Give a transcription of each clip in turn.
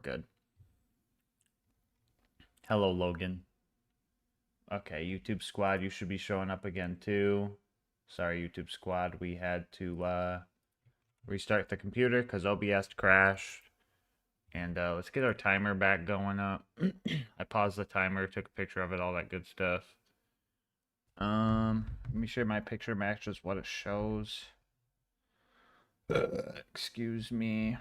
Good. Hello, Logan. Okay, YouTube squad, you should be showing up again too. Sorry, YouTube squad, we had to restart the computer because OBS crashed. And let's get our timer back going up. I paused the timer, took a picture of it, all that good stuff. Let me share my picture matches what it shows. Excuse me.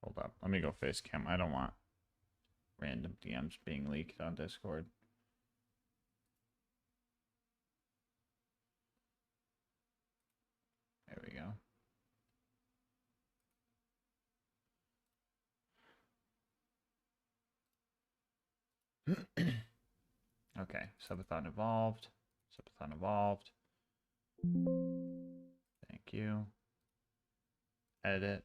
Hold up. Let me go face cam. I don't want random DMs being leaked on Discord. There we go. Okay, Subathon evolved. Subathon evolved. Thank you. Edit.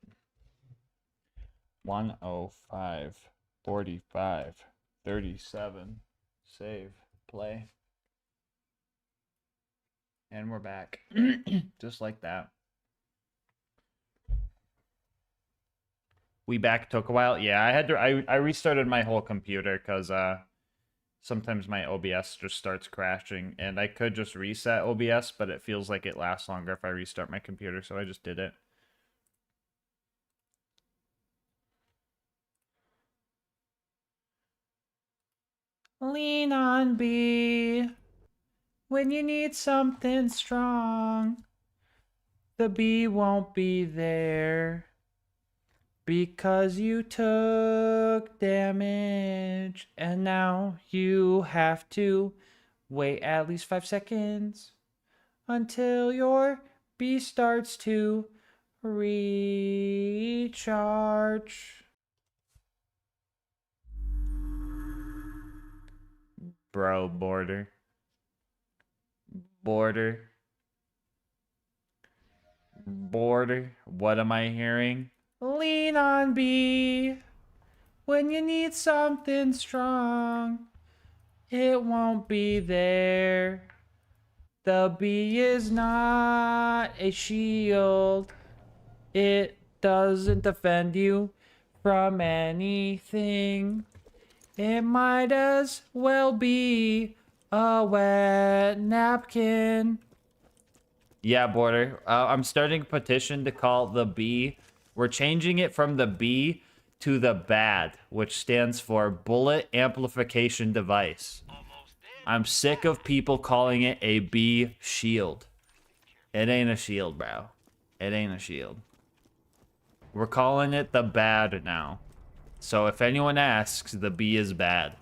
105, 45, 37. Save. Play. And we're back. Just like that. We back took a while. Yeah, I restarted my whole computer because sometimes my OBS just starts crashing, and I could just reset OBS, but it feels like it lasts longer if I restart my computer, so I just did it. Lean on B when you need something strong. The B won't be there because you took damage, and now you have to wait at least 5 seconds until your B starts to recharge. Bro, border. Border. What am I hearing? Lean on B when you need something strong. It won't be there. The B is not a shield. It doesn't defend you from anything. It might as well be a wet napkin. Yeah, Border. I'm starting a petition to call the B. We're changing it from the B to the BAD, which stands for Bullet Amplification Device. I'm sick of people calling it a B shield. It ain't a shield, bro. It ain't a shield. We're calling it the BAD now. So if anyone asks, the B is bad.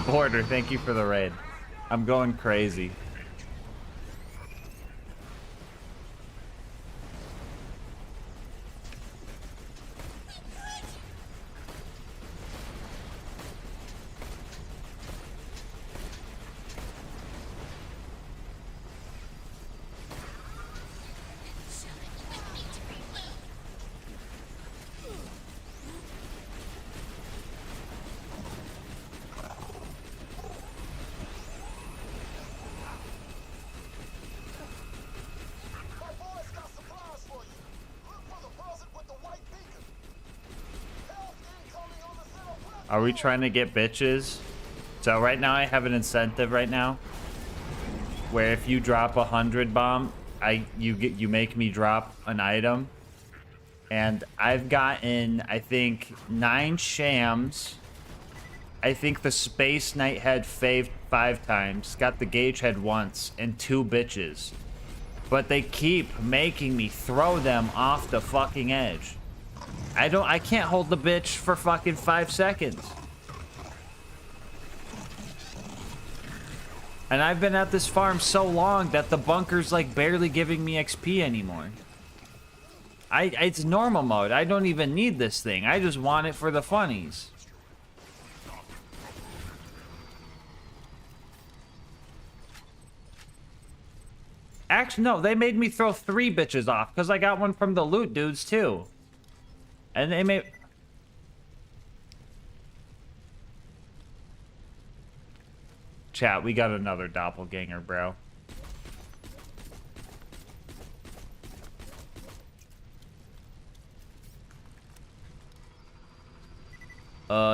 Border, thank you for the raid. I'm going crazy. Are we trying to get bitches? So right now I have an incentive right now where if you drop 100 bomb, you make me drop an item. And I've gotten, I think, 9 shams. I think the Space Knight head faved 5 times, got the Gauge head once, and 2 bitches. But they keep making me throw them off the fucking edge. I can't hold the bitch for fucking 5 seconds. And I've been at this farm so long that the bunker's like barely giving me XP anymore. It's normal mode. I don't even need this thing. I just want it for the funnies. Actually, no, they made me throw 3 bitches off because I got one from the loot dudes too. And they made... Chat, we got another doppelganger, bro.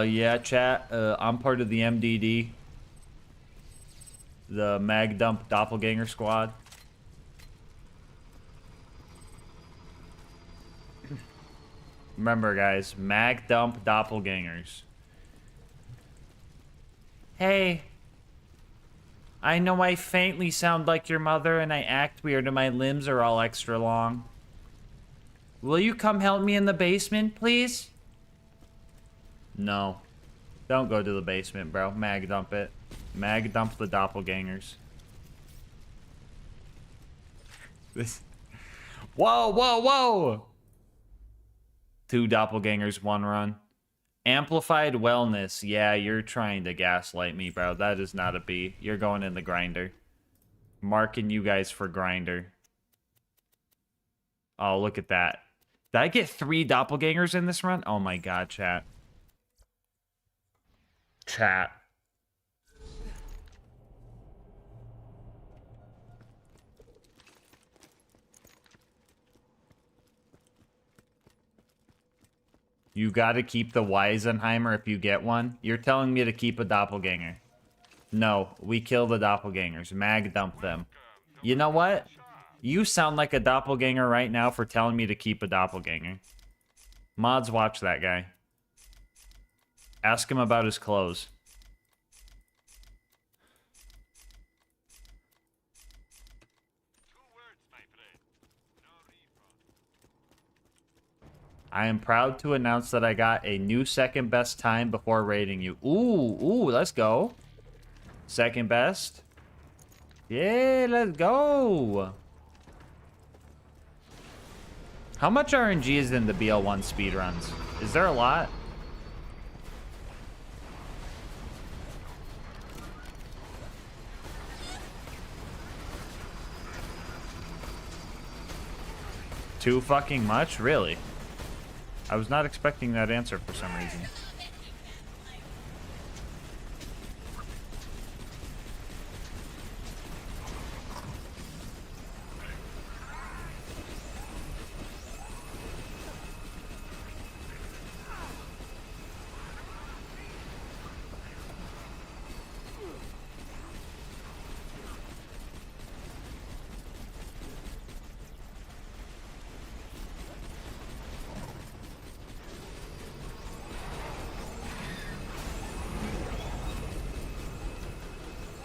Yeah, chat. I'm part of the MDD. The Mag Dump Doppelganger Squad. Remember, guys, Mag Dump Doppelgangers. Hey. I know I faintly sound like your mother and I act weird and my limbs are all extra long. Will you come help me in the basement, please? No. Don't go to the basement, bro. Mag dump it. Mag dump the doppelgangers. This... Whoa, whoa, whoa! 2 doppelgangers, 1 run. Amplified wellness. Yeah, you're trying to gaslight me, bro. That is not a B. You're going in the grinder. Marking you guys for grinder. Oh, look at that. Did I get 3 doppelgangers in this run? Oh my god, chat. Chat. You gotta keep the Weisenheimer if you get one. You're telling me to keep a doppelganger. No, we kill the doppelgangers. Mag dump them. You know what? You sound like a doppelganger right now for telling me to keep a doppelganger. Mods, watch that guy. Ask him about his clothes. I am proud to announce that I got a new second best time before rating you. Ooh, let's go. Second best. Yeah, let's go. How much RNG is in the BL1 speedruns? Is there a lot? Too fucking much? Really? I was not expecting that answer for some reason.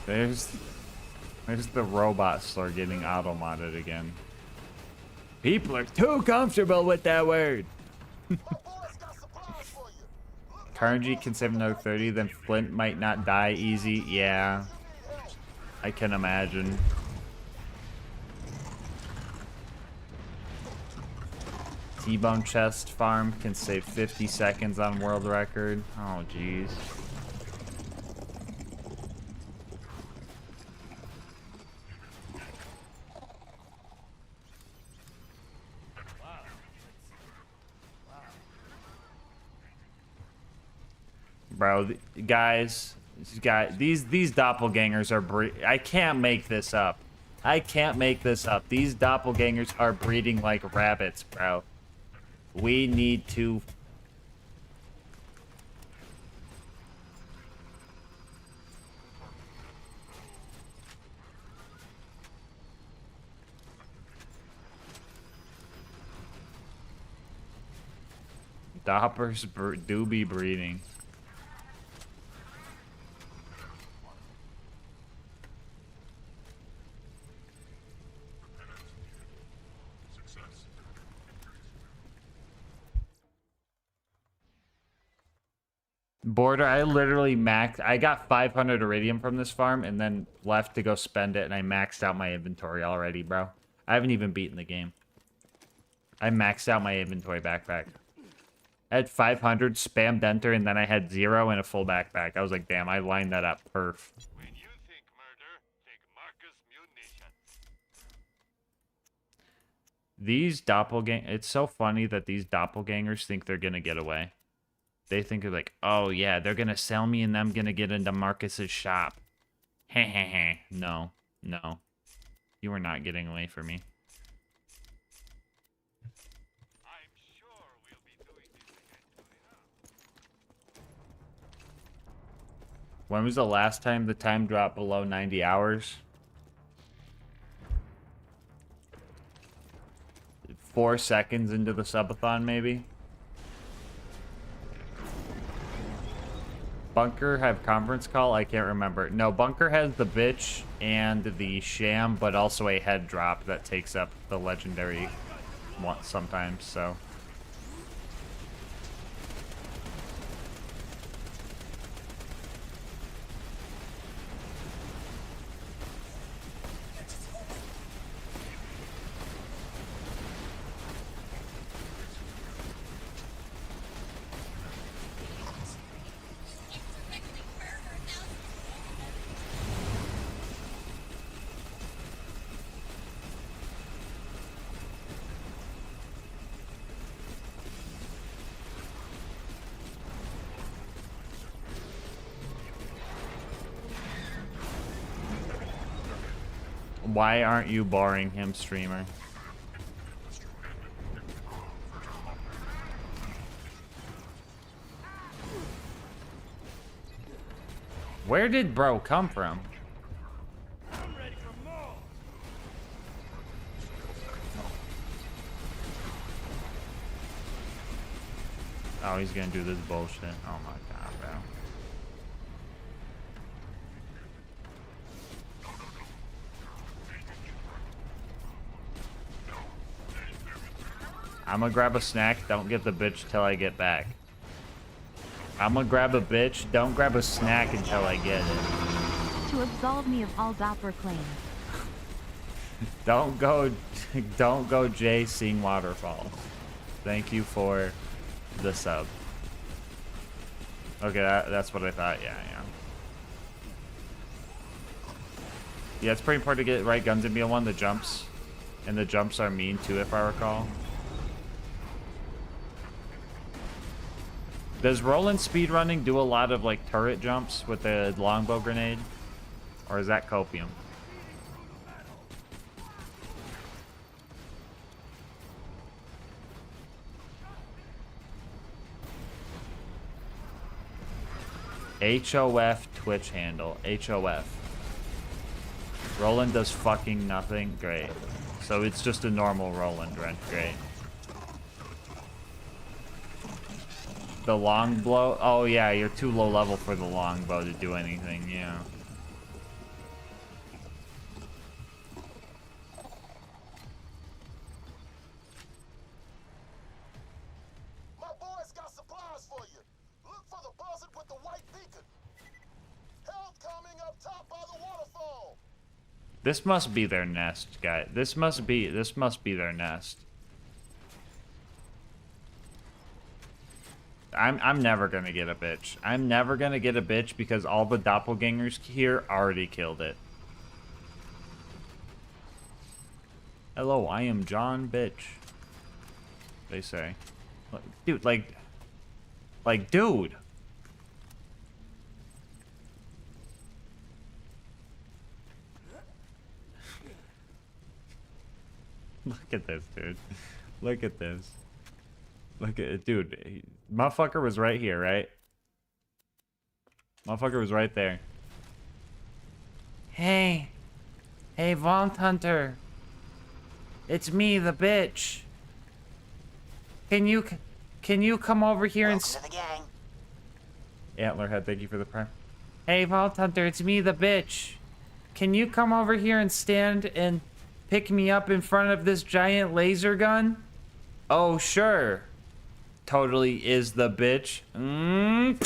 There's the robot slur getting auto-modded again. People are too comfortable with that word. Carnegie can save another 30, then Flint might not die easy. Yeah, I can imagine. T-bone chest farm can save 50 seconds on world record. Oh, jeez. Bro, guys, these doppelgangers are I can't make this up. I can't make this up. These doppelgangers are breeding like rabbits, bro. We need to... Doppers do be breeding. Border, I literally maxed... I got 500 iridium from this farm and then left to go spend it, and I maxed out my inventory already, bro. I haven't even beaten the game. I maxed out my inventory backpack. I had 500, spammed enter, and then I had 0 and a full backpack. I was like, damn, I lined that up perf. When you think murder, think Marcus Munition. These doppelgang... It's so funny that these doppelgangers think they're gonna get away. They think they're like, oh yeah, they're gonna sell me and I'm gonna get into Marcus's shop. Heh heh heh. No. No. You are not getting away from me. When was the last time the time dropped below 90 hours? 4 seconds into the subathon, maybe? Bunker have conference call? I can't remember. No, Bunker has the bitch and the sham, but also a head drop that takes up the legendary once sometimes, so... Why aren't you barring him, streamer? Where did bro come from? Oh, he's gonna do this bullshit. Oh my god, bro. I'm gonna grab a snack. Don't get the bitch till I get back. I'm gonna grab a bitch. Don't grab a snack until I get it. To absolve me of all Doppler claims. Don't go Jay seeing waterfalls. Thank you for the sub. Okay, that's what I thought. Yeah. Yeah, it's pretty important to get right guns in BL1. The jumps. And the jumps are mean too, if I recall. Does Roland speedrunning do a lot of like turret jumps with the longbow grenade? Or is that copium? HOF Twitch handle. HOF. Roland does fucking nothing. Great. So it's just a normal Roland, right? Great. The longbow? Oh yeah, you're too low level for the longbow to do anything, yeah. My boys got supplies for you. Look for the buzzard with the white beacon. Health coming up top by the waterfall. This must be their nest, guy. This must be their nest. I'm never gonna get a bitch. I'm never gonna get a bitch because all the doppelgangers here already killed it. Hello, I am John Bitch. They say. Dude, like, dude. Look at this, dude. Look at this. Look at it, dude. Motherfucker was right here, right? Motherfucker was right there. Hey. Hey, Vault Hunter. It's me, the bitch. Can you come over here and... Welcome to the gang. Antlerhead, thank you for the prime. Hey, Vault Hunter, it's me, the bitch. Can you come over here and stand and pick me up in front of this giant laser gun? Oh, sure. Totally is the bitch. I'm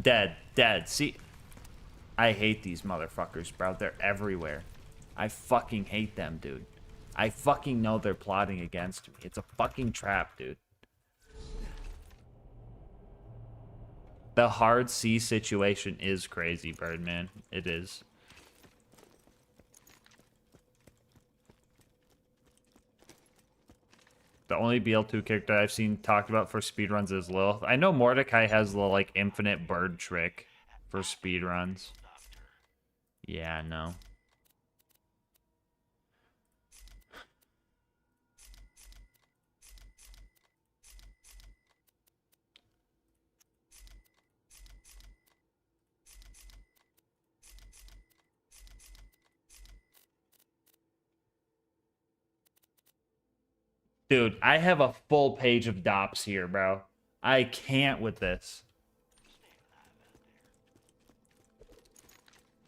dead. See, I hate these motherfuckers, bro. They're everywhere. I fucking hate them, dude. I fucking know they're plotting against me. It's a fucking trap, dude. The hard C situation is crazy, Birdman. It is. The only BL2 character I've seen talked about for speedruns is Lilith. I know Mordecai has the like infinite bird trick for speedruns. Yeah, no. Dude, I have a full page of DOPs here, bro. I can't with this.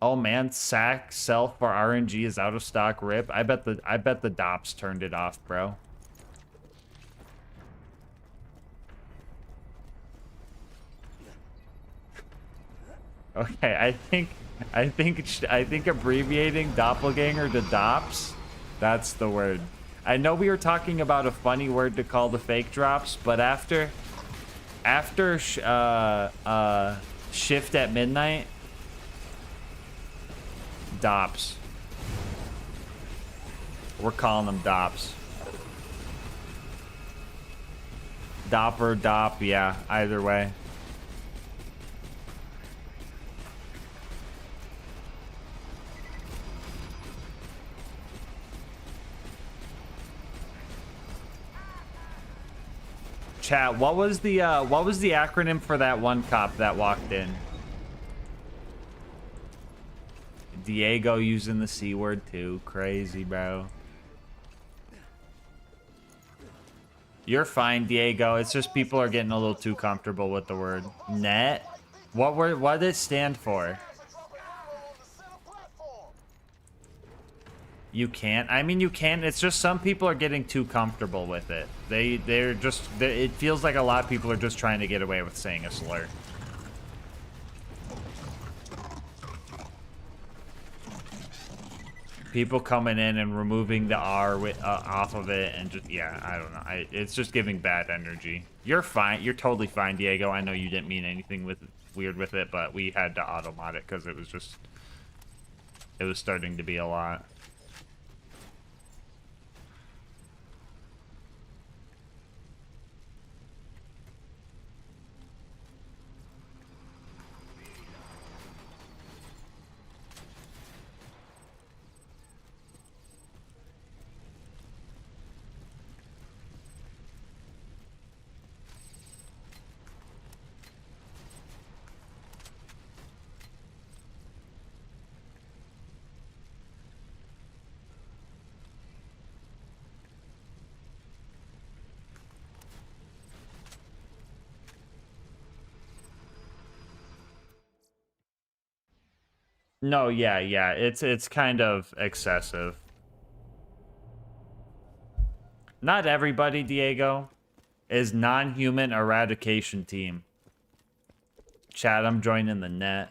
Oh man, sack self for RNG is out of stock. Rip. I bet the DOPs turned it off, bro. Okay, I think abbreviating doppelganger to DOPs, that's the word. I know we were talking about a funny word to call the fake drops, but after shift at midnight, DOPs. We're calling them DOPs. Dopper, DOP, yeah, either way. Chat, what was the acronym for that one cop that walked in? Diego using the C word too. Crazy, bro. You're fine, Diego. It's just people are getting a little too comfortable with the word net. What did it stand for? You can't. I mean, you can. It's just some people are getting too comfortable with it. It feels like a lot of people are just trying to get away with saying a slur. People coming in and removing the R off of it and just, yeah, I don't know. It's just giving bad energy. You're fine. You're totally fine, Diego. I know you didn't mean anything weird with it, but we had to automod it because it was starting to be a lot. No, yeah, it's kind of excessive. Not everybody, Diego, is non-human eradication team. Chat, I'm joining the net.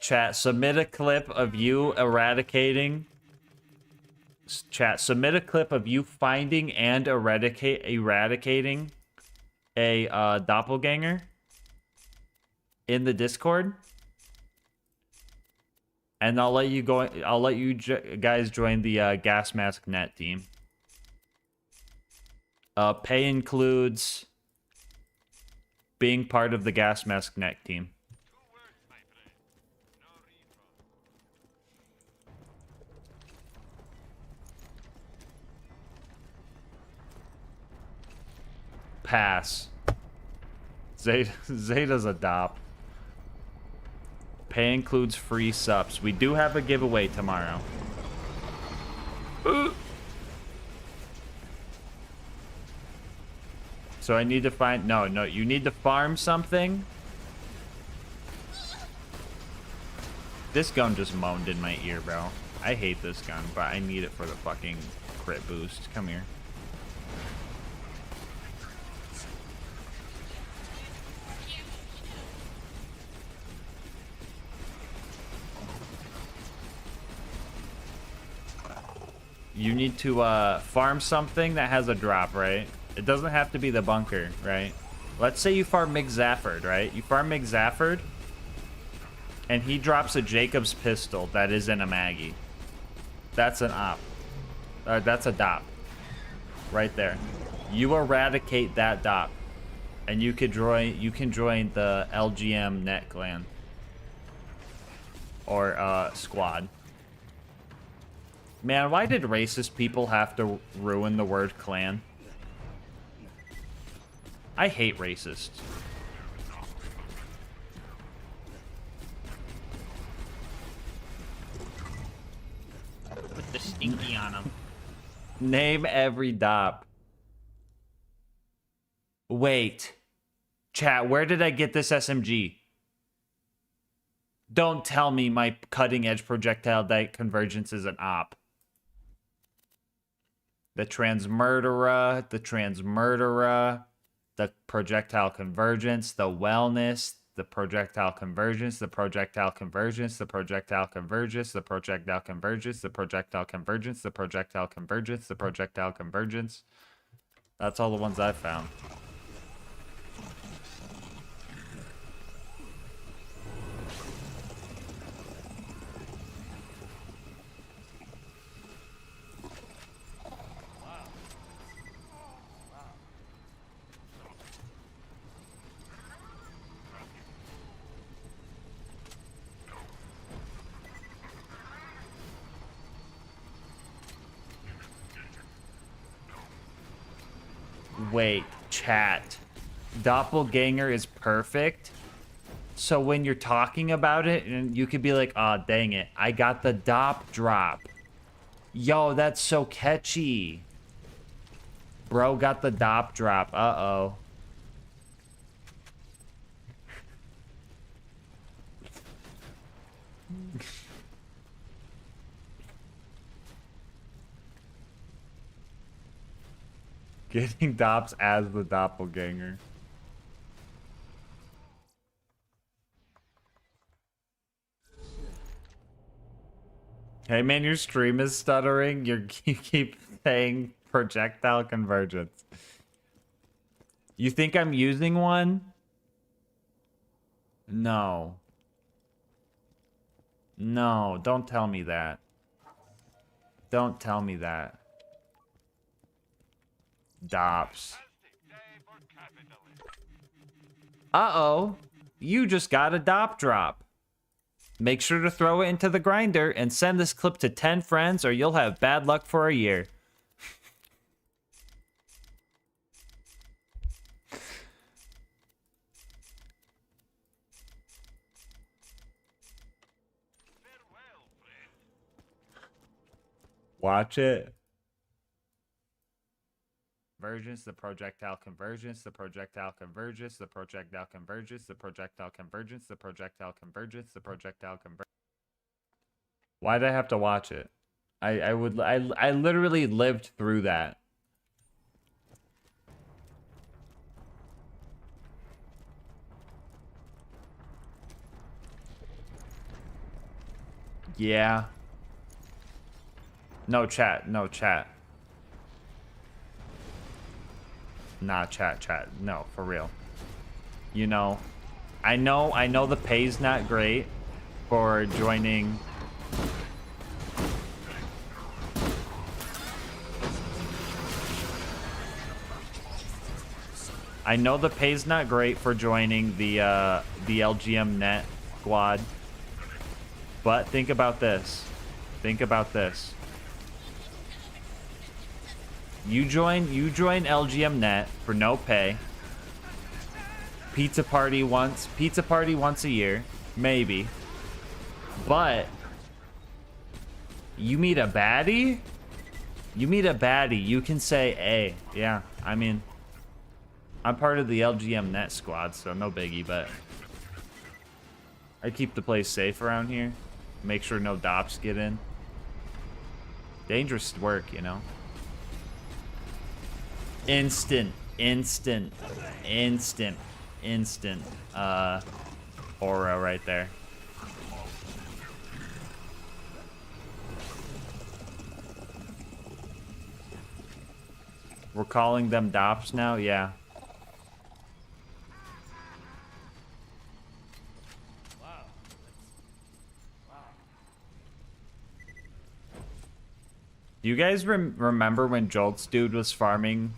Chat, submit a clip of you eradicating. Chat, submit a clip of you finding and eradicating a doppelganger in the Discord, and I'll let you go. I'll let you guys join the GASMASK net team. Pay includes being part of the GASMASK net team. Pass. Zeta's a dop. Pay includes free subs. We do have a giveaway tomorrow. So I need to find... No, you need to farm something. This gun just moaned in my ear, bro. I hate this gun, but I need it for the fucking crit boost. Come here. You need to farm something that has a drop, right? It doesn't have to be the bunker, right? Let's say you farm Mick Zafford, right? You farm Mick Zafford, and he drops a Jacob's pistol that is in a Maggie. That's an op. That's a dop. Right there. You eradicate that dop. And you can join the LGM net clan. Or squad. Man, why did racist people have to ruin the word clan? I hate racists. Put the stinky on him. Name every dop. Wait. Chat, where did I get this SMG? Don't tell me my cutting edge projectile convergence is an op. The transmurderer, the projectile convergence, the wellness, the projectile convergence, the projectile convergence, the projectile convergence, the projectile convergence, the projectile convergence, the projectile convergence, the projectile convergence. That's all the ones I've found. Wait, chat. Doppelganger is perfect. So when you're talking about it, and you could be like, "Aw, dang it, I got the dop drop." Yo, that's so catchy. Bro got the dop drop. Uh-oh. Getting dops as the doppelganger. Hey man, your stream is stuttering. You keep saying projectile convergence. You think I'm using one? No. No, don't tell me that. Don't tell me that. Dops. Uh-oh. You just got a dop drop. Make sure to throw it into the grinder and send this clip to 10 friends or you'll have bad luck for a year. Watch it. Convergence, the projectile convergence, the projectile convergence, the projectile convergence, the projectile convergence, the projectile convergence, the projectile convergence. Why'd I have to watch it? I literally lived through that. Yeah. No chat, no chat. Nah, chat. No, for real. You know, I know the pay's not great for joining. I know the pay's not great for joining the LGM net squad. But think about this. Think about this. You join LGM net for no pay. Pizza party once a year, maybe. But you meet a baddie? You can say, "Hey, yeah, I mean, I'm part of the LGM net squad, so no biggie, but I keep the place safe around here. Make sure no dops get in. Dangerous work, you know." Instant aura right there. We're calling them dops now? Yeah. Do you guys remember when Jolt's dude was farming?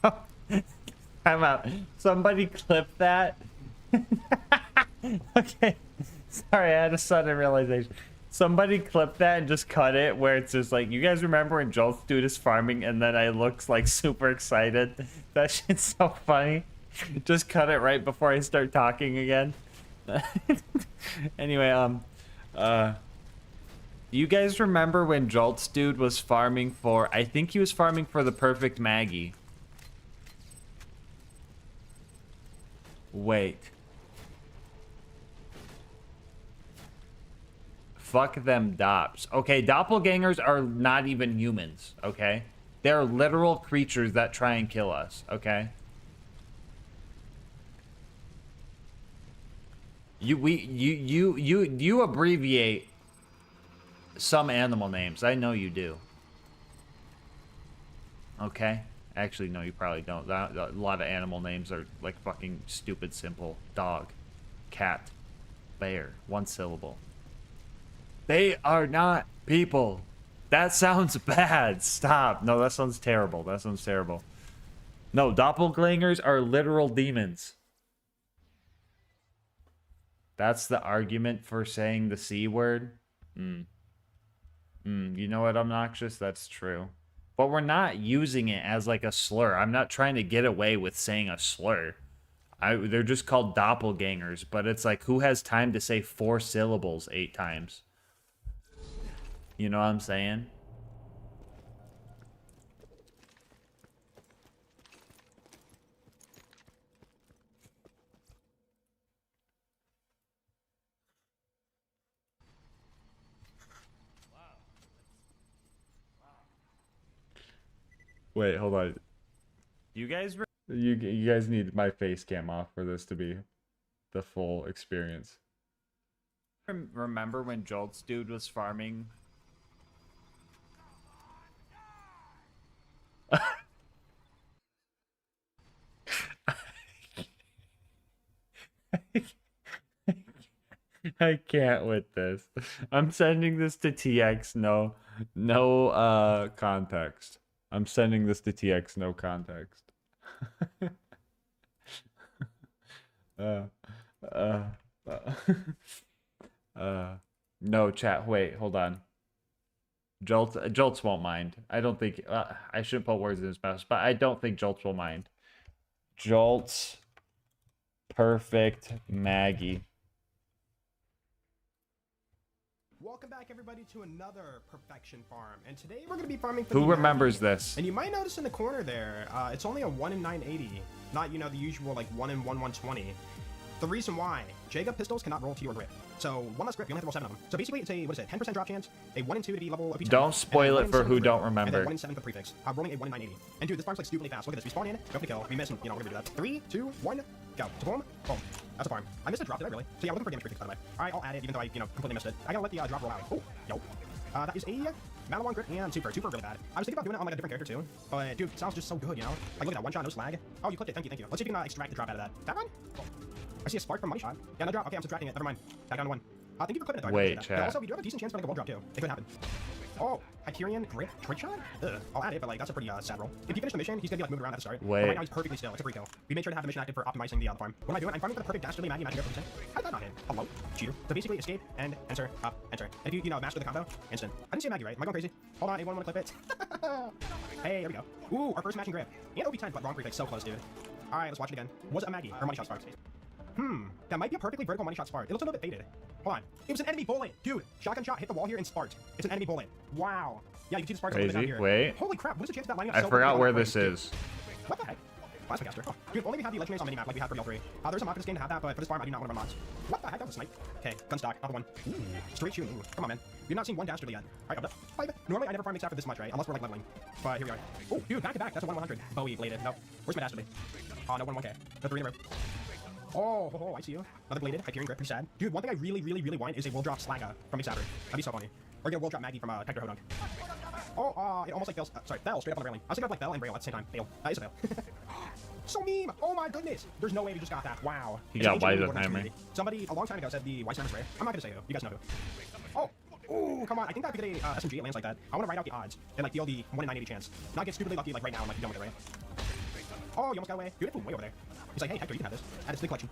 Time out. Somebody clip that. Okay. Sorry, I had a sudden realization. Somebody clip that and just cut it where it's just like, you guys remember when Jolt's dude is farming and then I looks like super excited? That shit's so funny. Just cut it right before I start talking again. Anyway, you guys remember when Jolt's dude was farming for, I think he was farming for the perfect Maggie. Wait. Fuck them dops. Okay, doppelgangers are not even humans, okay? They're literal creatures that try and kill us, okay? You abbreviate some animal names. I know you do. Okay? Actually, no, you probably don't. A lot of animal names are like fucking stupid simple. Dog, cat, bear, one syllable. They are not people. That sounds bad. Stop. No, that sounds terrible. That sounds terrible. No, doppelgangers are literal demons. That's the argument for saying the C word? You know what, obnoxious? That's true. But we're not using it as like a slur. I'm not trying to get away with saying a slur. They're just called doppelgangers, but it's like, who has time to say 4 syllables 8 times? You know what I'm saying? Wait, hold on. You guys you guys need my face cam off for this to be the full experience. Remember when Jolt's dude was farming? I can't with this. I'm sending this to TX. No context. I'm sending this to TX. No context. No chat. Wait, hold on. Jolts won't mind. I don't think I shouldn't put words in his mouth, but I don't think Jolts will mind. Jolts perfect Maggie. Welcome back, everybody, to another perfection farm, and today we're going to be farming for Who the remembers Maggie. this? And you might notice in the corner there, it's only a 1 in 980, not, you know, the usual like 1 in 120. The reason why, Jaga pistols cannot roll to your grip. So 1 less grip, you only have to roll 7 of them. So basically, it's a, what is it, 10% drop chance, a 1 in 2 to be level OP 10, Don't spoil it for who don't and then remember. 1 in 7 for the prefix. Rolling a 1 in 980. And dude, this farm's like stupidly fast. Look at this. We spawn in, go for the kill, we miss, and you know, we're gonna do that. 3, 2, 1, go. So boom, boom. That's a farm. I missed a drop, did I really? So yeah, we're looking for damage prefix, by the way. Alright, I'll add it, even though I, you know, completely missed it. I gotta let the drop roll out. Oh, yo. That is a Malawan grip and super really bad. I was thinking about doing it on like a different character too, but dude, it sounds just so good, you know? Like look at that, 1 shot, no slag. Oh, you clipped it, thank you. Let's see if we can extract the drop out of that. That one? Cool. I see a spark from money shot. Yeah, no drop. Okay, I'm subtracting it. Never mind. Back down to 1. Thank you for clipping it. Wait, chat. Also, we do have a decent chance for like a wall drop too. It could happen. Oh, Hyperion grip trick shot? Ugh. I'll add it, but like that's a pretty sad roll. If you finish the mission, he's gonna be like moving around at the start. Wait. But right now he's perfectly still. It's a free kill. We made sure to have the mission active for optimizing the farm. What am I doing? I'm farming for the perfect dastardly Maggie magic grip. How did that not hit? Hello? Cheater. So basically escape and enter, up, enter. And if you know, master the combo, instant. I didn't say Maggie, right? Am I going crazy? Hold on, anyone wanna clip it? Hey, there we go. Ooh, our first matching grip. And OB10, but wrong prefix, so close, dude. Alright, let's watch it again. Was it a Maggie or money shot sparks? That might be a perfectly vertical money shot spark. It looks a little bit faded. Hold on. It was an enemy bullet. Dude, shotgun shot hit the wall here and sparked. It's an enemy bullet. Wow. Yeah, you can see the sparks a little bit down Crazy. here. Wait. Holy crap, what is the chance of that lining up I so forgot perfectly where on the this frame? is. What the heck? Plasmacaster. Oh, dude, only we have the legendaries on minimap like we had for L3. There's a mod for this game to have that, but for this farm, I do not want to run mods. What the heck? That was a snipe. Okay, gun stock, other one. Ooh, straight shooting. Ooh, come on, man. We've not seen one dastardly yet. Alright, up. 5. Normally, I never farm except for this much, right? Unless we're like leveling. But here we are. Oh, dude, back to back. That's a 1-100. Bowie bladed. Nope. Where's my dastardly? Oh, no, 1-1K. The 3 in a row. Oh, I see you. Another bladed, Hyperion grip, pretty sad. Dude, one thing I really want is a will drop Slagga from Exabber. That'd be so funny. Or get a will drop Maggie from Hector Hodunk. Oh, it almost like fails. Sorry, fell straight up on the railing. I was thinking of like Bell and Braille at the same time. Fail. That is a fail. So meme. Oh my goodness. There's no way we just got that. Wow. He It's got an white ancient of reward in the timer. community. Somebody a long time ago said the white snapper's rare. I'm not gonna say who. You guys know who. Oh. Ooh, come on. I think that if you get a SMG, it lands like that. I want to write out the odds and like deal the 1 in 980 chance. Not get stupidly lucky like right now and like be done with it, right? Oh, you almost got away. Dude, it flew way over there. He's like, hey, Hector, you can have this. Add it to the collection.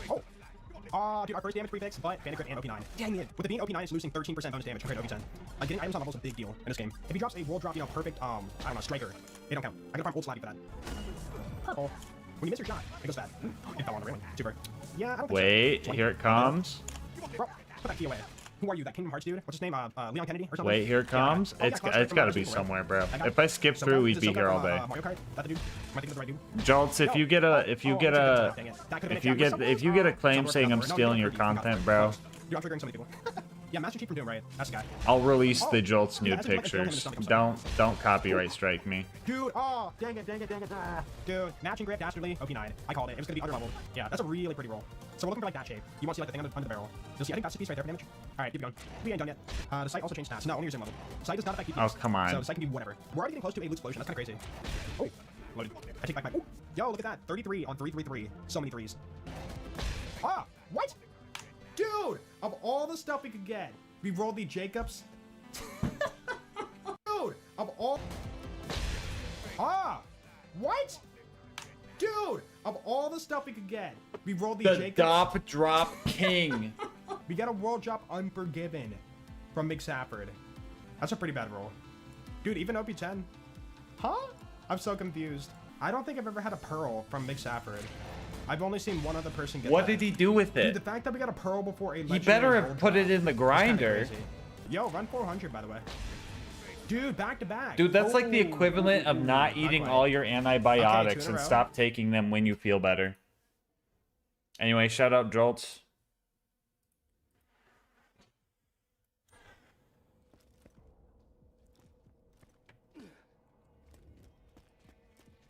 Oh. Dude, our first damage prefix, but Bandit Crit and OP9. Dang it. With it being OP9, it's losing 13% bonus damage compared to OP10. Like, getting items on level is a big deal in this game. If he drops a world drop, you know, perfect, I don't know, striker, they don't count. I gotta farm old Slappy for that. Purple. When you miss your shot, it goes bad. It fell on the railing. Super. Yeah, I don't think Wait, so. 20. here it comes. Bro, put that key away. Who are you, that Kingdom Hearts dude? What's his name? Leon Kennedy or something? Wait, here it comes. Yeah. It's Yeah, it's got to from be Super, somewhere, bro. I got If I skip So, through, is we'd it be Soka here all from, day. Mario Kart? That the dude? Am I thinking of the right dude? Jolts, if you get a if you get a claim saying I'm stealing your content, bro, Dude, I'm triggering so many people. Yeah, Master Chief from Doom, right? That's the guy. I'll release the Oh. Jolts Yeah, nude that's like a film in the pictures. stomach, I'm Don't copyright strike me. Dude, oh, dang it. Ah. Dude, matching grip, dastardly, OP9. I called it. It was gonna be underleveled. Yeah, that's a really pretty roll. So we're looking for like that shape. You want to see like the thing under the barrel. You'll see, I think that's the piece right there for damage. Alright, keep going. We ain't done yet. The site also changed stats. No, only your sim level. Site does not affect DPS. Oh, come on. So the site can be whatever. We're already getting close to a loot explosion. That's kind of crazy. Oh, loaded. I take back my. Ooh. Yo, look at that. 33 on 333. So many threes. Ah, what? Dude, of all the stuff we could get, we rolled the Jacobs. Dude, of all. What? Dude, of all the stuff we could get, we rolled the Jacobs. Drop King. We got a world drop Unforgiven from Big Safford. That's a pretty bad roll. Dude, even OP10. Huh? I'm so confused. I don't think I've ever had a Pearl from Big Safford. I've only seen one other person get What that. did he do with Dude, it? the fact that we got a Pearl before a He legendary better have world put drop it in the is kinda grinder. crazy. Yo, run 400 by the way. Dude, back to back. Dude, that's like the Oh. equivalent of not eating all your antibiotics in a and row. stop taking them when you feel better. Anyway, shout out Jolts.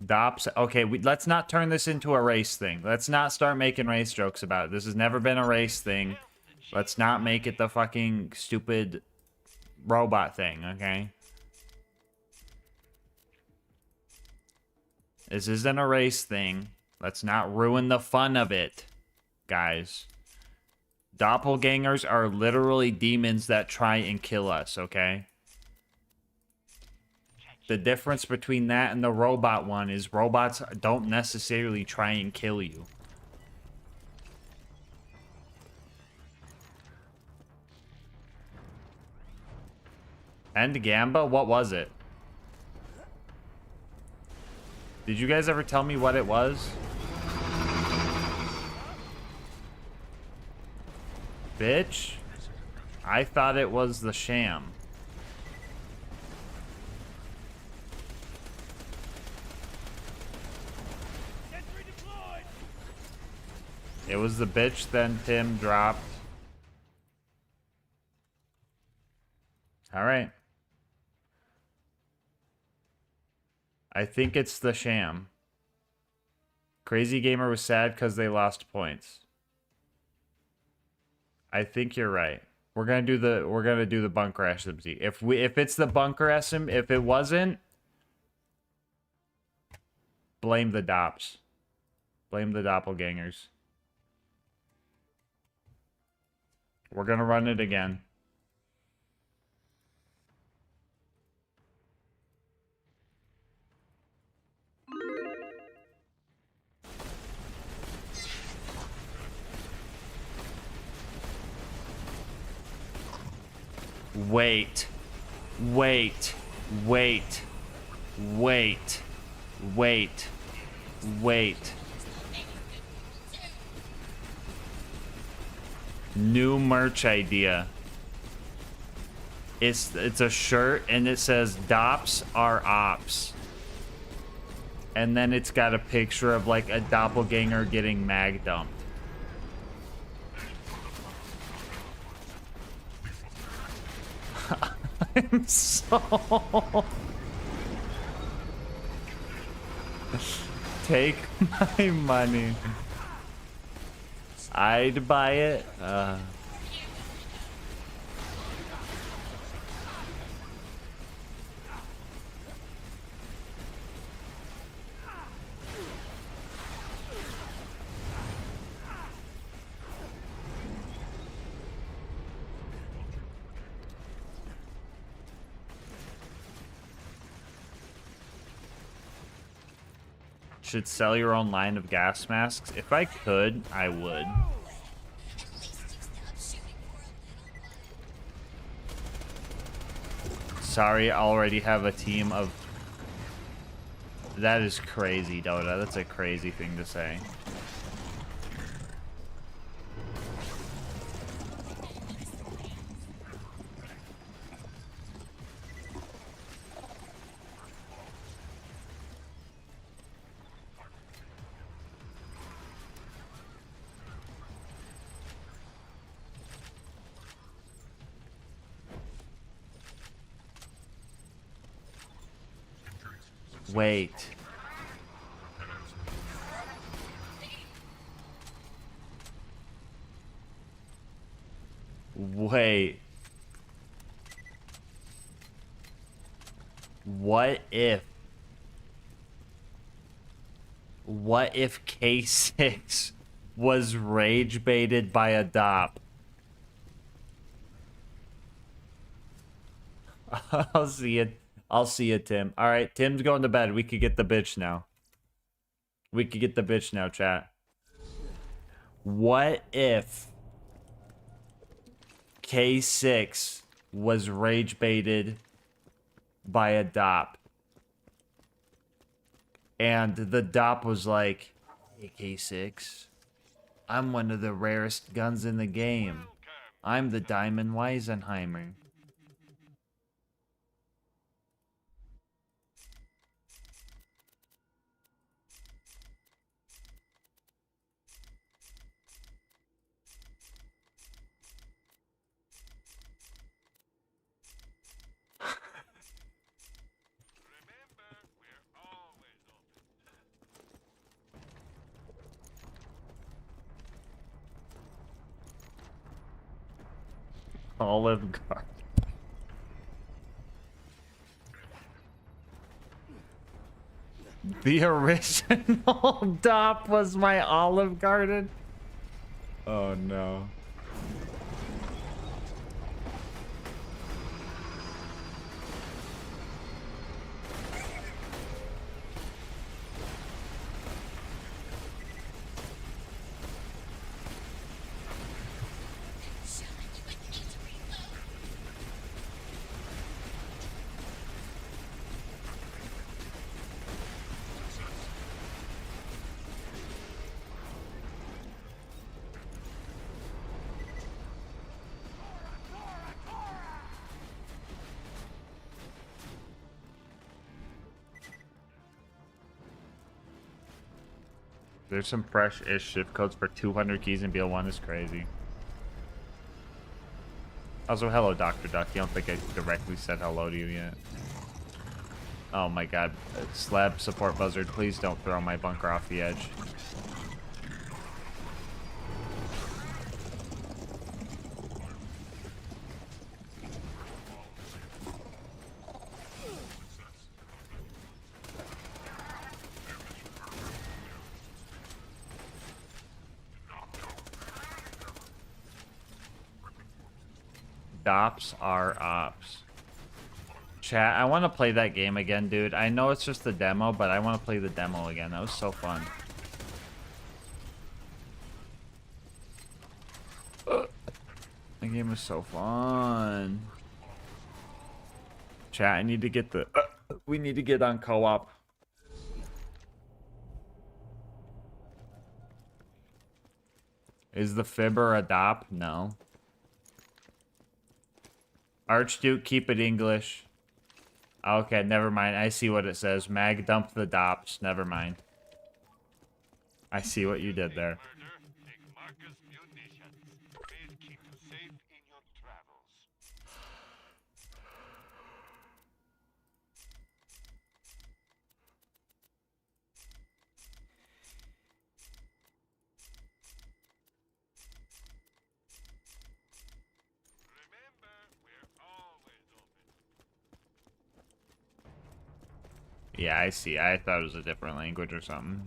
Dops. Okay, let's not turn this into a race thing. Let's not start making race jokes about it. This has never been a race thing. Let's not make it the fucking stupid robot thing, okay? This isn't a race thing. Let's not ruin the fun of it, guys. Doppelgangers are literally demons that try and kill us, okay? The difference between that and the robot one is robots don't necessarily try and kill you. End Gamba? What was it? Did you guys ever tell me what it was? Bitch. I thought it was the sham. It was the bitch, then Tim dropped. Alright. I think it's the sham. Crazy Gamer was sad because they lost points. I think you're right. We're gonna do the bunker SMZ. If it's the bunker SM, if it wasn't, blame the Dops. Blame the doppelgangers. We're gonna run it again. Wait. Wait. Wait. Wait. Wait. Wait. New merch idea. It's a shirt and it says Dops are ops. And then it's got a picture of like a doppelganger getting mag dumped. I'm so... Take my money. I'd buy it. should sell your own line of gas masks. If I could, I would. Sorry, I already have a team of... That is crazy, Dota. That's a crazy thing to say. Wait. Wait. What if K6 was rage baited by a DOP? I'll see it. I'll see you, Tim. All right, Tim's going to bed. We could get the bitch now. We could get the bitch now, chat. What if K6 was rage baited by a DOP? And the DOP was like, hey, K6, I'm one of the rarest guns in the game. I'm the Diamond Weisenheimer. Olive Garden. The original DOP was my Olive Garden. Oh no. There's some fresh-ish shift codes for 200 keys in BL1 is crazy. Also, hello, Dr. Duck. You don't think I directly said hello to you yet? Oh my god. Slab support buzzard, please don't throw my bunker off the edge. Ops are ops. Chat, I want to play that game again, dude. I know it's just the demo, but I want to play the demo again. That was so fun. The game was so fun. Chat, I need to get the... we need to get on co-op. Is the Fibber a DOP? No. Archduke, keep it English. Okay, never mind. I see what it says. Mag dump the DOPS. Never mind. I see what you did there. Yeah, I see. I thought it was a different language or something.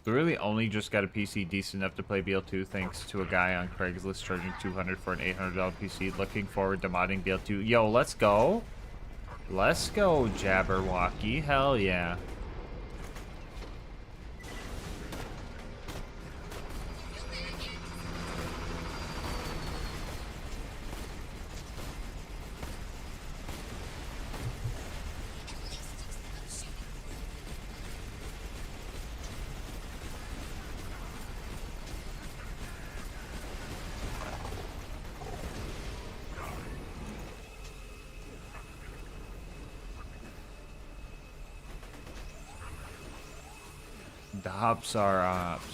Really only just got a PC decent enough to play BL2 thanks to a guy on Craigslist charging $200 for an $800 PC. Looking forward to modding BL2. Yo, let's go. Let's go, Jabberwocky. Hell yeah. The hops are ops.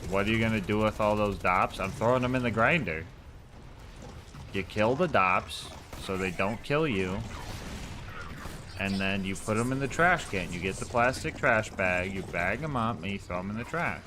What are you gonna do with all those dops? I'm throwing them in the grinder. You kill the dops so they don't kill you. And then you put them in the trash can. You get the plastic trash bag, you bag them up, and you throw them in the trash.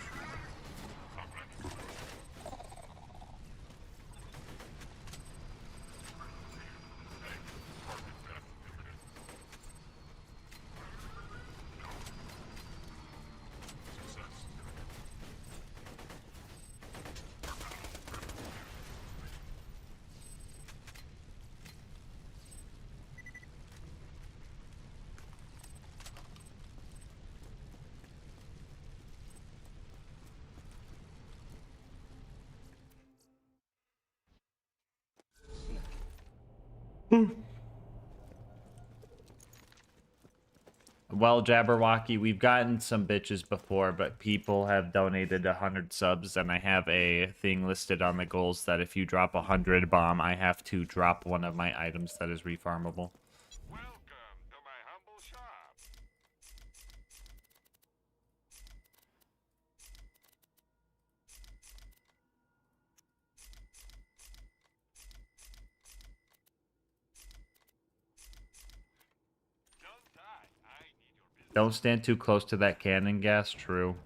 Well, Jabberwocky, we've gotten some bitches before, but people have donated 100 subs, and I have a thing listed on the goals that if you drop 100 bomb, I have to drop one of my items that is refarmable. Welcome to my humble shop. Don't die. I need your business. Don't stand too close to that cannon gas, true.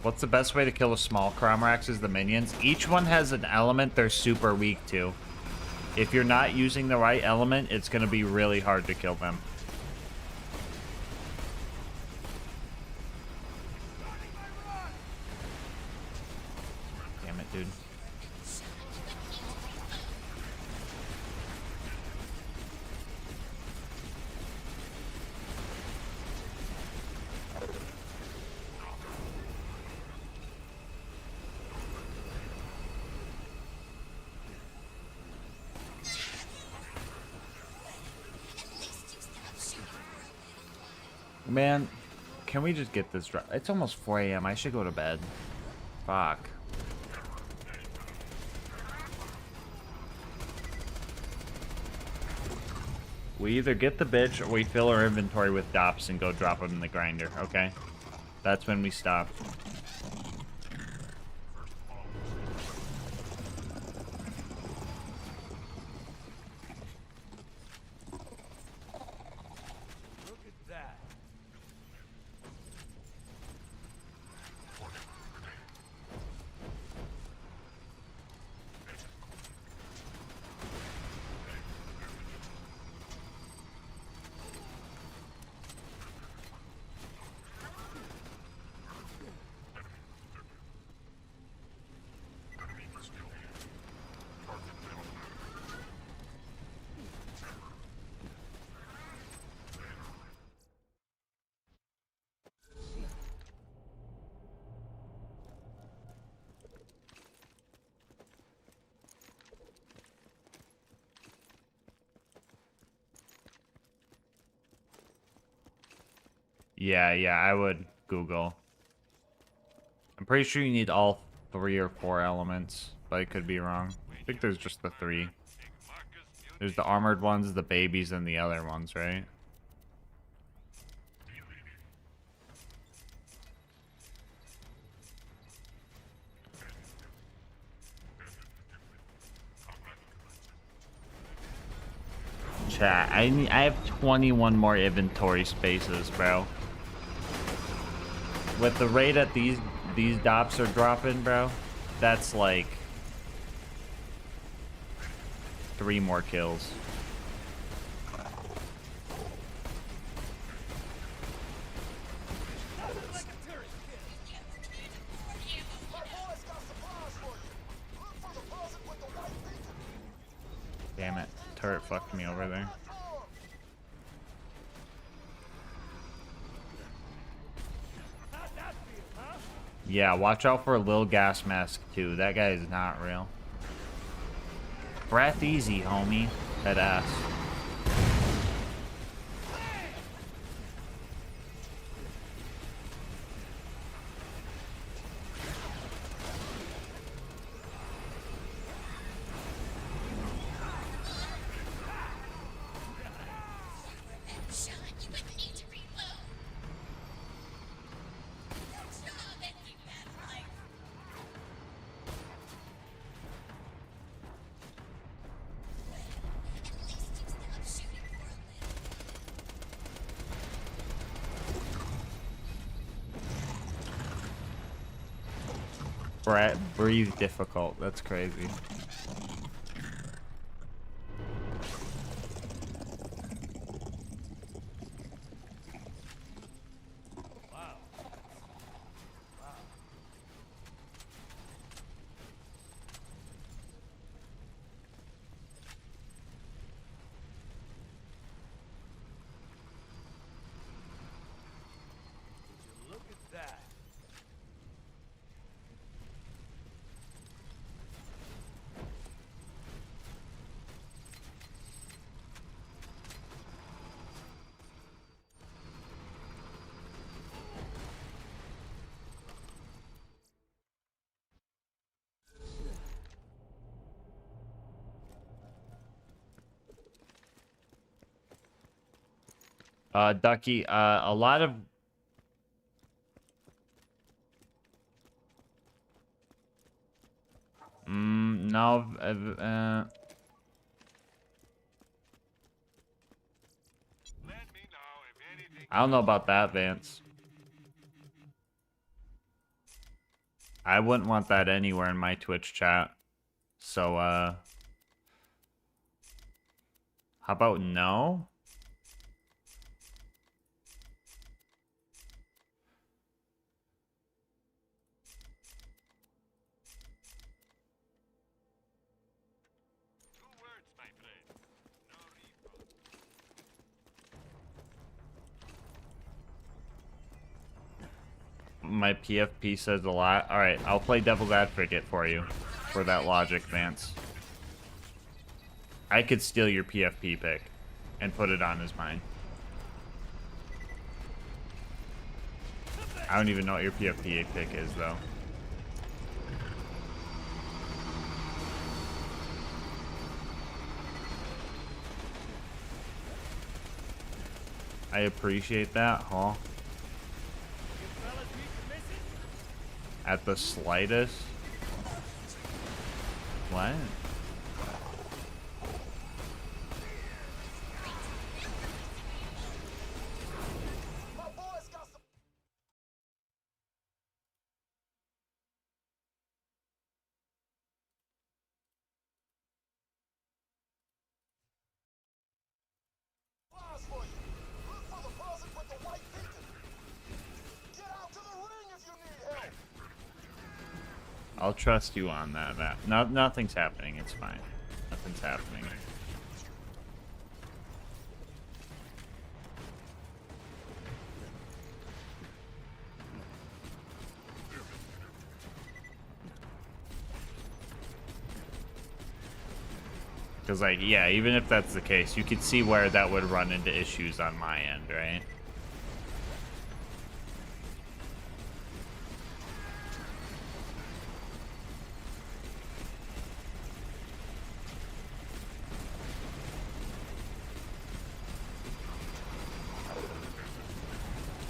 What's the best way to kill a small Cromrax is the minions? Each one has an element they're super weak to. If you're not using the right element, it's going to be really hard to kill them. Damn it, dude. Man, can we just get this dry? It's almost 4 a.m. I should go to bed. Fuck. We either get the bitch or we fill our inventory with dops and go drop them in the grinder, okay? That's when we stop. Yeah, I would Google. I'm pretty sure you need all 3 or 4 elements, but I could be wrong. I think there's just the 3. There's the armored ones, the babies, and the other ones, right? Chat, I have 21 more inventory spaces, bro. With the rate that these dops are dropping, bro, that's like 3 more kills. Damn it, turret fucked me over there. Yeah, watch out for LilGasmask too. That guy is not real. Breath easy, homie. That ass. Breathe difficult. That's crazy. Ducky, a lot of... no, I don't know about that, Vance. I wouldn't want that anywhere in my Twitch chat. So, how about no? My PFP says a lot. Alright, I'll play devil's advocate for you. For that logic, Vance. I could steal your PFP pick. And put it on as mine. I don't even know what your PFP pick is, though. I appreciate that, huh? At the slightest? What? I'll trust you on that. Nothing's happening. It's fine. Nothing's happening. Because, like, yeah, even if that's the case, you could see where that would run into issues on my end, right?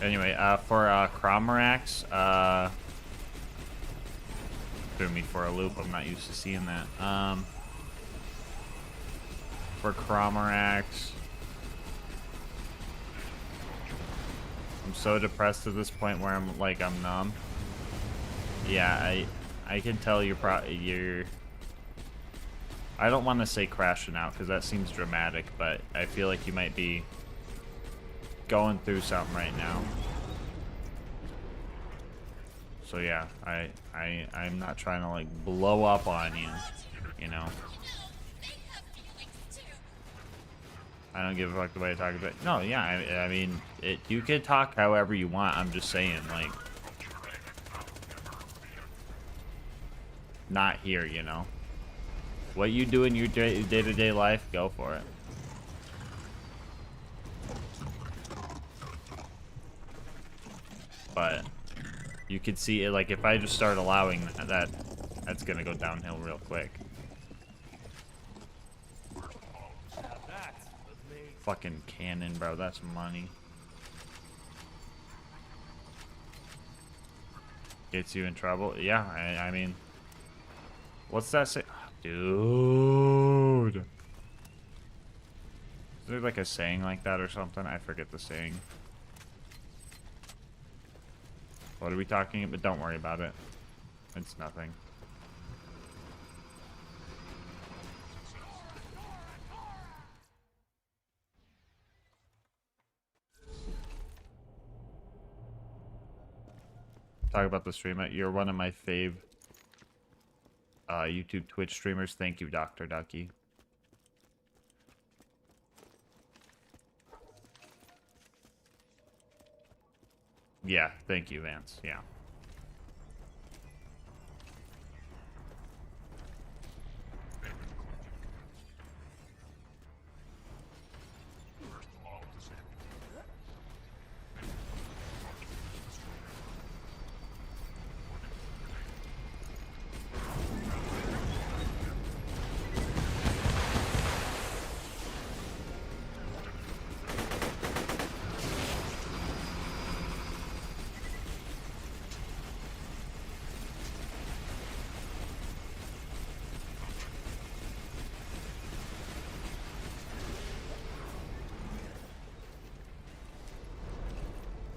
Anyway, for Cromarax, threw me for a loop. I'm not used to seeing that. For Cromarax, I'm so depressed at this point where I'm like, I'm numb. Yeah, I can tell you're I don't want to say crashing out because that seems dramatic, but I feel like you might be going through something right now. So yeah, I'm not trying to like blow up on you, you know. I don't give a fuck the way I talk about. No, yeah, I mean, you can talk however you want. I'm just saying, like, not here, you know. What you do in your day-to-day life, go for it. But you could see it, like, if I just start allowing that's gonna go downhill real quick. Fucking cannon, bro. That's money. Gets you in trouble. Yeah, I mean, what's that say? Dude. Is there like a saying like that or something? I forget the saying. What are we talking about? Don't worry about it. It's nothing. Talk about the stream. You're one of my fave YouTube, Twitch streamers. Thank you, Dr. Ducky. Yeah, thank you, Vance. Yeah.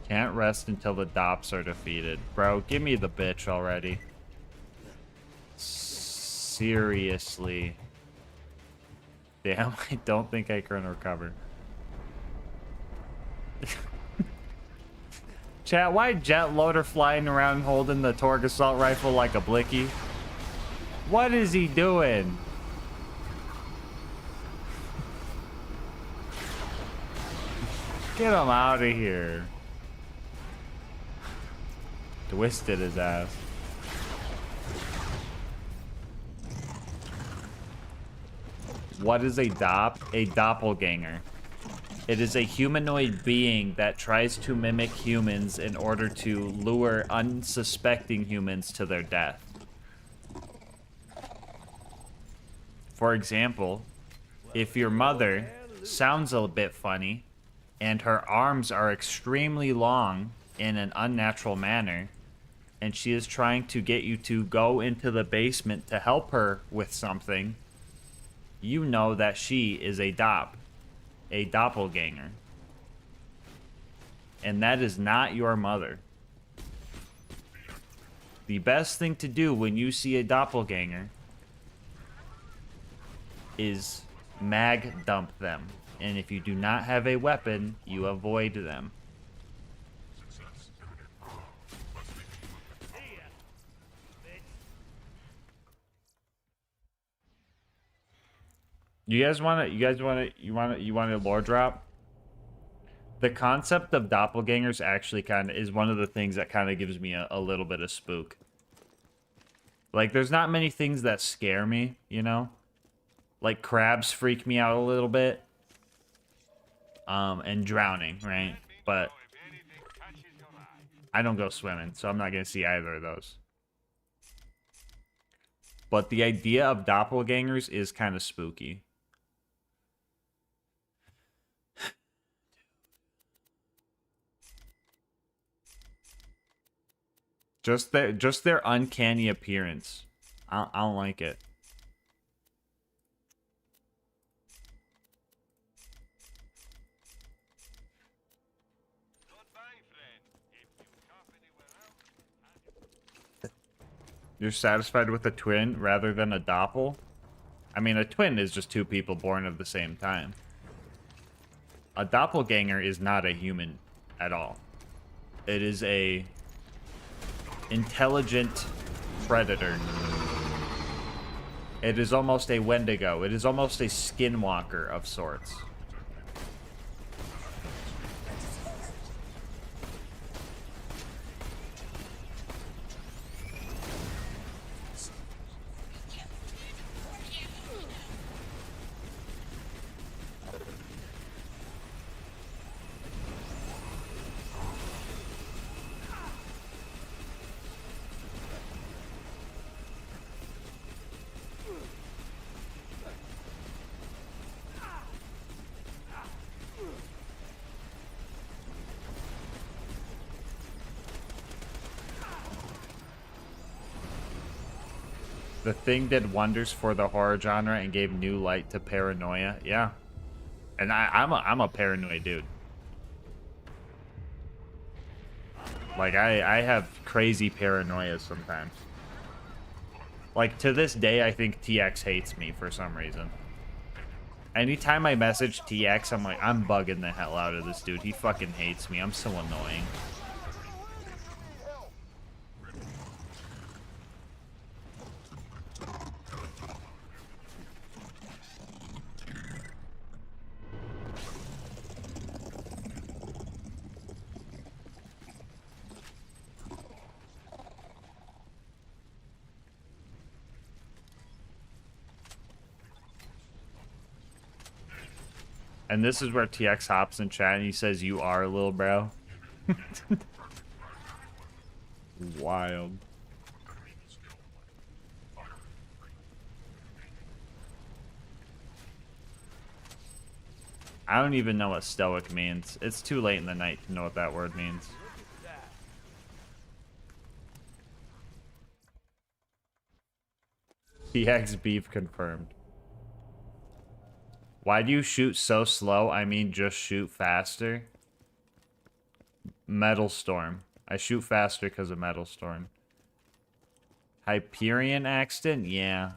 Can't rest until the dops are defeated. Bro, give me the bitch already. Seriously. Damn, I don't think I can recover. Chat, why jet loader flying around holding the Torgue assault rifle like a blicky? What is he doing? Get him out of here. Twisted his ass. What is a dop? A doppelganger. It is a humanoid being that tries to mimic humans in order to lure unsuspecting humans to their death. For example, if your mother sounds a bit funny and her arms are extremely long in an unnatural manner, and she is trying to get you to go into the basement to help her with something, you know that she is a doppelganger. And that is not your mother. The best thing to do when you see a doppelganger is mag dump them. And if you do not have a weapon, you avoid them. You want a lore drop? The concept of doppelgangers actually kind of is one of the things that kind of gives me a little bit of spook. Like, there's not many things that scare me, you know? Like, crabs freak me out a little bit. And drowning, right? But I don't go swimming, so I'm not going to see either of those. But the idea of doppelgangers is kind of spooky. Just their uncanny appearance. I don't like it. You're satisfied with a twin rather than a doppel? I mean, a twin is just two people born at the same time. A doppelganger is not a human at all. It is a intelligent predator. It is almost a Wendigo. It is almost a skinwalker of sorts. The Thing did wonders for the horror genre and gave new light to paranoia. Yeah. And I'm a paranoid dude. Like, I have crazy paranoia sometimes. Like, to this day, I think TX hates me for some reason. Anytime I message TX, I'm like, I'm bugging the hell out of this dude. He fucking hates me. I'm so annoying. And this is where TX hops in chat and he says, "You are, little bro." Wild. I don't even know what stoic means. It's too late in the night to know what that word means. TX beef confirmed. Why do you shoot so slow? I mean, just shoot faster. Metal Storm. I shoot faster because of Metal Storm. Hyperion accident? Yeah.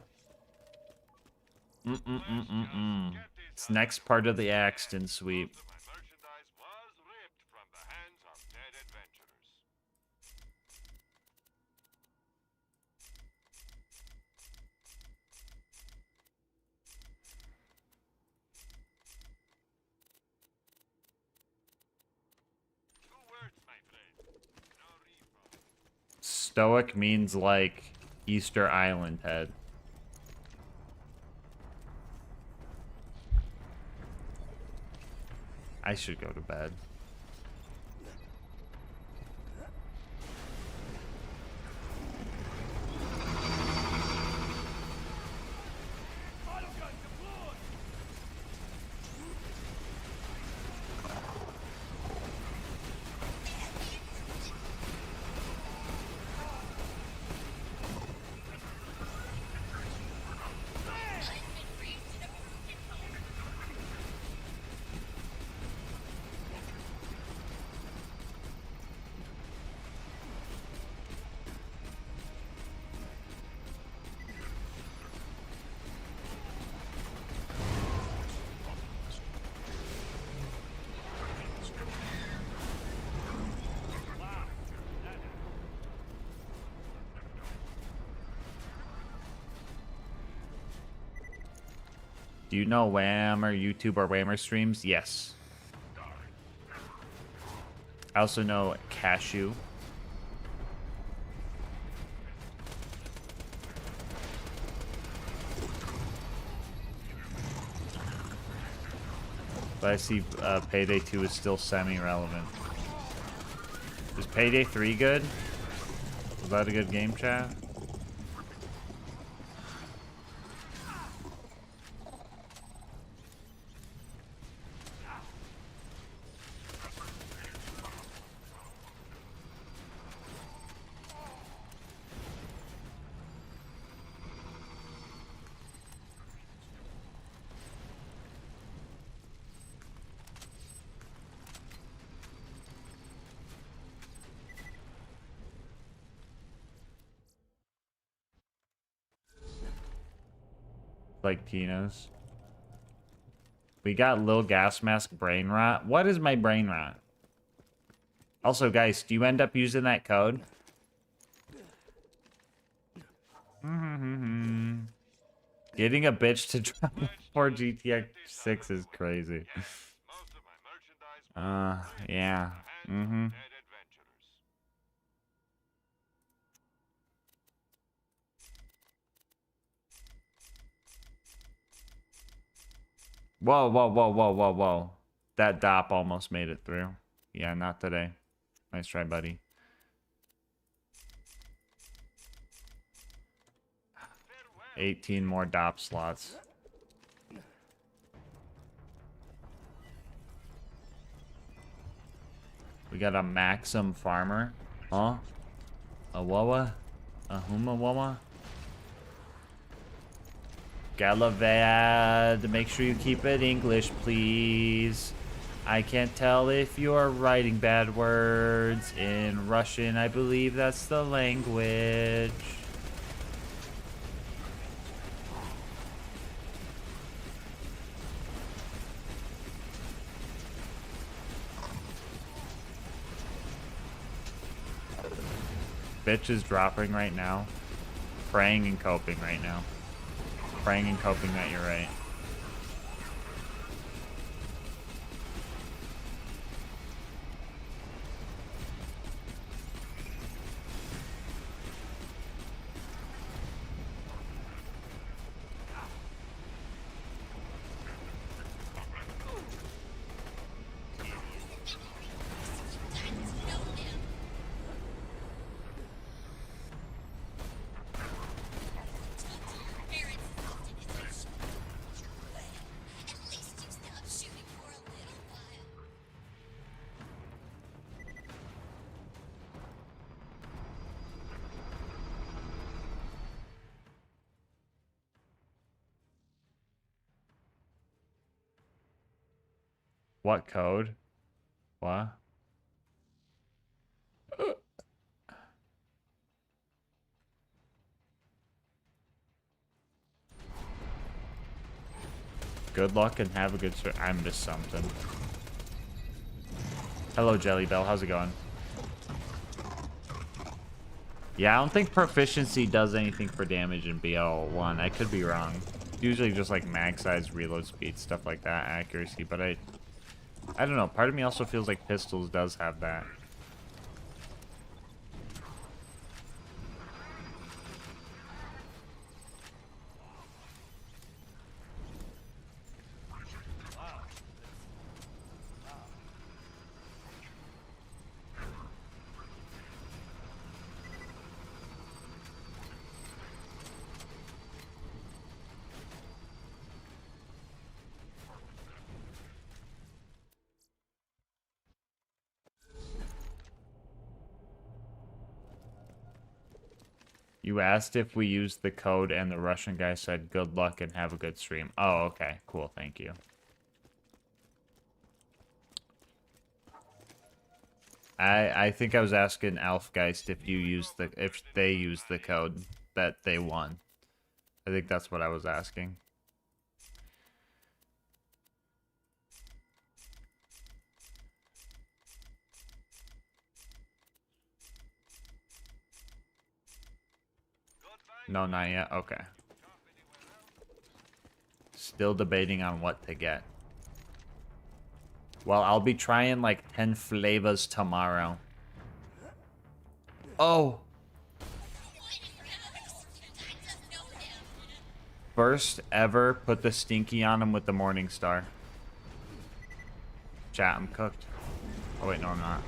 It's next part of the accident sweep. Stoic means like Easter Island head. I should go to bed. Do you know Whammer YouTube or Whammer streams? Yes. I also know Cashew. But I see Payday 2 is still semi-relevant. Is Payday 3 good? Was that a good game, chat? like Tina's. We got LilGasmask brain rot. What is my brain rot? Also, guys, do you end up using that code? Getting a bitch to drop for GTX 6 is crazy. Yeah. Whoa, whoa, whoa, whoa, whoa, whoa. That DOP almost made it through. Yeah, not today. Nice try, buddy. $18 more DOP slots. We got a Maxim Farmer. Huh? A Wawa? A Huma Wawa? Galavad, make sure you keep it English, please. I can't tell if you're writing bad words in Russian. I believe that's the language. Bitch is dropping right now. Praying and coping right now. Praying and coping that you're right. What code? What? Good luck and have a good start. I missed something. Hello, Jelly Bell. How's it going? Yeah, I don't think proficiency does anything for damage in BL1. I could be wrong. Usually just like mag size, reload speed, stuff like that, accuracy, but I don't know. Part of me also feels like pistols does have that. You asked if we used the code, and the Russian guy said, good luck and have a good stream. Oh, okay. Cool. Thank you. I think I was asking Alfgeist if they used the code that they won. I think that's what I was asking. No, not yet. Okay. Still debating on what to get. Well, I'll be trying like 10 flavors tomorrow. Oh! First ever put the stinky on him with the Morning Star. Chat, I'm cooked. Oh wait, no I'm not.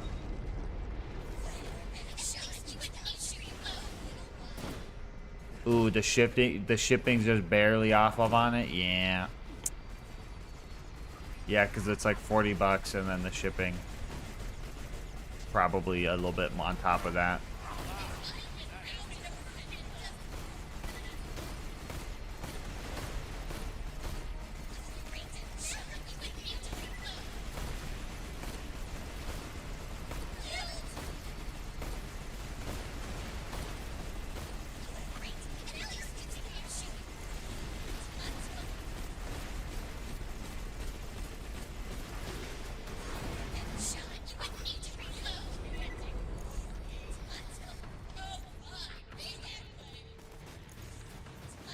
Ooh, the shipping's just barely off of on it. Yeah. Yeah, because it's like 40 bucks and then the shipping. Probably a little bit on top of that.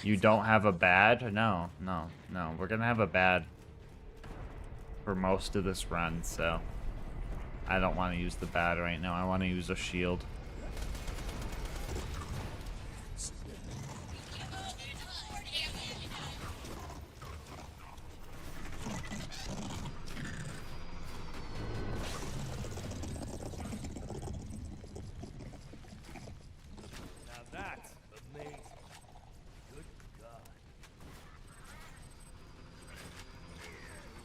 You don't have a bad? No, no, no. We're gonna have a bad for most of this run, so I don't want to use the bad right now. I want to use a shield. Now that's amazing. Good God.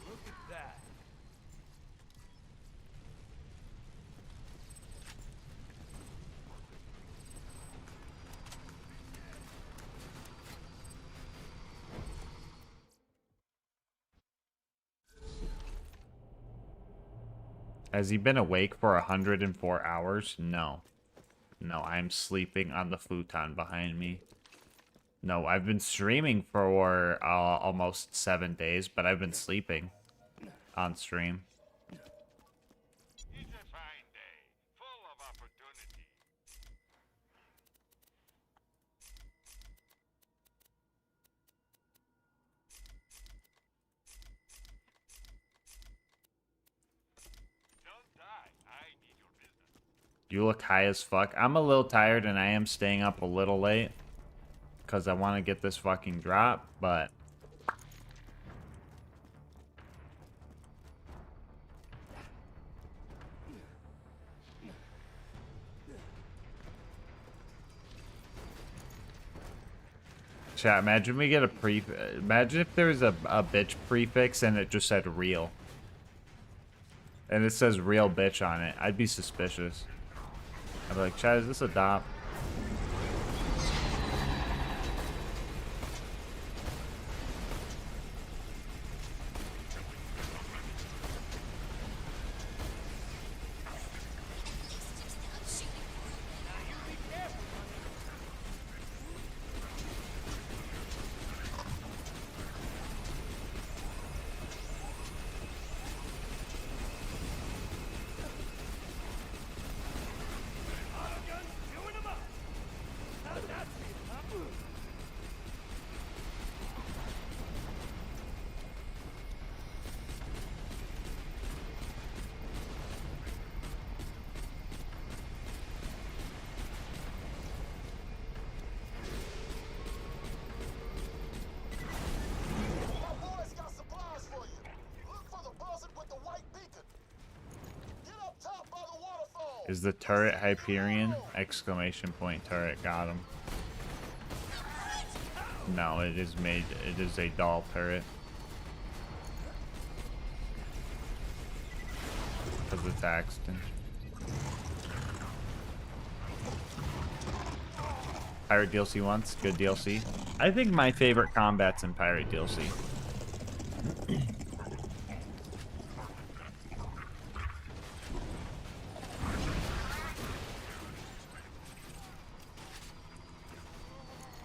Look at that. Has he been awake for 104 hours? No. No, I'm sleeping on the futon behind me. No, I've been streaming for almost 7 days, but I've been sleeping on stream. It's a fine day, full of opportunity. Don't die. I need your business. You look high as fuck. I'm a little tired and I am staying up a little late because I want to get this fucking drop, but chat, imagine we get a imagine if there's a bitch prefix and it just said real. And it says real bitch on it. I'd be suspicious. I'd be like, chat, is this a dop? My boys got supplies for you. Look for the buzzard with the white beacon. Get up top by the waterfall. Is the turret Hyperion? Exclamation point turret. Got him. No, it is made. It is a doll turret. Because it's Axton. Pirate DLC once. Good DLC. I think my favorite combat's in Pirate DLC.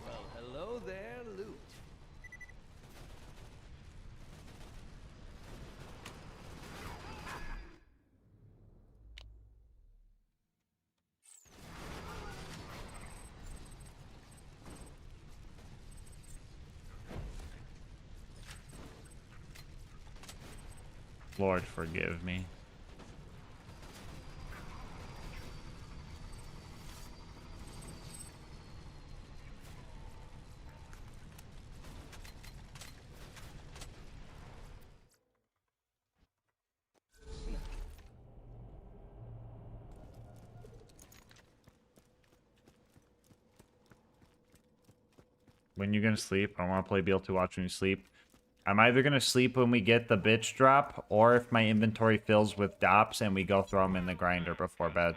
Well, hello there, Loot. Lord, forgive me. When you gonna sleep? I want to play BL2 watch when you sleep. I'm either gonna sleep when we get the bitch drop, or if my inventory fills with dops and we go throw them in the grinder before bed.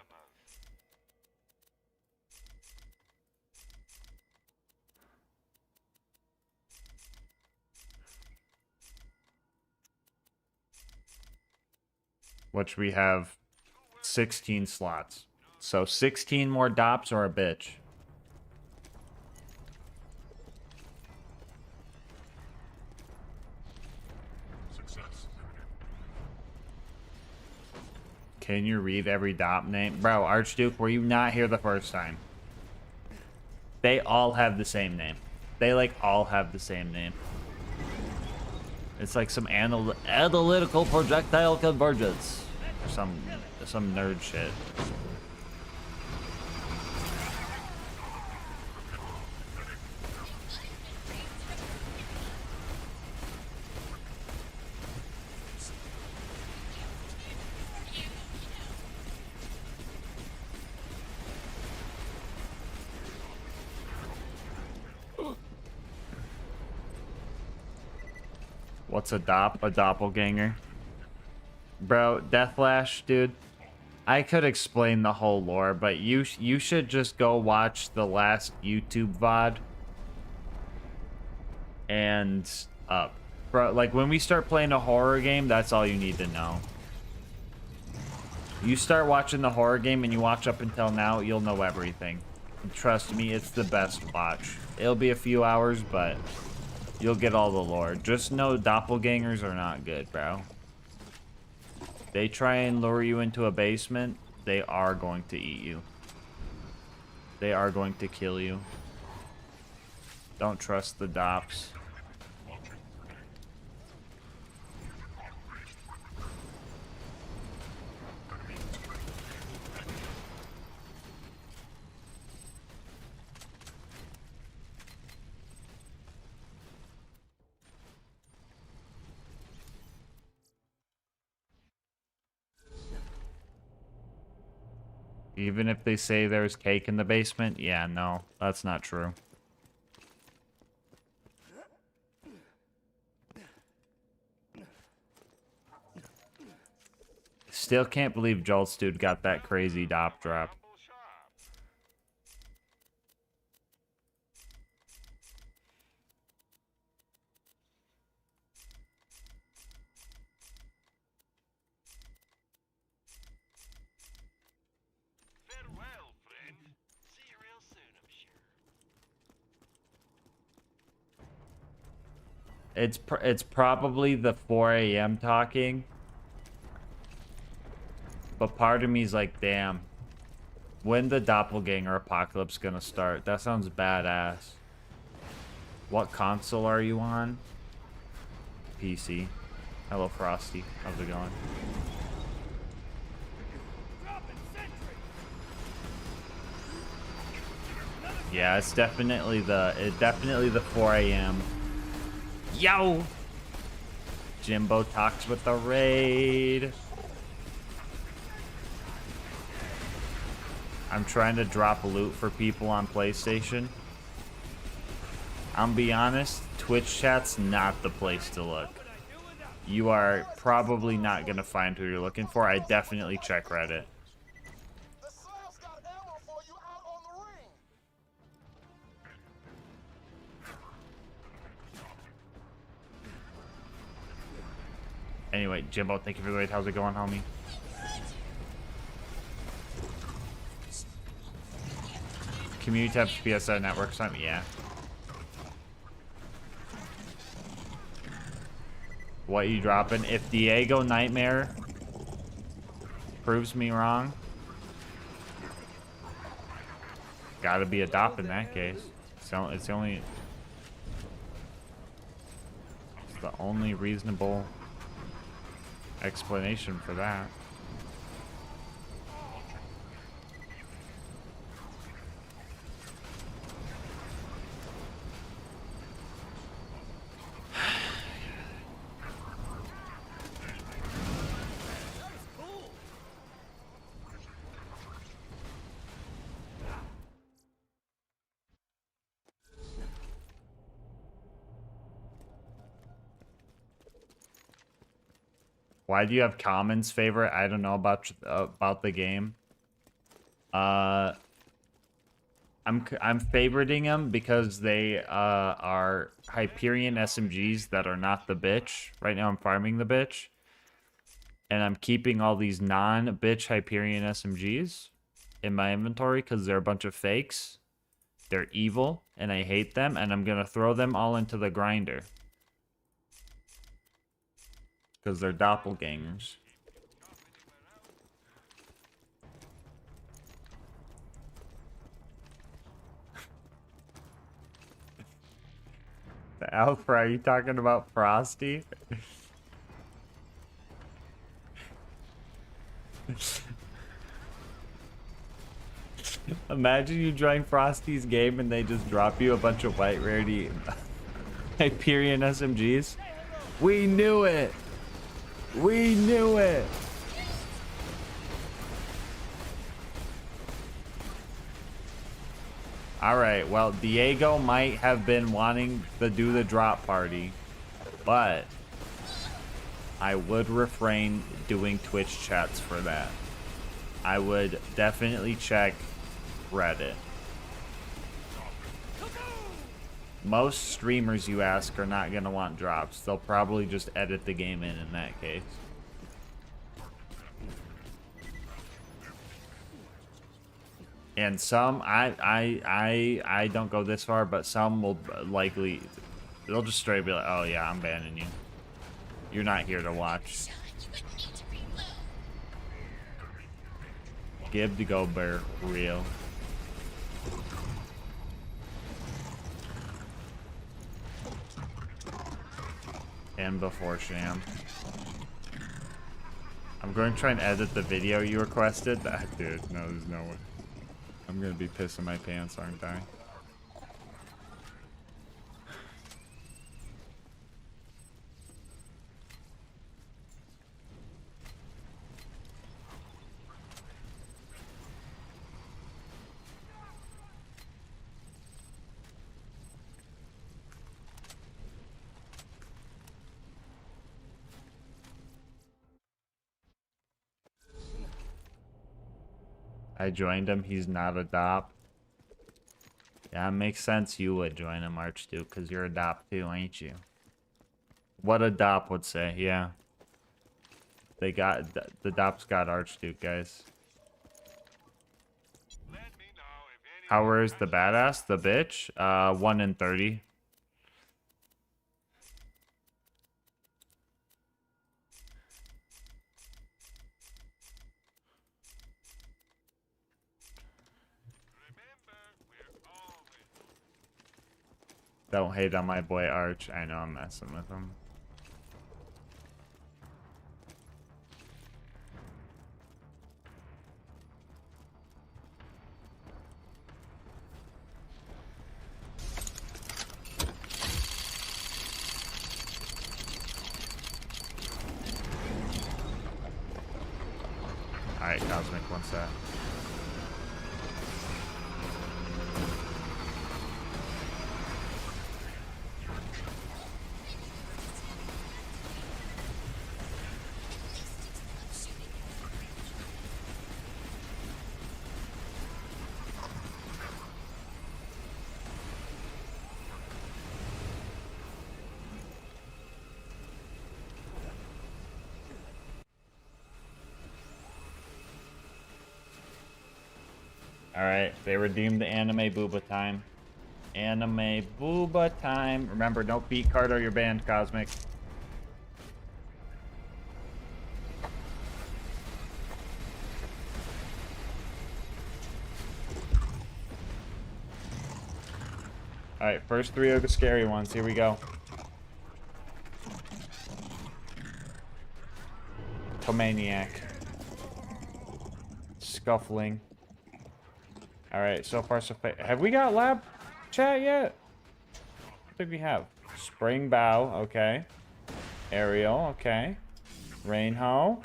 Which we have 16 slots. So 16 more dops or a bitch. Can you read every dop name? Bro, Archduke, were you not here the first time? They all have the same name. They like all have the same name. It's like some analytical projectile convergence. Or some nerd shit. What's a doppelganger? Bro, Deathlash, dude. I could explain the whole lore, but you should just go watch the last YouTube VOD. And bro, like when we start playing a horror game, that's all you need to know. You start watching the horror game and you watch up until now, you'll know everything. And trust me, it's the best watch. It'll be a few hours, but you'll get all the lore. Just know doppelgangers are not good, bro. They try and lure you into a basement, they are going to eat you. They are going to kill you. Don't trust the dops. Even if they say there's cake in the basement, yeah, no, that's not true. Still can't believe Jolt's dude got that crazy dop drop. Rumble sharp. Farewell, friend. See you real soon, I'm sure. It's probably the 4 a.m. talking. But part of me's like, damn. When the doppelganger apocalypse gonna start? That sounds badass. What console are you on? PC. Hello, Frosty. How's it going? Yeah, it's definitely the 4 a.m. Yo! Jimbo talks with the raid. I'm trying to drop loot for people on PlayStation. I'll be honest, Twitch chat's not the place to look. You are probably not gonna find who you're looking for. I definitely check Reddit. The Slavs got ammo for you out on the ring. Anyway, Jimbo, thank you for the raid. How's it going, homie? Community tabs, PSN network something, yeah. What you dropping? If Diego Nightmare proves me wrong, gotta be a dop in that case. It's the only reasonable explanation for that. Why do you have Common's favorite? I don't know about the game. I'm favoriting them because they are Hyperion SMGs that are not the bitch. Right now I'm farming the bitch. And I'm keeping all these non-bitch Hyperion SMGs in my inventory because they're a bunch of fakes. They're evil and I hate them, and I'm gonna throw them all into the grinder. Because they're doppelgangers. Alpha, are you talking about Frosty? Imagine you join Frosty's game and they just drop you a bunch of white rarity Hyperion SMGs. We knew it! We knew it! Alright, well, Diego might have been wanting to do the drop party, but I would refrain doing Twitch chats for that. I would definitely check Reddit. Most streamers you ask are not going to want drops. They'll probably just edit the game in that case. And some, I don't go this far, but some will likely, they'll just straight be like, oh yeah, I'm banning you. You're not here to watch. Give the go bear real. And before Sham. I'm going to try and edit the video you requested. Dude, no, there's no way. I'm gonna be pissing my pants, aren't I? I joined him. He's not a dop. Yeah, it makes sense you would join him, Archduke, because you're a dop too, ain't you? What a dop would say, yeah. They got, the dops got Archduke, guys. How is the badass? The bitch? 1 in 30. Don't hate on my boy Arch. I know I'm messing with him. Alright, Cosmic, one sec. Alright, they redeemed the anime booba time. Anime booba time. Remember, no feet card or you're banned, Cosmic. Alright, first 3 are the scary ones. Here we go. Tomaniac. Scuffling. Alright, so far so far. Have we got lab chat yet? I think we have. Spring Bow, okay. Aerial, okay. Rainhoe.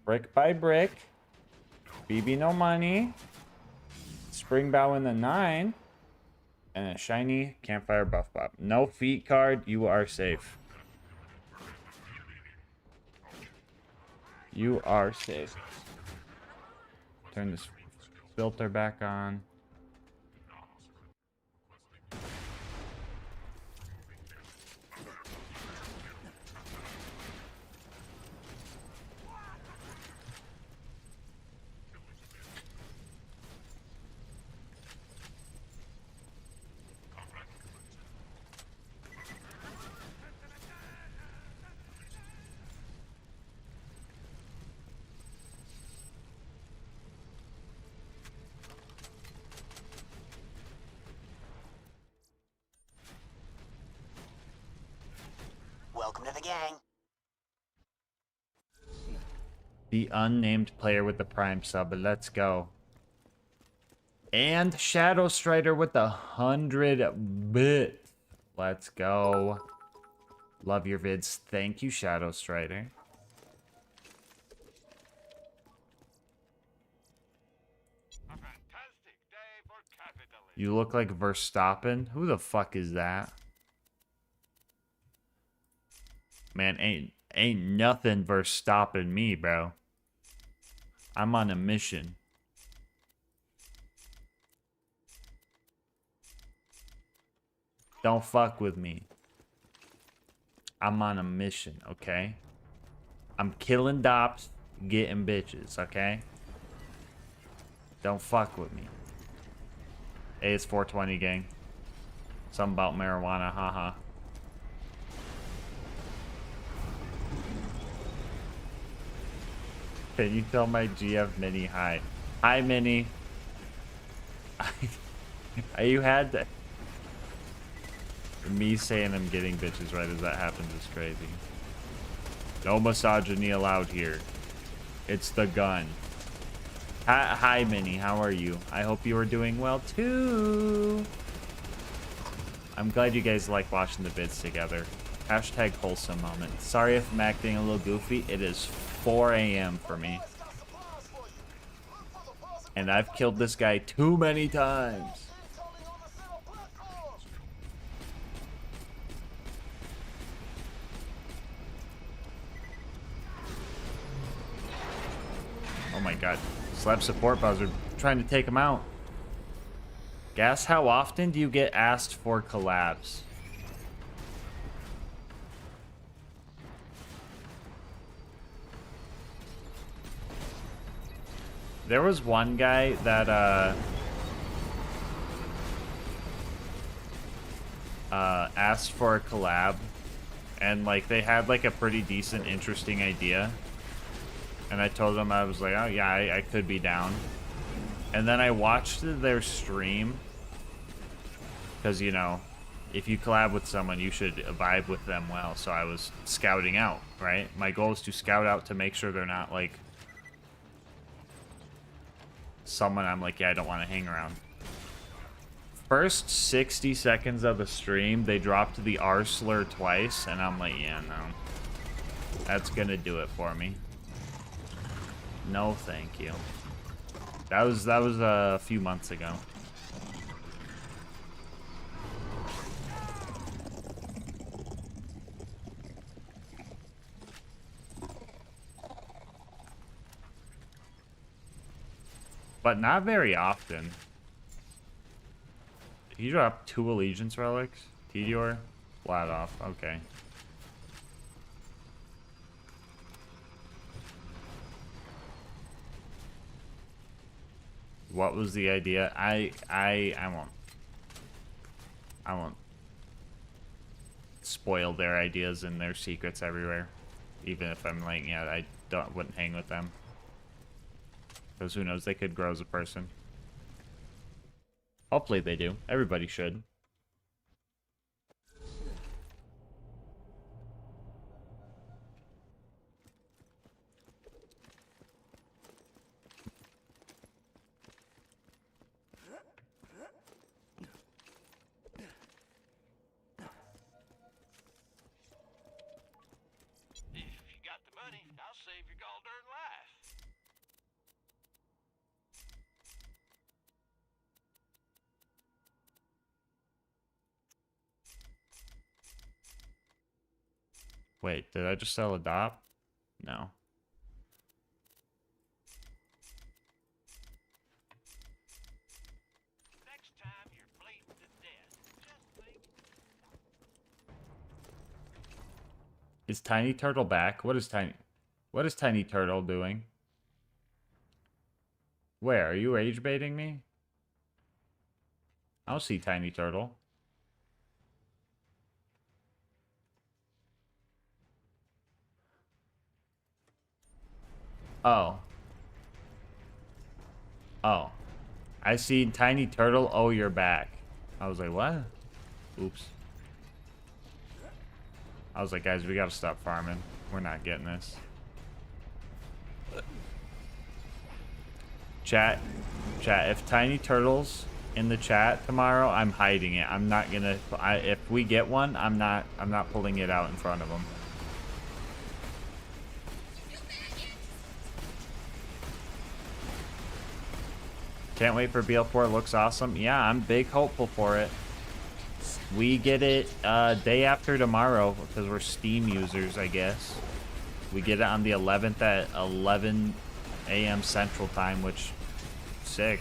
Brick by Brick. BB No Money. Spring Bow in the 9. And a shiny Campfire Buff Bop. No feet card, you are safe. You are safe. Turn this filter back on. Welcome to the gang. The unnamed player with the Prime sub, let's go. And Shadow Strider with the 100 bits. Let's go. Love your vids. Thank you, Shadow Strider. A fantastic day for capitalism. You look like Verstappen. Who the fuck is that? Man, ain't nothing Verstappen me, bro. I'm on a mission. Don't fuck with me. I'm on a mission, okay? I'm killing dops, getting bitches, okay? Don't fuck with me. Hey, it's 420, gang. Something about marijuana, haha. Can you tell my GF Mini hi? Hi, Mini. You had to... Me saying I'm getting bitches right as that happens is crazy. No misogyny allowed here. It's the gun. Hi, Minnie. How are you? I hope you are doing well, too. I'm glad you guys like watching the vids together. Hashtag wholesome moment. Sorry if I'm acting a little goofy. It is 4 a.m. for me. And I've killed this guy too many times. Oh my god. Slap support buzzer trying to take him out. Gas, how often do you get asked for collabs? There was one guy that asked for a collab, and like they had like a pretty decent, interesting idea. And I told them, I was like, oh yeah, I could be down. And then I watched their stream. Because, you know, if you collab with someone, you should vibe with them well. So I was scouting out, right? My goal is to scout out to make sure they're not, like, someone I'm like, yeah, I don't want to hang around. First 60 seconds of the stream, they dropped the R slur twice. And I'm like, yeah, no. That's going to do it for me. No, thank you. That was a few months ago. But not very often. He dropped 2 allegiance relics. Tedior, flat off. Okay. What was the idea? I won't spoil their ideas and their secrets everywhere. Even if I'm like, yeah, I wouldn't hang with them. Because who knows, they could grow as a person. Hopefully they do. Everybody should. If you got the money, I'll save your gall darn life. Wait, did I just sell a dop? No. Next time you're bleeding to death, just think. Is Tiny Turtle back? What is Tiny Turtle doing? Where? Are you rage baiting me? I don't see Tiny Turtle. Oh. Oh. I see Tiny Turtle. Oh, you're back. I was like, what? Oops. I was like, guys, we gotta stop farming. We're not getting this. Chat, if Tiny Turtle's in the chat tomorrow, I'm hiding it. I'm not gonna, if we get one, I'm not pulling it out in front of him. Can't wait for BL4. Looks awesome. Yeah, I'm big hopeful for it. We get it day after tomorrow because we're Steam users, I guess. We get it on the 11th at 11 a.m. Central Time, which sick.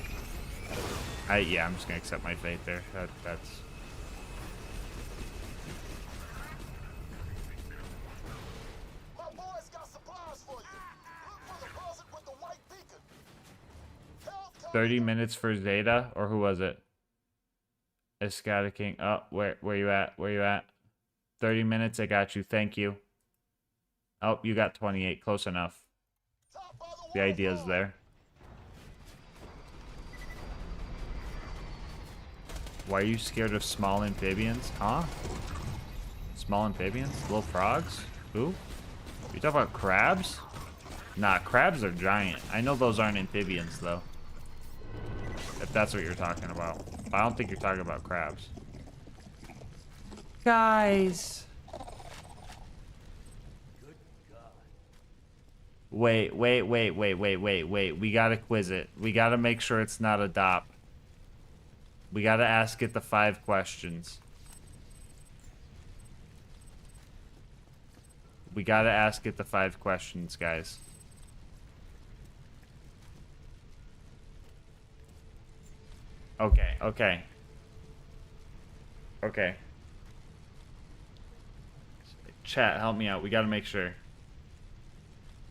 Yeah, I'm just gonna accept my fate there. That's. My boys got supplies for you. Look for the buzzard with the white beacon. Health coming 30 minutes for Zeta, or who was it? Escada King. Oh, where you at? Where you at? 30 minutes, I got you. Thank you. Oh, you got 28. Close enough. top of The idea's there. Why are you scared of small amphibians? Huh? Small amphibians? Little frogs? Who? You talking about crabs? Nah, crabs are giant. I know those aren't amphibians, though. If that's what you're talking about. I don't think you're talking about crabs. Guys! Wait. We gotta quiz it. We gotta make sure it's not a DOP. We gotta ask it the 5 questions. We gotta ask it the 5 questions, guys. Okay. Chat, help me out. We gotta make sure.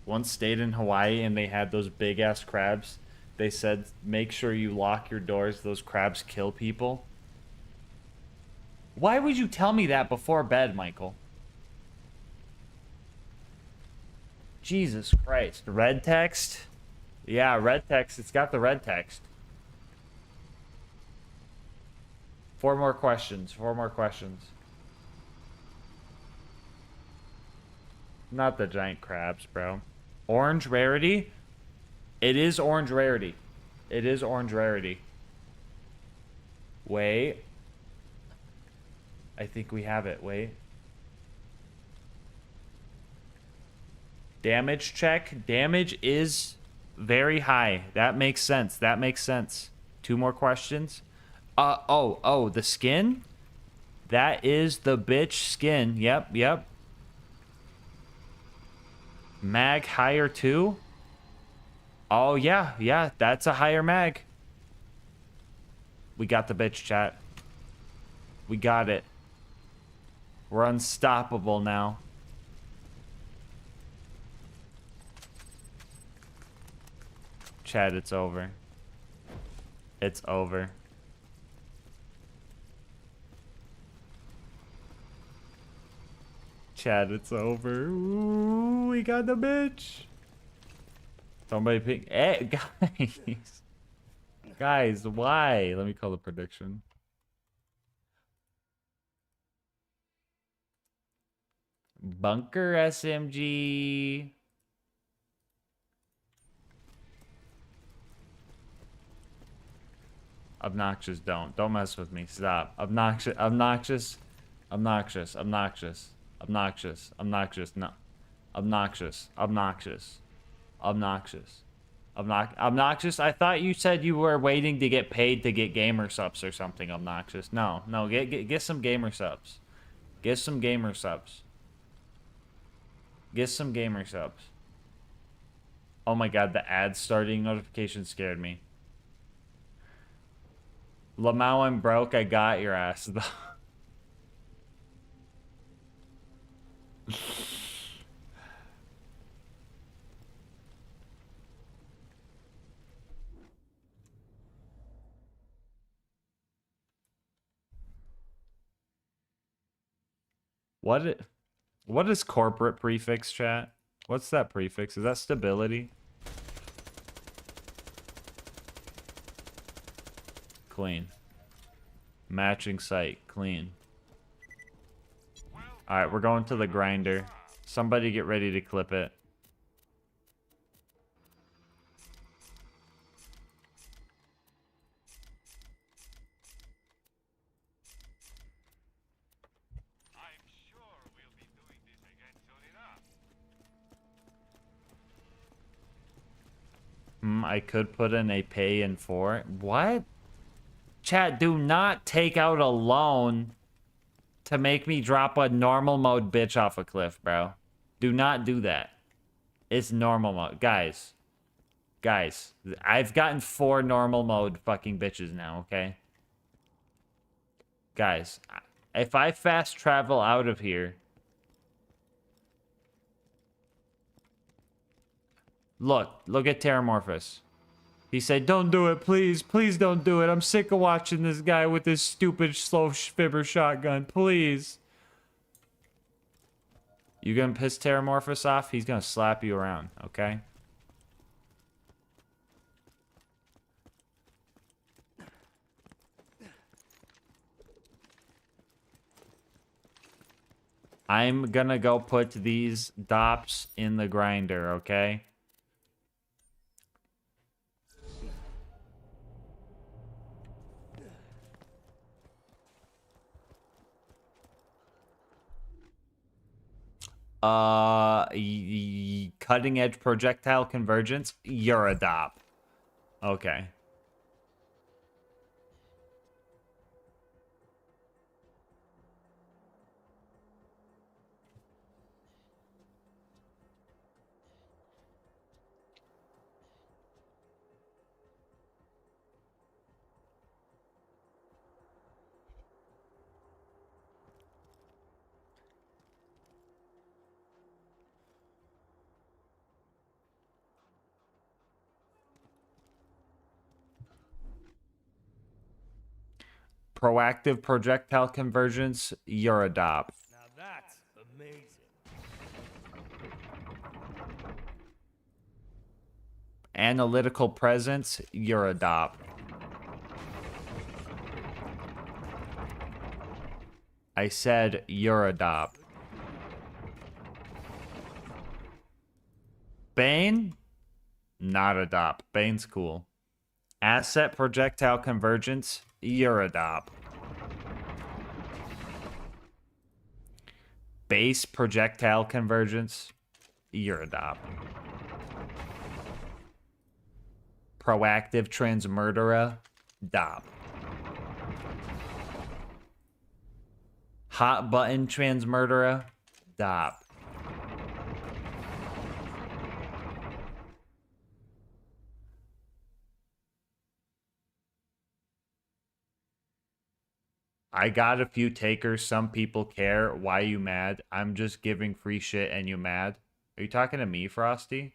Once stayed in Hawaii and they had those big ass crabs. They said, make sure you lock your doors. Those crabs kill people. Why would you tell me that before bed, Michael? Jesus Christ. Red text? Yeah, red text. It's got the red text. 4 more questions. 4 more questions. Not the giant crabs, bro. Orange rarity? It is orange rarity. It is orange rarity. Wait. I think we have it. Wait. Damage check. Damage is very high. That makes sense. That makes sense. 2 more questions. Oh, the skin? That is the bitch skin. Yep. Mag higher too? Oh, yeah, that's a higher mag. We got the bitch, chat. We got it. We're unstoppable now. Chat, it's over. It's over. Chat, it's over. Ooh, we got the bitch. Somebody pick. Hey, guys. Guys, why? Let me call the prediction. Bunker SMG. Obnoxious, don't mess with me. Stop. Obnoxious. No. Obnoxious. Obnoxious. I thought you said you were waiting to get paid to get gamer subs or something. Obnoxious. No. Get some gamer subs. Get some gamer subs. Get some gamer subs. Oh my god, the ad starting notification scared me. Lamau, I'm broke. I got your ass though. What is corporate prefix, chat? What's that prefix? Is that stability? Clean. Matching site. Clean. Alright, we're going to the grinder. Somebody get ready to clip it. I'm sure we'll be doing this again soon enough. I could put in a pay in 4. What? Chat, do not take out a loan to make me drop a normal mode bitch off a cliff, bro. Do not do that. It's normal mode. Guys, I've gotten 4 normal mode fucking bitches now, okay? Guys, if I fast travel out of here... Look at Terramorphous. He said, don't do it, please. Please don't do it. I'm sick of watching this guy with this stupid slow fibber shotgun. Please. You gonna piss Terramorphous off? He's gonna slap you around, okay? I'm gonna go put these dops in the grinder, okay? Cutting edge projectile convergence. You're a dop. Okay. Proactive projectile convergence. You're a dop. Now that's amazing. Analytical presence. You're a dop. I said you're a dop. Bane? Not a dop. Bane's cool. Asset projectile convergence. You're a dop. Base projectile convergence. You're a dop. Proactive transmurderer. Dop. Hot button transmurderer. Dop. I got a few takers. Some people care. Why you mad? I'm just giving free shit and you mad? Are you talking to me, Frosty?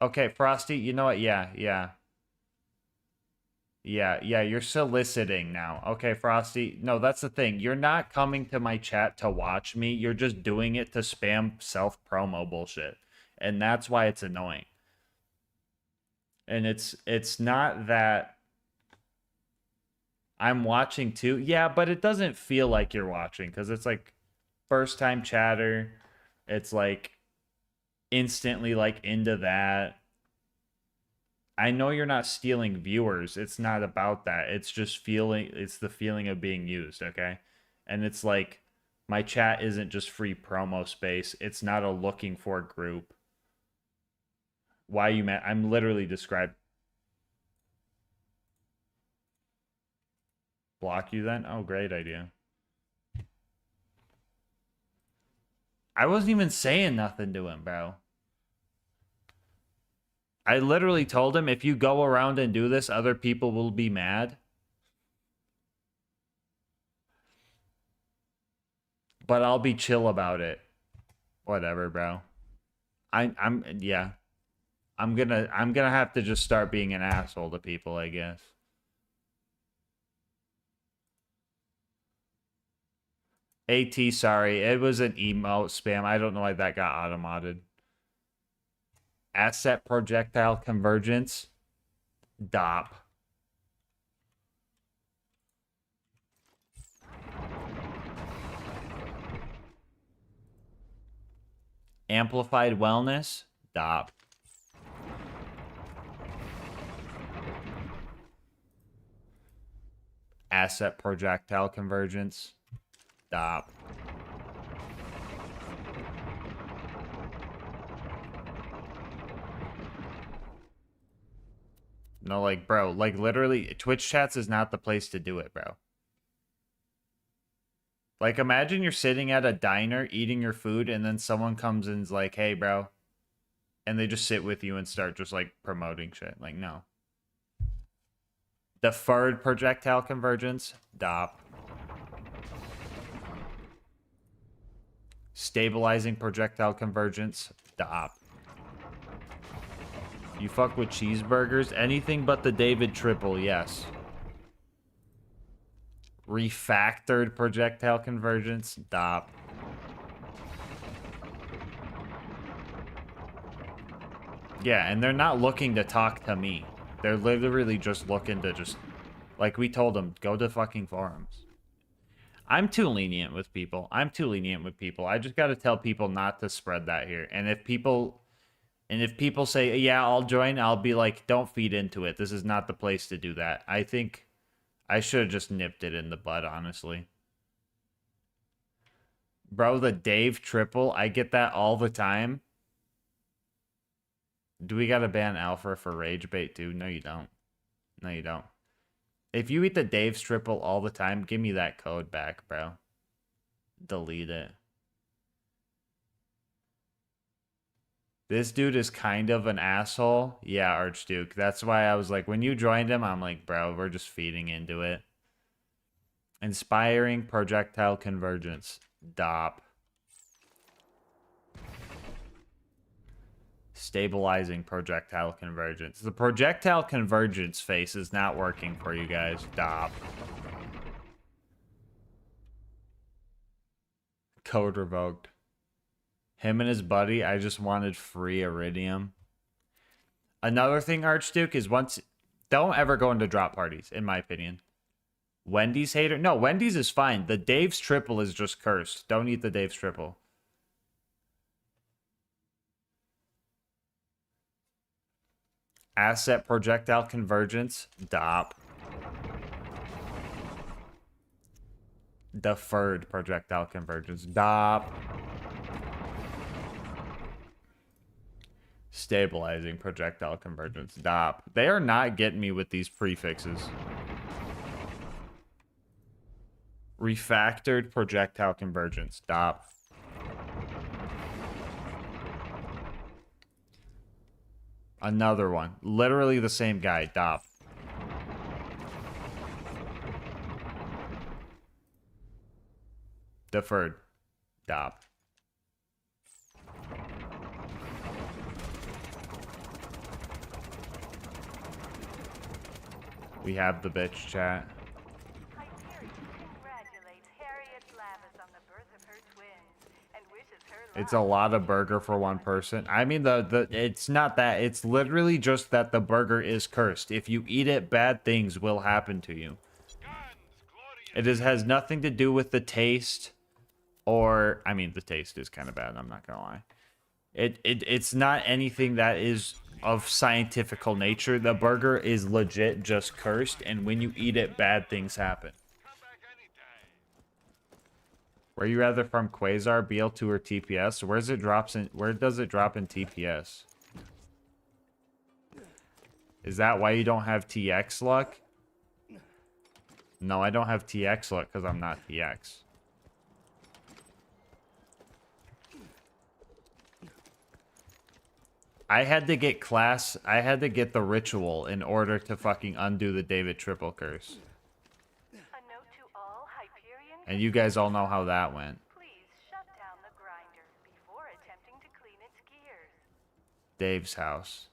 Okay, Frosty, you know what? Yeah, you're soliciting now. Okay, Frosty. No, that's the thing. You're not coming to my chat to watch me. You're just doing it to spam self-promo bullshit. And that's why it's annoying. And it's not that I'm watching too. Yeah, but it doesn't feel like you're watching because it's like first time chatter. It's like instantly like into that. I know you're not stealing viewers. It's not about that. It's just it's the feeling of being used, okay? And it's like my chat isn't just free promo space. It's not a looking for group. Why you mad? I'm literally described. Block you then? Oh, great idea. I wasn't even saying nothing to him, bro. I literally told him, if you go around and do this, other people will be mad. But I'll be chill about it. Whatever, bro. Yeah. I'm gonna have to just start being an asshole to people, I guess. AT, sorry. It was an emote spam. I don't know why that got automated. Asset projectile convergence. DOP. Amplified wellness. DOP. Asset projectile convergence. DOP. No, like, bro, like, literally, Twitch chats is not the place to do it, bro. Like, imagine you're sitting at a diner eating your food, and then someone comes and is like, hey, bro. And they just sit with you and start just, like, promoting shit. Like, no. Deferred projectile convergence. DOP. Stabilizing projectile convergence. DOP. You fuck with cheeseburgers? Anything but the David triple, yes. Refactored projectile convergence. DOP. Yeah, and they're not looking to talk to me. They're literally just looking to just... Like we told them, go to fucking forums. I'm too lenient with people. I just gotta tell people not to spread that here. And if people say, yeah, I'll join, I'll be like, don't feed into it. This is not the place to do that. I think I should have just nipped it in the bud, honestly. Bro, the Dave triple, I get that all the time. Do we gotta ban Alpha for rage bait too? No, you don't. No, you don't. If you eat the Dave's triple all the time, give me that code back, bro. Delete it. This dude is kind of an asshole. Yeah, Archduke. That's why I was like, when you joined him, I'm like, bro, we're just feeding into it. Inspiring projectile convergence. DOP. Stabilizing projectile convergence. The projectile convergence face is not working for you guys. DOP. Code revoked. Him and his buddy, I just wanted free iridium. Another thing, Archduke, is don't ever go into drop parties, in my opinion. Wendy's hater? No, Wendy's is fine. The Dave's triple is just cursed. Don't eat the Dave's triple. Asset projectile convergence. DOP. Deferred projectile convergence. DOP. Stabilizing projectile convergence. DOP. They are not getting me with these prefixes. Refactored projectile convergence. DOP. Another one. Literally the same guy. DOP. Deferred. DOP. We have the bitch chat. It's a lot of burger for one person. I mean, it's not that. It's literally just that the burger is cursed. If you eat it, bad things will happen to you. It has nothing to do with the taste, or I mean, the taste is kind of bad. I'm not gonna lie. It's not anything that is of scientifical nature. The burger is legit just cursed, and when you eat it, bad things happen. Where you rather from Quasar, BL2, or TPS? Where does it drop in TPS? Is that why you don't have TX luck? No, I don't have TX luck because I'm not TX. I had to get the ritual in order to fucking undo the David triple curse. And you guys all know how that went. Please shut down the grinder before attempting to clean its gears. Dave's house.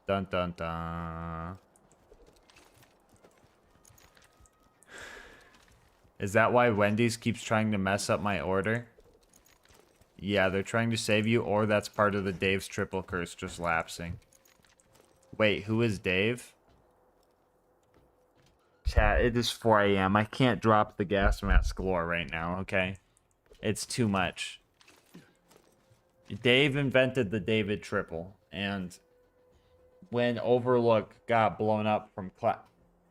Dun dun dun. Is that why Wendy's keeps trying to mess up my order? Yeah, they're trying to save you, or that's part of the Dave's triple curse just lapsing. Wait, who is Dave? Chat, it is 4 a.m. I can't drop the gas mask lore right now, okay? It's too much. Dave invented the David triple, and when Overlook got blown up from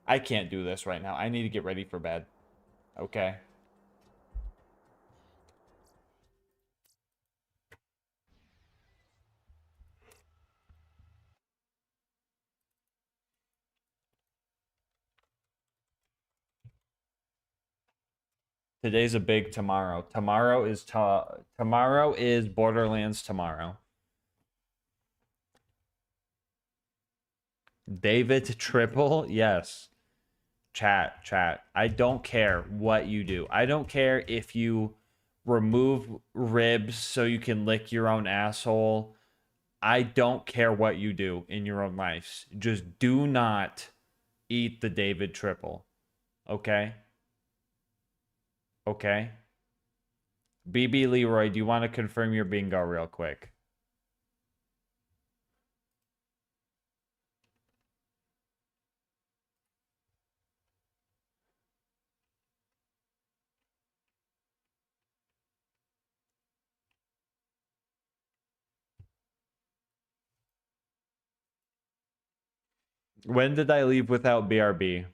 I can't do this right now. I need to get ready for bed. Okay? Today's a big tomorrow. Tomorrow is Borderlands tomorrow. David triple? Yes. Chat. I don't care what you do. I don't care if you remove ribs so you can lick your own asshole. I don't care what you do in your own lives. Just do not eat the David triple. Okay? Okay? BB Leroy, do you want to confirm your bingo real quick? When did I leave without BRB?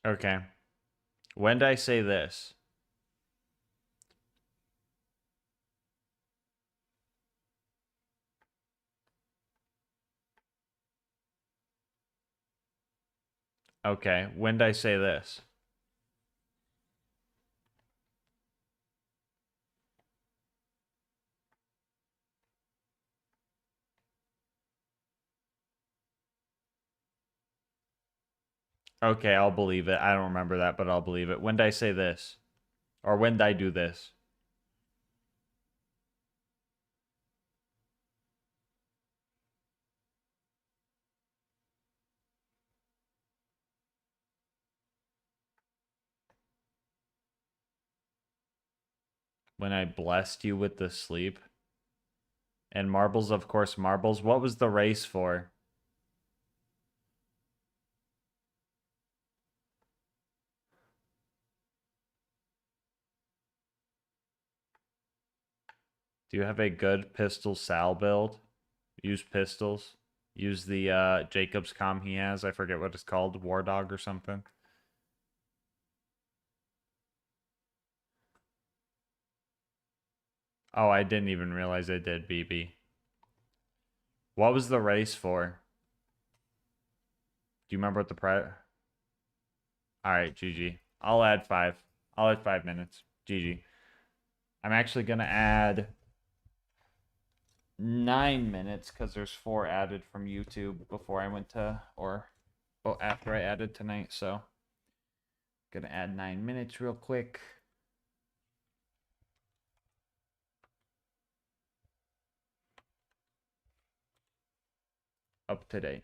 Okay. When did I say this? Okay. When did I say this? Okay, I'll believe it. I don't remember that, but I'll believe it. When did I say this? Or when did I do this? When I blessed you with the sleep? And marbles, of course, marbles. What was the race for? Do you have a good pistol Sal build? Use pistols. Use the Jacob's comm he has. I forget what it's called. War Dog or something. Oh, I didn't even realize I did, BB. What was the race for? Do you remember what the price? Alright, GG. I'll add 5. I'll add 5 minutes. GG. I'm actually going to add 9 minutes because there's 4 added from YouTube before I went to, or after I added tonight. So, going to add 9 minutes real quick. Up to date.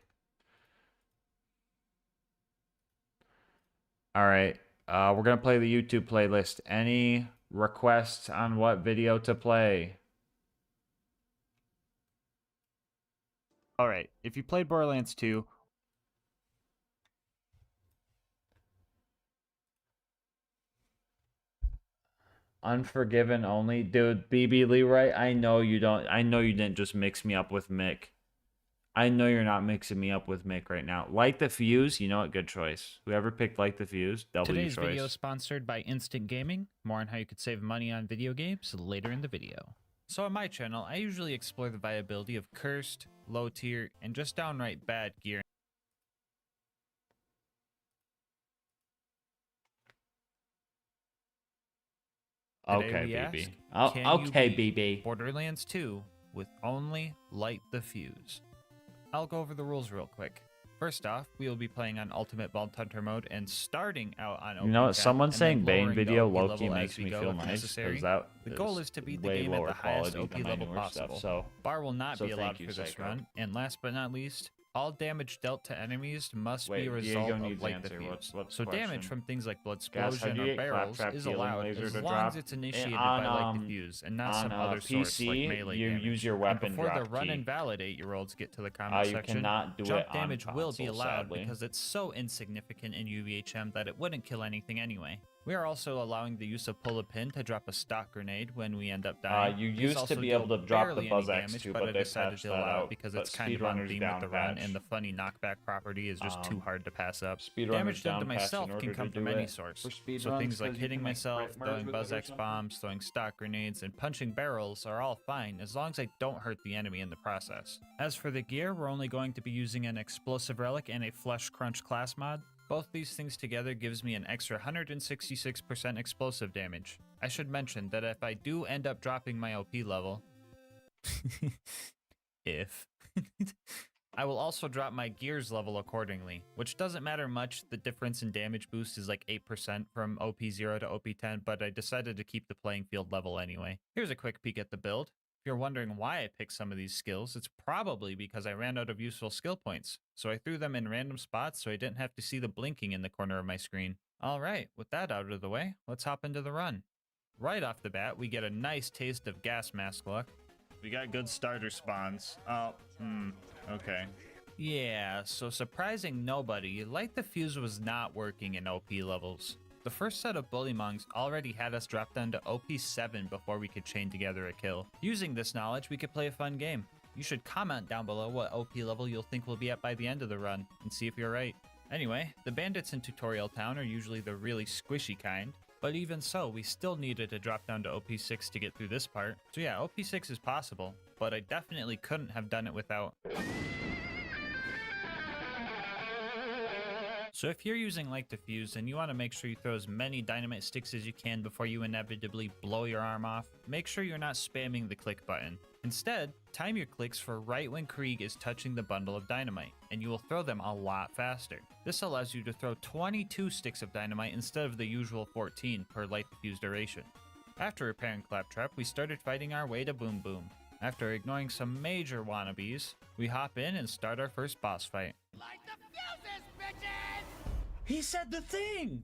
All right. We're going to play the YouTube playlist. Any requests on what video to play? All right. If you played Borderlands 2, Unforgiven only, dude. BB Leroy, I know you don't. I know you didn't just mix me up with Mick. I know you're not mixing me up with Mick right now. Light the Fuse, you know what? Good choice. Whoever picked Light the Fuse, W Today's choice. video is sponsored by Instant Gaming. More on how you could save money on video games later in the video. So on my channel, I usually explore the viability of cursed, low tier, and just downright bad gear. Today Okay, we BB. ask, can you Okay, beat BB. Borderlands 2 with only Light the Fuse. I'll go over the rules real quick. First off, we will be playing on Ultimate Vault Hunter mode and starting out on OP You know what? 10, Someone and then saying Bane lowering the video OP low-key level makes as we me go feel if nice necessary. because that The goal is to beat the way game at lower the highest quality OP than my level newer possible. stuff. So Bar will not be thank allowed you, for this Psycho. run, and last but not least, all damage dealt to enemies must Wait, be a Diego result of needs light answer. diffuse. What's So the damage question? from things like blood Gas, explosion have you or ate barrels Claptrap is Healing allowed Laser as to long drop? as it's initiated on, by light diffuse and not some other source PC, like melee you damage. use your And weapon before the drop run key. and validate year olds get to the comment You section, cannot do jump it on damage will be console, allowed sadly. because it's so insignificant in UVHM that it wouldn't kill anything anyway. We are also allowing the use of pull a pin to drop a stock grenade when we end up dying. You These used to also be deal able to drop the barely Buzz any X damage, too, but but I they decided patched to that allow it out. because But it's kind of on speedrunners theme down with the run, patch. and the funny knockback property is just too hard to pass up. Speedrunners Damage done to down patch myself in order can to come do from any it source. for speed So runs, things like 'cause you hitting can, like, myself, merge throwing with Buzz it or X something. bombs, throwing stock grenades, and punching barrels are all fine as long as I don't hurt the enemy in the process. As for the gear, we're only going to be using an explosive relic and a flesh crunch class mod. Both these things together gives me an extra 166% explosive damage. I should mention that if I do end up dropping my OP level, I will also drop my gears level accordingly, which doesn't matter much. The difference in damage boost is like 8% from OP0 to OP10, but I decided to keep the playing field level anyway. Here's a quick peek at the build. If you're wondering why I picked some of these skills, it's probably because I ran out of useful skill points, so I threw them in random spots so I didn't have to see the blinking in the corner of my screen. Alright, with that out of the way, let's hop into the run. Right off the bat, we get a nice taste of gas mask luck. We got good starter spawns. Okay. Yeah, so surprising nobody, Light the Fuse was not working in OP levels. The first set of Bullymongs already had us drop down to OP7 before we could chain together a kill. Using this knowledge, we could play a fun game. You should comment down below what OP level you'll think we'll be at by the end of the run, and see if you're right. Anyway, the bandits in Tutorial Town are usually the really squishy kind, but even so, we still needed to drop down to OP6 to get through this part. So yeah, OP6 is possible, but I definitely couldn't have done it without. So if you're using Light Diffuse and you want to make sure you throw as many dynamite sticks as you can before you inevitably blow your arm off, make sure you're not spamming the click button. Instead, time your clicks for right when Krieg is touching the bundle of dynamite, and you will throw them a lot faster. This allows you to throw 22 sticks of dynamite instead of the usual 14 per Light Diffuse duration. After repairing Claptrap, we started fighting our way to Boom Boom. After ignoring some major wannabes, we hop in and start our first boss fight. Light the fuses, bitches! He said the thing!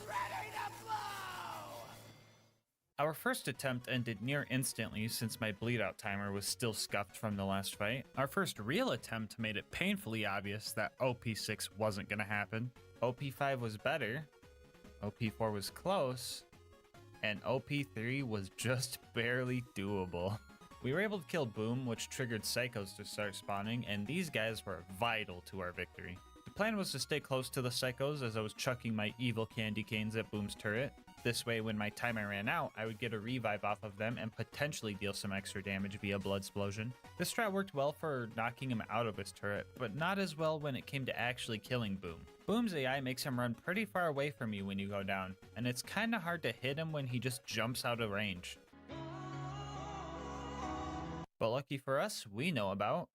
Ready to blow! Our first attempt ended near instantly since my bleed out timer was still scuffed from the last fight. Our first real attempt made it painfully obvious that OP6 wasn't gonna happen. OP5 was better, OP4 was close, and OP3 was just barely doable. We were able to kill Boom, which triggered Psychos to start spawning, and these guys were vital to our victory. The plan was to stay close to the Psychos as I was chucking my evil candy canes at Boom's turret. This way, when my timer ran out, I would get a revive off of them and potentially deal some extra damage via blood explosion. This strat worked well for knocking him out of his turret, but not as well when it came to actually killing Boom. Boom's AI makes him run pretty far away from you when you go down, and it's kinda hard to hit him when he just jumps out of range. But lucky for us, we know about...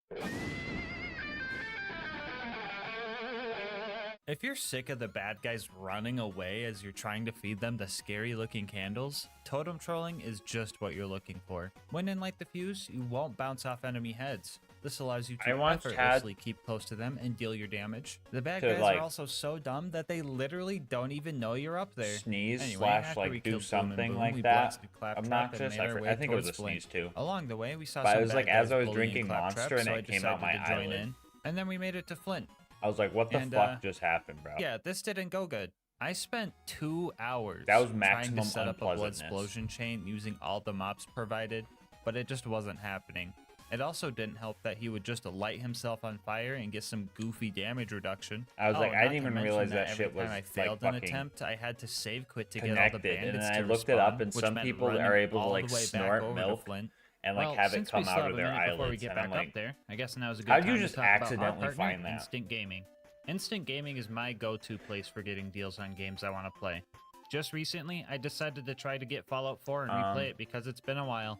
If you're sick of the bad guys running away as you're trying to feed them the scary looking candles, totem trolling is just what you're looking for. When in Light the Fuse, you won't bounce off enemy heads. This allows you I to once effortlessly keep close to them and deal your damage. The bad to, guys like, are also so dumb that they literally don't even know you're up there. Sneeze Anyway, slash after like we do killed Boom and something Boom, like we that. blasted Claptrap and Obnoxious. made our way I think it was a towards Splint. sneeze too. Along the way, we saw But some it was like bad as guys I was bullying drinking Claptrap, Monster and so I it came out decided my to join eyelid. in. And then we made it to Flint. I was like, what the And, fuck just happened, bro? Yeah, this didn't go good. I spent 2 hours That was trying maximum to set up a blood unpleasantness. explosion chain using all the mobs provided, but it just wasn't happening. It also didn't help that he would just light himself on fire and get some goofy damage reduction. I was like, I not didn't to even mention realize that every shit was time I like failed an fucking attempt, I had to save quit to get all the connected. And bandits then to I looked it up, respawn, and which some meant people running are able to all like the way back snort over to milk Flint. and like Well, have it since we come still out have of a their minute before we eyelids. get And I'm back like, up there, I guess now is a good how'd time you to just talk about our accidentally partner, find that? Instant Gaming. Instant Gaming is my go-to place for getting deals on games I want to play. Just recently, I decided to try to get Fallout 4 and replay it because it's been a while.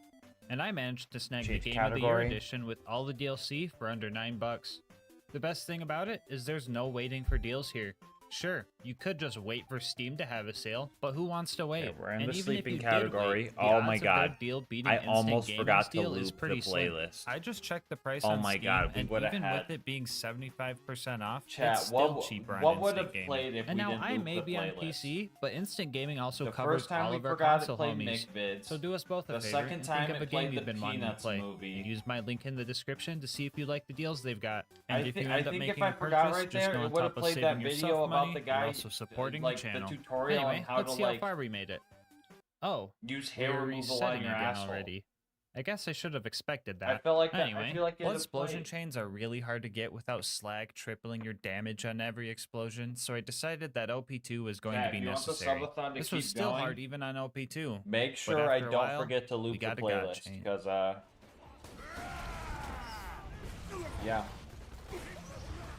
And I managed to snag the Change Game of the Year category. edition with all the DLC for under $9. The best thing about it is there's no waiting for deals here. Sure, you could just wait for Steam to have a sale, but who wants to wait? Okay, we're in And the even if sleeping you did category. wait, the Oh odds my of god. their deal beating I Instant almost Gaming's forgot to deal is loop the pretty slim. playlist. I just checked the price Oh on my Steam, god, we and would've even had- with it being 75% off, Chat, it's still what- cheaper on what would've Instant Gaming. played if and we now didn't I loop may the be on playlist? PC, but Instant Gaming also The covers first time all we of our forgot to console play homies. McVids. So do us both a The favor second and time think of it a game played you've the been wanting to Peanuts play. movie. And use my link in the description to see if you like the deals they've got. And if you I end up think making if I a forgot purchase, right just there, go it on would have top of played that saving video yourself about money, the you're guy, also supporting like the channel. the tutorial Anyway, on how let's to see how like far we made it. Oh, use hair we're removal on resetting your again asshole. already. I guess I should have expected that. I feel like that. Anyway, I feel like you had to Bloodsplosion play- chains are really hard to get without slag tripling your damage on every explosion, so I decided that OP2 was going Yeah, to be if you want the necessary. subathon to This was keep still going, hard even on OP2. Make but sure I after a don't while, forget to we loop the got a god playlist chain. because yeah.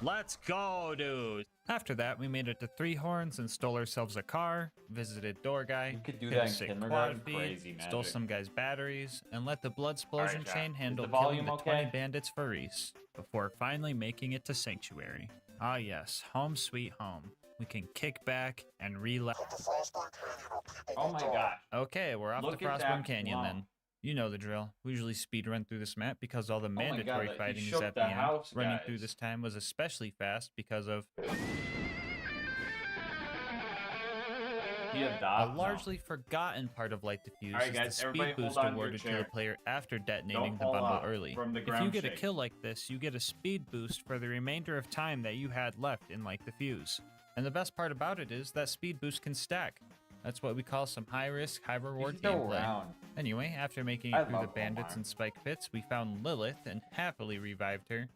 Let's go, dude! After that, we made it to Three Horns and stole ourselves a car, visited Door Guy, You could do hit that a in sick kindergarten? quad feed, Crazy stole magic. some guys' batteries, and let the Bloodsplosion Alright, chat. chain Is handle the killing volume the okay? 20 bandits for Reese, before finally making it to Sanctuary. Ah yes, home sweet home. We can kick back and relax. Oh my god. Okay, we're off Look to at Frostburn that Canyon wow. then. You know the drill. We usually speed run through this map because all the my God, mandatory he fighting is shook at the the end. house, Running through guys. this time was especially fast because of He a adopted. largely forgotten part of Light Diffuse Alright, is guys, the everybody speed hold boost on to your awarded to the chair. player after detonating Don't the fall bundle off early. from the If you ground get a shake. kill like this, you get a speed boost for the remainder of time that you had left in Light Diffuse. And the best part about it is that speed boost can stack. That's what we call some high risk, high reward You can go gameplay. around. Anyway, after making I it through the love bandits Omar. and spike pits, we found Lilith and happily revived her.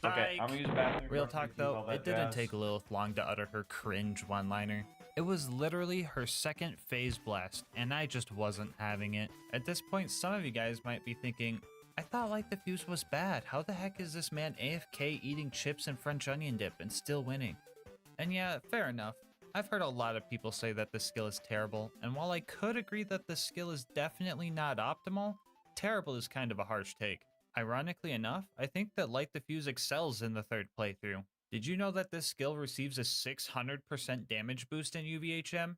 Okay, I'm gonna use the bathroom. Real quick, talk keep all though, that it didn't jazz. take Lilith long to utter her cringe one-liner. It was literally her second phase blast, and I just wasn't having it. At this point, some of you guys might be thinking, I thought Light Diffuse was bad. How the heck is this man AFK eating chips and French onion dip and still winning? And yeah, fair enough. I've heard a lot of people say that this skill is terrible, and while I could agree that this skill is definitely not optimal, terrible is kind of a harsh take. Ironically enough, I think that Light Diffuse excels in the third playthrough. Did you know that this skill receives a 600% damage boost in UVHM?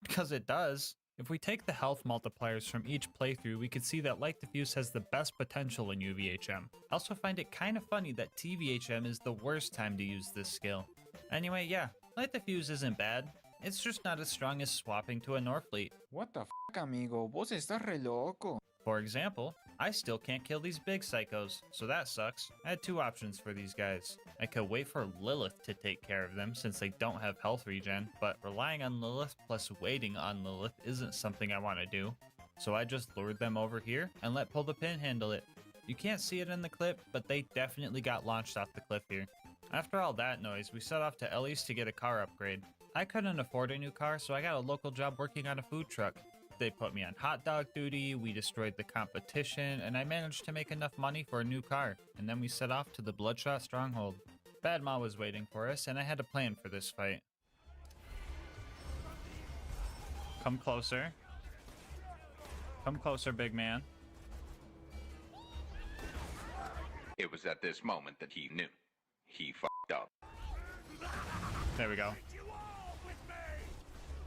Because it does. If we take the health multipliers from each playthrough, we can see that Light Diffuse has the best potential in UVHM. I also find it kind of funny that TVHM is the worst time to use this skill. Anyway, yeah, Light Diffuse isn't bad. It's just not as strong as swapping to a Norfleet. What the f, amigo? Vos estás re loco. For example, I still can't kill these big psychos, so that sucks. I had two options for these guys. I could wait for Lilith to take care of them since they don't have health regen, but relying on Lilith plus waiting on Lilith isn't something I want to do. So I just lured them over here and let Pull the Pin handle it. You can't see it in the clip, but they definitely got launched off the cliff here. After all that noise, we set off to Ellie's to get a car upgrade. I couldn't afford a new car, so I got a local job working on a food truck. They put me on hot dog duty, we destroyed the competition, and I managed to make enough money for a new car, and then we set off to the Bloodshot Stronghold. Bad Ma was waiting for us, and I had a plan for this fight. Come closer. Come closer, big man. It was at this moment that he knew. He fucked up. There we go.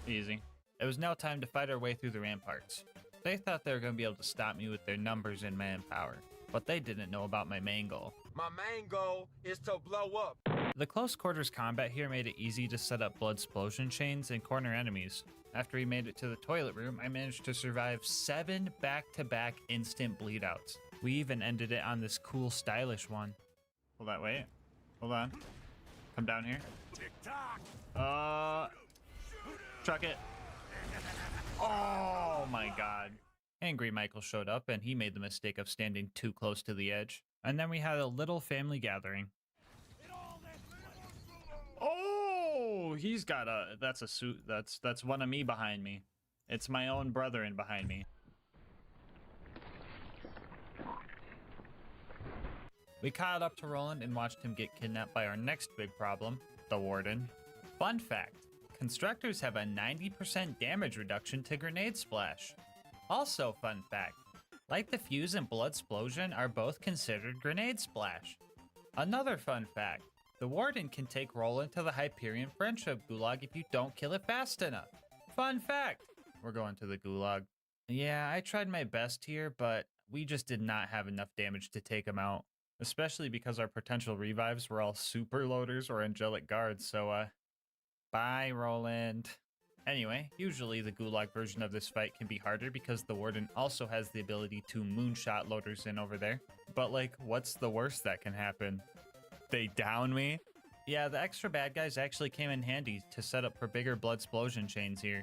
Easy. It was now time to fight our way through the ramparts. They thought they were going to be able to stop me with their numbers and manpower, but they didn't know about my main goal. My main goal is to blow up. The close quarters combat here made it easy to set up Bloodsplosion chains and corner enemies. After we made it to the toilet room, I managed to survive 7 back-to-back instant bleedouts. We even ended it on this cool stylish one. Hold that, wait. Hold on. Come down here. Truck it. Oh my god. Angry Michael showed up and he made the mistake of standing too close to the edge. And then we had a little family gathering. Oh, he's got a, that's a suit, that's one of me behind me. It's my own brethren behind me. We caught up to Roland and watched him get kidnapped by our next big problem, the Warden. Fun fact, Constructors have a 90% damage reduction to Grenade Splash. Also fun fact, Light Diffuse and Bloodsplosion are both considered Grenade Splash. Another fun fact, the Warden can take Roland to the Hyperion Friendship Gulag if you don't kill it fast enough. Fun fact! We're going to the Gulag. Yeah, I tried my best here, but we just did not have enough damage to take him out. Especially because our potential revives were all super loaders or angelic guards, so bye Roland. Anyway, usually the Gulag version of this fight can be harder because the Warden also has the ability to moonshot loaders in over there. But like, what's the worst that can happen? They down me? Yeah, the extra bad guys actually came in handy to set up for bigger blood explosion chains here.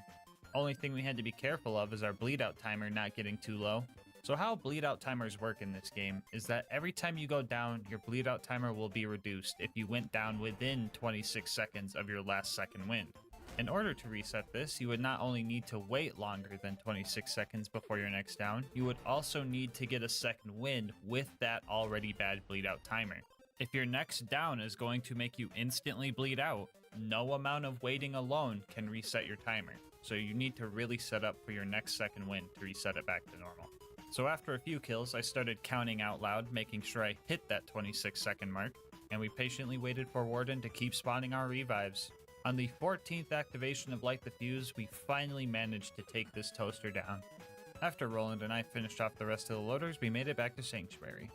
Only thing we had to be careful of is our bleed out timer not getting too low. So how bleed out timers work in this game is that every time you go down, your bleed out timer will be reduced if you went down within 26 seconds of your last second wind. In order to reset this, you would not only need to wait longer than 26 seconds before your next down, you would also need to get a second wind with that already bad bleed out timer. If your next down is going to make you instantly bleed out, no amount of waiting alone can reset your timer. So you need to really set up for your next second wind to reset it back to normal. So after a few kills, I started counting out loud, making sure I hit that 26-second mark, and we patiently waited for Warden to keep spawning our revives. On the 14th activation of Light the Fuse, we finally managed to take this toaster down. After Roland and I finished off the rest of the loaders, we made it back to Sanctuary.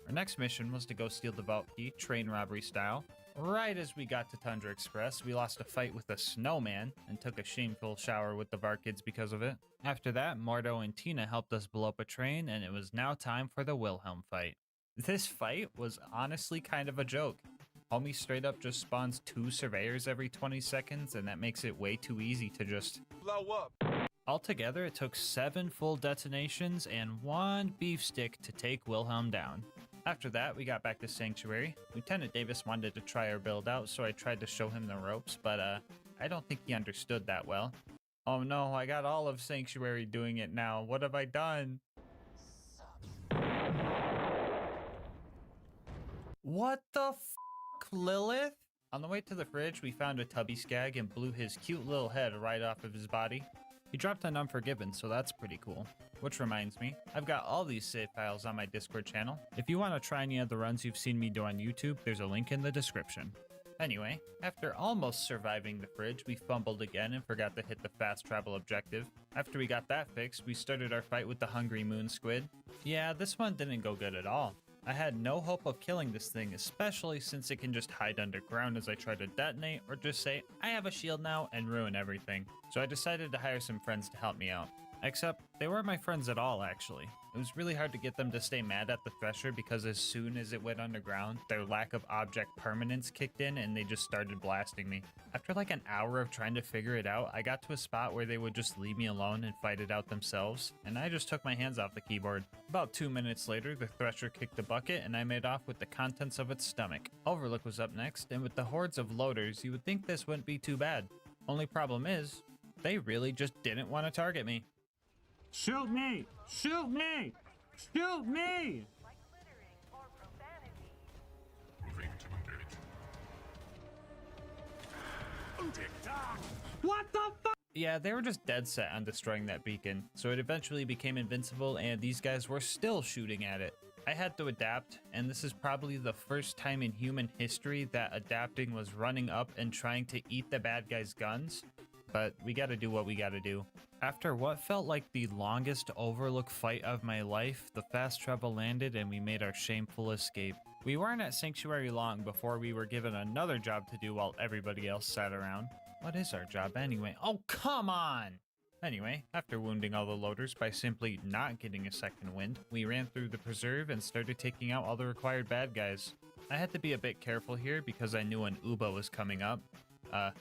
Our next mission was to go steal the vault key, train robbery style. Right as we got to Tundra Express, we lost a fight with a snowman and took a shameful shower with the VAR kids because of it. After that, Mordo and Tina helped us blow up a train, and it was now time for the Wilhelm fight. This fight was honestly kind of a joke. Homie straight up just spawns 2 surveyors every 20 seconds, and that makes it way too easy to just blow up. Altogether, it took 7 full detonations and 1 beef stick to take Wilhelm down. After that, we got back to Sanctuary. Lieutenant Davis wanted to try our build out, so I tried to show him the ropes, but I don't think he understood that well. Oh no, I got all of Sanctuary doing it now. What have I done? What the f***, Lilith? On the way to the fridge, we found a tubby skag and blew his cute little head right off of his body. He dropped an Unforgiven, so that's pretty cool. Which reminds me, I've got all these save files on my Discord channel. If you want to try any of the runs you've seen me do on YouTube, there's a link in the description. Anyway, after almost surviving the fridge, we fumbled again and forgot to hit the fast travel objective. After we got that fixed, we started our fight with the hungry moon squid. Yeah, this one didn't go good at all. I had no hope of killing this thing, especially since it can just hide underground as I try to detonate, or just say, I have a shield now, and ruin everything. So I decided to hire some friends to help me out. Except, they weren't my friends at all, actually. It was really hard to get them to stay mad at the Thresher because as soon as it went underground, their lack of object permanence kicked in and they just started blasting me. After like an hour of trying to figure it out, I got to a spot where they would just leave me alone and fight it out themselves, and I just took my hands off the keyboard. About 2 minutes later, the Thresher kicked a bucket and I made off with the contents of its stomach. Overlook was up next, and with the hordes of loaders, you would think this wouldn't be too bad. Only problem is, they really just didn't want to target me. Shoot me! Shoot me! Shoot me! like littering or profanity. What the fuck? Yeah, they were just dead set on destroying that beacon, so it eventually became invincible and these guys were still shooting at it. I had to adapt, and this is probably the first time in human history that adapting was running up and trying to eat the bad guys' guns. But we gotta do what we gotta do. After what felt like the longest Overlook fight of my life, the fast travel landed and we made our shameful escape. We weren't at Sanctuary long before we were given another job to do while everybody else sat around. What is our job anyway? Oh, come on! Anyway, after wounding all the loaders by simply not getting a second wind, we ran through the preserve and started taking out all the required bad guys. I had to be a bit careful here because I knew an UBA was coming up.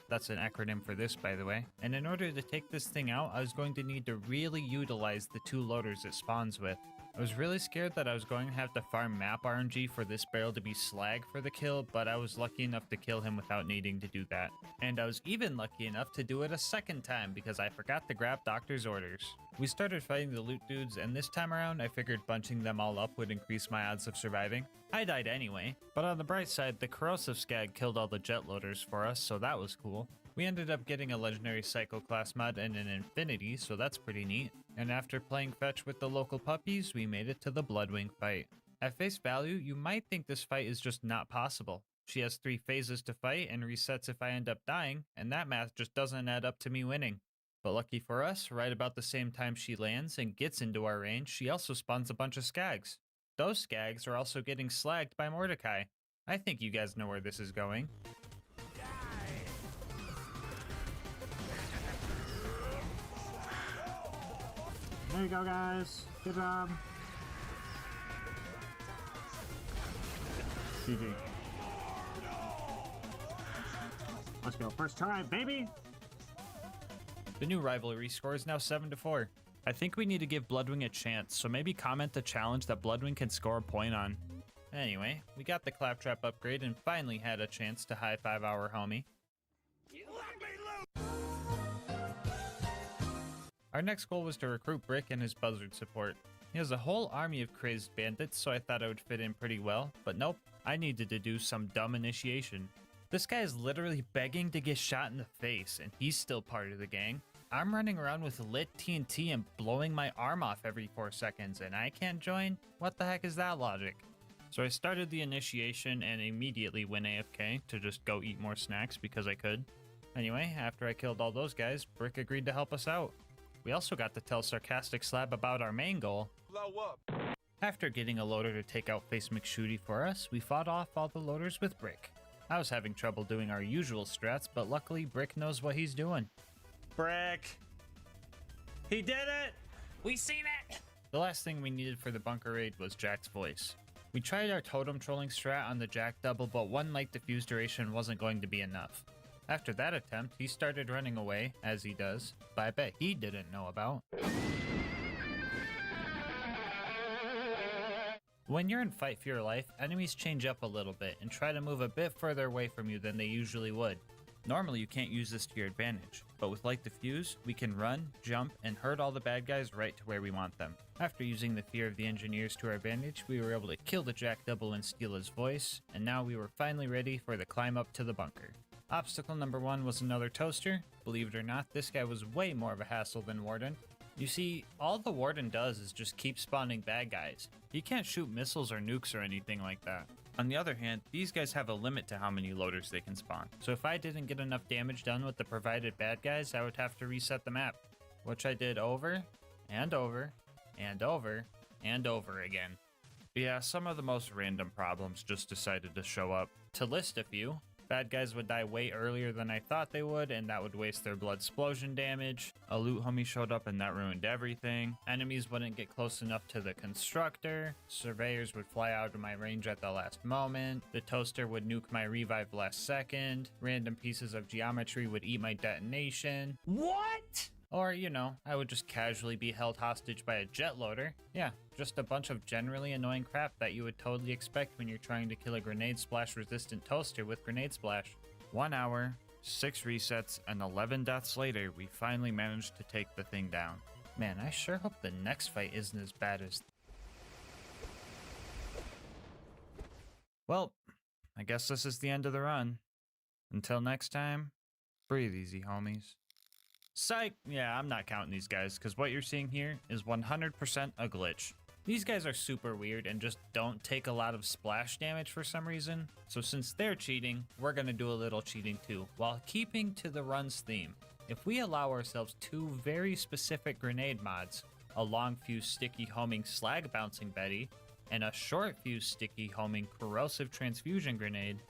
That's an acronym for this, by the way. And in order to take this thing out, I was going to need to really utilize the 2 loaders it spawns with. I was really scared that I was going to have to farm map RNG for this barrel to be slag for the kill, but I was lucky enough to kill him without needing to do that. And I was even lucky enough to do it a second time because I forgot to grab Doctor's orders. We started fighting the loot dudes, and this time around I figured bunching them all up would increase my odds of surviving. I died anyway, but on the bright side, the corrosive skag killed all the jet loaders for us, so that was cool. We ended up getting a legendary Psycho class mod and an Infinity, so that's pretty neat. And after playing fetch with the local puppies, we made it to the Bloodwing fight. At face value, you might think this fight is just not possible. She has 3 phases to fight and resets if I end up dying, and that math just doesn't add up to me winning. But lucky for us, right about the same time she lands and gets into our range, she also spawns a bunch of skags. Those skags are also getting slagged by Mordecai. I think you guys know where this is going. There you go, guys. Good job. GG. Let's go. First try, baby. The new rivalry score is now 7-4. I think we need to give Bloodwing a chance, so maybe comment the challenge that Bloodwing can score a point on. Anyway, we got the Claptrap upgrade and finally had a chance to high-five our homie. Our next goal was to recruit Brick and his buzzard support. He has a whole army of crazed bandits, so I thought I would fit in pretty well, but nope, I needed to do some dumb initiation. This guy is literally begging to get shot in the face, and he's still part of the gang. I'm running around with lit TNT and blowing my arm off every 4 seconds, and I can't join? What the heck is that logic? So I started the initiation and immediately went AFK to just go eat more snacks because I could. Anyway, after I killed all those guys, Brick agreed to help us out. We also got to tell Sarcastic Slab about our main goal. Blow up. After getting a loader to take out Face McShooty for us, we fought off all the loaders with Brick. I was having trouble doing our usual strats, but luckily Brick knows what he's doing. Brick! He did it! We seen it! The last thing we needed for the bunker raid was Jack's voice. We tried our totem trolling strat on the Jack double, but 1 light diffuse duration wasn't going to be enough. After that attempt, he started running away, as he does, but I bet he didn't know about. When you're in Fight for Your Life, enemies change up a little bit and try to move a bit further away from you than they usually would. Normally you can't use this to your advantage, but with Light Diffuse, we can run, jump, and herd all the bad guys right to where we want them. After using the fear of the engineers to our advantage, we were able to kill the Jack double and steal his voice, and now we were finally ready for the climb up to the bunker. Obstacle number 1 was another toaster. Believe it or not, this guy was way more of a hassle than Warden. You see, all the Warden does is just keep spawning bad guys. He can't shoot missiles or nukes or anything like that. On the other hand, these guys have a limit to how many loaders they can spawn. So if I didn't get enough damage done with the provided bad guys, I would have to reset the map. Which I did over, and over, and over, and over again. Yeah, some of the most random problems just decided to show up. To list a few, bad guys would die way earlier than I thought they would, and that would waste their blood explosion damage. A loot homie showed up and that ruined everything. Enemies wouldn't get close enough to the constructor. Surveyors would fly out of my range at the last moment. The toaster would nuke my revive last second. Random pieces of geometry would eat my detonation. What? Or, you know, I would just casually be held hostage by a jet loader. Yeah, just a bunch of generally annoying crap that you would totally expect when you're trying to kill a grenade splash resistant toaster with grenade splash. 1 hour, 6 resets, and 11 deaths later, we finally managed to take the thing down. Man, I sure hope the next fight isn't as bad as... Well, I guess this is the end of the run. Until next time, breathe easy, homies. Psych! Yeah, I'm not counting these guys, because what you're seeing here is 100% a glitch. These guys are super weird and just don't take a lot of splash damage for some reason, so since they're cheating, we're gonna do a little cheating too, while keeping to the run's theme. If we allow ourselves 2 very specific grenade mods, a long fuse sticky homing slag bouncing Betty, and a short fuse sticky homing corrosive transfusion grenade,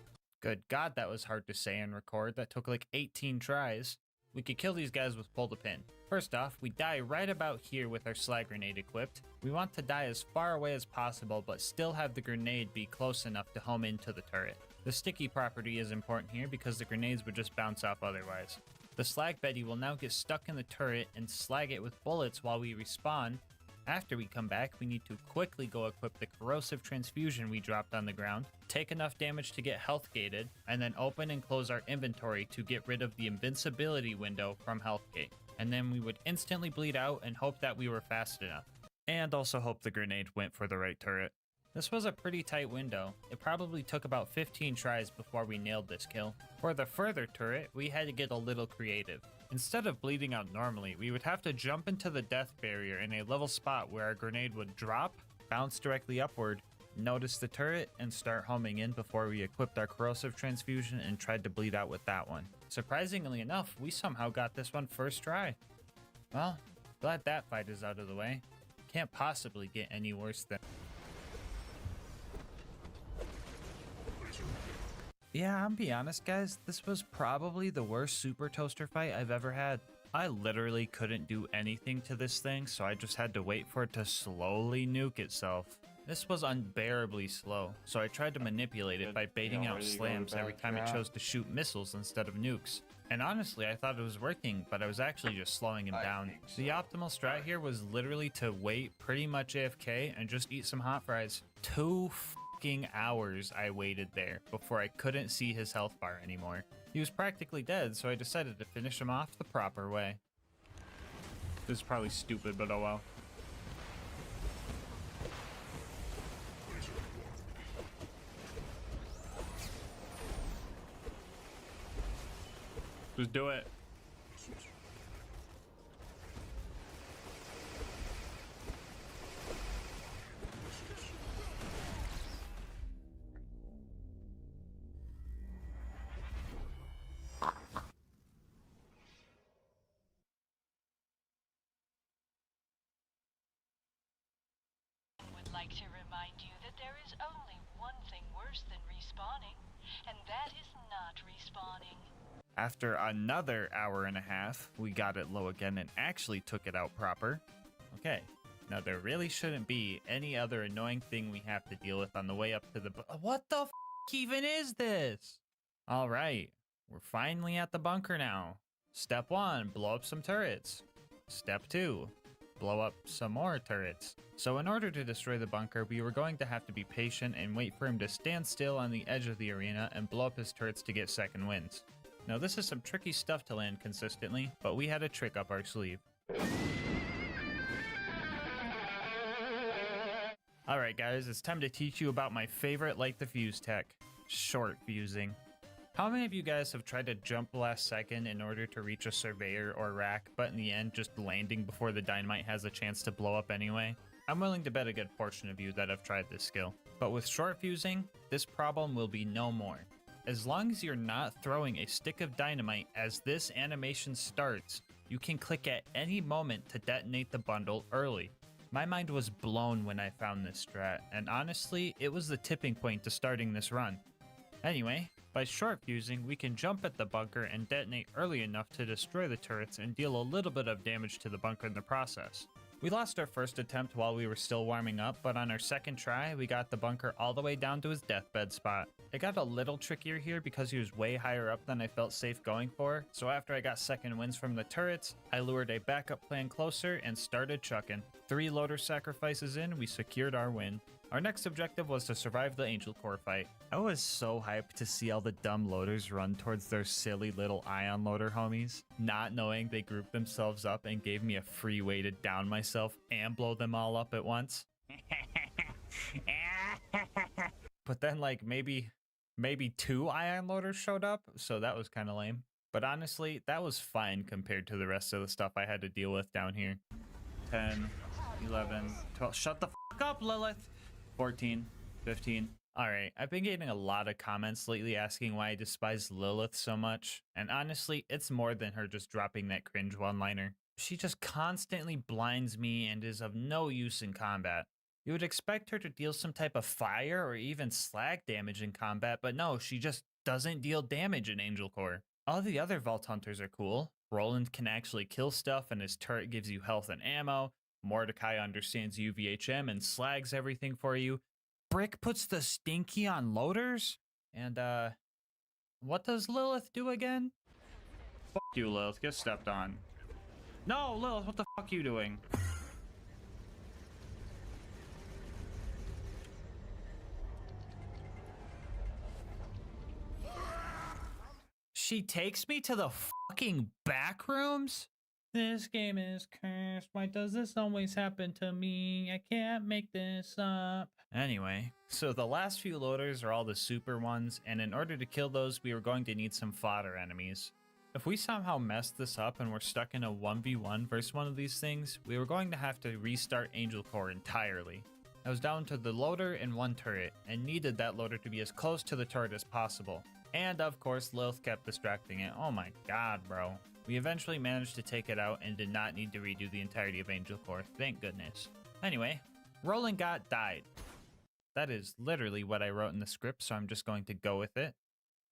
good god that was hard to say and record, that took like 18 tries, we could kill these guys with pull to pin. First off, we die right about here with our slag grenade equipped. We want to die as far away as possible, but still have the grenade be close enough to home into the turret. The sticky property is important here because the grenades would just bounce off otherwise. The slag Betty will now get stuck in the turret and slag it with bullets while we respawn. After we come back, we need to quickly go equip the corrosive transfusion we dropped on the ground, take enough damage to get health gated, and then open and close our inventory to get rid of the invincibility window from health gate. And then we would instantly bleed out and hope that we were fast enough. And also hope the grenade went for the right turret. This was a pretty tight window. It probably took about 15 tries before we nailed this kill. For the further turret, we had to get a little creative. Instead of bleeding out normally, we would have to jump into the death barrier in a level spot where our grenade would drop, bounce directly upward, noticed the turret and start homing in before we equipped our corrosive transfusion and tried to bleed out with that one. Surprisingly enough, we somehow got this one first try. Well, glad that fight is out of the way. Can't possibly get any worse than... Yeah, I'm be honest guys, this was probably the worst super toaster fight I've ever had. I literally couldn't do anything to this thing, so I just had to wait for it to slowly nuke itself. This was unbearably slow, so I tried to manipulate it by baiting out slams every time it chose to shoot missiles instead of nukes. And honestly, I thought it was working, but I was actually just slowing him down. The optimal strat here was literally to wait pretty much AFK and just eat some hot fries. 2 fucking hours I waited there before I couldn't see his health bar anymore. He was practically dead, so I decided to finish him off the proper way. This is probably stupid, but oh well. Just do it. Would like to remind you that there is only one thing worse than respawning, and that is not respawning. After another hour and a half, we got it low again and actually took it out proper. Okay, now there really shouldn't be any other annoying thing we have to deal with on the way up to the... What the f even is this? All right, we're finally at the bunker now. Step 1, blow up some turrets. Step 2, blow up some more turrets. So in order to destroy the bunker, we were going to have to be patient and wait for him to stand still on the edge of the arena and blow up his turrets to get second wins. Now this is some tricky stuff to land consistently, but we had a trick up our sleeve. Alright guys, it's time to teach you about my favorite light the fuse tech, short fusing. How many of you guys have tried to jump last second in order to reach a surveyor or rack, but in the end just landing before the dynamite has a chance to blow up anyway? I'm willing to bet a good portion of you that have tried this skill. But with short fusing, this problem will be no more. As long as you're not throwing a stick of dynamite as this animation starts, you can click at any moment to detonate the bundle early. My mind was blown when I found this strat, and honestly, it was the tipping point to starting this run. Anyway, by short fusing, we can jump at the bunker and detonate early enough to destroy the turrets and deal a little bit of damage to the bunker in the process. We lost our first attempt while we were still warming up, but on our second try, we got the bunker all the way down to his deathbed spot. It got a little trickier here because he was way higher up than I felt safe going for, so after I got second wins from the turrets, I lured a backup plan closer and started chucking. 3 loader sacrifices in, we secured our win. Our next objective was to survive the Angel Core fight. I was so hyped to see all the dumb loaders run towards their silly little ion loader homies, not knowing they grouped themselves up and gave me a free way to down myself and blow them all up at once. But then like maybe 2 ion loaders showed up, so that was kind of lame. But honestly, that was fine compared to the rest of the stuff I had to deal with down here. 10, 11, 12, shut the f up, Lilith! 14, 15. Alright, I've been getting a lot of comments lately asking why I despise Lilith so much, and honestly, it's more than her just dropping that cringe one-liner. She just constantly blinds me and is of no use in combat. You would expect her to deal some type of fire or even slag damage in combat, but no, she just doesn't deal damage in Angel Core. All the other Vault Hunters are cool. Roland can actually kill stuff and his turret gives you health and ammo. Mordecai understands UVHM and slags everything for you. Brick puts the stinky on loaders? And, what does Lilith do again? Fuck you, Lilith. Get stepped on. No, Lilith, what the fuck are you doing? She takes me to the fucking back rooms? This game is cursed. Why does this always happen to me? I can't make this up. Anyway, so the last few loaders are all the super ones, and in order to kill those, we were going to need some fodder enemies. If we somehow messed this up and we're stuck in a 1v1 versus one of these things, we were going to have to restart Angel Core entirely. I was down to the loader and one turret, and needed that loader to be as close to the turret as possible. And of course, Lilith kept distracting it. Oh my god, bro. We eventually managed to take it out and did not need to redo the entirety of Angel Core, thank goodness. Anyway, Roland Gott died. That is literally what I wrote in the script, so I'm just going to go with it.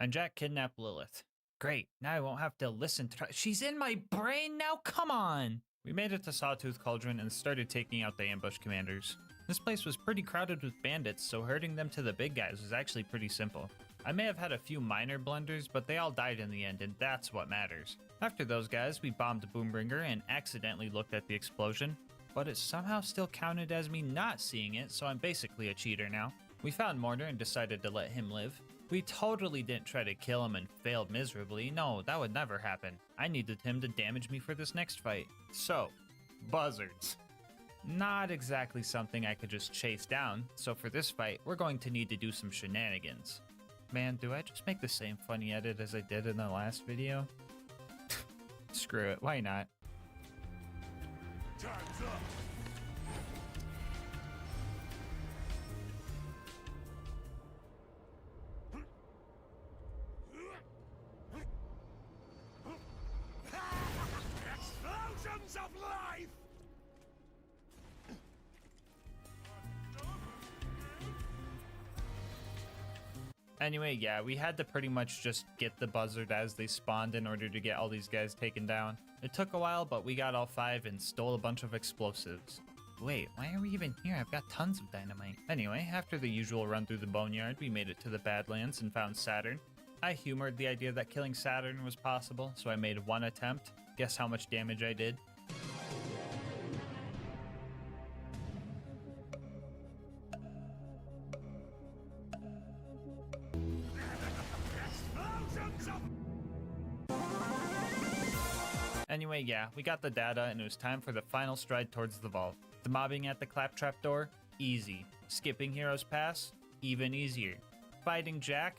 And Jack kidnapped Lilith. Great, now I won't have to listen to her. She's in my brain now, come on! We made it to Sawtooth Cauldron and started taking out the ambush commanders. This place was pretty crowded with bandits, so herding them to the big guys was actually pretty simple. I may have had a few minor blunders, but they all died in the end, and that's what matters. After those guys, we bombed Boombringer and accidentally looked at the explosion, but it somehow still counted as me not seeing it, so I'm basically a cheater now. We found Mortar and decided to let him live. We totally didn't try to kill him and failed miserably. No, that would never happen. I needed him to damage me for this next fight. So, buzzards. Not exactly something I could just chase down, so for this fight, we're going to need to do some shenanigans. Man, do I just make the same funny edit as I did in the last video? Screw it, why not? Time's up. Explosions of life! Anyway, yeah, we had to pretty much just get the buzzard as they spawned in order to get all these guys taken down. It took a while, but we got all 5 and stole a bunch of explosives. Wait, why are we even here? I've got tons of dynamite. Anyway, after the usual run through the boneyard, we made it to the Badlands and found Saturn. I humored the idea that killing Saturn was possible, so I made one attempt. Guess how much damage I did? Anyway, yeah, we got the data and it was time for the final stride towards the vault. The mobbing at the claptrap door? Easy. Skipping Heroes Pass? Even easier. Fighting Jack?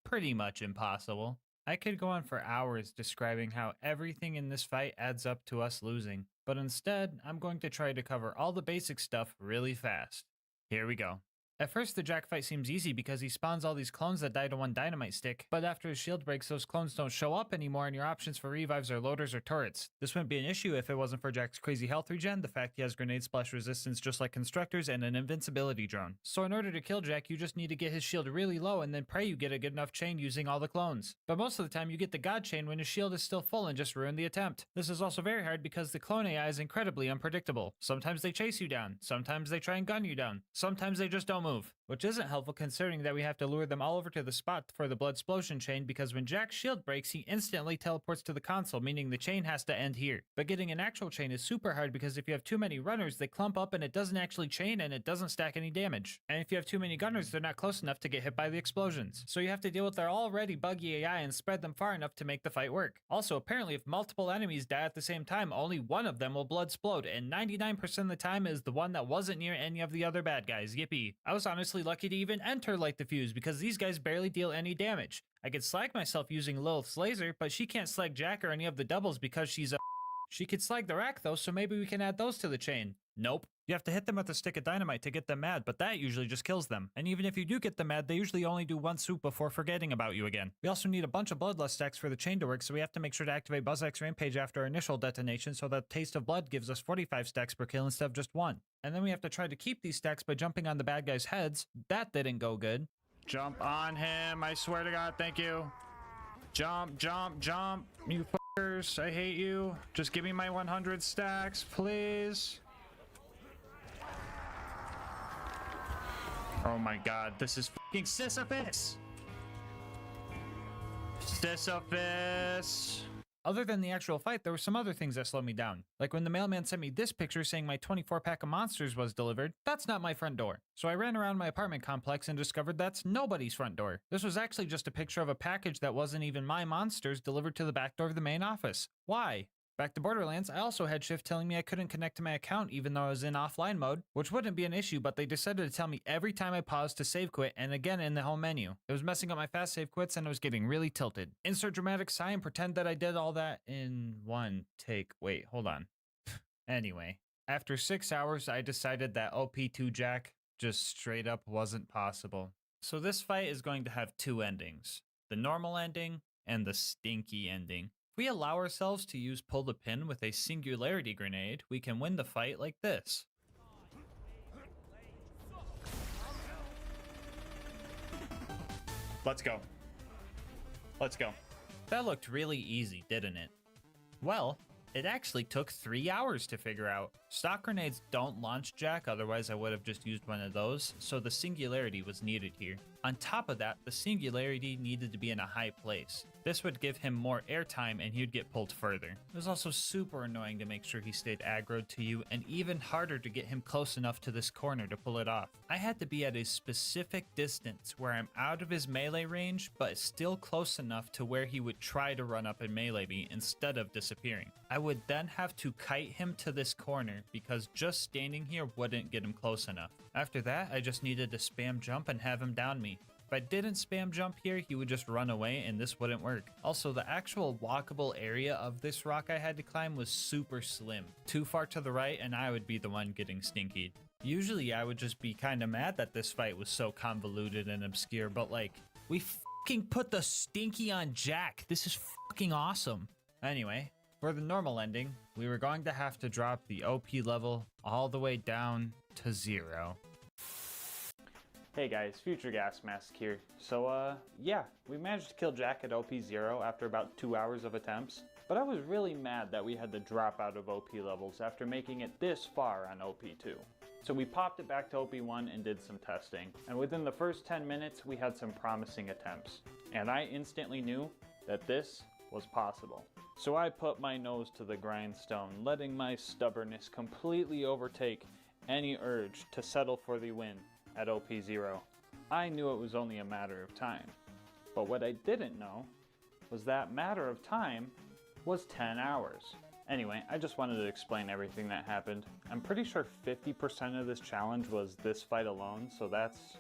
Pretty much impossible. I could go on for hours describing how everything in this fight adds up to us losing, but instead, I'm going to try to cover all the basic stuff really fast. Here we go. At first, the Jack fight seems easy because he spawns all these clones that die to one dynamite stick, but after his shield breaks, those clones don't show up anymore and your options for revives are loaders or turrets. This wouldn't be an issue if it wasn't for Jack's crazy health regen, the fact he has grenade splash resistance just like constructors, and an invincibility drone. So in order to kill Jack, you just need to get his shield really low and then pray you get a good enough chain using all the clones. But most of the time, you get the god chain when his shield is still full and just ruin the attempt. This is also very hard because the clone AI is incredibly unpredictable. Sometimes they chase you down, sometimes they try and gun you down, sometimes they just don't move. Which isn't helpful considering that we have to lure them all over to the spot for the blood explosion chain, because when Jack's shield breaks, he instantly teleports to the console, meaning the chain has to end here. But getting an actual chain is super hard because if you have too many runners, they clump up and it doesn't actually chain and it doesn't stack any damage. And if you have too many gunners, they're not close enough to get hit by the explosions. So you have to deal with their already buggy AI and spread them far enough to make the fight work. Also, apparently if multiple enemies die at the same time, only one of them will blood explode, and 99% of the time is the one that wasn't near any of the other bad guys. Yippee. I was honestly lucky to even enter Light the Fuse because these guys barely deal any damage. I could slag myself using Lilith's laser, but she can't slag Jack or any of the doubles because she's a She could slag the rack though, so maybe we can add those to the chain. Nope. You have to hit them with a stick of dynamite to get them mad, but that usually just kills them. And even if you do get them mad, they usually only do one swoop before forgetting about you again. We also need a bunch of bloodlust stacks for the chain to work, so we have to make sure to activate BuzzX Rampage after our initial detonation so that Taste of Blood gives us 45 stacks per kill instead of just 1. And then we have to try to keep these stacks by jumping on the bad guys' heads. That didn't go good. Jump on him, I swear to God, thank you. Jump, jump, jump, you fuckers, I hate you. Just give me my 100 stacks, please. Oh my god, this is fucking Sisyphus! Sisyphus! Other than the actual fight, there were some other things that slowed me down. Like when the mailman sent me this picture saying my 24-pack of monsters was delivered, that's not my front door. So I ran around my apartment complex and discovered that's nobody's front door. This was actually just a picture of a package that wasn't even my monsters delivered to the back door of the main office. Why? Back to Borderlands, I also had Shift telling me I couldn't connect to my account even though I was in offline mode, which wouldn't be an issue, but they decided to tell me every time I paused to save quit and again in the home menu. It was messing up my fast save quits and I was getting really tilted. Insert dramatic sigh and pretend that I did all that in one take. Wait, hold on. Anyway, after 6 hours, I decided that OP2 Jack just straight up wasn't possible. So this fight is going to have two endings, the normal ending and the stinky ending. If we allow ourselves to use pull the pin with a singularity grenade, we can win the fight like this. Let's go. Let's go. That looked really easy, didn't it? Well, it actually took 3 hours to figure out. Stock grenades don't launch Jack, otherwise I would have just used one of those, so the singularity was needed here. On top of that, the singularity needed to be in a high place. This would give him more airtime and he'd get pulled further. It was also super annoying to make sure he stayed aggroed to you, and even harder to get him close enough to this corner to pull it off. I had to be at a specific distance where I'm out of his melee range, but still close enough to where he would try to run up and melee me instead of disappearing. I would then have to kite him to this corner because just standing here wouldn't get him close enough. After that, I just needed to spam jump and have him down me. If I didn't spam jump here, he would just run away and this wouldn't work. Also, the actual walkable area of this rock I had to climb was super slim. Too far to the right and I would be the one getting stinkied. Usually I would just be kinda mad that this fight was so convoluted and obscure, but like, we fucking put the stinky on Jack. This is fucking awesome. Anyway, for the normal ending, we were going to have to drop the OP level all the way down to 0. Hey guys, Future GASMASK here. So yeah, we managed to kill Jack at OP 0 after about 2 hours of attempts. But I was really mad that we had to drop out of OP levels after making it this far on OP 2. So we popped it back to OP 1 and did some testing. And within the first 10 minutes, we had some promising attempts. And I instantly knew that this was possible. So I put my nose to the grindstone, letting my stubbornness completely overtake any urge to settle for the win at OP 0. I knew it was only a matter of time. But what I didn't know was that matter of time was 10 hours. Anyway, I just wanted to explain everything that happened. I'm pretty sure 50% of this challenge was this fight alone, so that's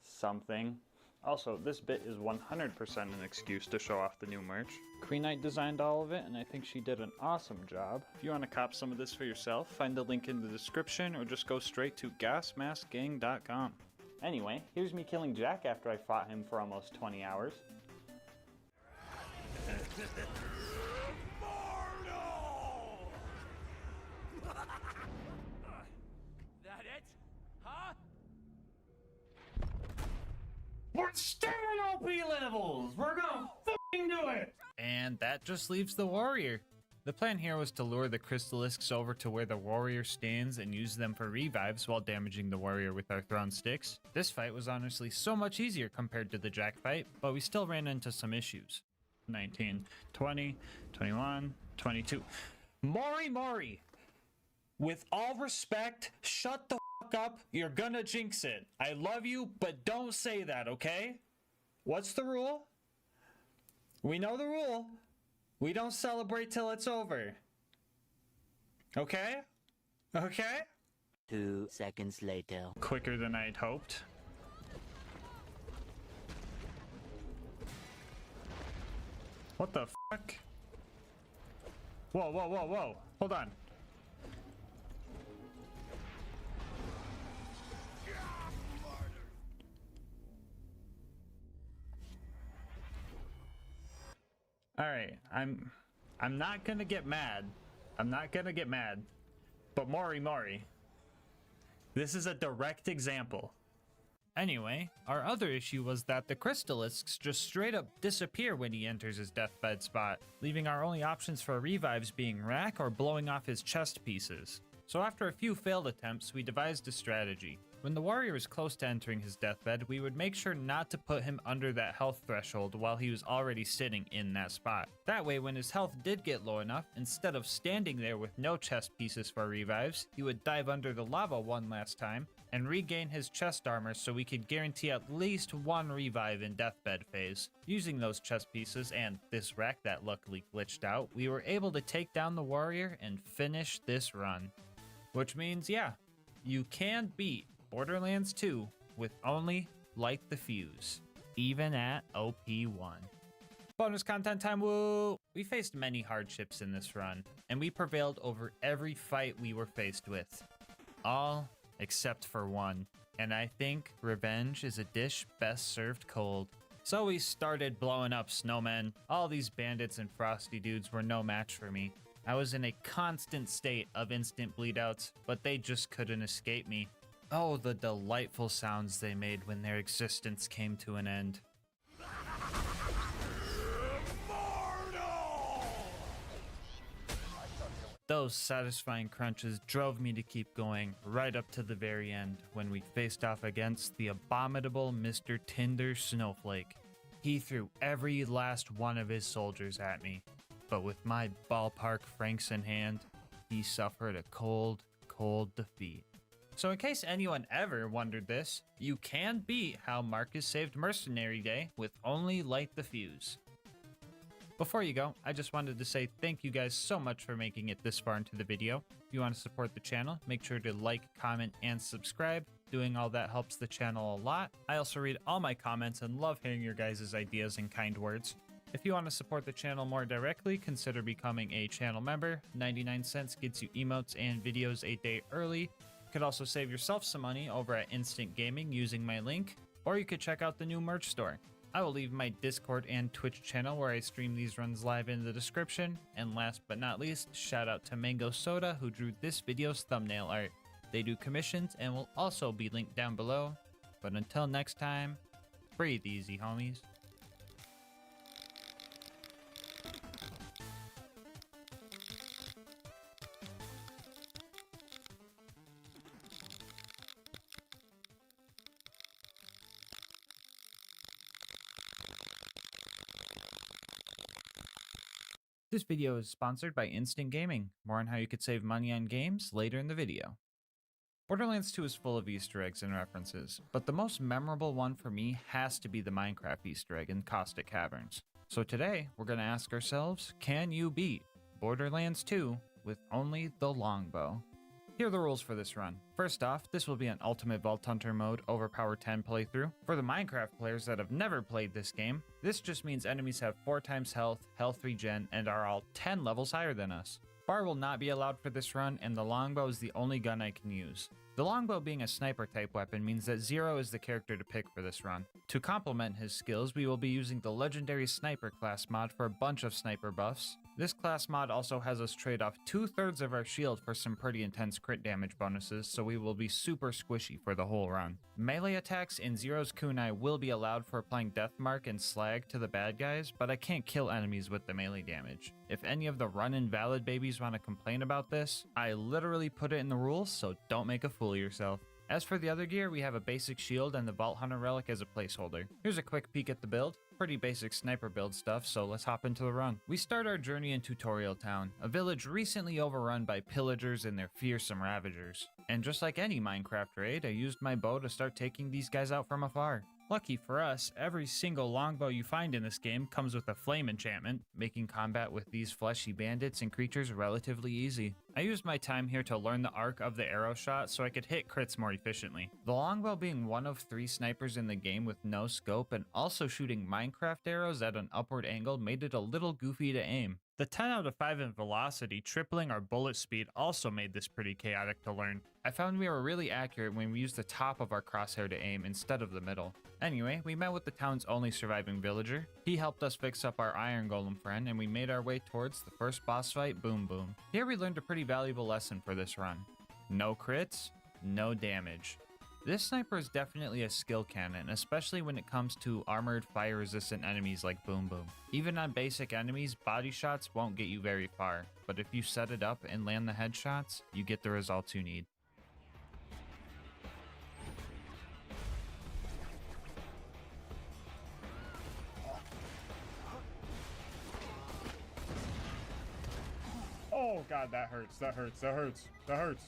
something. Also, this bit is 100% an excuse to show off the new merch. Queen Knight designed all of it, and I think she did an awesome job. If you want to cop some of this for yourself, find the link in the description or just go straight to GASMASK'Gang.com. Anyway, here's me killing Jack after I fought him for almost 20 hours. That it? Huh? We're staying OP levels! We're gonna fucking do it! And that just leaves the warrior. The plan here was to lure the crystalisks over to where the warrior stands and use them for revives while damaging the warrior with our thrown sticks. This fight was honestly so much easier compared to the Jack fight, but we still ran into some issues. 19, 20, 21, 22. Mori! With all respect, shut the fuck up. You're gonna jinx it. I love you, but don't say that, okay? What's the rule? We know the rule. We don't celebrate till it's over. Okay? Okay? 2 seconds later. Quicker than I'd hoped. What the fuck? Whoa. Hold on. Alright, I'm not gonna get mad. But Mori. This is a direct example. Anyway, our other issue was that the crystalisks just straight up disappear when he enters his deathbed spot, leaving our only options for revives being rack or blowing off his chest pieces. So after a few failed attempts, we devised a strategy. When the warrior was close to entering his deathbed, we would make sure not to put him under that health threshold while he was already sitting in that spot. That way, when his health did get low enough, instead of standing there with no chest pieces for revives, he would dive under the lava one last time and regain his chest armor so we could guarantee at least one revive in deathbed phase. Using those chest pieces and this rack that luckily glitched out, we were able to take down the warrior and finish this run. Which means, yeah, you can beat Borderlands 2 with only Light the Fuse, even at OP1. Bonus content time, woo! We faced many hardships in this run, and we prevailed over every fight we were faced with. All except for one. And I think revenge is a dish best served cold. So we started blowing up snowmen. All these bandits and frosty dudes were no match for me. I was in a constant state of instant bleedouts, but they just couldn't escape me. Oh, the delightful sounds they made when their existence came to an end. Those satisfying crunches drove me to keep going right up to the very end when we faced off against the abominable Mr. Tinder Snowflake. He threw every last one of his soldiers at me, but with my ballpark Franks in hand, he suffered a cold, cold defeat. So in case anyone ever wondered this, you can beat how Marcus saved Mercenary Day with only light the fuse. Before you go, I just wanted to say thank you guys so much for making it this far into the video. If you want to support the channel, make sure to like, comment, and subscribe. Doing all that helps the channel a lot. I also read all my comments and love hearing your guys' ideas and kind words. If you want to support the channel more directly, consider becoming a channel member. 99 cents gets you emotes and videos a day early. You could also save yourself some money over at Instant Gaming using my link, or you could check out the new merch store. I will leave my Discord and Twitch channel where I stream these runs live in the description. And last but not least, shout out to Mango Soda who drew this video's thumbnail art. They do commissions and will also be linked down below. But until next time, breathe easy, homies. This video is sponsored by Instant Gaming. More on how you could save money on games later in the video. Borderlands 2 is full of Easter eggs and references, but the most memorable one for me has to be the Minecraft Easter egg in Caustic Caverns. So today, we're going to ask ourselves, can you beat Borderlands 2 with only the longbow? Here are the rules for this run. First off, this will be an Ultimate Vault Hunter mode Overpower 10 playthrough. For the Minecraft players that have never played this game, this just means enemies have 4 times health, health regen, and are all 10 levels higher than us. Fire will not be allowed for this run, and the longbow is the only gun I can use. The longbow being a sniper type weapon means that Zero is the character to pick for this run. To complement his skills, we will be using the legendary sniper class mod for a bunch of sniper buffs. This class mod also has us trade off 2/3 of our shield for some pretty intense crit damage bonuses, so we will be super squishy for the whole run. Melee attacks in Zero's kunai will be allowed for applying Deathmark and Slag to the bad guys, but I can't kill enemies with the melee damage. If any of the run invalid babies want to complain about this, I literally put it in the rules, so don't make a fool of yourself. As for the other gear, we have a basic shield and the Vault Hunter relic as a placeholder. Here's a quick peek at the build. Pretty basic sniper build stuff, so let's hop into the run. We start our journey in Tutorial Town, a village recently overrun by pillagers and their fearsome ravagers. And just like any Minecraft raid, I used my bow to start taking these guys out from afar. Lucky for us, every single longbow you find in this game comes with a flame enchantment, making combat with these fleshy bandits and creatures relatively easy. I used my time here to learn the arc of the arrow shot so I could hit crits more efficiently. The longbow being one of 3 snipers in the game with no scope and also shooting Minecraft arrows at an upward angle made it a little goofy to aim. The 10 out of 5 in velocity, tripling our bullet speed, also made this pretty chaotic to learn. I found we were really accurate when we used the top of our crosshair to aim instead of the middle. Anyway, we met with the town's only surviving villager. He helped us fix up our iron golem friend, and we made our way towards the first boss fight, Boom Boom. Here we learned a pretty valuable lesson for this run. No crits, no damage. This sniper is definitely a skill cannon, especially when it comes to armored fire-resistant enemies like Boom Boom. Even on basic enemies, body shots won't get you very far, but if you set it up and land the headshots, you get the results you need. Oh god, that hurts, that hurts, that hurts, that hurts.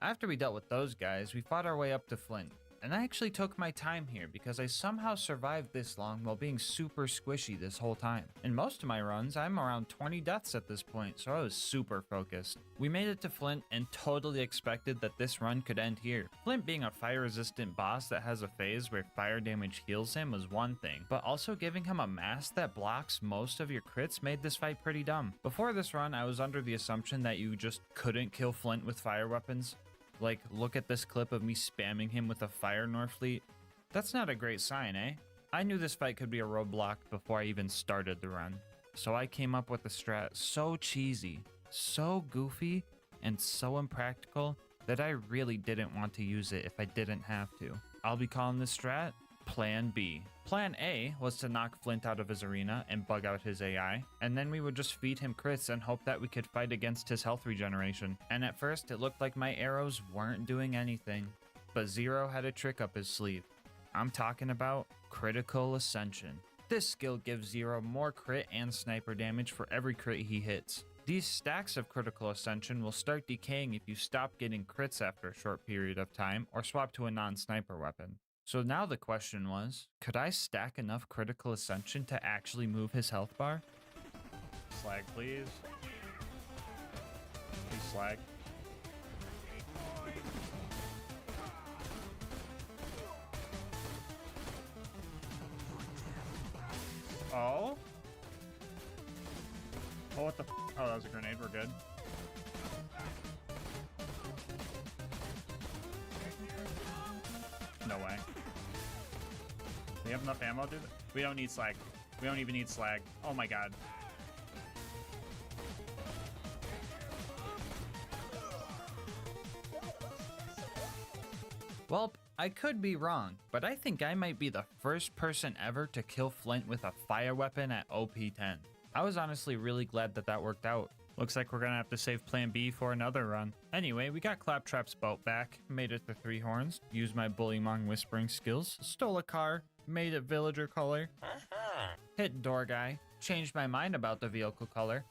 After we dealt with those guys, we fought our way up to Flint. and I actually took my time here because I somehow survived this long while being super squishy this whole time. In most of my runs, I'm around 20 deaths at this point, so I was super focused. We made it to Flint and totally expected that this run could end here. Flint being a fire-resistant boss that has a phase where fire damage heals him was one thing, but also giving him a mask that blocks most of your crits made this fight pretty dumb. Before this run, I was under the assumption that you just couldn't kill Flint with fire weapons. Like, look at this clip of me spamming him with a fire Norfleet. That's not a great sign, eh? I knew this fight could be a roadblock before I even started the run. So I came up with a strat so cheesy, so goofy, and so impractical that I really didn't want to use it if I didn't have to. I'll be calling this strat Plan B. Plan A was to knock Flint out of his arena and bug out his AI, and then we would just feed him crits and hope that we could fight against his health regeneration. And at first it looked like my arrows weren't doing anything, but Zero had a trick up his sleeve. I'm talking about Critical Ascension. This skill gives Zero more crit and sniper damage for every crit he hits. These stacks of Critical Ascension will start decaying if you stop getting crits after a short period of time or swap to a non-sniper weapon. So now the question was, could I stack enough Critical Ascension to actually move his health bar? Slag, please. Please slag. Oh? Oh, what the f? Oh, that was a grenade. We're good. No way. We have enough ammo, dude? We don't need slag. We don't even need slag. Oh my god. Well, I could be wrong, but I think I might be the first person ever to kill Flint with a fire weapon at OP10. I was honestly really glad that that worked out. Looks like we're gonna have to save Plan B for another run. Anyway, we got Claptrap's boat back, made it to 3 horns, used my Bullymong whispering skills, stole a car, made it villager color, hit door guy, changed my mind about the vehicle color,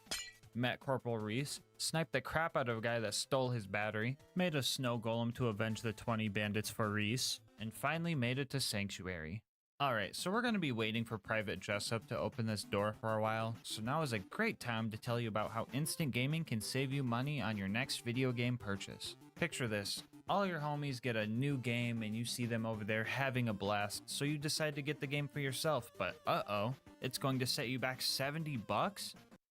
met Corporal Reese, sniped the crap out of a guy that stole his battery, made a snow golem to avenge the 20 bandits for Reese, and finally made it to Sanctuary. Alright, so we're going to be waiting for Private Jessup to open this door for a while, so now is a great time to tell you about how instant gaming can save you money on your next video game purchase. Picture this. All your homies get a new game and you see them over there having a blast, so you decide to get the game for yourself, but uh-oh, it's going to set you back $70?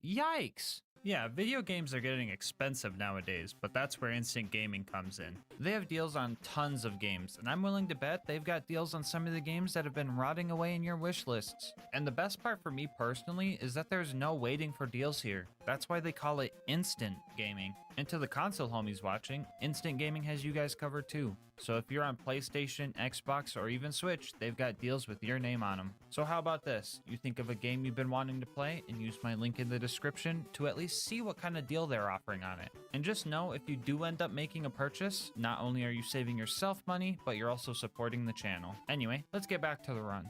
Yikes! Yeah, video games are getting expensive nowadays, but that's where instant gaming comes in. They have deals on tons of games, and I'm willing to bet they've got deals on some of the games that have been rotting away in your wish lists. And the best part for me personally is that there's no waiting for deals here. That's why they call it instant gaming. And to the console homies watching, instant gaming has you guys covered too. So if you're on PlayStation, Xbox, or even Switch, they've got deals with your name on them. So how about this? You think of a game you've been wanting to play and use my link in the description to at least see what kind of deal they're offering on it. And just know if you do end up making a purchase, not only are you saving yourself money, but you're also supporting the channel. Anyway, let's get back to the run.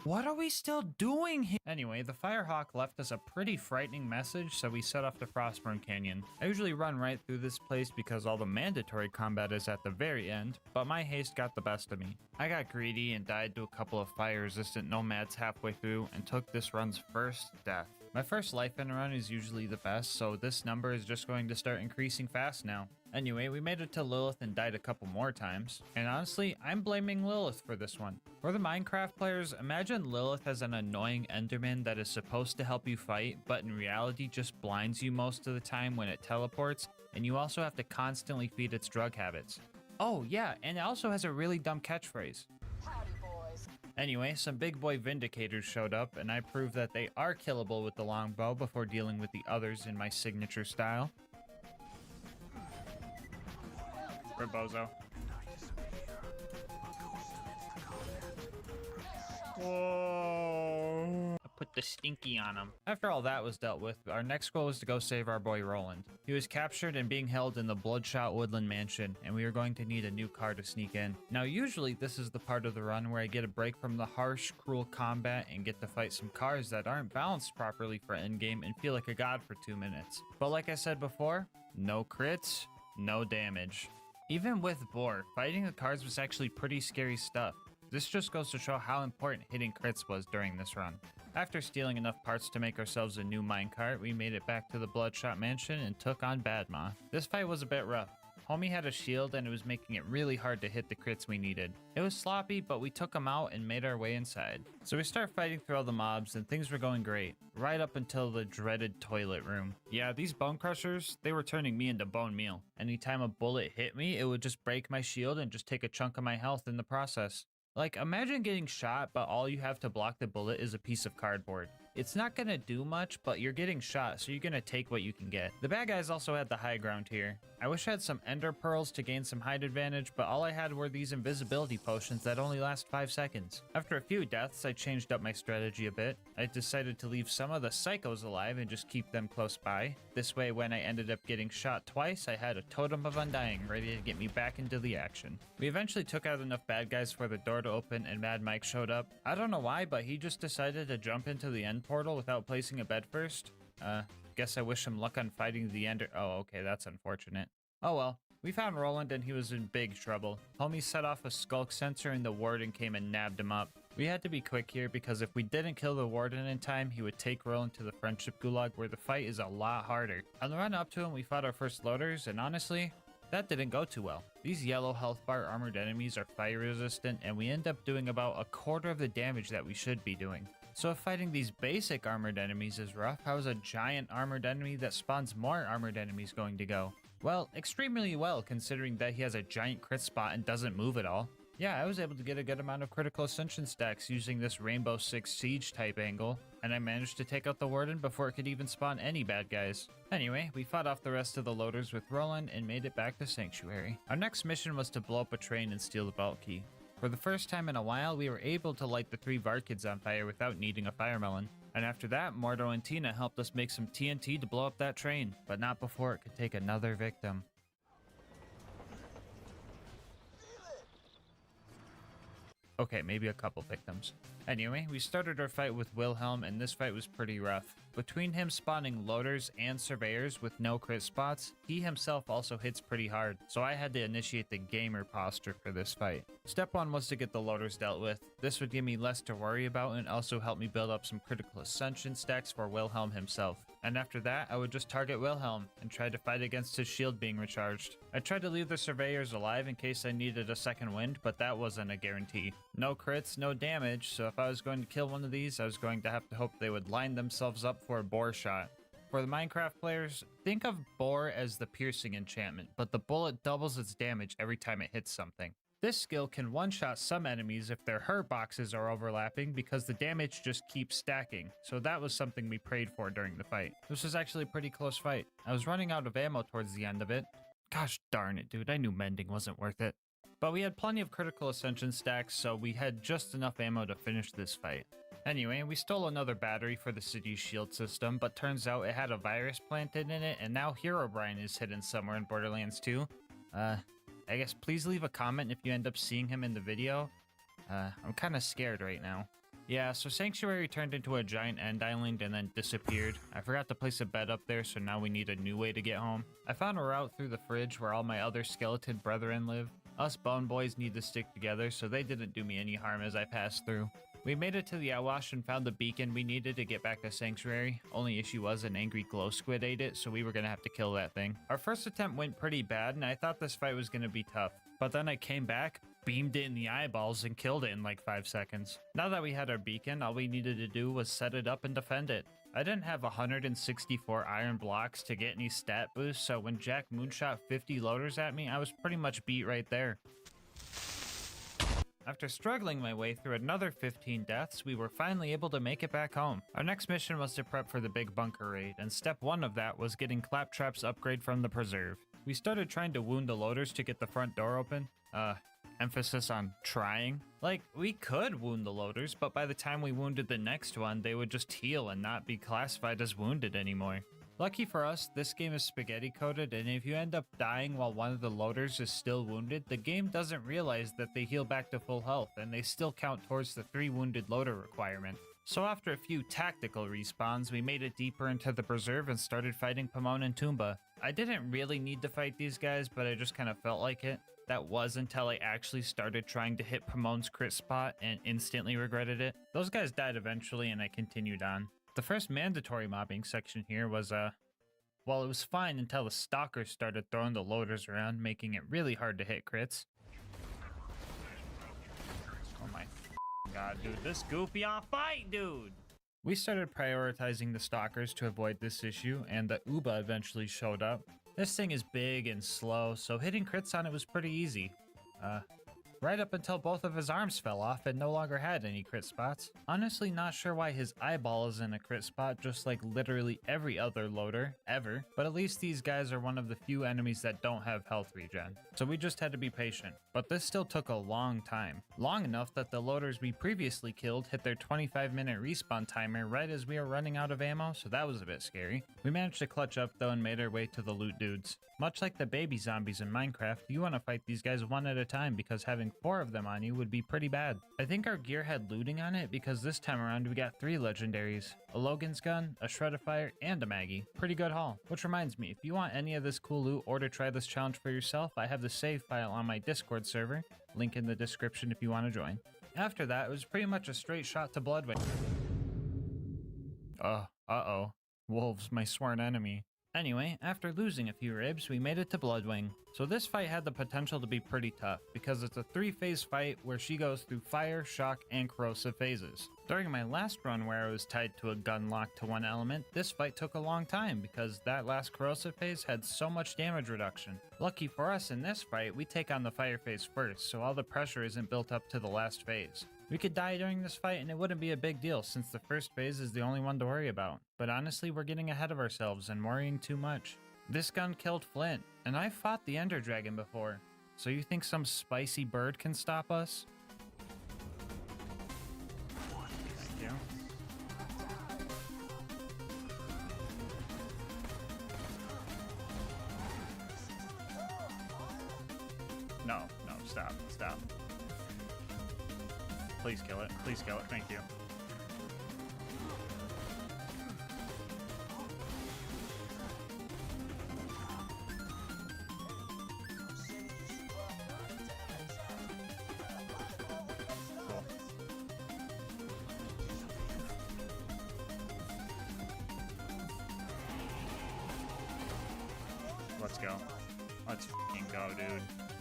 What are we still doing here? Anyway, the Firehawk left us a pretty frightening message, so we set off to Frostburn Canyon. I usually run right through this place because all the mandatory combat is at the very end, but my haste got the best of me. I got greedy and died to a couple of fire-resistant nomads halfway through and took this run's first death. My first life in a run is usually the best, so this number is just going to start increasing fast now. Anyway, we made it to Lilith and died a couple more times, and honestly, I'm blaming Lilith for this one. For the Minecraft players, imagine Lilith as an annoying Enderman that is supposed to help you fight, but in reality just blinds you most of the time when it teleports, and you also have to constantly feed its drug habits. Oh yeah, and it also has a really dumb catchphrase. Anyway, some big boy Vindicators showed up, and I proved that they are killable with the longbow before dealing with the others in my signature style. Bozo. Whoa. I put the stinky on him. After all that was dealt with, our next goal was to go save our boy Roland. He was captured and being held in the Bloodshot Woodland Mansion, and we were going to need a new car to sneak in. Now usually this is the part of the run where I get a break from the harsh, cruel combat and get to fight some cars that aren't balanced properly for endgame and feel like a god for 2 minutes. But like I said before, no crits, no damage. Even with Boar, fighting the cards was actually pretty scary stuff. This just goes to show how important hitting crits was during this run. After stealing enough parts to make ourselves a new minecart, we made it back to the Bloodshot Mansion and took on Badma. This fight was a bit rough. Homie had a shield and it was making it really hard to hit the crits we needed. It was sloppy, but we took him out and made our way inside. So we start fighting through all the mobs and things were going great, right up until the dreaded toilet room. Yeah, these bone crushers, they were turning me into bone meal. Anytime a bullet hit me, it would just break my shield and just take a chunk of my health in the process. Like, imagine getting shot, but all you have to block the bullet is a piece of cardboard. It's not gonna do much, but you're getting shot, so you're gonna take what you can get. The bad guys also had the high ground here. I wish I had some ender pearls to gain some height advantage, but all I had were these invisibility potions that only last 5 seconds. After a few deaths, I changed up my strategy a bit. I decided to leave some of the psychos alive and just keep them close by. This way, when I ended up getting shot twice, I had a totem of undying ready to get me back into the action. We eventually took out enough bad guys for the door to open and Mad Mike showed up. I don't know why, but he just decided to jump into the end portal without placing a bed first. Guess I wish him luck on fighting the ender. Oh, okay, that's unfortunate. Oh well. We found Roland and he was in big trouble. Homie set off a skulk sensor and the warden came and nabbed him up. We had to be quick here because if we didn't kill the warden in time, he would take Roland to the friendship gulag where the fight is a lot harder. On the run up to him, we fought our first loaders and honestly, that didn't go too well. These yellow health bar armored enemies are fire resistant and we end up doing about a quarter of the damage that we should be doing. So if fighting these basic armored enemies is rough, how is a giant armored enemy that spawns more armored enemies going to go? Well, extremely well considering that he has a giant crit spot and doesn't move at all. Yeah, I was able to get a good amount of critical ascension stacks using this Rainbow Six Siege type angle, and I managed to take out the warden before it could even spawn any bad guys. Anyway, we fought off the rest of the loaders with Roland and made it back to Sanctuary. Our next mission was to blow up a train and steal the vault key. For the first time in a while, we were able to light the 3 Vard kids on fire without needing a fire melon. And after that, Mordo and Tina helped us make some TNT to blow up that train, but not before it could take another victim. Okay, maybe a couple victims. Anyway, we started our fight with Wilhelm, and this fight was pretty rough. Between him spawning loaders and surveyors with no crit spots, he himself also hits pretty hard, so I had to initiate the gamer posture for this fight. Step 1 was to get the loaders dealt with. This would give me less to worry about and also help me build up some critical ascension stacks for Wilhelm himself. And after that, I would just target Wilhelm and try to fight against his shield being recharged. I tried to leave the surveyors alive in case I needed a second wind, but that wasn't a guarantee. No crits, no damage, so if I was going to kill one of these, I was going to have to hope they would line themselves up for a boar shot. For the Minecraft players, think of boar as the piercing enchantment, but the bullet doubles its damage every time it hits something. This skill can one-shot some enemies if their hurt boxes are overlapping because the damage just keeps stacking, so that was something we prayed for during the fight. This was actually a pretty close fight. I was running out of ammo towards the end of it. Gosh darn it, dude, I knew mending wasn't worth it. But we had plenty of critical ascension stacks, so we had just enough ammo to finish this fight. Anyway, we stole another battery for the city's shield system, but turns out it had a virus planted in it, and now Herobrine is hidden somewhere in Borderlands 2. I guess please leave a comment if you end up seeing him in the video. I'm kind of scared right now. Yeah, so Sanctuary turned into a giant end island and then disappeared. I forgot to place a bed up there, so now we need a new way to get home. I found a route through the fridge where all my other skeleton brethren live. Us bone boys need to stick together, so they didn't do me any harm as I passed through. We made it to the Outwash and found the beacon we needed to get back to Sanctuary. Only issue was an angry glow squid ate it, so we were gonna have to kill that thing. Our first attempt went pretty bad, and I thought this fight was gonna be tough. But then I came back, beamed it in the eyeballs, and killed it in like 5 seconds. Now that we had our beacon, all we needed to do was set it up and defend it. I didn't have 164 iron blocks to get any stat boosts, so when Jack moonshot 50 loaders at me, I was pretty much beat right there. After struggling my way through another 15 deaths, we were finally able to make it back home. Our next mission was to prep for the big bunker raid, and step 1 of that was getting Claptrap's upgrade from the preserve. We started trying to wound the loaders to get the front door open. Emphasis on trying. Like, we could wound the loaders, but by the time we wounded the next one, they would just heal and not be classified as wounded anymore. Lucky for us, this game is spaghetti coded, and if you end up dying while one of the loaders is still wounded, the game doesn't realize that they heal back to full health, and they still count towards the 3 wounded loader requirement. So after a few tactical respawns, we made it deeper into the preserve and started fighting Pomone and Toomba. I didn't really need to fight these guys, but I just kind of felt like it. That was until I actually started trying to hit Pomone's crit spot and instantly regretted it. Those guys died eventually and I continued on. The first mandatory mobbing section here was, well, it was fine until the stalkers started throwing the loaders around, making it really hard to hit crits. Oh my god, dude, this goofy on fight, dude! We started prioritizing the stalkers to avoid this issue, and the Uba eventually showed up. This thing is big and slow, so hitting crits on it was pretty easy. Right up until both of his arms fell off and no longer had any crit spots. Honestly not sure why his eyeball is in a crit spot just like literally every other loader, ever. But at least these guys are one of the few enemies that don't have health regen. So we just had to be patient. But this still took a long time. Long enough that the loaders we previously killed hit their 25-minute respawn timer right as we were running out of ammo, so that was a bit scary. We managed to clutch up though and made our way to the loot dudes. Much like the baby zombies in Minecraft, you want to fight these guys one at a time because having 4 of them on you would be pretty bad. I think our gear had looting on it because this time around we got 3 legendaries. A Logan's gun, a Shred-a-Fire, and a Maggie. Pretty good haul. Which reminds me, if you want any of this cool loot or to try this challenge for yourself, I have the save file on my Discord server. Link in the description if you want to join. After that, it was pretty much a straight shot to Bloodwing. Uh-oh. Wolves, my sworn enemy. Anyway, after losing a few ribs, we made it to Bloodwing. So this fight had the potential to be pretty tough, because it's a 3-phase fight where she goes through fire, shock, and corrosive phases. During my last run where I was tied to a gun locked to one element, this fight took a long time because that last corrosive phase had so much damage reduction. Lucky for us in this fight, we take on the fire phase first, so all the pressure isn't built up to the last phase. We could die during this fight and it wouldn't be a big deal since the first phase is the only one to worry about. But honestly, we're getting ahead of ourselves and worrying too much. This gun killed Flint, and I fought the Ender Dragon before. So you think some spicy bird can stop us? Thank you. No, stop. Please kill it. Thank you. Cool. Let's go. Let's fucking go, dude.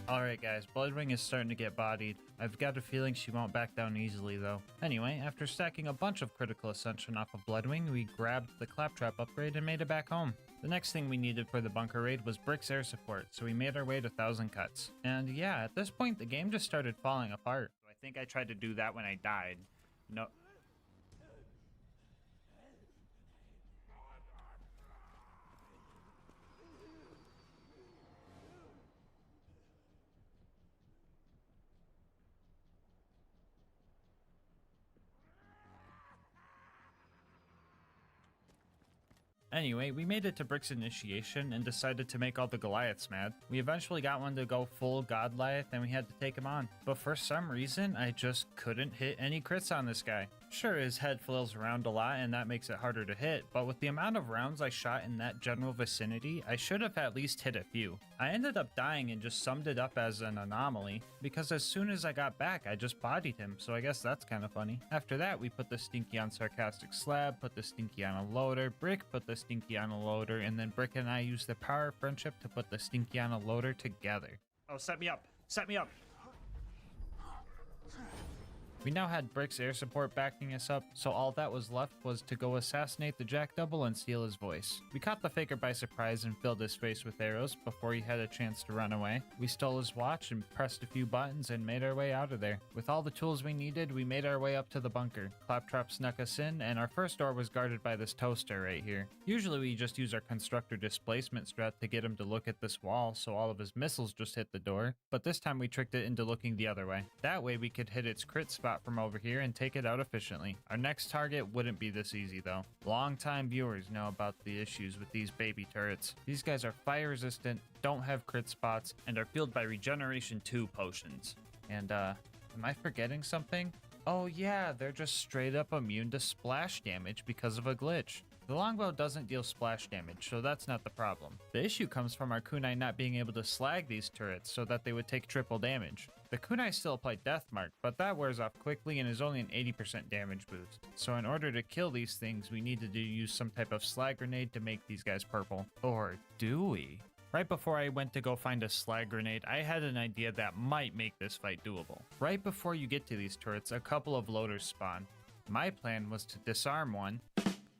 Alright guys, Bloodwing is starting to get bodied. I've got a feeling she won't back down easily though. Anyway, after stacking a bunch of critical ascension off of Bloodwing, we grabbed the Claptrap upgrade and made it back home. The next thing we needed for the bunker raid was Brick's air support, so we made our way to 1000 Cuts. And yeah, at this point the game just started falling apart. I think I tried to do that when I died. No. Anyway, we made it to Brick's initiation and decided to make all the Goliaths mad. We eventually got one to go full Godliath and we had to take him on. But for some reason, I just couldn't hit any crits on this guy. Sure, his head flails around a lot and that makes it harder to hit, but with the amount of rounds I shot in that general vicinity, I should have at least hit a few. I ended up dying and just summed it up as an anomaly, because as soon as I got back, I just bodied him, so I guess that's kind of funny. After that, we put the Stinky on Sarcastic Slab, put the Stinky on a loader, Brick put the Stinky on a loader, and then Brick and I used the power of friendship to put the Stinky on a loader together. Oh, set me up! Set me up! We now had Brick's air support backing us up, so all that was left was to go assassinate the Jack Double and steal his voice. We caught the faker by surprise and filled his face with arrows before he had a chance to run away. We stole his watch and pressed a few buttons and made our way out of there. With all the tools we needed, we made our way up to the bunker. Claptrap snuck us in, and our first door was guarded by this toaster right here. Usually we just use our constructor displacement strat to get him to look at this wall so all of his missiles just hit the door, but this time we tricked it into looking the other way. That way we could hit its crit spot from over here and take it out efficiently. Our next target wouldn't be this easy though. Long-time viewers know about the issues with these baby turrets. These guys are fire resistant, don't have crit spots, and are fueled by Regeneration 2 potions. And am I forgetting something? Oh yeah, they're just straight up immune to splash damage because of a glitch. The longbow doesn't deal splash damage, so that's not the problem. The issue comes from our kunai not being able to slag these turrets so that they would take triple damage. The kunai still apply death mark, but that wears off quickly and is only an 80% damage boost. So in order to kill these things, we needed to use some type of slag grenade to make these guys purple. Or do we? Right before I went to go find a slag grenade, I had an idea that might make this fight doable. Right before you get to these turrets, a couple of loaders spawn. My plan was to disarm one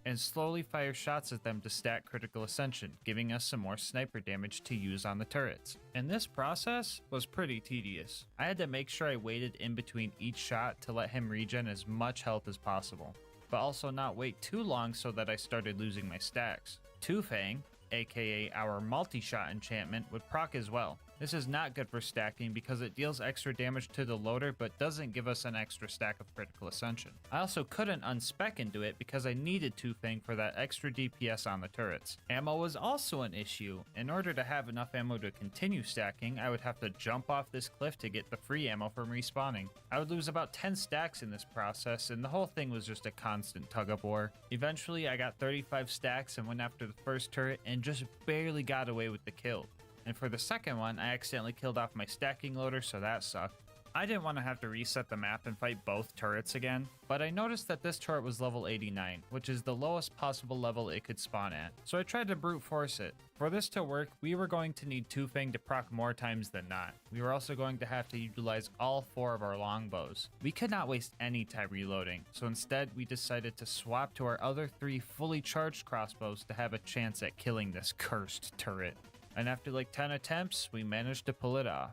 and slowly fire shots at them to stack critical ascension, giving us some more sniper damage to use on the turrets. And this process was pretty tedious. I had to make sure I waited in between each shot to let him regen as much health as possible, but also not wait too long so that I started losing my stacks. Two Fang, aka our multi-shot enchantment, would proc as well. This is not good for stacking because it deals extra damage to the loader but doesn't give us an extra stack of critical ascension. I also couldn't unspec into it because I needed Two Fang for that extra DPS on the turrets. Ammo was also an issue. In order to have enough ammo to continue stacking, I would have to jump off this cliff to get the free ammo from respawning. I would lose about 10 stacks in this process, and the whole thing was just a constant tug of war. Eventually I got 35 stacks and went after the first turret and just barely got away with the kill. And for the second one, I accidentally killed off my stacking loader, so that sucked. I didn't want to have to reset the map and fight both turrets again, but I noticed that this turret was level 89, which is the lowest possible level it could spawn at, so I tried to brute force it. For this to work, we were going to need Two Fang to proc more times than not. We were also going to have to utilize all 4 of our longbows. We could not waste any time reloading, so instead we decided to swap to our other 3 fully charged crossbows to have a chance at killing this cursed turret. And after like 10 attempts, we managed to pull it off.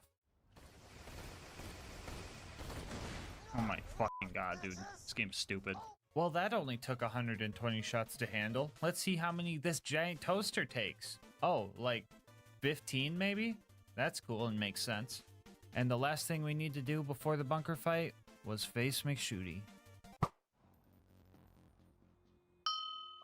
Oh my fucking god, dude. This game's stupid. Well, that only took 120 shots to handle. Let's see how many this giant toaster takes. Oh, like 15 maybe? That's cool and makes sense. And the last thing we need to do before the bunker fight was face McShooty.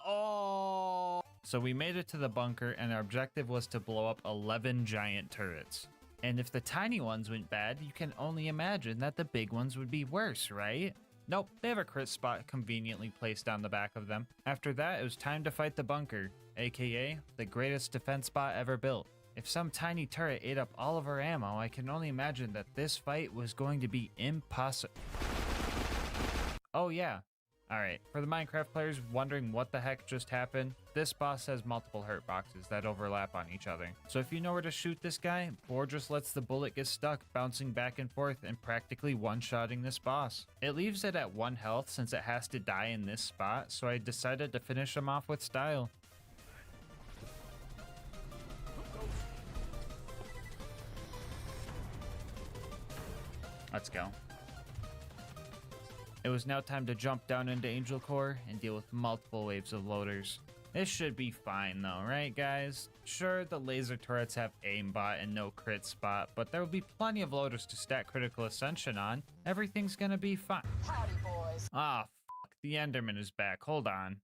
Oh! So we made it to the bunker and our objective was to blow up 11 giant turrets. And if the tiny ones went bad, you can only imagine that the big ones would be worse, right? Nope, they have a crit spot conveniently placed on the back of them. After that, it was time to fight the bunker, aka the greatest defense spot ever built. If some tiny turret ate up all of our ammo, I can only imagine that this fight was going to be impossible. Oh yeah. Alright, for the Minecraft players wondering what the heck just happened, this boss has multiple hurt boxes that overlap on each other. So if you know where to shoot this guy, Boar just lets the bullet get stuck, bouncing back and forth and practically one-shotting this boss. It leaves it at 1 health since it has to die in this spot, so I decided to finish him off with style. Let's go. It was now time to jump down into Angel Core and deal with multiple waves of loaders. This should be fine though, right guys? Sure, the laser turrets have aimbot and no crit spot, but there will be plenty of loaders to stack critical ascension on. Everything's gonna be fine. Howdy, boys. Ah, fuck, the Enderman is back, hold on.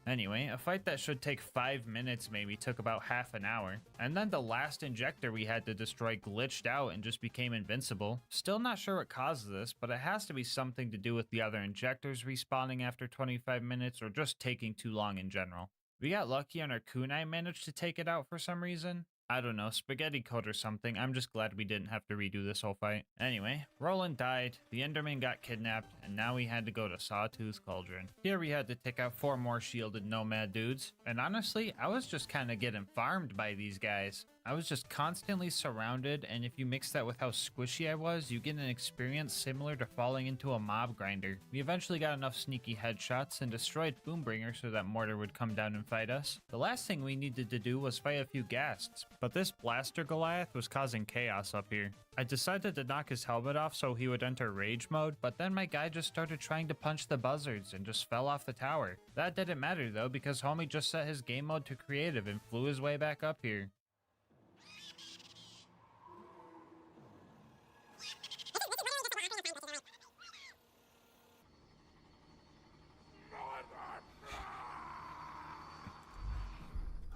Anyway, a fight that should take 5 minutes maybe took about half an hour. And then the last injector we had to destroy glitched out and just became invincible. Still not sure what caused this, but it has to be something to do with the other injectors respawning after 25 minutes or just taking too long in general. We got lucky and our kunai managed to take it out for some reason. I don't know, spaghetti code or something. I'm just glad we didn't have to redo this whole fight. Anyway, Roland died, the Enderman got kidnapped, and now we had to go to Sawtooth Cauldron. Here we had to take out 4 more shielded nomad dudes. And honestly, I was just kind of getting farmed by these guys. I was just constantly surrounded, and if you mix that with how squishy I was, you get an experience similar to falling into a mob grinder. We eventually got enough sneaky headshots and destroyed Boombringer so that Mortar would come down and fight us. The last thing we needed to do was fight a few ghasts, but this blaster Goliath was causing chaos up here. I decided to knock his helmet off so he would enter rage mode, but then my guy just started trying to punch the buzzards and just fell off the tower. That didn't matter though, because homie just set his game mode to creative and flew his way back up here.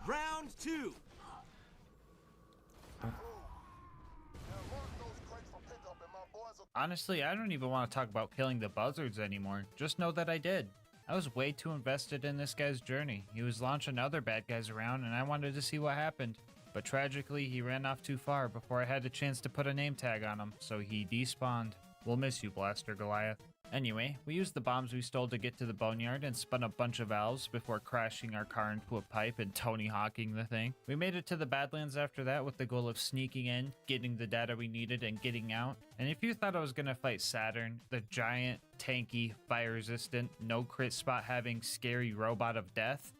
Round 2. Yeah, mark those crates for pickup and my boys difficult. Honestly, I don't even want to talk about killing the buzzards anymore. Just know that I did. I was way too invested in this guy's journey. He was launching other bad guys around and I wanted to see what happened. But tragically, he ran off too far before I had a chance to put a name tag on him, so he despawned. We'll miss you, Blaster Goliath. Anyway, we used the bombs we stole to get to the boneyard and spun a bunch of valves before crashing our car into a pipe and Tony Hawking the thing. We made it to the Badlands after that with the goal of sneaking in, getting the data we needed, and getting out. And if you thought I was gonna fight Saturn, the giant, tanky, fire-resistant, no crit spot having scary robot of death,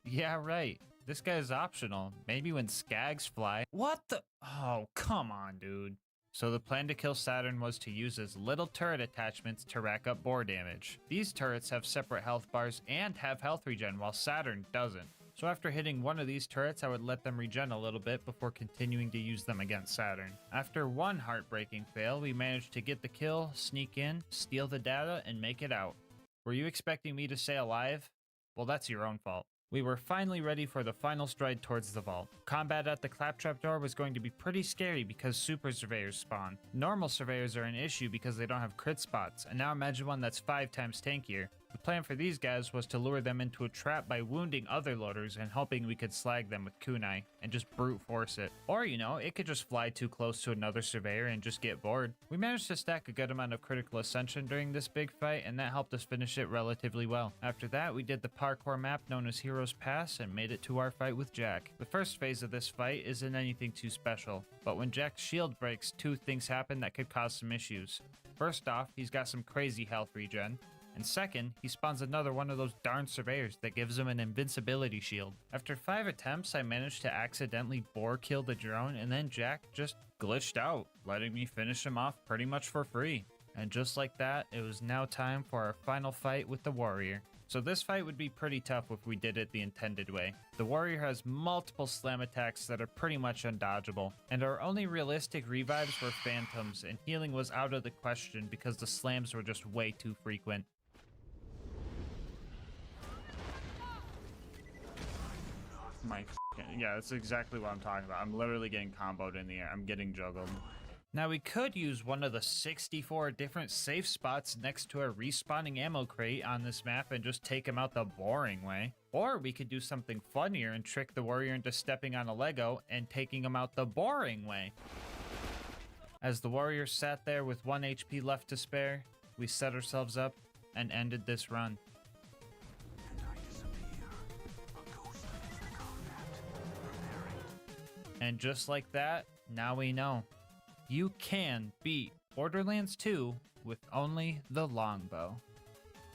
yeah, right. This guy is optional. Maybe when skags fly. What the? Oh, come on, dude. So the plan to kill Saturn was to use his little turret attachments to rack up bore damage. These turrets have separate health bars and have health regen, while Saturn doesn't. So after hitting one of these turrets, I would let them regen a little bit before continuing to use them against Saturn. After one heartbreaking fail, we managed to get the kill, sneak in, steal the data, and make it out. Were you expecting me to stay alive? Well, that's your own fault. We were finally ready for the final stride towards the vault. Combat at the claptrap door was going to be pretty scary because super surveyors spawn. Normal surveyors are an issue because they don't have crit spots, and now imagine one that's 5 times tankier. The plan for these guys was to lure them into a trap by wounding other loaders and hoping we could slag them with kunai and just brute force it. Or, you know, it could just fly too close to another surveyor and just get bored. We managed to stack a good amount of critical ascension during this big fight, and that helped us finish it relatively well. After that, we did the parkour map known as Heroes Pass and made it to our fight with Jack. The first phase of this fight isn't anything too special, but when Jack's shield breaks, 2 things happen that could cause some issues. First off, he's got some crazy health regen. And second, he spawns another one of those darn surveyors that gives him an invincibility shield. After 5 attempts, I managed to accidentally bore kill the drone, and then Jack just glitched out, letting me finish him off pretty much for free. And just like that, it was now time for our final fight with the warrior. So this fight would be pretty tough if we did it the intended way. The warrior has multiple slam attacks that are pretty much undodgeable, and our only realistic revives were phantoms, and healing was out of the question because the slams were just way too frequent. Yeah, that's exactly what I'm talking about. I'm literally getting comboed in the air. I'm getting juggled. Now we could use one of the 64 different safe spots next to a respawning ammo crate on this map and just take him out the boring way. Or we could do something funnier and trick the warrior into stepping on a Lego and taking him out the boring way. As the warrior sat there with 1 HP left to spare, we set ourselves up and ended this run. And just like that, now we know. You can beat Borderlands 2 with only the longbow.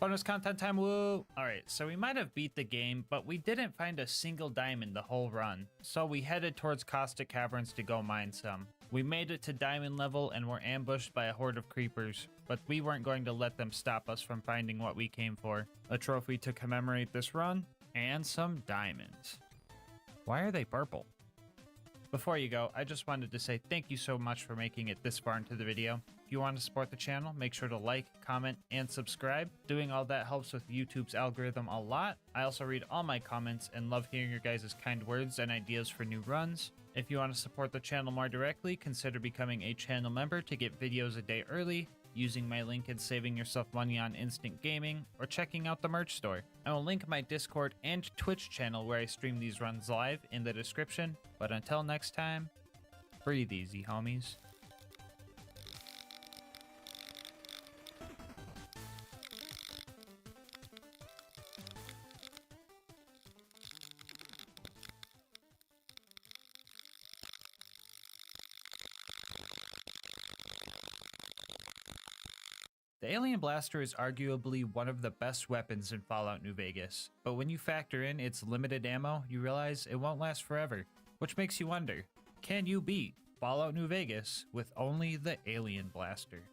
Bonus content time, woo! Alright, so we might have beat the game, but we didn't find a single diamond the whole run. So we headed towards Caustic Caverns to go mine some. We made it to diamond level and were ambushed by a horde of creepers, but we weren't going to let them stop us from finding what we came for. A trophy to commemorate this run, and some diamonds. Why are they purple? Before you go, I just wanted to say thank you so much for making it this far into the video. If you want to support the channel, make sure to like, comment, and subscribe. Doing all that helps with YouTube's algorithm a lot. I also read all my comments and love hearing your guys' kind words and ideas for new runs. If you want to support the channel more directly, consider becoming a channel member to get videos a day early, using my link and saving yourself money on instant gaming, or checking out the merch store. I will link my Discord and Twitch channel where I stream these runs live in the description. But until next time, breathe easy, homies. The Alien Blaster is arguably one of the best weapons in Fallout New Vegas, but when you factor in its limited ammo, you realize it won't last forever. Which makes you wonder, can you beat Fallout New Vegas with only the Alien Blaster?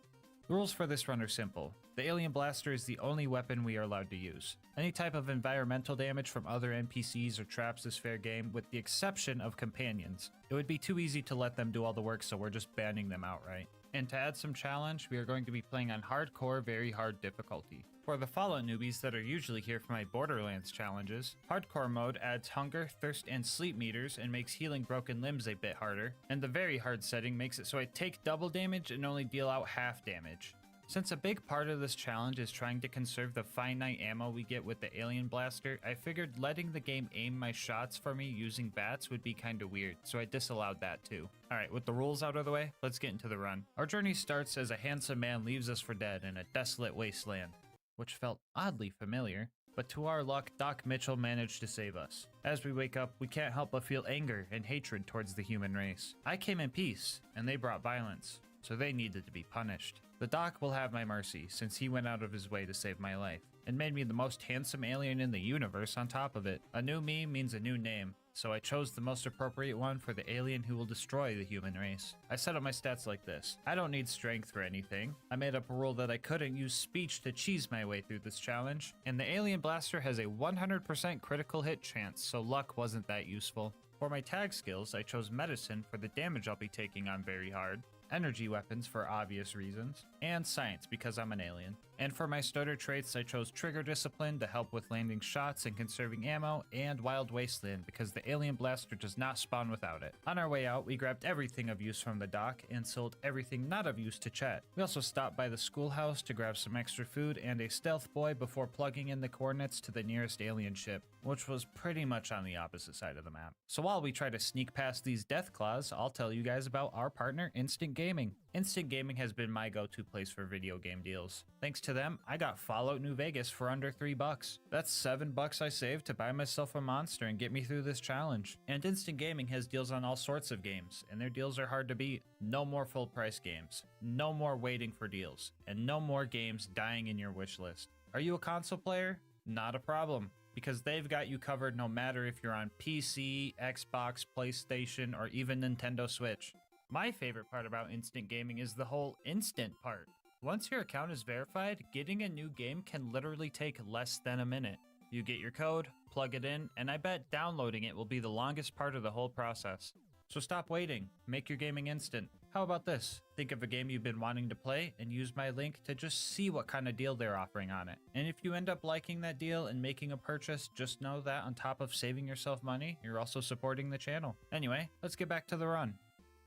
The rules for this run are simple. The Alien Blaster is the only weapon we are allowed to use. Any type of environmental damage from other NPCs or traps is fair game, with the exception of companions. It would be too easy to let them do all the work, so we're just banning them outright. And to add some challenge, we are going to be playing on hardcore, very hard difficulty. For the Fallout newbies that are usually here for my Borderlands challenges, hardcore mode adds hunger, thirst, and sleep meters and makes healing broken limbs a bit harder, and the very hard setting makes it so I take double damage and only deal out half damage. Since a big part of this challenge is trying to conserve the finite ammo we get with the alien blaster, I figured letting the game aim my shots for me using bats would be kinda weird, so I disallowed that too. Alright, with the rules out of the way, let's get into the run. Our journey starts as a handsome man leaves us for dead in a desolate wasteland, which felt oddly familiar, but to our luck, Doc Mitchell managed to save us. As we wake up, we can't help but feel anger and hatred towards the human race. I came in peace, and they brought violence, so they needed to be punished. The Doc will have my mercy, since he went out of his way to save my life, and made me the most handsome alien in the universe on top of it. A new me means a new name, so I chose the most appropriate one for the alien who will destroy the human race. I set up my stats like this. I don't need strength for anything. I made up a rule that I couldn't use speech to cheese my way through this challenge, and the alien blaster has a 100% critical hit chance, so luck wasn't that useful. For my tag skills, I chose medicine for the damage I'll be taking on very hard, energy weapons for obvious reasons, and science because I'm an alien. And for my starter traits, I chose trigger discipline to help with landing shots and conserving ammo, and wild wasteland because the alien blaster does not spawn without it. On our way out, we grabbed everything of use from the dock and sold everything not of use to Chet. We also stopped by the schoolhouse to grab some extra food and a stealth boy before plugging in the coordinates to the nearest alien ship, which was pretty much on the opposite side of the map. So while we try to sneak past these death claws, I'll tell you guys about our partner, Instant Gaming. Instant Gaming has been my go-to place for video game deals. Thanks to them, I got Fallout New Vegas for under $3. That's $7 I saved to buy myself a monster and get me through this challenge. And Instant Gaming has deals on all sorts of games, and their deals are hard to beat. No more full price games, no more waiting for deals, and no more games dying in your wish list. Are you a console player? Not a problem, because they've got you covered no matter if you're on PC, Xbox, PlayStation, or even Nintendo Switch. My favorite part about Instant Gaming is the whole instant part. Once your account is verified, getting a new game can literally take less than a minute. You get your code, plug it in, and I bet downloading it will be the longest part of the whole process. So stop waiting, make your gaming instant. How about this? Think of a game you've been wanting to play and use my link to just see what kind of deal they're offering on it. And if you end up liking that deal and making a purchase, just know that on top of saving yourself money, you're also supporting the channel. Anyway, let's get back to the run.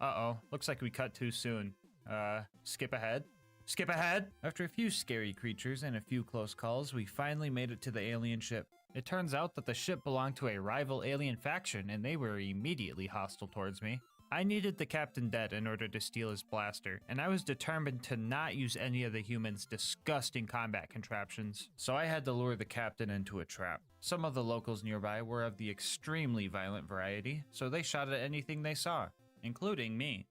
Uh-oh, looks like we cut too soon. Skip ahead? Skip ahead! After a few scary creatures and a few close calls, we finally made it to the alien ship. It turns out that the ship belonged to a rival alien faction and they were immediately hostile towards me. I needed the captain dead in order to steal his blaster, and I was determined to not use any of the humans' disgusting combat contraptions, so I had to lure the captain into a trap. Some of the locals nearby were of the extremely violent variety, so they shot at anything they saw, including me.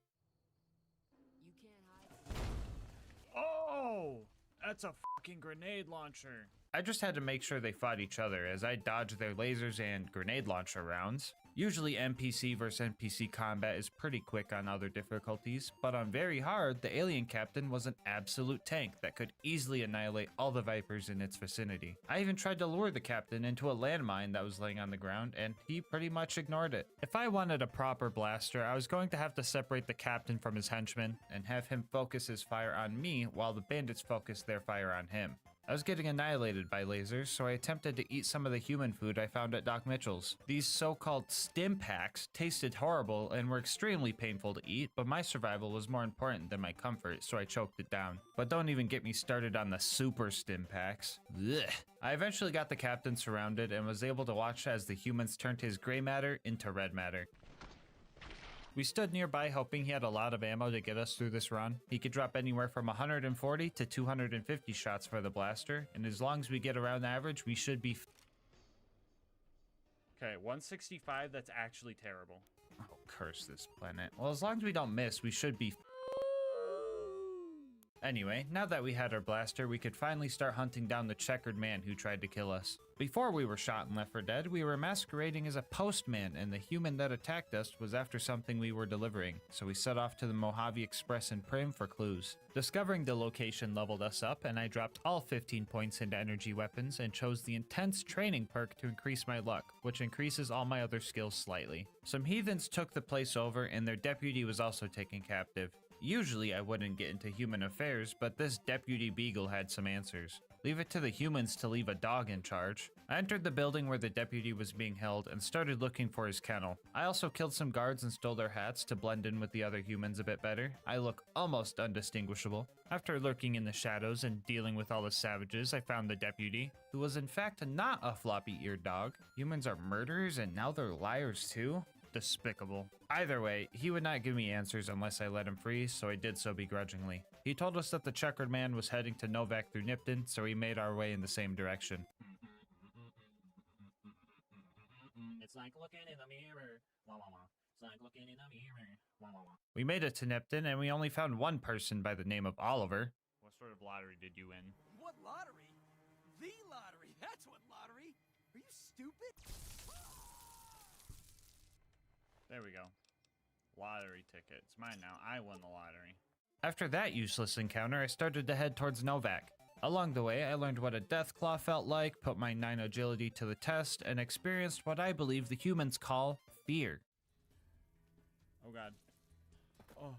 Oh, that's a fucking grenade launcher. I just had to make sure they fought each other as I dodged their lasers and grenade launcher rounds. Usually NPC versus NPC combat is pretty quick on other difficulties, but on very hard, the alien captain was an absolute tank that could easily annihilate all the Vipers in its vicinity. I even tried to lure the captain into a landmine that was laying on the ground, and he pretty much ignored it. If I wanted a proper blaster, I was going to have to separate the captain from his henchmen and have him focus his fire on me while the bandits focused their fire on him. I was getting annihilated by lasers, so I attempted to eat some of the human food I found at Doc Mitchell's. These so-called stim packs tasted horrible and were extremely painful to eat, but my survival was more important than my comfort, so I choked it down. But don't even get me started on the super stim packs. Ugh. I eventually got the captain surrounded and was able to watch as the humans turned his gray matter into red matter. We stood nearby hoping he had a lot of ammo to get us through this run. He could drop anywhere from 140 to 250 shots for the blaster, and as long as we get around average, we should be Okay, 165, that's actually terrible. Oh, curse this planet. Well, as long as we don't miss, we should be Anyway, now that we had our blaster, we could finally start hunting down the checkered man who tried to kill us. Before we were shot and left for dead, we were masquerading as a postman, and the human that attacked us was after something we were delivering, so we set off to the Mojave Express in Prim for clues. Discovering the location leveled us up, and I dropped all 15 points into energy weapons and chose the intense training perk to increase my luck, which increases all my other skills slightly. Some heathens took the place over, and their deputy was also taken captive. Usually I wouldn't get into human affairs, but this deputy beagle had some answers. Leave it to the humans to leave a dog in charge. I entered the building where the deputy was being held and started looking for his kennel. I also killed some guards and stole their hats to blend in with the other humans a bit better. I look almost undistinguishable. After lurking in the shadows and dealing with all the savages, I found the deputy, who was in fact not a floppy-eared dog. Humans are murderers and now they're liars too? Despicable. Either way, he would not give me answers unless I let him free, so I did so begrudgingly. He told us that the checkered man was heading to Novak through Nipton, so we made our way in the same direction. It's like looking in the mirror. Wah, wah, wah. It's like looking in the mirror. Wah, wah, wah. We made it to Nipton, and we only found one person by the name of Oliver. What sort of lottery did you win? What lottery? The lottery. That's what lottery. Are you stupid? There we go. Lottery ticket. It's mine now. I won the lottery. After that useless encounter, I started to head towards Novak. Along the way, I learned what a Deathclaw felt like, put my 9 agility to the test, and experienced what I believe the humans call fear. Oh god. Oh.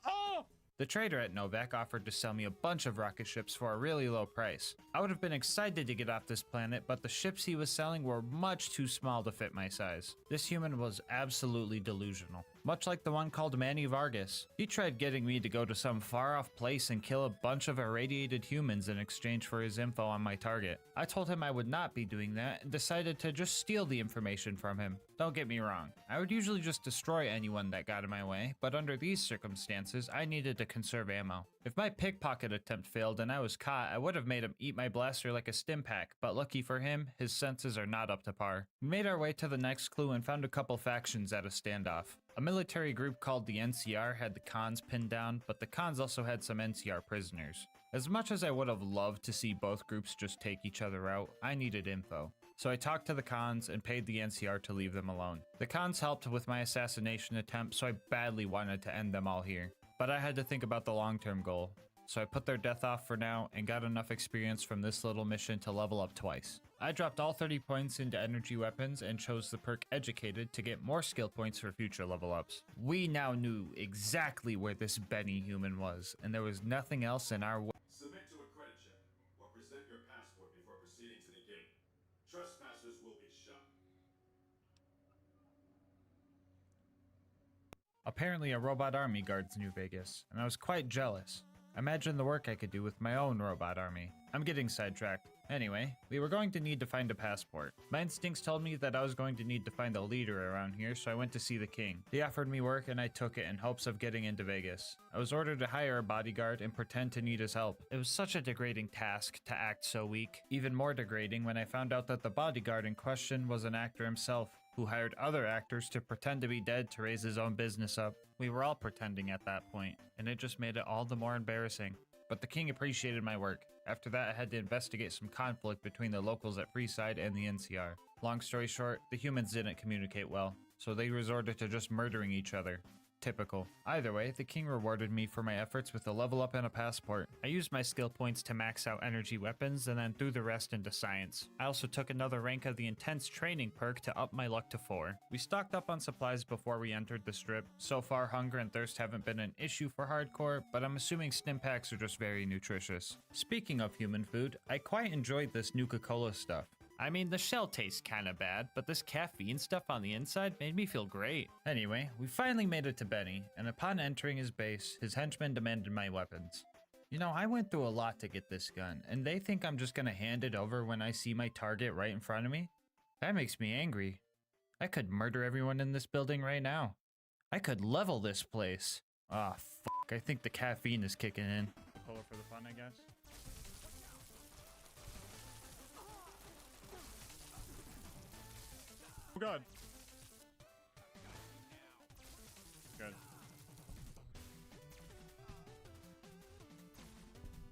Oh! The trader at Novak offered to sell me a bunch of rocket ships for a really low price. I would have been excited to get off this planet, but the ships he was selling were much too small to fit my size. This human was absolutely delusional. Much like the one called Manny Vargas. He tried getting me to go to some far-off place and kill a bunch of irradiated humans in exchange for his info on my target. I told him I would not be doing that and decided to just steal the information from him. Don't get me wrong, I would usually just destroy anyone that got in my way, but under these circumstances, I needed to conserve ammo. If my pickpocket attempt failed and I was caught, I would have made him eat my blaster like a stim pack, but lucky for him, his senses are not up to par. We made our way to the next clue and found a couple factions at a standoff. A military group called the NCR had the Khans pinned down, but the Khans also had some NCR prisoners. As much as I would have loved to see both groups just take each other out, I needed info. So I talked to the Khans and paid the NCR to leave them alone. The Khans helped with my assassination attempt, so I badly wanted to end them all here. But I had to think about the long-term goal. So I put their death off for now and got enough experience from this little mission to level up twice. I dropped all 30 points into energy weapons and chose the perk Educated to get more skill points for future level ups. We now knew exactly where this Benny human was, and there was nothing else in our way. Submit to a credit check or present your passport before proceeding to the gate. Trespassers will be shot. Apparently a robot army guards New Vegas, and I was quite jealous. Imagine the work I could do with my own robot army. I'm getting sidetracked. Anyway, we were going to need to find a passport. My instincts told me that I was going to need to find a leader around here, so I went to see the king. He offered me work and I took it in hopes of getting into Vegas. I was ordered to hire a bodyguard and pretend to need his help. It was such a degrading task to act so weak. Even more degrading when I found out that the bodyguard in question was an actor himself, who hired other actors to pretend to be dead to raise his own business up. We were all pretending at that point, and it just made it all the more embarrassing. But the king appreciated my work. After that, I had to investigate some conflict between the locals at Freeside and the NCR. Long story short, the humans didn't communicate well, so they resorted to just murdering each other. Typical. Either way, the king rewarded me for my efforts with a level up and a passport. I used my skill points to max out energy weapons and then threw the rest into science. I also took another rank of the intense training perk to up my luck to 4. We stocked up on supplies before we entered the strip. So far, hunger and thirst haven't been an issue for hardcore, but I'm assuming stim packs are just very nutritious. Speaking of human food, I quite enjoyed this Nuka-Cola stuff. I mean, the shell tastes kinda bad, but this caffeine stuff on the inside made me feel great. Anyway, we finally made it to Benny, and upon entering his base, his henchmen demanded my weapons. You know, I went through a lot to get this gun, and they think I'm just gonna hand it over when I see my target right in front of me? That makes me angry. I could murder everyone in this building right now. I could level this place. Ah, fuck, I think the caffeine is kicking in. Cola for the fun, I guess. Oh god. Good.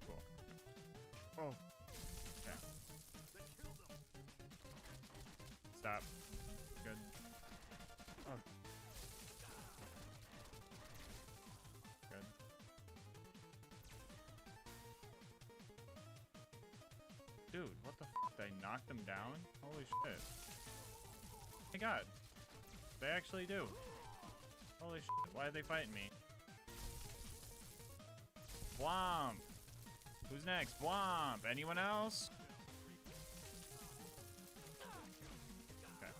Cool. Oh. Okay. Stop. Good. Oh. Good. Dude, what the f***? Did I knock them down? Holy shit. Oh my god. They actually do. Holy shit. Why are they fighting me? Womp. Who's next? Womp. Anyone else? Okay.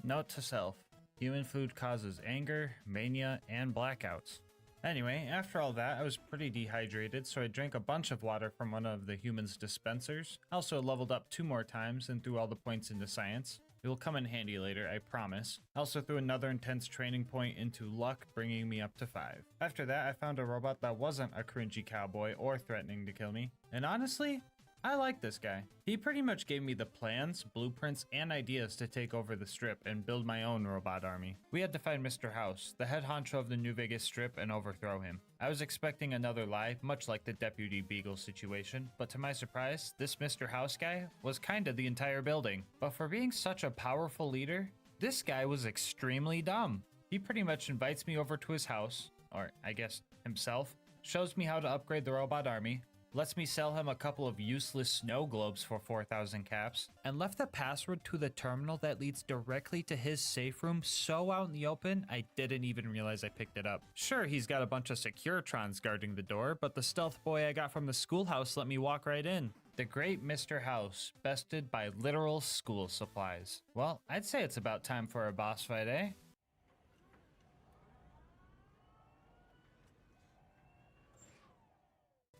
Note to self. Human food causes anger, mania, and blackouts. Anyway, after all that, I was pretty dehydrated, so I drank a bunch of water from one of the humans' dispensers. I also leveled up 2 more times and threw all the points into science. It will come in handy later, I promise. I also threw another intense training point into luck, bringing me up to 5. After that, I found a robot that wasn't a cringy cowboy or threatening to kill me. And honestly, I like this guy. He pretty much gave me the plans, blueprints, and ideas to take over the strip and build my own robot army. We had to find Mr. House, the head honcho of the New Vegas strip, and overthrow him. I was expecting another lie, much like the Deputy Beagle situation, but to my surprise, this Mr. House guy was kinda the entire building. But for being such a powerful leader, this guy was extremely dumb. He pretty much invites me over to his house, or I guess himself, shows me how to upgrade the robot army, lets me sell him a couple of useless snow globes for 4,000 caps, and left the password to the terminal that leads directly to his safe room so out in the open, I didn't even realize I picked it up. Sure, he's got a bunch of Securitrons guarding the door, but the stealth boy I got from the schoolhouse let me walk right in. The great Mr. House, bested by literal school supplies. Well, I'd say it's about time for a boss fight, eh?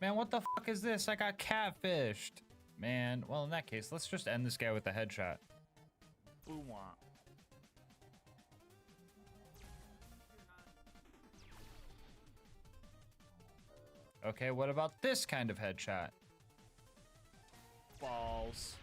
Man, what the fuck is this? I got catfished. Man, well, in that case, let's just end this guy with a headshot. Boo-wah. Okay, what about this kind of headshot? Balls.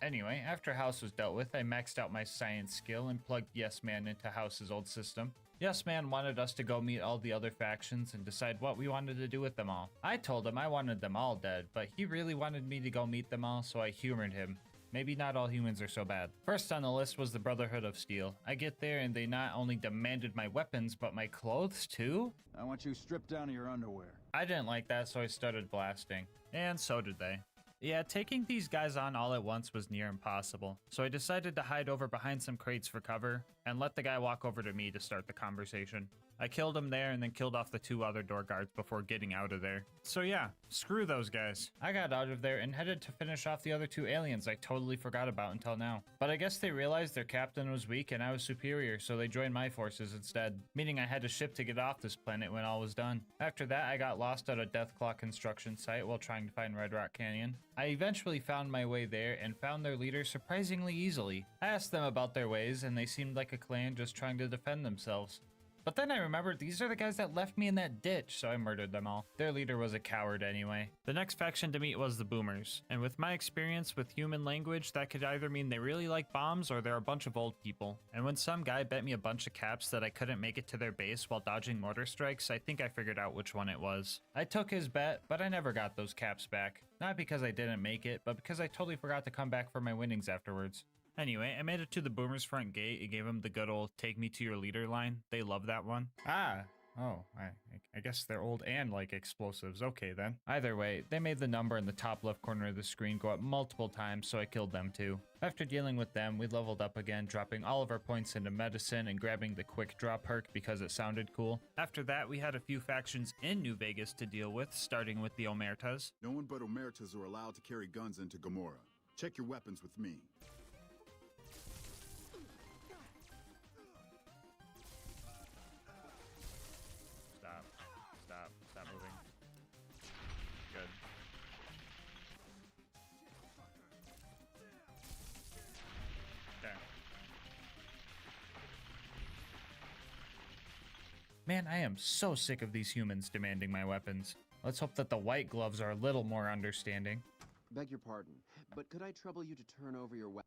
Anyway, after House was dealt with, I maxed out my science skill and plugged Yes Man into House's old system. Yes Man wanted us to go meet all the other factions and decide what we wanted to do with them all. I told him I wanted them all dead, but he really wanted me to go meet them all, so I humored him. Maybe not all humans are so bad. First on the list was the Brotherhood of Steel. I get there and they not only demanded my weapons, but my clothes too? I want you stripped down to your underwear. I didn't like that, so I started blasting. And so did they. Yeah, taking these guys on all at once was near impossible, so I decided to hide over behind some crates for cover and let the guy walk over to me to start the conversation. I killed him there and then killed off the 2 other door guards before getting out of there. So yeah, screw those guys. I got out of there and headed to finish off the other 2 aliens I totally forgot about until now. But I guess they realized their captain was weak and I was superior, so they joined my forces instead, meaning I had to ship to get off this planet when all was done. After that, I got lost at a Deathclaw construction site while trying to find Red Rock Canyon. I eventually found my way there and found their leader surprisingly easily. I asked them about their ways and they seemed like a clan just trying to defend themselves. But then I remembered these are the guys that left me in that ditch, so I murdered them all. Their leader was a coward anyway. The next faction to meet was the Boomers, and with my experience with human language, that could either mean they really like bombs or they're a bunch of old people. And when some guy bet me a bunch of caps that I couldn't make it to their base while dodging mortar strikes, I think I figured out which one it was. I took his bet, but I never got those caps back. Not because I didn't make it, but because I totally forgot to come back for my winnings afterwards. Anyway, I made it to the Boomers' front gate and gave them the good old "take me to your leader" line. They love that one. Oh, I guess they're old and like explosives. Okay then. Either way, they made the number in the top left corner of the screen go up multiple times, so I killed them too. After dealing with them, we leveled up again, dropping all of our points into medicine and grabbing the quick draw perk because it sounded cool. After that, we had a few factions in New Vegas to deal with, starting with the Omertas. No one but Omertas are allowed to carry guns into Gamora. Check your weapons with me. Stop moving. Good. Okay. Man, I am so sick of these humans demanding my weapons. Let's hope that the white gloves are a little more understanding. Beg your pardon, but could I trouble you to turn over your weapon?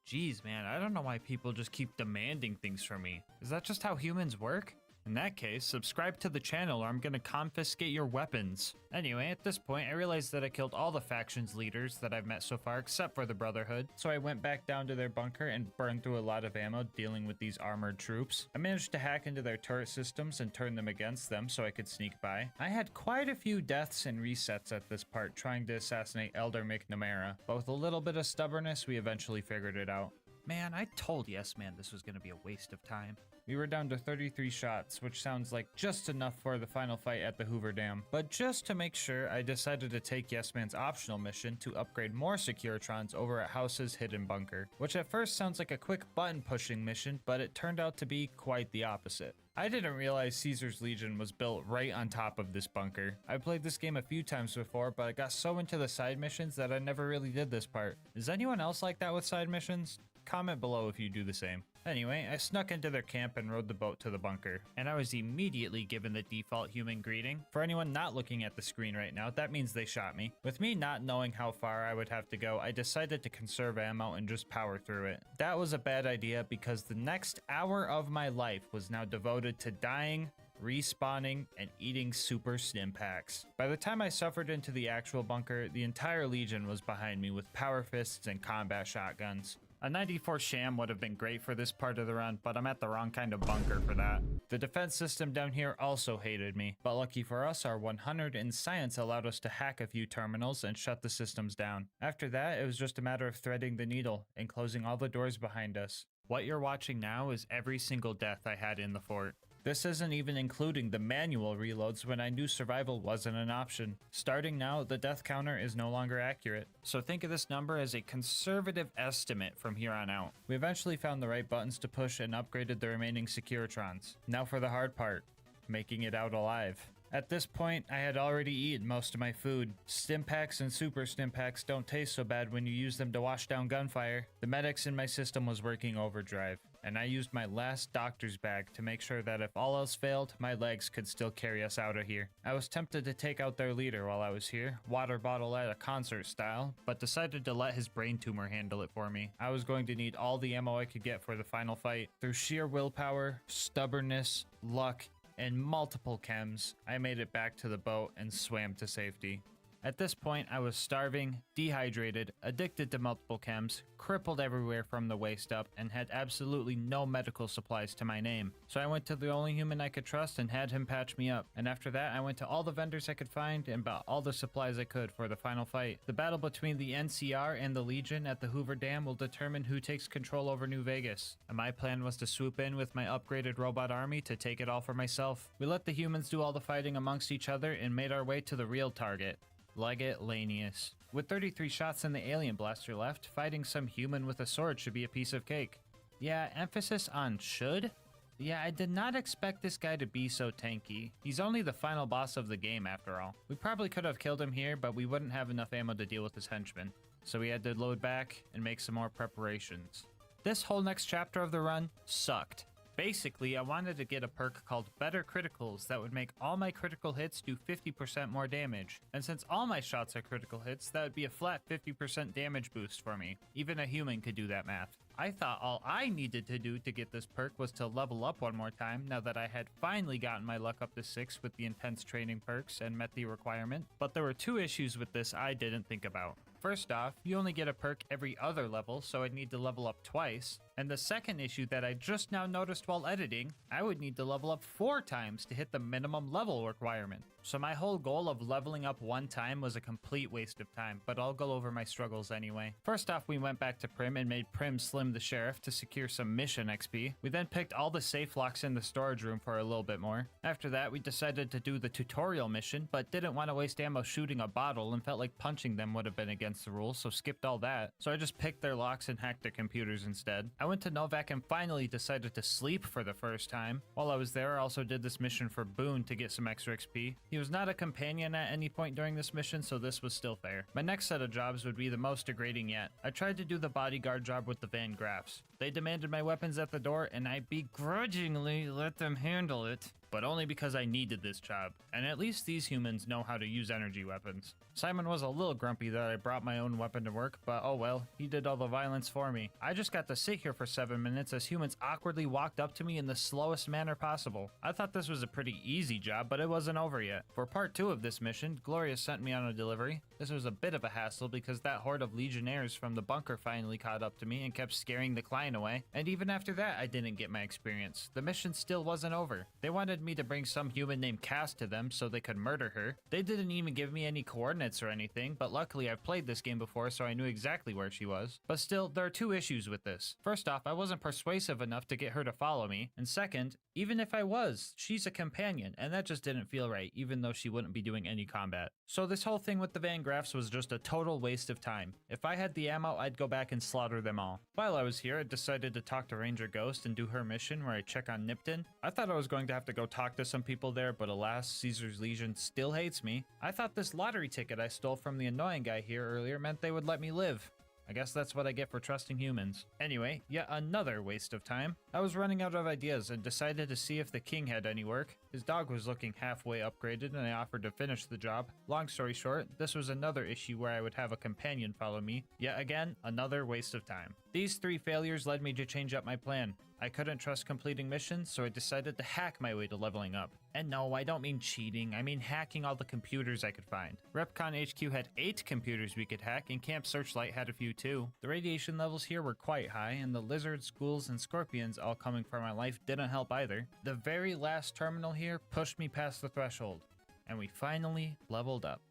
Jeez, man, I don't know why people just keep demanding things from me. Is that just how humans work? In that case, subscribe to the channel or I'm gonna confiscate your weapons. Anyway, at this point, I realized that I killed all the factions leaders that I've met so far except for the Brotherhood, so I went back down to their bunker and burned through a lot of ammo dealing with these armored troops. I managed to hack into their turret systems and turn them against them so I could sneak by. I had quite a few deaths and resets at this part trying to assassinate Elder McNamara, but with a little bit of stubbornness, we eventually figured it out. Man, I told Yes Man this was gonna be a waste of time. We were down to 33 shots, which sounds like just enough for the final fight at the Hoover Dam. But just to make sure, I decided to take Yes Man's optional mission to upgrade more Securitrons over at House's hidden bunker, which at first sounds like a quick button pushing mission, but it turned out to be quite the opposite. I didn't realize Caesar's Legion was built right on top of this bunker. I played this game a few times before, but I got so into the side missions that I never really did this part. Is anyone else like that with side missions? Comment below if you do the same. Anyway, I snuck into their camp and rode the boat to the bunker, and I was immediately given the default human greeting. For anyone not looking at the screen right now, that means they shot me. With me not knowing how far I would have to go, I decided to conserve ammo and just power through it. That was a bad idea because the next hour of my life was now devoted to dying, respawning, and eating super stim packs. By the time I suffered into the actual bunker, the entire Legion was behind me with power fists and combat shotguns. A 94 sham would have been great for this part of the run, but I'm at the wrong kind of bunker for that. The defense system down here also hated me, but lucky for us, our 100 in science allowed us to hack a few terminals and shut the systems down. After that, it was just a matter of threading the needle and closing all the doors behind us. What you're watching now is every single death I had in the fort. This isn't even including the manual reloads when I knew survival wasn't an option. Starting now, the death counter is no longer accurate. So think of this number as a conservative estimate from here on out. We eventually found the right buttons to push and upgraded the remaining Securitrons. Now for the hard part, making it out alive. At this point, I had already eaten most of my food. Stim packs and super stim packs don't taste so bad when you use them to wash down gunfire. The medics in my system was working overdrive, and I used my last doctor's bag to make sure that if all else failed, my legs could still carry us out of here. I was tempted to take out their leader while I was here, water bottle at a concert style, but decided to let his brain tumor handle it for me. I was going to need all the ammo I could get for the final fight. Through sheer willpower, stubbornness, luck, and multiple chems, I made it back to the boat and swam to safety. At this point, I was starving, dehydrated, addicted to multiple chems, crippled everywhere from the waist up, and had absolutely no medical supplies to my name. So I went to the only human I could trust and had him patch me up. And after that, I went to all the vendors I could find and bought all the supplies I could for the final fight. The battle between the NCR and the Legion at the Hoover Dam will determine who takes control over New Vegas. And my plan was to swoop in with my upgraded robot army to take it all for myself. We let the humans do all the fighting amongst each other and made our way to the real target. Legate Lanius. With 33 shots in the alien blaster left, fighting some human with a sword should be a piece of cake. Yeah, emphasis on should? Yeah, I did not expect this guy to be so tanky. He's only the final boss of the game after all. We probably could have killed him here, but we wouldn't have enough ammo to deal with his henchmen. So we had to load back and make some more preparations. This whole next chapter of the run sucked. Basically, I wanted to get a perk called Better Criticals that would make all my critical hits do 50% more damage. And since all my shots are critical hits, that would be a flat 50% damage boost for me. Even a human could do that math. I thought all I needed to do to get this perk was to level up one more time now that I had finally gotten my luck up to 6 with the intense training perks and met the requirement. But there were two issues with this I didn't think about. First off, you only get a perk every other level, so I'd need to level up twice. And the second issue that I just now noticed while editing, I would need to level up 4 times to hit the minimum level requirement. So my whole goal of leveling up 1 time was a complete waste of time, but I'll go over my struggles anyway. First off, we went back to Prim and made Prim slim the sheriff to secure some mission XP. We then picked all the safe locks in the storage room for a little bit more. After that, we decided to do the tutorial mission, but didn't want to waste ammo shooting a bottle and felt like punching them would have been against the rules, so skipped all that. So I just picked their locks and hacked their computers instead. I went to Novak and finally decided to sleep for the first time. While I was there, I also did this mission for Boone to get some extra XP. He was not a companion at any point during this mission, so this was still fair. My next set of jobs would be the most degrading yet. I tried to do the bodyguard job with the Van Graffs. They demanded my weapons at the door, and I begrudgingly let them handle it. But only because I needed this job, and at least these humans know how to use energy weapons. Simon was a little grumpy that I brought my own weapon to work, but oh well, he did all the violence for me. I just got to sit here for 7 minutes as humans awkwardly walked up to me in the slowest manner possible. I thought this was a pretty easy job, but it wasn't over yet. For part 2 of this mission, Gloria sent me on a delivery. This was a bit of a hassle because that horde of legionnaires from the bunker finally caught up to me and kept scaring the client away. And even after that, I didn't get my experience. The mission still wasn't over. They wanted me to bring some human named Cass to them so they could murder her. They didn't even give me any coordinates or anything, but luckily I've played this game before so I knew exactly where she was. But still, there are two issues with this. First off, I wasn't persuasive enough to get her to follow me. And second, even if I was, she's a companion, and that just didn't feel right, even though she wouldn't be doing any combat. So this whole thing with the Van Graffs was just a total waste of time. If I had the ammo, I'd go back and slaughter them all. While I was here, I decided to talk to Ranger Ghost and do her mission where I check on Nipton. I thought I was going to have to go talk to some people there, but alas, Caesar's Legion still hates me. I thought this lottery ticket I stole from the annoying guy here earlier meant they would let me live. I guess that's what I get for trusting humans. Anyway, yet another waste of time. I was running out of ideas and decided to see if the king had any work. His dog was looking halfway upgraded and I offered to finish the job. Long story short, this was another issue where I would have a companion follow me. Yet again, another waste of time. These three failures led me to change up my plan. I couldn't trust completing missions, so I decided to hack my way to leveling up. And no, I don't mean cheating, I mean hacking all the computers I could find. Repcon HQ had 8 computers we could hack, and Camp Searchlight had a few too. The radiation levels here were quite high, and the lizards, ghouls, and scorpions all coming for my life didn't help either. The very last terminal here pushed me past the threshold, and we finally leveled up.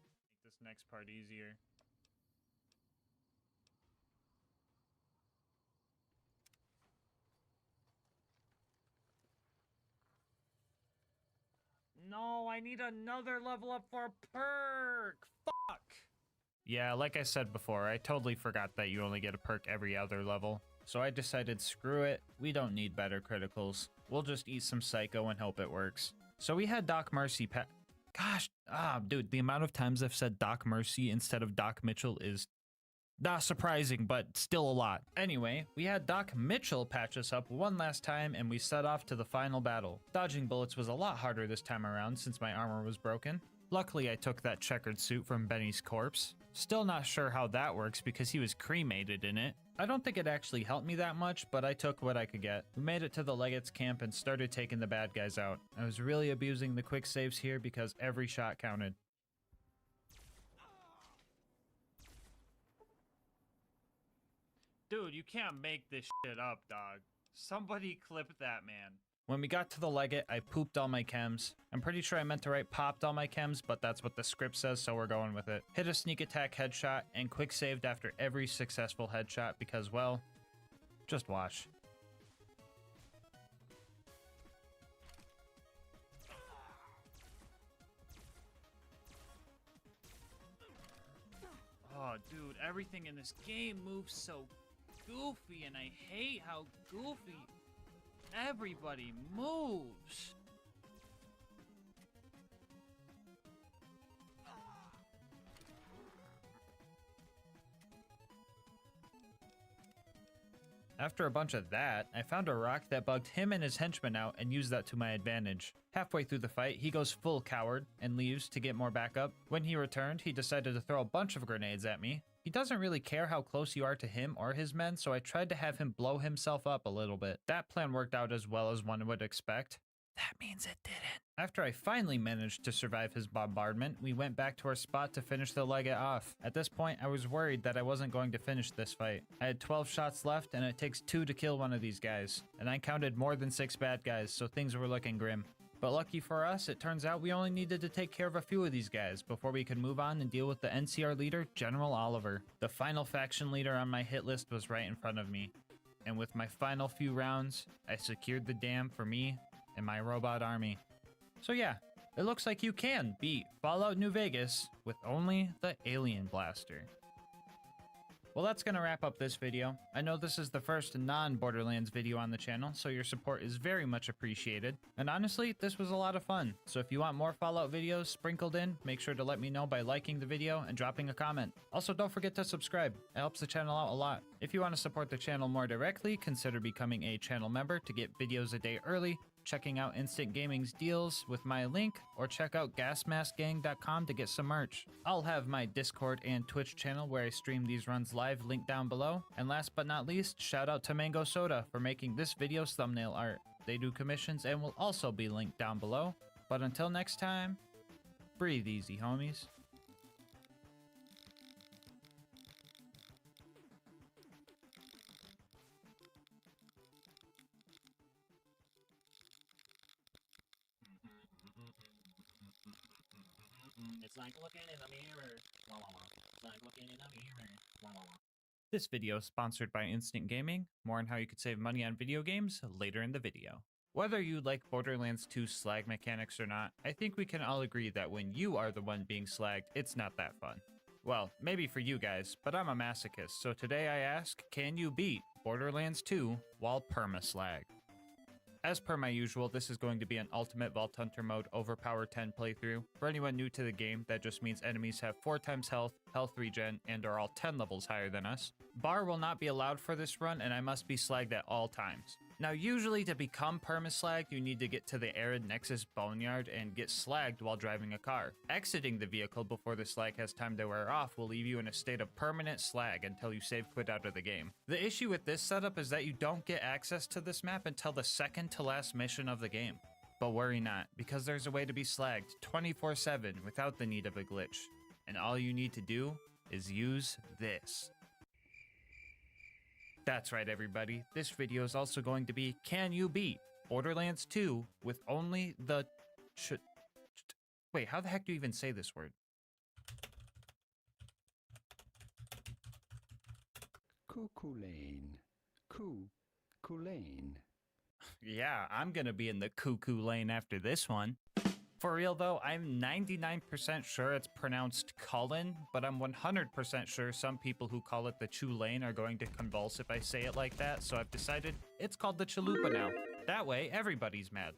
Make this next part easier. No, I need another level up for a perk. Fuck. Yeah, like I said before, I totally forgot that you only get a perk every other level. So I decided screw it, we don't need better criticals. We'll just eat some Psycho and hope it works. So we had Doc Mercy dude, the amount of times I've said Doc Mercy instead of Doc Mitchell is not surprising, but still a lot. Anyway, we had Doc Mitchell patch us up one last time and we set off to the final battle. Dodging bullets was a lot harder this time around since my armor was broken. Luckily, I took that checkered suit from Benny's corpse. Still not sure how that works because he was cremated in it. I don't think it actually helped me that much, but I took what I could get. We made it to the Legate's camp and started taking the bad guys out. I was really abusing the quick saves here because every shot counted. Dude, you can't make this shit up, dog. Somebody clip that, man. When we got to the Legate, I pooped all my chems. I'm pretty sure I meant to write popped all my chems, but that's what the script says, so we're going with it. Hit a sneak attack headshot, and quick saved after every successful headshot because, well, just watch. Oh, dude, everything in this game moves so goofy, and I hate how goofy everybody moves. After a bunch of that, I found a rock that bugged him and his henchmen out and used that to my advantage. Halfway through the fight, he goes full coward and leaves to get more backup. When he returned, he decided to throw a bunch of grenades at me. He doesn't really care how close you are to him or his men, so I tried to have him blow himself up a little bit. That plan worked out as well as one would expect. That means it didn't. After I finally managed to survive his bombardment, we went back to our spot to finish the Legate off. At this point, I was worried that I wasn't going to finish this fight. I had 12 shots left, and it takes 2 to kill one of these guys. And I counted more than 6 bad guys, so things were looking grim. But lucky for us, it turns out we only needed to take care of a few of these guys before we could move on and deal with the NCR leader, General Oliver. The final faction leader on my hit list was right in front of me. And with my final few rounds, I secured the dam for me and my robot army. So yeah, it looks like you can beat Fallout New Vegas with only the Alien Blaster. Well, that's gonna wrap up this video. I know this is the first non-Borderlands video on the channel, so your support is very much appreciated. And honestly, this was a lot of fun. So if you want more Fallout videos sprinkled in, make sure to let me know by liking the video and dropping a comment. Also, don't forget to subscribe. It helps the channel out a lot. If you want to support the channel more directly, consider becoming a channel member to get videos a day early, checking out Instant Gaming's deals with my link, or check out GASMASK'S.com to get some merch. I'll have my Discord and Twitch channel where I stream these runs live linked down below. And last but not least, shout out to Mango Soda for making this video's thumbnail art. They do commissions and will also be linked down below. But until next time, breathe easy, homies. It's like looking in the mirror. Wah, wah, wah. It's like looking in the mirror. Wah, wah, wah. This video is sponsored by Instant Gaming. More on how you could save money on video games later in the video. Whether you like Borderlands 2 slag mechanics or not, I think we can all agree that when you are the one being slagged, it's not that fun. Well, maybe for you guys, but I'm a masochist, so today I ask, can you beat Borderlands 2 while perma-slag? As per my usual, this is going to be an Ultimate Vault Hunter mode Overpower 10 playthrough. For anyone new to the game, that just means enemies have 4 times health, health regen, and are all 10 levels higher than us. Bar will not be allowed for this run, and I must be slagged at all times. Now, usually to become perma-slagged, you need to get to the Arid Nexus Boneyard and get slagged while driving a car. Exiting the vehicle before the slag has time to wear off will leave you in a state of permanent slag until you save quit out of the game. The issue with this setup is that you don't get access to this map until the second to last mission of the game. But worry not, because there's a way to be slagged 24/7 without the need of a glitch. And all you need to do is use this. That's right, everybody. This video is also going to be, can you beat Borderlands 2 with only the wait, how the heck do you even say this word? Cuckoo lane. Cuckoo lane. Yeah, I'm gonna be in the cuckoo lane after this one. For real though, I'm 99% sure it's pronounced Cullen, but I'm 100% sure some people who call it the Chew Lane are going to convulse if I say it like that, so I've decided it's called the Chalupa now. That way, everybody's mad.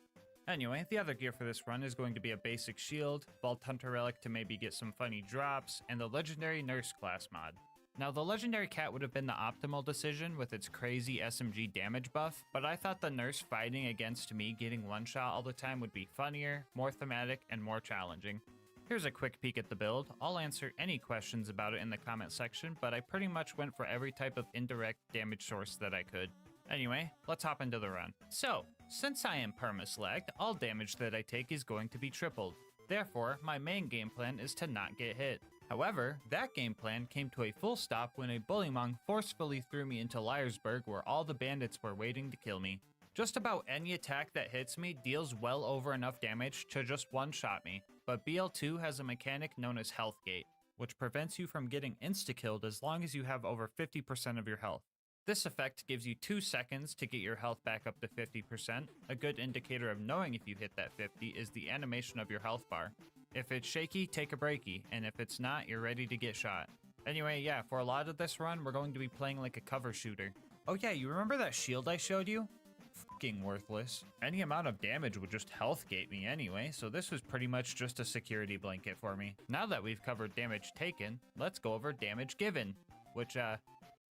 Anyway, the other gear for this run is going to be a basic shield, Vault Hunter Relic to maybe get some funny drops, and the legendary Nurse class mod. Now, the legendary cat would have been the optimal decision with its crazy SMG damage buff, but I thought the nurse fighting against me getting one shot all the time would be funnier, more thematic, and more challenging. Here's a quick peek at the build. I'll answer any questions about it in the comment section, but I pretty much went for every type of indirect damage source that I could. Anyway, let's hop into the run. So, since I am perma-slagged, all damage that I take is going to be tripled. Therefore, my main game plan is to not get hit. However, that game plan came to a full stop when a bullymong forcefully threw me into Liarsburg where all the bandits were waiting to kill me. Just about any attack that hits me deals well over enough damage to just one-shot me, but BL2 has a mechanic known as Health Gate, which prevents you from getting insta-killed as long as you have over 50% of your health. This effect gives you 2 seconds to get your health back up to 50%. A good indicator of knowing if you hit that 50 is the animation of your health bar. If it's shaky, take a breaky, and if it's not, you're ready to get shot. Anyway, yeah, for a lot of this run, we're going to be playing like a cover shooter. Oh yeah, you remember that shield I showed you? Fucking worthless. Any amount of damage would just health gate me anyway, so this was pretty much just a security blanket for me. Now that we've covered damage taken, let's go over damage given, which,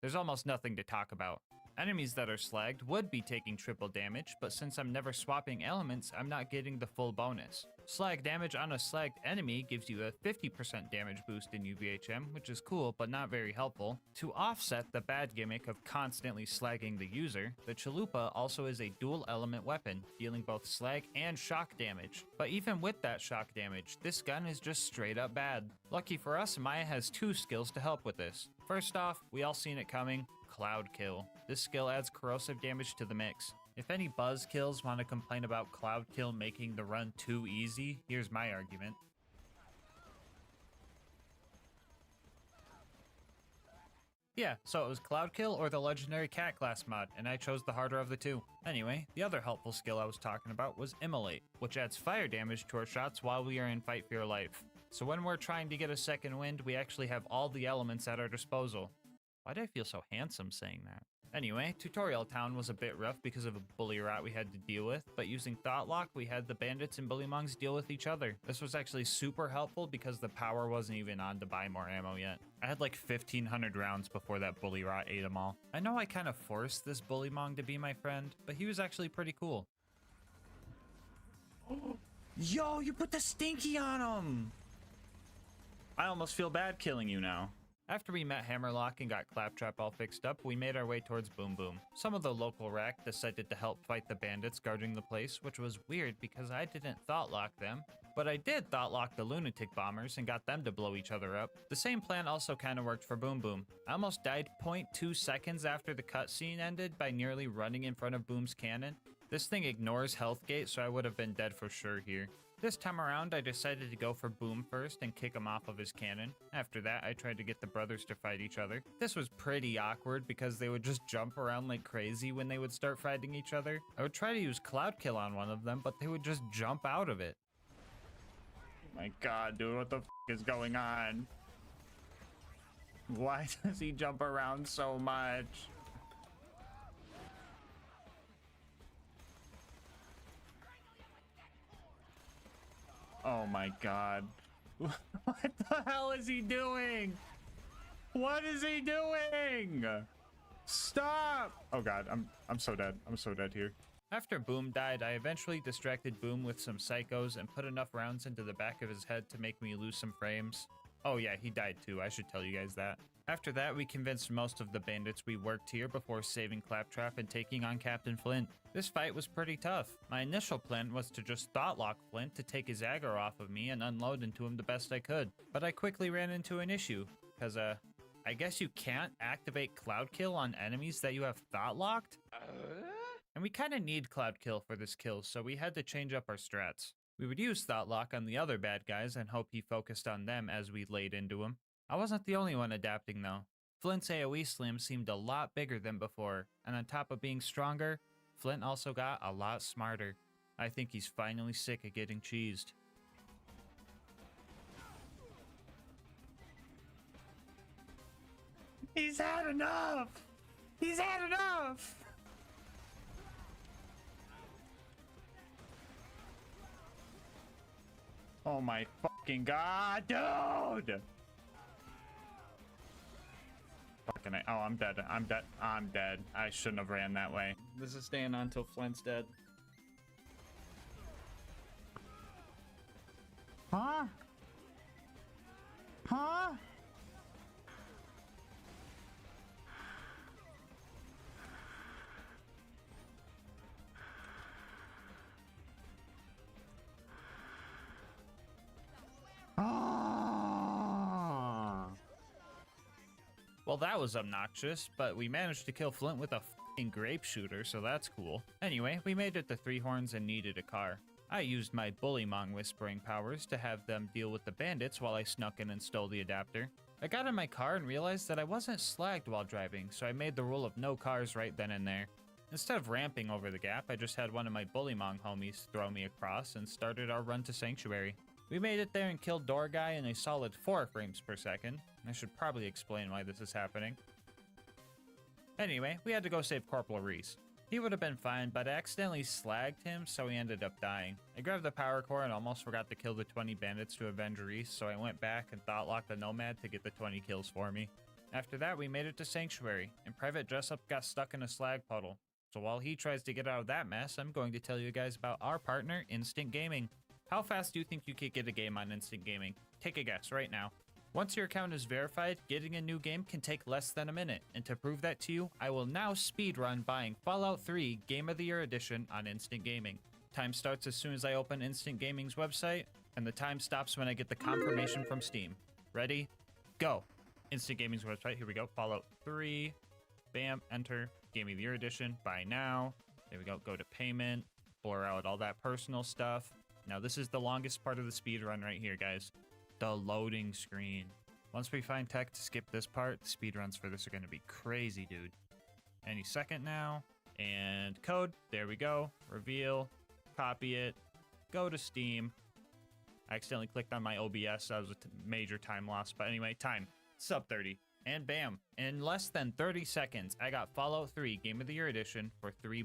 there's almost nothing to talk about. Enemies that are slagged would be taking triple damage, but since I'm never swapping elements, I'm not getting the full bonus. Slag damage on a slagged enemy gives you a 50% damage boost in UVHM, which is cool, but not very helpful. To offset the bad gimmick of constantly slagging the user, the Chalupa also is a dual element weapon, dealing both slag and shock damage. But even with that shock damage, this gun is just straight up bad. Lucky for us, Maya has 2 skills to help with this. First off, we all seen it coming, Cloud Kill. This skill adds corrosive damage to the mix. If any buzzkills want to complain about Cloud Kill making the run too easy, here's my argument. Yeah, so it was Cloud Kill or the legendary cat class mod, and I chose the harder of the two. Anyway, the other helpful skill I was talking about was Immolate, which adds fire damage to our shots while we are in fight for your life. So when we're trying to get a second wind, we actually have all the elements at our disposal. Why do I feel so handsome saying that? Anyway, Tutorial Town was a bit rough because of a bully rat we had to deal with, but using Thought Lock, we had the bandits and bullymongs deal with each other. This was actually super helpful because the power wasn't even on to buy more ammo yet. I had like 1,500 rounds before that bully rat ate them all. I know I kind of forced this bullymong to be my friend, but he was actually pretty cool. Yo, you put the stinky on him! I almost feel bad killing you now. After we met Hammerlock and got Claptrap all fixed up, we made our way towards Boom Boom. Some of the local rack decided to help fight the bandits guarding the place, which was weird because I didn't Thought Lock them, but I did Thought Lock the lunatic bombers and got them to blow each other up. The same plan also kind of worked for Boom Boom. I almost died 0.2 seconds after the cutscene ended by nearly running in front of Boom's cannon. This thing ignores health gate, so I would have been dead for sure here. This time around, I decided to go for Boom first and kick him off of his cannon. After that, I tried to get the brothers to fight each other. This was pretty awkward because they would just jump around like crazy when they would start fighting each other. I would try to use Cloud Kill on one of them, but they would just jump out of it. My god, dude, what the f is going on? Why does he jump around so much? Oh my god. What the hell is he doing? What is he doing? Stop! Oh god, I'm so dead. I'm so dead here. After Boom died, I eventually distracted Boom with some psychos and put enough rounds into the back of his head to make me lose some frames. Oh yeah, he died too, I should tell you guys that. After that, we convinced most of the bandits we worked here before saving Claptrap and taking on Captain Flint. This fight was pretty tough. My initial plan was to just thought lock Flint to take his aggro off of me and unload into him the best I could. But I quickly ran into an issue, cause I guess you can't activate Cloud Kill on enemies that you have thought locked? And we kinda need Cloud Kill for this kill, so we had to change up our strats. We would use Thought Lock on the other bad guys and hope he focused on them as we laid into him. I wasn't the only one adapting though. Flint's AoE slam seemed a lot bigger than before, and on top of being stronger, Flint also got a lot smarter. I think he's finally sick of getting cheesed. He's had enough! He's had enough! Oh my fucking god, dude! Fucking oh, I'm dead. I'm dead. I'm dead. I shouldn't have ran that way. This is staying on until Flint's dead. Huh? Huh? Well, that was obnoxious, but we managed to kill Flint with a f***ing grape shooter, so that's cool. Anyway, we made it to Three Horns and needed a car. I used my Bullymong whispering powers to have them deal with the bandits while I snuck in and stole the adapter. I got in my car and realized that I wasn't slagged while driving, so I made the rule of no cars right then and there. Instead of ramping over the gap, I just had one of my Bullymong homies throw me across and started our run to Sanctuary. We made it there and killed Door Guy in a solid 4 frames per second. I should probably explain why this is happening. Anyway, we had to go save Corporal Reese. He would have been fine, but I accidentally slagged him, so he ended up dying. I grabbed the power core and almost forgot to kill the 20 bandits to avenge Reese, so I went back and thought locked the Nomad to get the 20 kills for me. After that, we made it to Sanctuary, and Private Jessup got stuck in a slag puddle. So while he tries to get out of that mess, I'm going to tell you guys about our partner, Instant Gaming. How fast do you think you could get a game on Instant Gaming? Take a guess right now. Once your account is verified, getting a new game can take less than a minute, and to prove that to you, I will now speedrun buying Fallout 3 Game of the Year Edition on Instant Gaming. Time starts as soon as I open Instant Gaming's website, and the time stops when I get the confirmation from Steam. Ready? Go! Instant Gaming's website, here we go, Fallout 3, bam, enter, Game of the Year Edition, buy now, there we go, go to payment, blur out all that personal stuff. Now this is the longest part of the speedrun right here, guys. The loading screen. Once we find tech to skip this part, the speedruns for this are going to be crazy, dude. Any second now. And code. There we go. Reveal. Copy it. Go to Steam. I accidentally clicked on my OBS. That was a major time loss. But anyway, time. Sub 30. And bam. In less than 30 seconds, I got Fallout 3 Game of the Year Edition for $3.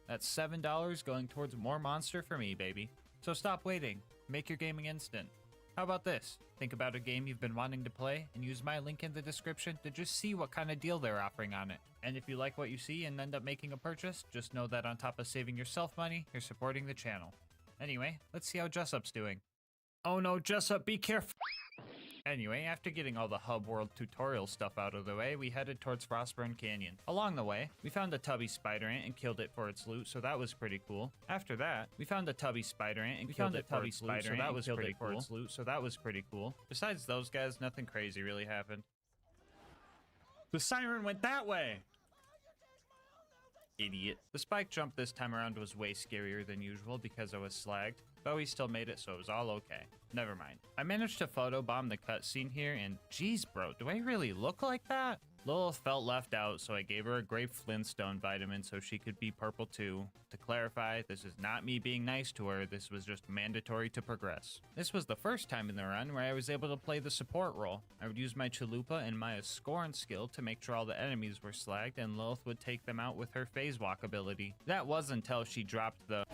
That's $7 going towards more Monster for me, baby. So stop waiting. Make your gaming instant. How about this? Think about a game you've been wanting to play and use my link in the description to just see what kind of deal they're offering on it. And if you like what you see and end up making a purchase, just know that on top of saving yourself money, you're supporting the channel. Anyway, let's see how Jessup's doing. Oh no, Jessup, be careful! Anyway, after getting all the hub world tutorial stuff out of the way, we headed towards Frostburn Canyon. Along the way, we found a tubby spider ant and killed it for its loot, so that was pretty cool. After that, we found a tubby spider ant and killed it for its loot, so that was pretty cool. Besides those guys, nothing crazy really happened. The siren went that way! Idiot. The spike jump this time around was way scarier than usual because I was slagged, but we still made it, so it was all okay. Never mind. I managed to photobomb the cutscene here, and geez bro, do I really look like that? Lilith felt left out, so I gave her a grape Flintstone vitamin so she could be purple too. To clarify, this is not me being nice to her, this was just mandatory to progress. This was the first time in the run where I was able to play the support role. I would use my Chalupa and Maya's Scorn skill to make sure all the enemies were slagged, and Lilith would take them out with her phase walk ability. That was until she dropped the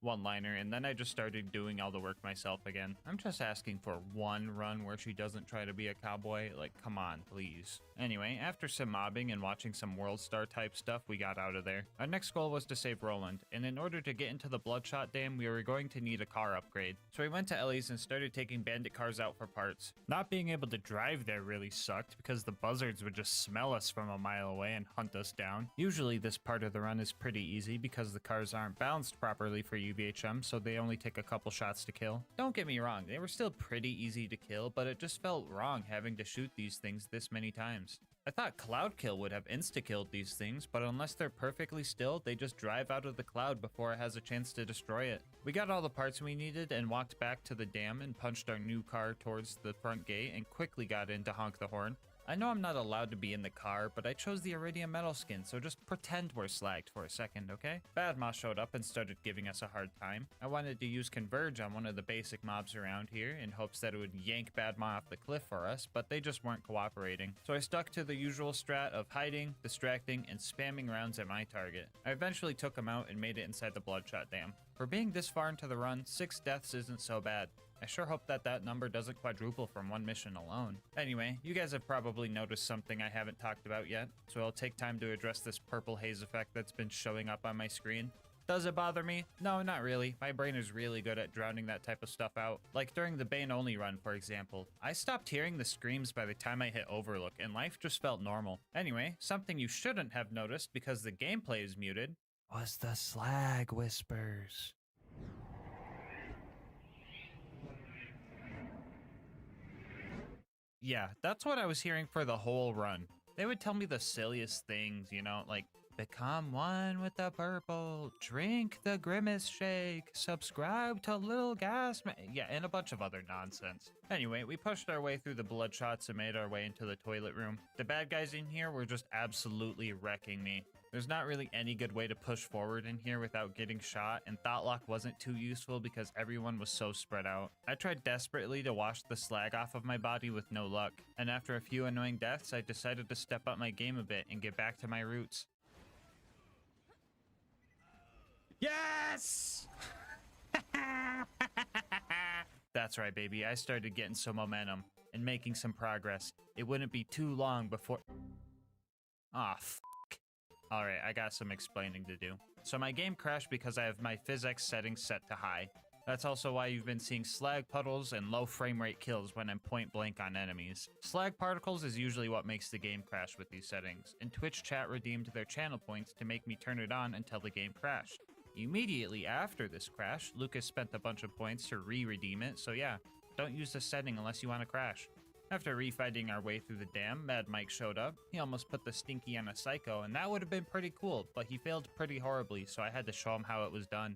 one-liner, and then I just started doing all the work myself again. I'm just asking for one run where she doesn't try to be a cowboy. Like, come on, please. Anyway, after some mobbing and watching some World Star type stuff, we got out of there. Our next goal was to save Roland, and in order to get into the Bloodshot Dam, we were going to need a car upgrade. So we went to Ellie's and started taking bandit cars out for parts. Not being able to drive there really sucked because the buzzards would just smell us from a mile away and hunt us down. Usually this part of the run is pretty easy because the cars aren't balanced properly for UVHM, so they only take a couple shots to kill. Don't get me wrong, they were still pretty easy to kill, but it just felt wrong having to shoot these things this many times. I thought Cloud Kill would have insta-killed these things, but unless they're perfectly still, they just drive out of the cloud before it has a chance to destroy it. We got all the parts we needed and walked back to the dam and punched our new car towards the front gate and quickly got in to honk the horn. I know I'm not allowed to be in the car, but I chose the Iridium metal skin, so just pretend we're slagged for a second, okay? Badma showed up and started giving us a hard time. I wanted to use Converge on one of the basic mobs around here in hopes that it would yank Badma off the cliff for us, but they just weren't cooperating. So I stuck to the usual strat of hiding, distracting, and spamming rounds at my target. I eventually took him out and made it inside the Bloodshot Dam. For being this far into the run, 6 deaths isn't so bad. I sure hope that that number doesn't quadruple from one mission alone. Anyway, you guys have probably noticed something I haven't talked about yet, so I'll take time to address this purple haze effect that's been showing up on my screen. Does it bother me? No, not really. My brain is really good at drowning that type of stuff out. Like during the Bane only run, for example. I stopped hearing the screams by the time I hit Overlook, and life just felt normal. Anyway, something you shouldn't have noticed because the gameplay is muted was the slag whispers. Yeah, that's what I was hearing for the whole run. They would tell me the silliest things, you know, like, become one with the purple, drink the Grimace Shake, subscribe to LilGasmask, yeah, and a bunch of other nonsense. Anyway, we pushed our way through the Bloodshots and made our way into the toilet room. The bad guys in here were just absolutely wrecking me. There's not really any good way to push forward in here without getting shot, and Thoughtlock wasn't too useful because everyone was so spread out. I tried desperately to wash the slag off of my body with no luck, and after a few annoying deaths, I decided to step up my game a bit and get back to my roots. Yes! That's right, baby. I started getting some momentum and making some progress. It wouldn't be too long before... Aw, Alright, I got some explaining to do. So my game crashed because I have my physics settings set to high. That's also why you've been seeing slag puddles and low frame rate kills when I'm point blank on enemies. Slag particles is usually what makes the game crash with these settings, and Twitch chat redeemed their channel points to make me turn it on until the game crashed. Immediately after this crash, Lucas spent a bunch of points to re-redeem it, so yeah, don't use this setting unless you want to crash. After refighting our way through the dam, Mad Mike showed up. He almost put the Stinky on a Psycho, and that would have been pretty cool, but he failed pretty horribly, so I had to show him how it was done.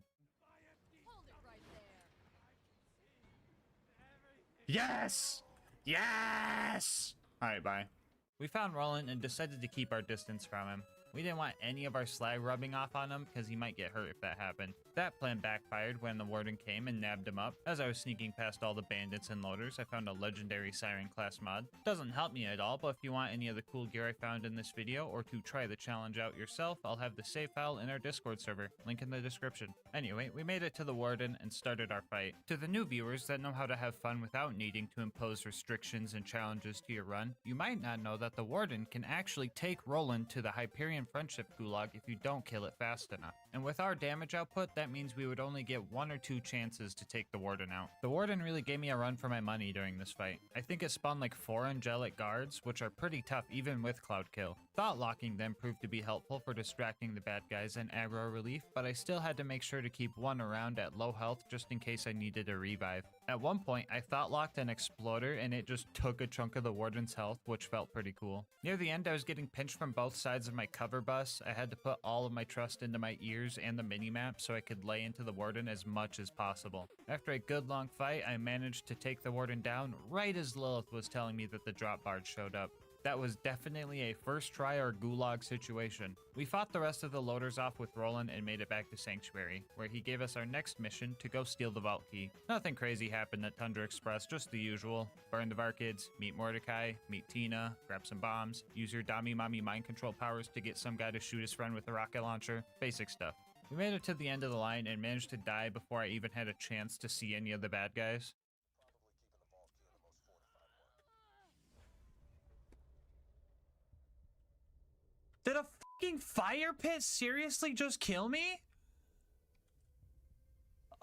Yes! Yes! Alright, bye. We found Roland and decided to keep our distance from him. We didn't want any of our slag rubbing off on him because he might get hurt if that happened. That plan backfired when the warden came and nabbed him up. As I was sneaking past all the bandits and loaders, I found a legendary Siren class mod. Doesn't help me at all, but if you want any of the cool gear I found in this video or to try the challenge out yourself, I'll have the save file in our Discord server. Link in the description. Anyway, we made it to the warden and started our fight. To the new viewers that know how to have fun without needing to impose restrictions and challenges to your run, you might not know that the warden can actually take Roland to the Hyperion Friendship Gulag if you don't kill it fast enough. And with our damage output, that means we would only get 1 or 2 chances to take the warden out. The warden really gave me a run for my money during this fight. I think it spawned like 4 angelic guards, which are pretty tough even with Cloud Kill. Thought locking then proved to be helpful for distracting the bad guys and aggro relief, but I still had to make sure to keep one around at low health just in case I needed a revive. At one point, I thought locked an exploder and it just took a chunk of the warden's health, which felt pretty cool. Near the end, I was getting pinched from both sides of my cover bus. I had to put all of my trust into my ears and the minimap so I could lay into the warden as much as possible. After a good long fight, I managed to take the warden down right as Lilith was telling me that the drop bard showed up. That was definitely a first try or gulag situation. We fought the rest of the loaders off with Roland and made it back to Sanctuary, where he gave us our next mission to go steal the vault key. Nothing crazy happened at Tundra Express, just the usual. Burn the Varkids, meet Mordecai, meet Tina, grab some bombs, use your Dami Mami mind control powers to get some guy to shoot his friend with a rocket launcher. Basic stuff. We made it to the end of the line and managed to die before I even had a chance to see any of the bad guys. Did a fucking fire pit seriously just kill me?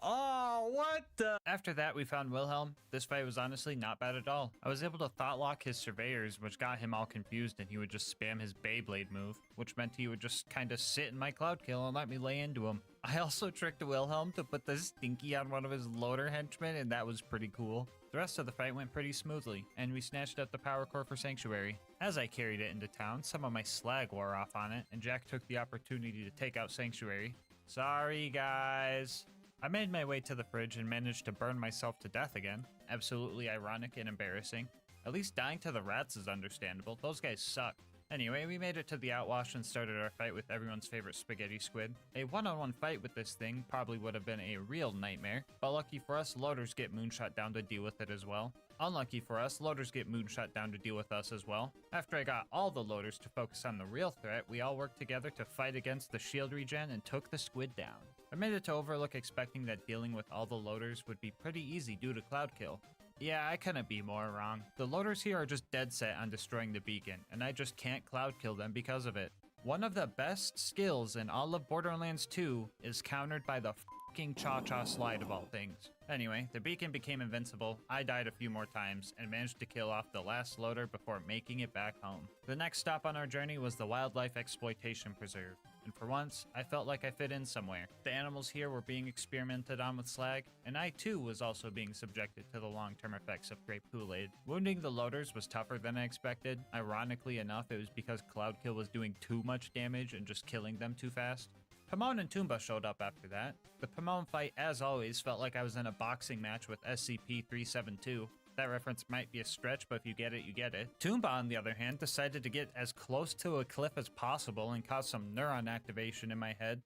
Oh, what the? After that, we found Wilhelm. This fight was honestly not bad at all. I was able to thought lock his surveyors, which got him all confused, and he would just spam his Beyblade move, which meant he would just kind of sit in my cloud kill and let me lay into him. I also tricked Wilhelm to put the stinky on one of his loader henchmen, and that was pretty cool. The rest of the fight went pretty smoothly, and we snatched up the power core for Sanctuary. As I carried it into town, some of my slag wore off on it, and Jack took the opportunity to take out Sanctuary. Sorry, guys. I made my way to the fridge and managed to burn myself to death again. Absolutely ironic and embarrassing. At least dying to the rats is understandable. Those guys suck. Anyway, we made it to the outwash and started our fight with everyone's favorite spaghetti squid. A one-on-one fight with this thing probably would have been a real nightmare, but lucky for us, loaders get moonshot down to deal with it as well. Unlucky for us, loaders get moonshot down to deal with us as well. After I got all the loaders to focus on the real threat, we all worked together to fight against the shield regen and took the squid down. I made it to Overlook expecting that dealing with all the loaders would be pretty easy due to cloud kill. Yeah, I couldn't be more wrong. The loaders here are just dead set on destroying the beacon, and I just can't cloud kill them because of it. One of the best skills in all of Borderlands 2 is countered by the fucking cha-cha slide of all things. Anyway, the beacon became invincible, I died a few more times, and managed to kill off the last loader before making it back home. The next stop on our journey was the Wildlife Exploitation Preserve, and for once, I felt like I fit in somewhere. The animals here were being experimented on with slag, and I too was also being subjected to the long-term effects of grape Kool-Aid. Wounding the loaders was tougher than I expected. Ironically enough, it was because Cloud Kill was doing too much damage and just killing them too fast. Pomone and Toomba showed up after that. The Pomone fight, as always, felt like I was in a boxing match with SCP-372. That reference might be a stretch, but if you get it, you get it. Toomba, on the other hand, decided to get as close to a cliff as possible and cause some neuron activation in my head.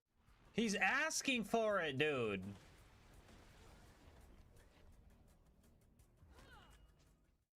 He's asking for it, dude!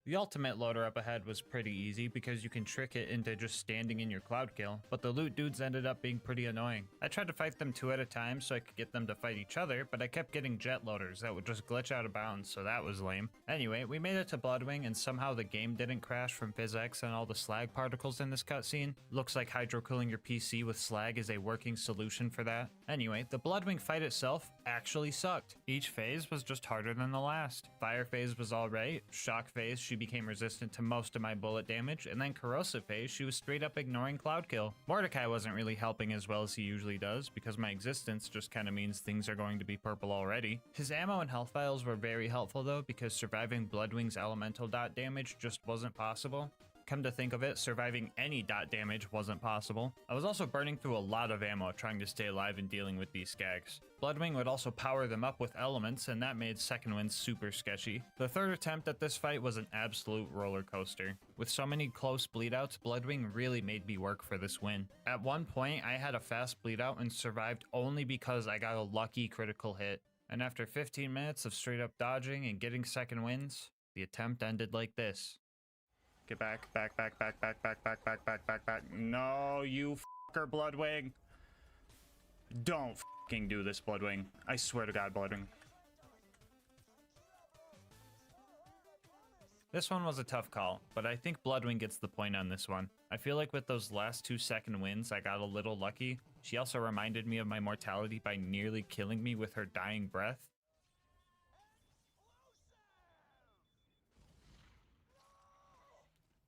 The ultimate loader up ahead was pretty easy because you can trick it into just standing in your cloud kill, but the loot dudes ended up being pretty annoying. I tried to fight them 2 at a time so I could get them to fight each other, but I kept getting jet loaders that would just glitch out of bounds, so that was lame. Anyway, we made it to Bloodwing and somehow the game didn't crash from physics and all the slag particles in this cutscene. Looks like hydro cooling your PC with slag is a working solution for that. Anyway, the Bloodwing fight itself actually sucked. Each phase was just harder than the last. Fire phase was alright, shock phase she became resistant to most of my bullet damage, and then corrosive phase she was straight up ignoring cloud kill. Mordecai wasn't really helping as well as he usually does, because my existence just kinda means things are going to be purple already. His ammo and health vials were very helpful though, because surviving Bloodwing's elemental dot damage just wasn't possible. Come to think of it, surviving any dot damage wasn't possible. I was also burning through a lot of ammo trying to stay alive and dealing with these skags. Bloodwing would also power them up with elements, and that made second wind super sketchy. The third attempt at this fight was an absolute roller coaster. With so many close bleedouts, Bloodwing really made me work for this win. At one point, I had a fast bleedout and survived only because I got a lucky critical hit. And after 15 minutes of straight up dodging and getting second wins, the attempt ended like this. Get back, back, back, back, back, back, back, back, back, back, back. No, you fucker, Bloodwing. Don't fucking do this, Bloodwing. I swear to God, Bloodwing. This one was a tough call, but I think Bloodwing gets the point on this one. I feel like with those last 2 second wins, I got a little lucky. She also reminded me of my mortality by nearly killing me with her dying breath.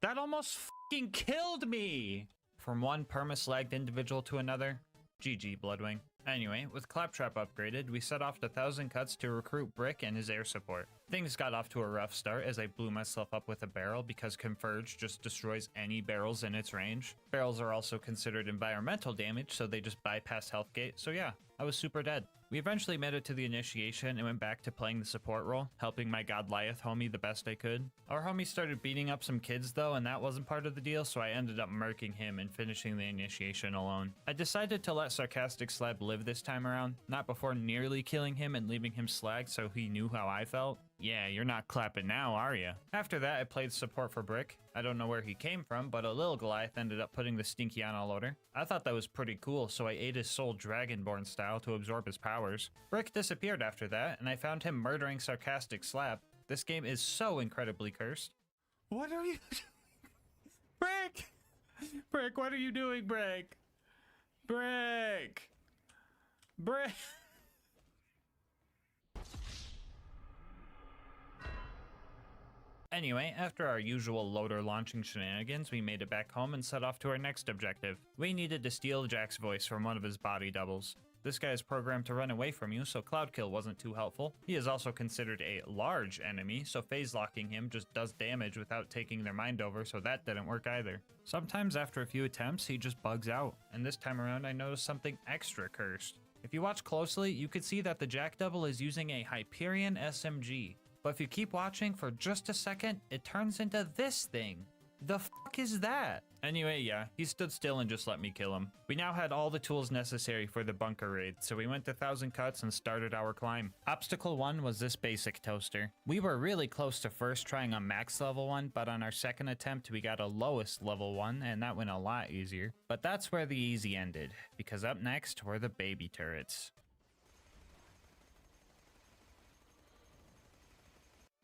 That almost fucking killed me! from one perma-slagged individual to another. GG, Bloodwing. Anyway, with Claptrap upgraded, we set off to 1000 Cuts to recruit Brick and his air support. Things got off to a rough start as I blew myself up with a barrel because Converge just destroys any barrels in its range. Barrels are also considered environmental damage, so they just bypass health gate, so yeah, I was super dead. We eventually made it to the initiation and went back to playing the support role, helping my Godliath homie the best I could. Our homie started beating up some kids though, and that wasn't part of the deal, so I ended up murking him and finishing the initiation alone. I decided to let Sarcastic Slab live this time around, not before nearly killing him and leaving him slag so he knew how I felt. Yeah, you're not clapping now, are ya? After that, I played support for Brick. I don't know where he came from, but a little Goliath ended up putting the Stinky on all order. I thought that was pretty cool, so I ate his soul Dragonborn style to absorb his powers. Brick disappeared after that, and I found him murdering Sarcastic Slab. This game is so incredibly cursed. What are you Brick! Brick, what are you doing, Brick? Brick! Brick! Anyway, after our usual loader launching shenanigans, we made it back home and set off to our next objective. We needed to steal Jack's voice from one of his body doubles. This guy is programmed to run away from you, so Cloud Kill wasn't too helpful. He is also considered a large enemy, so phase locking him just does damage without taking their mind over, so that didn't work either. Sometimes after a few attempts, he just bugs out, and this time around I noticed something extra cursed. If you watch closely, you could see that the Jack double is using a Hyperion SMG. But if you keep watching for just a second, it turns into this thing. The fuck is that? Anyway, yeah, he stood still and just let me kill him. We now had all the tools necessary for the bunker raid, so we went to 1000 Cuts and started our climb. Obstacle 1 was this basic toaster. We were really close to first trying a max level one, but on our second attempt we got a lowest level one, and that went a lot easier. But that's where the easy ended, because up next were the baby turrets.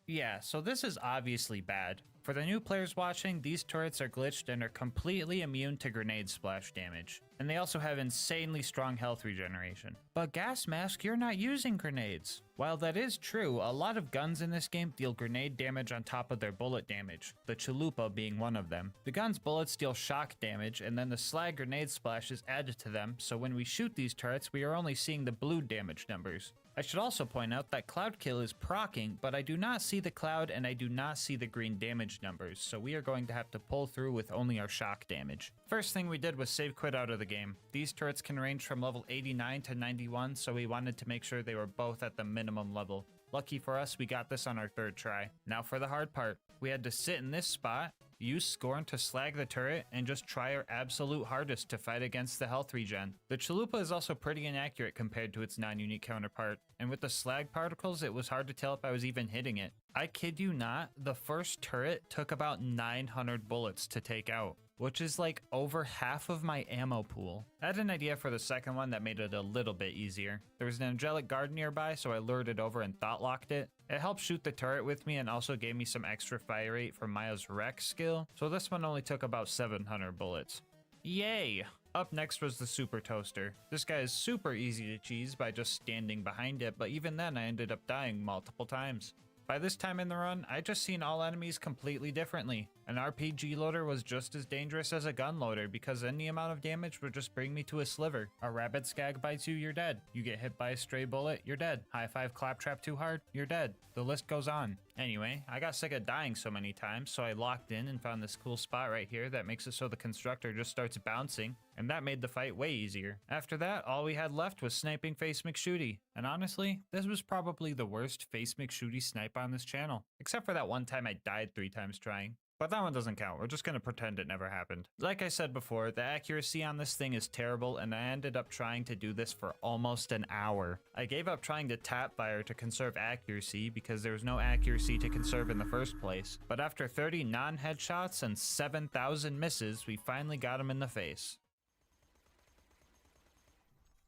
Yeah, so this is obviously bad. For the new players watching, these turrets are glitched and are completely immune to grenade splash damage. And they also have insanely strong health regeneration. But GASMASK, you're not using grenades. While that is true, a lot of guns in this game deal grenade damage on top of their bullet damage, the Chalupa being one of them. The gun's bullets deal shock damage, and then the slag grenade splash is added to them, so when we shoot these turrets, we are only seeing the blue damage numbers. I should also point out that Cloud Kill is proccing, but I do not see the cloud and I do not see the green damage numbers, so we are going to have to pull through with only our shock damage. First thing we did was save quit out of the game. These turrets can range from level 89 to 91, so we wanted to make sure they were both at the minimum level. Lucky for us, we got this on our third try. Now for the hard part. We had to sit in this spot, use Scorn to slag the turret, and just try our absolute hardest to fight against the health regen. The Chalupa is also pretty inaccurate compared to its non-unique counterpart, and with the slag particles, it was hard to tell if I was even hitting it. I kid you not, the first turret took about 900 bullets to take out, which is like over half of my ammo pool. I had an idea for the second one that made it a little bit easier. There was an angelic guard nearby, so I lured it over and thought locked it. It helped shoot the turret with me and also gave me some extra fire rate from Maya's wreck skill, so this one only took about 700 bullets. Yay! Up next was the Super Toaster. This guy is super easy to cheese by just standing behind it, but even then I ended up dying multiple times. By this time in the run, I just seen all enemies completely differently. An RPG loader was just as dangerous as a gun loader because any amount of damage would just bring me to a sliver. A rabbit skag bites you, you're dead. You get hit by a stray bullet, you're dead. High five claptrap too hard, you're dead. The list goes on. Anyway, I got sick of dying so many times, so I locked in and found this cool spot right here that makes it so the constructor just starts bouncing, and that made the fight way easier. After that, all we had left was sniping Face McShooty, and honestly, this was probably the worst Face McShooty snipe on this channel, except for that one time I died 3 times trying. But that one doesn't count, we're just gonna pretend it never happened. Like I said before, the accuracy on this thing is terrible, and I ended up trying to do this for almost an hour. I gave up trying to tap fire to conserve accuracy because there was no accuracy to conserve in the first place. But after 30 non-headshots and 7,000 misses, we finally got him in the face.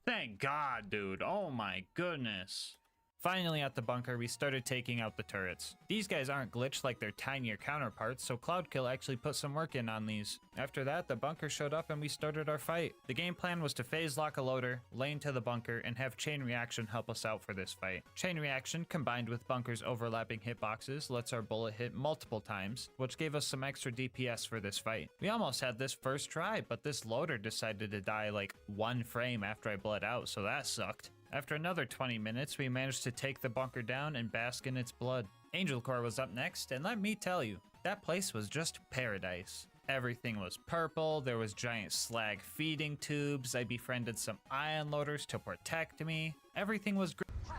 Thank God, dude. Oh my goodness. Finally at the bunker, we started taking out the turrets. These guys aren't glitched like their tinier counterparts, so Cloudkill actually put some work in on these. After that, the bunker showed up and we started our fight. The game plan was to phase lock a loader, lane to the bunker, and have chain reaction help us out for this fight. Chain reaction, combined with bunker's overlapping hitboxes, lets our bullet hit multiple times, which gave us some extra DPS for this fight. We almost had this first try, but this loader decided to die like 1 frame after I bled out, so that sucked. After another 20 minutes, we managed to take the bunker down and bask in its blood. Angel Core was up next, and let me tell you, that place was just paradise. Everything was purple, there was giant slag feeding tubes, I befriended some ion loaders to protect me. Everything was great.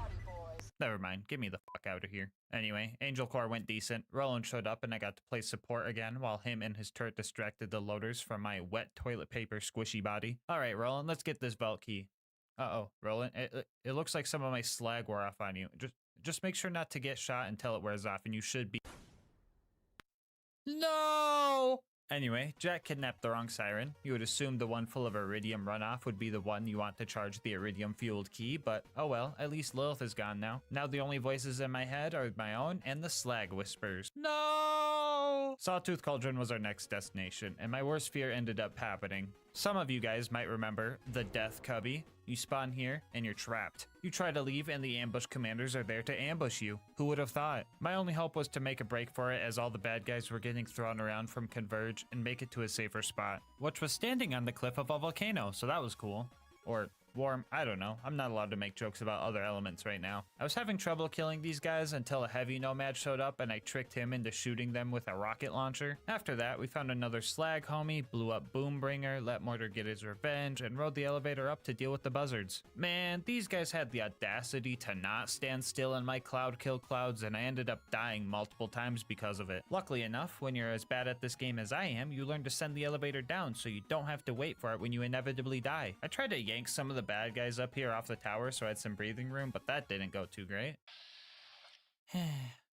Never mind, get me the fuck out of here. Anyway, Angel Core went decent. Roland showed up and I got to play support again while him and his turret distracted the loaders from my wet toilet paper squishy body. Alright, Roland, let's get this vault key. Uh-oh, Roland, it looks like some of my slag wore off on you. Just make sure not to get shot until it wears off, and you should be... No! Anyway, Jack kidnapped the wrong siren. You would assume the one full of iridium runoff would be the one you want to charge the iridium-fueled key, but oh well, at least Lilith is gone now. Now the only voices in my head are my own and the slag whispers. No! Sawtooth Cauldron was our next destination, and my worst fear ended up happening. Some of you guys might remember the Death Cubby. You spawn here, and you're trapped. You try to leave, and the ambush commanders are there to ambush you. Who would have thought? My only hope was to make a break for it as all the bad guys were getting thrown around from Converge and make it to a safer spot, which was standing on the cliff of a volcano, so that was cool. Or warm, I don't know. I'm not allowed to make jokes about other elements right now. I was having trouble killing these guys until a heavy nomad showed up and I tricked him into shooting them with a rocket launcher. After that, we found another slag homie, blew up Boombringer, let Mortar get his revenge, and rode the elevator up to deal with the buzzards. Man, these guys had the audacity to not stand still in my cloud kill clouds, and I ended up dying multiple times because of it. Luckily enough, when you're as bad at this game as I am, you learn to send the elevator down so you don't have to wait for it when you inevitably die. I tried to yank some of the bad guys up here off the tower so I had some breathing room, but that didn't go too great.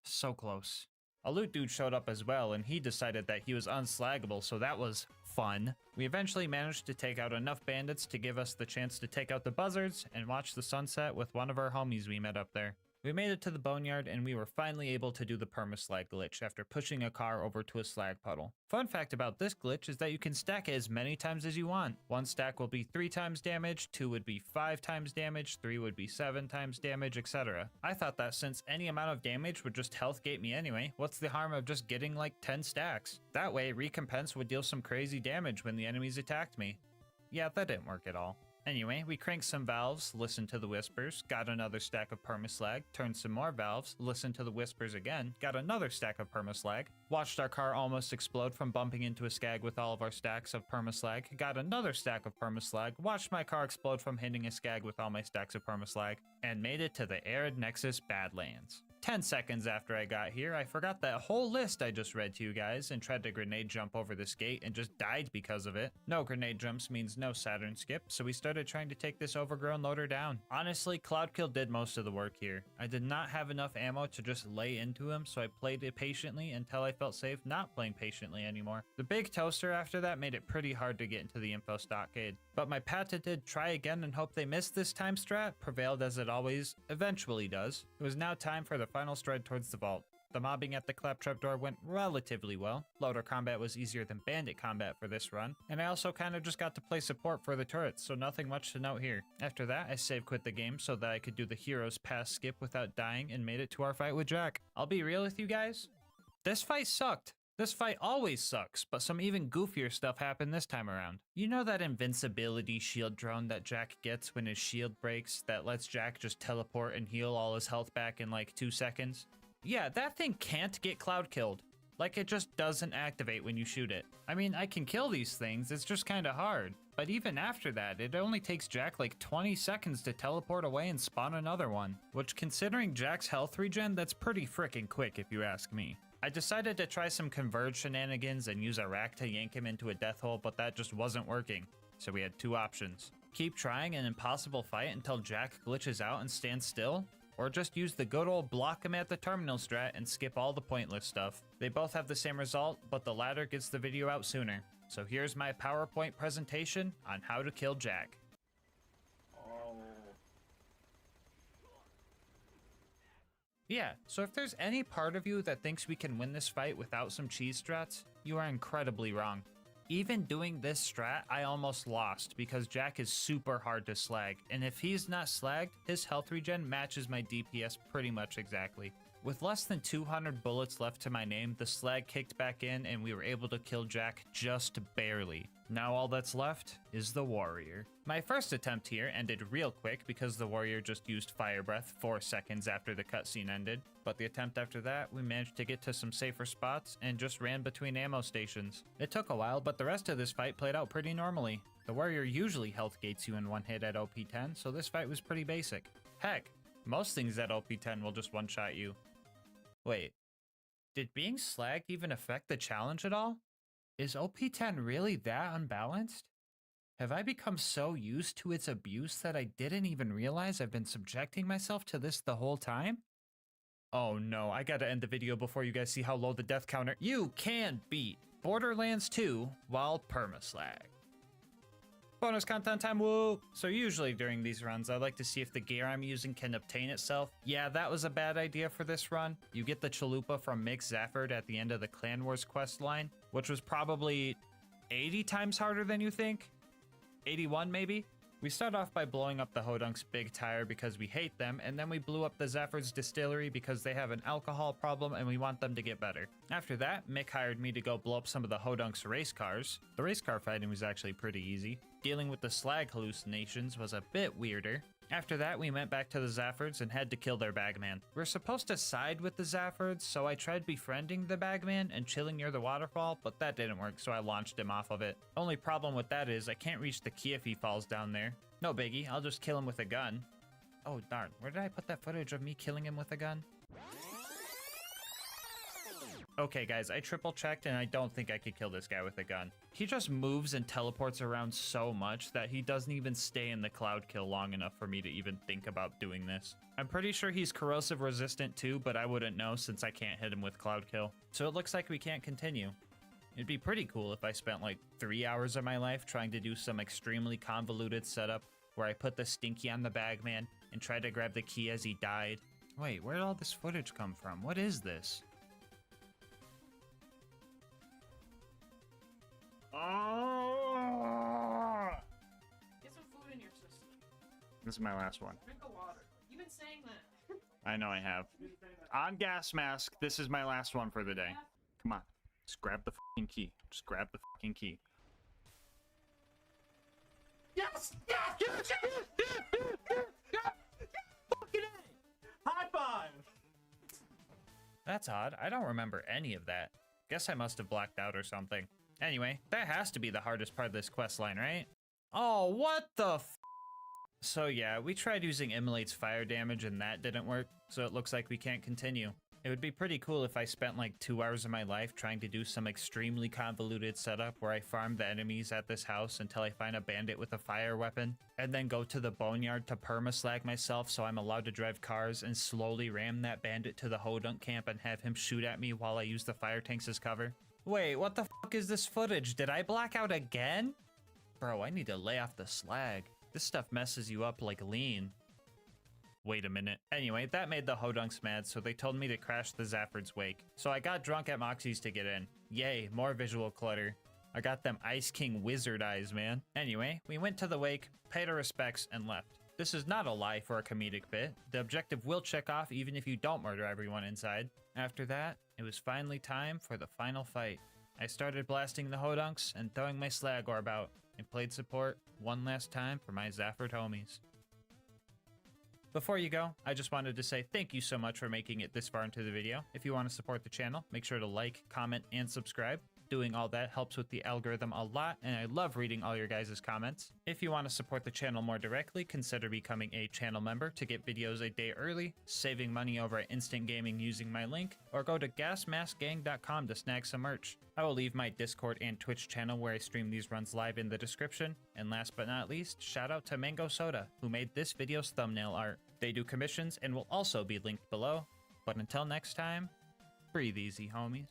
So close. A loot dude showed up as well, and he decided that he was unslaggable, so that was fun. We eventually managed to take out enough bandits to give us the chance to take out the buzzards and watch the sunset with one of our homies we met up there. We made it to the boneyard and we were finally able to do the permaslag glitch after pushing a car over to a slag puddle. Fun fact about this glitch is that you can stack it as many times as you want. One stack will be 3 times damage, 2 would be 5 times damage, 3 would be 7 times damage, etc. I thought that since any amount of damage would just health gate me anyway, what's the harm of just getting like 10 stacks? That way, Recompense would deal some crazy damage when the enemies attacked me. Yeah, that didn't work at all. Anyway, we cranked some valves, listened to the whispers, got another stack of permaslag, turned some more valves, listened to the whispers again, got another stack of permaslag, watched our car almost explode from bumping into a skag with all of our stacks of permaslag, got another stack of permaslag, watched my car explode from hitting a skag with all my stacks of permaslag, and made it to the Arid Nexus Badlands. 10 seconds after I got here, I forgot that whole list I just read to you guys and tried to grenade jump over this gate and just died because of it. No grenade jumps means no Saturn skip, so we started trying to take this overgrown loader down. Honestly, Cloudkill did most of the work here. I did not have enough ammo to just lay into him, so I played it patiently until I felt safe not playing patiently anymore. The big toaster after that made it pretty hard to get into the info stockade, but my patented try again and hope they miss this time strat prevailed as it always eventually does. It was now time for the final stride towards the vault. The mobbing at the claptrap door went relatively well. Loader combat was easier than bandit combat for this run, and I also kind of just got to play support for the turrets, so nothing much to note here. After that, I save quit the game so that I could do the hero's pass skip without dying and made it to our fight with Jack. I'll be real with you guys, this fight sucked. This fight always sucks, but some even goofier stuff happened this time around. You know that invincibility shield drone that Jack gets when his shield breaks that lets Jack just teleport and heal all his health back in like 2 seconds? Yeah, that thing can't get cloud killed. Like, it just doesn't activate when you shoot it. I mean, I can kill these things, it's just kinda hard. But even after that, it only takes Jack like 20 seconds to teleport away and spawn another one. Which, considering Jack's health regen, that's pretty frickin' quick if you ask me. I decided to try some Converge shenanigans and use a rack to yank him into a death hole, but that just wasn't working. So we had 2 options. Keep trying an impossible fight until Jack glitches out and stands still, or just use the good old block him at the terminal strat and skip all the pointless stuff. They both have the same result, but the latter gets the video out sooner. So here's my PowerPoint presentation on how to kill Jack. Yeah, so if there's any part of you that thinks we can win this fight without some cheese strats, you are incredibly wrong. Even doing this strat, I almost lost because Jack is super hard to slag, and if he's not slagged, his health regen matches my DPS pretty much exactly. With less than 200 bullets left to my name, the slag kicked back in and we were able to kill Jack just barely. Now all that's left is the warrior. My first attempt here ended real quick because the warrior just used fire breath 4 seconds after the cutscene ended, but the attempt after that, we managed to get to some safer spots and just ran between ammo stations. It took a while, but the rest of this fight played out pretty normally. The warrior usually health gates you in one hit at OP 10, so this fight was pretty basic. Heck, most things at OP 10 will just one-shot you. Wait, did being slagged even affect the challenge at all? Is OP 10 really that unbalanced? Have I become so used to its abuse that I didn't even realize I've been subjecting myself to this the whole time? Oh no, I gotta end the video before you guys see how low the death counter— You can beat Borderlands 2 while permaslag. Bonus content time, woo! So usually during these runs, I like to see if the gear I'm using can obtain itself. Yeah, that was a bad idea for this run. You get the chalupa from Mick Zafford at the end of the Clan Wars quest line, which was probably 80 times harder than you think? 81 maybe? We start off by blowing up the Hodunk's big tire because we hate them, and then we blew up the Zafford's distillery because they have an alcohol problem and we want them to get better. After that, Mick hired me to go blow up some of the Hodunk's race cars. The race car fighting was actually pretty easy. Dealing with the slag hallucinations was a bit weirder. After that, we went back to the Zaffords and had to kill their bagman. We're supposed to side with the Zaffords, so I tried befriending the bagman and chilling near the waterfall, but that didn't work, so I launched him off of it. Only problem with that is I can't reach the key if he falls down there. No biggie, I'll just kill him with a gun. Oh darn, where did I put that footage of me killing him with a gun? Okay guys, I triple checked and I don't think I could kill this guy with a gun. He just moves and teleports around so much that he doesn't even stay in the cloud kill long enough for me to even think about doing this. I'm pretty sure he's corrosive resistant too, but I wouldn't know since I can't hit him with cloud kill. So it looks like we can't continue. It'd be pretty cool if I spent like 3 hours of my life trying to do some extremely convoluted setup where I put the stinky on the bagman and tried to grab the key as he died. Wait, where did all this footage come from? What is this? Oh! Get some food in your system. This is my last one. Drink of water. You've been saying that. I know I have. On gas mask, this is my last one for the day. Come on, just grab the fucking key. Just grab the fucking key. Yes! Yes! Yes! Yes! Yes! Yes! Yes! Yes! Fucking A! High five! That's odd. I don't remember any of that. Guess I must have blacked out or something. Anyway, that has to be the hardest part of this quest line, right? Oh, what the f— So yeah, we tried using Immolate's fire damage and that didn't work, so it looks like we can't continue. It would be pretty cool if I spent like 2 hours of my life trying to do some extremely convoluted setup where I farm the enemies at this house until I find a bandit with a fire weapon, and then go to the boneyard to permaslag myself so I'm allowed to drive cars and slowly ram that bandit to the Hodunk camp and have him shoot at me while I use the fire tanks as cover. Wait, what the fuck is this footage? Did I black out again? Bro, I need to lay off the slag. This stuff messes you up like lean. Wait a minute. Anyway, that made the Hodunks mad, so they told me to crash the Zafford's wake. So I got drunk at Moxie's to get in. Yay, more visual clutter. I got them Ice King wizard eyes, man. Anyway, we went to the wake, paid our respects, and left. This is not a lie for a comedic bit. The objective will check off even if you don't murder everyone inside. After that, it was finally time for the final fight. I started blasting the Hodunks and throwing my slag orb out, and played support one last time for my Zafford homies. Before you go, I just wanted to say thank you so much for making it this far into the video. If you want to support the channel, make sure to like, comment, and subscribe. Doing all that helps with the algorithm a lot, and I love reading all your guys' comments. If you want to support the channel more directly, consider becoming a channel member to get videos a day early, saving money over at Instant Gaming using my link, or go to GASMASK'S.com to snag some merch. I will leave my Discord and Twitch channel where I stream these runs live in the description. And last but not least, shout out to Mango Soda, who made this video's thumbnail art. They do commissions and will also be linked below. But until next time, breathe easy, homies.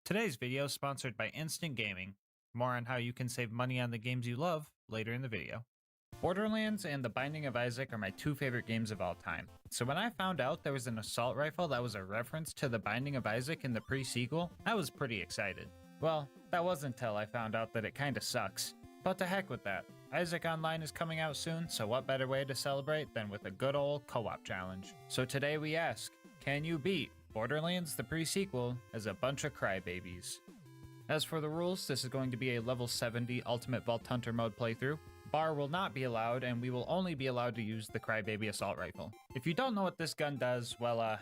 Today's video is sponsored by Instant Gaming. More on how you can save money on the games you love later in the video. Borderlands and The Binding of Isaac are my two favorite games of all time. So when I found out there was an assault rifle that was a reference to The Binding of Isaac in the pre-sequel, I was pretty excited. Well, that wasn't until I found out that it kinda sucks. But to heck with that. Isaac Online is coming out soon, so what better way to celebrate than with a good old co-op challenge. So today we ask, can you beat Borderlands the pre-sequel as a bunch of crybabies? As for the rules, this is going to be a level 70 Ultimate Vault Hunter mode playthrough. Bar will not be allowed, and we will only be allowed to use the Crybaby Assault Rifle. If you don't know what this gun does, well,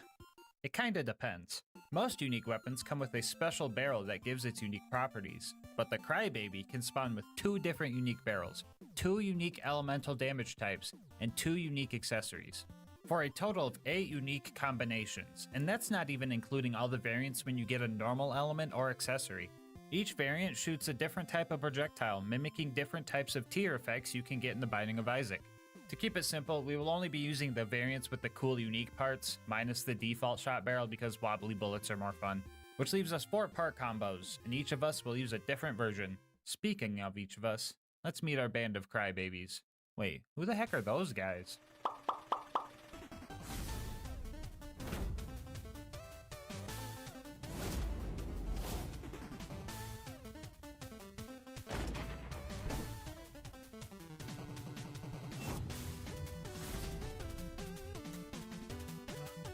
it kinda depends. Most unique weapons come with a special barrel that gives its unique properties, but the Crybaby can spawn with 2 different unique barrels, 2 unique elemental damage types, and 2 unique accessories, for a total of 8 unique combinations, and that's not even including all the variants when you get a normal element or accessory. Each variant shoots a different type of projectile, mimicking different types of tier effects you can get in The Binding of Isaac. To keep it simple, we will only be using the variants with the cool unique parts, minus the default shot barrel because wobbly bullets are more fun. Which leaves us 4 part combos, and each of us will use a different version. Speaking of each of us, let's meet our band of crybabies. Wait, who the heck are those guys?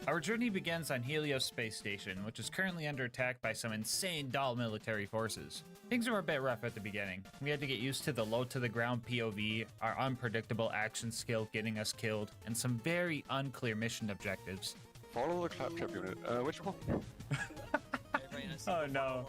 Our journey begins on Helios Space Station, which is currently under attack by some insane doll military forces. Things were a bit rough at the beginning. We had to get used to the low to the ground POV, our unpredictable action skill getting us killed, and some very unclear mission objectives. Follow the claptrap unit. Which one? Oh no.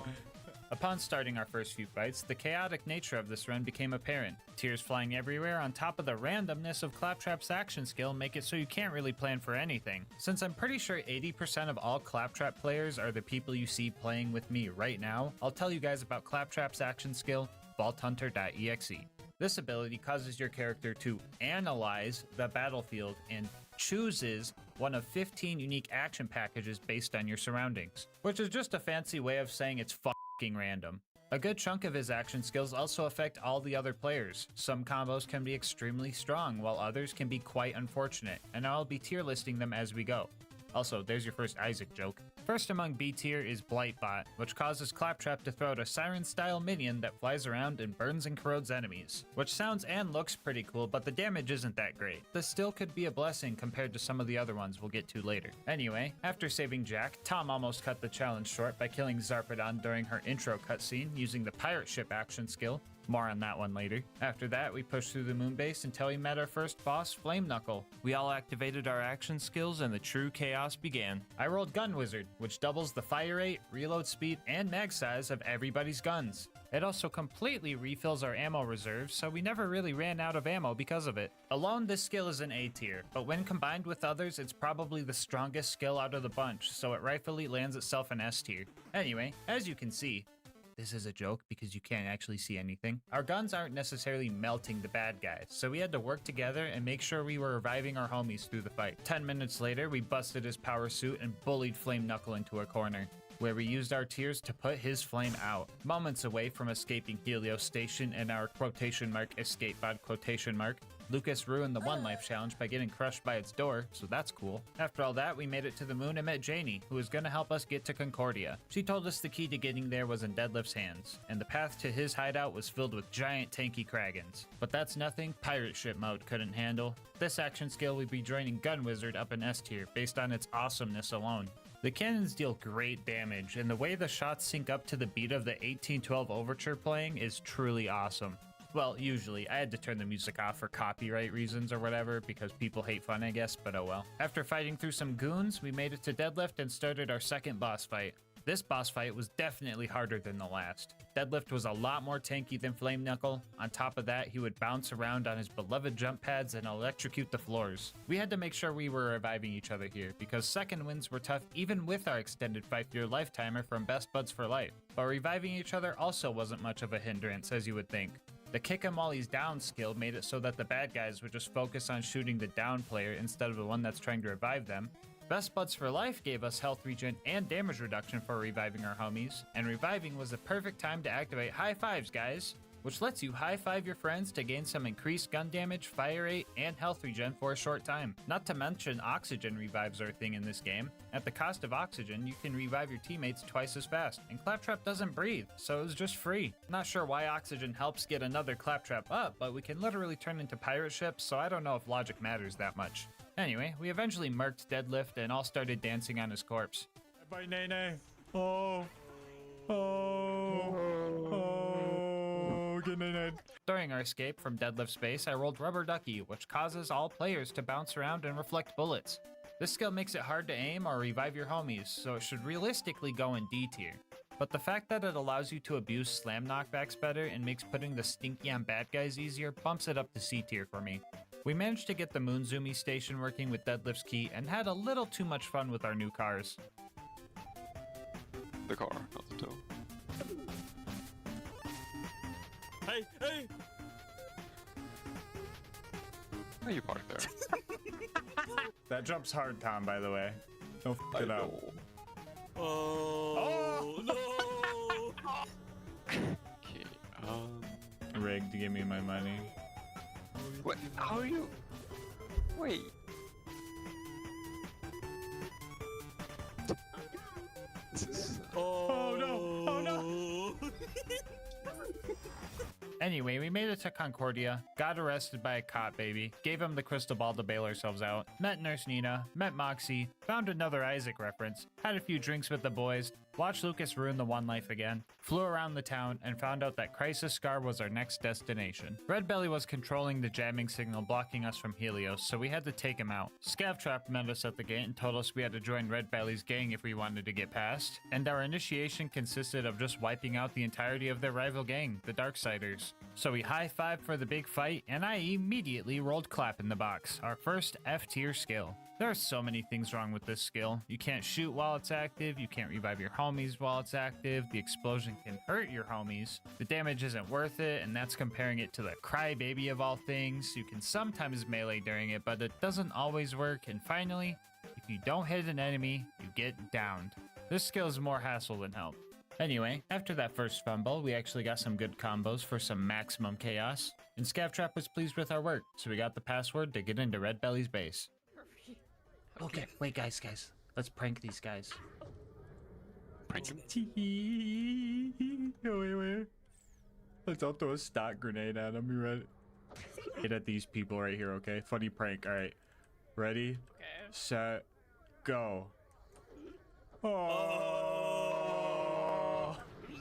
Upon starting our first few fights, the chaotic nature of this run became apparent. Tears flying everywhere on top of the randomness of Claptrap's action skill make it so you can't really plan for anything. Since I'm pretty sure 80% of all Claptrap players are the people you see playing with me right now, I'll tell you guys about Claptrap's action skill, VaultHunter.exe. This ability causes your character to analyze the battlefield and chooses one of 15 unique action packages based on your surroundings, which is just a fancy way of saying it's random. A good chunk of his action skills also affect all the other players. Some combos can be extremely strong, while others can be quite unfortunate, and I'll be tier listing them as we go. Also, there's your first Isaac joke. First among B tier is Blightbot, which causes Claptrap to throw out a siren-style minion that flies around and burns and corrodes enemies, which sounds and looks pretty cool, but the damage isn't that great. This still could be a blessing compared to some of the other ones we'll get to later. Anyway, after saving Jack, Tom almost cut the challenge short by killing Zarpedon during her intro cutscene using the pirate ship action skill. More on that one later. After that, we pushed through the moon base until we met our first boss, Flame Knuckle. We all activated our action skills and the true chaos began. I rolled Gun Wizard, which doubles the fire rate, reload speed, and mag size of everybody's guns. It also completely refills our ammo reserves, so we never really ran out of ammo because of it. Alone, this skill is an A tier, but when combined with others, it's probably the strongest skill out of the bunch, so it rightfully lands itself an S tier. Anyway, as you can see, this is a joke because you can't actually see anything. Our guns aren't necessarily melting the bad guys, so we had to work together and make sure we were reviving our homies through the fight. 10 minutes later, we busted his power suit and bullied Flame Knuckle into a corner, where we used our tears to put his flame out. Moments away from escaping Helios Station and our quotation mark escape pod quotation mark, Lucas ruined the One Life challenge by getting crushed by its door, so that's cool. After all that, we made it to the moon and met Janie, who was gonna help us get to Concordia. She told us the key to getting there was in Deadlift's hands, and the path to his hideout was filled with giant tanky Kragans. But that's nothing pirate ship mode couldn't handle. This action skill would be joining Gun Wizard up in S tier based on its awesomeness alone. The cannons deal great damage, and the way the shots sync up to the beat of the 1812 Overture playing is truly awesome. Well, usually. I had to turn the music off for copyright reasons or whatever, because people hate fun, I guess, but oh well. After fighting through some goons, we made it to Deadlift and started our second boss fight. This boss fight was definitely harder than the last. Deadlift was a lot more tanky than Flame Knuckle. On top of that, he would bounce around on his beloved jump pads and electrocute the floors. We had to make sure we were reviving each other here, because second wins were tough even with our extended 5-year lifetimer from Best Buds for Life. But reviving each other also wasn't much of a hindrance, as you would think. The kick 'em while he's down skill made it so that the bad guys would just focus on shooting the down player instead of the one that's trying to revive them. Best Buds for Life gave us health regen and damage reduction for reviving our homies, and reviving was the perfect time to activate High Fives, guys, which lets you high-five your friends to gain some increased gun damage, fire rate, and health regen for a short time. Not to mention oxygen revives are a thing in this game. At the cost of oxygen, you can revive your teammates twice as fast, and Claptrap doesn't breathe, so it was just free. Not sure why oxygen helps get another Claptrap up, but we can literally turn into pirate ships, so I don't know if logic matters that much. Anyway, we eventually murked Deadlift and all started dancing on his corpse. Bye, Nene. Oh. Get Nene. During our escape from Deadlift's base, I rolled Rubber Ducky, which causes all players to bounce around and reflect bullets. This skill makes it hard to aim or revive your homies, so it should realistically go in D tier. But the fact that it allows you to abuse slam knockbacks better and makes putting the stinky on bad guys easier bumps it up to C tier for me. We managed to get the Moonzoomy station working with Deadlift's key and had a little too much fun with our new cars. The car, not the tow. Hey, hey! Why are you parked there? That jump's hard, Tom, by the way. Don't f it up. Oh, no! Okay, Rigged, give me my money. What? How are you? Wait. This is... Oh, no! Oh, no! Anyway, we made it to Concordia, got arrested by a cop baby, gave him the crystal ball to bail ourselves out, met Nurse Nina, met Moxie, found another Isaac reference, had a few drinks with the boys, watched Lucas ruin the One Life again, flew around the town, and found out that Crisis Scar was our next destination. Red Belly was controlling the jamming signal blocking us from Helios, so we had to take him out. Scavtrap met us at the gate and told us we had to join Red Belly's gang if we wanted to get past, and our initiation consisted of just wiping out the entirety of their rival gang, the Darksiders. So we high-fived for the big fight, and I immediately rolled Clap in the box, our first F-tier skill. There are so many things wrong with this skill. You can't shoot while it's active, you can't revive your homies while it's active, the explosion can hurt your homies, the damage isn't worth it, and that's comparing it to the Crybaby of all things. You can sometimes melee during it, but it doesn't always work, and finally, if you don't hit an enemy, you get downed. This skill is more hassle than help. Anyway, after that first fumble, we actually got some good combos for some maximum chaos, and Scavtrap was pleased with our work, so we got the password to get into Red Belly's base. Okay, wait guys, let's prank these guys. Prank him? Wait. Let's all throw a stock grenade at him. You ready? Hit at these people right here, okay? Funny prank. All right. Ready? Okay. Set. Go.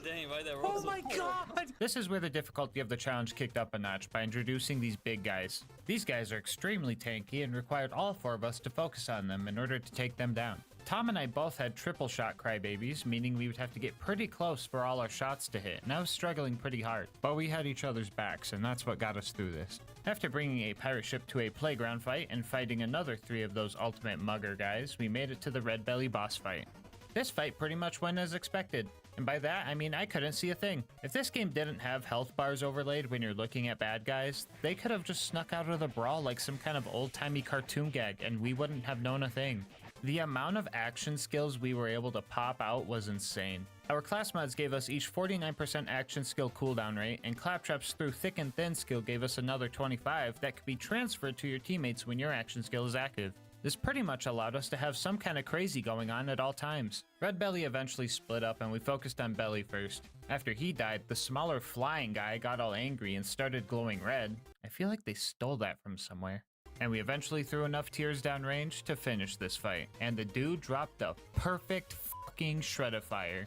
Dang, why they Oh my god! This is where the difficulty of the challenge kicked up a notch by introducing these big guys. These guys are extremely tanky and required all four of us to focus on them in order to take them down. Tom and I both had triple shot crybabies, meaning we would have to get pretty close for all our shots to hit, and I was struggling pretty hard. But we had each other's backs, and that's what got us through this. After bringing a pirate ship to a playground fight and fighting another 3 of those ultimate mugger guys, we made it to the Red Belly boss fight. This fight pretty much went as expected. And by that, I mean I couldn't see a thing. If this game didn't have health bars overlaid when you're looking at bad guys, they could have just snuck out of the brawl like some kind of old-timey cartoon gag and we wouldn't have known a thing. The amount of action skills we were able to pop out was insane. Our class mods gave us each 49% action skill cooldown rate, and Claptrap's Through Thick and Thin skill gave us another 25 that could be transferred to your teammates when your action skill is active. This pretty much allowed us to have some kind of crazy going on at all times. Red Belly eventually split up and we focused on Belly first. After he died, the smaller flying guy got all angry and started glowing red. I feel like they stole that from somewhere. And we eventually threw enough tears down range to finish this fight. And the dude dropped the perfect fucking Shredifier.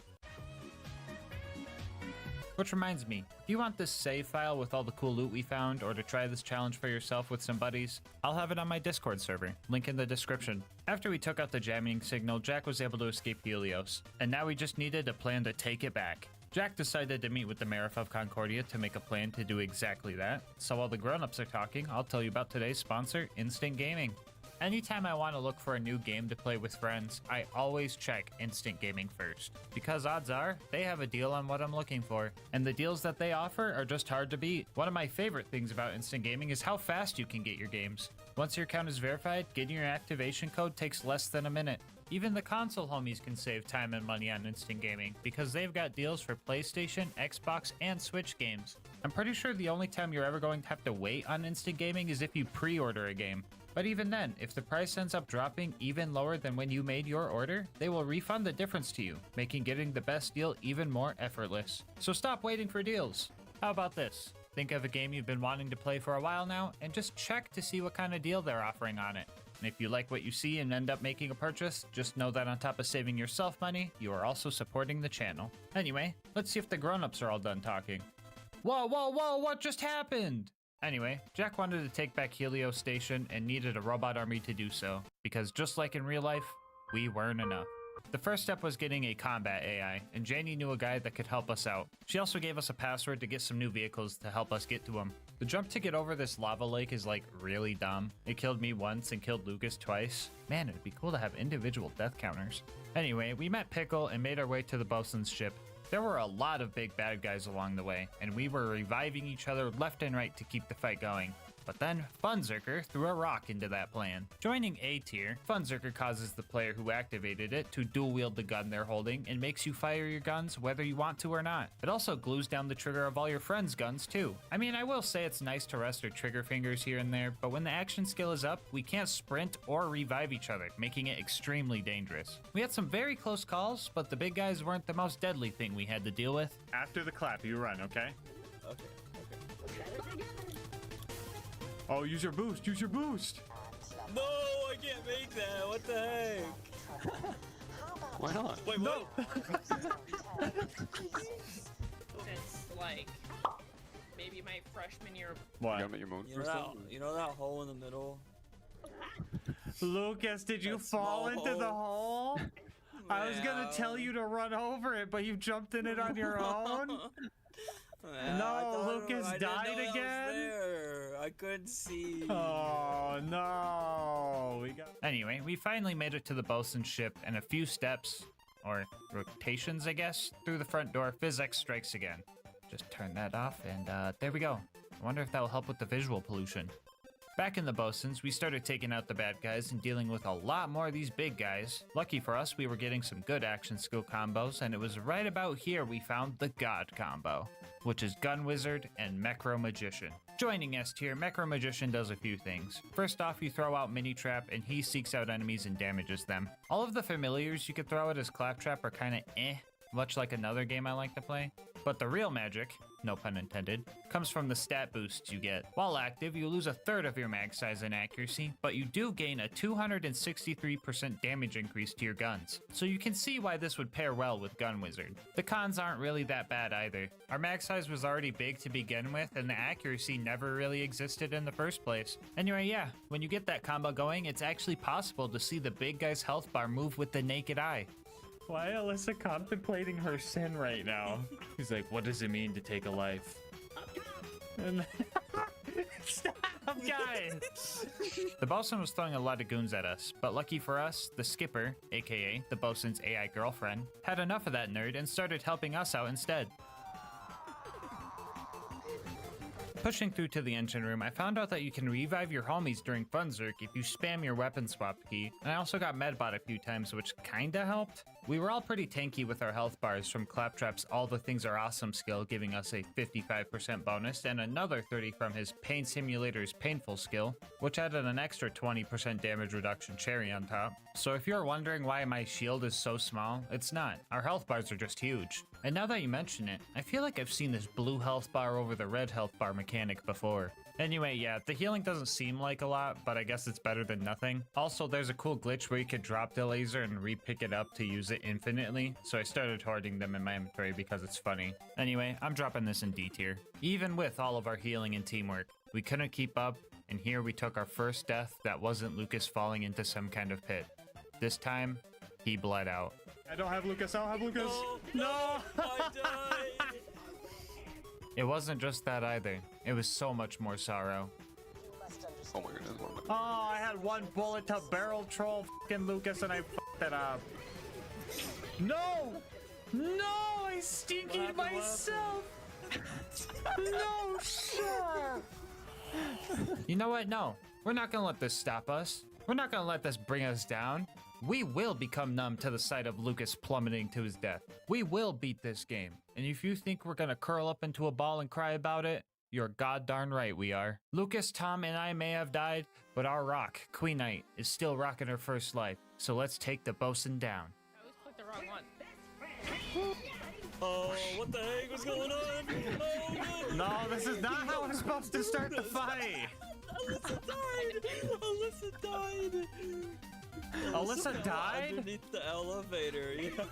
Which reminds me, if you want this save file with all the cool loot we found, or to try this challenge for yourself with some buddies, I'll have it on my Discord server, link in the description. After we took out the jamming signal, Jack was able to escape Helios, and now we just needed a plan to take it back. Jack decided to meet with the Mayor of Concordia to make a plan to do exactly that, so while the grown-ups are talking, I'll tell you about today's sponsor, Instant Gaming. Anytime I want to look for a new game to play with friends, I always check Instant Gaming first, because odds are they have a deal on what I'm looking for, and the deals that they offer are just hard to beat. One of my favorite things about Instant Gaming is how fast you can get your games. Once your account is verified, getting your activation code takes less than a minute. Even the console homies can save time and money on Instant Gaming because they've got deals for PlayStation, Xbox, and Switch games. I'm pretty sure the only time you're ever going to have to wait on Instant Gaming is if you pre-order a game. But even then, if the price ends up dropping even lower than when you made your order, they will refund the difference to you, making getting the best deal even more effortless. So stop waiting for deals. How about this? Think of a game you've been wanting to play for a while now, and just check to see what kind of deal they're offering on it. And if you like what you see and end up making a purchase, just know that on top of saving yourself money, you are also supporting the channel. Anyway, let's see if the grown-ups are all done talking. Whoa, whoa, whoa, what just happened? Anyway, Jack wanted to take back Helios Station and needed a robot army to do so, because just like in real life, we weren't enough. The first step was getting a combat AI, and Janie knew a guy that could help us out. She also gave us a password to get some new vehicles to help us get to them. The jump to get over this lava lake is like really dumb. It killed me once and killed Lucas twice. Man, it'd be cool to have individual death counters. Anyway, we met Pickle and made our way to the bosun's ship. There were a lot of big bad guys along the way, and we were reviving each other left and right to keep the fight going. But then, Funzerker threw a rock into that plan. Joining A tier, Funzerker causes the player who activated it to dual wield the gun they're holding and makes you fire your guns whether you want to or not. It also glues down the trigger of all your friends' guns too. I mean, I will say it's nice to rest our trigger fingers here and there, but when the action skill is up, we can't sprint or revive each other, making it extremely dangerous. We had some very close calls, but the big guys weren't the most deadly thing we had to deal with. After the clap, you run, okay? Okay. Oh, use your boost, use your boost! No, I can't make that. What the heck? Why not? Wait, no. Since like maybe my freshman year. What? You know that hole in the middle? Lucas, did you fall into the hole? I was gonna tell you to run over it, but you jumped in it on your own? No, Lucas died again? I couldn't see. Oh, no. Anyway, we finally made it to the bosun's ship, and a few steps, or rotations, I guess, through the front door, PhysX strikes again. Just turn that off, and there we go. I wonder if that will help with the visual pollution. Back in the bosun's, we started taking out the bad guys and dealing with a lot more of these big guys. Lucky for us, we were getting some good action skill combos, and it was right about here we found the God combo, which is Gun Wizard and Mecro Magician. Joining S tier, Mecro Magician does a few things. First off, you throw out Mini Trap, and he seeks out enemies and damages them. All of the familiars you could throw out as Claptrap are kinda much like another game I like to play. But the real magic, no pun intended, comes from the stat boosts you get. While active, you lose a third of your mag size and accuracy, but you do gain a 263% damage increase to your guns. So you can see why this would pair well with Gun Wizard. The cons aren't really that bad either. Our mag size was already big to begin with, and the accuracy never really existed in the first place. Anyway, yeah, when you get that combo going, it's actually possible to see the big guy's health bar move with the naked eye. Why Alyssa contemplating her sin right now? He's like, what does it mean to take a life? And stop, guys! The bosun was throwing a lot of goons at us, but lucky for us, the skipper, aka the bosun's AI girlfriend, had enough of that nerd and started helping us out instead. Pushing through to the engine room, I found out that you can revive your homies during Funzerk if you spam your weapon swap key, and I also got medbot a few times, which kinda helped. We were all pretty tanky with our health bars from Claptrap's All the Things Are Awesome skill, giving us a 55% bonus, and another 30 from his Pain Simulator's Painful skill, which added an extra 20% damage reduction cherry on top. So if you're wondering why my shield is so small, it's not. Our health bars are just huge. And now that you mention it, I feel like I've seen this blue health bar over the red health bar mechanic before. Anyway, yeah, the healing doesn't seem like a lot, but I guess it's better than nothing. Also, there's a cool glitch where you could drop the laser and re-pick it up to use it infinitely, so I started hoarding them in my inventory because it's funny. Anyway, I'm dropping this in D tier. Even with all of our healing and teamwork, we couldn't keep up, and here we took our first death that wasn't Lucas falling into some kind of pit. This time, he bled out. I don't have Lucas, I don't have Lucas! No! I died! It wasn't just that either. It was so much more sorrow. You must understand. Oh my goodness. Oh, I had one bullet to barrel troll fucking Lucas and I fucked it up. No! No! I stinkied myself! No, sir! You know what? No. We're not gonna let this stop us. We're not gonna let this bring us down. We will become numb to the sight of Lucas plummeting to his death. We will beat this game. And if you think we're gonna curl up into a ball and cry about it, you're goddarn right we are. Lucas, Tom, and I may have died, but our rock, Queen Knight, is still rocking her first life. So let's take the bosun down. I always clicked the wrong one. Oh, what the heck was going on? Oh, no. No, this is not how I'm supposed to start the fight. Alyssa died. Alyssa died. Alyssa died? Underneath the elevator. Yeah.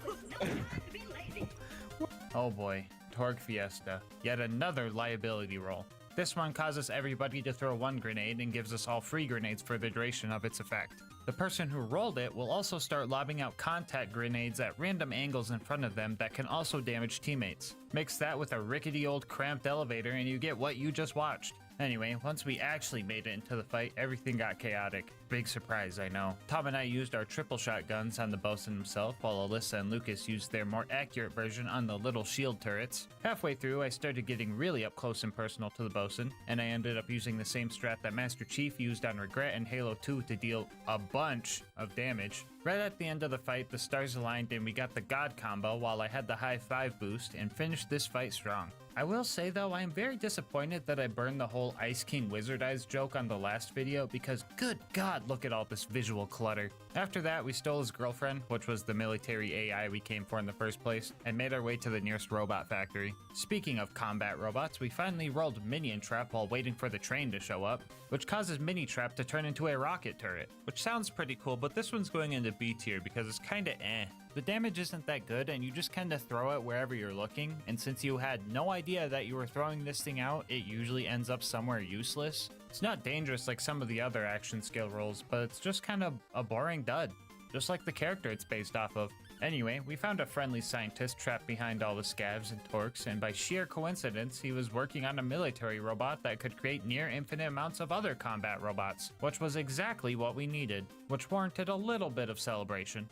Oh boy, Torque Fiesta. Yet another liability roll. This one causes everybody to throw one grenade and gives us all free grenades for the duration of its effect. The person who rolled it will also start lobbing out contact grenades at random angles in front of them that can also damage teammates. Mix that with a rickety old cramped elevator and you get what you just watched. Anyway, once we actually made it into the fight, everything got chaotic. Big surprise, I know. Tom and I used our triple shot guns on the bosun himself, while Alyssa and Lucas used their more accurate version on the little shield turrets. Halfway through, I started getting really up close and personal to the bosun, and I ended up using the same strat that Master Chief used on Regret and Halo 2 to deal a bunch of damage. Right at the end of the fight, the stars aligned and we got the God combo while I had the high 5 boost and finished this fight strong. I will say though, I am very disappointed that I burned the whole Ice King Wizard Eyes joke on the last video because good god, look at all this visual clutter. After that, we stole his girlfriend, which was the military AI we came for in the first place, and made our way to the nearest robot factory. Speaking of combat robots, we finally rolled Minion Trap while waiting for the train to show up, which causes Mini Trap to turn into a rocket turret, which sounds pretty cool, but this one's going into B tier because it's kinda eh. The damage isn't that good and you just kinda throw it wherever you're looking, and since you had no idea that you were throwing this thing out, it usually ends up somewhere useless. It's not dangerous like some of the other action skill rolls, but it's just kind of a boring dud, just like the character it's based off of. Anyway, we found a friendly scientist trapped behind all the scavs and torques, and by sheer coincidence, he was working on a military robot that could create near infinite amounts of other combat robots, which was exactly what we needed, which warranted a little bit of celebration.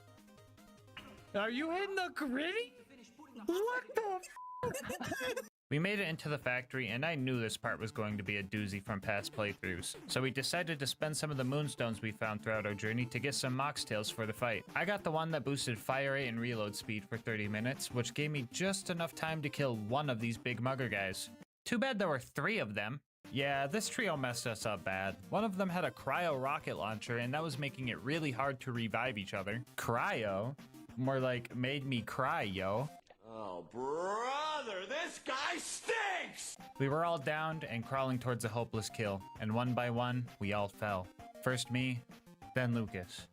Are you hitting the gritty? What the f? We made it into the factory, and I knew this part was going to be a doozy from past playthroughs, so we decided to spend some of the moonstones we found throughout our journey to get some moxtails for the fight. I got the one that boosted fire rate and reload speed for 30 minutes, which gave me just enough time to kill one of these big mugger guys. Too bad there were 3 of them. Yeah, this trio messed us up bad. One of them had a cryo rocket launcher, and that was making it really hard to revive each other. Cryo? More like made me cry, yo. Oh, brother, this guy stinks! We were all downed and crawling towards a hopeless kill, and one by one, we all fell. First me, then Lucas,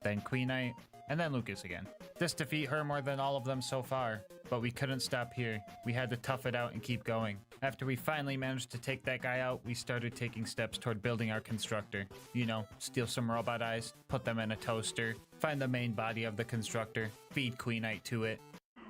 then Queen Knight, and then Lucas again. This defeat hurt more than all of them so far, but we couldn't stop here. We had to tough it out and keep going. After we finally managed to take that guy out, we started taking steps toward building our constructor. You know, steal some robot eyes, put them in a toaster, find the main body of the constructor, feed Queen Knight to it.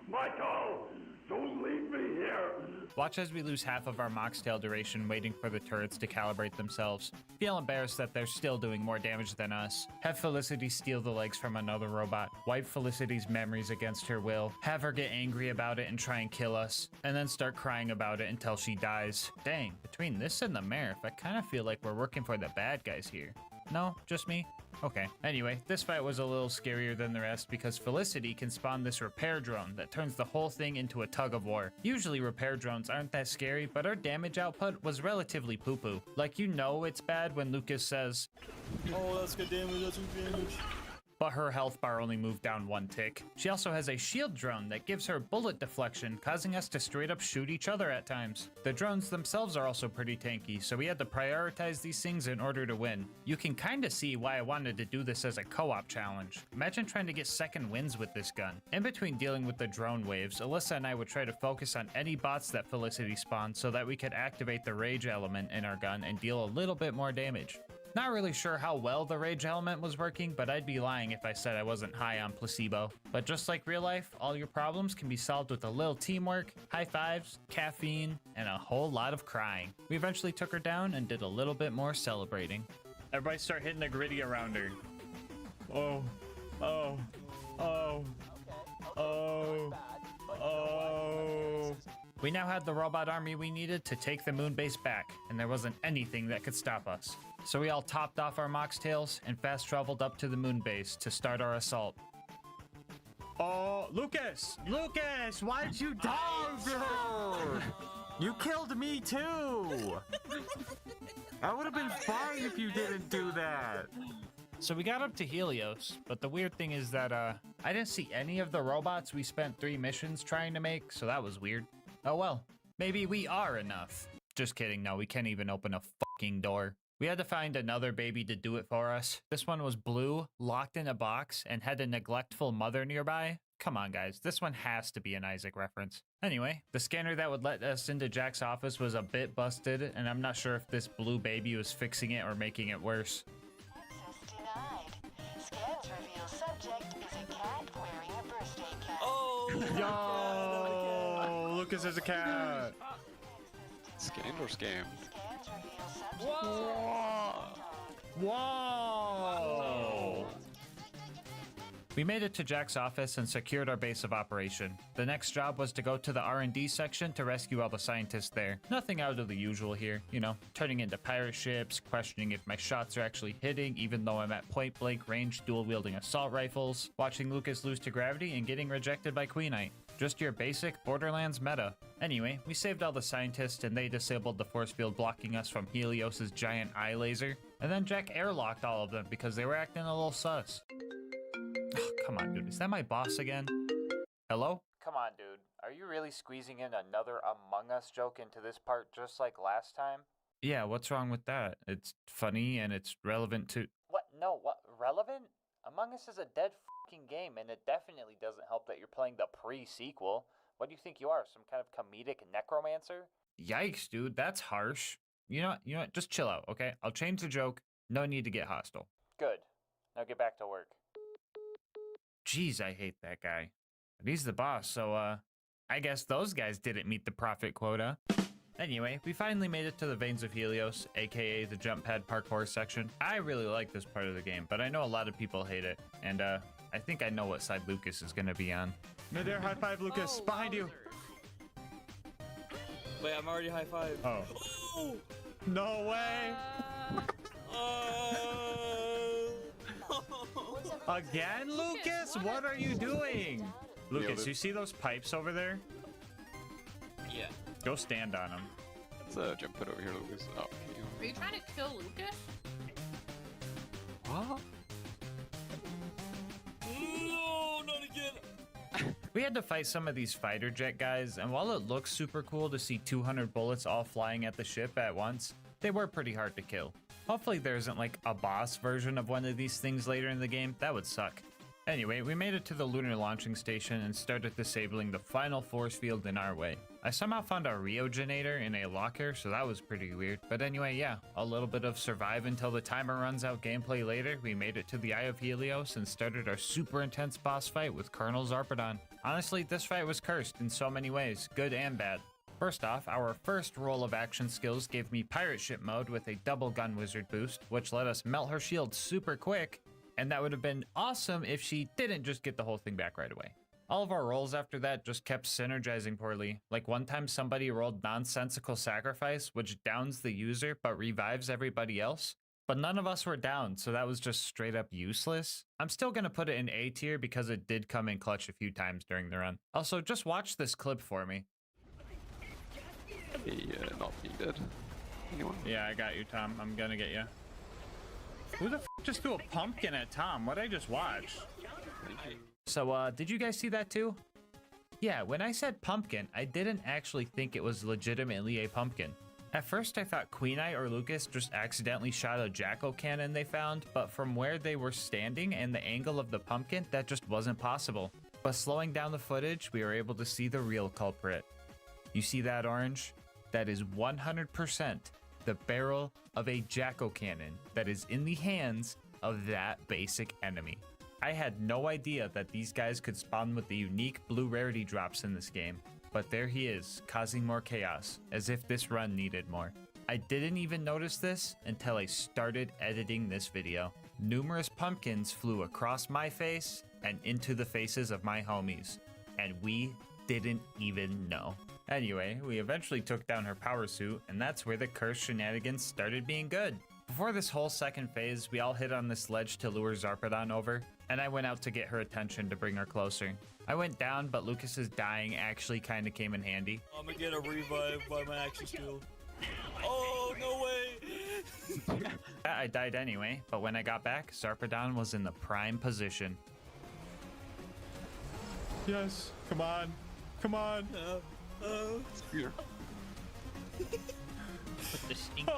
Michael, don't leave me here. Watch as we lose half of our Moxtail duration waiting for the turrets to calibrate themselves. Feel embarrassed that they're still doing more damage than us. Have Felicity steal the legs from another robot. Wipe Felicity's memories against her will. Have her get angry about it and try and kill us. And then start crying about it until she dies. Dang, between this and the Merif, I kind of feel like we're working for the bad guys here. No, just me? Okay. Anyway, this fight was a little scarier than the rest because Felicity can spawn this repair drone that turns the whole thing into a tug of war. Usually repair drones aren't that scary, but our damage output was relatively poo-poo. Like, you know it's bad when Lucas says, Oh, that's good damage, that's good damage. But her health bar only moved down 1 tick. She also has a shield drone that gives her bullet deflection, causing us to straight up shoot each other at times. The drones themselves are also pretty tanky, so we had to prioritize these things in order to win. You can kinda see why I wanted to do this as a co-op challenge. Imagine trying to get second wins with this gun. In between dealing with the drone waves, Alyssa and I would try to focus on any bots that Felicity spawned so that we could activate the rage element in our gun and deal a little bit more damage. Not really sure how well the rage element was working, but I'd be lying if I said I wasn't high on placebo. But just like real life, all your problems can be solved with a little teamwork, high fives, caffeine, and a whole lot of crying. We eventually took her down and did a little bit more celebrating. Everybody start hitting the gritty around her. Oh. Oh. Oh. Oh. Oh. We now had the robot army we needed to take the moon base back, and there wasn't anything that could stop us. So we all topped off our moxtails and fast traveled up to the moon base to start our assault. Oh, Lucas! Lucas, why did you die, dude? You killed me too! That would have been fine if you didn't do that. So we got up to Helios, but the weird thing is that I didn't see any of the robots we spent 3 missions trying to make, so that was weird. Oh well, maybe we are enough. Just kidding, no, we can't even open a fucking door. We had to find another baby to do it for us. This one was blue, locked in a box, and had a neglectful mother nearby. Come on, guys, this one has to be an Isaac reference. Anyway, the scanner that would let us into Jack's office was a bit busted, and I'm not sure if this blue baby was fixing it or making it worse. Access denied. Scans reveal subject is a cat wearing a birthday cap. Yo! Lucas is a cat! Scanned or scammed? Scans reveal subject Whoa! Whoa! We made it to Jack's office and secured our base of operation. The next job was to go to the R&D section to rescue all the scientists there. Nothing out of the usual here, you know, turning into pirate ships, questioning if my shots are actually hitting even though I'm at point blank range dual-wielding assault rifles, watching Lucas lose to gravity and getting rejected by Queenite. Just your basic Borderlands meta. Anyway, we saved all the scientists and they disabled the force field blocking us from Helios's giant eye laser. And then Jack airlocked all of them because they were acting a little sus. Oh, come on, dude. Is that my boss again? Hello? Come on, dude. Are you really squeezing in another Among Us joke into this part just like last time? Yeah, what's wrong with that? It's funny and it's relevant to... What? No, what? Relevant? Among Us is a dead fucking game, and it definitely doesn't help that you're playing the pre-sequel. What do you think you are, some kind of comedic necromancer? Yikes, dude. That's harsh. You know what? Just chill out, okay? I'll change the joke. No need to get hostile. Good. Now get back to work. Jeez, I hate that guy. But he's the boss, so, I guess those guys didn't meet the profit quota. Anyway, we finally made it to the Veins of Helios, aka the jump pad parkour section. I really like this part of the game, but I know a lot of people hate it. And, I think I know what side Lucas is gonna be on. Midair high five, Lucas, behind you! Wait, I'm already high five. Oh. No way! Again, Lucas? What are you doing? Lucas, you see those pipes over there? Yeah. Go stand on them. Let's jump it over here, Lucas. Oh, Are you trying to kill Lucas? what? No, not again. We had to fight some of these fighter jet guys, and while it looks super cool to see 200 bullets all flying at the ship at once, they were pretty hard to kill. Hopefully there isn't like a boss version of one of these things later in the game. That would suck. Anyway, we made it to the lunar launching station and started disabling the final force field in our way. I somehow found a Rheogenator in a locker, so that was pretty weird. But anyway, yeah, a little bit of survive until the timer runs out gameplay later. We made it to the Eye of Helios and started our super intense boss fight with Colonel Zarpedon. Honestly, this fight was cursed in so many ways, good and bad. First off, our first roll of action skills gave me pirate ship mode with a double gun wizard boost, which let us melt her shield super quick, and that would have been awesome if she didn't just get the whole thing back right away. All of our rolls after that just kept synergizing poorly. Like one time somebody rolled nonsensical sacrifice, which downs the user but revives everybody else. But none of us were down, so that was just straight up useless. I'm still gonna put it in A tier because it did come in clutch a few times during the run. Also, just watch this clip for me. Not needed. Anyone? Yeah, I got you, Tom. I'm gonna get you. Who the f just threw a pumpkin at Tom? What'd I just watch? So, did you guys see that too? Yeah, when I said pumpkin, I didn't actually think it was legitimately a pumpkin. At first, I thought Queenite or Lucas just accidentally shot a Jackal cannon they found, but from where they were standing and the angle of the pumpkin, that just wasn't possible. But slowing down the footage, we were able to see the real culprit. You see that orange? That is 100% the barrel of a Jackal cannon that is in the hands of that basic enemy. I had no idea that these guys could spawn with the unique blue rarity drops in this game, but there he is, causing more chaos, as if this run needed more. I didn't even notice this until I started editing this video. Numerous pumpkins flew across my face and into the faces of my homies, and we didn't even know. Anyway, we eventually took down her power suit, and that's where the curse shenanigans started being good. Before this whole second phase, we all hid on this ledge to lure Zarpedon over, and I went out to get her attention to bring her closer. I went down, but Lucas's dying actually kind of came in handy. I'm gonna get a revive by my action skill. Oh, no way! I died anyway, but when I got back, Zarpedon was in the prime position. Yes, come on. Come on. Here. Put the stinky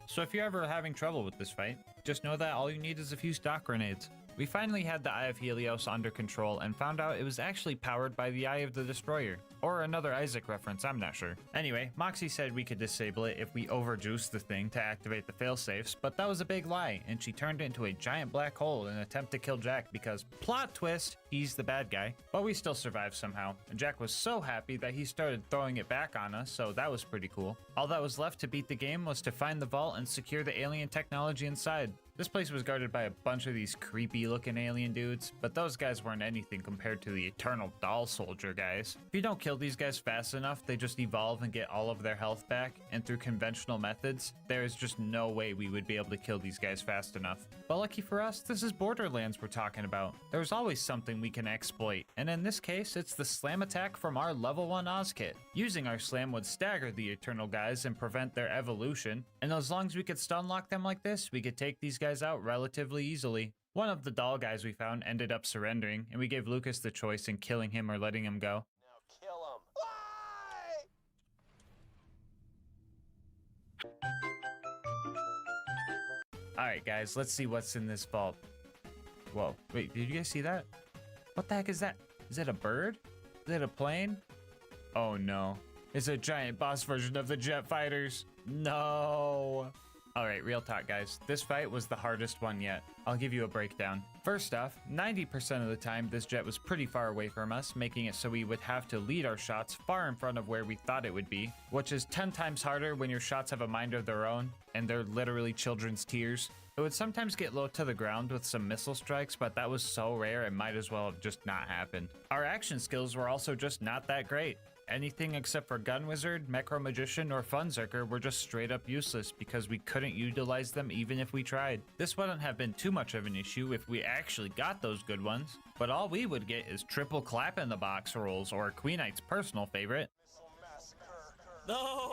So if you're ever having trouble with this fight, just know that all you need is a few stock grenades. We finally had the Eye of Helios under control and found out it was actually powered by the Eye of the Destroyer. Or another Isaac reference, I'm not sure. Anyway, Moxie said we could disable it if we overjuiced the thing to activate the failsafes, but that was a big lie, and she turned it into a giant black hole in an attempt to kill Jack because, plot twist, he's the bad guy. But we still survived somehow, and Jack was so happy that he started throwing it back on us, so that was pretty cool. All that was left to beat the game was to find the vault and secure the alien technology inside. This place was guarded by a bunch of these creepy looking alien dudes, but those guys weren't anything compared to the Eternal Doll Soldier guys. If you don't kill these guys fast enough, they just evolve and get all of their health back, and through conventional methods, there is just no way we would be able to kill these guys fast enough. But lucky for us, this is Borderlands we're talking about. There's always something we can exploit, and in this case, it's the slam attack from our level 1 Oz kit. Using our slam would stagger the Eternal guys and prevent their evolution, and as long as we could stun lock them like this, we could take these guys out relatively easily. One of the doll guys we found ended up surrendering, and we gave Lucas the choice in killing him or letting him go. Now kill him. Alright guys, let's see what's in this vault. Whoa, wait, did you guys see that? What the heck is that? Is it a bird? Is it a plane? Oh no. It's a giant boss version of the jet fighters. No. Alright, real talk guys, this fight was the hardest one yet. I'll give you a breakdown. First off, 90% of the time this jet was pretty far away from us, making it so we would have to lead our shots far in front of where we thought it would be, which is 10 times harder when your shots have a mind of their own, and they're literally children's tears. It would sometimes get low to the ground with some missile strikes, but that was so rare it might as well have just not happened. Our action skills were also just not that great. Anything except for Gun Wizard, Mecro Magician, or Funzerker were just straight up useless because we couldn't utilize them even if we tried. This wouldn't have been too much of an issue if we actually got those good ones, but all we would get is triple clap in the box rolls, or Queen Knight's personal favorite. No!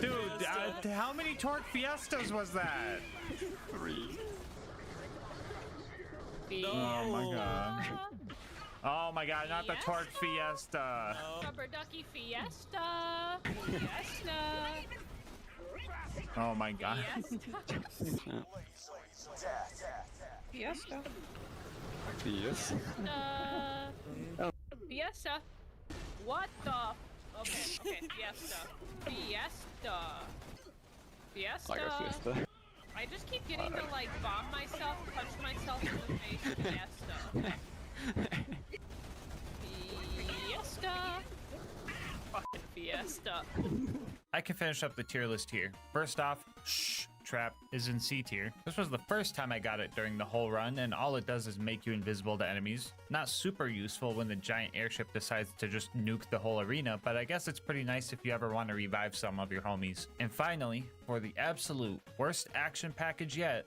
Dude, how many Torque Fiestas was that? 3. No. Oh my god. Oh my god, not the Torque Fiesta. Rubber Ducky Fiesta. Fiesta. Oh my god. Fiesta. Yes. Fiesta. What the? Okay, Fiesta. Fiesta. Fiesta. I got Fiesta. I just keep getting to like bomb myself, punch myself in the face. Fiesta. Fiesta. Fucking Fiesta. I can finish up the tier list here. First off, Shh Trap is in C tier. This was the first time I got it during the whole run, and all it does is make you invisible to enemies. Not super useful when the giant airship decides to just nuke the whole arena, but I guess it's pretty nice if you ever want to revive some of your homies. And finally, for the absolute worst action package yet,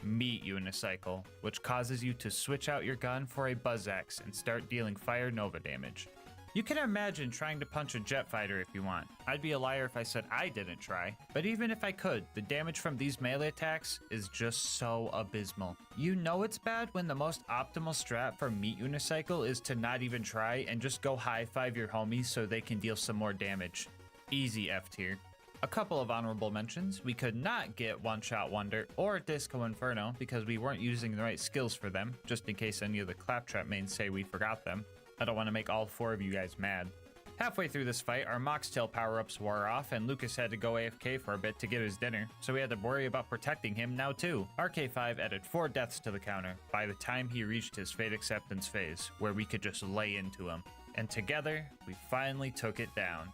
Meat Unicycle, which causes you to switch out your gun for a Buzz Axe and start dealing fire nova damage. You can imagine trying to punch a jet fighter if you want. I'd be a liar if I said I didn't try, but even if I could, the damage from these melee attacks is just so abysmal. You know it's bad when the most optimal strat for Meat Unicycle is to not even try and just go high-five your homies so they can deal some more damage. Easy F tier. A couple of honorable mentions. We could not get One Shot Wonder or Disco Inferno because we weren't using the right skills for them, just in case any of the Claptrap mains say we forgot them. I don't want to make all 4 of you guys mad. Halfway through this fight, our Moxtail power-ups wore off and Lucas had to go AFK for a bit to get his dinner, so we had to worry about protecting him now too. RK5 added 4 deaths to the counter by the time he reached his Fate Acceptance phase, where we could just lay into him. And together, we finally took it down.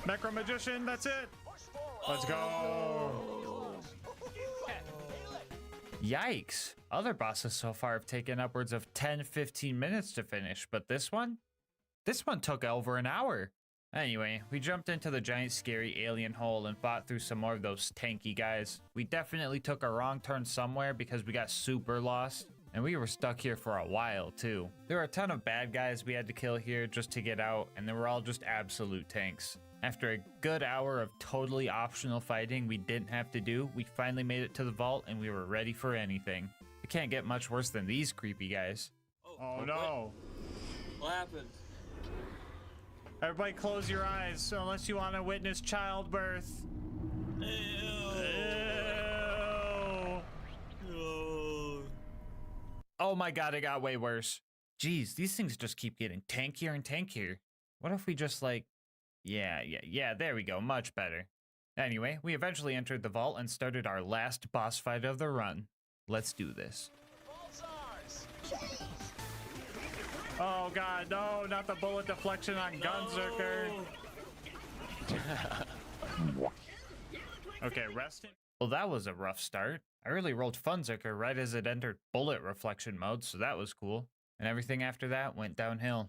Necro Magician, that's it. Let's go. Yikes. Other bosses so far have taken upwards of 10-15 minutes to finish, but this one took over an hour. Anyway, we jumped into the giant scary alien hole and fought through some more of those tanky guys. We definitely took a wrong turn somewhere because we got super lost, and we were stuck here for a while too. There were a ton of bad guys we had to kill here just to get out, and they were all just absolute tanks. After a good hour of totally optional fighting we didn't have to do, we finally made it to the vault and we were ready for anything. It can't get much worse than these creepy guys. Oh no. What happened? Everybody close your eyes unless you want to witness childbirth. Ew. Ew. Oh my god, it got way worse. Jeez, these things just keep getting tankier and tankier. What if we just like... Yeah, there we go, much better. Anyway, we eventually entered the vault and started our last boss fight of the run. Let's do this. Oh god, no, not the bullet deflection on Gunzerker. Okay, resting. Well, that was a rough start. I really rolled Funzerker right as it entered bullet reflection mode, so that was cool. And everything after that went downhill.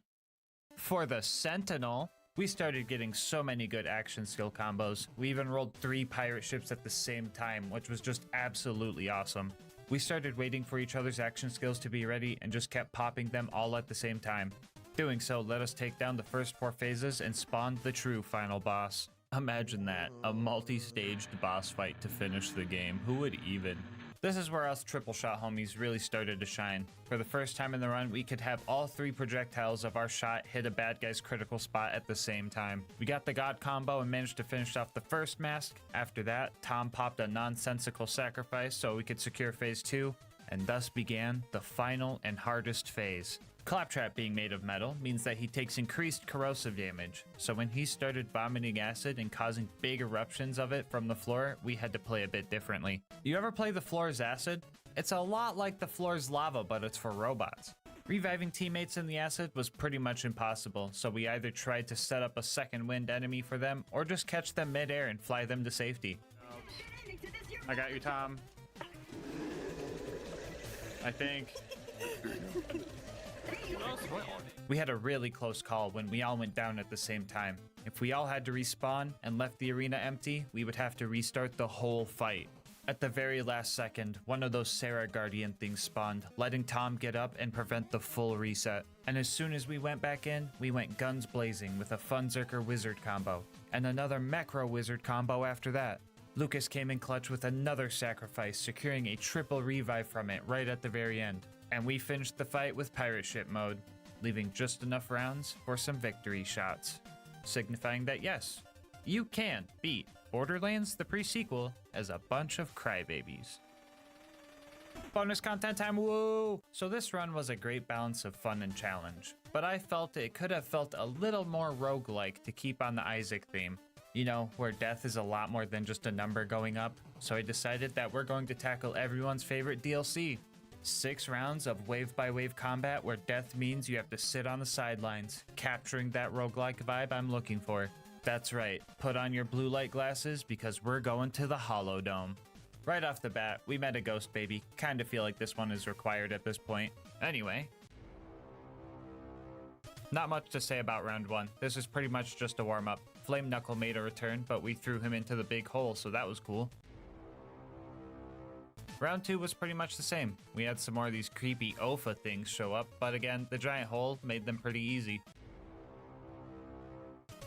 For the Sentinel, we started getting so many good action skill combos. We even rolled 3 pirate ships at the same time, which was just absolutely awesome. We started waiting for each other's action skills to be ready and just kept popping them all at the same time. Doing so let us take down the first 4 phases and spawned the true final boss. Imagine that, a multi-staged boss fight to finish the game. Who would even? This is where us triple shot homies really started to shine. For the first time in the run, we could have all 3 projectiles of our shot hit a bad guy's critical spot at the same time. We got the God combo and managed to finish off the first mask. After that, Tom popped a nonsensical sacrifice so we could secure phase 2, and thus began the final and hardest phase. Claptrap being made of metal means that he takes increased corrosive damage, so when he started vomiting acid and causing big eruptions of it from the floor, we had to play a bit differently. You ever play the floor's acid? It's a lot like the floor's lava, but it's for robots. Reviving teammates in the acid was pretty much impossible, so we either tried to set up a second wind enemy for them, or just catch them mid-air and fly them to safety. I got you, Tom. I think. We had a really close call when we all went down at the same time. If we all had to respawn and left the arena empty, we would have to restart the whole fight. At the very last second, one of those Sarah Guardian things spawned, letting Tom get up and prevent the full reset. And as soon as we went back in, we went guns blazing with a Funzerker Wizard combo, and another Macro Wizard combo after that. Lucas came in clutch with another sacrifice, securing a triple revive from it right at the very end. And we finished the fight with pirate ship mode, leaving just enough rounds for some victory shots, signifying that yes, you can beat Borderlands the pre-sequel as a bunch of crybabies. Bonus content time, woo! So this run was a great balance of fun and challenge, but I felt it could have felt a little more roguelike to keep on the Isaac theme. You know, where death is a lot more than just a number going up, so I decided that we're going to tackle everyone's favorite DLC. 6 rounds of wave-by-wave combat where death means you have to sit on the sidelines, capturing that roguelike vibe I'm looking for. That's right, put on your blue light glasses because we're going to the Hollow Dome. Right off the bat, we met a ghost baby. Kinda feel like this one is required at this point. Anyway. Not much to say about round 1. This is pretty much just a warm-up. Flame Knuckle made a return, but we threw him into the big hole, so that was cool. Round 2 was pretty much the same. We had some more of these creepy Opha things show up, but again, the giant hole made them pretty easy.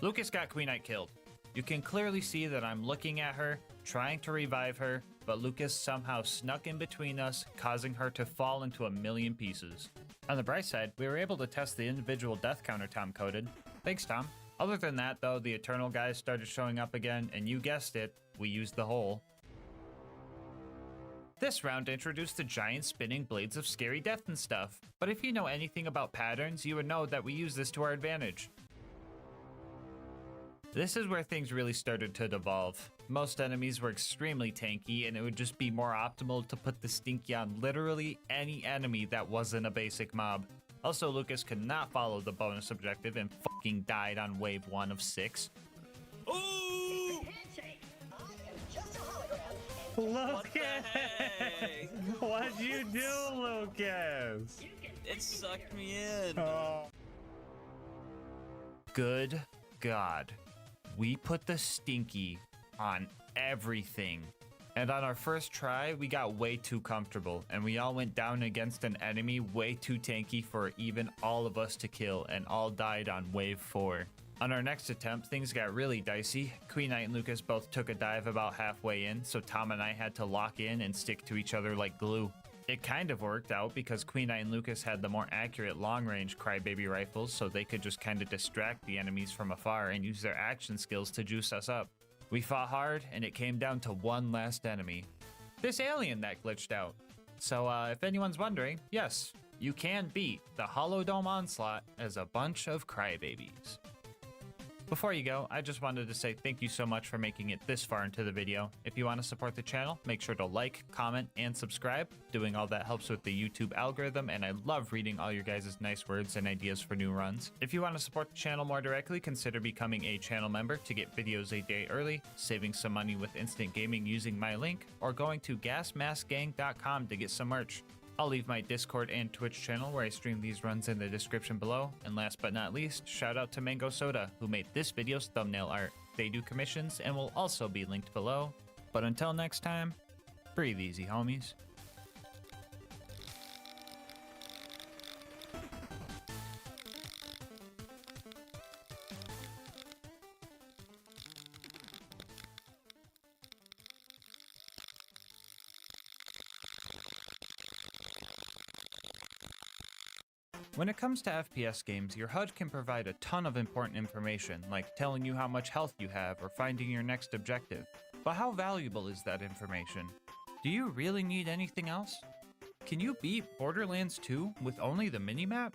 Lucas got Queen Knight killed. You can clearly see that I'm looking at her, trying to revive her, but Lucas somehow snuck in between us, causing her to fall into a million pieces. On the bright side, we were able to test the individual death counter Tom coded. Thanks, Tom. Other than that, though, the Eternal guys started showing up again, and you guessed it, we used the hole. This round introduced the giant spinning blades of scary death and stuff, but if you know anything about patterns, you would know that we use this to our advantage. This is where things really started to devolve. Most enemies were extremely tanky, and it would just be more optimal to put the Stinky on literally any enemy that wasn't a basic mob. Also, Lucas could not follow the bonus objective and fucking died on wave 1 of 6. Ooh! Lucas! What'd you do, Lucas? It sucked me in. Oh. Good God. We put the stinky on everything. And on our first try, we got way too comfortable, and we all went down against an enemy way too tanky for even all of us to kill, and all died on wave 4. On our next attempt, things got really dicey. Queen Knight and Lucas both took a dive about halfway in, so Tom and I had to lock in and stick to each other like glue. It kind of worked out because Queen Knight and Lucas had the more accurate long-range crybaby rifles, so they could just kind of distract the enemies from afar and use their action skills to juice us up. We fought hard, and it came down to one last enemy. This alien that glitched out. So if anyone's wondering, yes, you can beat the Hollow Dome Onslaught as a bunch of crybabies. Before you go, I just wanted to say thank you so much for making it this far into the video. If you want to support the channel, make sure to like, comment, and subscribe. Doing all that helps with the YouTube algorithm, and I love reading all your guys' nice words and ideas for new runs. If you want to support the channel more directly, consider becoming a channel member to get videos a day early, saving some money with instant gaming using my link, or going to GASMASK'S.com to get some merch. I'll leave my Discord and Twitch channel where I stream these runs in the description below. And last but not least, shout out to Mango Soda, who made this video's thumbnail art. They do commissions and will also be linked below. But until next time, breathe easy, homies. When it comes to FPS games, your HUD can provide a ton of important information, like telling you how much health you have or finding your next objective. But how valuable is that information? Do you really need anything else? Can you beat Borderlands 2 with only the minimap?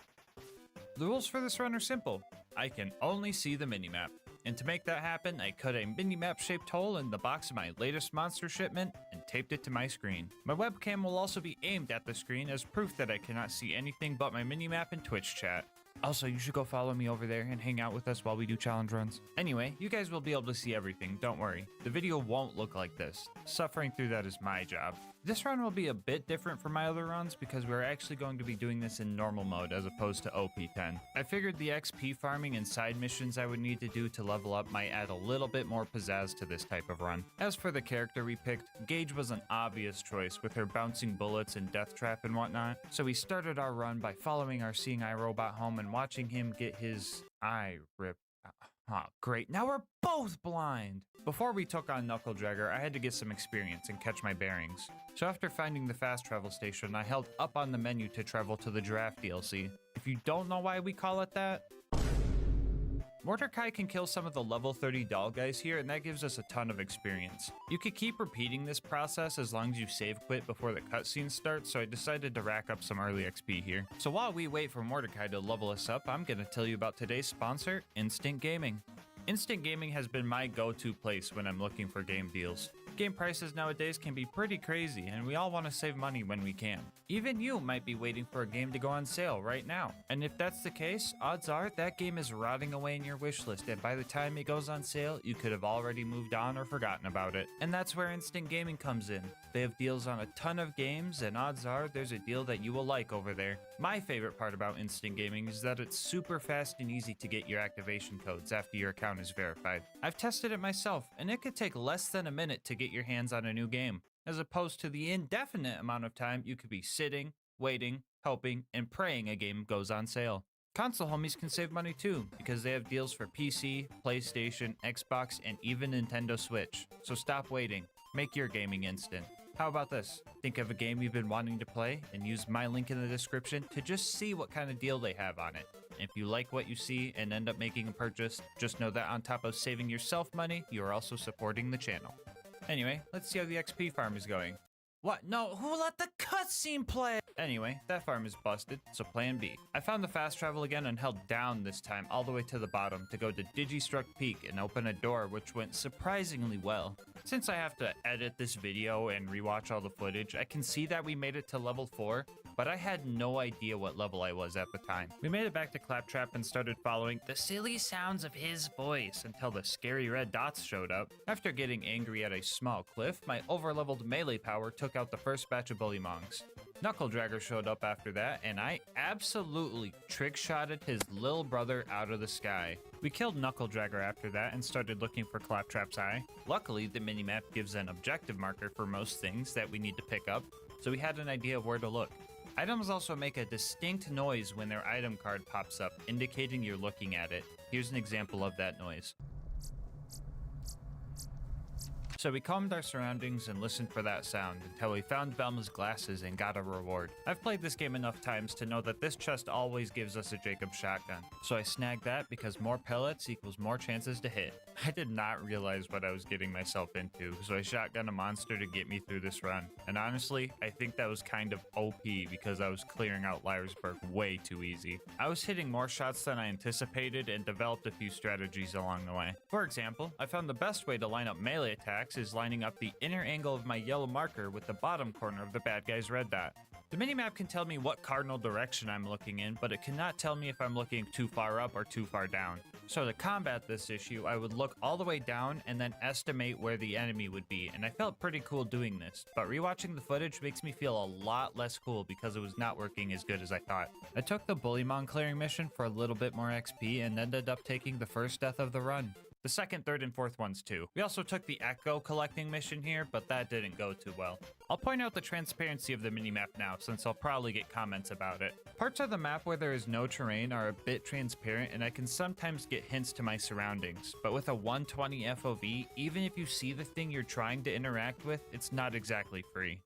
The rules for this run are simple. I can only see the minimap. And to make that happen, I cut a minimap-shaped hole in the box of my latest monster shipment and taped it to my screen. My webcam will also be aimed at the screen as proof that I cannot see anything but my minimap and Twitch chat. Also, you should go follow me over there and hang out with us while we do challenge runs. Anyway, you guys will be able to see everything, don't worry. The video won't look like this. Suffering through that is my job. This run will be a bit different from my other runs because we're actually going to be doing this in normal mode as opposed to OP10. I figured the XP farming and side missions I would need to do to level up might add a little bit more pizzazz to this type of run. As for the character we picked, Gage was an obvious choice with her bouncing bullets and death trap and whatnot, so we started our run by following our seeing eye robot home and watching him get his eye ripped. Oh, great. Now we're both blind! Before we took on Knuckle Dragger, I had to get some experience and catch my bearings. So after finding the fast travel station, I held up on the menu to travel to the Giraffe DLC. If you don't know why we call it that, Mordecai can kill some of the level 30 doll guys here, and that gives us a ton of experience. You could keep repeating this process as long as you save quit before the cutscene starts, so I decided to rack up some early XP here. So while we wait for Mordecai to level us up, I'm gonna tell you about today's sponsor, Instant Gaming. Instant Gaming has been my go-to place when I'm looking for game deals. Game prices nowadays can be pretty crazy, and we all want to save money when we can. Even you might be waiting for a game to go on sale right now. And if that's the case, odds are that game is rotting away in your wishlist, and by the time it goes on sale, you could have already moved on or forgotten about it. And that's where Instant Gaming comes in. They have deals on a ton of games, and odds are there's a deal that you will like over there. My favorite part about Instant Gaming is that it's super fast and easy to get your activation codes after your account is verified. I've tested it myself, and it could take less than a minute to get your hands on a new game, as opposed to the indefinite amount of time you could be sitting, waiting, hoping, and praying a game goes on sale. Console homies can save money too, because they have deals for PC, PlayStation, Xbox, and even Nintendo Switch. So stop waiting. Make your gaming instant. How about this? Think of a game you've been wanting to play and use my link in the description to just see what kind of deal they have on it. If you like what you see and end up making a purchase, just know that on top of saving yourself money, you are also supporting the channel. Anyway, let's see how the XP farm is going. What? No, who let the cutscene play? Anyway, that farm is busted, so plan B. I found the fast travel again and held down this time all the way to the bottom to go to Digistruct Peak and open a door which went surprisingly well. Since I have to edit this video and rewatch all the footage, I can see that we made it to level 4, but I had no idea what level I was at the time. We made it back to Claptrap and started following the silly sounds of his voice until the scary red dots showed up. After getting angry at a small cliff, my overleveled melee power took out the first batch of Bullymongs. Knuckle Dragger showed up after that, and I absolutely trick-shotted his little brother out of the sky. We killed Knuckle Dragger after that and started looking for Claptrap's eye. Luckily, the minimap gives an objective marker for most things that we need to pick up, so we had an idea of where to look. Items also make a distinct noise when their item card pops up, indicating you're looking at it. Here's an example of that noise. So we calmed our surroundings and listened for that sound until we found Velma's glasses and got a reward. I've played this game enough times to know that this chest always gives us a Jacob shotgun. So I snagged that because more pellets equals more chances to hit. I did not realize what I was getting myself into, so I shotgunned a monster to get me through this run. And honestly, I think that was kind of OP because I was clearing out Liarsburg way too easy. I was hitting more shots than I anticipated and developed a few strategies along the way. For example, I found the best way to line up melee attacks is lining up the inner angle of my yellow marker with the bottom corner of the bad guy's red dot. The minimap can tell me what cardinal direction I'm looking in, but it cannot tell me if I'm looking too far up or too far down. So to combat this issue, I would look all the way down and then estimate where the enemy would be, and I felt pretty cool doing this, but rewatching the footage makes me feel a lot less cool because it was not working as good as I thought. I took the Bullymon clearing mission for a little bit more XP and ended up taking the first death of the run. The second, third, and fourth ones too. We also took the Echo collecting mission here, but that didn't go too well. I'll point out the transparency of the minimap now, since I'll probably get comments about it. Parts of the map where there is no terrain are a bit transparent, and I can sometimes get hints to my surroundings. But with a 120 FOV, even if you see the thing you're trying to interact with, it's not exactly free.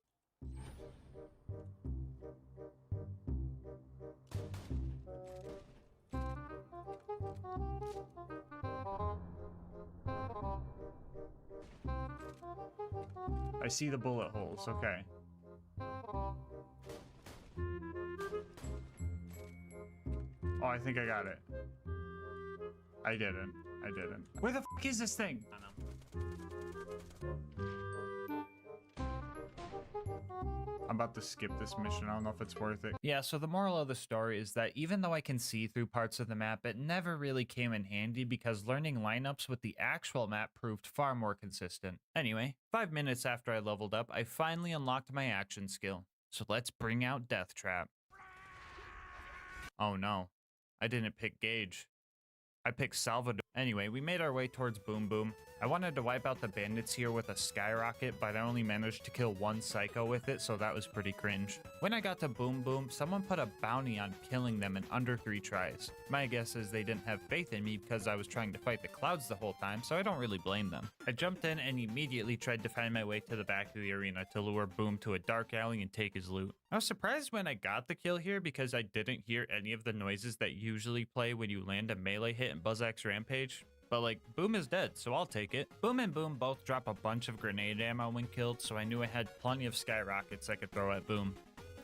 I see the bullet holes, okay. Oh, I think I got it. I didn't. Where the f is this thing? I don't know. I'm about to skip this mission. I don't know if it's worth it. Yeah, so the moral of the story is that even though I can see through parts of the map, it never really came in handy because learning lineups with the actual map proved far more consistent. Anyway, 5 minutes after I leveled up, I finally unlocked my action skill. So let's bring out Death Trap. Oh no, I didn't pick Gage. I picked Salvador. Anyway, we made our way towards Boom Boom. I wanted to wipe out the bandits here with a skyrocket, but I only managed to kill one psycho with it, so that was pretty cringe. When I got to Boom Boom, someone put a bounty on killing them in under 3 tries. My guess is they didn't have faith in me because I was trying to fight the clouds the whole time, so I don't really blame them. I jumped in and immediately tried to find my way to the back of the arena to lure Boom to a dark alley and take his loot. I was surprised when I got the kill here because I didn't hear any of the noises that usually play when you land a melee hit in BuzzX Rampage. But like, Boom is dead, so I'll take it. Boom and Boom both drop a bunch of grenade ammo when killed, so I knew I had plenty of skyrockets I could throw at Boom.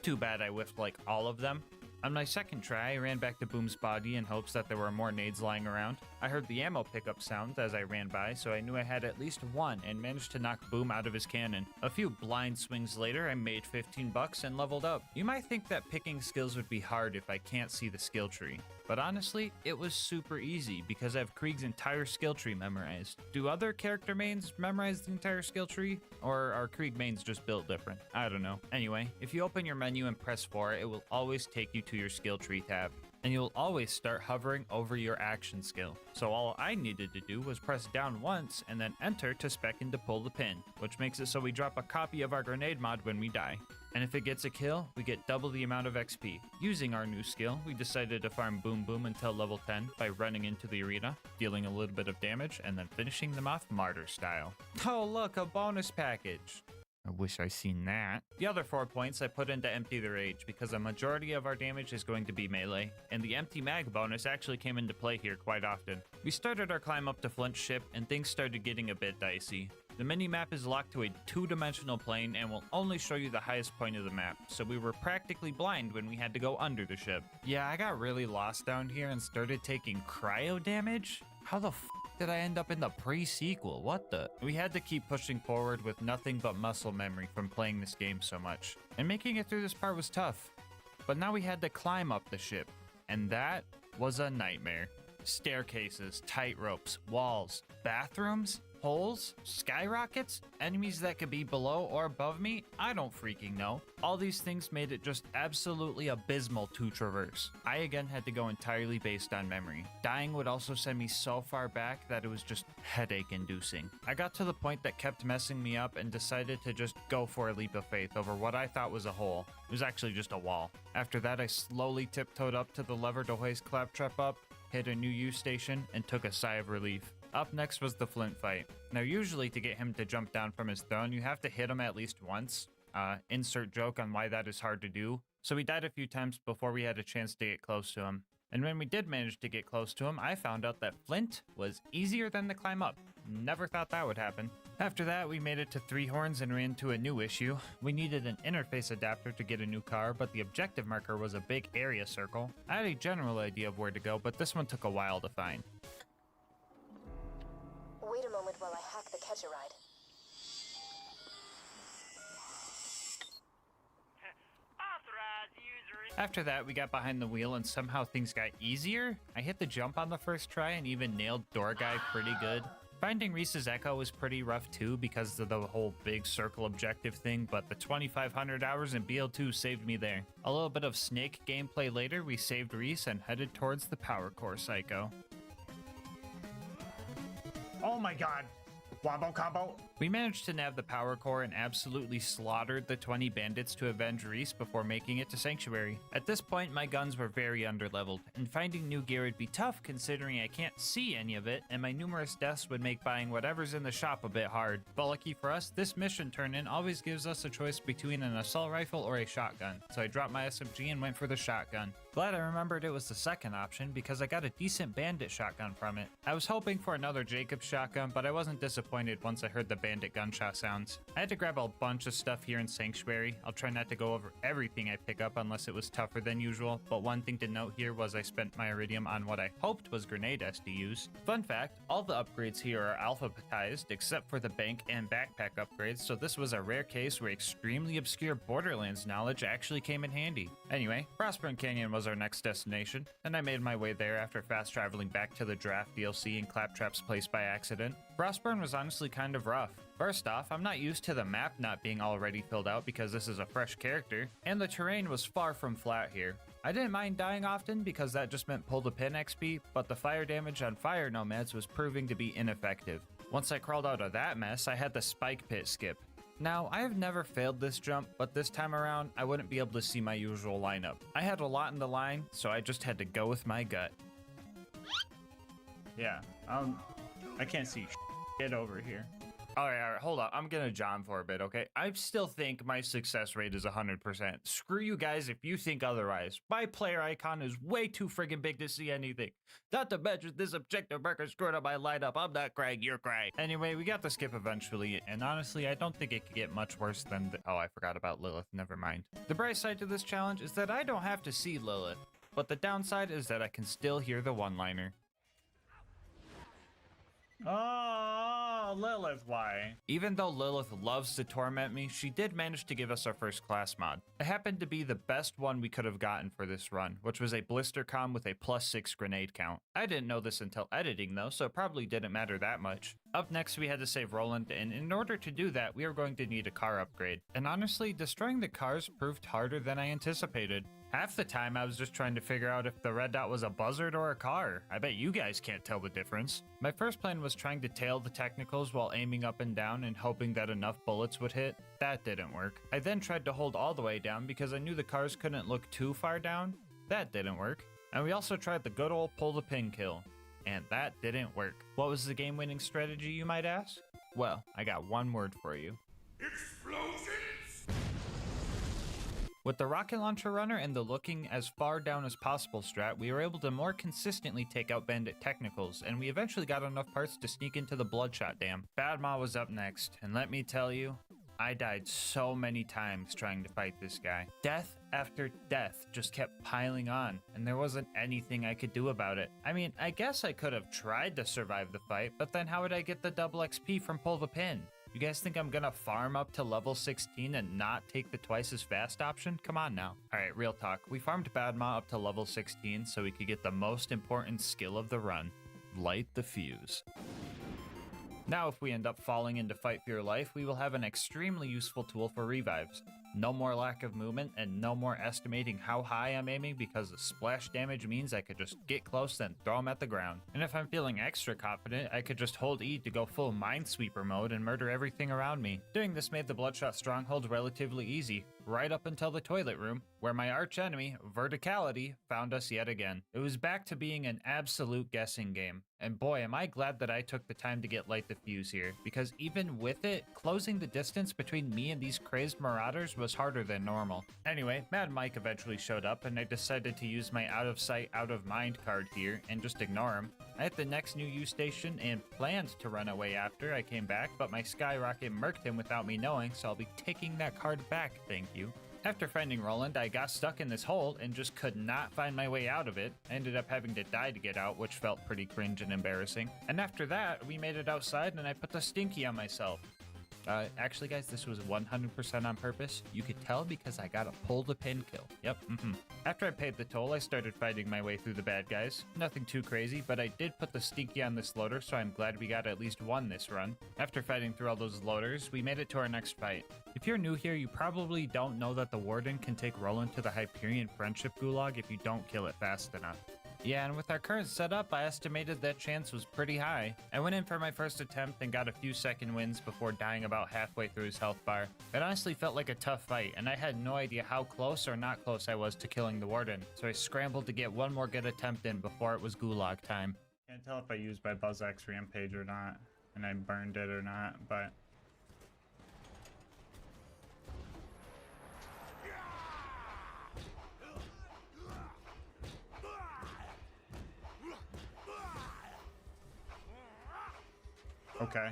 Too bad I whiffed like all of them. On my second try, I ran back to Boom's body in hopes that there were more nades lying around. I heard the ammo pickup sound as I ran by, so I knew I had at least one and managed to knock Boom out of his cannon. A few blind swings later, I made 15 bucks and leveled up. You might think that picking skills would be hard if I can't see the skill tree. But honestly, it was super easy because I have Krieg's entire skill tree memorized. Do other character mains memorize the entire skill tree? Or are Krieg mains just built different? I don't know. Anyway, if you open your menu and press 4, it will always take you to your skill tree tab. And you'll always start hovering over your action skill. So all I needed to do was press down once and then enter to spec in to pull the pin, which makes it so we drop a copy of our grenade mod when we die. And if it gets a kill, we get double the amount of XP. Using our new skill, we decided to farm Boom Boom until level 10 by running into the arena, dealing a little bit of damage, and then finishing them off martyr style. Oh look, a bonus package! I wish I seen that. The other 4 points I put into Empty the Rage because a majority of our damage is going to be melee, and the empty mag bonus actually came into play here quite often. We started our climb up to Flint's ship, and things started getting a bit dicey. The mini-map is locked to a 2-dimensional plane and will only show you the highest point of the map, so we were practically blind when we had to go under the ship. Yeah, I got really lost down here and started taking cryo damage? How the f did I end up in the pre-sequel? What the? We had to keep pushing forward with nothing but muscle memory from playing this game so much. And making it through this part was tough. But now we had to climb up the ship. And that was a nightmare. Staircases, tight ropes, walls, bathrooms, holes, skyrockets, enemies that could be below or above me, I don't freaking know. All these things made it just absolutely abysmal to traverse. I again had to go entirely based on memory. Dying would also send me so far back that it was just headache inducing. I got to the point that kept messing me up and decided to just go for a leap of faith over what I thought was a hole. It was actually just a wall. After that, I slowly tiptoed up to the lever to hoist Claptrap up, hit a new U station, and took a sigh of relief. Up next was the Flint fight. Now usually to get him to jump down from his throne, you have to hit him at least once. Insert joke on why that is hard to do. So we died a few times before we had a chance to get close to him. And when we did manage to get close to him, I found out that Flint was easier than the climb up. Never thought that would happen. After that, we made it to Three Horns and ran into a new issue. We needed an interface adapter to get a new car, but the objective marker was a big area circle. I had a general idea of where to go, but this one took a while to find. Wait a moment while I hack the catch-a-ride. After that, we got behind the wheel and somehow things got easier. I hit the jump on the first try and even nailed Door Guy pretty good. Finding Reese's Echo was pretty rough too because of the whole big circle objective thing, but the 2,500 hours in BL2 saved me there. A little bit of Snake gameplay later, we saved Reese and headed towards the Power Core Psycho. Oh my god. Wombo combo. We managed to nab the power core and absolutely slaughtered the 20 bandits to avenge Reese before making it to Sanctuary. At this point, my guns were very underleveled, and finding new gear would be tough considering I can't see any of it, and my numerous deaths would make buying whatever's in the shop a bit hard. But lucky for us, this mission turn-in always gives us a choice between an assault rifle or a shotgun, so I dropped my SMG and went for the shotgun. Glad I remembered it was the second option because I got a decent bandit shotgun from it. I was hoping for another Jacobs shotgun, but I wasn't disappointed once I heard the bandit gunshot sounds. I had to grab a bunch of stuff here in Sanctuary. I'll try not to go over everything I pick up unless it was tougher than usual, but one thing to note here was I spent my iridium on what I hoped was grenade SDUs. Fun fact, all the upgrades here are alphabetized except for the bank and backpack upgrades, so this was a rare case where extremely obscure Borderlands knowledge actually came in handy. Anyway, Frostburn Canyon was our next destination, and I made my way there after fast traveling back to the Draft DLC in Claptrap's place by accident. Frostburn was honestly kind of rough. First off, I'm not used to the map not being already filled out because this is a fresh character, and the terrain was far from flat here. I didn't mind dying often because that just meant pull the pin XP, but the fire damage on fire nomads was proving to be ineffective. Once I crawled out of that mess, I had the spike pit skip. Now, I have never failed this jump, but this time around, I wouldn't be able to see my usual lineup. I had a lot in the line, so I just had to go with my gut. Yeah, I can't see shit over here. All right, hold on. I'm gonna John for a bit, okay? I still think my success rate is 100%. Screw you guys if you think otherwise. My player icon is way too friggin' big to see anything. Not to mention this objective marker screwed up my lineup. I'm not crying, you're crying. Anyway, we got the skip eventually, and honestly, I don't think it could get much worse than oh, I forgot about Lilith, never mind. The bright side to this challenge is that I don't have to see Lilith, but the downside is that I can still hear the one-liner. Oh, Lilith, why? Even though Lilith loves to torment me, she did manage to give us our first class mod. It happened to be the best one we could have gotten for this run, which was a blister com with a +6 grenade count. I didn't know this until editing though, so it probably didn't matter that much. Up next, we had to save Roland, and in order to do that, we were going to need a car upgrade. And honestly, destroying the cars proved harder than I anticipated. Half the time, I was just trying to figure out if the red dot was a buzzard or a car. I bet you guys can't tell the difference. My first plan was trying to tail the technicals while aiming up and down and hoping that enough bullets would hit. That didn't work. I then tried to hold all the way down because I knew the cars couldn't look too far down. That didn't work. And we also tried the good old pull the pin kill. And that didn't work. What was the game-winning strategy, you might ask? Well, I got one word for you. Explosions! With the rocket launcher runner and the looking as far down as possible strat, we were able to more consistently take out bandit technicals, and we eventually got enough parts to sneak into the Bloodshot Dam. Bad Ma was up next, and let me tell you, I died so many times trying to fight this guy. Death after death just kept piling on, and there wasn't anything I could do about it. I mean, I guess I could have tried to survive the fight, but then how would I get the double XP from pull the pin? You guys think I'm gonna farm up to level 16 and not take the twice as fast option? Come on now. Alright, real talk. We farmed Badma up to level 16 so we could get the most important skill of the run. Light the fuse. Now if we end up falling into fight for your life, we will have an extremely useful tool for revives. No more lack of movement and no more estimating how high I'm aiming because the splash damage means I could just get close and throw them at the ground. And if I'm feeling extra confident, I could just hold E to go full Minesweeper mode and murder everything around me. Doing this made the Bloodshot Stronghold relatively easy, right up until the toilet room, where my archenemy, Verticality, found us yet again. It was back to being an absolute guessing game. And boy, am I glad that I took the time to get Light the Fuse here, because even with it, closing the distance between me and these crazed marauders was harder than normal. Anyway, Mad Mike eventually showed up and I decided to use my out of sight, out of mind card here and just ignore him. I hit the next new U station and planned to run away after I came back, but my skyrocket murked him without me knowing, so I'll be taking that card back, thank you. After finding Roland, I got stuck in this hole and just could not find my way out of it. I ended up having to die to get out, which felt pretty cringe and embarrassing. And after that, we made it outside and I put the stinky on myself. Actually guys, this was 100% on purpose. You could tell because I got a pull the pin kill. Yep, After I paid the toll, I started fighting my way through the bad guys. Nothing too crazy, but I did put the stinky on this loader, so I'm glad we got at least one this run. After fighting through all those loaders, we made it to our next fight. If you're new here, you probably don't know that the Warden can take Roland to the Hyperion Friendship Gulag if you don't kill it fast enough. Yeah, and with our current setup, I estimated that chance was pretty high. I went in for my first attempt and got a few second wins before dying about halfway through his health bar. It honestly felt like a tough fight, and I had no idea how close or not close I was to killing the Warden, so I scrambled to get one more good attempt in before it was Gulag time. Can't tell if I used my BuzzX Rampage or not, and I burned it or not, but... Okay.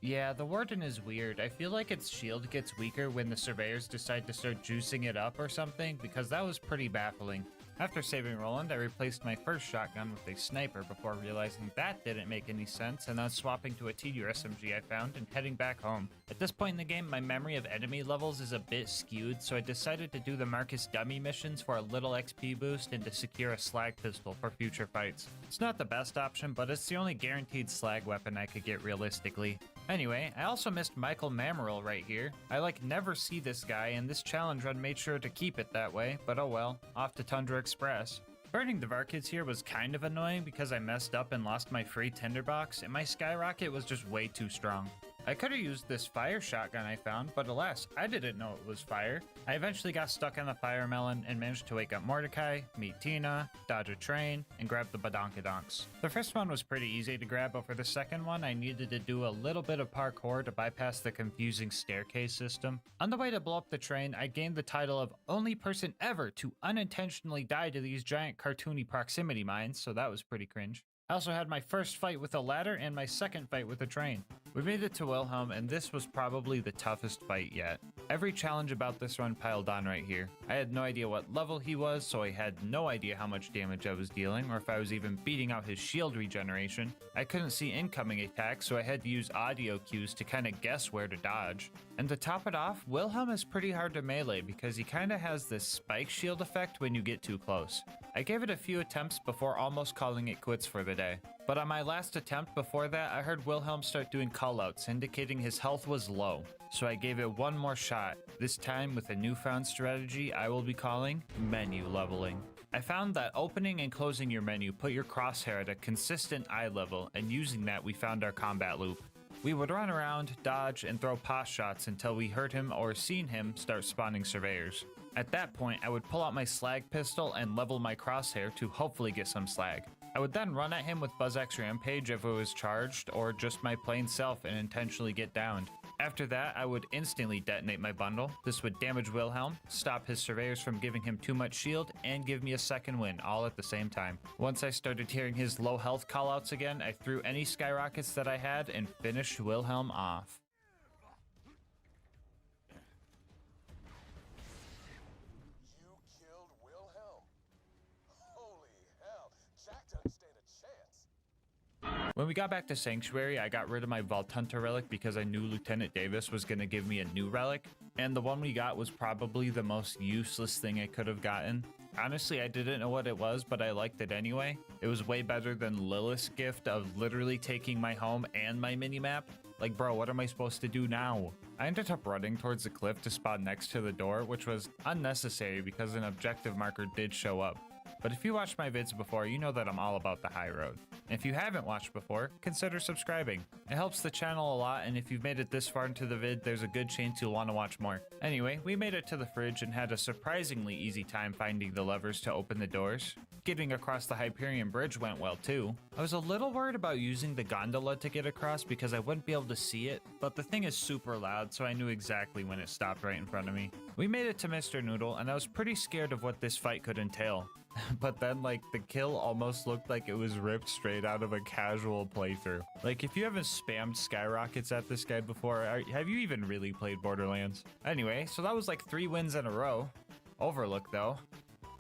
Yeah, the Warden is weird. I feel like its shield gets weaker when the surveyors decide to start juicing it up or something, because that was pretty baffling. After saving Roland, I replaced my first shotgun with a sniper before realizing that didn't make any sense, and then swapping to a TDR SMG I found and heading back home. At this point in the game, my memory of enemy levels is a bit skewed, so I decided to do the Marcus dummy missions for a little XP boost and to secure a slag pistol for future fights. It's not the best option, but it's the only guaranteed slag weapon I could get realistically. Anyway, I also missed Michael Mamaril right here. I never see this guy, and this challenge run made sure to keep it that way, but oh well, off to Tundra Express. Burning the Varkids here was kind of annoying because I messed up and lost my free tinderbox, and my skyrocket was just way too strong. I could have used this fire shotgun I found, but alas, I didn't know it was fire. I eventually got stuck on the fire melon and managed to wake up Mordecai, meet Tina, dodge a train, and grab the badonkadonks. The first one was pretty easy to grab, but for the second one, I needed to do a little bit of parkour to bypass the confusing staircase system. On the way to blow up the train, I gained the title of only person ever to unintentionally die to these giant cartoony proximity mines, so that was pretty cringe. I also had my first fight with a ladder and my second fight with a train. We made it to Wilhelm, and this was probably the toughest fight yet. Every challenge about this run piled on right here. I had no idea what level he was, so I had no idea how much damage I was dealing, or if I was even beating out his shield regeneration. I couldn't see incoming attacks, so I had to use audio cues to kinda guess where to dodge. And to top it off, Wilhelm is pretty hard to melee because he kinda has this spike shield effect when you get too close. I gave it a few attempts before almost calling it quits for the day. But on my last attempt before that, I heard Wilhelm start doing callouts, indicating his health was low. So I gave it one more shot, this time with a newfound strategy I will be calling menu leveling. I found that opening and closing your menu put your crosshair at a consistent eye level, and using that we found our combat loop. We would run around, dodge, and throw pot shots until we heard him or seen him start spawning surveyors. At that point, I would pull out my slag pistol and level my crosshair to hopefully get some slag. I would then run at him with BuzzX Rampage if it was charged, or just my plain self and intentionally get downed. After that, I would instantly detonate my bundle. This would damage Wilhelm, stop his surveyors from giving him too much shield, and give me a second win, all at the same time. Once I started hearing his low health callouts again, I threw any skyrockets that I had and finished Wilhelm off. When we got back to Sanctuary, I got rid of my Vault Hunter relic because I knew Lieutenant Davis was going to give me a new relic, and the one we got was probably the most useless thing I could have gotten. Honestly, I didn't know what it was, but I liked it anyway. It was way better than Lilith's gift of literally taking my home and my minimap. Like, bro, what am I supposed to do now? I ended up running towards the cliff to spawn next to the door, which was unnecessary because an objective marker did show up. But if you watched my vids before, you know that I'm all about the high road. And if you haven't watched before, consider subscribing. It helps the channel a lot, and if you've made it this far into the vid, there's a good chance you'll want to watch more. Anyway, we made it to the fridge and had a surprisingly easy time finding the levers to open the doors. Getting across the Hyperion Bridge went well too. I was a little worried about using the gondola to get across because I wouldn't be able to see it, but the thing is super loud, so I knew exactly when it stopped right in front of me. We made it to Mr. Noodle, and I was pretty scared of what this fight could entail. But then, like, the kill almost looked like it was ripped straight out of a casual playthrough. Like, if you haven't spammed skyrockets at this guy before, have you even really played Borderlands? Anyway, so that was like 3 wins in a row. Overlook, though.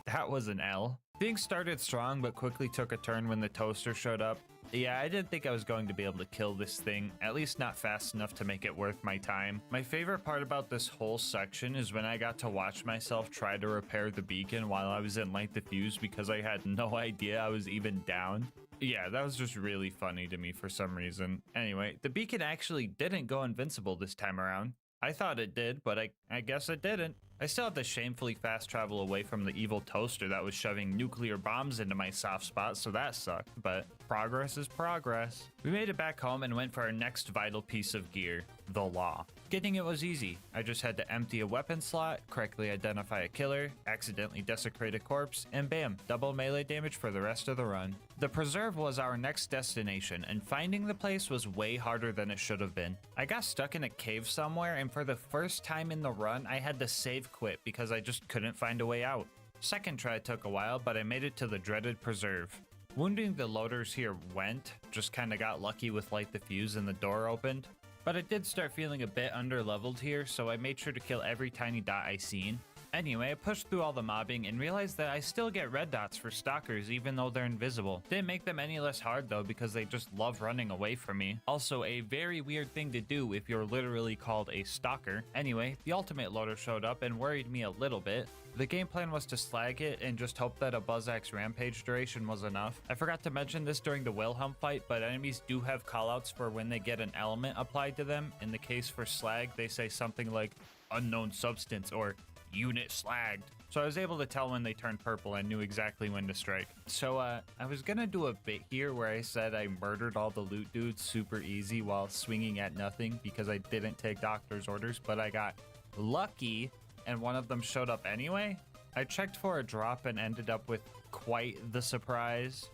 That was an L. Things started strong, but quickly took a turn when the toaster showed up. Yeah, I didn't think I was going to be able to kill this thing, at least not fast enough to make it worth my time. My favorite part about this whole section is when I got to watch myself try to repair the beacon while I was in Light the Fuse because I had no idea I was even down. Yeah, that was just really funny to me for some reason. Anyway, the beacon actually didn't go invincible this time around. I thought it did, but I guess it didn't. I still had to shamefully fast travel away from the evil toaster that was shoving nuclear bombs into my soft spot, so that sucked, but progress is progress. We made it back home and went for our next vital piece of gear, the Law. Getting it was easy. I just had to empty a weapon slot, correctly identify a killer, accidentally desecrate a corpse, and bam, double melee damage for the rest of the run. The preserve was our next destination, and finding the place was way harder than it should have been. I got stuck in a cave somewhere, and for the first time in the run, I had to save quit because I just couldn't find a way out. Second try took a while, but I made it to the dreaded preserve. Wounding the loaders here went, just kinda got lucky with Light the Fuse and the door opened. But I did start feeling a bit under-leveled here, so I made sure to kill every tiny dot I seen. Anyway, I pushed through all the mobbing and realized that I still get red dots for stalkers even though they're invisible. Didn't make them any less hard though because they just love running away from me. Also, a very weird thing to do if you're literally called a stalker. Anyway, the ultimate loader showed up and worried me a little bit. The game plan was to slag it and just hope that a Buzzax rampage duration was enough. I forgot to mention this during the Wilhelm fight, but enemies do have callouts for when they get an element applied to them. In the case for slag, they say something like unknown substance or unit slagged. So I was able to tell when they turned purple and knew exactly when to strike. So I was gonna do a bit here where I said I murdered all the loot dudes super easy while swinging at nothing because I didn't take doctor's orders, but I got lucky and one of them showed up anyway. I checked for a drop and ended up with quite the surprise.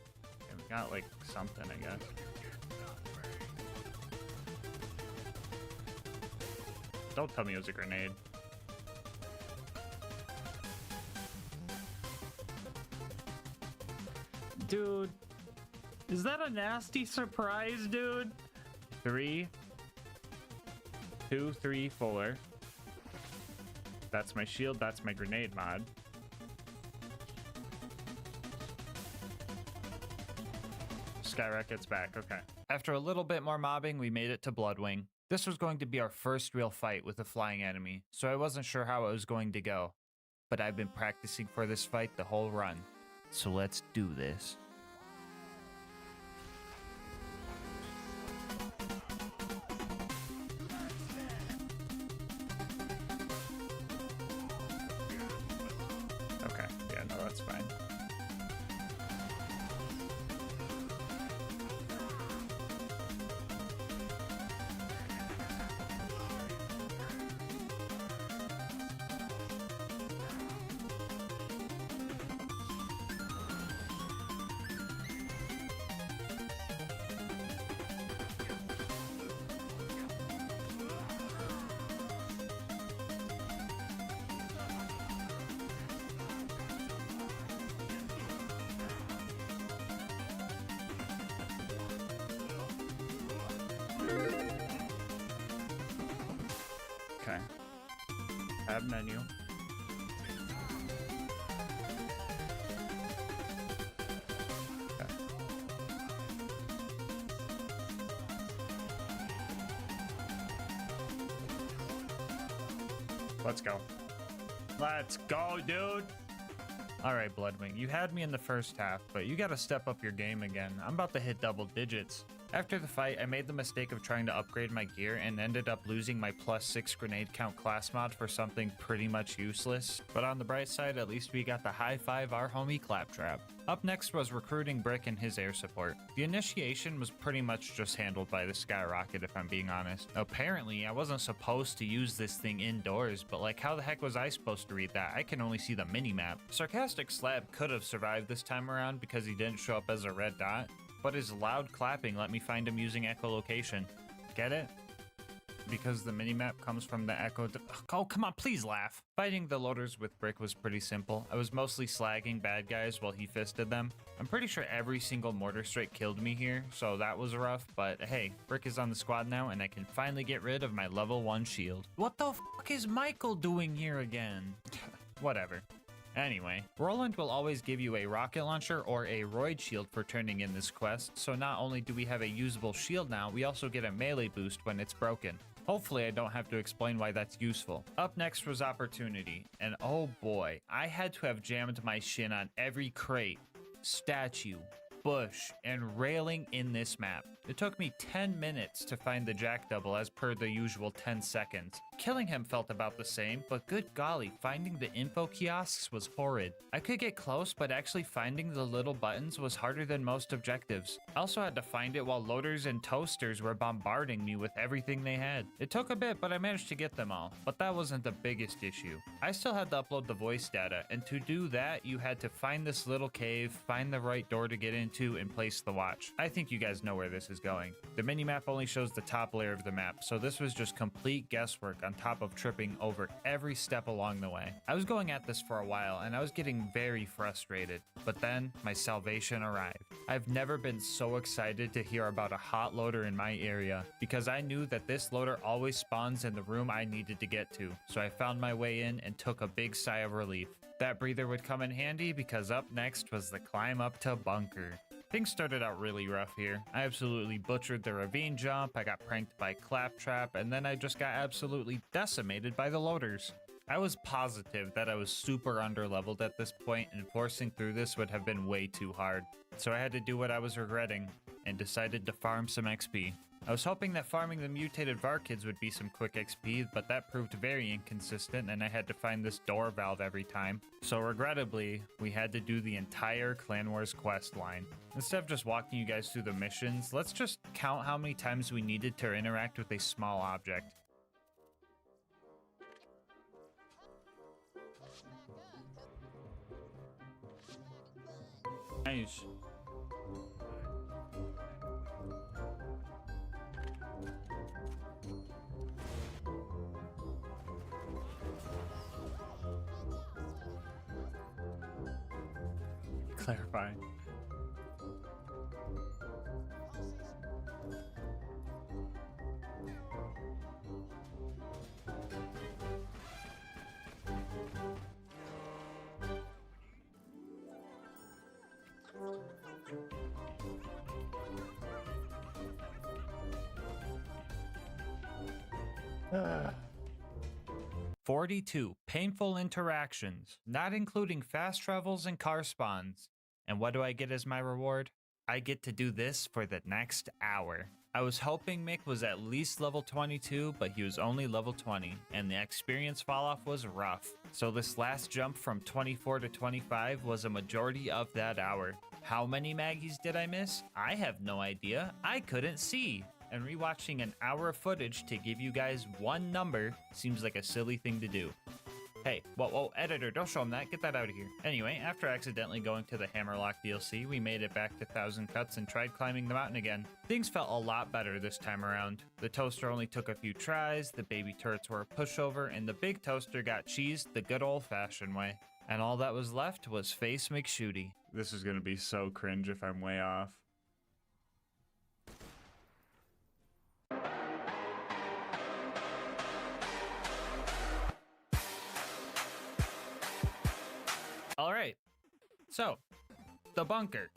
And we got like something, I guess. Don't tell me it was a grenade. Dude, is that a nasty surprise, dude? 3, 2, 3, 4. That's my shield, that's my grenade mod. Skyrocket's back, okay. After a little bit more mobbing, we made it to Bloodwing. This was going to be our first real fight with a flying enemy, so I wasn't sure how it was going to go. But I've been practicing for this fight the whole run. So let's do this. Okay, yeah, no, that's fine. Okay. Tab menu. Okay. Let's go. Let's go, dude. All right, Bloodwing, you had me in the first half, but you gotta step up your game again. I'm about to hit double digits. After the fight, I made the mistake of trying to upgrade my gear and ended up losing my +6 grenade count class mod for something pretty much useless. But on the bright side, at least we got the high five our homie Claptrap. Up next was recruiting Brick and his air support. The initiation was pretty much just handled by the Skyrocket, if I'm being honest. Apparently, I wasn't supposed to use this thing indoors, but like how the heck was I supposed to read that? I can only see the minimap. Sarcastic Slab could have survived this time around because he didn't show up as a red dot, but his loud clapping let me find him using echolocation. Get it? Because the minimap comes from the echo. Oh, come on, please laugh. Fighting the loaders with Brick was pretty simple. I was mostly slagging bad guys while he fisted them. I'm pretty sure every single mortar strike killed me here, so that was rough, but hey, Brick is on the squad now and I can finally get rid of my level 1 shield. What the fuck is Michael doing here again? Whatever. Anyway, Roland will always give you a rocket launcher or a roid shield for turning in this quest, so not only do we have a usable shield now, we also get a melee boost when it's broken. Hopefully I don't have to explain why that's useful. Up next was Opportunity, and oh boy, I had to have jammed my shin on every crate, statue, bush, and railing in this map. It took me 10 minutes to find the Jack double as per the usual 10 seconds. Killing him felt about the same, but good golly, finding the info kiosks was horrid. I could get close, but actually finding the little buttons was harder than most objectives. I also had to find it while loaders and toasters were bombarding me with everything they had. It took a bit, but I managed to get them all, but that wasn't the biggest issue. I still had to upload the voice data, and to do that, you had to find this little cave, find the right door to get into, and place the watch. I think you guys know where this is going. The minimap only shows the top layer of the map, so this was just complete guesswork on top of tripping over every step along the way. I was going at this for a while and I was getting very frustrated, but then my salvation arrived. I've never been so excited to hear about a hot loader in my area because I knew that this loader always spawns in the room I needed to get to, so I found my way in and took a big sigh of relief. That breather would come in handy because up next was the climb up to bunker. Things started out really rough here. I absolutely butchered the ravine jump, I got pranked by Claptrap, and then I just got absolutely decimated by the loaders. I was positive that I was super underleveled at this point and forcing through this would have been way too hard. So I had to do what I was regretting and decided to farm some XP. I was hoping that farming the mutated VAR kids would be some quick XP, but that proved very inconsistent and I had to find this door valve every time. So regrettably, we had to do the entire Clan Wars quest line. Instead of just walking you guys through the missions, let's just count how many times we needed to interact with a small object. Nice. Clarifying. Ah. 42 painful interactions, not including fast travels and car spawns. And what do I get as my reward? I get to do this for the next hour. I was hoping Mick was at least level 22, but he was only level 20, and the experience falloff was rough. So this last jump from 24 to 25 was a majority of that hour. How many Maggies did I miss? I have no idea. I couldn't see. And rewatching an hour of footage to give you guys one number seems like a silly thing to do. Hey, whoa, editor, don't show him that. Get that out of here. Anyway, after accidentally going to the Hammerlock DLC, we made it back to 1000 Cuts and tried climbing the mountain again. Things felt a lot better this time around. The toaster only took a few tries, the baby turrets were a pushover, and the big toaster got cheesed the good old-fashioned way. And all that was left was Face McShooty. This is gonna be so cringe if I'm way off. All right, so the bunker.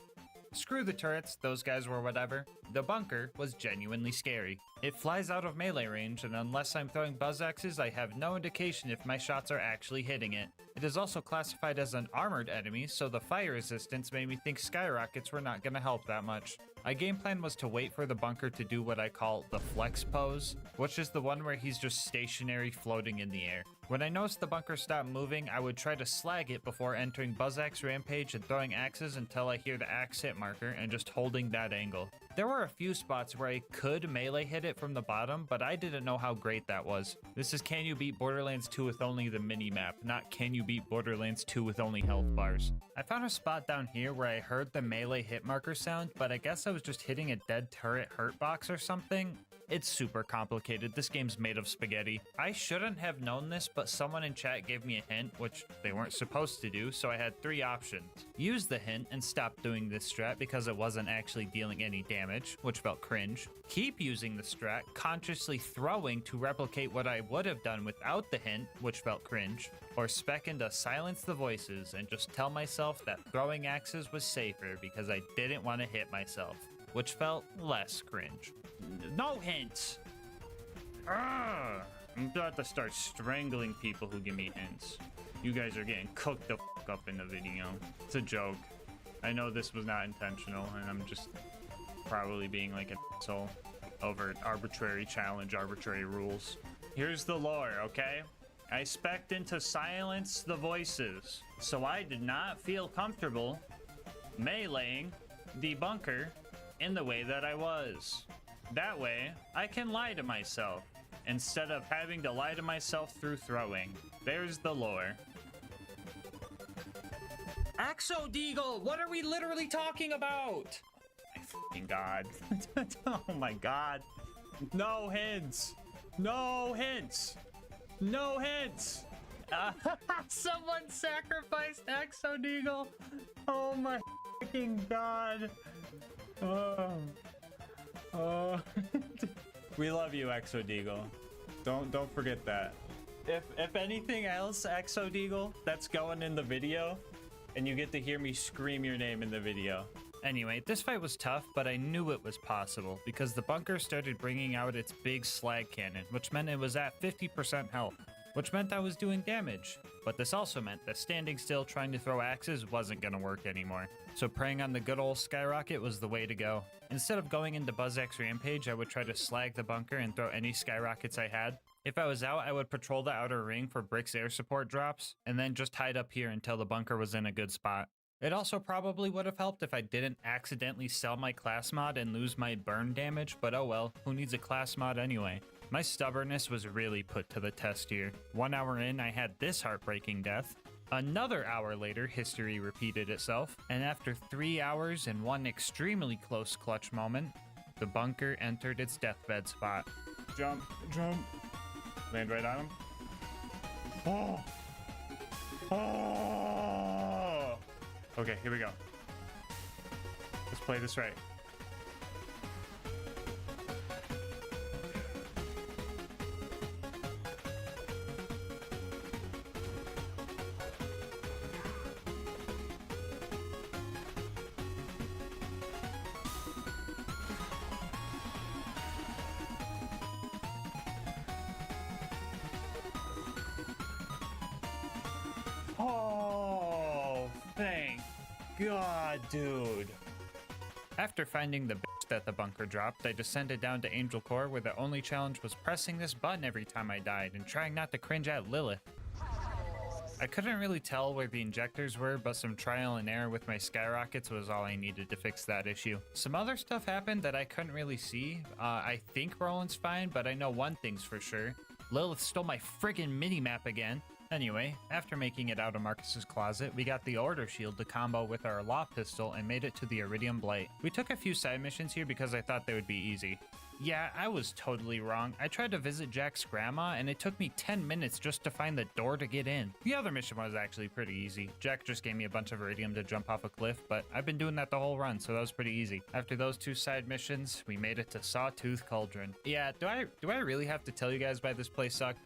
Screw the turrets, those guys were whatever. The bunker was genuinely scary. It flies out of melee range, and unless I'm throwing buzz axes, I have no indication if my shots are actually hitting it. It is also classified as an armored enemy, so the fire resistance made me think skyrockets were not going to help that much. My game plan was to wait for the bunker to do what I call the flex pose, which is the one where he's just stationary floating in the air. When I noticed the bunker stopped moving, I would try to slag it before entering buzz axe rampage and throwing axes until I hear the axe hit marker and just holding that angle. There were a few spots where I could melee hit it from the bottom, but I didn't know how great that was. This is Can You Beat Borderlands 2 with only the mini-map, not Can You Beat Borderlands 2 with only health bars. I found a spot down here where I heard the melee hit marker sound, but I guess I was just hitting a dead turret hurt box or something. It's super complicated. This game's made of spaghetti. I shouldn't have known this, but someone in chat gave me a hint, which they weren't supposed to do, so I had 3 options. Use the hint and stop doing this strat because it wasn't actually dealing any damage, which felt cringe. Keep using the strat, consciously throwing to replicate what I would have done without the hint, which felt cringe. Or spec into silence the voices and just tell myself that throwing axes was safer because I didn't want to hit myself, which felt less cringe. No hints! Arrgh! I'm about to start strangling people who give me hints. You guys are getting cooked the f up in the video. It's a joke. I know this was not intentional, and I'm just probably being like an asshole over arbitrary challenge, arbitrary rules. Here's the lore, okay? I spec'd into silence the voices, so I did not feel comfortable meleeing the bunker in the way that I was. That way, I can lie to myself, instead of having to lie to myself through throwing. There's the lore. Axo Deagle, what are we literally talking about? My fucking god. Oh my god. No hints. No hints. No hints. Someone sacrificed Axo Deagle. Oh my fucking god. We love you, Exo Deagle. Don't forget that. If anything else, Exo Deagle, that's going in the video, and you get to hear me scream your name in the video. Anyway, this fight was tough, but I knew it was possible because the bunker started bringing out its big slag cannon, which meant it was at 50% health, which meant I was doing damage. But this also meant that standing still trying to throw axes wasn't gonna work anymore. So preying on the good old skyrocket was the way to go. Instead of going into Buzz Axe Rampage, I would try to slag the bunker and throw any skyrockets I had. If I was out, I would patrol the outer ring for Brick's air support drops, and then just hide up here until the bunker was in a good spot. It also probably would have helped if I didn't accidentally sell my class mod and lose my burn damage, but oh well, who needs a class mod anyway? My stubbornness was really put to the test here. 1 hour in, I had this heartbreaking death. Another hour later, history repeated itself, and after 3 hours and one extremely close clutch moment, the bunker entered its deathbed spot. Jump, jump. Land right on him. Oh! Oh! Okay, here we go. Let's play this right. Oh, thank God, dude. After finding the bitch that the bunker dropped, I descended down to Angel Core, where the only challenge was pressing this button every time I died and trying not to cringe at Lilith. I couldn't really tell where the injectors were, but some trial and error with my skyrockets was all I needed to fix that issue. Some other stuff happened that I couldn't really see. I think Roland's fine, but I know one thing's for sure. Lilith stole my friggin' mini-map again. Anyway, after making it out of Marcus's closet, we got the Order Shield to combo with our Law Pistol and made it to the Iridium Blight. We took a few side missions here because I thought they would be easy. Yeah, I was totally wrong. I tried to visit Jack's grandma, and it took me 10 minutes just to find the door to get in. The other mission was actually pretty easy. Jack just gave me a bunch of Iridium to jump off a cliff, but I've been doing that the whole run, so that was pretty easy. After those 2 side missions, we made it to Sawtooth Cauldron. Yeah, do I really have to tell you guys why this place sucked?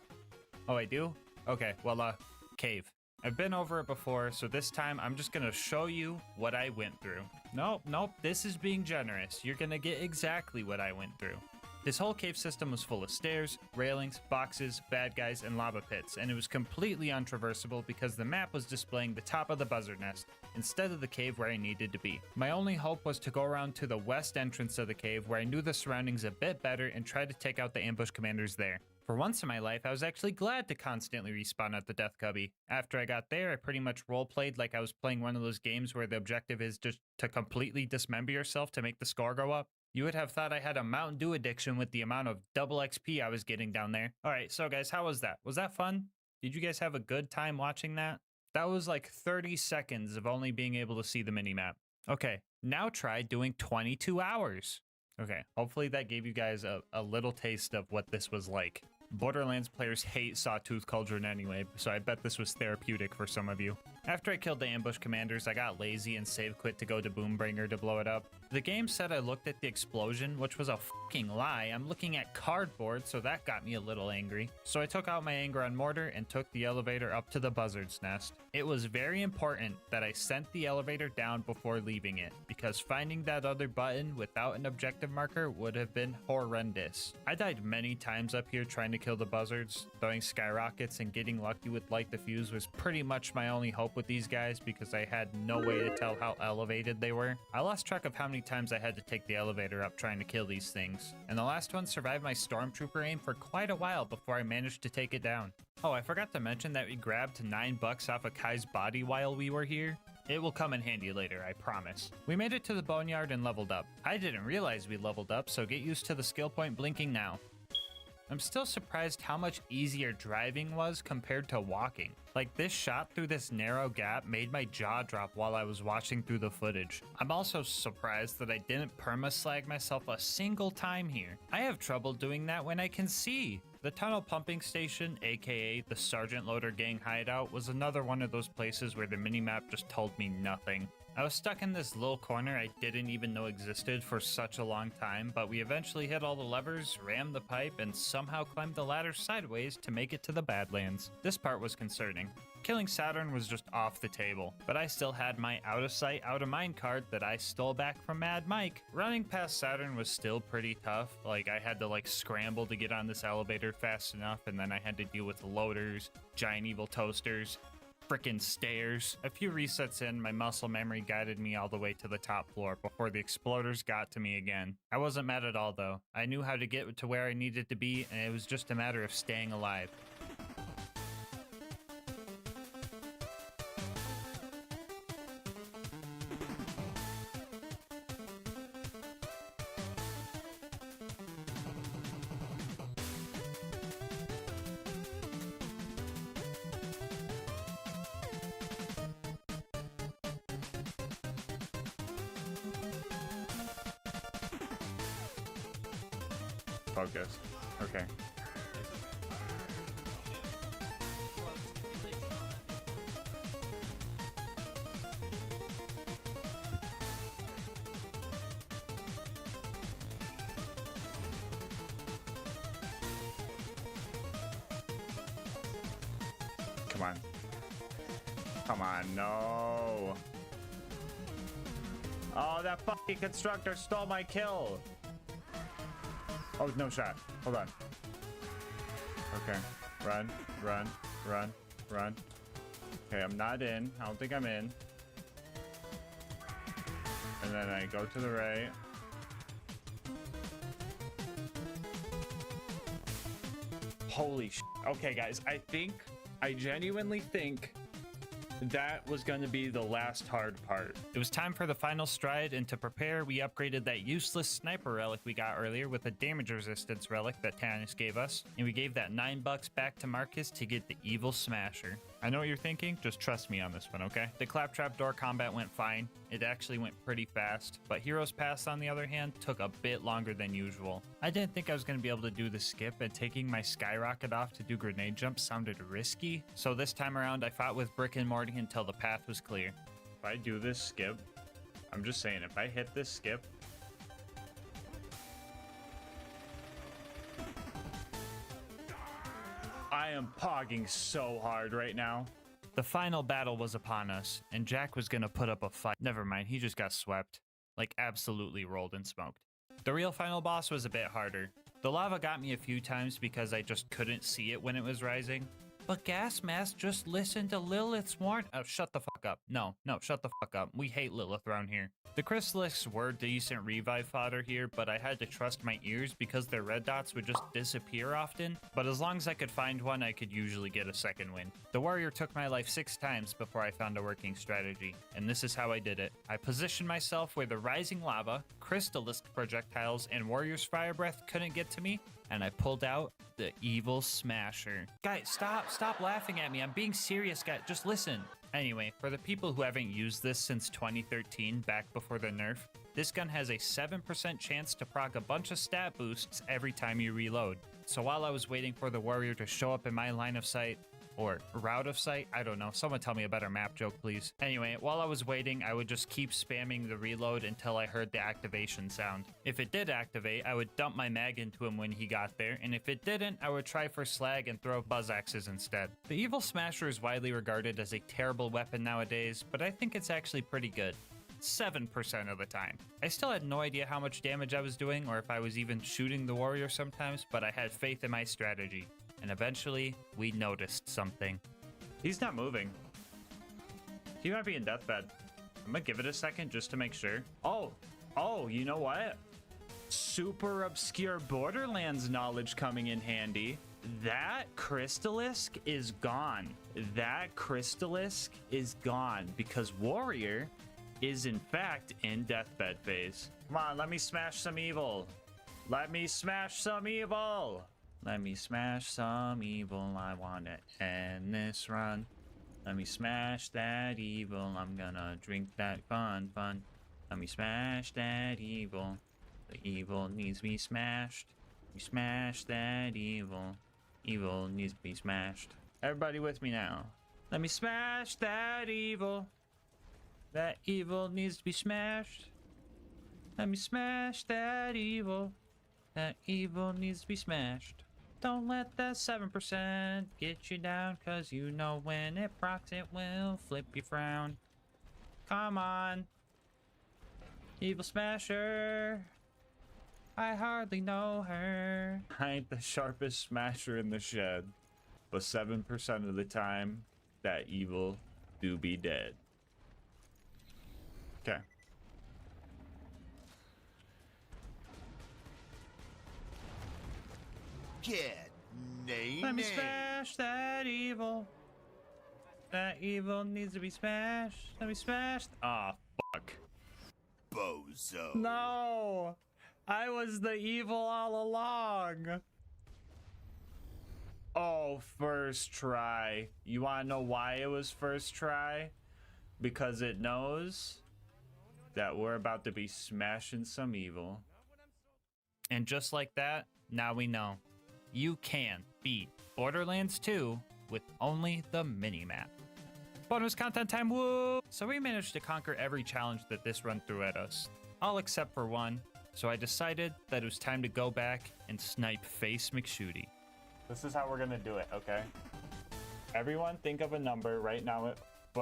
Oh, I do? Okay, well, cave. I've been over it before, so this time I'm just gonna show you what I went through. Nope, this is being generous. You're gonna get exactly what I went through. This whole cave system was full of stairs, railings, boxes, bad guys, and lava pits, and it was completely untraversable because the map was displaying the top of the buzzard nest instead of the cave where I needed to be. My only hope was to go around to the west entrance of the cave where I knew the surroundings a bit better and try to take out the ambush commanders there. For once in my life, I was actually glad to constantly respawn at the Death Cubby. After I got there, I pretty much roleplayed like I was playing one of those games where the objective is just to completely dismember yourself to make the score go up. You would have thought I had a Mountain Dew addiction with the amount of double XP I was getting down there. Alright, so guys, how was that? Was that fun? Did you guys have a good time watching that? That was like 30 seconds of only being able to see the minimap. Okay, now try doing 22 hours. Okay, hopefully that gave you guys a little taste of what this was like. Borderlands players hate Sawtooth Cauldron anyway, so I bet this was therapeutic for some of you. After I killed the ambush commanders, I got lazy and save quit to go to Boombringer to blow it up. The game said I looked at the explosion, which was a fucking lie. I'm looking at cardboard, so that got me a little angry. So I took out my anger on Mortar and took the elevator up to the buzzard's nest. It was very important that I sent the elevator down before leaving it, because finding that other button without an objective marker would have been horrendous. I died many times up here trying to kill the buzzards. Throwing skyrockets and getting lucky with light the fuse was pretty much my only hope with these guys because I had no way to tell how elevated they were. I lost track of how many times I had to take the elevator up trying to kill these things, and the last one survived my stormtrooper aim for quite a while before I managed to take it down. Oh, I forgot to mention that we grabbed $9 off of Kai's body while we were here. It will come in handy later, I promise. We made it to the boneyard and leveled up. I didn't realize we leveled up, so get used to the skill point blinking now. I'm still surprised how much easier driving was compared to walking. Like, this shot through this narrow gap made my jaw drop while I was watching through the footage. I'm also surprised that I didn't perma-slag myself a single time here. I have trouble doing that when I can see. The tunnel pumping station, aka the Sergeant Loader Gang hideout, was another one of those places where the minimap just told me nothing. I was stuck in this little corner I didn't even know existed for such a long time, but we eventually hit all the levers, rammed the pipe, and somehow climbed the ladder sideways to make it to the Badlands. This part was concerning. Killing Saturn was just off the table, but I still had my out of sight, out of mind card that I stole back from Mad Mike. Running past Saturn was still pretty tough. Like, I had to scramble to get on this elevator fast enough, and then I had to deal with loaders, giant evil toasters, frickin' stairs. A few resets in, my muscle memory guided me all the way to the top floor before the exploders got to me again. I wasn't mad at all though. I knew how to get to where I needed to be, and it was just a matter of staying alive. Focus. Okay. Come on. Come on, no. Oh, that fucking constructor stole my kill. Oh, no shot. Hold on. Okay. Run, run, run, run. Okay, I'm not in. I don't think I'm in. And then I go to the right. Holy shit. Okay, guys. I genuinely think that was going to be the last hard part. It was time for the final stride, and to prepare, we upgraded that useless sniper relic we got earlier with a damage resistance relic that Tannis gave us, and we gave that $9 back to Marcus to get the evil smasher. I know what you're thinking, just trust me on this one, okay? The claptrap door combat went fine. It actually went pretty fast, but Heroes Pass, on the other hand, took a bit longer than usual. I didn't think I was going to be able to do the skip, and taking my skyrocket off to do grenade jumps sounded risky, so this time around I fought with Brick and Morty until the path was clear. If I do this skip, I'm just saying, if I hit this skip, I am pogging so hard right now. The final battle was upon us, and Jack was gonna put up a fight. Never mind, he just got swept. Like, absolutely rolled and smoked. The real final boss was a bit harder. The lava got me a few times because I just couldn't see it when it was rising. But GASMASK, just listen to Lilith's warn. Oh, shut the fuck up. No, shut the fuck up. We hate Lilith around here. The Chrysalists were decent revive fodder here, but I had to trust my ears because their red dots would just disappear often. But as long as I could find one, I could usually get a second win. The warrior took my life 6 times before I found a working strategy, and this is how I did it. I positioned myself where the rising lava, Crystallisk projectiles, and warrior's fire breath couldn't get to me, and I pulled out the evil smasher. Guys, stop laughing at me. I'm being serious, guys. Just listen. Anyway, for the people who haven't used this since 2013, back before the nerf, this gun has a 7% chance to proc a bunch of stat boosts every time you reload. So while I was waiting for the warrior to show up in my line of sight, or route of sight, I don't know. Someone tell me a better map joke, please. Anyway, while I was waiting, I would just keep spamming the reload until I heard the activation sound. If it did activate, I would dump my mag into him when he got there, and if it didn't, I would try for slag and throw buzz axes instead. The Evil Smasher is widely regarded as a terrible weapon nowadays, but I think it's actually pretty good. 7% of the time. I still had no idea how much damage I was doing or if I was even shooting the warrior sometimes, but I had faith in my strategy. And eventually, we noticed something. He's not moving. He might be in deathbed. I'm gonna give it a second just to make sure. Oh, you know what? Super obscure Borderlands knowledge coming in handy. That Crystallisk is gone. That Crystallisk is gone because Warrior is in fact in deathbed phase. Come on, let me smash some evil. Let me smash some evil. Let me smash some evil. I want to end this run. Let me smash that evil. I'm gonna drink that fun. Let me smash that evil. The evil needs to be smashed. We smash that evil. Evil needs to be smashed. Everybody with me now. Let me smash that evil. That evil needs to be smashed. Let me smash that evil. That evil needs to be smashed. Don't let that 7% get you down, cause you know when it procs it will flip your frown. Come on. Evil Smasher. I hardly know her. I ain't the sharpest smasher in the shed, but 7% of the time, that evil do be dead. Okay. Get nay. Let me smash that evil. That evil needs to be smashed. Let me smash. Ah, fuck. Bozo. No! I was the evil all along. Oh, first try. You wanna know why it was first try? Because it knows that we're about to be smashing some evil. And just like that, now we know. You can beat Borderlands 2 with only the minimap. Bonus content time, woo! So we managed to conquer every challenge that this run threw at us, all except for one. So I decided that it was time to go back and snipe Face McShooty. This is how we're gonna do it, okay? Everyone think of a number right now.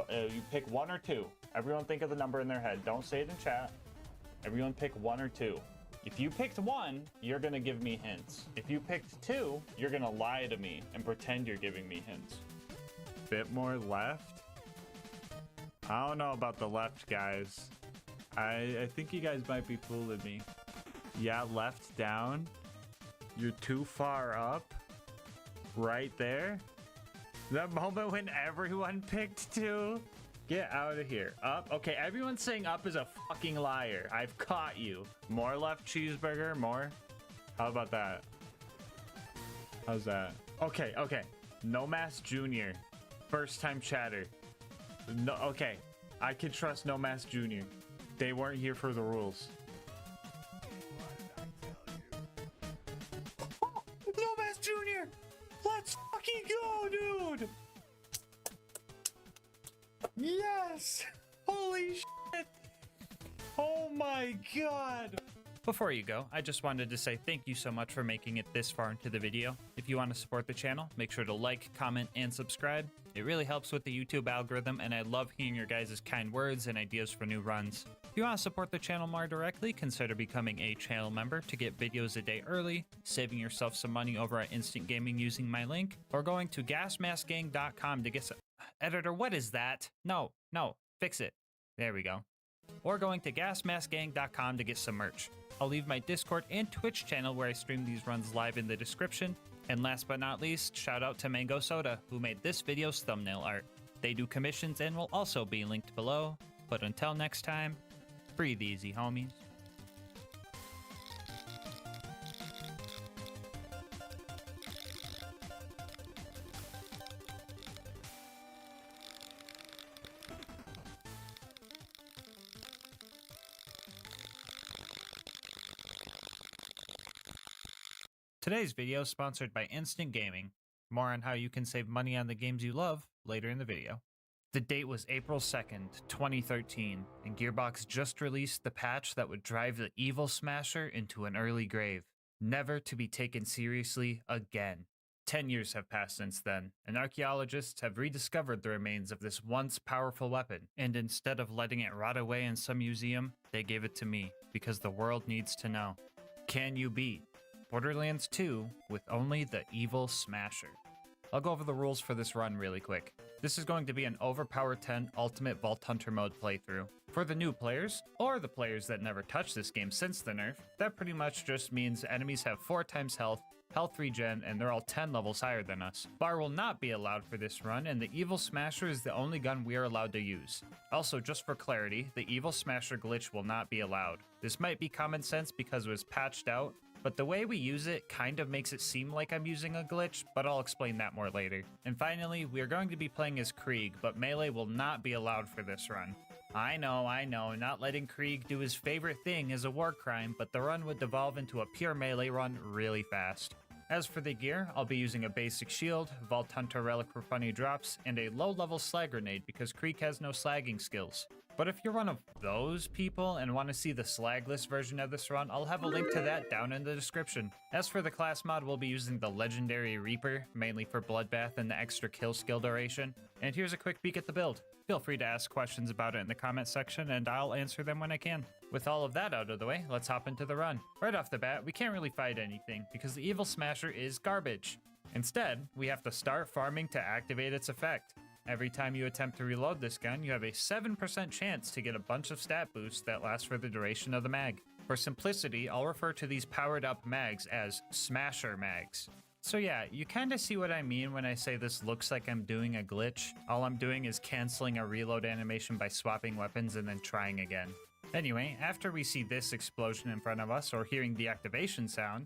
You pick 1 or 2. Everyone think of the number in their head. Don't say it in chat. Everyone pick 1 or 2. If you picked 1, you're gonna give me hints. If you picked 2, you're gonna lie to me and pretend you're giving me hints. Bit more left? I don't know about the left, guys. I think you guys might be fooling me. Yeah, left down. You're too far up. Right there. The moment when everyone picked 2. Get out of here. Up. Okay, everyone saying up is a fucking liar. I've caught you. More left cheeseburger, more. How about that? How's that? Okay. No Mask Jr. First time chatter. No, okay. I can trust No Mask Jr. They weren't here for the rules. Oh, No Mask Jr. Let's fucking go, dude. Yes! Holy shit! Oh my god! Before you go, I just wanted to say thank you so much for making it this far into the video. If you want to support the channel, make sure to like, comment, and subscribe. It really helps with the YouTube algorithm, and I love hearing your guys' kind words and ideas for new runs. If you want to support the channel more directly, consider becoming a channel member to get videos a day early, saving yourself some money over at Instant Gaming using my link, or going to GASMASK'S.com to get some... Editor, what is that? No, fix it. There we go. Or going to GASMASK'S.com to get some merch. I'll leave my Discord and Twitch channel where I stream these runs live in the description. And last but not least, shout out to Mango Soda, who made this video's thumbnail art. They do commissions and will also be linked below. But until next time, breathe easy, homies. Today's video is sponsored by Instant Gaming. More on how you can save money on the games you love later in the video. The date was April 2nd, 2013, and Gearbox just released the patch that would drive the evil Smasher into an early grave, never to be taken seriously again. 10 years have passed since then, and archaeologists have rediscovered the remains of this once powerful weapon, and instead of letting it rot away in some museum, they gave it to me, because the world needs to know. Can you beat Borderlands 2 with only the evil Smasher? I'll go over the rules for this run really quick. This is going to be an Overpower 10 Ultimate Vault Hunter mode playthrough. For the new players, or the players that never touched this game since the nerf, that pretty much just means enemies have 4 times health, health regen, and they're all 10 levels higher than us. Bar will not be allowed for this run, and the Evil Smasher is the only gun we are allowed to use. Also, just for clarity, the Evil Smasher glitch will not be allowed. This might be common sense because it was patched out, but the way we use it kind of makes it seem like I'm using a glitch, but I'll explain that more later. And finally, we are going to be playing as Krieg, but melee will not be allowed for this run. I know, not letting Krieg do his favorite thing is a war crime, but the run would devolve into a pure melee run really fast. As for the gear, I'll be using a basic shield, Vault Hunter relic for funny drops, and a low-level slag grenade because Krieg has no slagging skills. But if you're one of those people and want to see the slagless version of this run, I'll have a link to that down in the description. As for the class mod, we'll be using the Legendary Reaper, mainly for Bloodbath and the extra kill skill duration. And here's a quick peek at the build. Feel free to ask questions about it in the comment section, and I'll answer them when I can. With all of that out of the way, let's hop into the run. Right off the bat, we can't really fight anything, because the Evil Smasher is garbage. Instead, we have to start farming to activate its effect. Every time you attempt to reload this gun, you have a 7% chance to get a bunch of stat boosts that last for the duration of the mag. For simplicity, I'll refer to these powered up mags as Smasher mags. So yeah, you kinda see what I mean when I say this looks like I'm doing a glitch. All I'm doing is canceling a reload animation by swapping weapons and then trying again. Anyway, after we see this explosion in front of us or hearing the activation sound,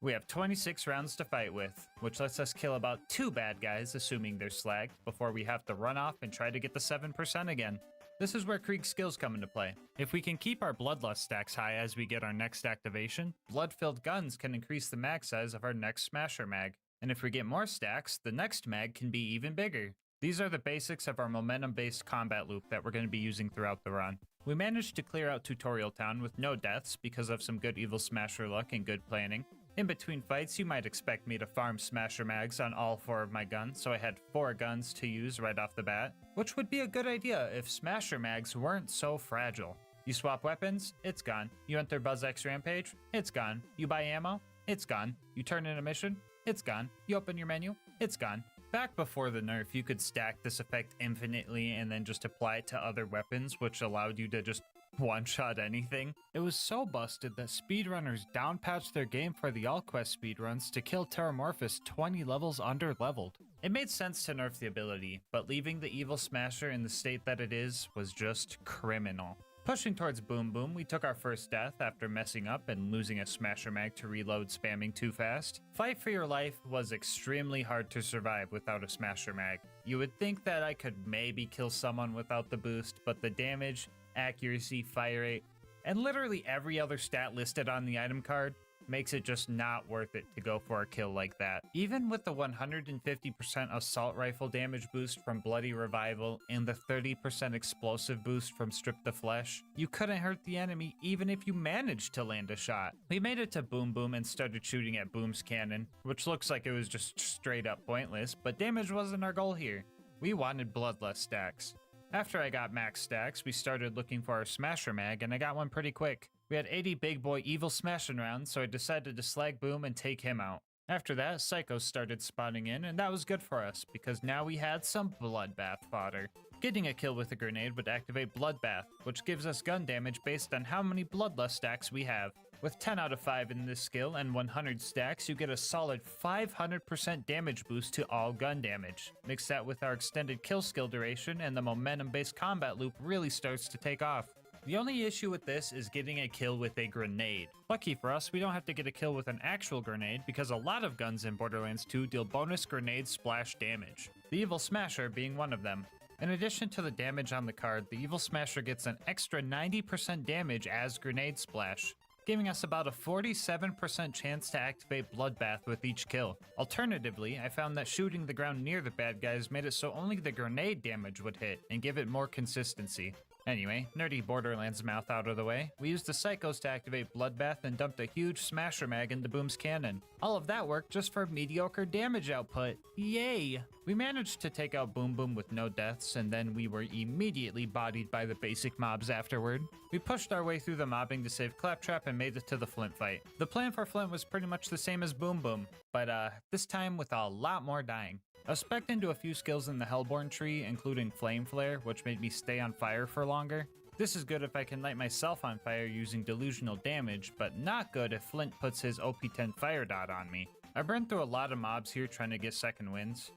we have 26 rounds to fight with, which lets us kill about 2 bad guys, assuming they're slagged, before we have to run off and try to get the 7% again. This is where Krieg's skills come into play. If we can keep our Bloodlust stacks high as we get our next activation, blood-filled guns can increase the mag size of our next Smasher mag. And if we get more stacks, the next mag can be even bigger. These are the basics of our momentum-based combat loop that we're going to be using throughout the run. We managed to clear out Tutorial Town with no deaths because of some good Evil Smasher luck and good planning. In between fights, you might expect me to farm Smasher mags on all 4 of my guns, so I had 4 guns to use right off the bat, which would be a good idea if Smasher mags weren't so fragile. You swap weapons, it's gone. You enter BuzzX Rampage, it's gone. You buy ammo, it's gone. You turn in a mission, it's gone. You open your menu, it's gone. Back before the nerf, you could stack this effect infinitely and then just apply it to other weapons, which allowed you to just one-shot anything. It was so busted that speedrunners downpatched their game for the AllQuest speedruns to kill Terramorphous 20 levels under-leveled. It made sense to nerf the ability, but leaving the Evil Smasher in the state that it is was just criminal. Pushing towards Boom Boom, we took our first death after messing up and losing a Smasher mag to reload spamming too fast. Fight for Your Life was extremely hard to survive without a Smasher mag. You would think that I could maybe kill someone without the boost, but the damage, accuracy, fire rate, and literally every other stat listed on the item card makes it just not worth it to go for a kill like that. Even with the 150% assault rifle damage boost from Bloody Revival and the 30% explosive boost from Strip the Flesh, you couldn't hurt the enemy even if you managed to land a shot. We made it to Boom Boom and started shooting at Boom's cannon, which looks like it was just straight up pointless, but damage wasn't our goal here. We wanted bloodless stacks. After I got max stacks, we started looking for our smasher mag, and I got one pretty quick. We had 80 big boy evil smashing rounds, so I decided to slag Boom and take him out. After that, psychos started spawning in, and that was good for us, because now we had some bloodbath fodder. Getting a kill with a grenade would activate bloodbath, which gives us gun damage based on how many bloodlust stacks we have. With 10 out of 5 in this skill and 100 stacks, you get a solid 500% damage boost to all gun damage. Mix that with our extended kill skill duration and the momentum-based combat loop really starts to take off. The only issue with this is getting a kill with a grenade. Lucky for us, we don't have to get a kill with an actual grenade because a lot of guns in Borderlands 2 deal bonus grenade splash damage, the Evil Smasher being one of them. In addition to the damage on the card, the Evil Smasher gets an extra 90% damage as grenade splash, giving us about a 47% chance to activate Bloodbath with each kill. Alternatively, I found that shooting the ground near the bad guys made it so only the grenade damage would hit and give it more consistency. Anyway, nerdy Borderlands mouth out of the way, we used the Psychos to activate Bloodbath and dumped a huge Smasher Mag into Boom's cannon. All of that worked just for mediocre damage output. Yay! We managed to take out Boom Boom with no deaths, and then we were immediately bodied by the basic mobs afterward. We pushed our way through the mobbing to save Claptrap and made it to the Flint fight. The plan for Flint was pretty much the same as Boom Boom, but this time with a lot more dying. I was specced into a few skills in the Hellborn tree, including Flame Flare, which made me stay on fire for longer. This is good if I can light myself on fire using delusional damage, but not good if Flint puts his OP10 fire dot on me. I burned through a lot of mobs here trying to get second wins,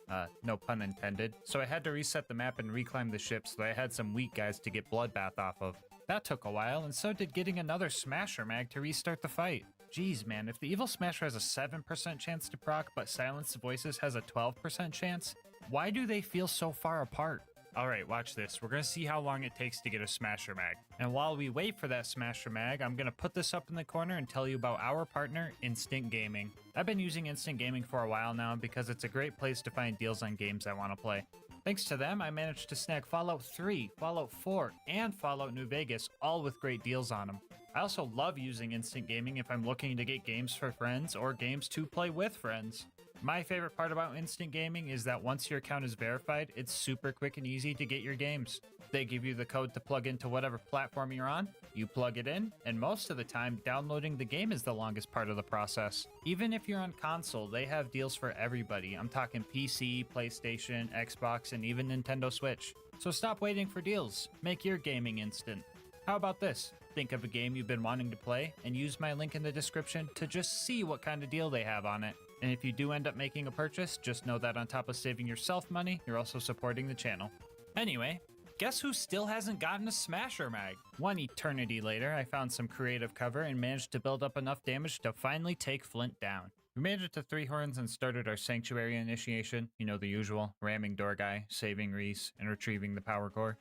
no pun intended, so I had to reset the map and reclimb the ship so I had some weak guys to get Bloodbath off of. That took a while, and so did getting another Smasher Mag to restart the fight. Jeez man, if the Evil Smasher has a 7% chance to proc, but Silenced Voices has a 12% chance, why do they feel so far apart? Alright, watch this. We're gonna see how long it takes to get a Smasher Mag. And while we wait for that Smasher Mag, I'm gonna put this up in the corner and tell you about our partner, Instant Gaming. I've been using Instant Gaming for a while now because it's a great place to find deals on games I want to play. Thanks to them, I managed to snag Fallout 3, Fallout 4, and Fallout New Vegas, all with great deals on them. I also love using Instant Gaming if I'm looking to get games for friends or games to play with friends. My favorite part about Instant Gaming is that once your account is verified, it's super quick and easy to get your games. They give you the code to plug into whatever platform you're on, you plug it in, and most of the time, downloading the game is the longest part of the process. Even if you're on console, they have deals for everybody. I'm talking PC, PlayStation, Xbox, and even Nintendo Switch. So stop waiting for deals. Make your gaming instant. How about this? Think of a game you've been wanting to play and use my link in the description to just see what kind of deal they have on it. And if you do end up making a purchase, just know that on top of saving yourself money, you're also supporting the channel. Anyway, guess who still hasn't gotten a Smasher Mag? One eternity later, I found some creative cover and managed to build up enough damage to finally take Flint down. We made it to 3 Horns and started our Sanctuary initiation. You know the usual, ramming door guy, saving Reese, and retrieving the power core.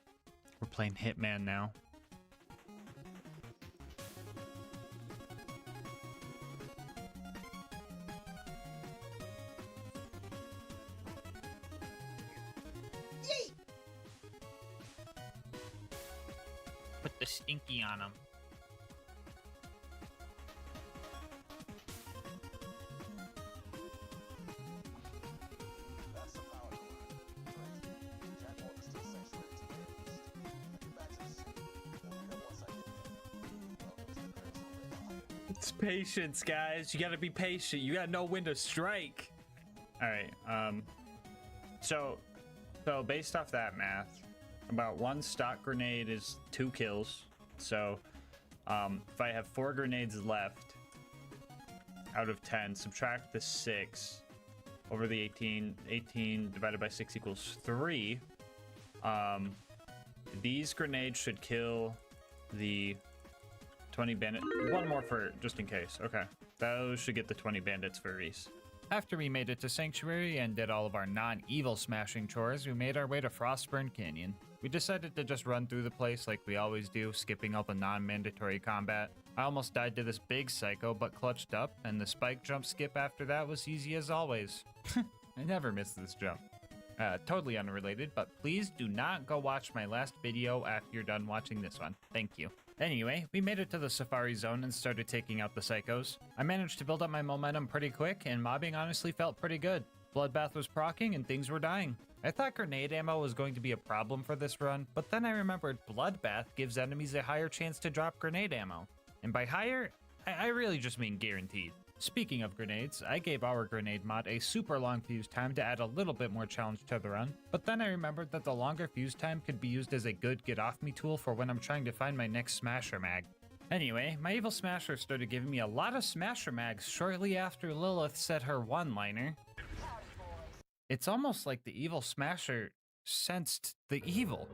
We're playing Hitman now. Put the stinky on him. That's the power core. Crazy. Jack orders to the sanctuary to get get back to the city. We'll meet up once I get there. Welcome to the crazy. It's patience, guys. You gotta be patient. You gotta know when to strike. Alright, so based off that math, about 1 stock grenade is 2 kills. So if I have 4 grenades left out of 10, subtract the 6 over the 18 divided by 6 equals 3. These grenades should kill the 20 bandit. One more for just in case. Okay, those should get the 20 bandits for Reese. After we made it to Sanctuary and did all of our non-evil smashing chores, we made our way to Frostburn Canyon. We decided to just run through the place like we always do, skipping all the non-mandatory combat. I almost died to this big psycho, but clutched up, and the spike jump skip after that was easy as always. I never miss this jump. Totally unrelated, but please do not go watch my last video after you're done watching this one. Thank you. Anyway, we made it to the Safari Zone and started taking out the psychos. I managed to build up my momentum pretty quick, and mobbing honestly felt pretty good. Bloodbath was proccing and things were dying. I thought grenade ammo was going to be a problem for this run, but then I remembered Bloodbath gives enemies a higher chance to drop grenade ammo. And by higher, I really just mean guaranteed. Speaking of grenades, I gave our grenade mod a super long fuse time to add a little bit more challenge to the run, but then I remembered that the longer fuse time could be used as a good get off me tool for when I'm trying to find my next smasher mag. Anyway, my evil smasher started giving me a lot of smasher mags shortly after Lilith said her one-liner. It's almost like the evil smasher sensed the evil.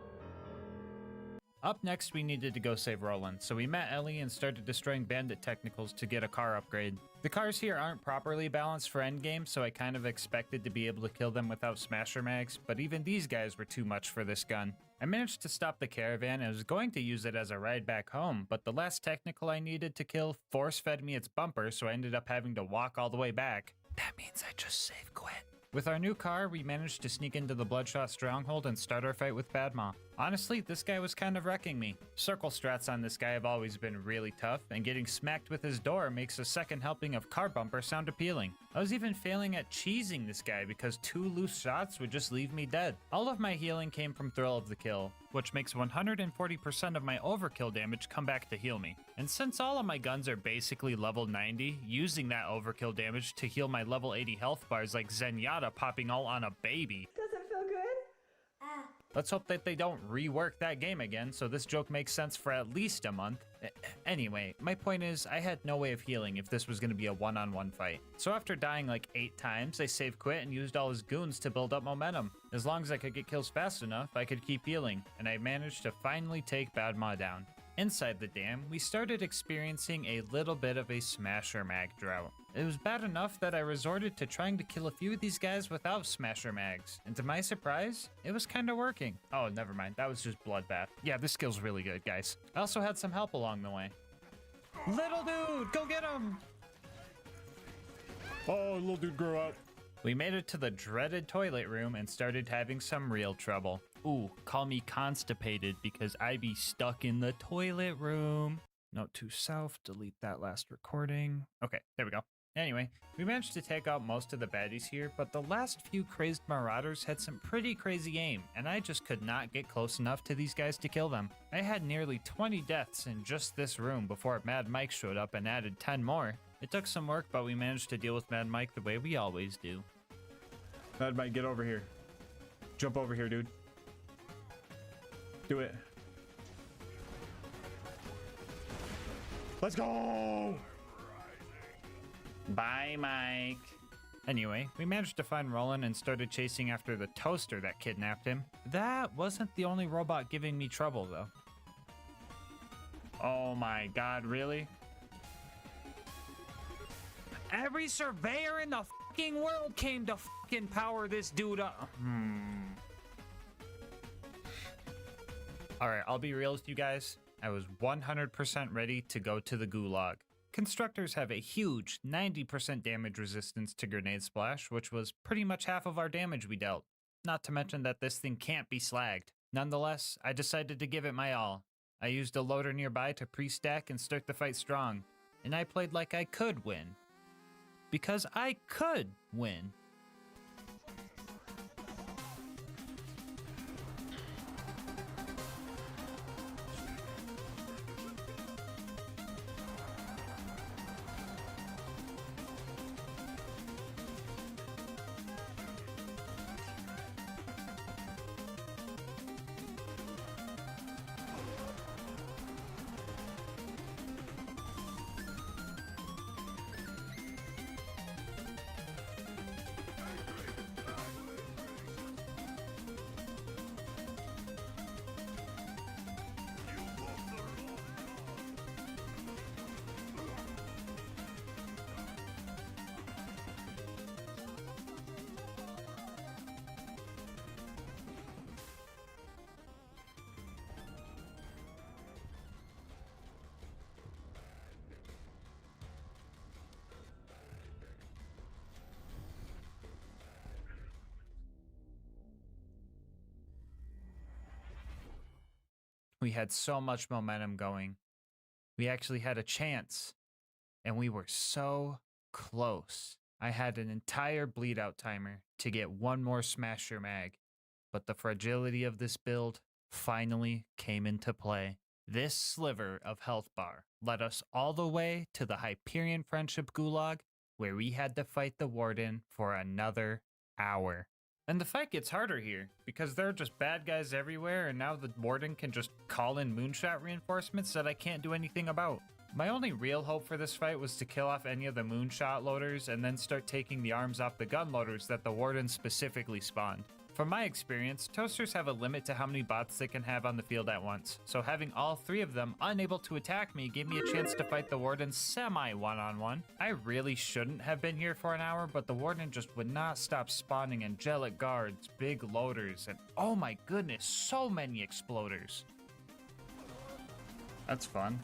Up next, we needed to go save Roland, so we met Ellie and started destroying bandit technicals to get a car upgrade. The cars here aren't properly balanced for endgame, so I kind of expected to be able to kill them without smasher mags, but even these guys were too much for this gun. I managed to stop the caravan and was going to use it as a ride back home, but the last technical I needed to kill force-fed me its bumper, so I ended up having to walk all the way back. That means I just save quit. With our new car, we managed to sneak into the Bloodshot stronghold and start our fight with Badmaw. Honestly, this guy was kind of wrecking me. Circle strats on this guy have always been really tough, and getting smacked with his door makes a second helping of car bumper sound appealing. I was even failing at cheesing this guy because 2 loose shots would just leave me dead. All of my healing came from Thrill of the Kill, which makes 140% of my overkill damage come back to heal me. And since all of my guns are basically level 90, using that overkill damage to heal my level 80 health bars like Zenyatta popping all on a baby. Doesn't feel good? Let's hope that they don't rework that game again, so this joke makes sense for at least a month. Anyway, my point is, I had no way of healing if this was going to be a one-on-one fight. So after dying like 8 times, I save quit and used all his goons to build up momentum. As long as I could get kills fast enough, I could keep healing, and I managed to finally take Badmaw down. Inside the dam, we started experiencing a little bit of a smasher mag drought. It was bad enough that I resorted to trying to kill a few of these guys without smasher mags, and to my surprise, it was kinda working. Oh, never mind, that was just Bloodbath. Yeah, this skill's really good, guys. I also had some help along the way. Little dude, go get him! Oh, little dude, grow up. We made it to the dreaded toilet room and started having some real trouble. Ooh, call me constipated because I be stuck in the toilet room. Note to self, delete that last recording. Okay, there we go. Anyway, we managed to take out most of the baddies here, but the last few crazed marauders had some pretty crazy aim, and I just could not get close enough to these guys to kill them. I had nearly 20 deaths in just this room before Mad Mike showed up and added 10 more. It took some work, but we managed to deal with Mad Mike the way we always do. Mad Mike, get over here. Jump over here, dude. Do it. Let's go! Bye, Mike. Anyway, we managed to find Roland and started chasing after the toaster that kidnapped him. That wasn't the only robot giving me trouble, though. Oh my god, really? Every surveyor in the fucking world came to fucking power this dude up. Alright, I'll be real with you guys. I was 100% ready to go to the gulag. Constructors have a huge 90% damage resistance to grenade splash, which was pretty much half of our damage we dealt. Not to mention that this thing can't be slagged. Nonetheless, I decided to give it my all. I used a loader nearby to pre-stack and start the fight strong. And I played like I could win. Because I could win. We had so much momentum going. We actually had a chance. And we were so close. I had an entire bleed out timer to get one more Smasher mag. But the fragility of this build finally came into play. This sliver of health bar led us all the way to the Hyperion Friendship Gulag, where we had to fight the Warden for another hour. And the fight gets harder here, because there are just bad guys everywhere, and now the Warden can just call in moonshot reinforcements that I can't do anything about. My only real hope for this fight was to kill off any of the moonshot loaders and then start taking the arms off the gun loaders that the Warden specifically spawned. From my experience, toasters have a limit to how many bots they can have on the field at once, so having all 3 of them unable to attack me gave me a chance to fight the Warden semi-one-on-one. I really shouldn't have been here for an hour, but the Warden just would not stop spawning angelic guards, big loaders, and oh my goodness, so many exploders. That's fun.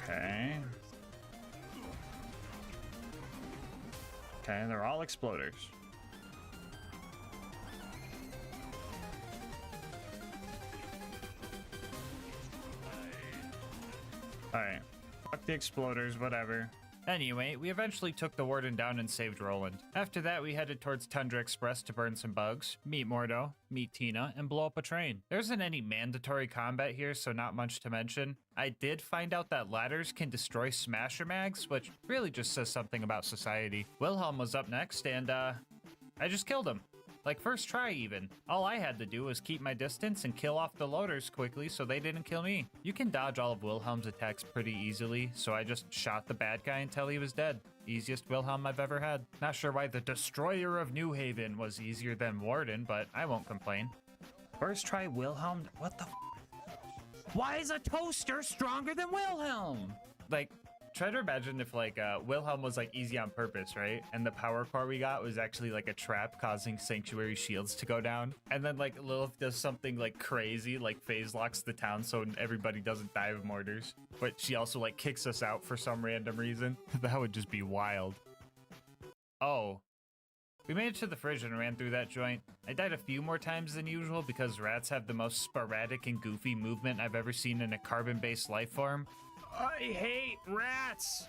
Okay. Okay, they're all exploders. Alright. Fuck the exploders, whatever. Anyway, we eventually took the Warden down and saved Roland. After that, we headed towards Tundra Express to burn some bugs, meet Mordo, meet Tina, and blow up a train. There isn't any mandatory combat here, so not much to mention. I did find out that ladders can destroy Smasher mags, which really just says something about society. Wilhelm was up next, and I just killed him. Like first try even. All I had to do was keep my distance and kill off the loaders quickly so they didn't kill me. You can dodge all of Wilhelm's attacks pretty easily, so I just shot the bad guy until he was dead. Easiest Wilhelm I've ever had. Not sure why the Destroyer of New Haven was easier than Warden, but I won't complain. First try Wilhelm? What the Why is a toaster stronger than Wilhelm? Like, try to imagine if like Wilhelm was like easy on purpose, right? And the power core we got was actually like a trap causing sanctuary shields to go down. And then like Lilith does something like crazy, like phase locks the town so everybody doesn't die of mortars. But she also like kicks us out for some random reason. That would just be wild. Oh. We made it to the fridge and ran through that joint. I died a few more times than usual because rats have the most sporadic and goofy movement I've ever seen in a carbon-based life form. I hate rats!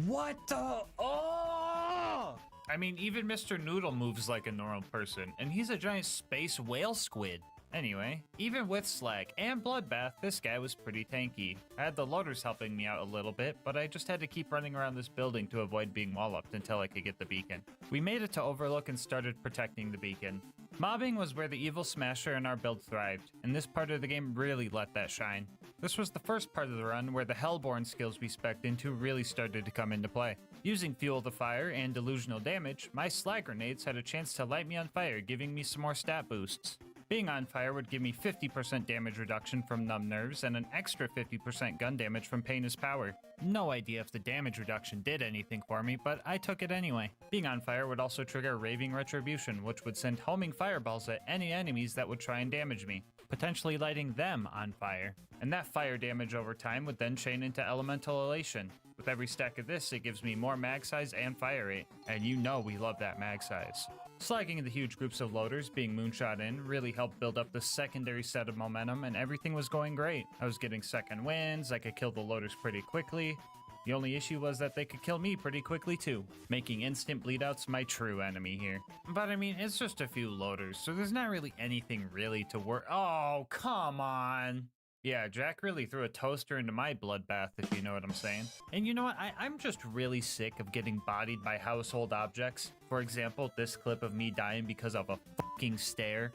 What the? Oh! I mean, even Mr. Noodle moves like a normal person, and he's a giant space whale squid. Anyway, even with Slag and Bloodbath, this guy was pretty tanky. I had the loaders helping me out a little bit, but I just had to keep running around this building to avoid being wall-upped until I could get the beacon. We made it to Overlook and started protecting the beacon. Mobbing was where the evil Smasher in our build thrived, and this part of the game really let that shine. This was the first part of the run where the Hellborn skills we spec'd into really started to come into play. Using Fuel the Fire and Delusional Damage, my Slag grenades had a chance to light me on fire, giving me some more stat boosts. Being on fire would give me 50% damage reduction from numb nerves and an extra 50% gun damage from Pain is Power. No idea if the damage reduction did anything for me, but I took it anyway. Being on fire would also trigger Raving Retribution, which would send homing fireballs at any enemies that would try and damage me, potentially lighting them on fire. And that fire damage over time would then chain into Elemental Elation. With every stack of this, it gives me more mag size and fire rate, and you know we love that mag size. Slagging the huge groups of loaders being moonshot in really helped build up the secondary set of momentum, and everything was going great. I was getting second wins, I could kill the loaders pretty quickly. The only issue was that they could kill me pretty quickly too, making instant bleedouts my true enemy here. But I mean, it's just a few loaders, so there's not really anything really to worry. Oh, come on! Yeah, Jack really threw a toaster into my bloodbath, if you know what I'm saying. And you know what? I'm just really sick of getting bodied by household objects. For example, this clip of me dying because of a fucking stair.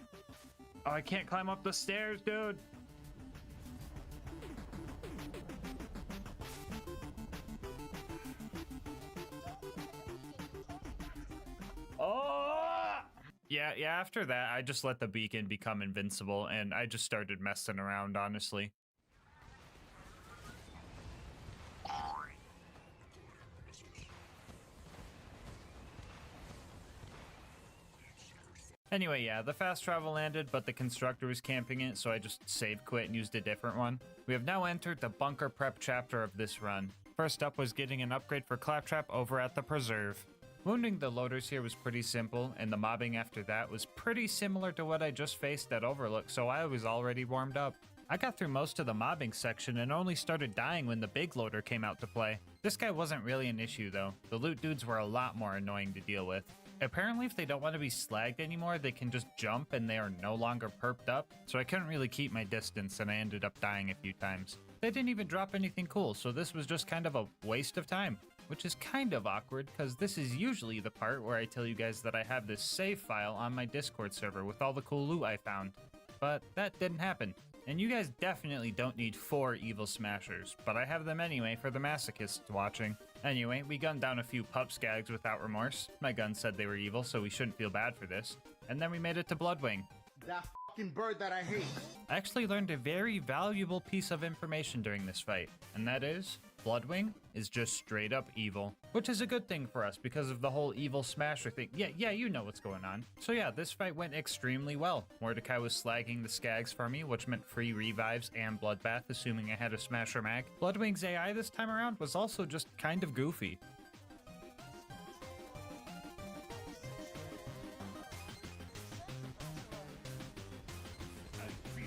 Oh, I can't climb up the stairs, dude! Oh! Yeah, after that, I just let the beacon become invincible, and I just started messing around, honestly. Anyway, yeah, the fast travel landed, but the constructor was camping it, so I just save quit and used a different one. We have now entered the bunker prep chapter of this run. First up was getting an upgrade for Claptrap over at the Preserve. Wounding the loaders here was pretty simple, and the mobbing after that was pretty similar to what I just faced at Overlook, so I was already warmed up. I got through most of the mobbing section and only started dying when the big loader came out to play. This guy wasn't really an issue though. The loot dudes were a lot more annoying to deal with. Apparently if they don't want to be slagged anymore, they can just jump and they are no longer perped up, so I couldn't really keep my distance and I ended up dying a few times. They didn't even drop anything cool, so this was just kind of a waste of time. Which is kind of awkward, because this is usually the part where I tell you guys that I have this save file on my Discord server with all the cool loot I found. But that didn't happen. And you guys definitely don't need 4 evil smashers, but I have them anyway for the masochists watching. Anyway, we gunned down a few pup skags without remorse. My gun said they were evil, so we shouldn't feel bad for this. And then we made it to Bloodwing. That fucking bird that I hate. I actually learned a very valuable piece of information during this fight, and that is, Bloodwing is just straight up evil. Which is a good thing for us because of the whole evil smasher thing. Yeah, you know what's going on. So yeah, this fight went extremely well. Mordecai was slagging the skags for me, which meant free revives and bloodbath, assuming I had a smasher mag. Bloodwing's AI this time around was also just kind of goofy.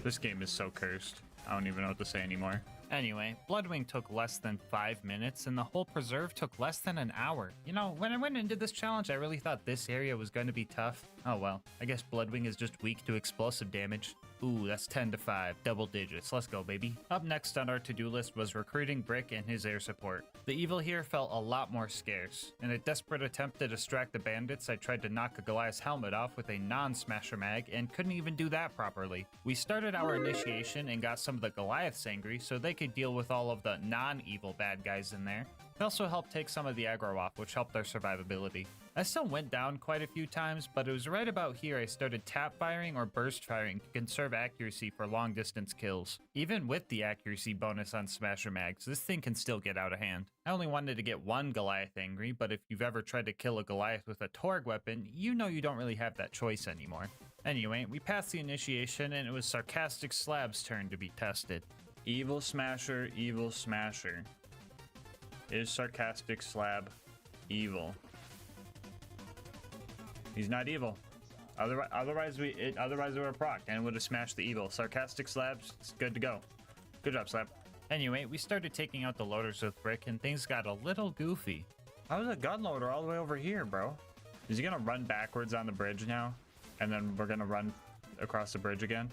This game is so cursed. I don't even know what to say anymore. Anyway, Bloodwing took less than 5 minutes, and the whole preserve took less than an hour. You know, when I went into this challenge, I really thought this area was going to be tough. Oh well, I guess Bloodwing is just weak to explosive damage. Ooh, that's 10 to 5, double digits. Let's go, baby. Up next on our to-do list was recruiting Brick and his air support. The evil here felt a lot more scarce. In a desperate attempt to distract the bandits, I tried to knock a Goliath's helmet off with a non-smasher mag and couldn't even do that properly. We started our initiation and got some of the Goliaths angry so they could deal with all of the non-evil bad guys in there. It also helped take some of the aggro off, which helped their survivability. I still went down quite a few times, but it was right about here I started tap firing or burst firing to conserve accuracy for long distance kills. Even with the accuracy bonus on Smasher Mags, this thing can still get out of hand. I only wanted to get one Goliath angry, but if you've ever tried to kill a Goliath with a Torg weapon, you know you don't really have that choice anymore. Anyway, we passed the initiation and it was Sarcastic Slab's turn to be tested. Evil Smasher, Evil Smasher. Is Sarcastic Slab evil? He's not evil. Otherwise we would have procced and it would have smashed the evil. Sarcastic Slabs, it's good to go. Good job, Slab. Anyway, we started taking out the loaders with Brick and things got a little goofy. How's a gun loader all the way over here, bro? Is he gonna run backwards on the bridge now? And then we're gonna run across the bridge again?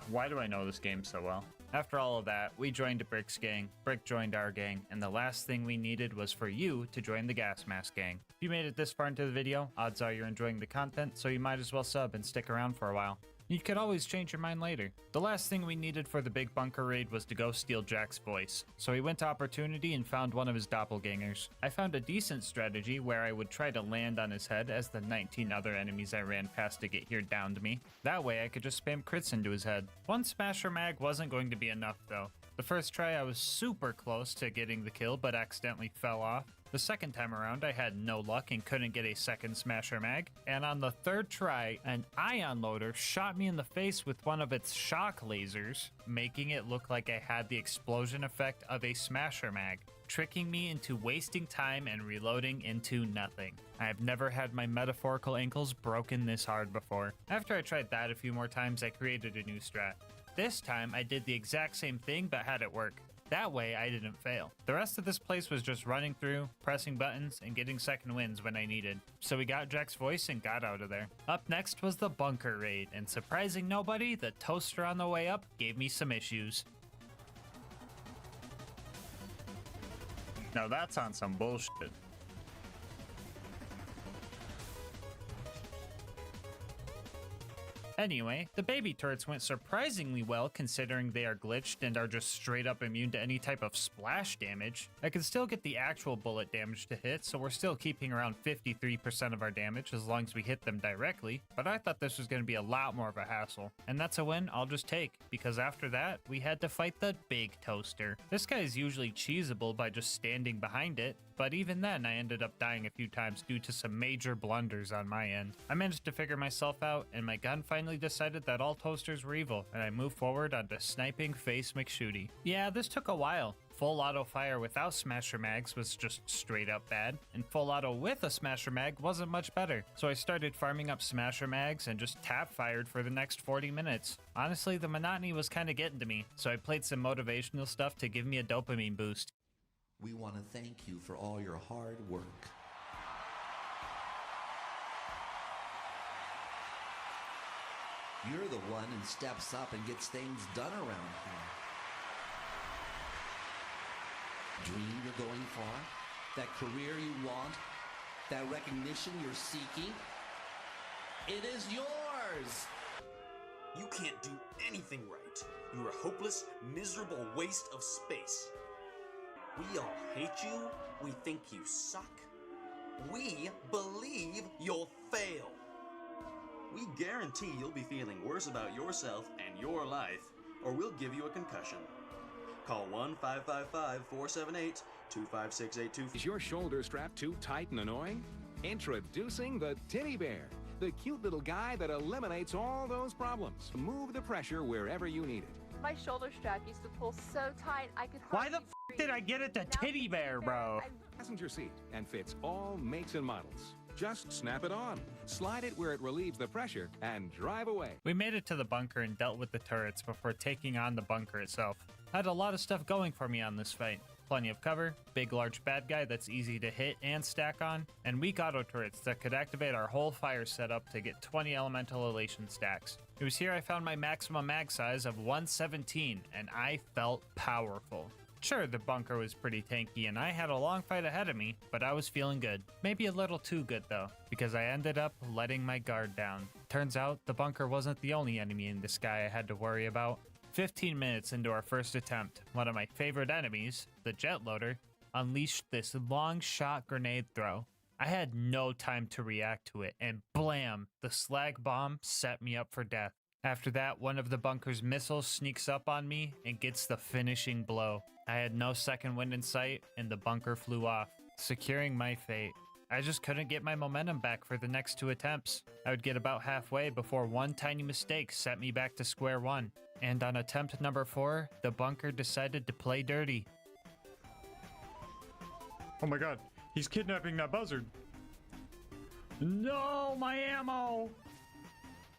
Why do I know this game so well? After all of that, we joined Brick's gang, Brick joined our gang, and the last thing we needed was for you to join the GASMASK gang. If you made it this far into the video, odds are you're enjoying the content, so you might as well sub and stick around for a while. You could always change your mind later. The last thing we needed for the big bunker raid was to go steal Jack's voice, so we went to Opportunity and found one of his doppelgangers. I found a decent strategy where I would try to land on his head as the 19 other enemies I ran past to get here downed me. That way I could just spam crits into his head. One Smasher Mag wasn't going to be enough though. The first try I was super close to getting the kill but accidentally fell off. The second time around, I had no luck and couldn't get a second Smasher Mag. And on the third try, an ion loader shot me in the face with one of its shock lasers, making it look like I had the explosion effect of a Smasher Mag, tricking me into wasting time and reloading into nothing. I have never had my metaphorical ankles broken this hard before. After I tried that a few more times, I created a new strat. This time, I did the exact same thing but had it work. That way, I didn't fail. The rest of this place was just running through, pressing buttons, and getting second wins when I needed. So we got Jack's voice and got out of there. Up next was the bunker raid, and surprising nobody, the toaster on the way up gave me some issues. Now that's on some bullshit. Anyway, the baby turrets went surprisingly well considering they are glitched and are just straight up immune to any type of splash damage. I can still get the actual bullet damage to hit, so we're still keeping around 53% of our damage as long as we hit them directly, but I thought this was going to be a lot more of a hassle. And that's a win I'll just take, because after that, we had to fight the big toaster. This guy is usually cheesable by just standing behind it, but even then I ended up dying a few times due to some major blunders on my end. I managed to figure myself out, and my gun finally finally decided that all toasters were evil, and I moved forward onto sniping Face McShooty. Yeah, this took a while. Full auto fire without smasher mags was just straight up bad, and full auto with a smasher mag wasn't much better. So I started farming up smasher mags and just tap fired for the next 40 minutes. Honestly, the monotony was kinda getting to me, so I played some motivational stuff to give me a dopamine boost. We want to thank you for all your hard work. You're the one who steps up and gets things done around here. Dream you're going for, that career you want, that recognition you're seeking, it is yours! You can't do anything right. You're a hopeless, miserable waste of space. We all hate you. We think you suck. We believe you'll fail. We guarantee you'll be feeling worse about yourself and your life, or we'll give you a concussion. Call 1-555-478-25682. Is your shoulder strap too tight and annoying? Introducing the Titty Bear, the cute little guy that eliminates all those problems. Move the pressure wherever you need it. My shoulder strap used to pull so tight I could Why hardly the f did I get it to Titty Bear, bro? Passenger seat and fits all makes and models. Just snap it on, slide it where it relieves the pressure, and drive away. We made it to the bunker and dealt with the turrets before taking on the bunker itself. I had a lot of stuff going for me on this fight. Plenty of cover, big large bad guy that's easy to hit and stack on, and weak auto turrets that could activate our whole fire setup to get 20 elemental elation stacks. It was here I found my maximum mag size of 117, and I felt powerful. Sure, the bunker was pretty tanky and I had a long fight ahead of me, but I was feeling good. Maybe a little too good though, because I ended up letting my guard down. Turns out, the bunker wasn't the only enemy in the sky I had to worry about. 15 minutes into our first attempt, one of my favorite enemies, the jet loader, unleashed this long shot grenade throw. I had no time to react to it, and blam, the slag bomb set me up for death. After that, one of the bunker's missiles sneaks up on me and gets the finishing blow. I had no second wind in sight, and the bunker flew off, securing my fate. I just couldn't get my momentum back for the next 2 attempts. I would get about halfway before one tiny mistake set me back to square one. And on attempt number 4, the bunker decided to play dirty. Oh my god, he's kidnapping that buzzard. No, my ammo!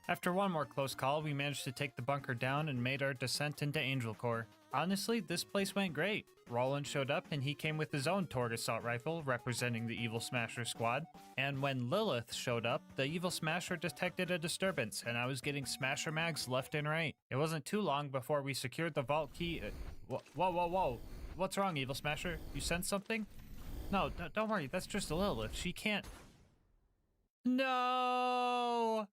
After one more close call, we managed to take the bunker down and made our descent into Angel Core. Honestly, this place went great. Roland showed up and he came with his own Torg assault rifle representing the Evil Smasher squad. And when Lilith showed up, the Evil Smasher detected a disturbance and I was getting Smasher mags left and right. It wasn't too long before we secured the vault key. Whoa. What's wrong, Evil Smasher? You sensed something? No, don't worry, that's just Lilith. She can't... No!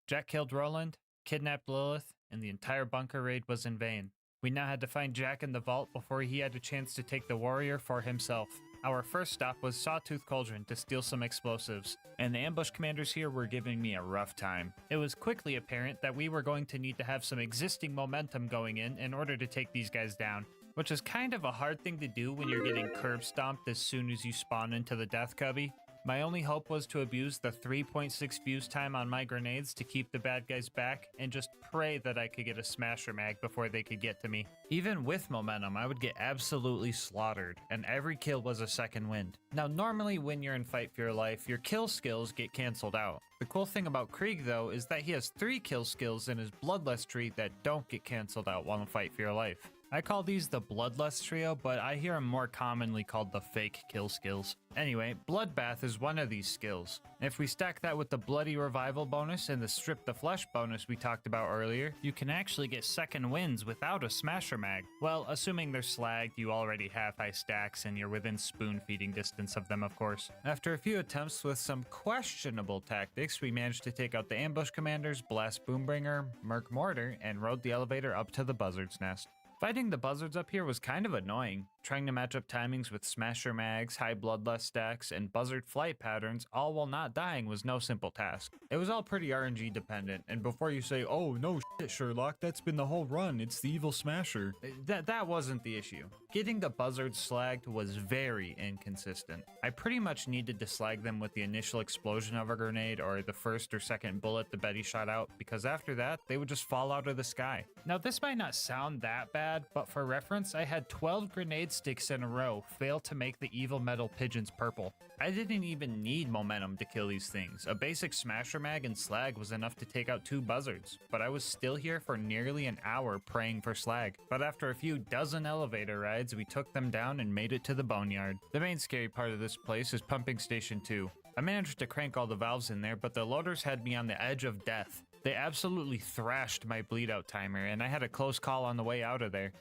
Jack killed Roland, kidnapped Lilith, and the entire bunker raid was in vain. We now had to find Jack in the vault before he had a chance to take the warrior for himself. Our first stop was Sawtooth Cauldron to steal some explosives, and the ambush commanders here were giving me a rough time. It was quickly apparent that we were going to need to have some existing momentum going in order to take these guys down, which is kind of a hard thing to do when you're getting curb stomped as soon as you spawn into the death cubby. My only hope was to abuse the 3.6 fuse time on my grenades to keep the bad guys back and just pray that I could get a smasher mag before they could get to me. Even with momentum, I would get absolutely slaughtered, and every kill was a second wind. Now normally when you're in Fight for Your Life, your kill skills get cancelled out. The cool thing about Krieg though is that he has 3 kill skills in his Bloodlust tree that don't get cancelled out while in Fight for Your Life. I call these the Bloodlust trio, but I hear them more commonly called the fake kill skills. Anyway, Bloodbath is one of these skills. If we stack that with the Bloody Revival bonus and the Strip the Flesh bonus we talked about earlier, you can actually get second wins without a Smasher Mag. Well, assuming they're slagged, you already have high stacks, and you're within spoon feeding distance of them, of course. After a few attempts with some questionable tactics, we managed to take out the ambush commanders, blast Boombringer, Merc Mortar, and rode the elevator up to the Buzzard's Nest. Fighting the buzzards up here was kind of annoying. Trying to match up timings with smasher mags, high bloodlust stacks, and buzzard flight patterns, all while not dying, was no simple task. It was all pretty RNG dependent, and before you say, oh no shit Sherlock, that's been the whole run, it's the evil smasher, that wasn't the issue. Getting the buzzards slagged was very inconsistent. I pretty much needed to slag them with the initial explosion of a grenade or the first or second bullet the Betty shot out, because after that, they would just fall out of the sky. Now this might not sound that bad, but for reference, I had 12 grenade sticks in a row fail to make the evil metal pigeons purple. I didn't even need momentum to kill these things. A basic smasher mag and slag was enough to take out 2 buzzards, but I was still here for nearly an hour praying for slag. But after a few dozen elevator rides, we took them down and made it to the boneyard. The main scary part of this place is pumping station 2. I managed to crank all the valves in there, but the loaders had me on the edge of death. They absolutely thrashed my bleed out timer, and I had a close call on the way out of there.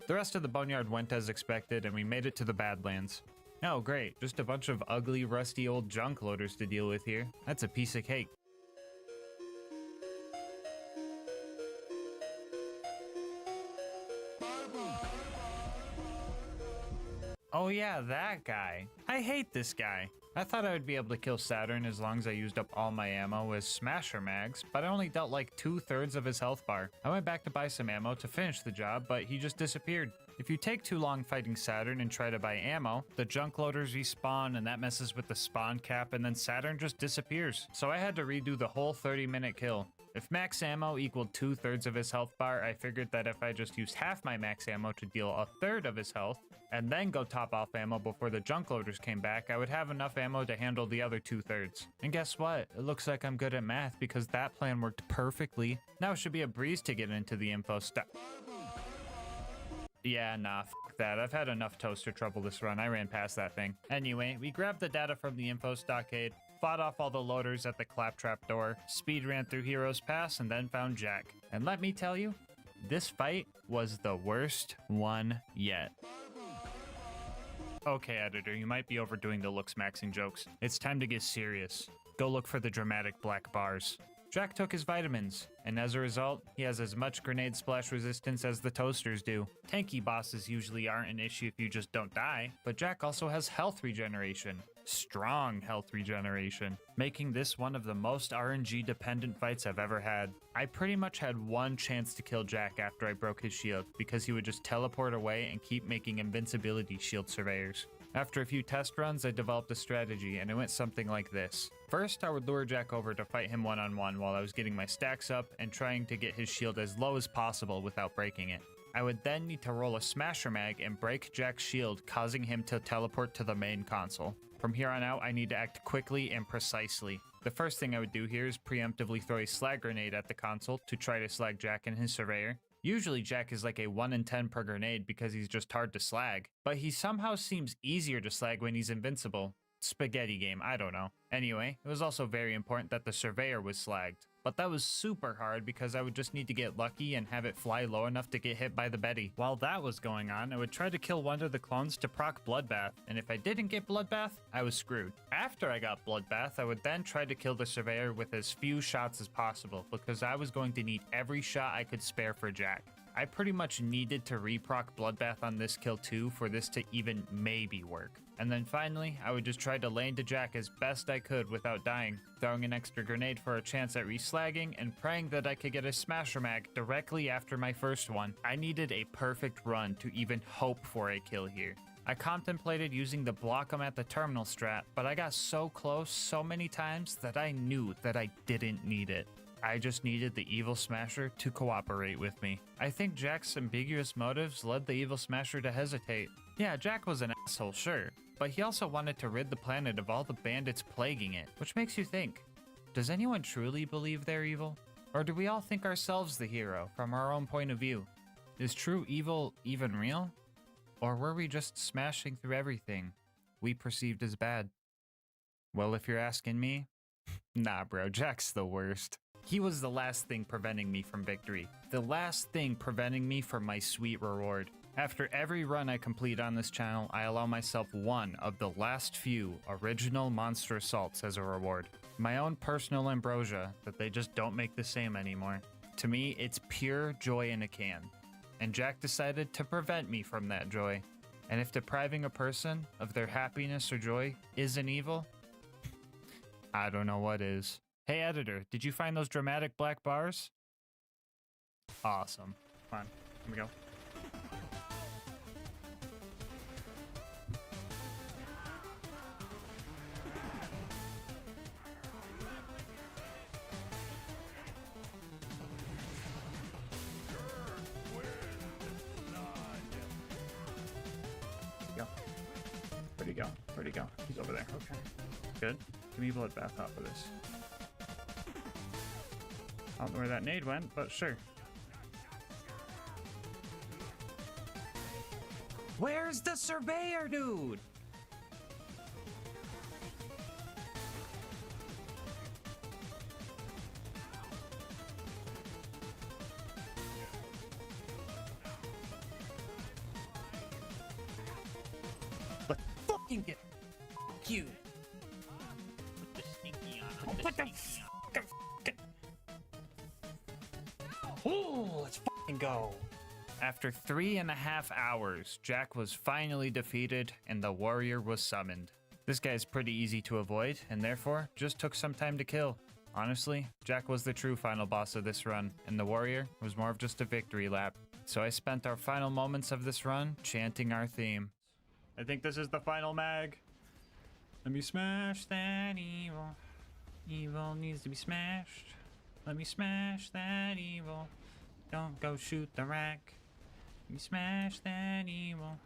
The rest of the boneyard went as expected, and we made it to the Badlands. Oh great, just a bunch of ugly, rusty old junk loaders to deal with here. That's a piece of cake. Oh yeah, that guy. I hate this guy. I thought I would be able to kill Saturn as long as I used up all my ammo with smasher mags, but I only dealt like 2/3 of his health bar. I went back to buy some ammo to finish the job, but he just disappeared. If you take too long fighting Saturn and try to buy ammo, the junk loaders respawn and that messes with the spawn cap and then Saturn just disappears. So I had to redo the whole 30-minute kill. If max ammo equaled 2/3 of his health bar, I figured that if I just used half my max ammo to deal 1/3 of his health, and then go top off ammo before the junk loaders came back, I would have enough ammo to handle the other 2/3. And guess what? It looks like I'm good at math because that plan worked perfectly. Now it should be a breeze to get into the info stuff. Yeah, nah, f that. I've had enough toaster trouble this run. I ran past that thing. Anyway, we grabbed the data from the info stockade, fought off all the loaders at the claptrap door, speed ran through Heroes Pass, and then found Jack. And let me tell you, this fight was the worst one yet. Okay, editor, you might be overdoing the looks maxing jokes. It's time to get serious. Go look for the dramatic black bars. Jack took his vitamins, and as a result, he has as much grenade splash resistance as the toasters do. Tanky bosses usually aren't an issue if you just don't die, but Jack also has health regeneration. Strong health regeneration, making this one of the most RNG dependent fights I've ever had. I pretty much had one chance to kill Jack after I broke his shield, because he would just teleport away and keep making invincibility shield surveyors. After a few test runs, I developed a strategy, and it went something like this. First, I would lure Jack over to fight him one-on-one while I was getting my stacks up and trying to get his shield as low as possible without breaking it. I would then need to roll a smasher mag and break Jack's shield, causing him to teleport to the main console. From here on out, I need to act quickly and precisely. The first thing I would do here is preemptively throw a slag grenade at the console to try to slag Jack and his surveyor. Usually Jack is like a 1 in 10 per grenade because he's just hard to slag, but he somehow seems easier to slag when he's invincible. Spaghetti game, I don't know. Anyway, it was also very important that the surveyor was slagged, but that was super hard because I would just need to get lucky and have it fly low enough to get hit by the Betty. While that was going on, I would try to kill one of the clones to proc Bloodbath, and if I didn't get Bloodbath, I was screwed. After I got Bloodbath, I would then try to kill the surveyor with as few shots as possible because I was going to need every shot I could spare for Jack. I pretty much needed to reproc Bloodbath on this kill too for this to even maybe work. And then finally, I would just try to lay into Jack as best I could without dying, throwing an extra grenade for a chance at reslagging and praying that I could get a smasher mag directly after my first one. I needed a perfect run to even hope for a kill here. I contemplated using the block 'em at the terminal strat, but I got so close so many times that I knew that I didn't need it. I just needed the Evil Smasher to cooperate with me. I think Jack's ambiguous motives led the Evil Smasher to hesitate. Yeah, Jack was an asshole, sure, but he also wanted to rid the planet of all the bandits plaguing it, which makes you think, does anyone truly believe they're evil? Or do we all think ourselves the hero from our own point of view? Is true evil even real? Or were we just smashing through everything we perceived as bad? Well, if you're asking me, nah bro, Jack's the worst. He was the last thing preventing me from victory. The last thing preventing me from my sweet reward. After every run I complete on this channel, I allow myself one of the last few original monster assaults as a reward. My own personal ambrosia that they just don't make the same anymore. To me, it's pure joy in a can. And Jack decided to prevent me from that joy. And if depriving a person of their happiness or joy is an evil, I don't know what is. Hey editor, did you find those dramatic black bars? Awesome. Come on, here we go. Where'd he go? Where'd he go? He's over there. Okay. Good. Give me bloodbath off of this. I don't know where that nade went, but sure. Where's the surveyor, dude? Let's fucking get you. Put the sneaky on. Put the sneaky on. Oh, let's fucking go. After 3.5 hours, Jack was finally defeated and the warrior was summoned. This guy's pretty easy to avoid and therefore just took some time to kill. Honestly, Jack was the true final boss of this run and the warrior was more of just a victory lap. So I spent our final moments of this run chanting our theme. I think this is the final mag. Let me smash that evil. Evil needs to be smashed. Let me smash that evil. Don't go shoot the rack. Let me smash that evil.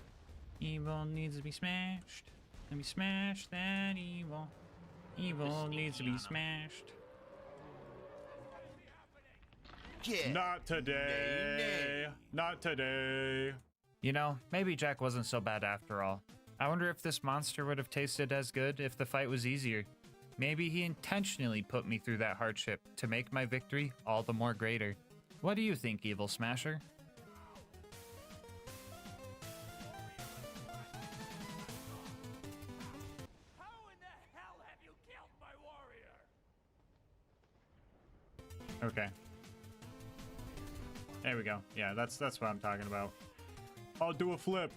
Evil needs to be smashed. Let me smash that evil. Evil needs to be smashed. Not today. Not today. You know, maybe Jack wasn't so bad after all. I wonder if this monster would have tasted as good if the fight was easier. Maybe he intentionally put me through that hardship to make my victory all the more greater. What do you think, Evil Smasher? Okay. There we go. Yeah, that's what I'm talking about. I'll do a flip.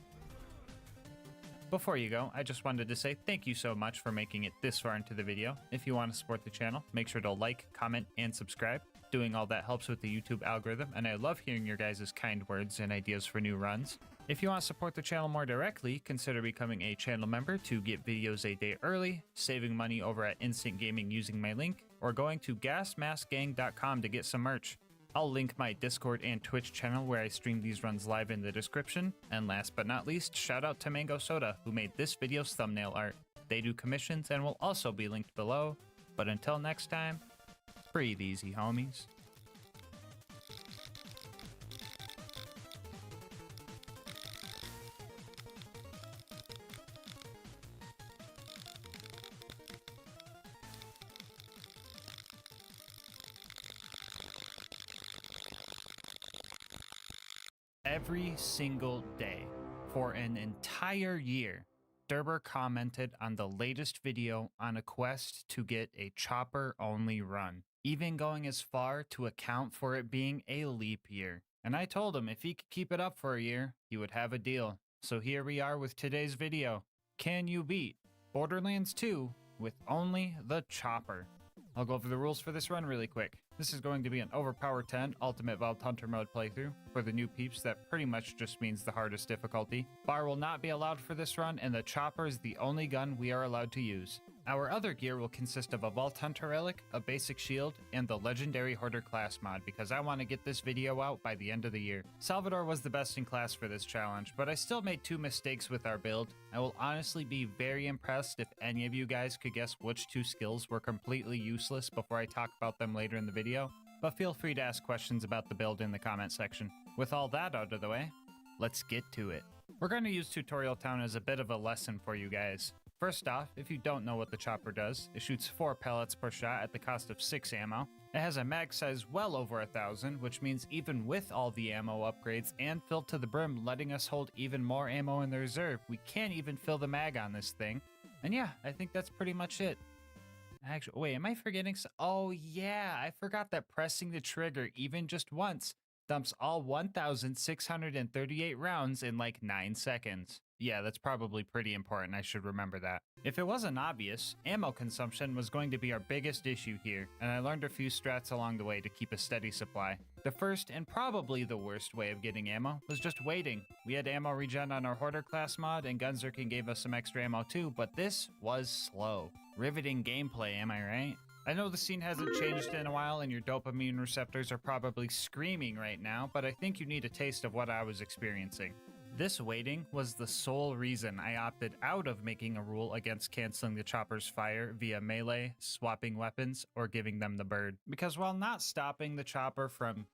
Before you go, I just wanted to say thank you so much for making it this far into the video. If you want to support the channel, make sure to like, comment, and subscribe. Doing all that helps with the YouTube algorithm, and I love hearing your guys' kind words and ideas for new runs. If you want to support the channel more directly, consider becoming a channel member to get videos a day early, saving money over at Instant Gaming using my link, or going to GASMASK'S.com to get some merch. I'll link my Discord and Twitch channel where I stream these runs live in the description. And last but not least, shout out to Mango Soda, who made this video's thumbnail art. They do commissions and will also be linked below. But until next time, breathe easy, homies. Every single day, for an entire year, Derber commented on the latest video on a quest to get a chopper-only run, even going as far to account for it being a leap year. And I told him if he could keep it up for a year, he would have a deal. So here we are with today's video. Can you beat Borderlands 2 with only the chopper? I'll go over the rules for this run really quick. This is going to be an Overpower 10 Ultimate Vault Hunter mode playthrough. For the new peeps, that pretty much just means the hardest difficulty. Bar will not be allowed for this run, and the chopper is the only gun we are allowed to use. Our other gear will consist of a Vault Hunter relic, a basic shield, and the legendary Hoarder class mod, because I want to get this video out by the end of the year. Salvador was the best in class for this challenge, but I still made 2 mistakes with our build. I will honestly be very impressed if any of you guys could guess which 2 skills were completely useless before I talk about them later in the video, but feel free to ask questions about the build in the comment section. With all that out of the way, let's get to it. We're going to use Tutorial Town as a bit of a lesson for you guys. First off, if you don't know what the chopper does, it shoots 4 pellets per shot at the cost of 6 ammo. It has a mag size well over 1,000, which means even with all the ammo upgrades and filled to the brim letting us hold even more ammo in the reserve, we can't even fill the mag on this thing. And yeah, I think that's pretty much it. Actually, wait, am I forgetting? Oh, yeah, I forgot that pressing the trigger even just once dumps all 1,638 rounds in like 9 seconds. Yeah, that's probably pretty important. I should remember that. If it wasn't obvious, ammo consumption was going to be our biggest issue here, and I learned a few strats along the way to keep a steady supply. The first and probably the worst way of getting ammo was just waiting. We had ammo regen on our Hoarder class mod, and Gunzerking gave us some extra ammo too, but this was slow. Riveting gameplay, am I right? I know the scene hasn't changed in a while and your dopamine receptors are probably screaming right now, but I think you need a taste of what I was experiencing. This waiting was the sole reason I opted out of making a rule against canceling the chopper's fire via melee, swapping weapons, or giving them the bird. Because while not stopping the chopper from,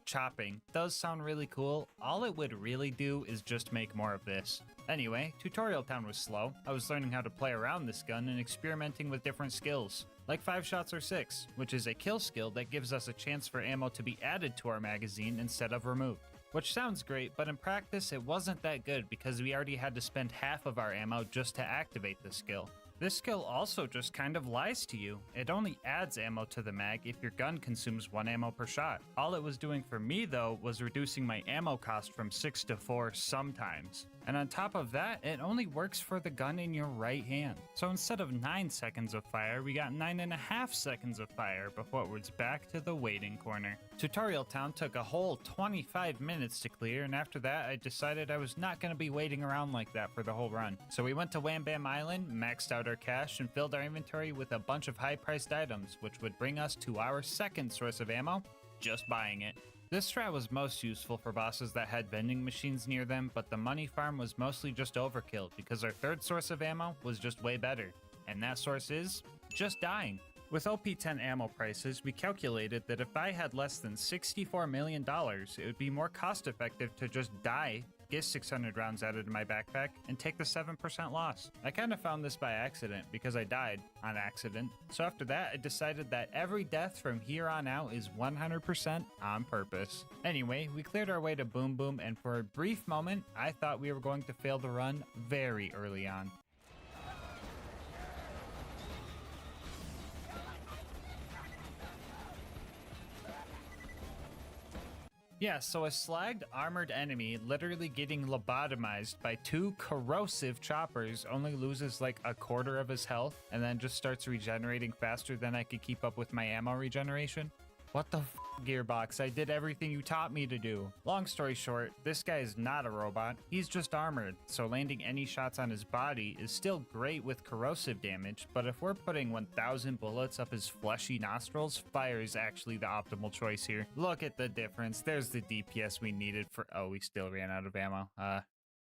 chopping does sound really cool, all it would really do is just make more of this. Anyway, Tutorial Town was slow. I was learning how to play around this gun and experimenting with different skills, like 5 shots or 6, which is a kill skill that gives us a chance for ammo to be added to our magazine instead of removed. Which sounds great, but in practice it wasn't that good because we already had to spend half of our ammo just to activate the skill. This skill also just kind of lies to you. It only adds ammo to the mag if your gun consumes 1 ammo per shot. All it was doing for me though was reducing my ammo cost from 6 to 4 sometimes. And on top of that, it only works for the gun in your right hand. So instead of 9 seconds of fire, we got 9.5 seconds of fire before it was back to the waiting corner. Tutorial Town took a whole 25 minutes to clear, and after that I decided I was not going to be waiting around like that for the whole run. So we went to Wham Bam Island, maxed out our cash, and filled our inventory with a bunch of high-priced items, which would bring us to our second source of ammo, just buying it. This strat was most useful for bosses that had vending machines near them, but the money farm was mostly just overkill because our third source of ammo was just way better. And that source is just dying. With OP10 ammo prices, we calculated that if I had less than $64 million, it would be more cost effective to just die, get 600 rounds added to my backpack, and take the 7% loss. I kind of found this by accident because I died on accident. So after that, I decided that every death from here on out is 100% on purpose. Anyway, we cleared our way to Boom Boom, and for a brief moment, I thought we were going to fail the run very early on. Yeah, so a slagged armored enemy literally getting lobotomized by 2 corrosive choppers only loses like a quarter of his health and then just starts regenerating faster than I could keep up with my ammo regeneration. What the Gearbox? I did everything you taught me to do. Long story short, this guy is not a robot, he's just armored, so landing any shots on his body is still great with corrosive damage, but if we're putting 1,000 bullets up his fleshy nostrils, fire is actually the optimal choice here. Look at the difference, there's the DPS we needed for— oh, we still ran out of ammo.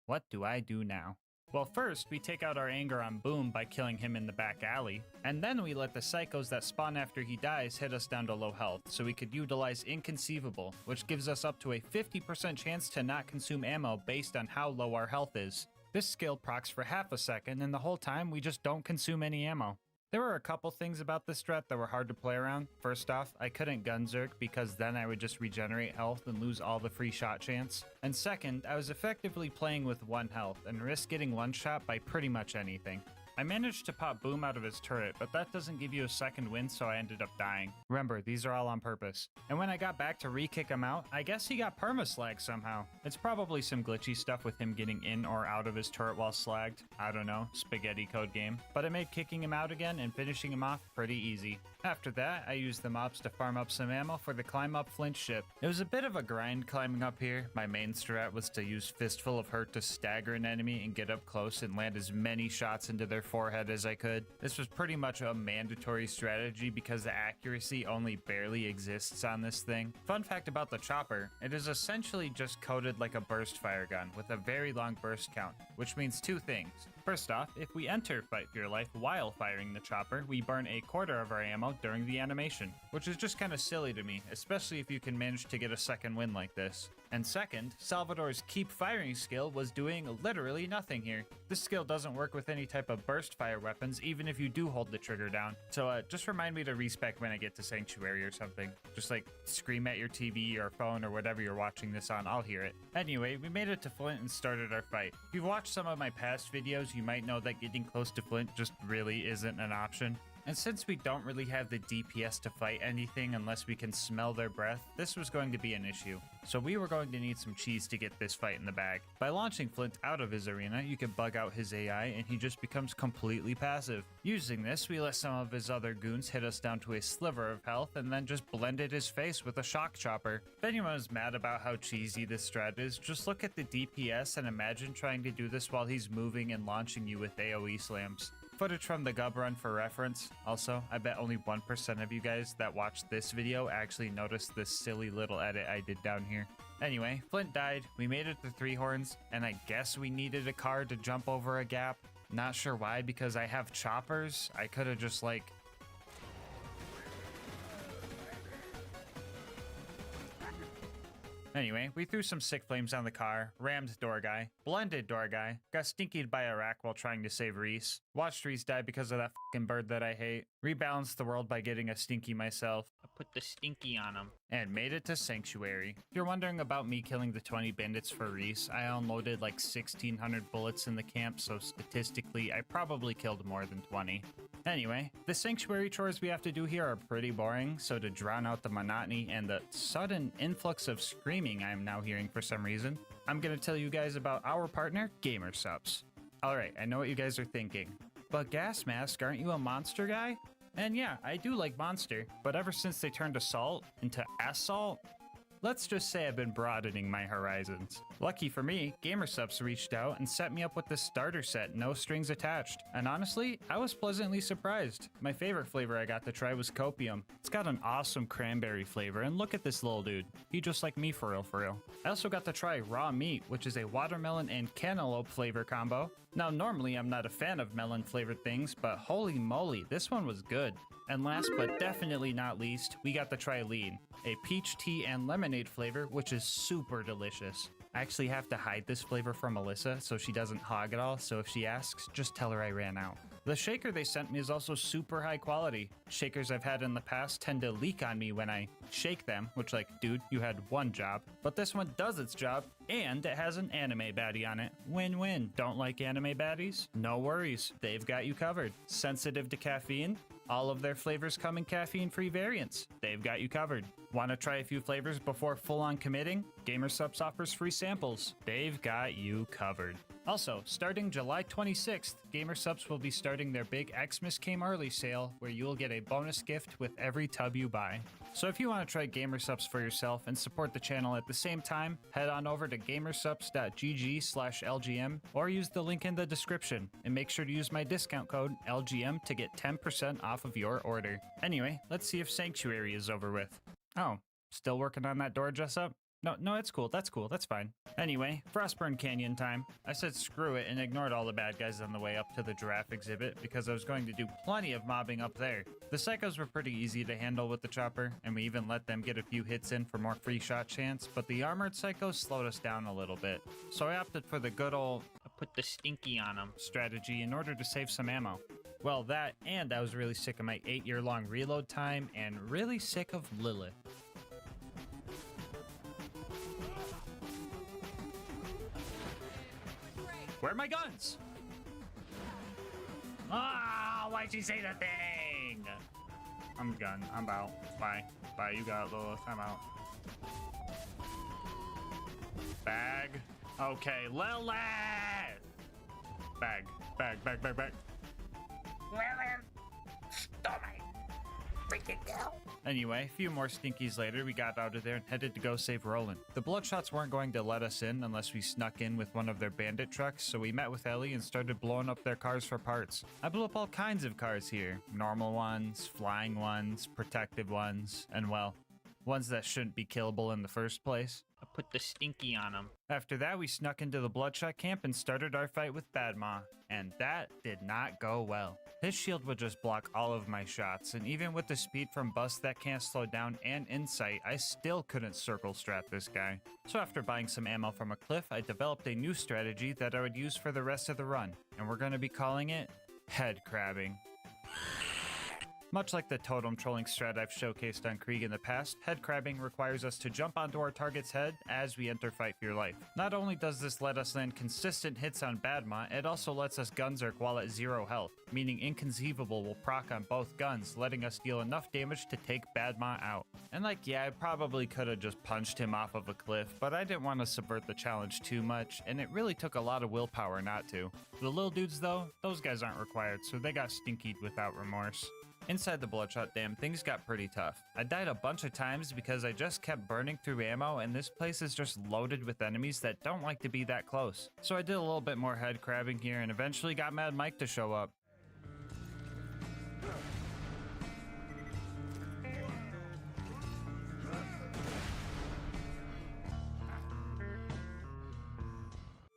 What do I do now? Well, first, we take out our anger on Boom by killing him in the back alley, and then we let the psychos that spawn after he dies hit us down to low health, so we could utilize Inconceivable, which gives us up to a 50% chance to not consume ammo based on how low our health is. This skill procs for half a second, and the whole time we just don't consume any ammo. There were a couple things about this strat that were hard to play around. First off, I couldn't gunzerk because then I would just regenerate health and lose all the free shot chance. And second, I was effectively playing with 1 health and risked getting one shot by pretty much anything. I managed to pop Boom out of his turret, but that doesn't give you a second win, so I ended up dying. Remember, these are all on purpose. And when I got back to re-kick him out, I guess he got perma-slagged somehow. It's probably some glitchy stuff with him getting in or out of his turret while slagged. I don't know, spaghetti code game. But it made kicking him out again and finishing him off pretty easy. After that, I used the mobs to farm up some ammo for the climb up Flint ship. It was a bit of a grind climbing up here. My main strat was to use Fistful of Hurt to stagger an enemy and get up close and land as many shots into their forehead as I could. This was pretty much a mandatory strategy because the accuracy only barely exists on this thing. Fun fact about the chopper, it is essentially just coded like a burst fire gun with a very long burst count, which means 2 things. First off, if we enter Fight for Your Life while firing the chopper, we burn a quarter of our ammo during the animation, which is just kind of silly to me, especially if you can manage to get a second win like this. And second, Salvador's keep firing skill was doing literally nothing here. This skill doesn't work with any type of burst fire weapons, even if you do hold the trigger down. So just remind me to respec when I get to Sanctuary or something. Just like scream at your TV or phone or whatever you're watching this on, I'll hear it. Anyway, we made it to Flint and started our fight. If you've watched some of my past videos, you might know that getting close to Flint just really isn't an option. And since we don't really have the DPS to fight anything unless we can smell their breath, this was going to be an issue. So we were going to need some cheese to get this fight in the bag. By launching Flint out of his arena, you can bug out his AI and he just becomes completely passive. Using this, we let some of his other goons hit us down to a sliver of health and then just blended his face with a shock chopper. If anyone is mad about how cheesy this strat is, just look at the DPS and imagine trying to do this while he's moving and launching you with AoE slams. Footage from the Gub run for reference. Also, I bet only 1% of you guys that watched this video actually noticed this silly little edit I did down here. Anyway, Flint died, we made it to 3 horns, and I guess we needed a car to jump over a gap. Not sure why, because I have choppers. I could have just like... Anyway, we threw some sick flames on the car, rammed door guy, blended door guy, got stinkied by a rack while trying to save Reese, watched Reese die because of that fucking bird that I hate, rebalanced the world by getting a stinky myself, I put the stinky on him, and made it to Sanctuary. If you're wondering about me killing the 20 bandits for Reese, I unloaded like 1,600 bullets in the camp, so statistically I probably killed more than 20. Anyway, the Sanctuary chores we have to do here are pretty boring, so to drown out the monotony and the sudden influx of screaming I'm now hearing for some reason, I'm gonna tell you guys about our partner, GASMASK'S. Alright, I know what you guys are thinking, but GASMASK, aren't you a monster guy? And yeah, I do like monster, but ever since they turned assault into assault, let's just say I've been broadening my horizons. Lucky for me, GASMASK'S reached out and set me up with this starter set, no strings attached. And honestly, I was pleasantly surprised. My favorite flavor I got to try was Copium. It's got an awesome cranberry flavor, and look at this little dude. He just like me for real, for real. I also got to try Raw Meat, which is a watermelon and cantaloupe flavor combo. Now, normally I'm not a fan of melon flavored things, but holy moly, this one was good. And last but definitely not least, we got to try Lean, a peach tea and lemonade flavor, which is super delicious. I actually have to hide this flavor from Alyssa so she doesn't hog it all, so if she asks, just tell her I ran out. The shaker they sent me is also super high quality. Shakers I've had in the past tend to leak on me when I shake them, which like, dude, you had one job. But this one does its job, and it has an anime baddie on it. Win-win. Don't like anime baddies? No worries, they've got you covered. Sensitive to caffeine? All of their flavors come in caffeine-free variants. They've got you covered. Want to try a few flavors before full-on committing? GASMASK'S offers free samples. They've got you covered. Also, starting July 26th, GASMASK'S will be starting their big Xmas Came Early sale, where you'll get a bonus gift with every tub you buy. So if you want to try GASMASK'S for yourself and support the channel at the same time, head on over to gamersups.gg/LGM or use the link in the description, and make sure to use my discount code LGM to get 10% off of your order. Anyway, let's see if Sanctuary is over with. Oh, still working on that door dress up? No, it's cool, that's fine. Anyway, Frostburn Canyon time. I said screw it and ignored all the bad guys on the way up to the giraffe exhibit because I was going to do plenty of mobbing up there. The psychos were pretty easy to handle with the chopper, and we even let them get a few hits in for more free shot chance, but the armored psychos slowed us down a little bit. So I opted for the good old, I put the stinky on them strategy in order to save some ammo. Well, that, and I was really sick of my 8-year-long reload time, and really sick of Lilith. Where are my guns? Ah, why'd she say the thing? I'm done. I'm out. Bye. Bye, you got it, Lilith. I'm out. Bag. Okay, Lilith! Bag. Lilith! Stop me! Freaking hell! Anyway, a few more stinkies later, we got out of there and headed to go save Roland. The Bloodshots weren't going to let us in unless we snuck in with one of their bandit trucks, so we met with Ellie and started blowing up their cars for parts. I blew up all kinds of cars here. Normal ones, flying ones, protective ones, and well, ones that shouldn't be killable in the first place. I put the stinky on them. After that, we snuck into the Bloodshot camp and started our fight with Badmaw, and that did not go well. His shield would just block all of my shots, and even with the speed from Bust that can't slow down and Insight, I still couldn't circle strat this guy. So after buying some ammo from a cliff, I developed a new strategy that I would use for the rest of the run, and we're going to be calling it head crabbing. Much like the totem trolling strat I've showcased on Krieg in the past, head crabbing requires us to jump onto our target's head as we enter fight for your life. Not only does this let us land consistent hits on Badmont, it also lets us gunzerk while at 0 health, meaning Inconceivable will proc on both guns, letting us deal enough damage to take Badmont out. And like, yeah, I probably could have just punched him off of a cliff, but I didn't want to subvert the challenge too much, and it really took a lot of willpower not to. The little dudes though, those guys aren't required, so they got stinkied without remorse. Inside the Bloodshot Dam, things got pretty tough. I died a bunch of times because I just kept burning through ammo, and this place is just loaded with enemies that don't like to be that close. So I did a little bit more head crabbing here and eventually got Mad Mike to show up.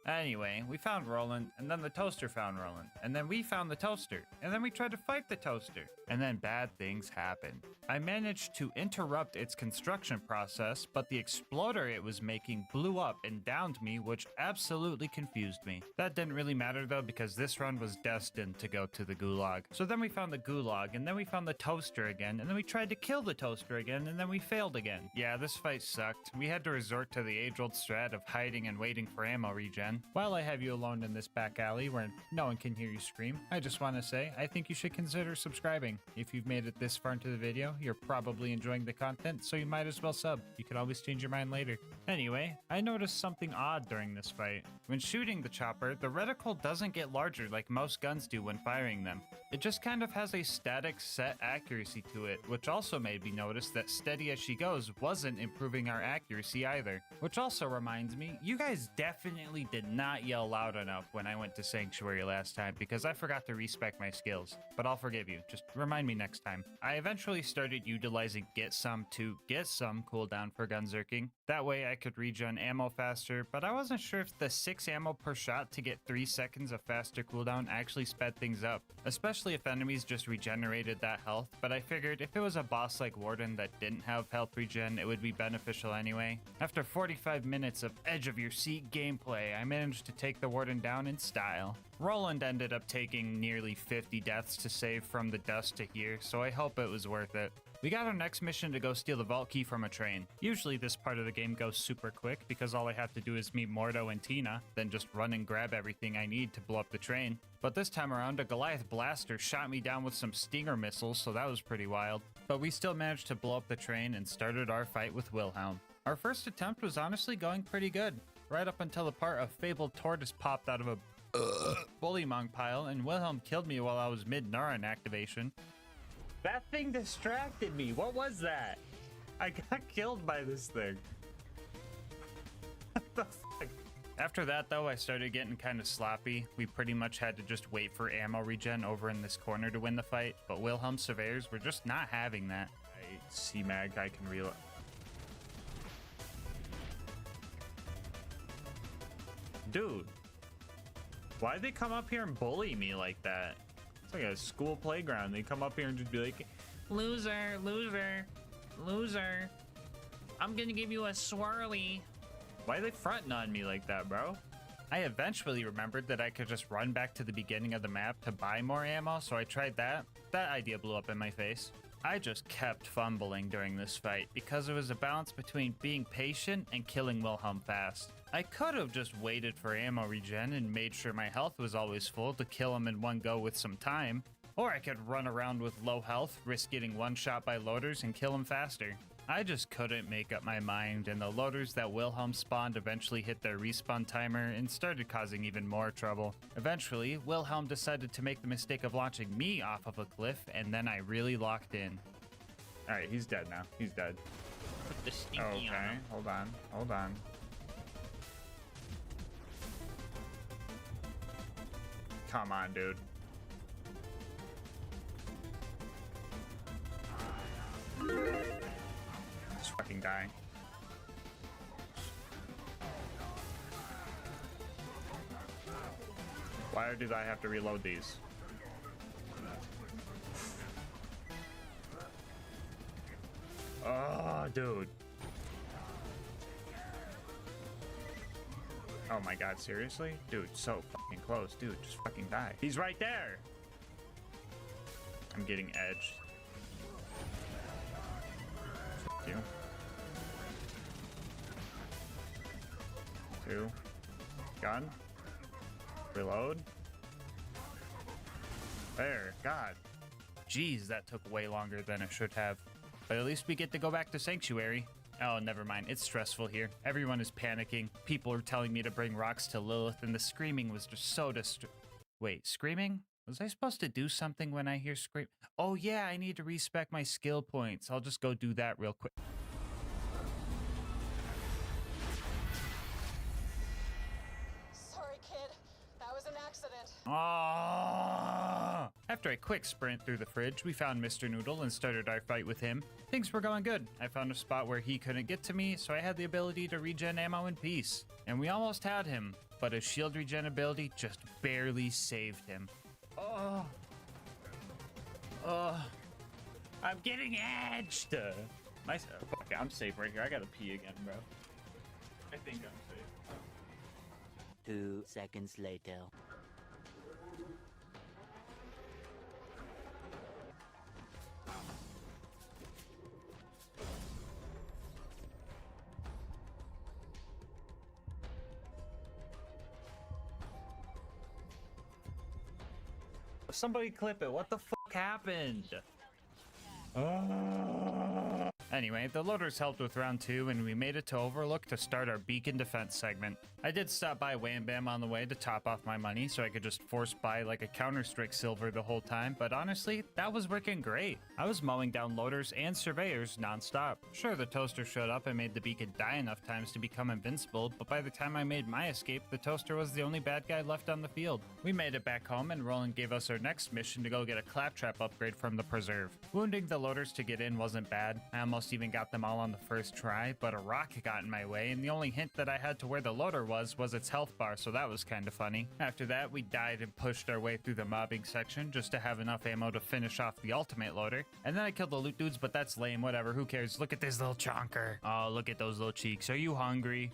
Anyway, we found Roland, and then the toaster found Roland, and then we found the toaster, and then we tried to fight the toaster, and then bad things happened. I managed to interrupt its construction process, but the exploder it was making blew up and downed me, which absolutely confused me. That didn't really matter though, because this run was destined to go to the gulag. So then we found the gulag, and then we found the toaster again, and then we tried to kill the toaster again, and then we failed again. Yeah, this fight sucked. We had to resort to the age-old strat of hiding and waiting for ammo regen. While I have you alone in this back alley where no one can hear you scream, I just want to say I think you should consider subscribing. If you've made it this far into the video, you're probably enjoying the content, so you might as well sub. You can always change your mind later. Anyway, I noticed something odd during this fight. When shooting the chopper, the reticle doesn't get larger like most guns do when firing them. It just kind of has a static set accuracy to it, which also made me notice that steady as she goes wasn't improving our accuracy either. Which also reminds me, you guys definitely did not yell loud enough when I went to Sanctuary last time because I forgot to respec my skills. But I'll forgive you, just remind me next time. I eventually started utilizing Get Some to get some cooldown for gunzerking. That way I could regen ammo faster, but I wasn't sure if the 6 ammo per shot to get 3 seconds of faster cooldown actually sped things up, especially if enemies just regenerated that health, but I figured if it was a boss like Warden that didn't have health regen, it would be beneficial anyway. After 45 minutes of edge of your seat gameplay, I managed to take the Warden down in style. Roland ended up taking nearly 50 deaths to save from the dust to here, so I hope it was worth it. We got our next mission to go steal the vault key from a train. Usually this part of the game goes super quick because all I have to do is meet Mordo and Tina, then just run and grab everything I need to blow up the train. But this time around, a Goliath blaster shot me down with some Stinger missiles, so that was pretty wild. But we still managed to blow up the train and started our fight with Wilhelm. Our first attempt was honestly going pretty good, right up until the part a fabled tortoise popped out of a bullymong pile and Wilhelm killed me while I was mid-neuron activation. That thing distracted me. What was that? I got killed by this thing. What the fuck? After that, though, I started getting kind of sloppy. We pretty much had to just wait for ammo regen over in this corner to win the fight, but Wilhelm surveyors were just not having that. C-Mag, I can reload. Dude, why'd they come up here and bully me like that? It's like a school playground. They come up here and just be like, loser, loser, loser. I'm gonna give you a swirly. why are they fronting on me like that, bro? I eventually remembered that I could just run back to the beginning of the map to buy more ammo, so I tried that. That idea blew up in my face. I just kept fumbling during this fight because it was a balance between being patient and killing Wilhelm fast. I could have just waited for ammo regen and made sure my health was always full to kill him in one go with some time. Or I could run around with low health, risk getting one shot by loaders and kill him faster. I just couldn't make up my mind, and the loaders that Wilhelm spawned eventually hit their respawn timer and started causing even more trouble. Eventually, Wilhelm decided to make the mistake of launching me off of a cliff, and then I really locked in. Alright, he's dead now. He's dead. Put the stinky on Okay, him. hold on, hold on. Come on, dude. Just fucking die. Why did I have to reload these? Oh, dude. Oh my god, seriously? Dude, so fucking close. Dude, just fucking die. He's right there! I'm getting edged. Two. 2. Gun. Reload. There. God. Jeez, that took way longer than it should have. But at least we get to go back to Sanctuary. Oh, never mind. It's stressful here. Everyone is panicking. People are telling me to bring rocks to Lilith, and the screaming was just so Wait, screaming? Was I supposed to do something when I hear scream? Oh yeah, I need to respec my skill points. I'll just go do that real quick. Sorry, kid. That was an accident. Ah! After a quick sprint through the fridge, we found Mr. Noodle and started our fight with him. Things were going good. I found a spot where he couldn't get to me, so I had the ability to regen ammo in peace. And we almost had him, but his shield regen ability just barely saved him. Oh. Oh. I'm getting edged. Fuck, I'm safe right here. I gotta pee again, bro. I think I'm safe. 2 seconds later. Somebody clip it. What the fuck happened? Anyway, the loaders helped with round 2 and we made it to Overlook to start our beacon defense segment. I did stop by Wham Bam on the way to top off my money so I could just force buy like a Counter-Strike silver the whole time, but honestly, that was working great. I was mowing down loaders and surveyors non-stop. Sure, the toaster showed up and made the beacon die enough times to become invincible, but by the time I made my escape, the toaster was the only bad guy left on the field. We made it back home and Roland gave us our next mission to go get a claptrap upgrade from the preserve. Wounding the loaders to get in wasn't bad. I almost even got them all on the first try, but a rock got in my way, and the only hint that I had to where the loader was its health bar, so that was kind of funny. After that, we died and pushed our way through the mobbing section just to have enough ammo to finish off the ultimate loader. And then I killed the loot dudes, but that's lame, whatever, who cares? Look at this little chonker. Oh, look at those little cheeks. Are you hungry?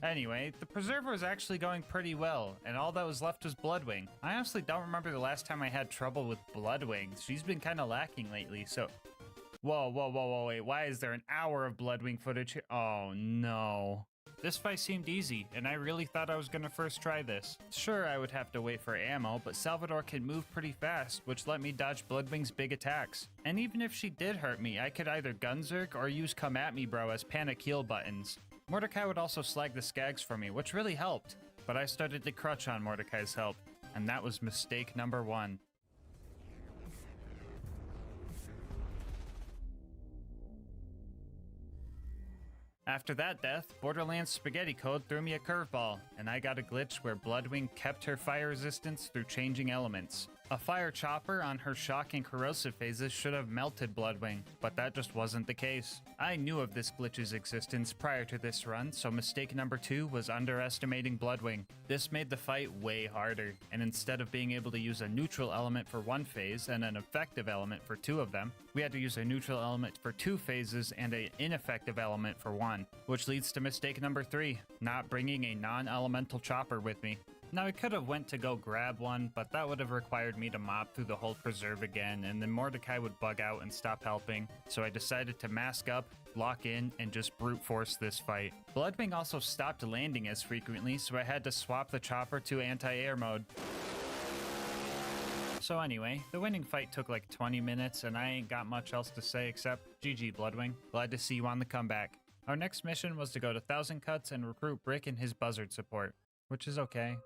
Anyway, the preserver was actually going pretty well, and all that was left was Bloodwing. I honestly don't remember the last time I had trouble with Bloodwing. She's been kind of lacking lately, so... Whoa, wait, why is there an hour of Bloodwing footage here? Oh, no. This fight seemed easy, and I really thought I was gonna first try this. Sure, I would have to wait for ammo, but Salvador can move pretty fast, which let me dodge Bloodwing's big attacks. And even if she did hurt me, I could either gunzerk or use Come At Me Bro as panic heal buttons. Mordecai would also slag the skags for me, which really helped, but I started to crutch on Mordecai's help, and that was mistake number 1. After that death, Borderlands Spaghetti Code threw me a curveball, and I got a glitch where Bloodwing kept her fire resistance through changing elements. A fire chopper on her shock and corrosive phases should have melted Bloodwing, but that just wasn't the case. I knew of this glitch's existence prior to this run, so mistake number 2 was underestimating Bloodwing. This made the fight way harder, and instead of being able to use a neutral element for 1 phase and an effective element for 2 of them, we had to use a neutral element for 2 phases and an ineffective element for 1, which leads to mistake number 3, not bringing a non-elemental chopper with me. Now I could have went to go grab one, but that would have required me to mob through the whole preserve again, and then Mordecai would bug out and stop helping, so I decided to mask up, lock in, and just brute force this fight. Bloodwing also stopped landing as frequently, so I had to swap the chopper to anti-air mode. So anyway, the winning fight took like 20 minutes, and I ain't got much else to say except GG Bloodwing. Glad to see you on the comeback. Our next mission was to go to 1000 Cuts and recruit Brick and his buzzard support, which is okay.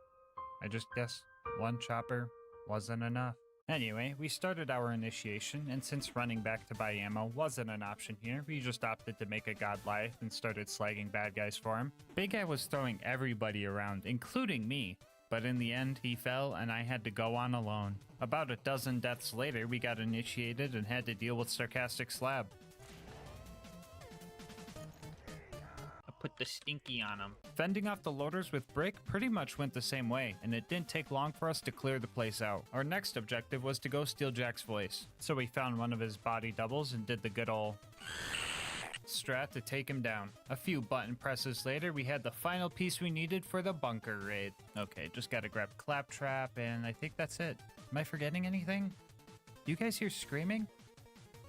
I just guess 1 chopper wasn't enough. Anyway, we started our initiation, and since running back to buy ammo wasn't an option here, we just opted to make a Goliath and started slagging bad guys for him. Big Guy was throwing everybody around, including me, but in the end he fell and I had to go on alone. About a dozen deaths later, we got initiated and had to deal with Sarcastic Slab. Put the stinky on him. Fending off the loaders with Brick pretty much went the same way, and it didn't take long for us to clear the place out. Our next objective was to go steal Jack's voice, so we found one of his body doubles and did the good ol' strat to take him down. A few button presses later, we had the final piece we needed for the bunker raid. Okay, just gotta grab Claptrap, and I think that's it. Am I forgetting anything? Do you guys hear screaming?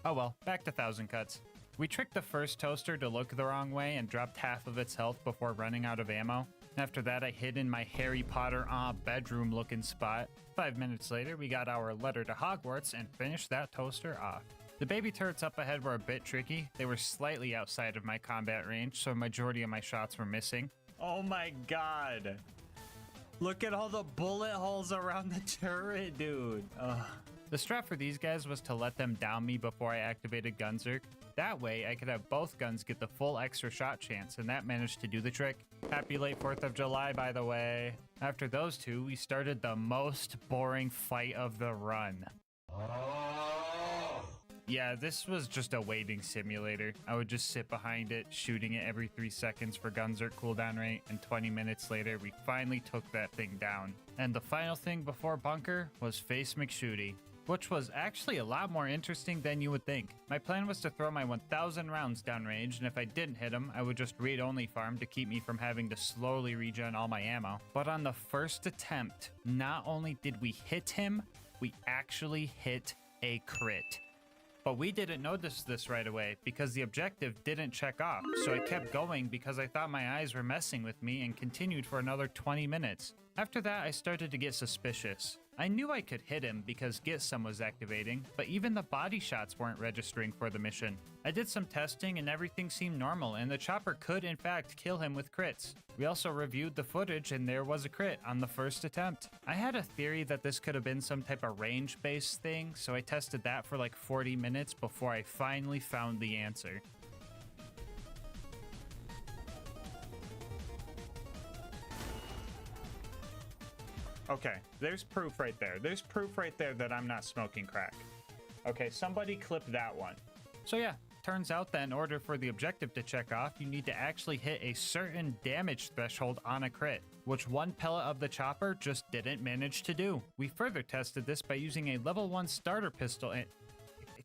Oh well, back to 1000 Cuts. We tricked the first toaster to look the wrong way and dropped half of its health before running out of ammo. After that, I hid in my Harry Potter bedroom looking spot. 5 minutes later, we got our letter to Hogwarts and finished that toaster off. The baby turrets up ahead were a bit tricky. They were slightly outside of my combat range, so a majority of my shots were missing. Oh my god. Look at all the bullet holes around the turret, dude. Ugh. The strat for these guys was to let them down me before I activated Gunzerk. That way, I could have both guns get the full extra shot chance, and that managed to do the trick. Happy late 4th of July, by the way. After those two, we started the most boring fight of the run. Yeah, this was just a waiting simulator. I would just sit behind it, shooting it every 3 seconds for Gunzerk cooldown rate, and 20 minutes later, we finally took that thing down. And the final thing before bunker was Face McShooty, which was actually a lot more interesting than you would think. My plan was to throw my 1000 rounds downrange, and if I didn't hit him, I would just read-only farm to keep me from having to slowly regen all my ammo. But on the first attempt, not only did we hit him, we actually hit a crit. But we didn't notice this right away because the objective didn't check off, so I kept going because I thought my eyes were messing with me and continued for another 20 minutes. After that, I started to get suspicious. I knew I could hit him because Get Some was activating, but even the body shots weren't registering for the mission. I did some testing and everything seemed normal, and the chopper could in fact kill him with crits. We also reviewed the footage and there was a crit on the first attempt. I had a theory that this could have been some type of range-based thing, so I tested that for like 40 minutes before I finally found the answer. Okay, there's proof right there. There's proof right there that I'm not smoking crack. Okay, somebody clip that one. So yeah, turns out that in order for the objective to check off, you need to actually hit a certain damage threshold on a crit, which one pellet of the chopper just didn't manage to do. We further tested this by using a level 1 starter pistol and...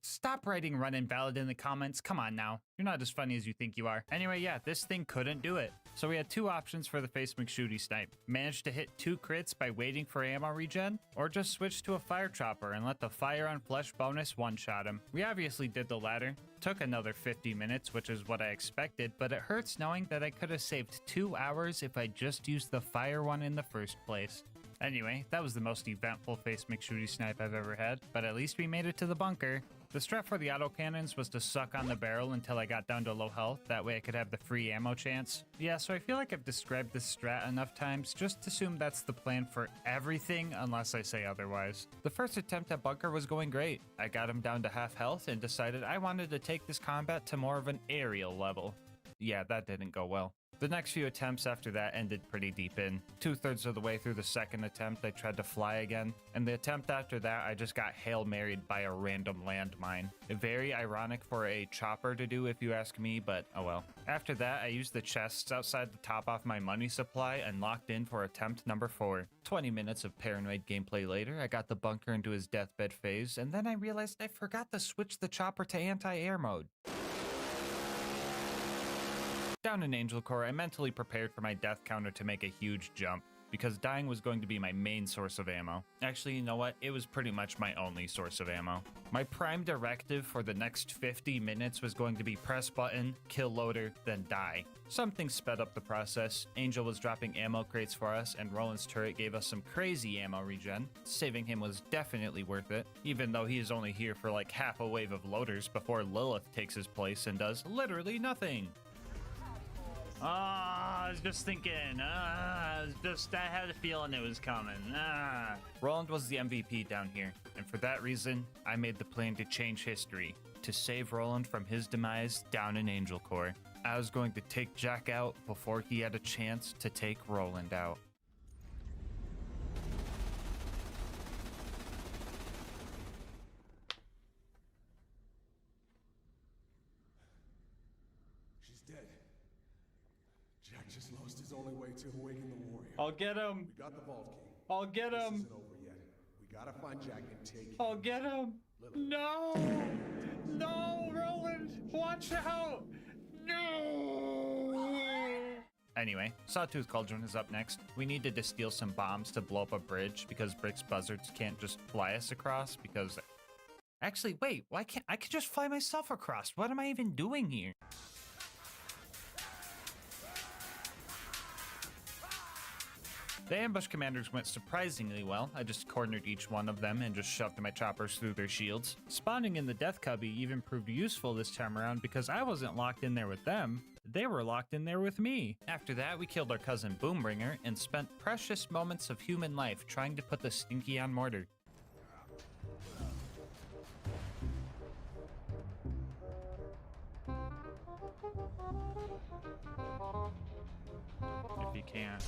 Stop writing run invalid in the comments, come on now. You're not as funny as you think you are. Anyway, yeah, this thing couldn't do it. So we had two options for the Face McShooty snipe. Manage to hit 2 crits by waiting for ammo regen, or just switch to a fire chopper and let the fire on flesh bonus one-shot him. We obviously did the latter. Took another 50 minutes, which is what I expected, but it hurts knowing that I could have saved 2 hours if I just used the fire one in the first place. Anyway, that was the most eventful Face McShooty snipe I've ever had, but at least we made it to the bunker. The strat for the autocannons was to suck on the barrel until I got down to low health, that way I could have the free ammo chance. Yeah, so I feel like I've described this strat enough times, just assume that's the plan for everything unless I say otherwise. The first attempt at bunker was going great. I got him down to half health and decided I wanted to take this combat to more of an aerial level. Yeah, that didn't go well. The next few attempts after that ended pretty deep in. 2/3 of the way through the second attempt, I tried to fly again, and the attempt after that, I just got Hail Married by a random landmine. Very ironic for a chopper to do if you ask me, but oh well. After that, I used the chests outside to top off my money supply and locked in for attempt number 4. 20 minutes of paranoid gameplay later, I got the bunker into his deathbed phase, and then I realized I forgot to switch the chopper to anti-air mode. Down in Angel Core, I mentally prepared for my death counter to make a huge jump, because dying was going to be my main source of ammo. Actually, you know what? It was pretty much my only source of ammo. My prime directive for the next 50 minutes was going to be press button, kill loader, then die. Something sped up the process. Angel was dropping ammo crates for us, and Roland's turret gave us some crazy ammo regen. Saving him was definitely worth it, even though he is only here for like half a wave of loaders before Lilith takes his place and does literally nothing. I was just thinking, I had a feeling it was coming. Roland was the MVP down here, and for that reason, I made the plan to change history, to save Roland from his demise down in Angel Core. I was going to take Jack out before he had a chance to take Roland out. She's dead. Jack just lost his only way to awaken the warrior. I'll get him. We got the Vault Key. I'll get him. This isn't over yet. We gotta find Jack and take him. I'll get him. No! No, Roland! Watch out! No! Anyway, Sawtooth Cauldron is up next. We needed to steal some bombs to blow up a bridge because Brick's buzzards can't just fly us across because Actually, wait, why can't I could just fly myself across? What am I even doing here? The ambush commanders went surprisingly well. I just cornered each one of them and just shoved my choppers through their shields. Spawning in the death cubby even proved useful this time around because I wasn't locked in there with them. They were locked in there with me. After that, we killed our cousin Boombringer and spent precious moments of human life trying to put the Stinky on mortar. If you can't.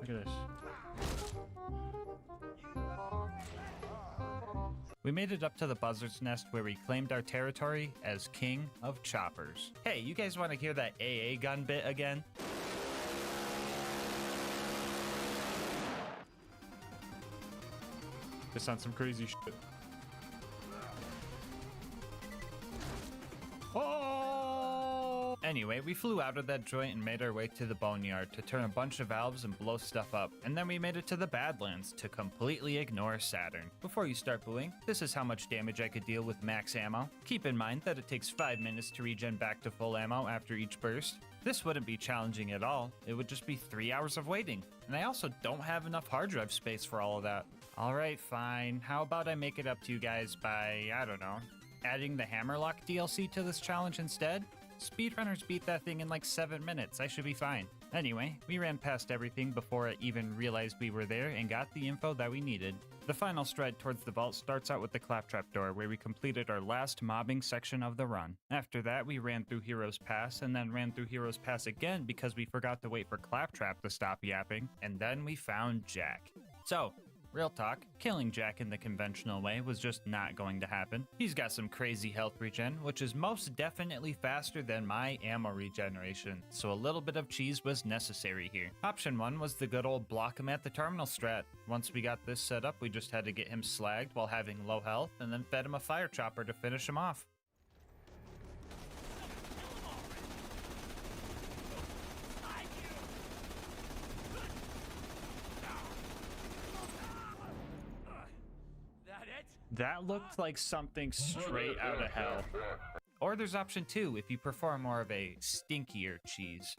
Look at this. We made it up to the buzzard's nest where we claimed our territory as King of Choppers. Hey, you guys want to hear that AA gun bit again? This sounds some crazy shit. Oh! Anyway, we flew out of that joint and made our way to the boneyard to turn a bunch of valves and blow stuff up. And then we made it to the Badlands to completely ignore Saturn. Before you start booing, this is how much damage I could deal with max ammo. Keep in mind that it takes 5 minutes to regen back to full ammo after each burst. This wouldn't be challenging at all. It would just be 3 hours of waiting. And I also don't have enough hard drive space for all of that. Alright, fine. How about I make it up to you guys by, I don't know, adding the Hammerlock DLC to this challenge instead? Speedrunners beat that thing in like 7 minutes. I should be fine. Anyway, we ran past everything before I even realized we were there and got the info that we needed. The final stride towards the vault starts out with the Claptrap door, where we completed our last mobbing section of the run. After that, we ran through Heroes Pass, and then ran through Heroes Pass again because we forgot to wait for Claptrap to stop yapping, and then we found Jack. So, real talk, killing Jack in the conventional way was just not going to happen. He's got some crazy health regen, which is most definitely faster than my ammo regeneration, so a little bit of cheese was necessary here. Option 1 was the good old block him at the terminal strat. Once we got this set up, we just had to get him slagged while having low health, and then fed him a fire chopper to finish him off. That looked like something straight out of hell. Or there's option 2 if you prefer more of a stinkier cheese.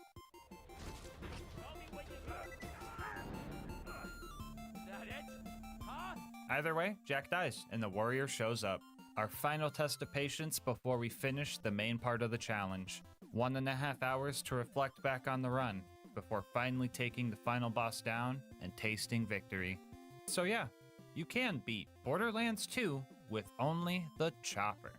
Either way, Jack dies and the warrior shows up. Our final test of patience before we finish the main part of the challenge. 1.5 hours to reflect back on the run before finally taking the final boss down and tasting victory. So yeah, you can beat Borderlands 2 with only the chopper.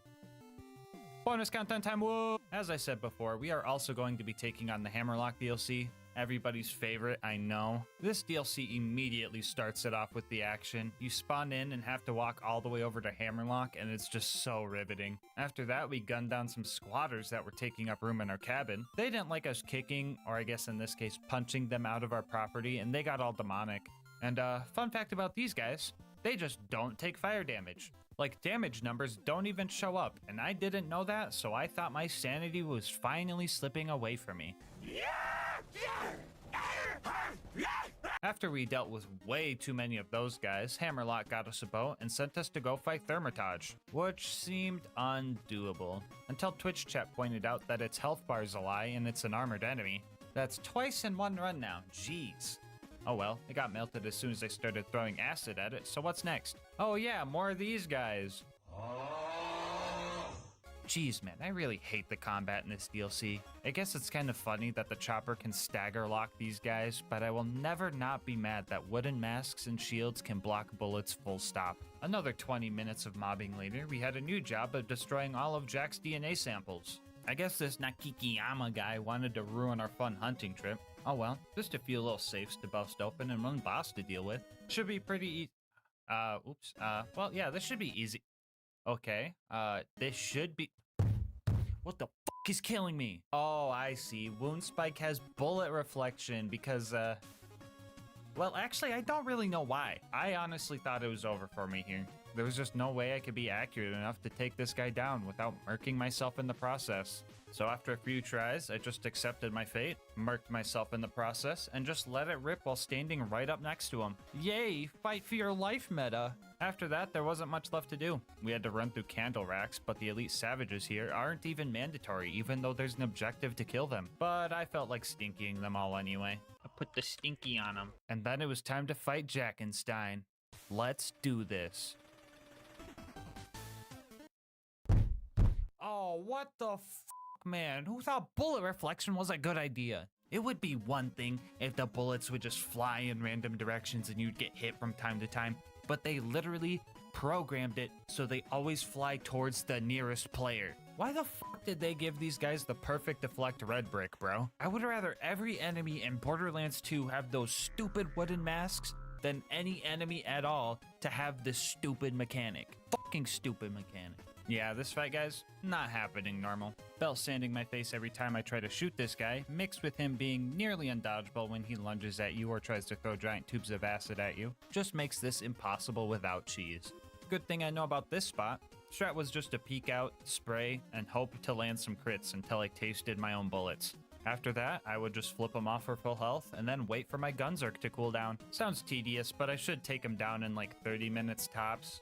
Bonus content time, whoa! As I said before, we are also going to be taking on the Hammerlock DLC. Everybody's favorite, I know. This DLC immediately starts it off with the action. You spawn in and have to walk all the way over to Hammerlock, and it's just so riveting. After that, we gunned down some squatters that were taking up room in our cabin. They didn't like us kicking, or I guess in this case, punching them out of our property, and they got all demonic. And fun fact about these guys, they just don't take fire damage. Like, damage numbers don't even show up, and I didn't know that, so I thought my sanity was finally slipping away from me. After we dealt with way too many of those guys, Hammerlock got us a boat and sent us to go fight Thermitage, which seemed undoable. Until Twitch chat pointed out that its health bar's a lie and it's an armored enemy. That's twice in one run now, jeez. Oh well, it got melted as soon as I started throwing acid at it, so what's next? Oh yeah, more of these guys. Jeez man, I really hate the combat in this DLC. I guess it's kind of funny that the chopper can stagger lock these guys, but I will never not be mad that wooden masks and shields can block bullets full stop. Another 20 minutes of mobbing later, we had a new job of destroying all of Jack's DNA samples. I guess this Nakikiyama guy wanted to ruin our fun hunting trip. Oh well, just a few little safes to bust open and one boss to deal with. Should be pretty easy. Well yeah, this should be easy. Okay, this should be... What the fuck is killing me? Oh, I see. Wound Spike has bullet reflection because, well, actually, I don't really know why. I honestly thought it was over for me here. There was just no way I could be accurate enough to take this guy down without murking myself in the process. So after a few tries, I just accepted my fate, murked myself in the process, and just let it rip while standing right up next to him. Yay, fight for your life meta! After that, there wasn't much left to do. We had to run through candle racks, but the elite savages here aren't even mandatory, even though there's an objective to kill them. But I felt like stinkying them all anyway. I put the stinky on them. And then it was time to fight Jackenstein. Let's do this. Oh, what the f***, man? Who thought bullet reflection was a good idea? It would be one thing if the bullets would just fly in random directions and you'd get hit from time to time, but they literally programmed it so they always fly towards the nearest player. Why the fuck did they give these guys the perfect deflect red brick, bro? I would rather every enemy in Borderlands 2 have those stupid wooden masks than any enemy at all to have this stupid mechanic. Fucking stupid mechanic. Yeah, this fight, guys, not happening normal. Bell sanding my face every time I try to shoot this guy, mixed with him being nearly undodgeable when he lunges at you or tries to throw giant tubes of acid at you, just makes this impossible without cheese. Good thing I know about this spot. Strat was just to peek out, spray, and hope to land some crits until I tasted my own bullets. After that, I would just flip him off for full health and then wait for my Gunzerk to cool down. Sounds tedious, but I should take him down in like 30 minutes tops.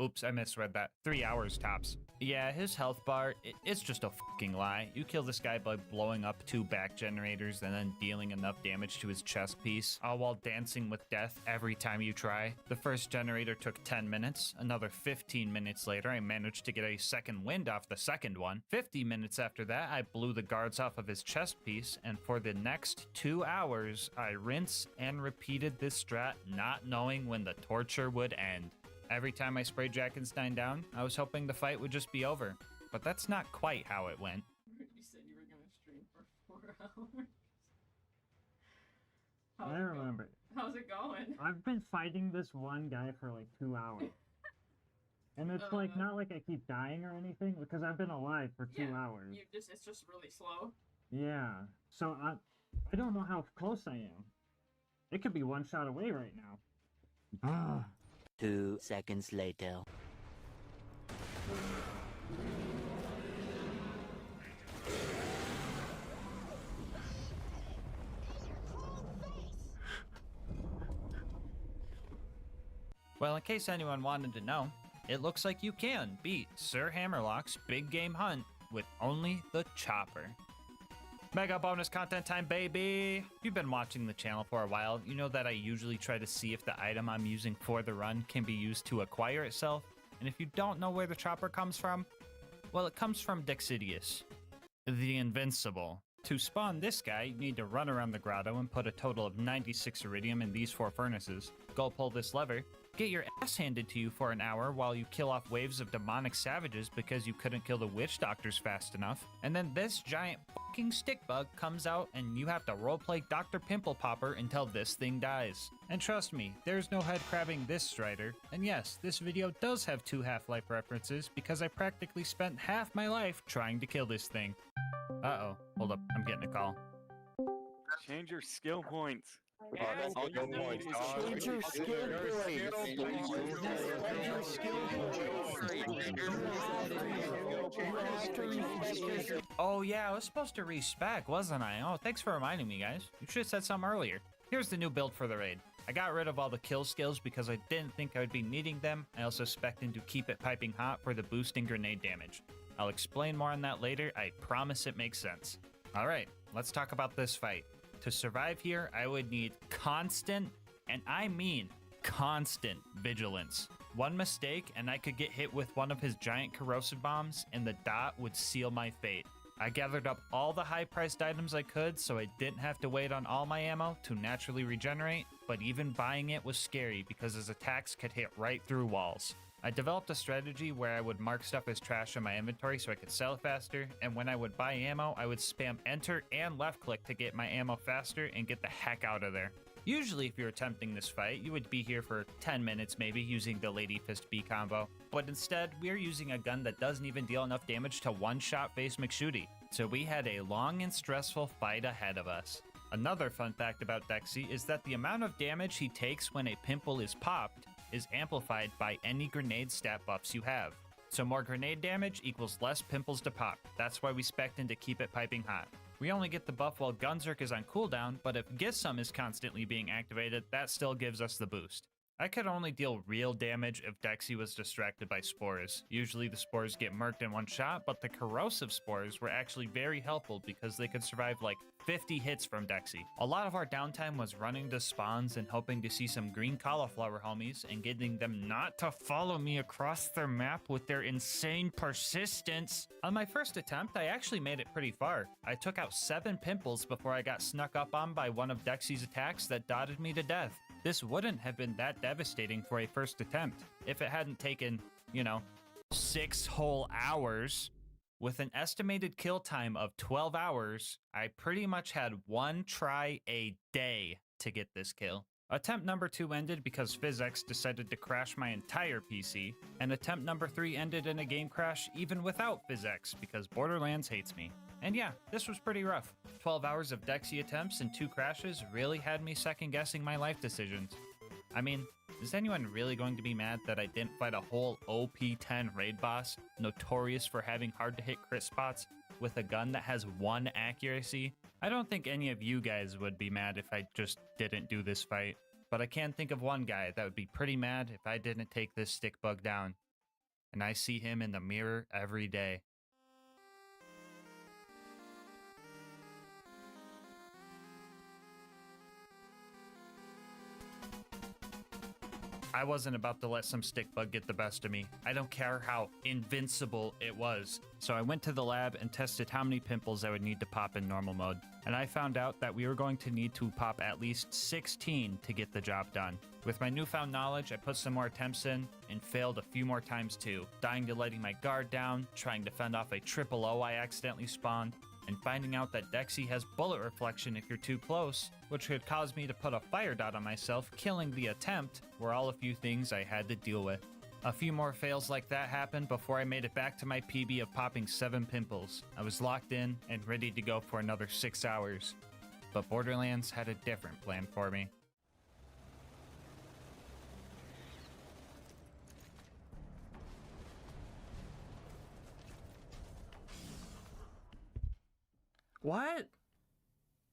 Oops, I misread that. 3 hours tops. Yeah, his health bar, it's just a fucking lie. You kill this guy by blowing up 2 back generators and then dealing enough damage to his chest piece, all while dancing with death every time you try. The first generator took 10 minutes. Another 15 minutes later, I managed to get a second wind off the second one. 50 minutes after that, I blew the guards off of his chest piece, and for the next 2 hours, I rinsed and repeated this strat, not knowing when the torture would end. Every time I sprayed Jackenstein down, I was hoping the fight would just be over. But that's not quite how it went. You said you were gonna stream for 4 hours. I remember. How's it going? I've been fighting this one guy for like 2 hours. And it's like not like I keep dying or anything because I've been alive for 2 hours. It's just really slow. Yeah. So I don't know how close I am. It could be one shot away right now. Ah. 2 seconds later. Well, in case anyone wanted to know, it looks like you can beat Sir Hammerlock's Big Game Hunt with only the chopper. Mega bonus content time, baby! If you've been watching the channel for a while, you know that I usually try to see if the item I'm using for the run can be used to acquire itself. And if you don't know where the chopper comes from, well, it comes from Dexidius, the Invincible. To spawn this guy, you need to run around the grotto and put a total of 96 iridium in these 4 furnaces. Go pull this lever, get your ass handed to you for an hour while you kill off waves of demonic savages because you couldn't kill the witch doctors fast enough, and then this giant fucking stick bug comes out and you have to roleplay Dr. Pimple Popper until this thing dies. And trust me, there's no head crabbing this Strider. And yes, this video does have 2 Half-Life references because I practically spent half my life trying to kill this thing. Uh-oh, hold up, I'm getting a call. Change your skill points. Change your skill points. Oh yeah, I was supposed to respec, wasn't I? Oh, thanks for reminding me, guys. You should have said something earlier. Here's the new build for the raid. I got rid of all the kill skills because I didn't think I would be needing them. I also spec'd in to keep it piping hot for the boosting grenade damage. I'll explain more on that later. I promise it makes sense. All right, let's talk about this fight. To survive here, I would need constant, and I mean constant, vigilance. One mistake, and I could get hit with one of his giant corrosive bombs, and the dot would seal my fate. I gathered up all the high-priced items I could, so I didn't have to wait on all my ammo to naturally regenerate, but even buying it was scary because his attacks could hit right through walls. I developed a strategy where I would mark stuff as trash in my inventory so I could sell it faster, and when I would buy ammo, I would spam enter and left click to get my ammo faster and get the heck out of there. Usually if you're attempting this fight, you would be here for 10 minutes maybe using the Lady Fist B combo, but instead we're using a gun that doesn't even deal enough damage to one-shot face McShooty, so we had a long and stressful fight ahead of us. Another fun fact about Dexy is that the amount of damage he takes when a pimple is popped is amplified by any grenade stat buffs you have. So more grenade damage equals less pimples to pop. That's why we spec'd in to keep it piping hot. We only get the buff while Gunzerk is on cooldown, but if GISM is constantly being activated, that still gives us the boost. I could only deal real damage if Dexy was distracted by spores. Usually the spores get murked in one shot, but the corrosive spores were actually very helpful because they could survive like 50 hits from Dexy. A lot of our downtime was running to spawns and hoping to see some green cauliflower homies and getting them not to follow me across their map with their insane persistence. On my first attempt, I actually made it pretty far. I took out 7 pimples before I got snuck up on by one of Dexy's attacks that dotted me to death. This wouldn't have been that devastating for a first attempt if it hadn't taken, 6 whole hours. With an estimated kill time of 12 hours, I pretty much had 1 try a day to get this kill. Attempt number 2 ended because PhysX decided to crash my entire PC, and attempt number 3 ended in a game crash even without PhysX because Borderlands hates me. And yeah, this was pretty rough. 12 hours of Dexy attempts and 2 crashes really had me second guessing my life decisions. I mean, is anyone really going to be mad that I didn't fight a whole OP10 raid boss, notorious for having hard to hit crit spots, with a gun that has 1 accuracy? I don't think any of you guys would be mad if I just didn't do this fight, but I can think of one guy that would be pretty mad if I didn't take this stick bug down. And I see him in the mirror every day. I wasn't about to let some stick bug get the best of me. I don't care how invincible it was. So I went to the lab and tested how many pimples I would need to pop in normal mode. And I found out that we were going to need to pop at least 16 to get the job done. With my newfound knowledge, I put some more attempts in and failed a few more times too. Dying to letting my guard down, trying to fend off a triple O I accidentally spawned, and finding out that Dexy has bullet reflection if you're too close, which could cause me to put a fire dot on myself, killing the attempt, were all a few things I had to deal with. A few more fails like that happened before I made it back to my PB of popping 7 pimples. I was locked in and ready to go for another 6 hours. But Borderlands had a different plan for me. What?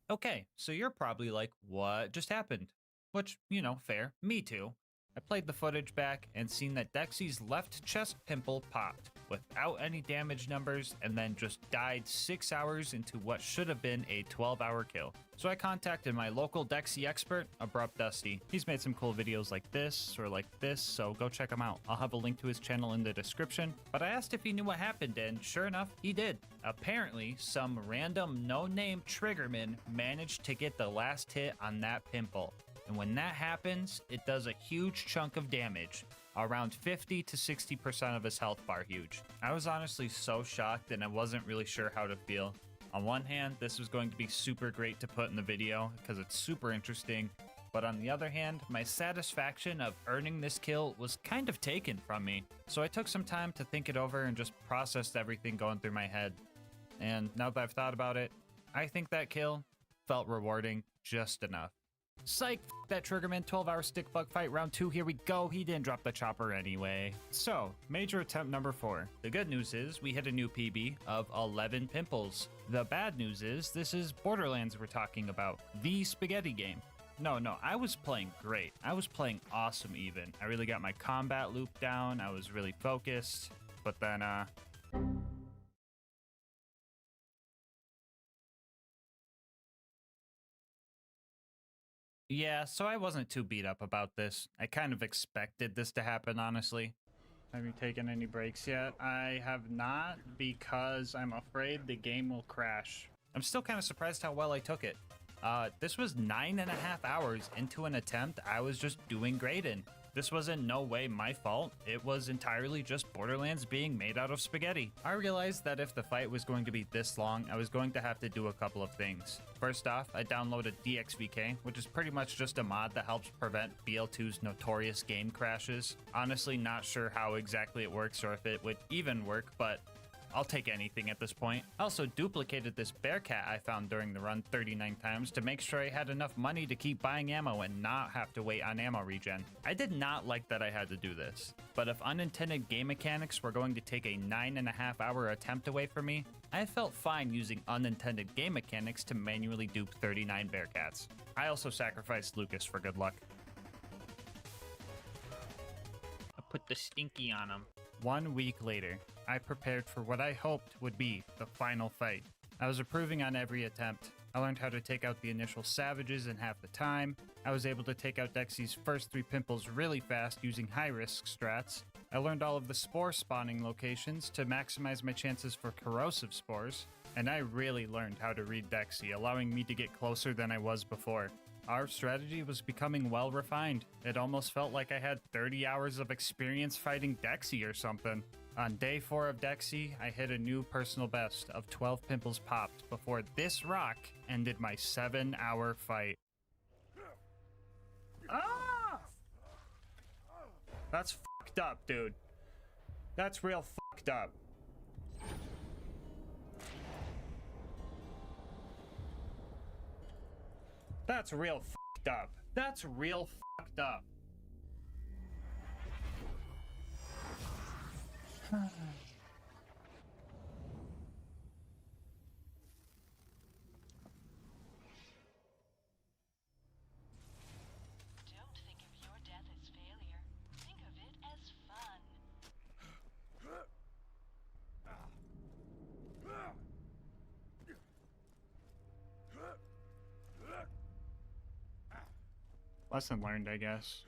Okay, so you're probably like, what just happened? Which, fair. Me too. I played the footage back and seen that Dexy's left chest pimple popped without any damage numbers and then just died 6 hours into what should have been a 12-hour kill. So I contacted my local Dexy expert, Abrupt Dusty. He's made some cool videos like this or like this, so go check him out. I'll have a link to his channel in the description. But I asked if he knew what happened, and sure enough, he did. Apparently, some random no-name triggerman managed to get the last hit on that pimple. And when that happens, it does a huge chunk of damage, around 50 to 60% of his health bar huge. I was honestly so shocked and I wasn't really sure how to feel. On one hand, this was going to be super great to put in the video because it's super interesting, but on the other hand, my satisfaction of earning this kill was kind of taken from me. So I took some time to think it over and just processed everything going through my head. And now that I've thought about it, I think that kill felt rewarding just enough. Psych, that Triggerman 12-hour stick bug fight round 2, here we go. He didn't drop the chopper anyway. So, major attempt number 4. The good news is we hit a new PB of 11 pimples. The bad news is this is Borderlands we're talking about, the spaghetti game. No, I was playing great. I was playing awesome even. I really got my combat loop down. I was really focused. But then, yeah, so I wasn't too beat up about this. I kind of expected this to happen, honestly. Have you taken any breaks yet? I have not, because I'm afraid the game will crash. I'm still kind of surprised how well I took it. This was 9.5 hours into an attempt I was just doing great in. This was in no way my fault. It was entirely just Borderlands being made out of spaghetti. I realized that if the fight was going to be this long, I was going to have to do a couple of things. First off, I downloaded DXVK, which is pretty much just a mod that helps prevent BL2's notorious game crashes. Honestly, not sure how exactly it works or if it would even work, but I'll take anything at this point. I also duplicated this bearcat I found during the run 39 times to make sure I had enough money to keep buying ammo and not have to wait on ammo regen. I did not like that I had to do this, but if unintended game mechanics were going to take a 9.5 hour attempt away from me, I felt fine using unintended game mechanics to manually dupe 39 bearcats. I also sacrificed Lucas for good luck. I put the stinky on him. 1 week later, I prepared for what I hoped would be the final fight. I was improving on every attempt. I learned how to take out the initial savages in half the time. I was able to take out Dexy's first 3 pimples really fast using high-risk strats. I learned all of the spore spawning locations to maximize my chances for corrosive spores. And I really learned how to read Dexy, allowing me to get closer than I was before. Our strategy was becoming well refined. It almost felt like I had 30 hours of experience fighting Dexy or something. On day 4 of Dexy, I hit a new personal best of 12 pimples popped before this rock ended my 7-hour fight. Ah! That's fucked up, dude. That's real fucked up. That's real fucked up. That's real fucked up. Don't think of your death as failure. Think of it as fun. Lesson learned, I guess.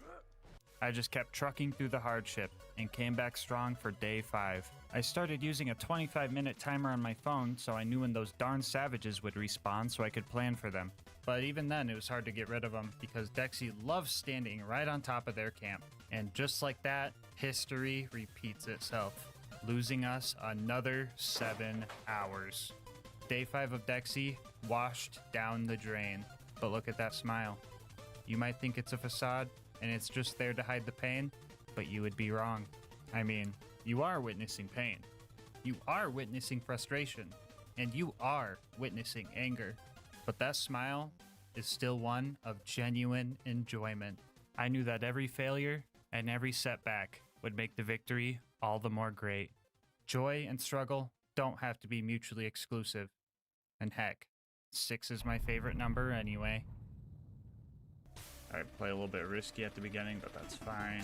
I just kept trucking through the hardship and came back strong for day 5. I started using a 25-minute timer on my phone so I knew when those darn savages would respawn so I could plan for them. But even then, it was hard to get rid of them because Dexy loves standing right on top of their camp. And just like that, history repeats itself, losing us another 7 hours. Day 5 of Dexy washed down the drain. But look at that smile. You might think it's a facade, and it's just there to hide the pain, but you would be wrong. I mean, you are witnessing pain. You are witnessing frustration, and you are witnessing anger. But that smile is still one of genuine enjoyment. I knew that every failure and every setback would make the victory all the more great. Joy and struggle don't have to be mutually exclusive. And heck, 6 is my favorite number anyway. I play a little bit risky at the beginning, but that's fine.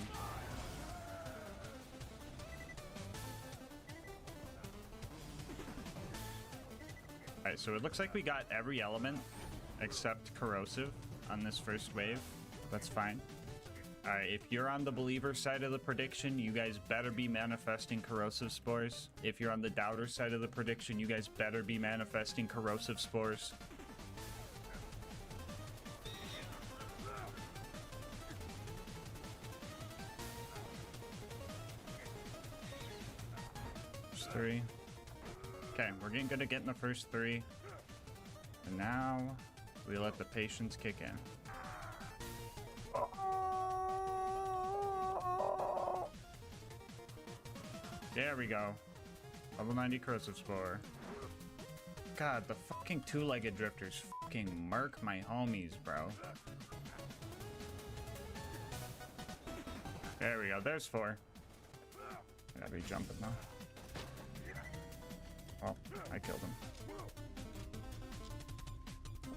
Alright, so it looks like we got every element except corrosive on this first wave. That's fine. Alright, if you're on the believer side of the prediction, you guys better be manifesting corrosive spores. If you're on the doubter side of the prediction, you guys better be manifesting corrosive spores. There's 3. Okay, we're getting good at getting the first 3. And now we let the patience kick in. There we go. Level 90 corrosive spore. God, the fucking 2-legged drifters fucking murk my homies, bro. There we go. There's 4. I gotta be jumping now. Oh, I killed him.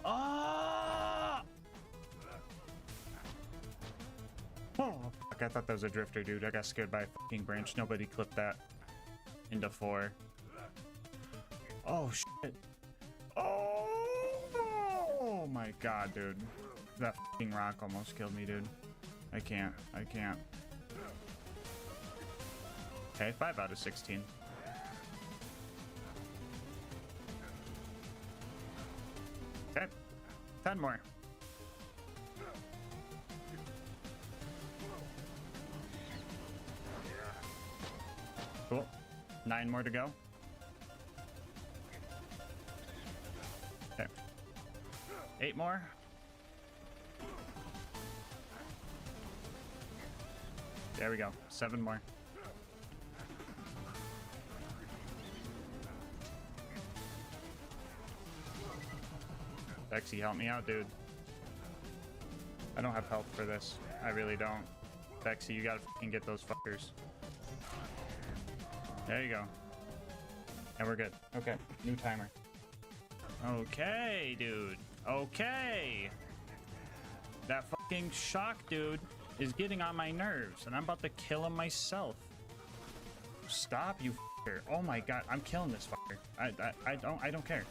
Ah! Oh, fuck, I thought that was a drifter, dude. I got scared by a fucking branch. Nobody clipped that into 4. Oh, shit. Oh my god, dude. That fucking rock almost killed me, dude. I can't. Okay, 5 out of 16. Okay, 10 more. Cool. 9 more to go. Okay. 8 more. There we go. 7 more. Dexy, help me out, dude. I don't have health for this. I really don't. Dexy, you gotta fucking get those fuckers. There you go. And we're good. Okay, new timer. Okay, dude. Okay. That fucking shock dude is getting on my nerves, and I'm about to kill him myself. Stop, you fucker. Oh my god, I'm killing this fucker. I don't care.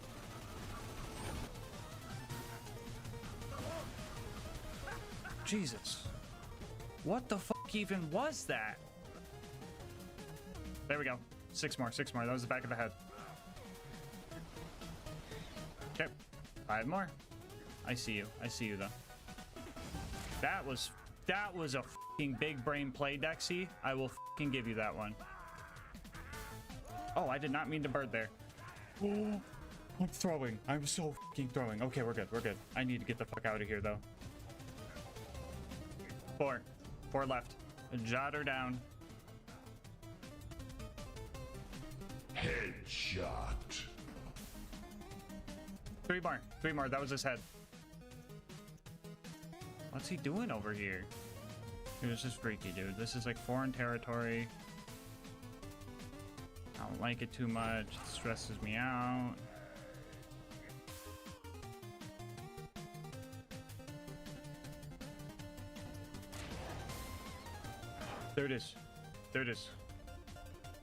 Jesus. What the fuck even was that? There we go. 6 more, 6 more. That was the back of the head. Okay. 5 more. I see you. I see you though. That was a fucking big brain play, Dexy. I will fucking give you that one. Oh, I did not mean to bird there. Oh, I'm throwing. I'm so fucking throwing. Okay, we're good. We're good. I need to get the fuck out of here though. 4. 4 left. Jot her down. Headshot. 3 more. 3 more. That was his head. What's he doing over here? Dude, this is freaky, dude. This is like foreign territory. I don't like it too much. It stresses me out. There it is. There it is.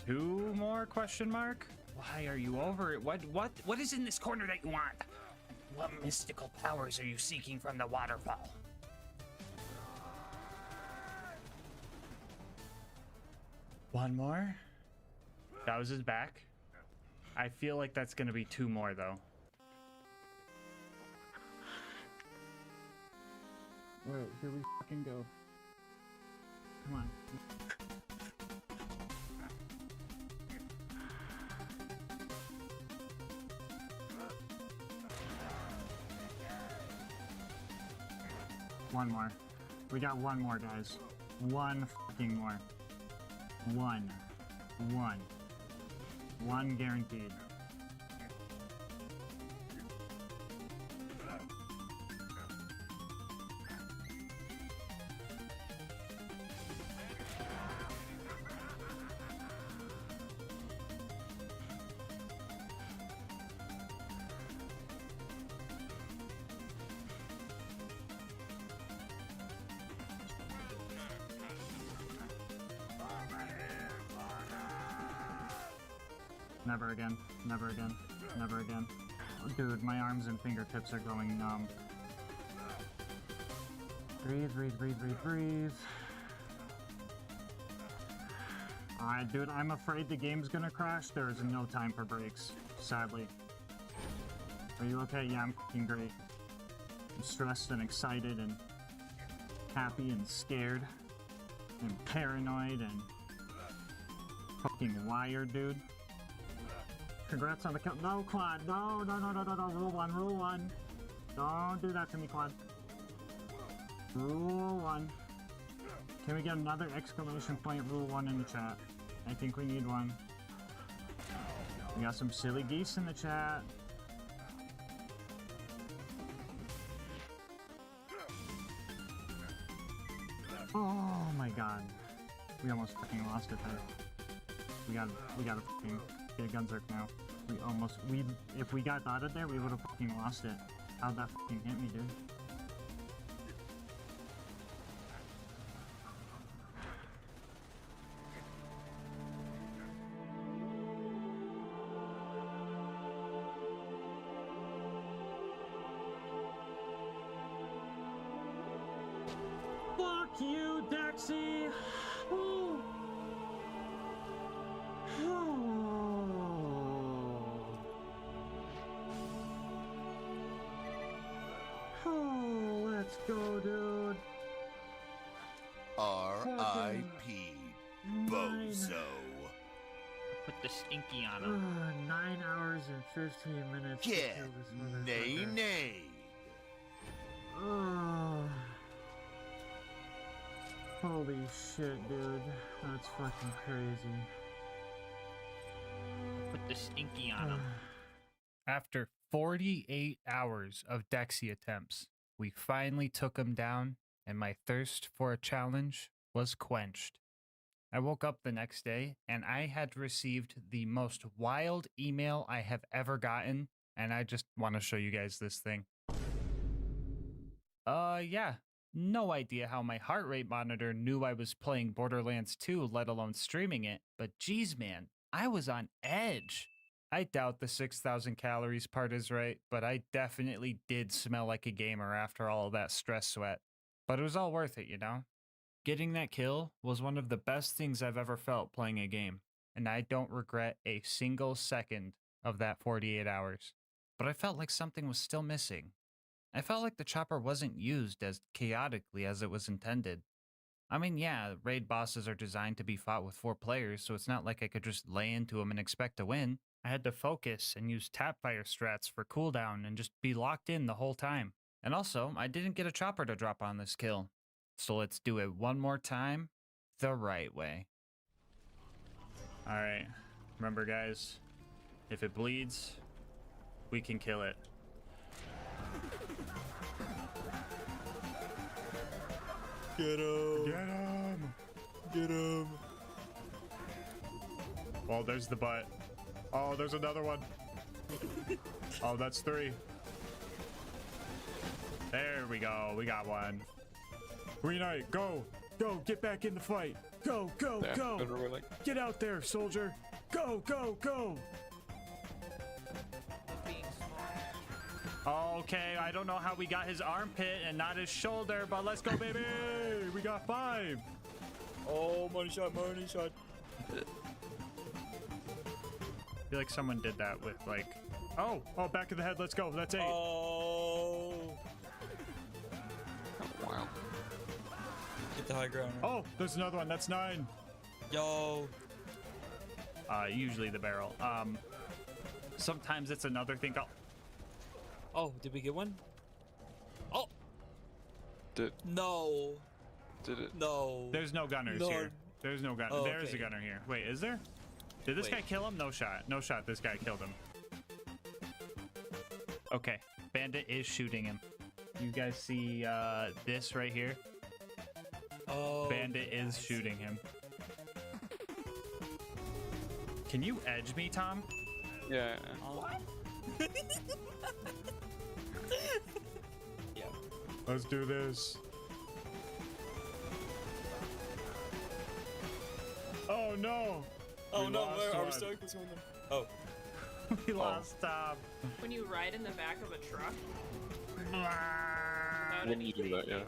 2 more question mark? Why are you over it? What is in this corner that you want? What mystical powers are you seeking from the waterfall? One more? That was his back. I feel like that's gonna be 2 more though. Alright, here we fucking go. Come on. One more. We got 1 more, guys. 1 fucking more. 1 guaranteed. Never again. Never again. Never again. Dude, my arms and fingertips are going numb. Breathe, breathe, breathe, breathe, breathe. Alright, dude, I'm afraid the game's gonna crash. There is no time for breaks, sadly. Are you okay? Yeah, I'm fucking great. I'm stressed and excited and happy and scared and paranoid and fucking wired, dude. Congrats on the kill. No, Quad. No, no, no, no, no, no. Rule 1, rule 1. Don't do that to me, Quad. Rule 1. Can we get another exclamation point rule 1 in the chat? I think we need one. We got some silly geese in the chat. Oh my god. We almost fucking lost it there. We gotta fucking get a Gunzerk now. If we got dotted there, we would have fucking lost it. How'd that fucking hit me, dude? Fuck you, Dexy! Ooh. Oh, let's go, dude. R.I.P. Bozo. Put the stinky on him. 9 hours and 15 minutes. Get to kill this nay motherfucker. nay. Oh. Holy shit, dude. That's fucking crazy. Put the stinky on him. After 48 hours of Dexy attempts. We finally took him down, and my thirst for a challenge was quenched. I woke up the next day, and I had received the most wild email I have ever gotten, and I just want to show you guys this thing. Yeah. No idea how my heart rate monitor knew I was playing Borderlands 2, let alone streaming it, but geez, man, I was on edge. I doubt the 6,000 calories part is right, but I definitely did smell like a gamer after all of that stress sweat. But it was all worth it, you know? Getting that kill was one of the best things I've ever felt playing a game, and I don't regret a single second of that 48 hours. But I felt like something was still missing. I felt like the chopper wasn't used as chaotically as it was intended. I mean, yeah, raid bosses are designed to be fought with 4 players, so it's not like I could just lay into them and expect to win. I had to focus and use tapfire strats for cooldown and just be locked in the whole time. And also, I didn't get a chopper to drop on this kill. So let's do it one more time, the right way. Alright, remember guys, if it bleeds, we can kill it. Get him! Get him! Get him! Oh, there's the butt. Oh, there's another one. Oh, that's 3. There we go. We got one. Green Knight, go! Go! Get back in the fight! Go! Go! Yeah, Go! literally. Get out there, soldier! Go! Go! Go! Okay, I don't know how we got his armpit and not his shoulder, but let's go, baby! We got 5! Oh, money shot, money shot. I feel like someone did that with, like... Oh, back of the head, let's go, that's 8. Oh. Wow. Get the high ground. Oh, there's another one, that's 9. Yo. Usually the barrel. Sometimes it's another thing called... Oh, did we get one? Oh. Did no. Did it? No. There's no gunners here. There's no gunner. Oh, There is okay. a gunner here. Wait, is there? Did this guy kill him? No shot. No shot. This guy killed him. Okay. Bandit is shooting him. You guys see this right here? Oh. Bandit is shooting him. Can you edge me, Tom? Yeah. What? Yeah. Let's do this. Oh no! Oh no, lost where are we one. stuck this one? Oh. We lost Tom. When you ride in the back of a truck. When you do that, yeah.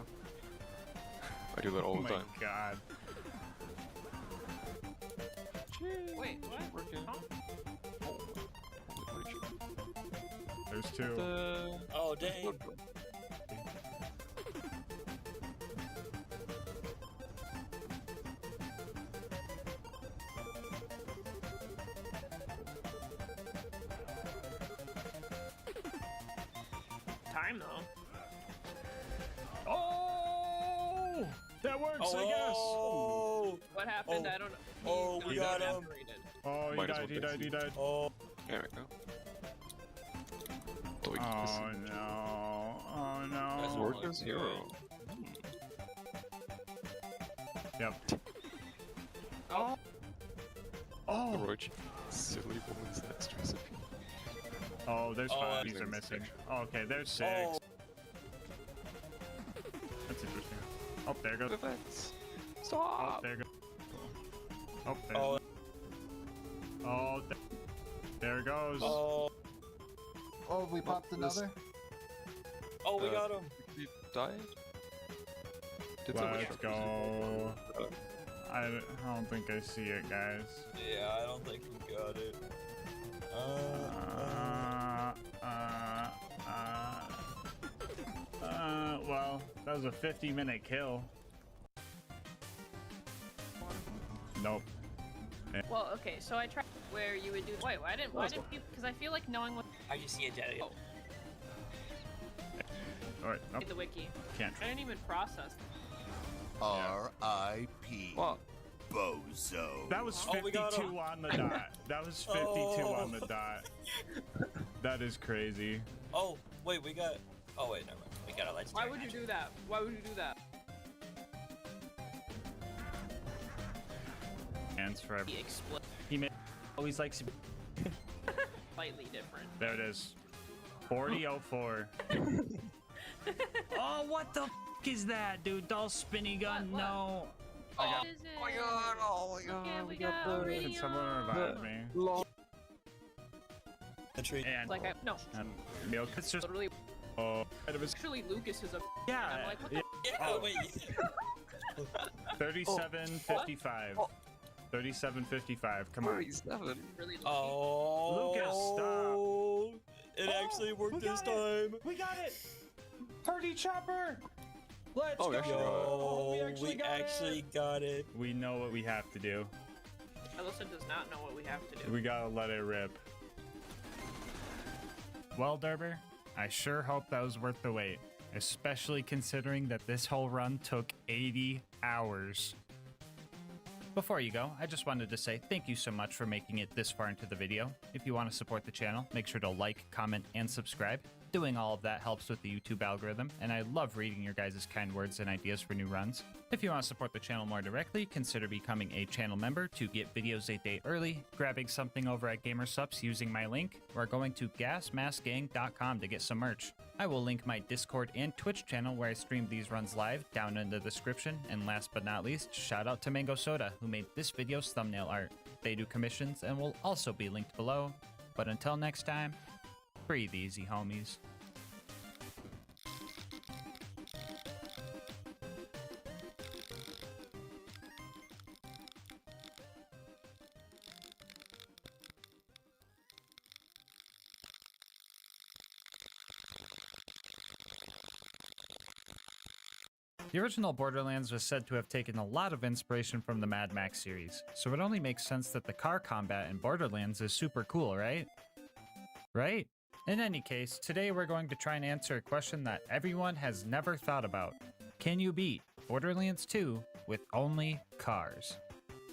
I do that all the time. Oh my god. Wait, what? Working. Huh? There's 2. Oh dang. Time though. Oh! That works, I guess! Oh. What happened? I don't know. Oh, we got him. evaporated. Oh, he Might as died, well he died, fix he it. died. Oh. There we go. So we can Oh just no. Oh That's no. work as hero. Yep. Oh. Oh! Roach. Silly woman's next recipe. Oh, there's Oh, 5. that's These are missing. section. Oh, okay, there's 6. Oh. That's interesting. Oh, there goes. Defense. Oh, Stop. there goes. Oh, there. Oh. Oh, there it goes. Oh. Oh, we popped this- another? Oh, we got him. He died? Did Let's go. Uh, I don't think I see it, guys. Yeah, I don't think we got it. Well, that was a 50-minute kill. Nope. Well, okay, so I tried where you would do. Wait, why didn't you? Because I feel like knowing what. I just see a dead. Oh. Alright, nope. The wiki. Can't. I didn't even process. R.I.P. What? Bozo. That was Oh, we got 52 him. on the dot. That was 52 on the dot. That is crazy. Oh, wait, we got... Oh, wait, never mind. We got a legendary. Why would you do that? Why would you do that? Hands forever. He explained He always likes... slightly different. There it is. 4004. Oh, what the f is that, dude? Doll spinny gun? What? No. What I got... is it? Oh my god, oh my god. Yeah, we got got the... Can someone revive me? The tree. And... Like no. Milk. It's just... Literally. Oh. Actually, Lucas is a. Yeah. I'm like, what the? Yeah, wait. 3755. 3755. Come on. 37. Really Oh. Lucas, stop. It actually worked this time. We got it. Party chopper. Let's Oh, we go. actually got it. Oh, We actually got it. We know what we have to do. Alyssa does not know what we have to do. We gotta let it rip. Well, Derber, I sure hope that was worth the wait, especially considering that this whole run took 80 hours. Before you go, I just wanted to say thank you so much for making it this far into the video. If you want to support the channel, make sure to like, comment, and subscribe. Doing all of that helps with the YouTube algorithm, and I love reading your guys' kind words and ideas for new runs. If you want to support the channel more directly, consider becoming a channel member to get videos a day early, grabbing something over at GamerSupps using my link, or going to GASMASK'S.com to get some merch. I will link my Discord and Twitch channel where I stream these runs live down in the description, and last but not least, shout out to Mango Soda who made this video's thumbnail art. They do commissions and will also be linked below. But until next time, breathe easy, homies. The original Borderlands was said to have taken a lot of inspiration from the Mad Max series, so it only makes sense that the car combat in Borderlands is super cool, right? Right? In any case, today we're going to try and answer a question that everyone has never thought about. Can you beat Borderlands 2 with only cars?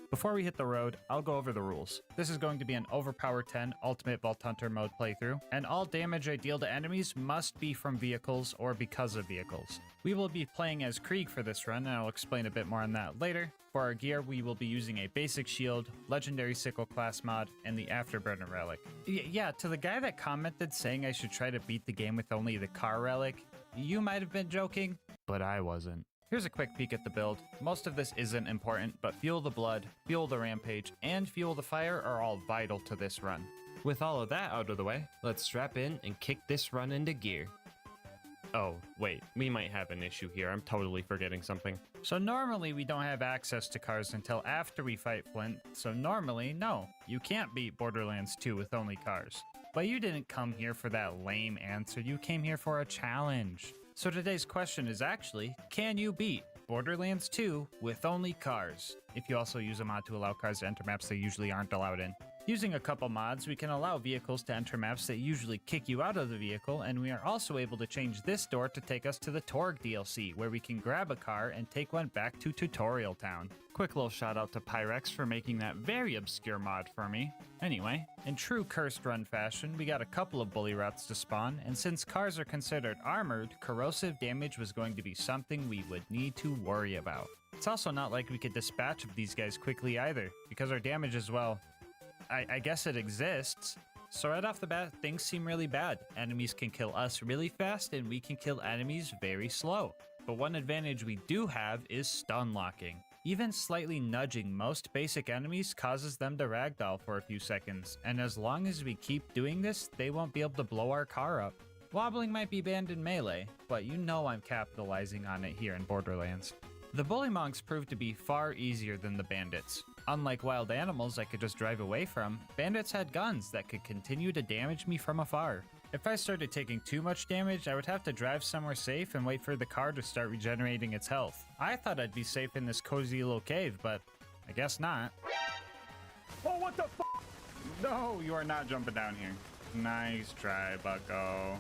Before we hit the road, I'll go over the rules. This is going to be an Overpower 10 Ultimate Vault Hunter mode playthrough, and all damage I deal to enemies must be from vehicles or because of vehicles. We will be playing as Krieg for this run, and I'll explain a bit more on that later. For our gear, we will be using a basic shield, legendary sickle class mod, and the Afterburner relic. Yeah, to the guy that commented saying I should try to beat the game with only the car relic, you might have been joking, but I wasn't. Here's a quick peek at the build. Most of this isn't important, but Fuel the Blood, Fuel the Rampage, and Fuel the Fire are all vital to this run. With all of that out of the way, let's strap in and kick this run into gear. Oh, wait, we might have an issue here. I'm totally forgetting something. So normally we don't have access to cars until after we fight Flint, so normally, no, you can't beat Borderlands 2 with only cars. But you didn't come here for that lame answer, you came here for a challenge. So today's question is actually, can you beat Borderlands 2 with only cars? If you also use a mod to allow cars to enter maps they usually aren't allowed in. Using a couple mods, we can allow vehicles to enter maps that usually kick you out of the vehicle, and we are also able to change this door to take us to the Torg DLC, where we can grab a car and take one back to Tutorial Town. Quick little shout out to Pyrex for making that very obscure mod for me. Anyway, in true Cursed Run fashion, we got a couple of bully routes to spawn, and since cars are considered armored, corrosive damage was going to be something we would need to worry about. It's also not like we could dispatch of these guys quickly either, because our damage is, well, I guess it exists. So right off the bat, things seem really bad. Enemies can kill us really fast, and we can kill enemies very slow. But one advantage we do have is stun locking. Even slightly nudging most basic enemies causes them to ragdoll for a few seconds, and as long as we keep doing this, they won't be able to blow our car up. Wobbling might be banned in Melee, but you know I'm capitalizing on it here in Borderlands. The Bullymongs proved to be far easier than the bandits. Unlike wild animals I could just drive away from, bandits had guns that could continue to damage me from afar. If I started taking too much damage, I would have to drive somewhere safe and wait for the car to start regenerating its health. I thought I'd be safe in this cozy little cave, but I guess not. Oh, what the f***? No, you are not jumping down here. Nice try, bucko.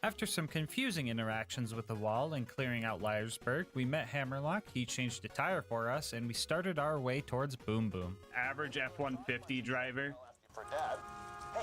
After some confusing interactions with the wall and clearing out Liarsburg, we met Hammerlock, he changed a tire for us, and we started our way towards Boom Boom. Average F-150 driver. For Dad. Hey,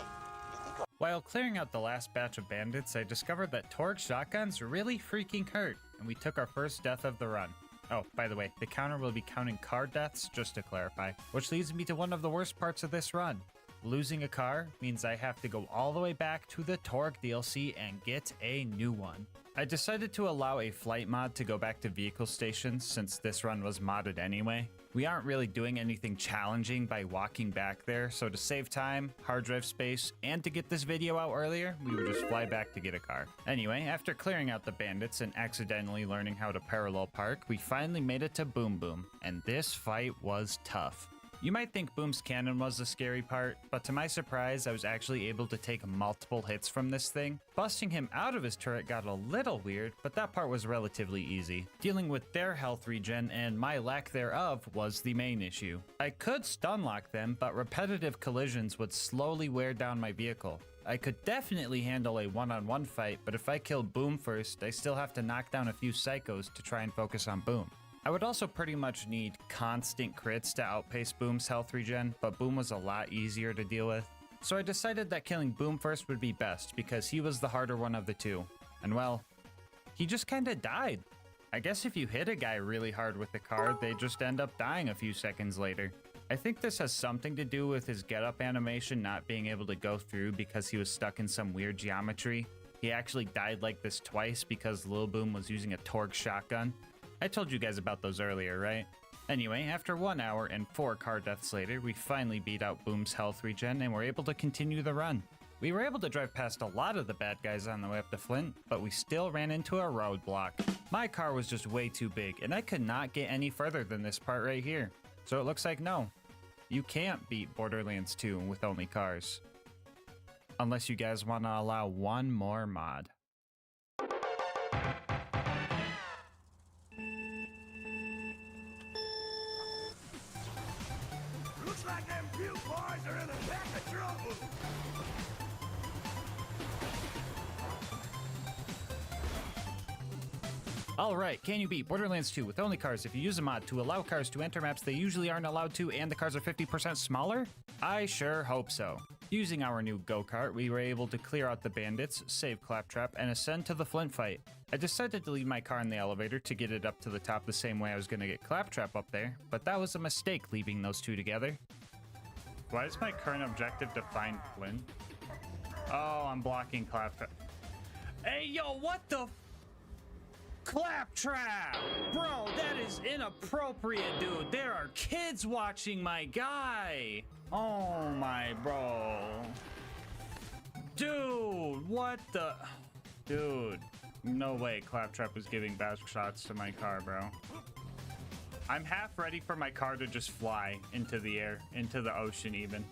you think While clearing out the last batch of bandits, I discovered that Torgue shotguns really freaking hurt, and we took our first death of the run. Oh, by the way, the counter will be counting car deaths, just to clarify, which leads me to one of the worst parts of this run. Losing a car means I have to go all the way back to the Torgue DLC and get a new one. I decided to allow a flight mod to go back to vehicle stations since this run was modded anyway. We aren't really doing anything challenging by walking back there, so to save time, hard drive space, and to get this video out earlier, we would just fly back to get a car. Anyway, after clearing out the bandits and accidentally learning how to parallel park, we finally made it to Boom Boom, and this fight was tough. You might think Boom's cannon was the scary part, but to my surprise, I was actually able to take multiple hits from this thing. Busting him out of his turret got a little weird, but that part was relatively easy. Dealing with their health regen and my lack thereof was the main issue. I could stun lock them, but repetitive collisions would slowly wear down my vehicle. I could definitely handle a one-on-one fight, but if I kill Boom first, I still have to knock down a few psychos to try and focus on Boom. I would also pretty much need constant crits to outpace Boom's health regen, but Boom was a lot easier to deal with. So I decided that killing Boom first would be best because he was the harder one of the two. And well, he just kinda died. I guess if you hit a guy really hard with the car, they just end up dying a few seconds later. I think this has something to do with his get-up animation not being able to go through because he was stuck in some weird geometry. He actually died like this twice because Lil Boom was using a Torgue shotgun. I told you guys about those earlier, right? Anyway, after 1 hour and 4 car deaths later, we finally beat out Boom's health regen and were able to continue the run. We were able to drive past a lot of the bad guys on the way up to Flint, but we still ran into a roadblock. My car was just way too big, and I could not get any further than this part right here. So it looks like no, you can't beat Borderlands 2 with only cars. Unless you guys want to allow one more mod. Looks like them few boys are in a pack of trouble. Alright, can you beat Borderlands 2 with only cars if you use a mod to allow cars to enter maps they usually aren't allowed to and the cars are 50% smaller? I sure hope so. Using our new go-kart, we were able to clear out the bandits, save Claptrap, and ascend to the Flint fight. I decided to leave my car in the elevator to get it up to the top the same way I was going to get Claptrap up there, but that was a mistake leaving those two together. Why is my current objective to find Flint? Oh, I'm blocking Claptrap. Hey, yo, what the Claptrap! Bro, that is inappropriate, dude. There are kids watching my guy. Oh my bro. Dude, what the? Dude, no way Claptrap was giving back shots to my car, bro. I'm half ready for my car to just fly into the air, into the ocean even.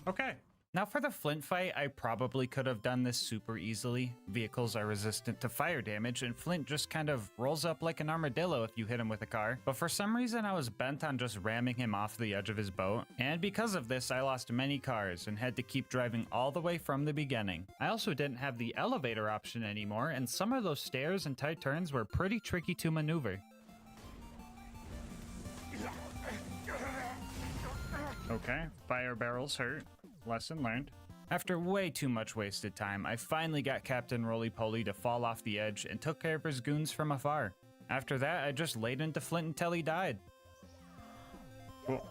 Okay. Now for the Flint fight, I probably could have done this super easily. Vehicles are resistant to fire damage, and Flint just kind of rolls up like an armadillo if you hit him with a car. But for some reason, I was bent on just ramming him off the edge of his boat. And because of this, I lost many cars and had to keep driving all the way from the beginning. I also didn't have the elevator option anymore, and some of those stairs and tight turns were pretty tricky to maneuver. Okay, fire barrels hurt. Lesson learned. After way too much wasted time, I finally got Captain Roly-Poly to fall off the edge and took care of his goons from afar. After that, I just laid into Flint until he died. Cool.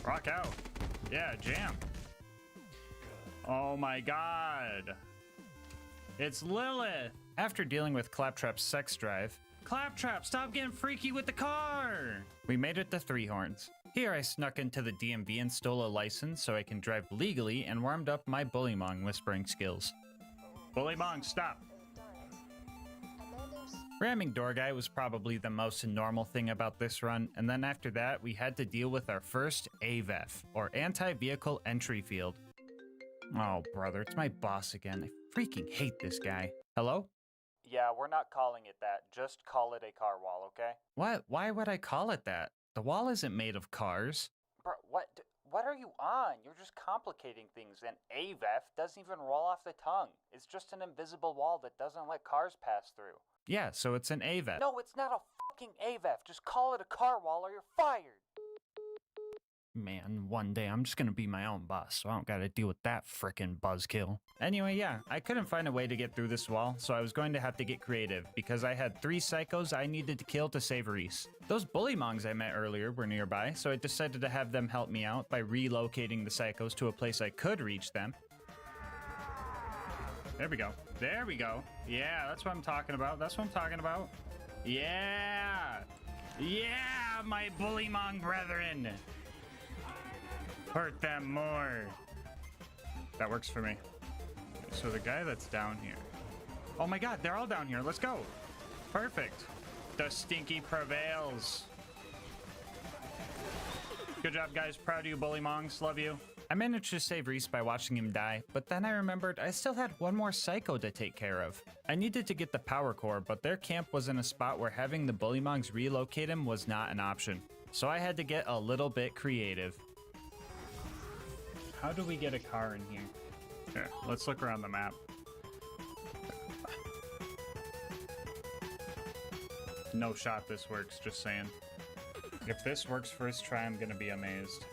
Rock out. Yeah, jam. Oh my god. It's Lilith! After dealing with Claptrap's sex drive, Claptrap, stop getting freaky with the car! We made it to Three Horns. Here I snuck into the DMV and stole a license so I can drive legally and warmed up my Bullymong whispering skills. Bullymong, stop! Ramming Door Guy was probably the most normal thing about this run, and then after that we had to deal with our first AVEF, or Anti-Vehicle Entry Field. Oh brother, it's my boss again. I freaking hate this guy. Hello? Yeah, we're not calling it that. Just call it a car wall, okay? What? Why would I call it that? The wall isn't made of cars. Bro, what are you on? You're just complicating things, and AVEF doesn't even roll off the tongue. It's just an invisible wall that doesn't let cars pass through. Yeah, so it's an AVEF. No, it's not a fucking AVEF. Just call it a car wall or you're fired. Man, one day I'm just gonna be my own boss, so I don't gotta deal with that frickin' buzzkill. Anyway, yeah, I couldn't find a way to get through this wall, so I was going to have to get creative, because I had 3 psychos I needed to kill to save Reese. Those bullymongs I met earlier were nearby, so I decided to have them help me out by relocating the psychos to a place I could reach them. There we go. There we go. Yeah, that's what I'm talking about. That's what I'm talking about. Yeah! Yeah, my bullymong brethren! Hurt them more. That works for me. So the guy that's down here. Oh my god, they're all down here. Let's go. Perfect. The stinky prevails. Good job, guys. Proud of you, bullymongs. Love you. I managed to save Reese by watching him die, but then I remembered I still had one more psycho to take care of. I needed to get the power core, but their camp was in a spot where having the bullymongs relocate him was not an option. So I had to get a little bit creative. How do we get a car in here? Here, let's look around the map. No shot this works, just saying. If this works first try, I'm gonna be amazed.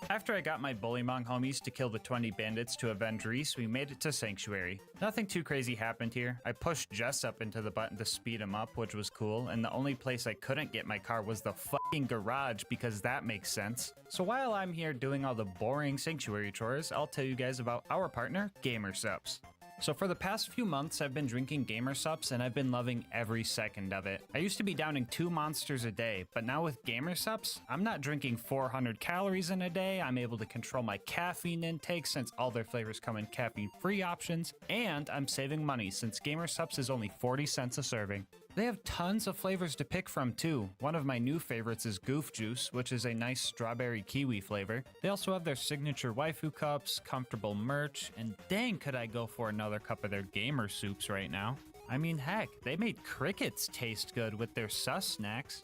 After I got my bullymong homies to kill the 20 bandits to avenge Reese, we made it to Sanctuary. Nothing too crazy happened here. I pushed Jess up into the button to speed him up, which was cool, and the only place I couldn't get my car was the fucking garage, because that makes sense. So while I'm here doing all the boring Sanctuary chores, I'll tell you guys about our partner, GASMASK'S. So for the past few months, I've been drinking GASMASK'S and I've been loving every second of it. I used to be downing 2 monsters a day, but now with GASMASK'S, I'm not drinking 400 calories in a day. I'm able to control my caffeine intake since all their flavors come in caffeine-free options, and I'm saving money since GASMASK'S is only 40 cents a serving. They have tons of flavors to pick from too. One of my new favorites is Goof Juice, which is a nice strawberry kiwi flavor. They also have their signature waifu cups, comfortable merch, and dang could I go for another cup of their gamer soups right now. I mean heck, they made crickets taste good with their sus snacks.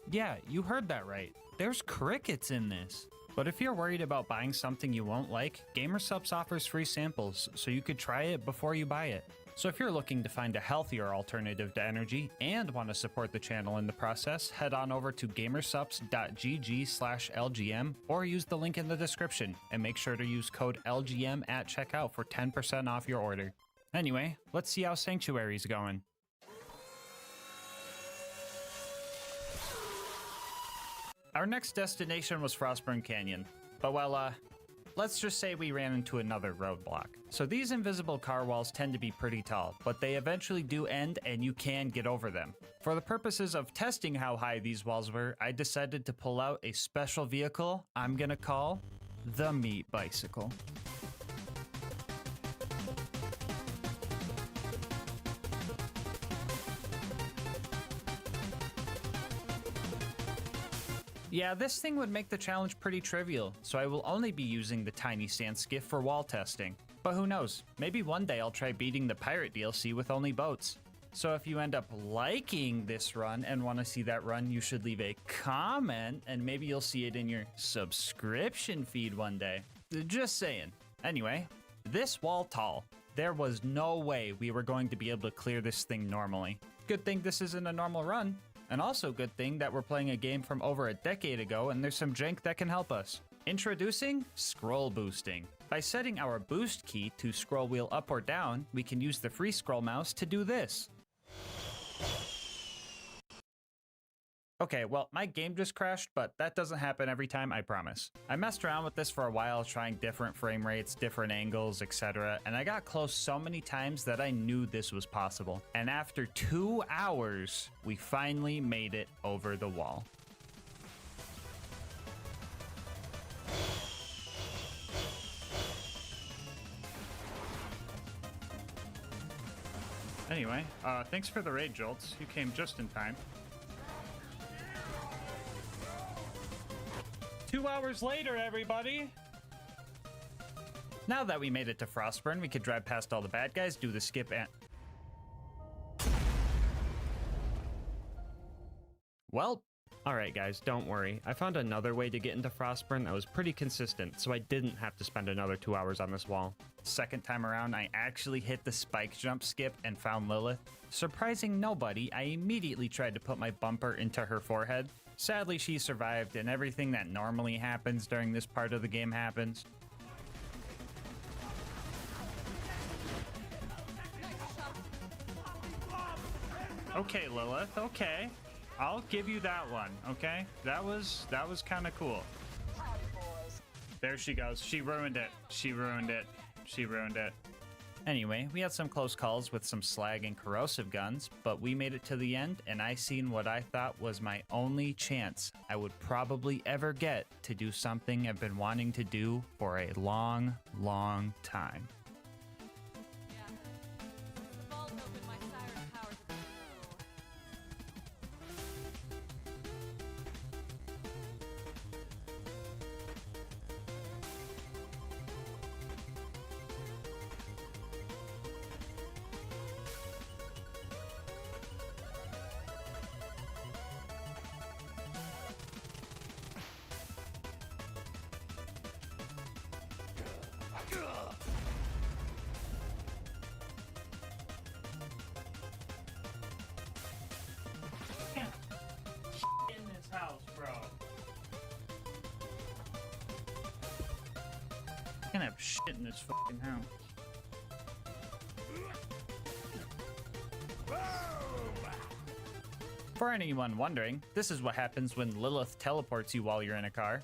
Yeah, you heard that right. There's crickets in this. But if you're worried about buying something you won't like, GASMASK'S offers free samples, so you could try it before you buy it. So if you're looking to find a healthier alternative to energy and want to support the channel in the process, head on over to gamersupps.gg/LGM or use the link in the description, and make sure to use code LGM at checkout for 10% off your order. Anyway, let's see how Sanctuary's going. Our next destination was Frostburn Canyon, but well, let's just say we ran into another roadblock. So these invisible car walls tend to be pretty tall, but they eventually do end and you can get over them. For the purposes of testing how high these walls were, I decided to pull out a special vehicle I'm gonna call the Meat Bicycle. Yeah, this thing would make the challenge pretty trivial, so I will only be using the tiny sand skiff for wall testing. But who knows, maybe one day I'll try beating the pirate DLC with only boats. So if you end up liking this run and want to see that run, you should leave a comment and maybe you'll see it in your subscription feed one day. Just saying. Anyway, this wall tall. There was no way we were going to be able to clear this thing normally. Good thing this isn't a normal run. And also good thing that we're playing a game from over a decade ago and there's some jank that can help us. Introducing scroll boosting. By setting our boost key to scroll wheel up or down, we can use the free scroll mouse to do this. Okay, well, my game just crashed, but that doesn't happen every time, I promise. I messed around with this for a while, trying different frame rates, different angles, etc., and I got close so many times that I knew this was possible. And after 2 hours, we finally made it over the wall. Anyway, thanks for the raid, Jolts. You came just in time. 2 hours later, everybody! Now that we made it to Frostburn, we could drive past all the bad guys, do the skip and... Well, Alright guys, don't worry. I found another way to get into Frostburn that was pretty consistent, so I didn't have to spend another 2 hours on this wall. Second time around, I actually hit the spike jump skip and found Lilith. Surprising nobody, I immediately tried to put my bumper into her forehead. Sadly, she survived, and everything that normally happens during this part of the game happens. Okay, Lilith, okay. I'll give you that one, okay? That was kind of cool. There she goes. She ruined it. She ruined it. She ruined it. Anyway, we had some close calls with some slag and corrosive guns, but we made it to the end, and I seen what I thought was my only chance I would probably ever get to do something I've been wanting to do for a long, long time. In this house, bro. I can have shit in this fucking house. For anyone wondering, this is what happens when Lilith teleports you while you're in a car.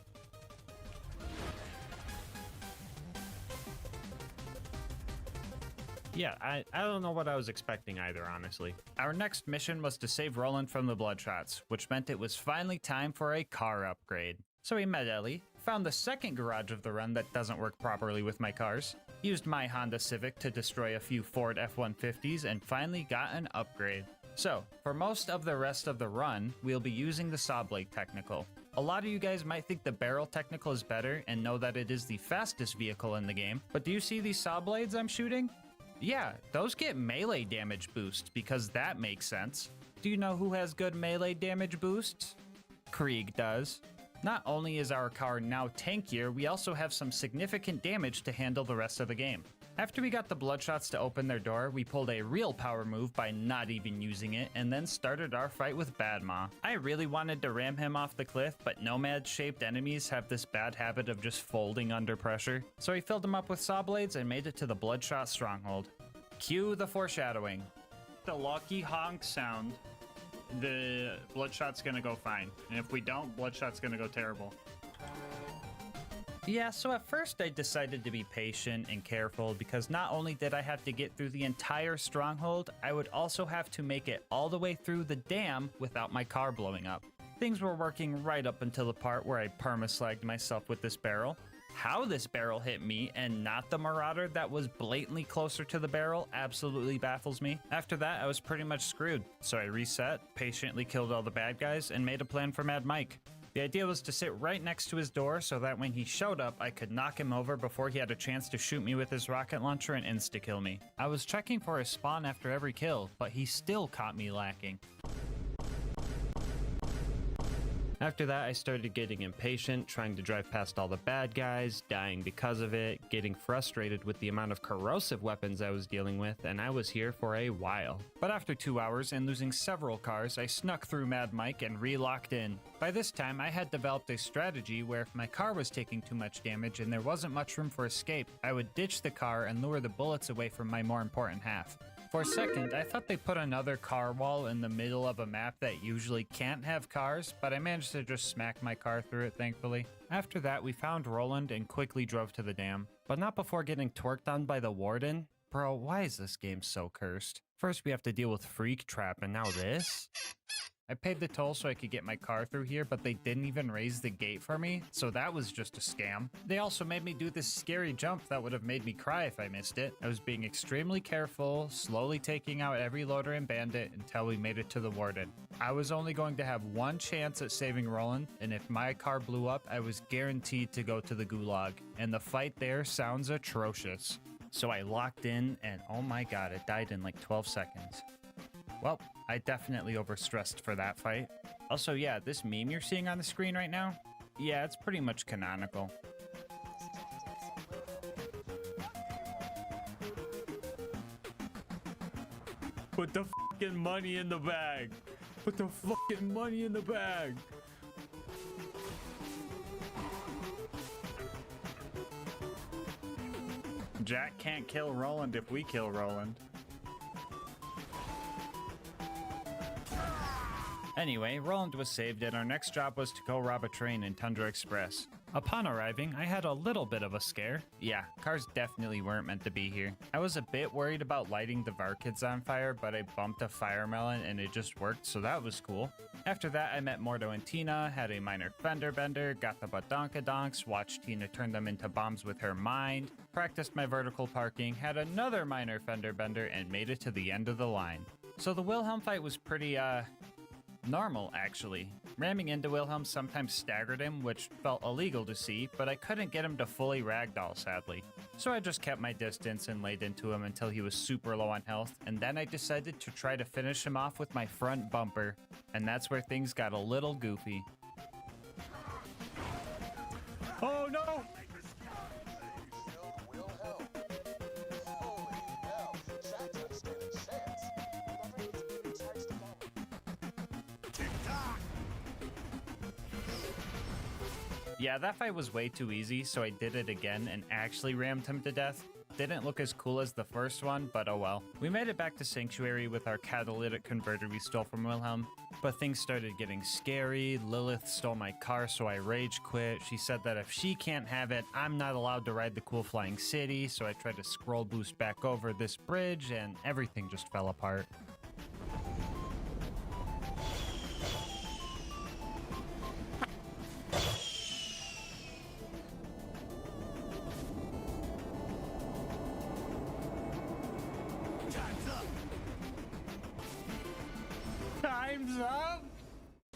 Yeah, I don't know what I was expecting either, honestly. Our next mission was to save Roland from the Bloodshots, which meant it was finally time for a car upgrade. So we met Ellie, found the second garage of the run that doesn't work properly with my cars, used my Honda Civic to destroy a few Ford F-150s, and finally got an upgrade. So, for most of the rest of the run, we'll be using the Saw Blade Technical. A lot of you guys might think the Barrel Technical is better and know that it is the fastest vehicle in the game, but do you see these saw blades I'm shooting? Yeah, those get melee damage boosts because that makes sense. Do you know who has good melee damage boosts? Krieg does. Not only is our car now tankier, we also have some significant damage to handle the rest of the game. After we got the Bloodshots to open their door, we pulled a real power move by not even using it, and then started our fight with Badma. I really wanted to ram him off the cliff, but nomad-shaped enemies have this bad habit of just folding under pressure. So we filled him up with saw blades and made it to the Bloodshot stronghold. Cue the foreshadowing. The lucky honk sound, the Bloodshot's gonna go fine. And if we don't, Bloodshot's gonna go terrible. Yeah, so at first I decided to be patient and careful because not only did I have to get through the entire stronghold, I would also have to make it all the way through the dam without my car blowing up. Things were working right up until the part where I perma-slagged myself with this barrel. How this barrel hit me and not the Marauder that was blatantly closer to the barrel absolutely baffles me. After that, I was pretty much screwed, so I reset, patiently killed all the bad guys, and made a plan for Mad Mike. The idea was to sit right next to his door so that when he showed up, I could knock him over before he had a chance to shoot me with his rocket launcher and insta-kill me. I was checking for his spawn after every kill, but he still caught me lacking. After that, I started getting impatient, trying to drive past all the bad guys, dying because of it, getting frustrated with the amount of corrosive weapons I was dealing with, and I was here for a while. But after 2 hours and losing several cars, I snuck through Mad Mike and re-locked in. By this time, I had developed a strategy where if my car was taking too much damage and there wasn't much room for escape, I would ditch the car and lure the bullets away from my more important half. For a second, I thought they put another car wall in the middle of a map that usually can't have cars, but I managed to just smack my car through it, thankfully. After that, we found Roland and quickly drove to the dam. But not before getting torqued on by the Warden. Bro, why is this game so cursed? First, we have to deal with Freak Trap, and now this? I paid the toll so I could get my car through here, but they didn't even raise the gate for me, so that was just a scam. They also made me do this scary jump that would have made me cry if I missed it. I was being extremely careful, slowly taking out every loader and bandit until we made it to the Warden. I was only going to have one chance at saving Roland, and if my car blew up, I was guaranteed to go to the gulag, and the fight there sounds atrocious. So I locked in, and oh my god, it died in like 12 seconds. Well, I definitely overstressed for that fight. Also, yeah, this meme you're seeing on the screen right now, yeah, it's pretty much canonical. Put the fucking money in the bag. Put the fucking money in the bag. Jack can't kill Roland if we kill Roland. Anyway, Roland was saved and our next job was to go rob a train in Tundra Express. Upon arriving, I had a little bit of a scare. Yeah, cars definitely weren't meant to be here. I was a bit worried about lighting the Varkids on fire, but I bumped a fire melon and it just worked, so that was cool. After that, I met Mordo and Tina, had a minor fender bender, got the badonkadonks, watched Tina turn them into bombs with her mind, practiced my vertical parking, had another minor fender bender, and made it to the end of the line. So the Wilhelm fight was pretty, normal, actually. Ramming into Wilhelm sometimes staggered him, which felt illegal to see, but I couldn't get him to fully ragdoll, sadly. So I just kept my distance and laid into him until he was super low on health, and then I decided to try to finish him off with my front bumper, and that's where things got a little goofy. Oh no! Yeah, that fight was way too easy, so I did it again and actually rammed him to death. Didn't look as cool as the first one, but oh well. We made it back to Sanctuary with our catalytic converter we stole from Wilhelm, but things started getting scary. Lilith stole my car, so I rage quit. She said that if she can't have it, I'm not allowed to ride the cool flying city, so I tried to scroll boost back over this bridge, and everything just fell apart. Time's up!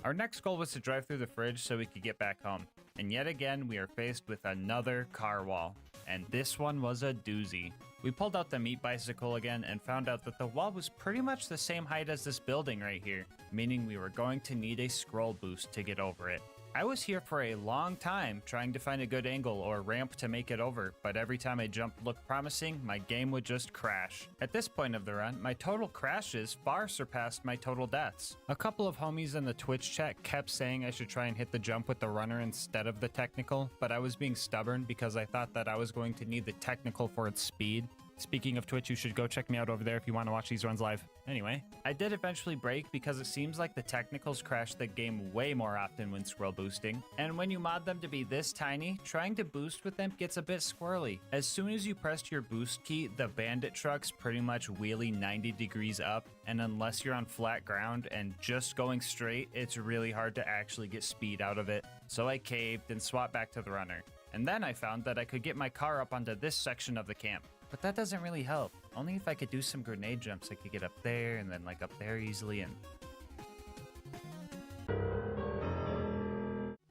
Our next goal was to drive through the fridge so we could get back home. And yet again, we are faced with another car wall. And this one was a doozy. We pulled out the meat bicycle again and found out that the wall was pretty much the same height as this building right here, meaning we were going to need a scroll boost to get over it. I was here for a long time trying to find a good angle or ramp to make it over, but every time a jump looked promising, my game would just crash. At this point of the run, my total crashes far surpassed my total deaths. A couple of homies in the Twitch chat kept saying I should try and hit the jump with the runner instead of the technical, but I was being stubborn because I thought that I was going to need the technical for its speed. Speaking of Twitch, you should go check me out over there if you want to watch these runs live. Anyway, I did eventually break because it seems like the technicals crash the game way more often when scroll boosting. And when you mod them to be this tiny, trying to boost with them gets a bit squirrely. As soon as you press your boost key, the bandit trucks pretty much wheelie 90 degrees up, and unless you're on flat ground and just going straight, it's really hard to actually get speed out of it. So I caved and swapped back to the runner. And then I found that I could get my car up onto this section of the camp. But that doesn't really help. Only if I could do some grenade jumps, I could get up there and then like up there easily and...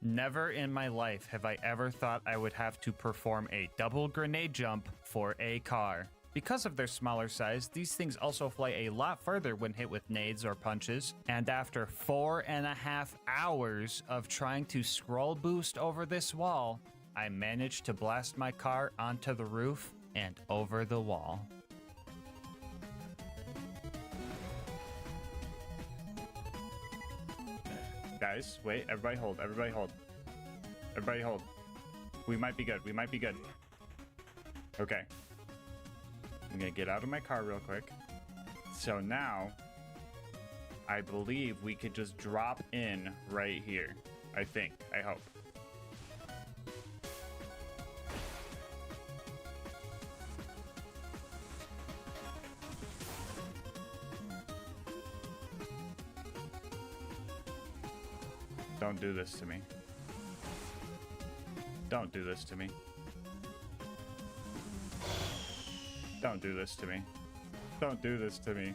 Never in my life have I ever thought I would have to perform a double grenade jump for a car. Because of their smaller size, these things also fly a lot further when hit with nades or punches. And after 4.5 hours of trying to scroll boost over this wall, I managed to blast my car onto the roof and over the wall. Guys, wait, everybody hold, everybody hold. Everybody hold. We might be good, we might be good. Okay. I'm gonna get out of my car real quick. So now, I believe we could just drop in right here. I think, I hope. Don't do this to me. Don't do this to me. Don't do this to me. Don't do this to me.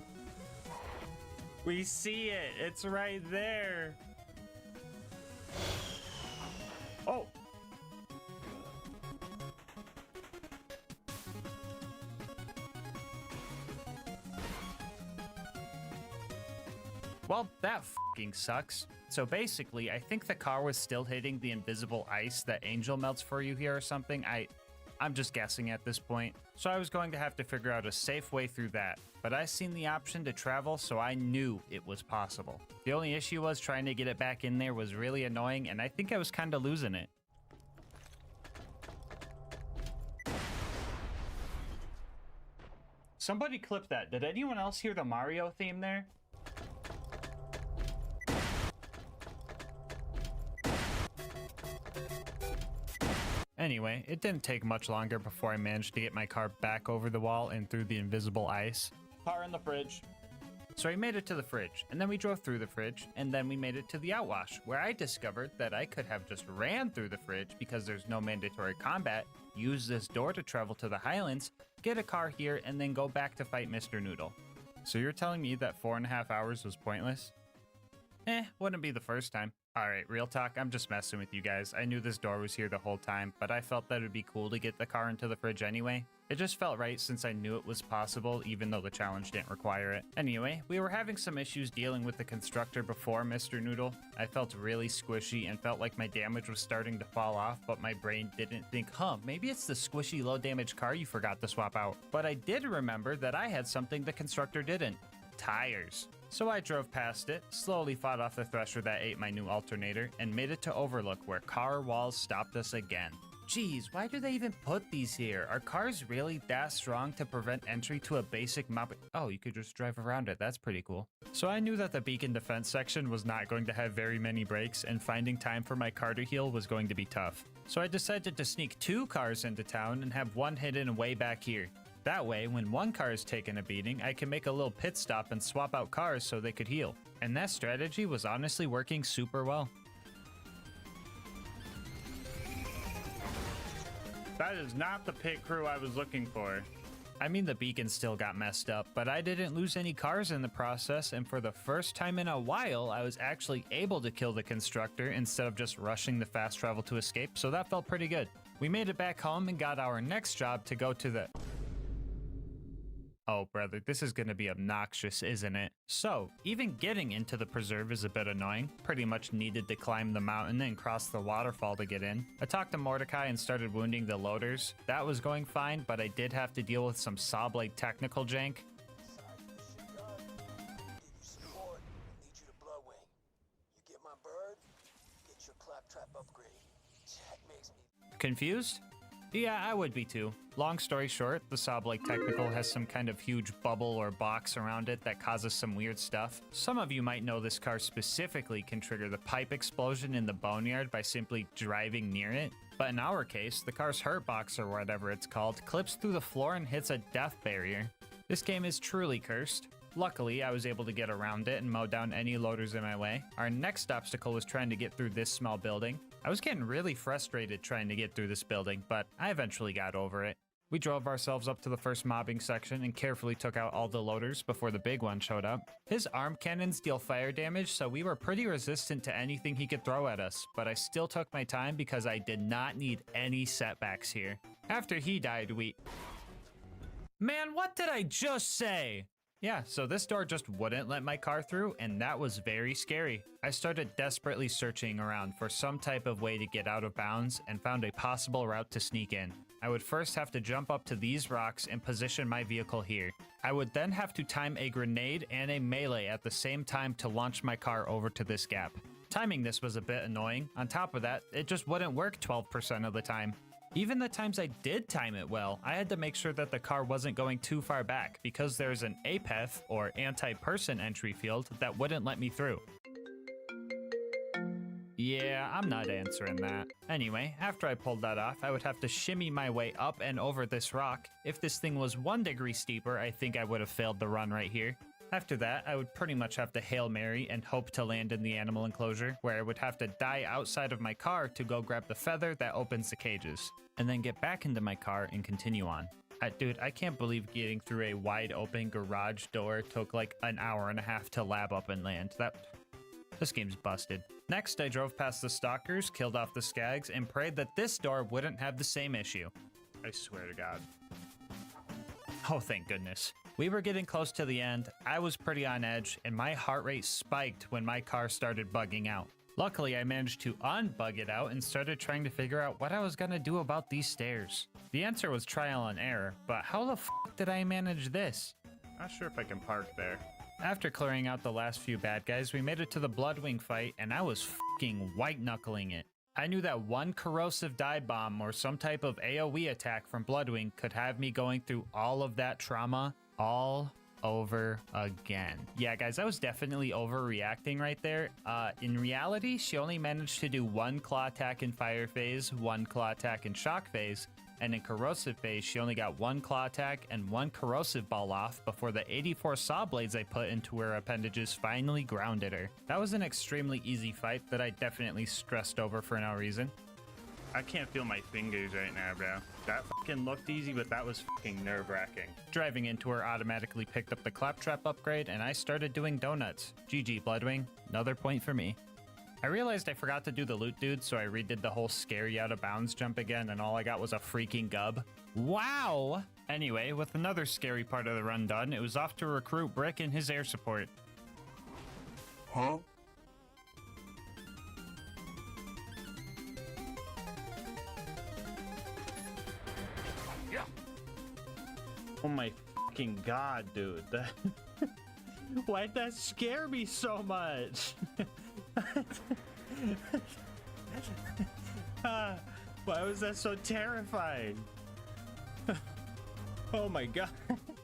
We see it. It's right there. Oh. Well, that fucking sucks. So basically, I think the car was still hitting the invisible ice that Angel melts for you here or something. I'm just guessing at this point. So I was going to have to figure out a safe way through that. But I seen the option to travel, so I knew it was possible. The only issue was trying to get it back in there was really annoying, and I think I was kind of losing it. Somebody clip that. Did anyone else hear the Mario theme there? Anyway, it didn't take much longer before I managed to get my car back over the wall and through the invisible ice. Car in the fridge. So I made it to the fridge, and then we drove through the fridge, and then we made it to the outwash, where I discovered that I could have just ran through the fridge because there's no mandatory combat, use this door to travel to the Highlands, get a car here, and then go back to fight Mr. Noodle. So you're telling me that 4.5 hours was pointless? Wouldn't be the first time. Alright, real talk, I'm just messing with you guys. I knew this door was here the whole time, but I felt that it would be cool to get the car into the fridge anyway. It just felt right since I knew it was possible, even though the challenge didn't require it. Anyway, we were having some issues dealing with the constructor before Mr. Noodle. I felt really squishy and felt like my damage was starting to fall off, but my brain didn't think, maybe it's the squishy low damage car you forgot to swap out. But I did remember that I had something the constructor didn't. Tires. So I drove past it, slowly fought off the thresher that ate my new alternator, and made it to Overlook where car walls stopped us again. Geez, why do they even put these here? Are cars really that strong to prevent entry to a basic map? Oh, you could just drive around it. That's pretty cool. So I knew that the beacon defense section was not going to have very many breaks, and finding time for my car to heal was going to be tough. So I decided to sneak 2 cars into town and have one hidden way back here. That way, when one car is taking a beating, I can make a little pit stop and swap out cars so they could heal. And that strategy was honestly working super well. That is not the pit crew I was looking for. I mean, the beacon still got messed up, but I didn't lose any cars in the process, and for the first time in a while, I was actually able to kill the constructor instead of just rushing the fast travel to escape, so that felt pretty good. We made it back home and got our next job to go to the... Oh, brother, this is going to be obnoxious, isn't it? So, even getting into the preserve is a bit annoying. Pretty much needed to climb the mountain and cross the waterfall to get in. I talked to Mordecai and started wounding the loaders. That was going fine, but I did have to deal with some saw-blade technical jank. Confused? Yeah, I would be too. Long story short, the saw-blade technical has some kind of huge bubble or box around it that causes some weird stuff. Some of you might know this car specifically can trigger the pipe explosion in the boneyard by simply driving near it. But in our case, the car's hurt box or whatever it's called clips through the floor and hits a death barrier. This game is truly cursed. Luckily, I was able to get around it and mow down any loaders in my way. Our next obstacle was trying to get through this small building. I was getting really frustrated trying to get through this building, but I eventually got over it. We drove ourselves up to the first mobbing section and carefully took out all the loaders before the big one showed up. His arm cannons deal fire damage, so we were pretty resistant to anything he could throw at us, but I still took my time because I did not need any setbacks here. After he died, Man, what did I just say? Yeah, so this door just wouldn't let my car through, and that was very scary. I started desperately searching around for some type of way to get out of bounds and found a possible route to sneak in. I would first have to jump up to these rocks and position my vehicle here. I would then have to time a grenade and a melee at the same time to launch my car over to this gap. Timing this was a bit annoying. On top of that, it just wouldn't work 12% of the time. Even the times I did time it well, I had to make sure that the car wasn't going too far back because there's an APEF, or anti-person entry field, that wouldn't let me through. Yeah, I'm not answering that. Anyway, after I pulled that off, I would have to shimmy my way up and over this rock. If this thing was 1 degree steeper, I think I would have failed the run right here. After that, I would pretty much have to Hail Mary and hope to land in the animal enclosure, where I would have to die outside of my car to go grab the feather that opens the cages, and then get back into my car and continue on. Dude, I can't believe getting through a wide open garage door took like an hour and a half to lab up and land. This game's busted. Next, I drove past the stalkers, killed off the skags, and prayed that this door wouldn't have the same issue. I swear to God. Oh, thank goodness. We were getting close to the end, I was pretty on edge, and my heart rate spiked when my car started bugging out. Luckily, I managed to unbug it out and started trying to figure out what I was gonna do about these stairs. The answer was trial and error, but how the f did I manage this? Not sure if I can park there. After clearing out the last few bad guys, we made it to the Bloodwing fight, and I was fucking white-knuckling it. I knew that one corrosive dive bomb or some type of AoE attack from Bloodwing could have me going through all of that trauma all over again. Yeah, guys, I was definitely overreacting right there. In reality, she only managed to do one claw attack in fire phase, one claw attack in shock phase, and in corrosive phase, she only got one claw attack and one corrosive ball off before the 84 saw blades I put into her appendages finally grounded her. That was an extremely easy fight that I definitely stressed over for no reason. I can't feel my fingers right now, bro. That fucking looked easy, but that was fucking nerve-wracking. Driving into her automatically picked up the claptrap upgrade, and I started doing donuts. GG, Bloodwing. Another point for me. I realized I forgot to do the loot dude, so I redid the whole scary out of bounds jump again, and all I got was a freaking gub. Wow! Anyway, with another scary part of the run done, it was off to recruit Brick and his air support. Huh? Oh my fucking god, dude. Why'd that scare me so much? Why was that so terrifying? Oh my god.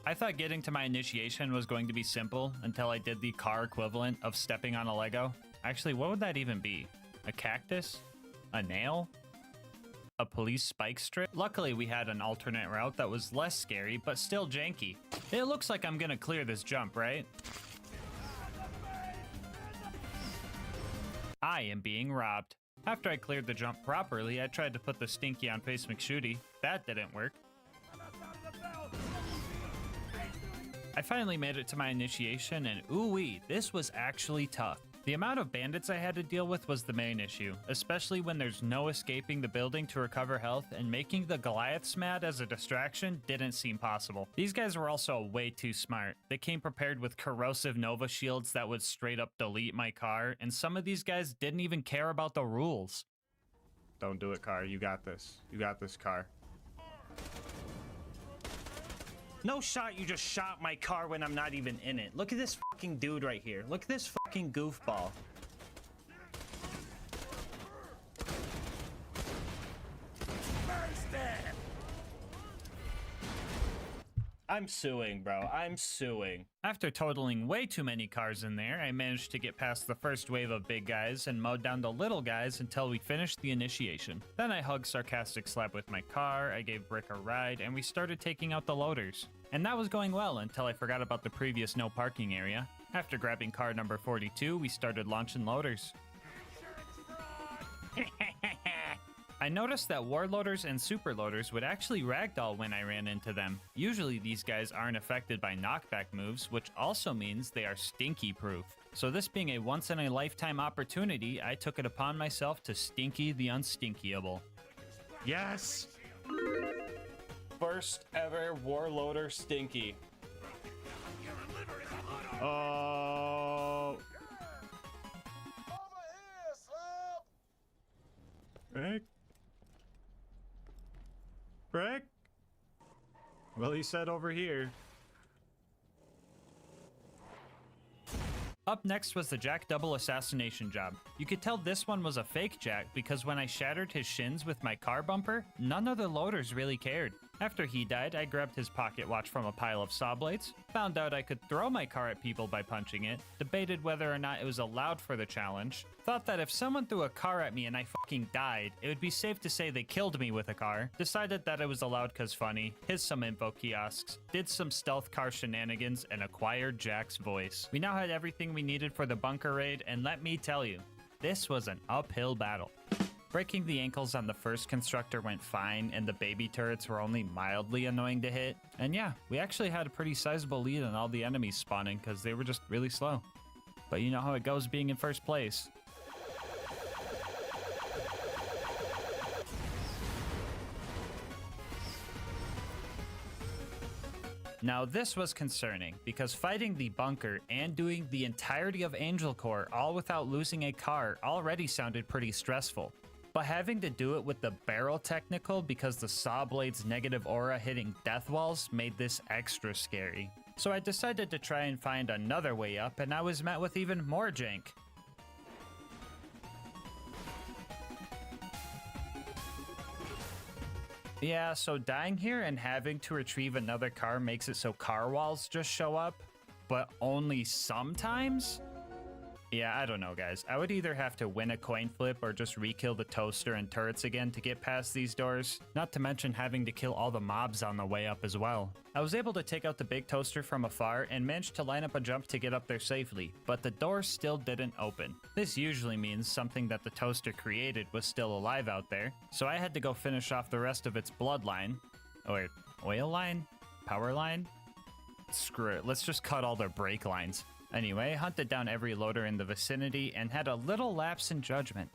I thought getting to my initiation was going to be simple until I did the car equivalent of stepping on a Lego. Actually, what would that even be? A cactus? A nail? A police spike strip? Luckily, we had an alternate route that was less scary, but still janky. It looks like I'm gonna clear this jump, right? I am being robbed. After I cleared the jump properly, I tried to put the Stinky on Face McShooty. That didn't work. I finally made it to my initiation, and ooh-wee, this was actually tough. The amount of bandits I had to deal with was the main issue, especially when there's no escaping the building to recover health, and making the Goliaths mad as a distraction didn't seem possible. These guys were also way too smart. They came prepared with corrosive Nova shields that would straight up delete my car, and some of these guys didn't even care about the rules. Don't do it, car. You got this. You got this, car. No shot, you just shot my car when I'm not even in it. Look at this fucking dude right here. Look at this fucking goofball. I'm suing, bro. I'm suing. After totaling way too many cars in there, I managed to get past the first wave of big guys and mowed down the little guys until we finished the initiation. Then I hugged Sarcastic Slab with my car, I gave Brick a ride, and we started taking out the loaders. And that was going well until I forgot about the previous no parking area. After grabbing car number 42, we started launching loaders. I noticed that warloaders and superloaders would actually ragdoll when I ran into them. Usually these guys aren't affected by knockback moves, which also means they are stinky proof. So this being a once in a lifetime opportunity, I took it upon myself to stinky the unstinkyable. Yes! First ever warloader stinky. Oh. Brick? Brick? Well, he said over here. Up next was the Jack double assassination job. You could tell this one was a fake Jack because when I shattered his shins with my car bumper, none of the loaders really cared. After he died, I grabbed his pocket watch from a pile of saw blades, found out I could throw my car at people by punching it, debated whether or not it was allowed for the challenge, thought that if someone threw a car at me and I fucking died, it would be safe to say they killed me with a car, decided that it was allowed cause funny, hit some info kiosks, did some stealth car shenanigans, and acquired Jack's voice. We now had everything we needed for the bunker raid, and let me tell you, this was an uphill battle. Breaking the ankles on the first constructor went fine, and the baby turrets were only mildly annoying to hit. And yeah, we actually had a pretty sizable lead on all the enemies spawning because they were just really slow. But you know how it goes being in first place. Now this was concerning, because fighting the bunker and doing the entirety of Angel Core all without losing a car already sounded pretty stressful. But having to do it with the barrel technical because the saw blade's negative aura hitting death walls made this extra scary. So I decided to try and find another way up, and I was met with even more jank. Yeah, so dying here and having to retrieve another car makes it so car walls just show up, but only sometimes? Yeah, I don't know, guys. I would either have to win a coin flip or just re-kill the toaster and turrets again to get past these doors. Not to mention having to kill all the mobs on the way up as well. I was able to take out the big toaster from afar and managed to line up a jump to get up there safely, but the door still didn't open. This usually means something that the toaster created was still alive out there, so I had to go finish off the rest of its bloodline. Or oil line? Power line? Screw it, let's just cut all their brake lines. Anyway, hunted down every loader in the vicinity and had a little lapse in judgment.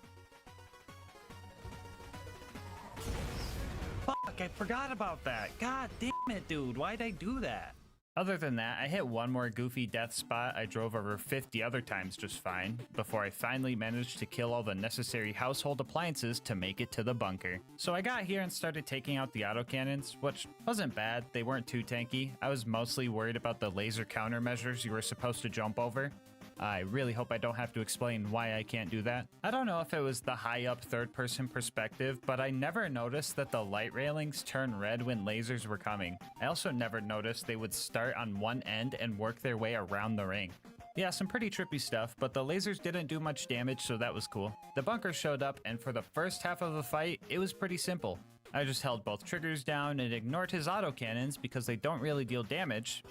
Fuck, I forgot about that. God damn it, dude. Why'd I do that? Other than that, I hit one more goofy death spot I drove over 50 other times just fine, before I finally managed to kill all the necessary household appliances to make it to the bunker. So I got here and started taking out the autocannons, which wasn't bad, they weren't too tanky. I was mostly worried about the laser countermeasures you were supposed to jump over. I really hope I don't have to explain why I can't do that. I don't know if it was the high-up third-person perspective, but I never noticed that the light railings turn red when lasers were coming. I also never noticed they would start on one end and work their way around the ring. Yeah, some pretty trippy stuff, but the lasers didn't do much damage, so that was cool. The bunker showed up, and for the first half of the fight, it was pretty simple. I just held both triggers down and ignored his autocannons because they don't really deal damage.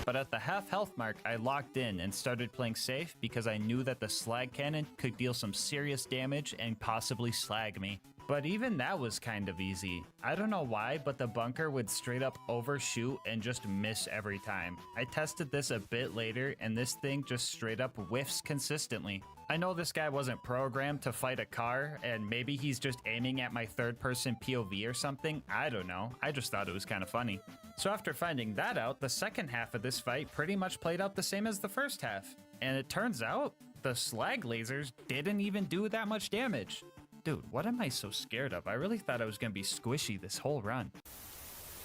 But at the half health mark, I locked in and started playing safe because I knew that the slag cannon could deal some serious damage and possibly slag me. But even that was kind of easy. I don't know why, but the bunker would straight up overshoot and just miss every time. I tested this a bit later and this thing just straight up whiffs consistently. I know this guy wasn't programmed to fight a car, and maybe he's just aiming at my third-person POV or something. I don't know. I just thought it was kind of funny. So after finding that out, the second half of this fight pretty much played out the same as the first half. And it turns out, the slag lasers didn't even do that much damage. Dude, what am I so scared of? I really thought I was gonna be squishy this whole run.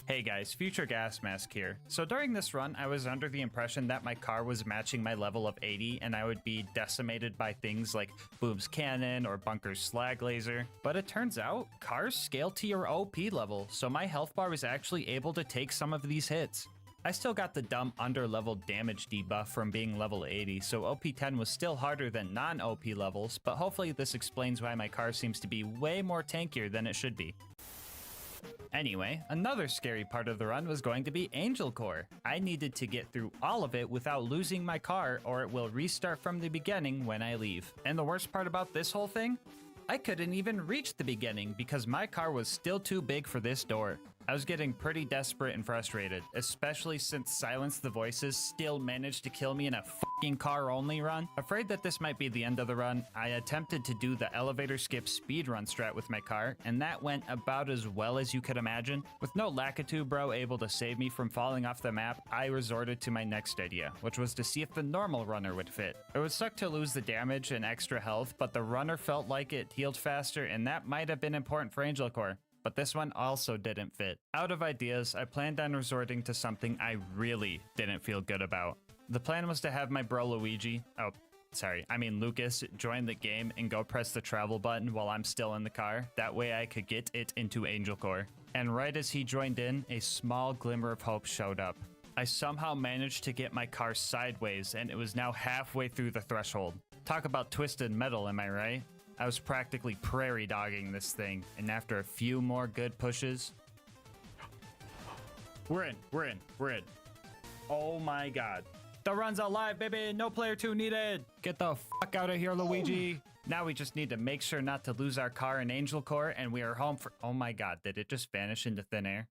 Hey guys, future GASMASK here. So during this run, I was under the impression that my car was matching my level of 80 and I would be decimated by things like Boom's cannon or Bunker's slag laser. But it turns out, cars scale to your OP level, so my health bar was actually able to take some of these hits. I still got the dumb under-level damage debuff from being level 80, so OP10 was still harder than non-OP levels, but hopefully this explains why my car seems to be way more tankier than it should be. Anyway, another scary part of the run was going to be Angel Core. I needed to get through all of it without losing my car or it will restart from the beginning when I leave. And the worst part about this whole thing? I couldn't even reach the beginning because my car was still too big for this door. I was getting pretty desperate and frustrated, especially since Silence the Voices still managed to kill me in a fucking car-only run. Afraid that this might be the end of the run, I attempted to do the elevator skip speedrun strat with my car, and that went about as well as you could imagine. With no Lakitu bro able to save me from falling off the map, I resorted to my next idea, which was to see if the normal runner would fit. It would suck to lose the damage and extra health, but the runner felt like it healed faster, and that might have been important for Angel Core. But this one also didn't fit. Out of ideas, I planned on resorting to something I really didn't feel good about. The plan was to have my bro Lucas, join the game and go press the travel button while I'm still in the car. That way I could get it into Angel Core. And right as he joined in, a small glimmer of hope showed up. I somehow managed to get my car sideways and it was now halfway through the threshold. Talk about twisted metal, am I right? I was practically prairie dogging this thing, and after a few more good pushes... We're in. Oh my god. The run's alive, baby! No player 2 needed! Get the fuck out of here, Luigi! Now we just need to make sure not to lose our car in Angel Core, and we are home for... Oh my god, did it just vanish into thin air?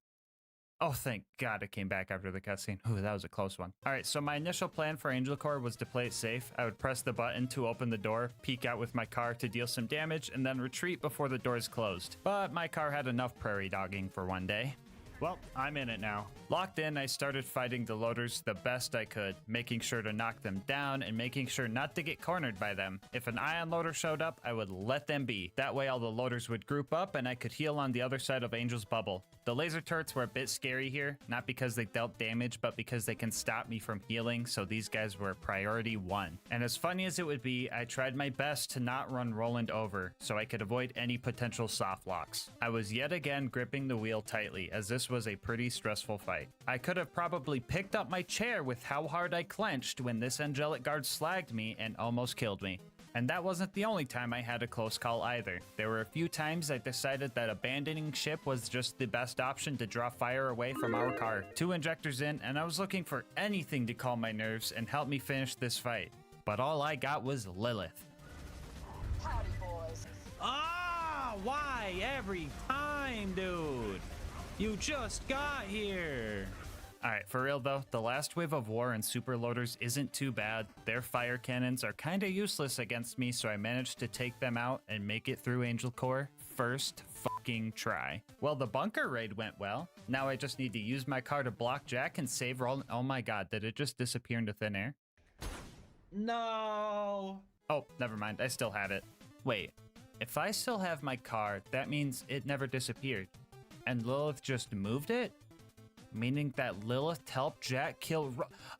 Oh, thank God it came back after the cutscene. Ooh, that was a close one. All right, so my initial plan for Angel Core was to play it safe. I would press the button to open the door, peek out with my car to deal some damage, and then retreat before the doors closed. But my car had enough prairie dogging for one day. Well, I'm in it now. Locked in, I started fighting the loaders the best I could, making sure to knock them down and making sure not to get cornered by them. If an ion loader showed up, I would let them be. That way all the loaders would group up and I could heal on the other side of Angel's bubble. The laser turrets were a bit scary here, not because they dealt damage, but because they can stop me from healing, so these guys were priority 1. And as funny as it would be, I tried my best to not run Roland over, so I could avoid any potential soft locks. I was yet again gripping the wheel tightly, as this was a pretty stressful fight. I could have probably picked up my chair with how hard I clenched when this angelic guard slagged me and almost killed me. And that wasn't the only time I had a close call either. There were a few times I decided that abandoning ship was just the best option to draw fire away from our car. 2 injectors in, and I was looking for anything to calm my nerves and help me finish this fight. But all I got was Lilith. Howdy, boys. Ah, why every time, dude? You just got here. Alright, for real though, the last wave of war and super loaders isn't too bad. Their fire cannons are kinda useless against me, so I managed to take them out and make it through Angel Core first fucking try. Well, the bunker raid went well. Now I just need to use my car to block Jack and save Roland. Oh my god, did it just disappear into thin air? No. Oh, never mind, I still have it. Wait, if I still have my car, that means it never disappeared. And Lilith just moved it? Meaning that Lilith helped Jack kill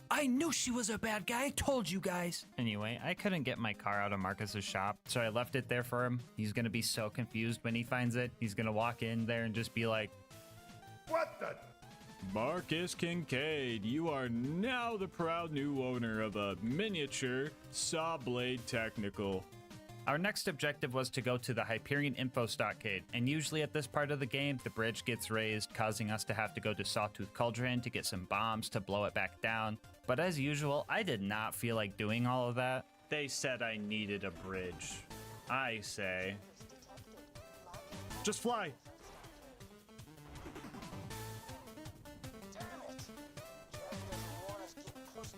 I knew she was a bad guy, I told you guys! Anyway, I couldn't get my car out of Marcus's shop, so I left it there for him. He's gonna be so confused when he finds it. He's gonna walk in there and just be like, What the? Marcus Kincaid, you are now the proud new owner of a miniature saw blade technical. Our next objective was to go to the Hyperion Info Stockade, and usually at this part of the game, the bridge gets raised, causing us to have to go to Sawtooth Cauldron to get some bombs to blow it back down. But as usual, I did not feel like doing all of that. They said I needed a bridge. I say, just fly. Damn it. Jack doesn't want us getting close to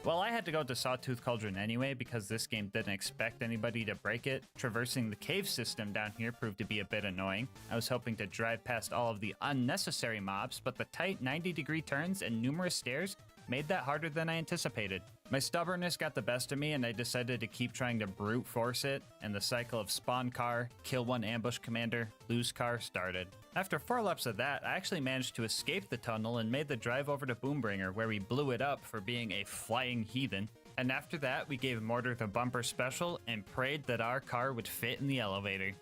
Well, I had to go to Sawtooth Cauldron anyway because this game didn't expect anybody to break it. Traversing the cave system down here proved to be a bit annoying. I was hoping to drive past all of the unnecessary mobs, but the tight 90-degree turns and numerous stairs made that harder than I anticipated. My stubbornness got the best of me and I decided to keep trying to brute force it, and the cycle of spawn car, kill one ambush commander, lose car started. After 4 laps of that, I actually managed to escape the tunnel and made the drive over to Boombringer, where we blew it up for being a flying heathen. And after that, we gave Mortar the bumper special and prayed that our car would fit in the elevator.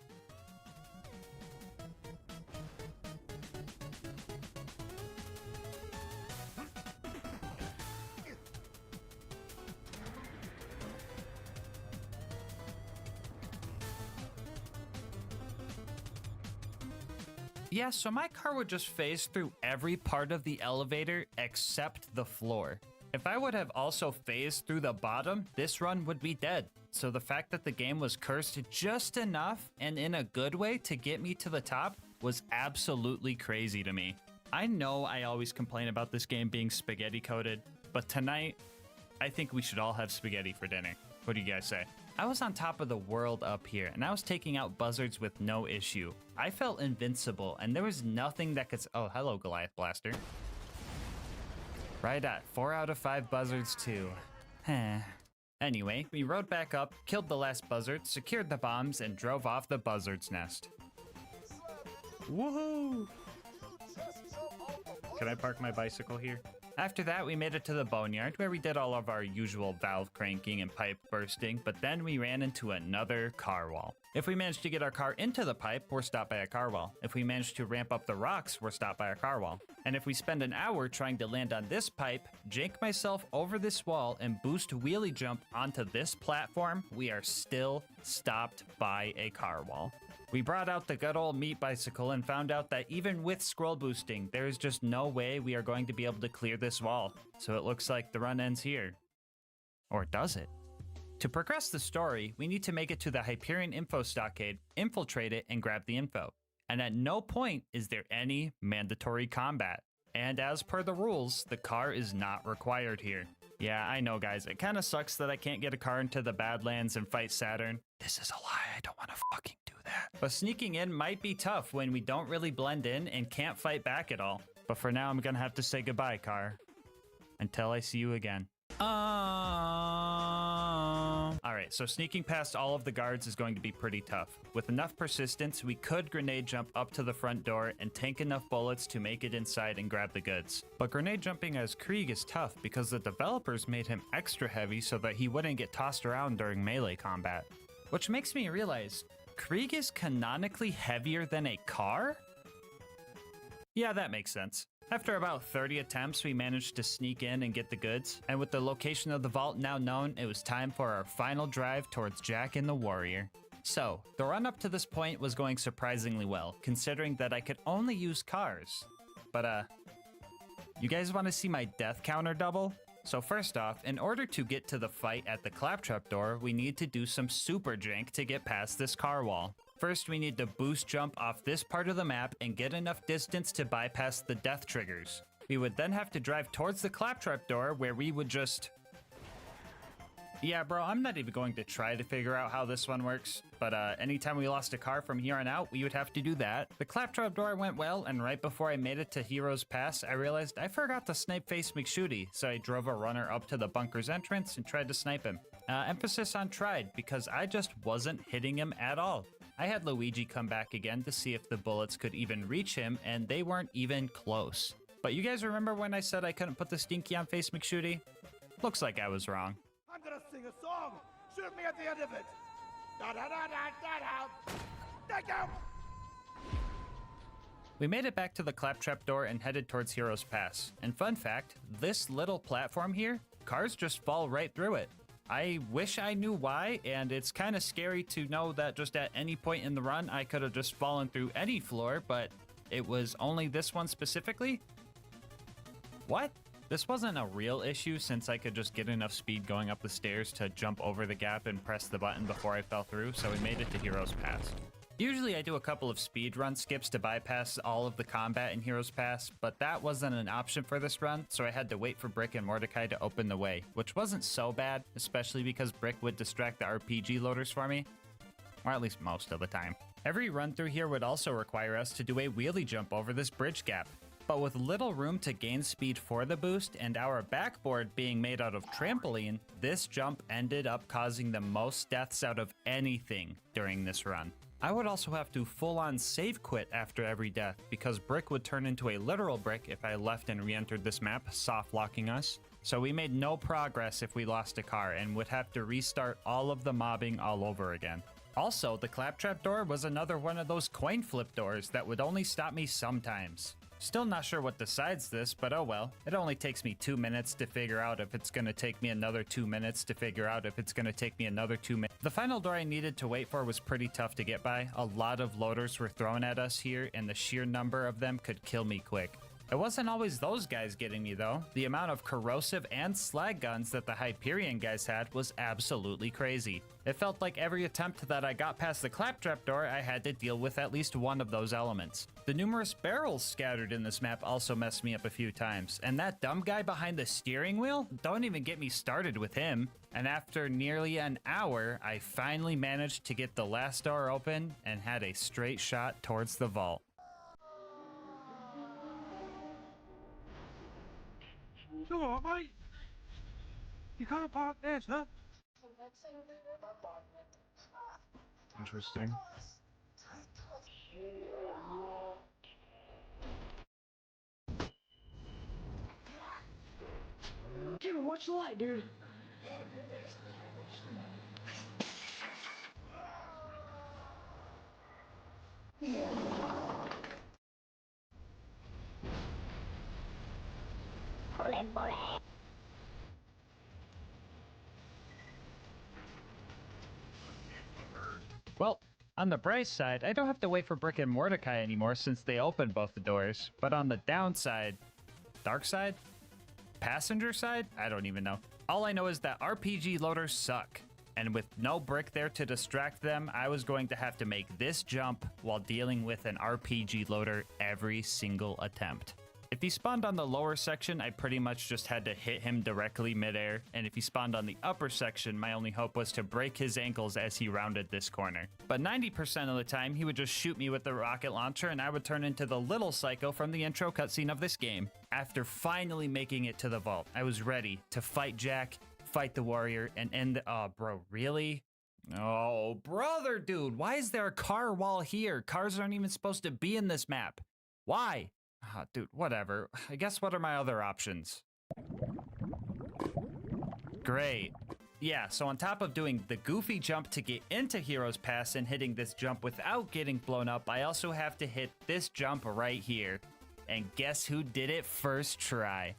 Yeah, so my car would just phase through every part of the elevator except the floor. If I would have also phased through the bottom, this run would be dead. So the fact that the game was cursed just enough and in a good way to get me to the top was absolutely crazy to me. I know I always complain about this game being spaghetti coated, but tonight, I think we should all have spaghetti for dinner. What do you guys say? I was on top of the world up here, and I was taking out buzzards with no issue. I felt invincible, and there was nothing that could... Oh, hello, Goliath Blaster. Right at 4 out of 5 buzzards, too. Anyway, we rode back up, killed the last buzzard, secured the bombs, and drove off the buzzard's nest. Woohoo! Can I park my bicycle here? After that, we made it to the boneyard, where we did all of our usual valve cranking and pipe bursting, but then we ran into another car wall. If we managed to get our car into the pipe, we're stopped by a car wall. If we managed to ramp up the rocks, we're stopped by a car wall. And if we spend an hour trying to land on this pipe, jank myself over this wall, and boost wheelie jump onto this platform, we are still stopped by a car wall. We brought out the good old meat bicycle and found out that even with scroll boosting, there is just no way we are going to be able to clear this wall. So it looks like the run ends here. Or does it? To progress the story, we need to make it to the Hyperion Info Stockade, infiltrate it, and grab the info. And at no point is there any mandatory combat. And as per the rules, the car is not required here. Yeah, I know, guys. It kind of sucks that I can't get a car into the Badlands and fight Saturn. This is a lie. I don't want to fucking do that. But sneaking in might be tough when we don't really blend in and can't fight back at all. But for now, I'm gonna have to say goodbye, car. Until I see you again. Alright, so sneaking past all of the guards is going to be pretty tough. With enough persistence, we could grenade jump up to the front door and tank enough bullets to make it inside and grab the goods. But grenade jumping as Krieg is tough because the developers made him extra heavy so that he wouldn't get tossed around during melee combat. Which makes me realize, Krieg is canonically heavier than a car? Yeah, that makes sense. After about 30 attempts, we managed to sneak in and get the goods, and with the location of the vault now known, it was time for our final drive towards Jack and the Warrior. So, the run up to this point was going surprisingly well, considering that I could only use cars. But you guys want to see my death counter double? So first off, in order to get to the fight at the claptrap door, we need to do some super jank to get past this car wall. First, we need to boost jump off this part of the map and get enough distance to bypass the death triggers. We would then have to drive towards the claptrap door where we would just... Yeah, bro, I'm not even going to try to figure out how this one works, but anytime we lost a car from here on out, we would have to do that. The claptrap door went well, and right before I made it to Heroes Pass, I realized I forgot to snipe face McShooty, so I drove a runner up to the bunker's entrance and tried to snipe him. Emphasis on tried, because I just wasn't hitting him at all. I had Luigi come back again to see if the bullets could even reach him, and they weren't even close. But you guys remember when I said I couldn't put the stinky on face McShooty? Looks like I was wrong. I'm gonna sing a song. Shoot me at the end of it. Da da da da da da. Thank you. We made it back to the claptrap door and headed towards Heroes Pass. And fun fact, this little platform here, cars just fall right through it. I wish I knew why, and it's kind of scary to know that just at any point in the run, I could have just fallen through any floor, but it was only this one specifically? What? This wasn't a real issue since I could just get enough speed going up the stairs to jump over the gap and press the button before I fell through, so we made it to Heroes Pass. Usually I do a couple of speed run skips to bypass all of the combat in Heroes Pass, but that wasn't an option for this run, so I had to wait for Brick and Mordecai to open the way, which wasn't so bad, especially because Brick would distract the RPG loaders for me, or at least most of the time. Every run through here would also require us to do a wheelie jump over this bridge gap, but with little room to gain speed for the boost and our backboard being made out of trampoline, this jump ended up causing the most deaths out of anything during this run. I would also have to full-on save quit after every death because Brick would turn into a literal brick if I left and re-entered this map, soft locking us. So we made no progress if we lost a car and would have to restart all of the mobbing all over again. Also, the claptrap door was another one of those coin flip doors that would only stop me sometimes. Still not sure what decides this, but oh well. It only takes me 2 minutes to figure out if it's gonna take me another 2 minutes to figure out if it's gonna take me another 2 minutes. The final door I needed to wait for was pretty tough to get by. A lot of loaders were thrown at us here, and the sheer number of them could kill me quick. It wasn't always those guys getting me though. The amount of corrosive and slag guns that the Hyperion guys had was absolutely crazy. It felt like every attempt that I got past the claptrap door, I had to deal with at least one of those elements. The numerous barrels scattered in this map also messed me up a few times, and that dumb guy behind the steering wheel? Don't even get me started with him. And after nearly an hour, I finally managed to get the last door open and had a straight shot towards the vault. You alright, mate? You can't park there, sir. Interesting. Kevin, watch the light, dude. Well, on the bright side, I don't have to wait for Brick and Mordecai anymore since they opened both the doors. But on the downside, dark side? Passenger side? I don't even know. All I know is that RPG loaders suck. And with no Brick there to distract them, I was going to have to make this jump while dealing with an RPG loader every single attempt. If he spawned on the lower section, I pretty much just had to hit him directly midair, and if he spawned on the upper section, my only hope was to break his ankles as he rounded this corner. But 90% of the time, he would just shoot me with the rocket launcher, and I would turn into the little psycho from the intro cutscene of this game. After finally making it to the vault, I was ready to fight Jack, fight the warrior, and end the— oh, bro, really? Oh, brother, dude, why is there a car wall here? Cars aren't even supposed to be in this map. Why? Ah, dude, whatever. I guess what are my other options? Great. Yeah, so on top of doing the goofy jump to get into Heroes Pass and hitting this jump without getting blown up, I also have to hit this jump right here. And guess who did it first try?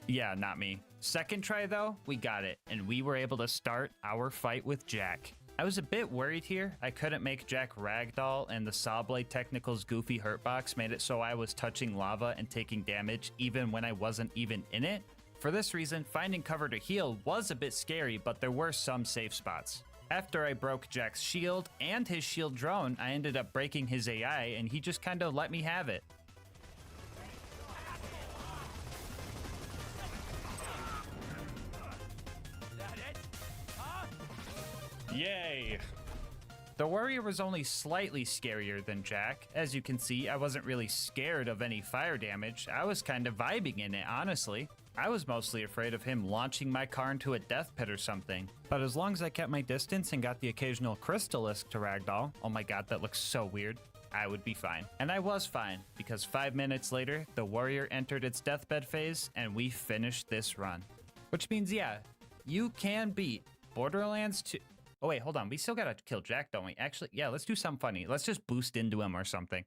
Yeah, not me. Second try though, we got it, and we were able to start our fight with Jack. I was a bit worried here. I couldn't make Jack ragdoll, and the Saw Blade Technical's goofy hurtbox made it so I was touching lava and taking damage even when I wasn't even in it. For this reason, finding cover to heal was a bit scary, but there were some safe spots. After I broke Jack's shield and his shield drone, I ended up breaking his AI, and he just kind of let me have it. Yay! The warrior was only slightly scarier than Jack. As you can see, I wasn't really scared of any fire damage. I was kind of vibing in it, honestly. I was mostly afraid of him launching my car into a death pit or something. But as long as I kept my distance and got the occasional Crystalisk to ragdoll, oh my god, that looks so weird, I would be fine. And I was fine, because 5 minutes later, the warrior entered its deathbed phase, and we finished this run. Which means, yeah, you can beat Borderlands 2. Oh wait, hold on. We still gotta kill Jack, don't we? Actually, yeah, let's do something funny. Let's just boost into him or something.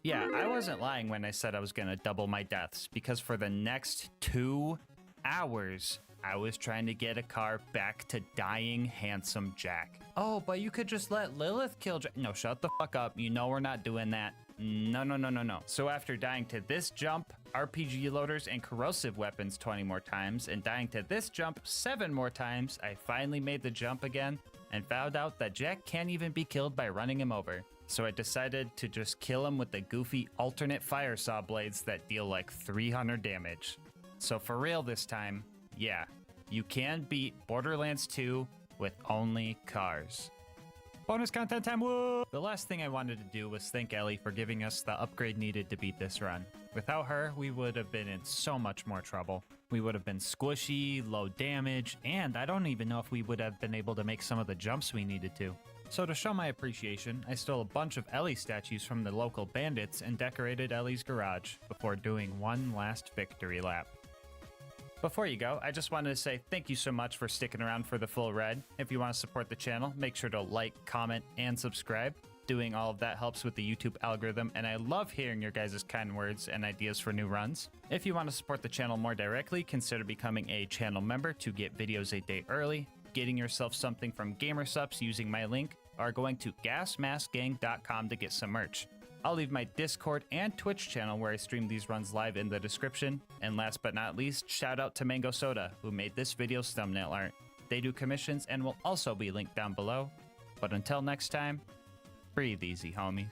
Yeah, I wasn't lying when I said I was gonna double my deaths, because for the next 2 hours, I was trying to get a car back to dying handsome Jack. Oh, but you could just let Lilith kill Jack. No, shut the fuck up. You know we're not doing that. No, no, no, no, no. So after dying to this jump, RPG loaders, and corrosive weapons 20 more times, and dying to this jump 7 more times, I finally made the jump again and found out that Jack can't even be killed by running him over. So I decided to just kill him with the goofy alternate fire saw blades that deal like 300 damage. So for real this time, yeah, you can beat Borderlands 2 with only cars. Bonus content time, woo! The last thing I wanted to do was thank Ellie for giving us the upgrade needed to beat this run. Without her, we would have been in so much more trouble. We would have been squishy, low damage, and I don't even know if we would have been able to make some of the jumps we needed to. So to show my appreciation, I stole a bunch of Ellie statues from the local bandits and decorated Ellie's garage before doing one last victory lap. Before you go, I just wanted to say thank you so much for sticking around for the full ride. If you want to support the channel, make sure to like, comment, and subscribe. Doing all of that helps with the YouTube algorithm, and I love hearing your guys' kind words and ideas for new runs. If you want to support the channel more directly, consider becoming a channel member to get videos a day early, getting yourself something from GamerSupps using my link, or going to GASMASK'S.com to get some merch. I'll leave my Discord and Twitch channel where I stream these runs live in the description. And last but not least, shout out to Mango Soda, who made this video's thumbnail art. They do commissions and will also be linked down below. But until next time, breathe easy, homies.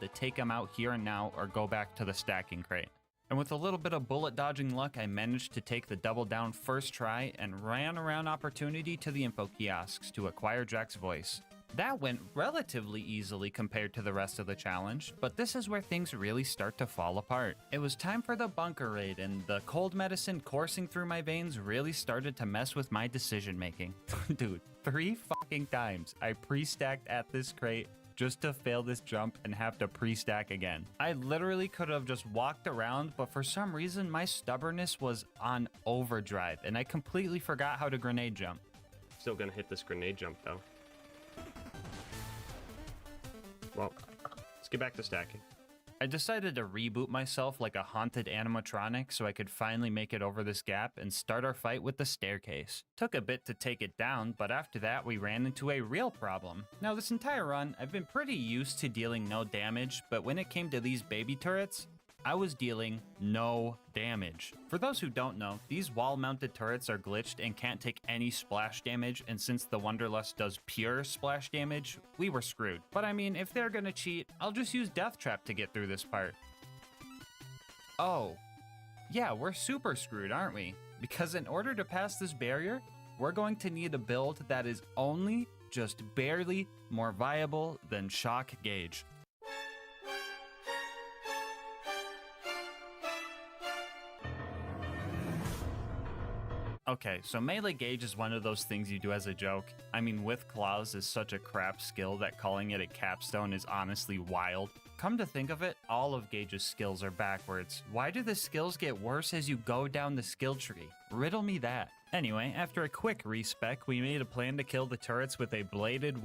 To take him out here and now or go back to the stacking crate. And with a little bit of bullet dodging luck, I managed to take the double down first try and ran around opportunity to the info kiosks to acquire Jack's voice. That went relatively easily compared to the rest of the challenge, but this is where things really start to fall apart. It was time for the bunker raid, and the cold medicine coursing through my veins really started to mess with my decision making. Dude, 3 fucking times I pre-stacked at this crate just to fail this jump and have to pre-stack again. I literally could have just walked around, but for some reason my stubbornness was on overdrive and I completely forgot how to grenade jump. Still gonna hit this grenade jump though. Well, let's get back to stacking. I decided to reboot myself like a haunted animatronic so I could finally make it over this gap and start our fight with the staircase. Took a bit to take it down, but after that we ran into a real problem. Now this entire run, I've been pretty used to dealing no damage, but when it came to these baby turrets, I was dealing no damage. For those who don't know, these wall-mounted turrets are glitched and can't take any splash damage, and since the Wonderlust does pure splash damage, we were screwed. But I mean, if they're gonna cheat, I'll just use Death Trap to get through this part. Oh, yeah, we're super screwed, aren't we? Because in order to pass this barrier, we're going to need a build that is only just barely more viable than Shock Gauge. Okay, so melee gauge is one of those things you do as a joke. I mean, with claws is such a crap skill that calling it a capstone is honestly wild. Come to think of it, all of Gage's skills are backwards. Why do the skills get worse as you go down the skill tree? Riddle me that. Anyway, after a quick respec, we made a plan to kill the turrets with a bladed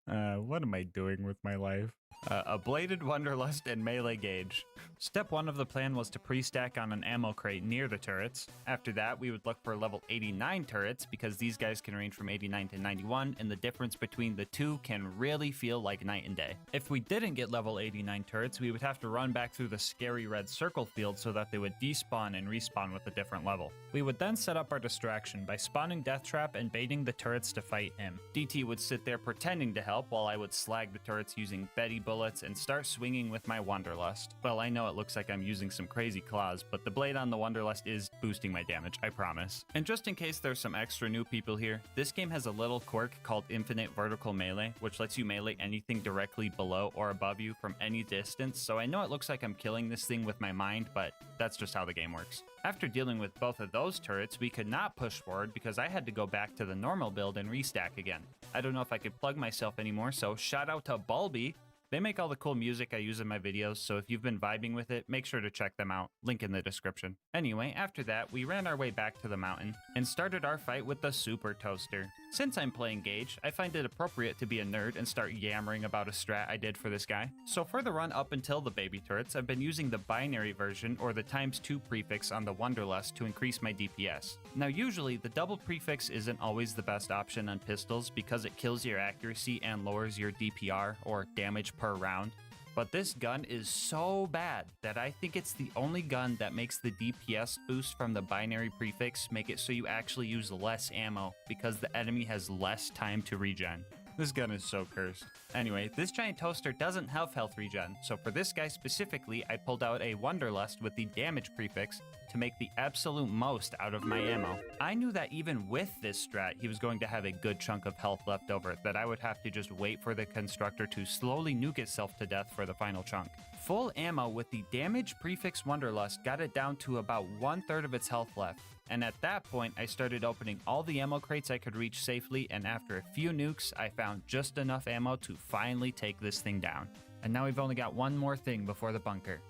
what am I doing with my life? A bladed Wonderlust and melee gauge. Step 1 of the plan was to pre-stack on an ammo crate near the turrets. After that, we would look for level 89 turrets because these guys can range from 89 to 91, and the difference between the two can really feel like night and day. If we didn't get level 89 turrets, we would have to run back through the scary red circle field so that they would despawn and respawn with a different level. We would then set up our distraction by spawning Death Trap and baiting the turrets to fight him. DT would sit there pretending to help while I would slag the turrets using Betty bullets and start swinging with my Wonderlust. Well, I know it looks like I'm using some crazy claws, but the blade on the Wonderlust is boosting my damage, I promise. And just in case there's some extra new people here, this game has a little quirk called Infinite Vertical Melee, which lets you melee anything directly below or above you from any distance, so I know it looks like I'm killing this thing with my mind, but that's just how the game works. After dealing with both of those turrets, we could not push forward because I had to go back to the normal build and restack again. I don't know if I could plug myself anymore, so shout out to Bulby. They make all the cool music I use in my videos, so if you've been vibing with it, make sure to check them out. Link in the description. Anyway, after that, we ran our way back to the mountain and started our fight with the Super Toaster. Since I'm playing Gage, I find it appropriate to be a nerd and start yammering about a strat I did for this guy. So for the run up until the baby turrets, I've been using the binary version or the ×2 prefix on the Wonderlust to increase my DPS. Now usually, the double prefix isn't always the best option on pistols because it kills your accuracy and lowers your DPR or damage per round. But this gun is so bad that I think it's the only gun that makes the DPS boost from the binary prefix make it so you actually use less ammo because the enemy has less time to regen. This gun is so cursed. Anyway, this giant toaster doesn't have health regen, so for this guy specifically, I pulled out a Wonderlust with the damage prefix to make the absolute most out of my ammo. I knew that even with this strat, he was going to have a good chunk of health left over, that I would have to just wait for the constructor to slowly nuke itself to death for the final chunk. Full ammo with the damage prefix Wonderlust got it down to about 1/3 of its health left. And at that point, I started opening all the ammo crates I could reach safely, and after a few nukes, I found just enough ammo to finally take this thing down. And now we've only got one more thing before the bunker,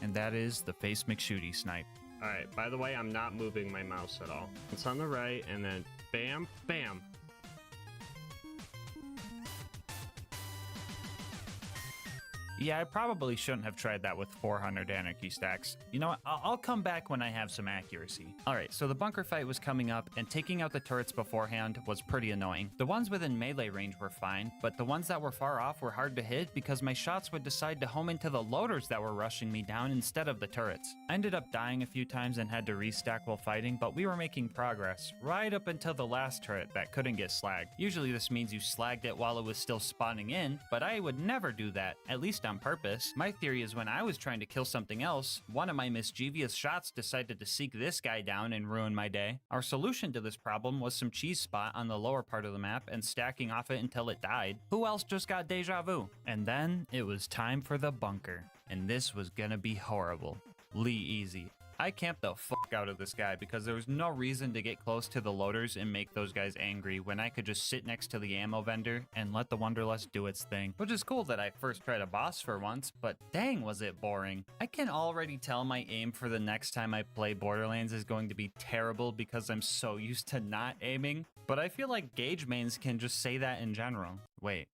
and that is the Face McShooty snipe. Alright, by the way, I'm not moving my mouse at all. It's on the right, and then bam, bam. Yeah, I probably shouldn't have tried that with 400 Anarchy stacks. You know what, I'll come back when I have some accuracy. Alright, so the bunker fight was coming up, and taking out the turrets beforehand was pretty annoying. The ones within melee range were fine, but the ones that were far off were hard to hit because my shots would decide to home into the loaders that were rushing me down instead of the turrets. I ended up dying a few times and had to restack while fighting, but we were making progress, right up until the last turret that couldn't get slagged. Usually this means you slagged it while it was still spawning in, but I would never do that, at least on purpose. My theory is when I was trying to kill something else, one of my mischievous shots decided to seek this guy down and ruin my day. Our solution to this problem was some cheese spot on the lower part of the map and stacking off it until it died. Who else just got deja vu? And then it was time for the bunker, and this was gonna be horrible. Lee easy. I camped the fuck out of this guy because there was no reason to get close to the loaders and make those guys angry when I could just sit next to the ammo vendor and let the Wonderlust do its thing. Which is cool that I first tried a boss for once, but dang was it boring. I can already tell my aim for the next time I play Borderlands is going to be terrible because I'm so used to not aiming, but I feel like Gage mains can just say that in general. Wait,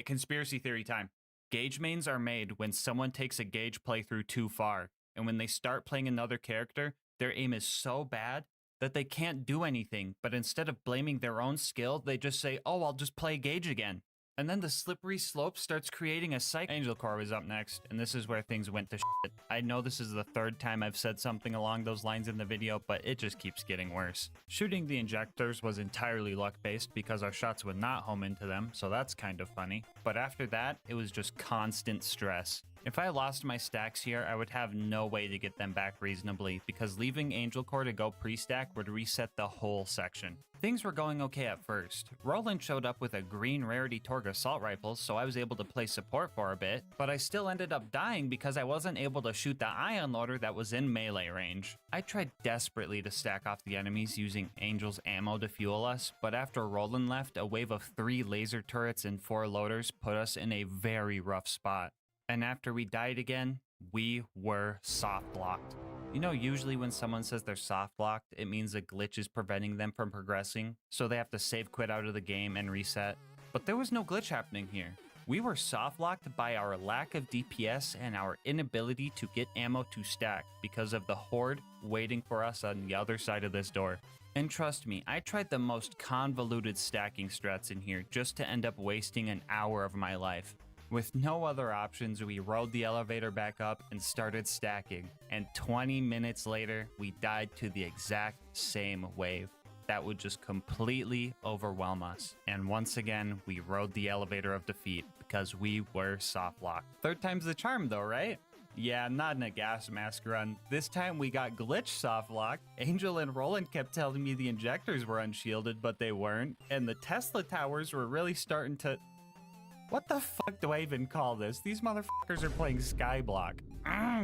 conspiracy theory time. Gauge mains are made when someone takes a Gauge playthrough too far, and when they start playing another character, their aim is so bad that they can't do anything, but instead of blaming their own skill, they just say, oh, I'll just play Gauge again. And then the slippery slope starts creating a cycle. Angel Core was up next, and this is where things went to shit. I know this is the third time I've said something along those lines in the video, but it just keeps getting worse. Shooting the injectors was entirely luck-based because our shots would not home into them, so that's kind of funny. But after that, it was just constant stress. If I lost my stacks here, I would have no way to get them back reasonably, because leaving Angel Core to go pre-stack would reset the whole section. Things were going okay at first. Roland showed up with a green rarity Torg assault rifle, so I was able to play support for a bit, but I still ended up dying because I wasn't able to shoot the ion loader that was in melee range. I tried desperately to stack off the enemies using Angel's ammo to fuel us, but after Roland left, a wave of 3 laser turrets and 4 loaders put us in a very rough spot. And after we died again, we were soft locked. You know, usually when someone says they're soft locked, it means a glitch is preventing them from progressing, so they have to save quit out of the game and reset. But there was no glitch happening here. We were soft locked by our lack of DPS and our inability to get ammo to stack because of the horde waiting for us on the other side of this door. And trust me, I tried the most convoluted stacking strats in here just to end up wasting an hour of my life. With no other options, we rode the elevator back up and started stacking, and 20 minutes later, we died to the exact same wave. That would just completely overwhelm us. And once again, we rode the elevator of defeat because we were soft locked. Third time's the charm though, right? Yeah, not in a gas mask run. This time we got glitch soft locked. Angel and Roland kept telling me the injectors were unshielded, but they weren't. And the Tesla towers were really starting to... What the fuck do I even call this? These motherfuckers are playing Skyblock.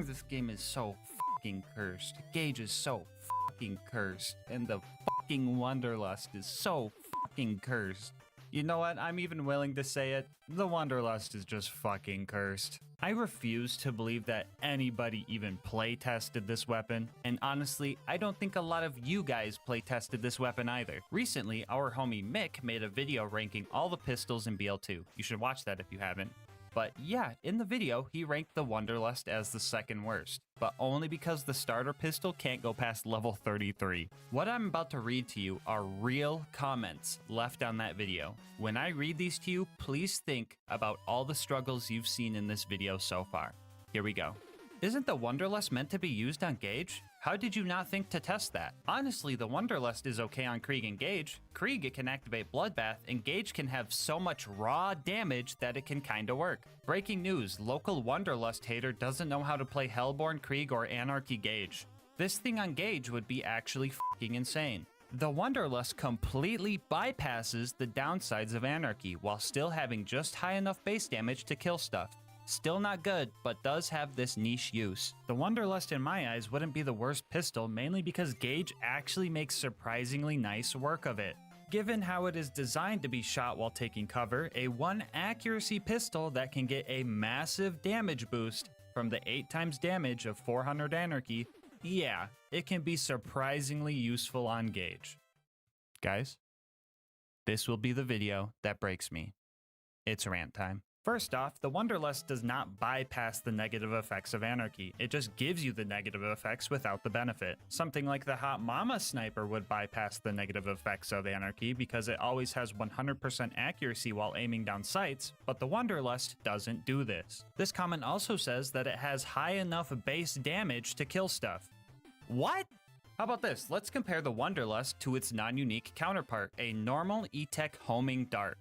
This game is so fucking cursed. Gauge is so fucking cursed. And the fucking Wanderlust is so fucking cursed. You know what? I'm even willing to say it. The Wanderlust is just fucking cursed. I refuse to believe that anybody even play tested this weapon, and honestly, I don't think a lot of you guys play tested this weapon either. Recently, our homie Mick made a video ranking all the pistols in BL2. You should watch that if you haven't. But yeah, in the video, he ranked the Wanderlust as the second worst, but only because the starter pistol can't go past level 33. What I'm about to read to you are real comments left on that video. When I read these to you, please think about all the struggles you've seen in this video so far. Here we go. Isn't the Wanderlust meant to be used on Gauge? How did you not think to test that? Honestly, the Wanderlust is okay on Krieg and Gauge. Krieg, it can activate Bloodbath, and Gauge can have so much raw damage that it can kinda work. Breaking news, local Wanderlust hater doesn't know how to play Hellborn, Krieg, or Anarchy Gauge. This thing on Gauge would be actually fucking insane. The Wanderlust completely bypasses the downsides of Anarchy while still having just high enough base damage to kill stuff. Still not good, but does have this niche use. The Wanderlust in my eyes wouldn't be the worst pistol, mainly because Gauge actually makes surprisingly nice work of it. Given how it is designed to be shot while taking cover, a 1 accuracy pistol that can get a massive damage boost from the 8 times damage of 400 Anarchy, yeah, it can be surprisingly useful on Gauge. Guys, this will be the video that breaks me. It's rant time. First off, the Wanderlust does not bypass the negative effects of Anarchy. It just gives you the negative effects without the benefit. Something like the Hot Mama Sniper would bypass the negative effects of Anarchy because it always has 100% accuracy while aiming down sights, but the Wanderlust doesn't do this. This comment also says that it has high enough base damage to kill stuff. What? How about this? Let's compare the Wanderlust to its non-unique counterpart, a normal E-Tech homing dart.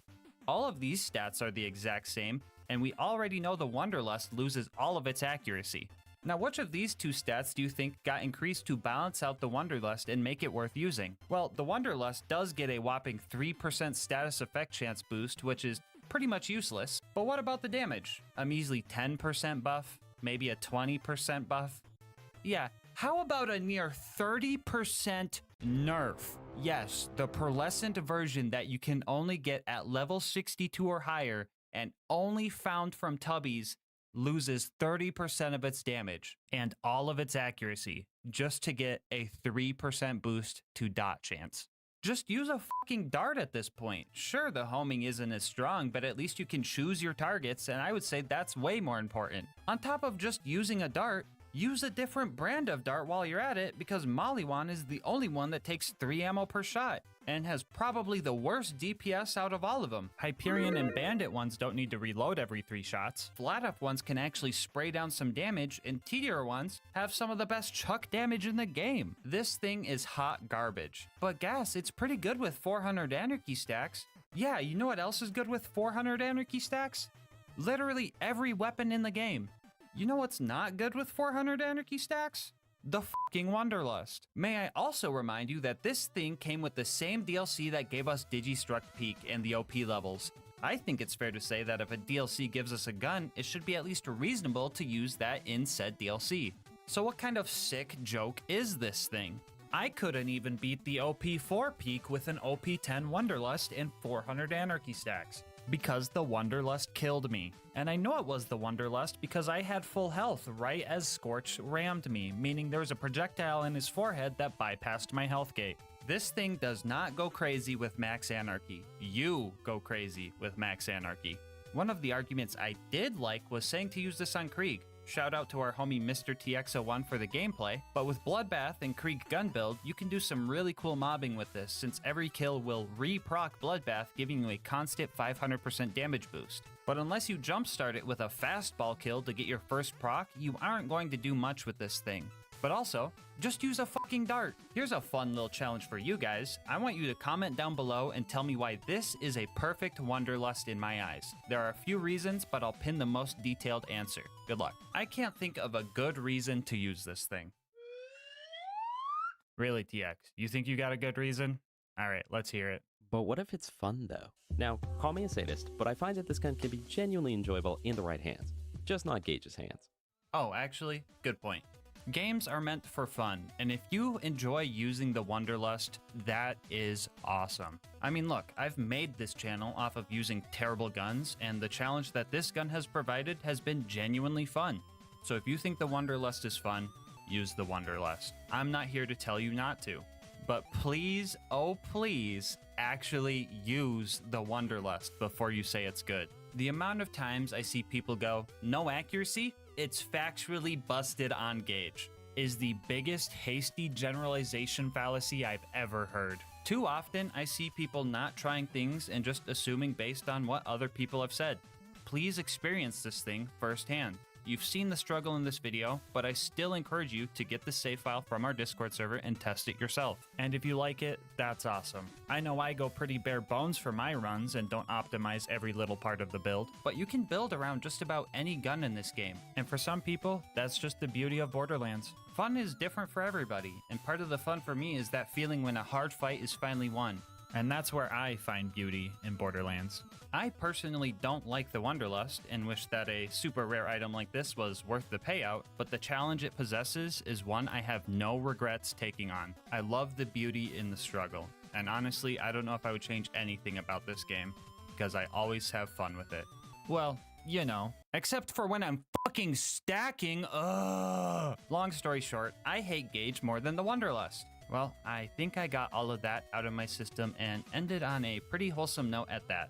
All of these stats are the exact same, and we already know the Wanderlust loses all of its accuracy. Now, which of these two stats do you think got increased to balance out the Wanderlust and make it worth using? Well, the Wanderlust does get a whopping 3% status effect chance boost, which is pretty much useless. But what about the damage? A measly 10% buff? Maybe a 20% buff? Yeah, how about a near 30% nerf? Yes, the pearlescent version that you can only get at level 62 or higher and only found from Tubbies loses 30% of its damage and all of its accuracy just to get a 3% boost to dot chance. Just use a fucking dart at this point. Sure, the homing isn't as strong, but at least you can choose your targets, and I would say that's way more important. On top of just using a dart, use a different brand of dart while you're at it, because Maliwan is the only one that takes 3 ammo per shot, and has probably the worst DPS out of all of them. Hyperion and Bandit ones don't need to reload every 3 shots. Flat Up ones can actually spray down some damage, and Tedier ones have some of the best chuck damage in the game. This thing is hot garbage. But Gas, it's pretty good with 400 Anarchy stacks. Yeah, you know what else is good with 400 Anarchy stacks? Literally every weapon in the game. You know what's not good with 400 Anarchy stacks? The fucking Wanderlust. May I also remind you that this thing came with the same DLC that gave us Digistruct Peak and the OP levels. I think it's fair to say that if a DLC gives us a gun, it should be at least reasonable to use that in said DLC. So what kind of sick joke is this thing? I couldn't even beat the OP4 Peak with an OP10 Wanderlust and 400 Anarchy stacks, because the Wanderlust killed me. And I know it was the Wanderlust because I had full health right as Scorch rammed me, meaning there was a projectile in his forehead that bypassed my health gate. This thing does not go crazy with Max Anarchy. You go crazy with Max Anarchy. One of the arguments I did like was saying to use this on Krieg. Shout out to our homie Mr. TX01 for the gameplay, but with Bloodbath and Krieg gun build, you can do some really cool mobbing with this, since every kill will re-proc Bloodbath, giving you a constant 500% damage boost. But unless you jumpstart it with a fastball kill to get your first proc, you aren't going to do much with this thing. But also, just use a fucking dart. Here's a fun little challenge for you guys. I want you to comment down below and tell me why this is a perfect Wanderlust in my eyes. There are a few reasons, but I'll pin the most detailed answer. Good luck. I can't think of a good reason to use this thing. Really, TX? You think you got a good reason? Alright, let's hear it. But what if it's fun, though? Now, call me a sadist, but I find that this gun can be genuinely enjoyable in the right hands. Just not Gage's hands. Oh, actually, good point. Games are meant for fun, and if you enjoy using the Wanderlust, that is awesome. I mean, look, I've made this channel off of using terrible guns, and the challenge that this gun has provided has been genuinely fun. So if you think the Wanderlust is fun, use the Wanderlust. I'm not here to tell you not to, but please, oh please, actually use the Wanderlust before you say it's good. The amount of times I see people go, no accuracy? It's factually busted on Gage, is the biggest hasty generalization fallacy I've ever heard. Too often, I see people not trying things and just assuming based on what other people have said. Please experience this thing firsthand. You've seen the struggle in this video, but I still encourage you to get the save file from our Discord server and test it yourself. And if you like it, that's awesome. I know I go pretty bare bones for my runs and don't optimize every little part of the build, but you can build around just about any gun in this game. And for some people, that's just the beauty of Borderlands. Fun is different for everybody, and part of the fun for me is that feeling when a hard fight is finally won. And that's where I find beauty in Borderlands. I personally don't like the Wanderlust and wish that a super rare item like this was worth the payout, but the challenge it possesses is one I have no regrets taking on. I love the beauty in the struggle, and honestly, I don't know if I would change anything about this game, because I always have fun with it. Well, you know, except for when I'm fucking stacking, ugh! Long story short, I hate Gage more than the Wanderlust. Well, I think I got all of that out of my system and ended on a pretty wholesome note at that.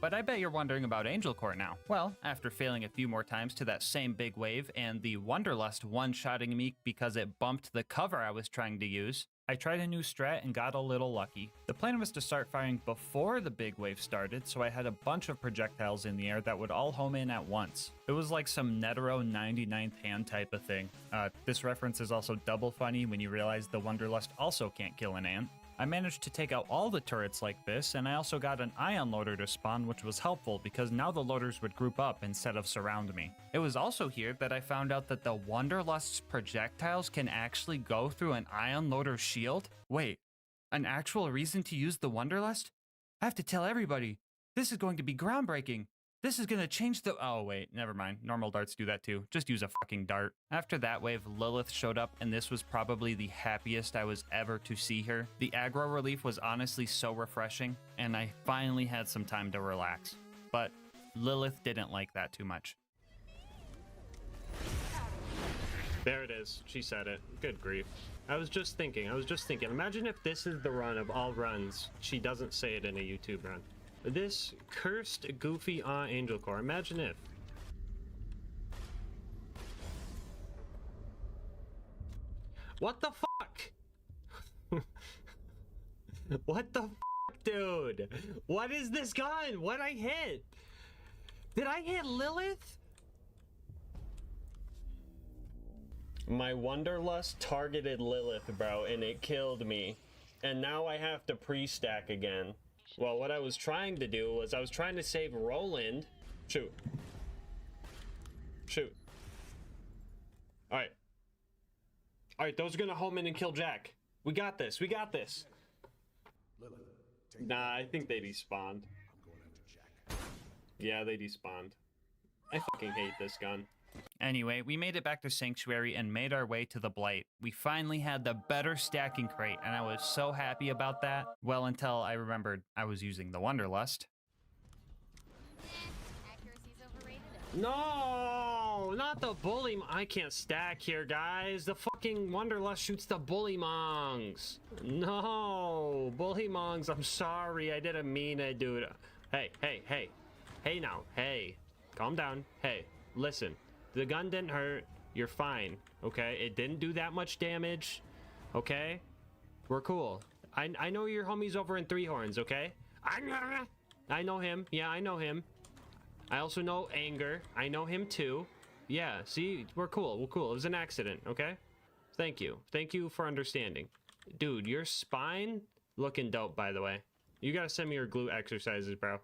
But I bet you're wondering about Angel Court now. Well, after failing a few more times to that same big wave and the Wanderlust one-shotting me because it bumped the cover I was trying to use, I tried a new strat and got a little lucky. The plan was to start firing before the big wave started, so I had a bunch of projectiles in the air that would all home in at once. It was like some Netero 99th hand type of thing. This reference is also double funny when you realize the Wanderlust also can't kill an ant. I managed to take out all the turrets like this, and I also got an ion loader to spawn, which was helpful because now the loaders would group up instead of surround me. It was also here that I found out that the Wanderlust's projectiles can actually go through an ion loader shield. Wait, an actual reason to use the Wanderlust? I have to tell everybody. This is going to be groundbreaking. This is gonna change the— oh wait, never mind. Normal darts do that too. Just use a fucking dart. After that wave, Lilith showed up, and this was probably the happiest I was ever to see her. The aggro relief was honestly so refreshing, and I finally had some time to relax. But Lilith didn't like that too much. There it is. is. She said it. Good grief. I was just thinking. Imagine if this is the run of all runs. She doesn't say it in a YouTube run. This cursed, goofy Angel Core. Imagine if. What the fuck? What the fuck, dude? What is this gun? What'd I hit? Did I hit Lilith? My Wanderlust targeted Lilith, bro, and it killed me. And now I have to pre-stack again. Well, what I was trying to do was I was trying to save Roland. Shoot. Shoot. Alright. Alright, those are gonna home in and kill Jack. We got this. We got this. Nah, I think they despawned. Yeah, they despawned. I fucking hate this gun. Anyway, we made it back to Sanctuary and made our way to the Blight. We finally had the better stacking crate, and I was so happy about that. Well, until I remembered I was using the Wanderlust. No, not the bully. I can't stack here, guys. The fucking Wanderlust shoots the bully mongs. No, bully mongs. I'm sorry. I didn't mean it, dude. Hey, hey, hey. Hey now. Hey. Calm down. Hey, listen. The gun didn't hurt. You're fine. Okay? It didn't do that much damage. Okay? We're cool. I know your homie's over in Three Horns, okay? I know him. Yeah, I know him. I also know Anger. I know him too. Yeah, see? We're cool. We're cool. It was an accident, okay? Thank you. Thank you for understanding. Dude, your spine looking dope, by the way. You gotta send me your glute exercises, bro.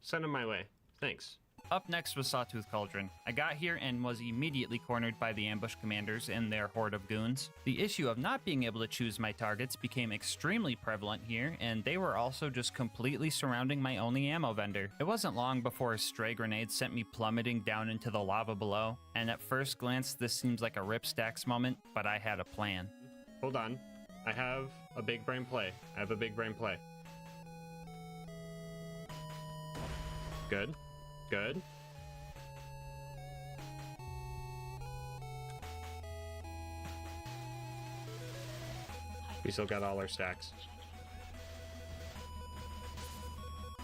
Send them my way. Thanks. Up next was Sawtooth Cauldron. I got here and was immediately cornered by the ambush commanders and their horde of goons. The issue of not being able to choose my targets became extremely prevalent here, and they were also just completely surrounding my only ammo vendor. It wasn't long before a stray grenade sent me plummeting down into the lava below, and at first glance this seems like a Rip Stacks moment, but I had a plan. Hold on. I have a big brain play. Good. Good. We still got all our stacks.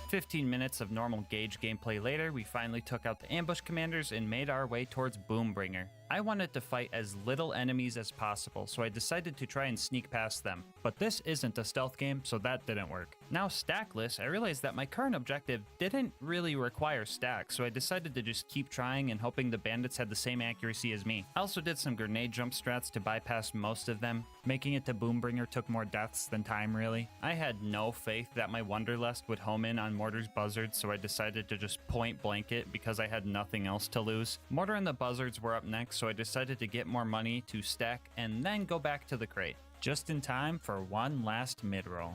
15 minutes of normal gauge gameplay later, we finally took out the ambush commanders and made our way towards Boombringer. I wanted to fight as little enemies as possible, so I decided to try and sneak past them. But this isn't a stealth game, so that didn't work. Now stackless, I realized that my current objective didn't really require stacks, so I decided to just keep trying and hoping the bandits had the same accuracy as me. I also did some grenade jump strats to bypass most of them. Making it to Boombringer took more deaths than time, really. I had no faith that my Wanderlust would home in on Mortar's buzzards, so I decided to just point blank it because I had nothing else to lose. Mortar and the buzzards were up next, so I decided to get more money to stack and then go back to the crate. Just in time for one last mid-roll.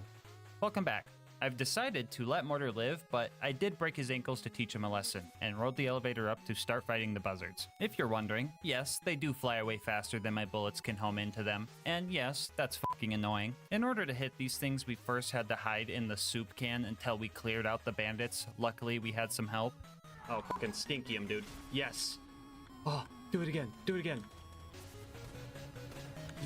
Welcome back. I've decided to let Mortar live, but I did break his ankles to teach him a lesson, and rode the elevator up to start fighting the buzzards. If you're wondering, yes, they do fly away faster than my bullets can home into them, and yes, that's fucking annoying. In order to hit these things, we first had to hide in the soup can until we cleared out the bandits. Luckily, we had some help. Oh, fucking stinky him, dude. Yes. Oh, do it again. Do it again.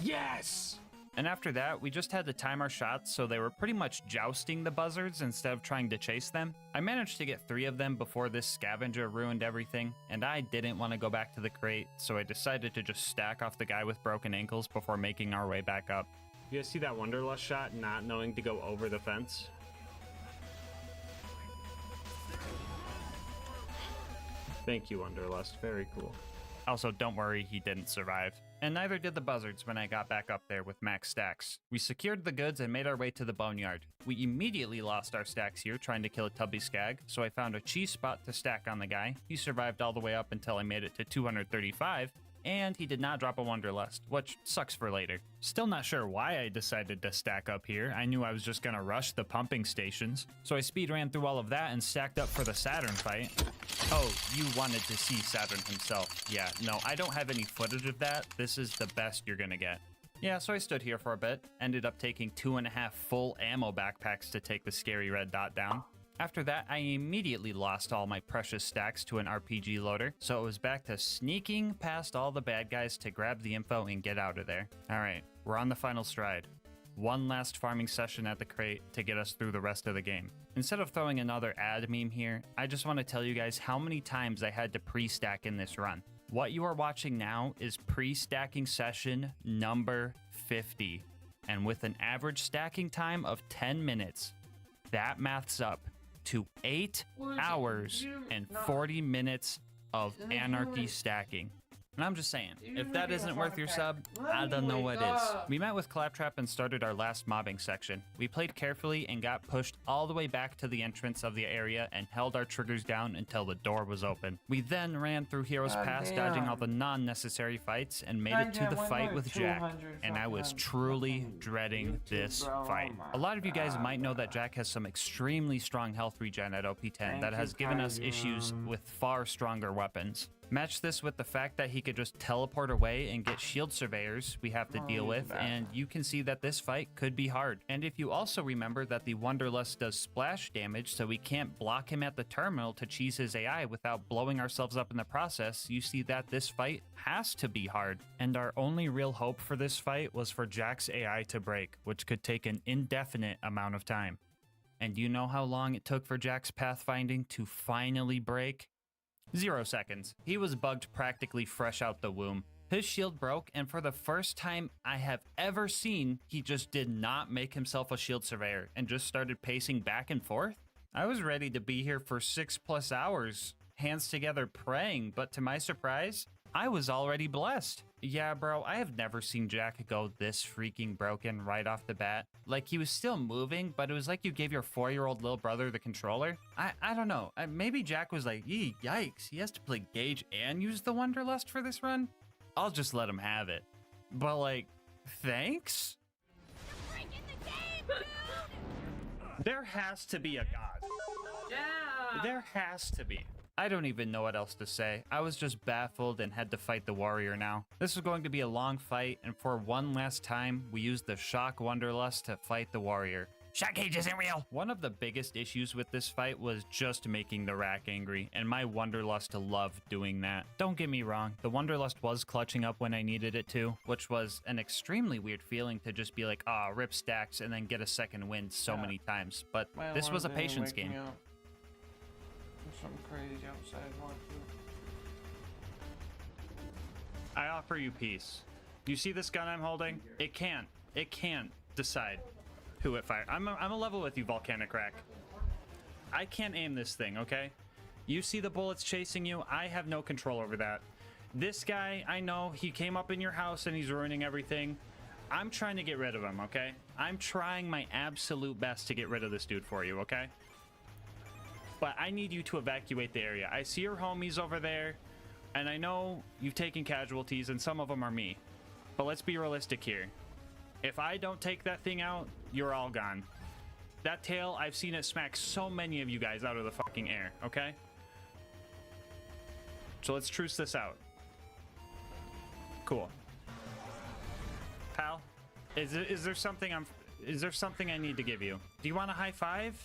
Yes! And after that, we just had to time our shots so they were pretty much jousting the buzzards instead of trying to chase them. I managed to get 3 of them before this scavenger ruined everything, and I didn't want to go back to the crate, so I decided to just stack off the guy with broken ankles before making our way back up. You guys see that Wanderlust shot not knowing to go over the fence? Thank you, Wanderlust. Very cool. Also, don't worry, he didn't survive. And neither did the buzzards when I got back up there with max stacks. We secured the goods and made our way to the boneyard. We immediately lost our stacks here trying to kill a tubby skag, so I found a cheese spot to stack on the guy. He survived all the way up until I made it to 235, and he did not drop a Wanderlust, which sucks for later. Still not sure why I decided to stack up here. I knew I was just gonna rush the pumping stations, so I speed ran through all of that and stacked up for the Saturn fight. Oh, you wanted to see Saturn himself. Yeah, no, I don't have any footage of that. This is the best you're gonna get. Yeah, so I stood here for a bit, ended up taking 2.5 full ammo backpacks to take the scary red dot down. After that, I immediately lost all my precious stacks to an RPG loader, so it was back to sneaking past all the bad guys to grab the info and get out of there. Alright, we're on the final stride. One last farming session at the crate to get us through the rest of the game. Instead of throwing another ad meme here, I just want to tell you guys how many times I had to pre-stack in this run. What you are watching now is pre-stacking session number 50, and with an average stacking time of 10 minutes, that maths up to 8 hours and 40 minutes of anarchy stacking. And I'm just saying, if that isn't worth your sub, I don't know what is. We met with Claptrap and started our last mobbing section. We played carefully and got pushed all the way back to the entrance of the area and held our triggers down until the door was open. We then ran through Heroes Pass, dodging all the non-necessary fights, and made it to the fight with Jack. And I was truly dreading this fight. A lot of you guys might know that Jack has some extremely strong health regen at OP10 that has given us issues with far stronger weapons. Match this with the fact that he could just teleport away and get shield surveyors we have to deal with, and you can see that this fight could be hard. And if you also remember that the Wanderlust does splash damage, so we can't block him at the terminal to cheese his AI without blowing ourselves up in the process, you see that this fight has to be hard. And our only real hope for this fight was for Jack's AI to break, which could take an indefinite amount of time. And you know how long it took for Jack's pathfinding to finally break? 0 seconds. He was bugged practically fresh out the womb. His shield broke, and for the first time I have ever seen, he just did not make himself a shield surveyor and just started pacing back and forth. I was ready to be here for 6+ hours, hands together praying, but to my surprise, I was already blessed. Yeah, bro, I have never seen Jack go this freaking broken right off the bat. Like, he was still moving, but it was like you gave your 4-year-old little brother the controller. I don't know. Maybe Jack was like, yikes, he has to play Gage and use the Wanderlust for this run? I'll just let him have it. But, like, thanks? There has to be a god. Yeah. There has to be. I don't even know what else to say. I was just baffled and had to fight the warrior now. This was going to be a long fight, and for one last time, we used the Shock Wanderlust to fight the warrior. Shock Cage isn't real! One of the biggest issues with this fight was just making the Rack angry, and my Wanderlust loved doing that. Don't get me wrong, the Wanderlust was clutching up when I needed it to, which was an extremely weird feeling to just be like, ah, rip stacks, and then get a second win so many times. But this was a patience game. Something crazy outside. I offer you peace. You see this gun I'm holding? It can't decide who it fires. I'm a level with you, Volcanic Rack. I can't aim this thing, okay? You see the bullets chasing you? I have no control over that. This guy, I know, he came up in your house and he's ruining everything. I'm trying to get rid of him, okay? I'm trying my absolute best to get rid of this dude for you, okay? But I need you to evacuate the area. I see your homies over there, and I know you've taken casualties, and some of them are me. But let's be realistic here. If I don't take that thing out, you're all gone. That tail, I've seen it smack so many of you guys out of the fucking air, okay? So let's truce this out. Cool. Pal, is there something I need to give you? Do you want a high five?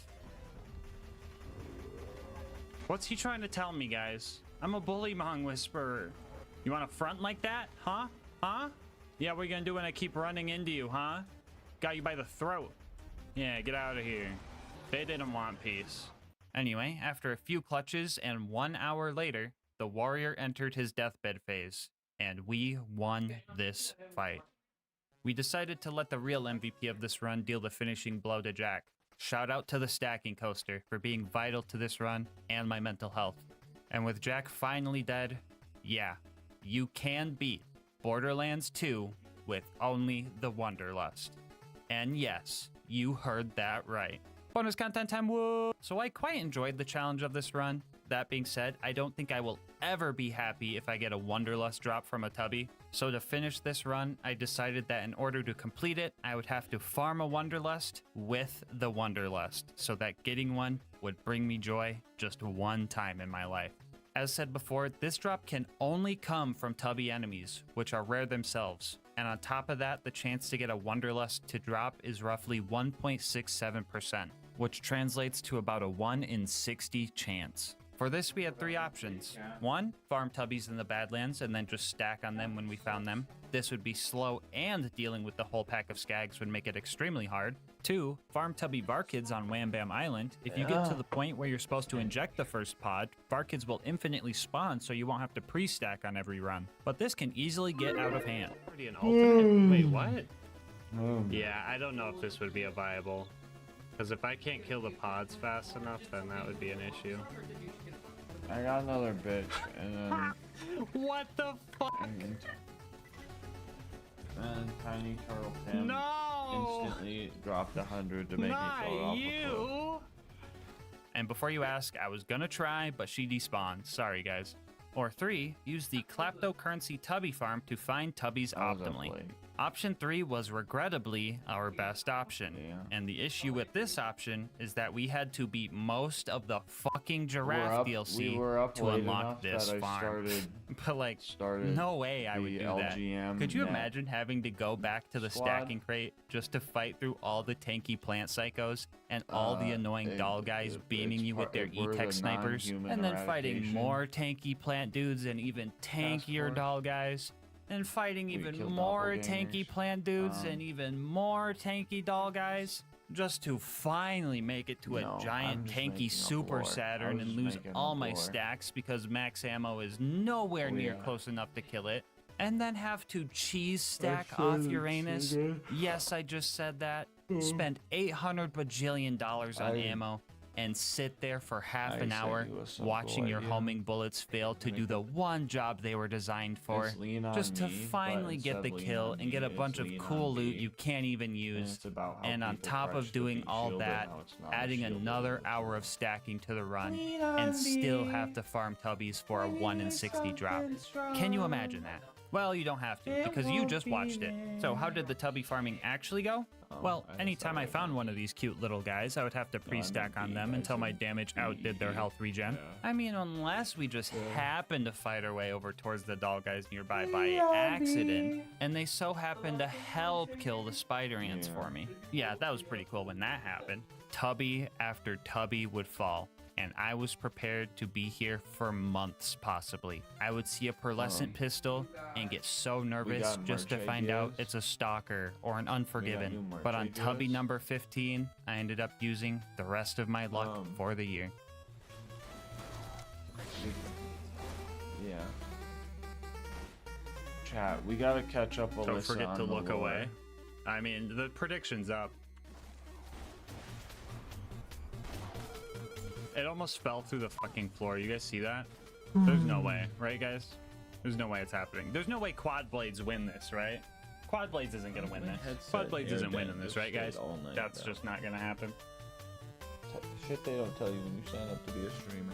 What's he trying to tell me, guys? I'm a bullymong whisperer. You want to front like that? Huh? Huh? Yeah, what are you gonna do when I keep running into you, huh? Got you by the throat. Yeah, get out of here. They didn't want peace. Anyway, after a few clutches and 1 hour later, the warrior entered his deathbed phase, and we won this fight. We decided to let the real MVP of this run deal the finishing blow to Jack. Shout out to the stacking coaster for being vital to this run and my mental health. And with Jack finally dead, yeah, you can beat Borderlands 2 with only the Wanderlust. And yes, you heard that right. Bonus content time, whoa! So I quite enjoyed the challenge of this run. That being said, I don't think I will ever be happy if I get a Wanderlust drop from a tubby. So to finish this run, I decided that in order to complete it, I would have to farm a Wanderlust with the Wanderlust, so that getting one would bring me joy just one time in my life. As said before, this drop can only come from tubby enemies, which are rare themselves. And on top of that, the chance to get a Wanderlust to drop is roughly 1.67%. which translates to about a 1 in 60 chance. For this, we had 3 options. 1, farm tubbies in the Badlands and then just stack on them when we found them. This would be slow, and dealing with the whole pack of skags would make it extremely hard. 2, farm tubby Varkids on Wham Bam Island. If you get to the point where you're supposed to inject the first pod, Varkids will infinitely spawn, so you won't have to pre-stack on every run. But this can easily get out of hand. Already an ultimate? Wait, what? Yeah, I don't know if this would be a viable. Because if I can't kill the pods fast enough, then that would be an issue. I got another bitch, and then... What the fuck? And Tiny Turtle Tim instantly dropped 100 to make me float off the cliff. And before you ask, I was gonna try, but she despawned. Sorry, guys. Or 3, use the Kleptocurrency Tubby Farm to find Tubbies optimally. Option 3 was regrettably our best option. And the issue with this option is that we had to beat most of the fucking giraffe DLC to unlock this farm. But like, no way I would do that. Could you imagine having to go back to the stacking crate just to fight through all the tanky plant psychos and all the annoying doll guys beaming you with their E-Tech snipers, and then fighting more tanky plant dudes and even tankier doll guys? And fighting even more tanky plant dudes and even more tanky doll guys, just to finally make it to a giant tanky Super Saturn and lose all my stacks because max ammo is nowhere near close enough to kill it, and then have to cheese stack off Uranus. Yes, I just said that. Spend $800 bajillion on ammo and sit there for half an hour watching your homing bullets fail to do the one job they were designed for, just to finally get the kill and get a bunch of cool loot you can't even use. And on top of doing all that, adding another hour of stacking to the run and still have to farm tubbies for a 1 in 60 drop. Can you imagine that? Well, you don't have to, because you just watched it. So how did the tubby farming actually go? Well, anytime I found one of these cute little guys, I would have to pre-stack on them until my damage outdid their health regen. I mean, unless we just happened to fight our way over towards the doll guys nearby by accident, and they so happened to help kill the spider ants for me. Yeah, that was pretty cool when that happened. Tubby after tubby would fall, and I was prepared to be here for months, possibly. I would see a pearlescent pistol and get so nervous just to find out it's a stalker or an unforgiven. But on tubby number 15, I ended up using the rest of my luck for the year. Yeah. Chat, we gotta catch up. Don't forget to look away. I mean, the prediction's up. It almost fell through the fucking floor. You guys see that? There's no way, right, guys? There's no way it's happening. There's no way Quad Blades win this, right? Quad Blades isn't gonna win this. Quad Blades isn't winning this, right, guys? That's just not gonna happen. Shit they don't tell you when you sign up to be a streamer.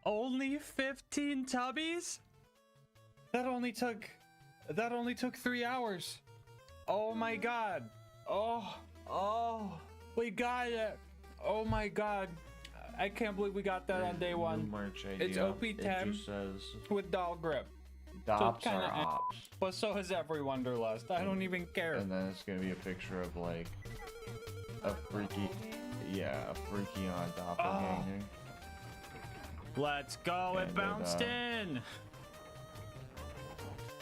Only 15 tubbies? That only took 3 hours. Oh my god. Oh, we got it. Oh my god. I can't believe we got that on day 1. It's OP10 with doll grip. Dops are ops. But so is every Wonderlust. I don't even care. And then it's gonna be a picture of like a freaky on doppelganger. Let's go, it bounced in!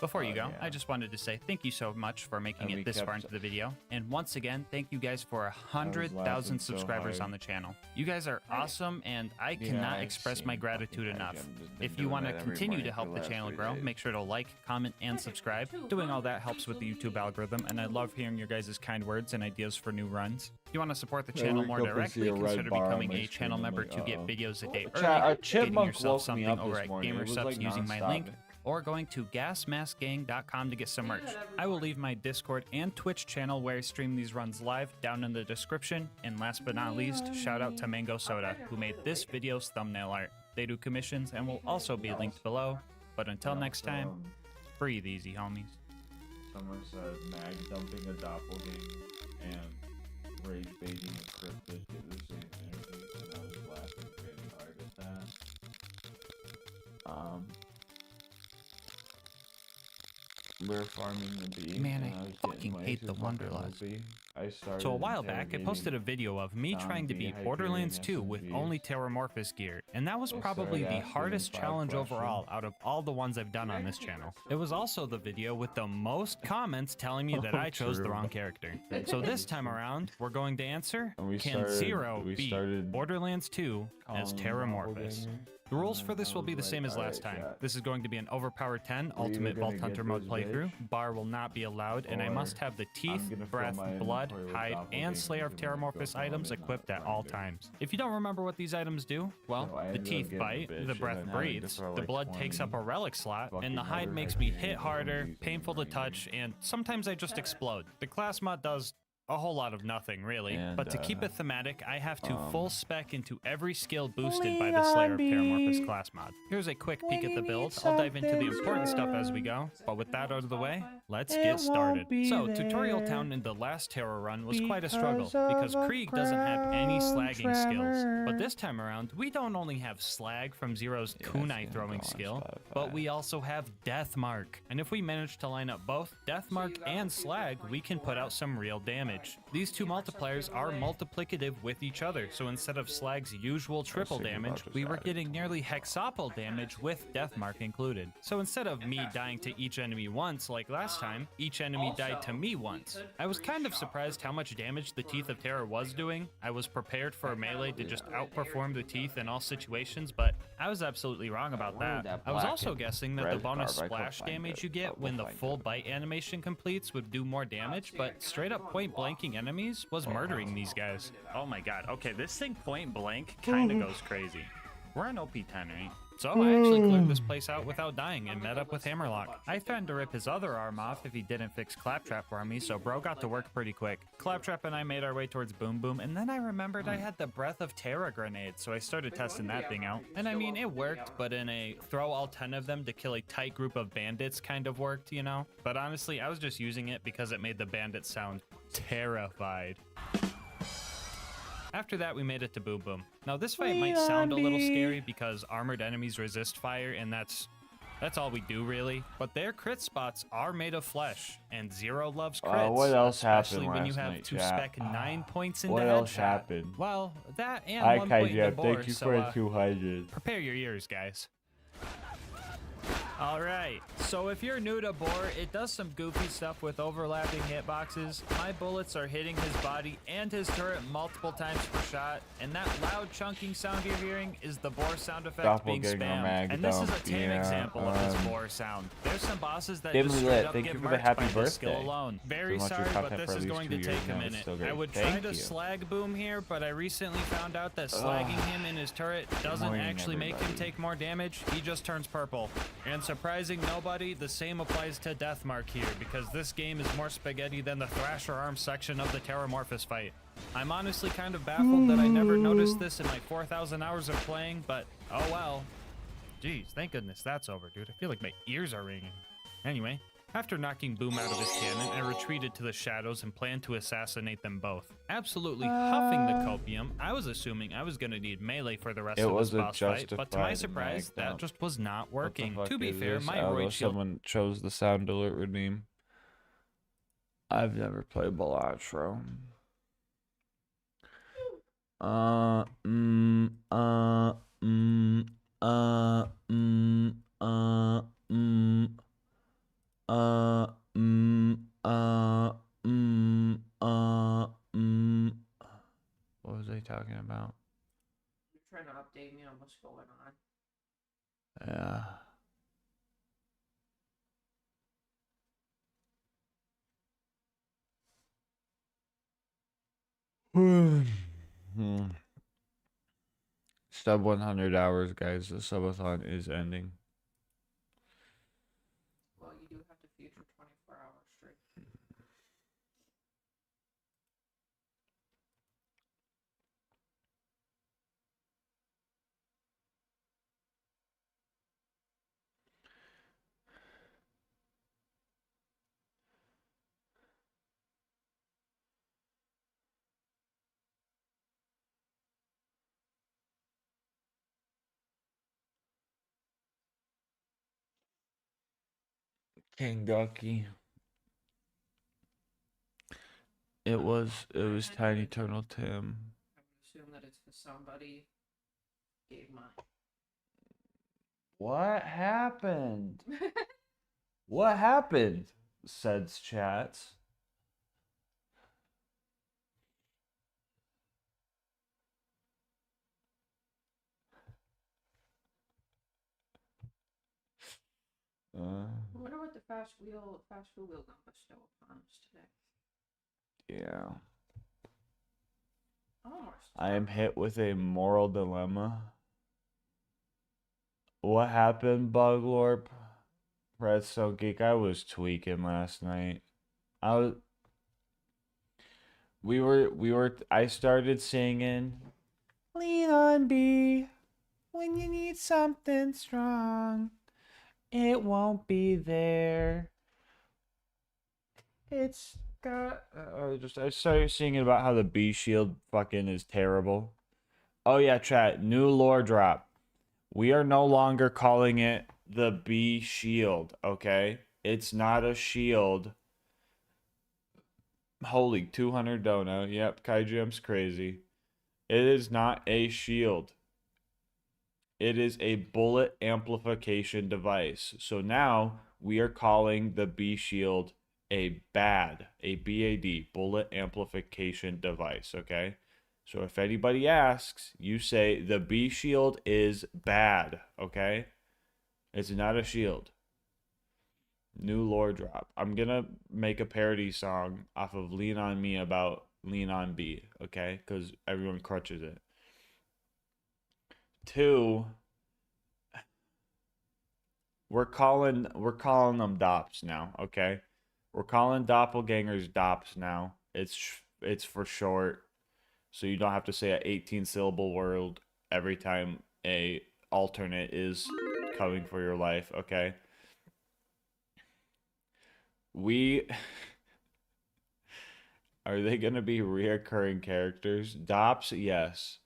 Before you go, I just wanted to say thank you so much for making it this far into the video. And once again, thank you guys for 100,000 subscribers on the channel. You guys are awesome, and I cannot express my gratitude enough. If you want to continue to help the channel grow, make sure to like, comment, and subscribe. Doing all that helps with the YouTube algorithm, and I love hearing your guys' kind words and ideas for new runs. If you want to support the channel more directly, consider becoming a channel member to get videos a day early, getting yourself something over at GamerSubs using my link, or going to GASMASK'S.com to get some merch. I will leave my Discord and Twitch channel where I stream these runs live down in the description. And last but not least, shout out to Mango Soda, who made this video's thumbnail art. They do commissions and will also be linked below. But until next time, breathe easy, homies. Someone said mag dumping a doppelganger, and rage baiting a cryptic at the same energy, and I was laughing really hard at that. We're farming the bee. Man, and I was fucking getting way hate too the fucking Wanderlust. loopy. I started So a while back, I posted a video of me trying to beat Borderlands 2 with only Terramorphous gear, and that was probably the hardest challenge overall out of all the ones I've done on this channel. It was also the video with the most comments telling me that I chose the wrong character. So this time around, we're going to answer, can Zero beat Borderlands 2 as Terramorphous? The rules for this will be the same as last time. This is going to be an Overpower 10 Ultimate Vault Hunter mode playthrough. Bar will not be allowed, and I must have the teeth, breath, blood, hide, and Slayer of Terramorphous items equipped at all times. If you don't remember what these items do, well, the teeth bite, the breath breathes, the blood takes up a relic slot, and the hide makes me hit harder, painful to touch, and sometimes I just explode. The class mod does a whole lot of nothing, really. But to keep it thematic, I have to full spec into every skill boosted by the Slayer of Terramorphous class mod. Here's a quick peek at the build. I'll dive into the important stuff as we go, but with that out of the way, let's get started. So, Tutorial Town in the last Terror run was quite a struggle, because Krieg doesn't have any slagging skills. But this time around, we don't only have slag from Zero's kunai throwing skill, but we also have Deathmark. And if we manage to line up both Deathmark and slag, we can put out some real damage. These two multipliers are multiplicative with each other, so instead of Slag's usual triple damage, we were getting nearly hexaple damage with Deathmark included. So instead of me dying to each enemy once like last time, each enemy died to me once. I was kind of surprised how much damage the Teeth of Terror was doing. I was prepared for a melee to just outperform the Teeth in all situations, but I was absolutely wrong about that. I was also guessing that the bonus splash damage you get when the full bite animation completes would do more damage, but straight up point blanking enemies was murdering these guys. Oh my god, okay, this thing point blank kind of goes crazy. We're on OP10, right? So I actually cleared this place out without dying and met up with Hammerlock. I threatened to rip his other arm off if he didn't fix Claptrap for me, so bro got to work pretty quick. Claptrap and I made our way towards Boom Boom, and then I remembered I had the Breath of Terra grenade, so I started testing that thing out. And I mean, it worked, but in a throw all 10 of them to kill a tight group of bandits kind of worked, you know? But honestly, I was just using it because it made the bandits sound terrified. After that, we made it to Boom Boom. Now, this fight might sound a little scary because armored enemies resist fire, and that's all we do, really. But their crit spots are made of flesh, and Zero loves crits. What else happened especially when you last have night, to chat? spec 9 points into What else headshot. happened? Well, that and Hi, 1 point in the Kaija. bore, Thank you so, for the 200. prepare your ears, guys. Alright, so if you're new to Boar, it does some goofy stuff with overlapping hitboxes. My bullets are hitting his body and his turret multiple times per shot, and that loud chunking sound you're hearing is the Boar sound effect being spammed. And this is a tame example of this Boar sound. There's some bosses that just straight up get marked by this skill alone. Very sorry, but this is going to take a minute. I would try to slag Boom here, but I recently found out that slagging him in his turret doesn't actually make him take more damage. He just turns purple. And surprising nobody, the same applies to Deathmark here, because this game is more spaghetti than the Thrasher Arm section of the Terramorphous fight. I'm honestly kind of baffled that I never noticed this in my 4,000 hours of playing, but oh well. Jeez, thank goodness that's over, dude. I feel like my ears are ringing. Anyway, after knocking Boom out of his cannon, I retreated to the shadows and planned to assassinate them both. Absolutely huffing the copium, I was assuming I was going to need melee for the rest of this boss fight, but to my surprise, that just was not working. To be fair, my roid shield... Someone chose the sound alert redeem. I've never played Balatro. What was I talking about? You're trying to update me on what's going on. Yeah. Sub 100 hours, guys. The subathon is ending. Well, you do have to feature 24 hours straight. King Ducky. It was Tiny Turtle Tim. I would assume that it's because somebody gave mine. What happened? What happened? Says chats. I wonder what the fast food will bestow upon us today. Yeah. Almost. I am hit with a moral dilemma. What happened, Buglorp? Redstone Geek, I was tweaking last night. I started singing Lean on B when you need something strong. It won't be there. It's got I started singing about how the B shield fucking is terrible. Oh yeah, chat, new lore drop. We are no longer calling it the B shield, okay? It's not a shield. Holy 200 dono. Yep, Kaijum's crazy. It is not a shield. It is a bullet amplification device. So now we are calling the B shield a BAD, bullet amplification device, okay? So if anybody asks, you say the B shield is bad, okay? It's not a shield. New lore drop. I'm gonna make a parody song off of Lean On Me about Lean On B, okay? Because everyone crutches it. 2, we're calling them DOPS now, okay? We're calling doppelgangers DOPS now. It's for short, so you don't have to say an 18-syllable word every time a alternate is coming for your life, okay? Are they gonna be reoccurring characters? DOPS, yes.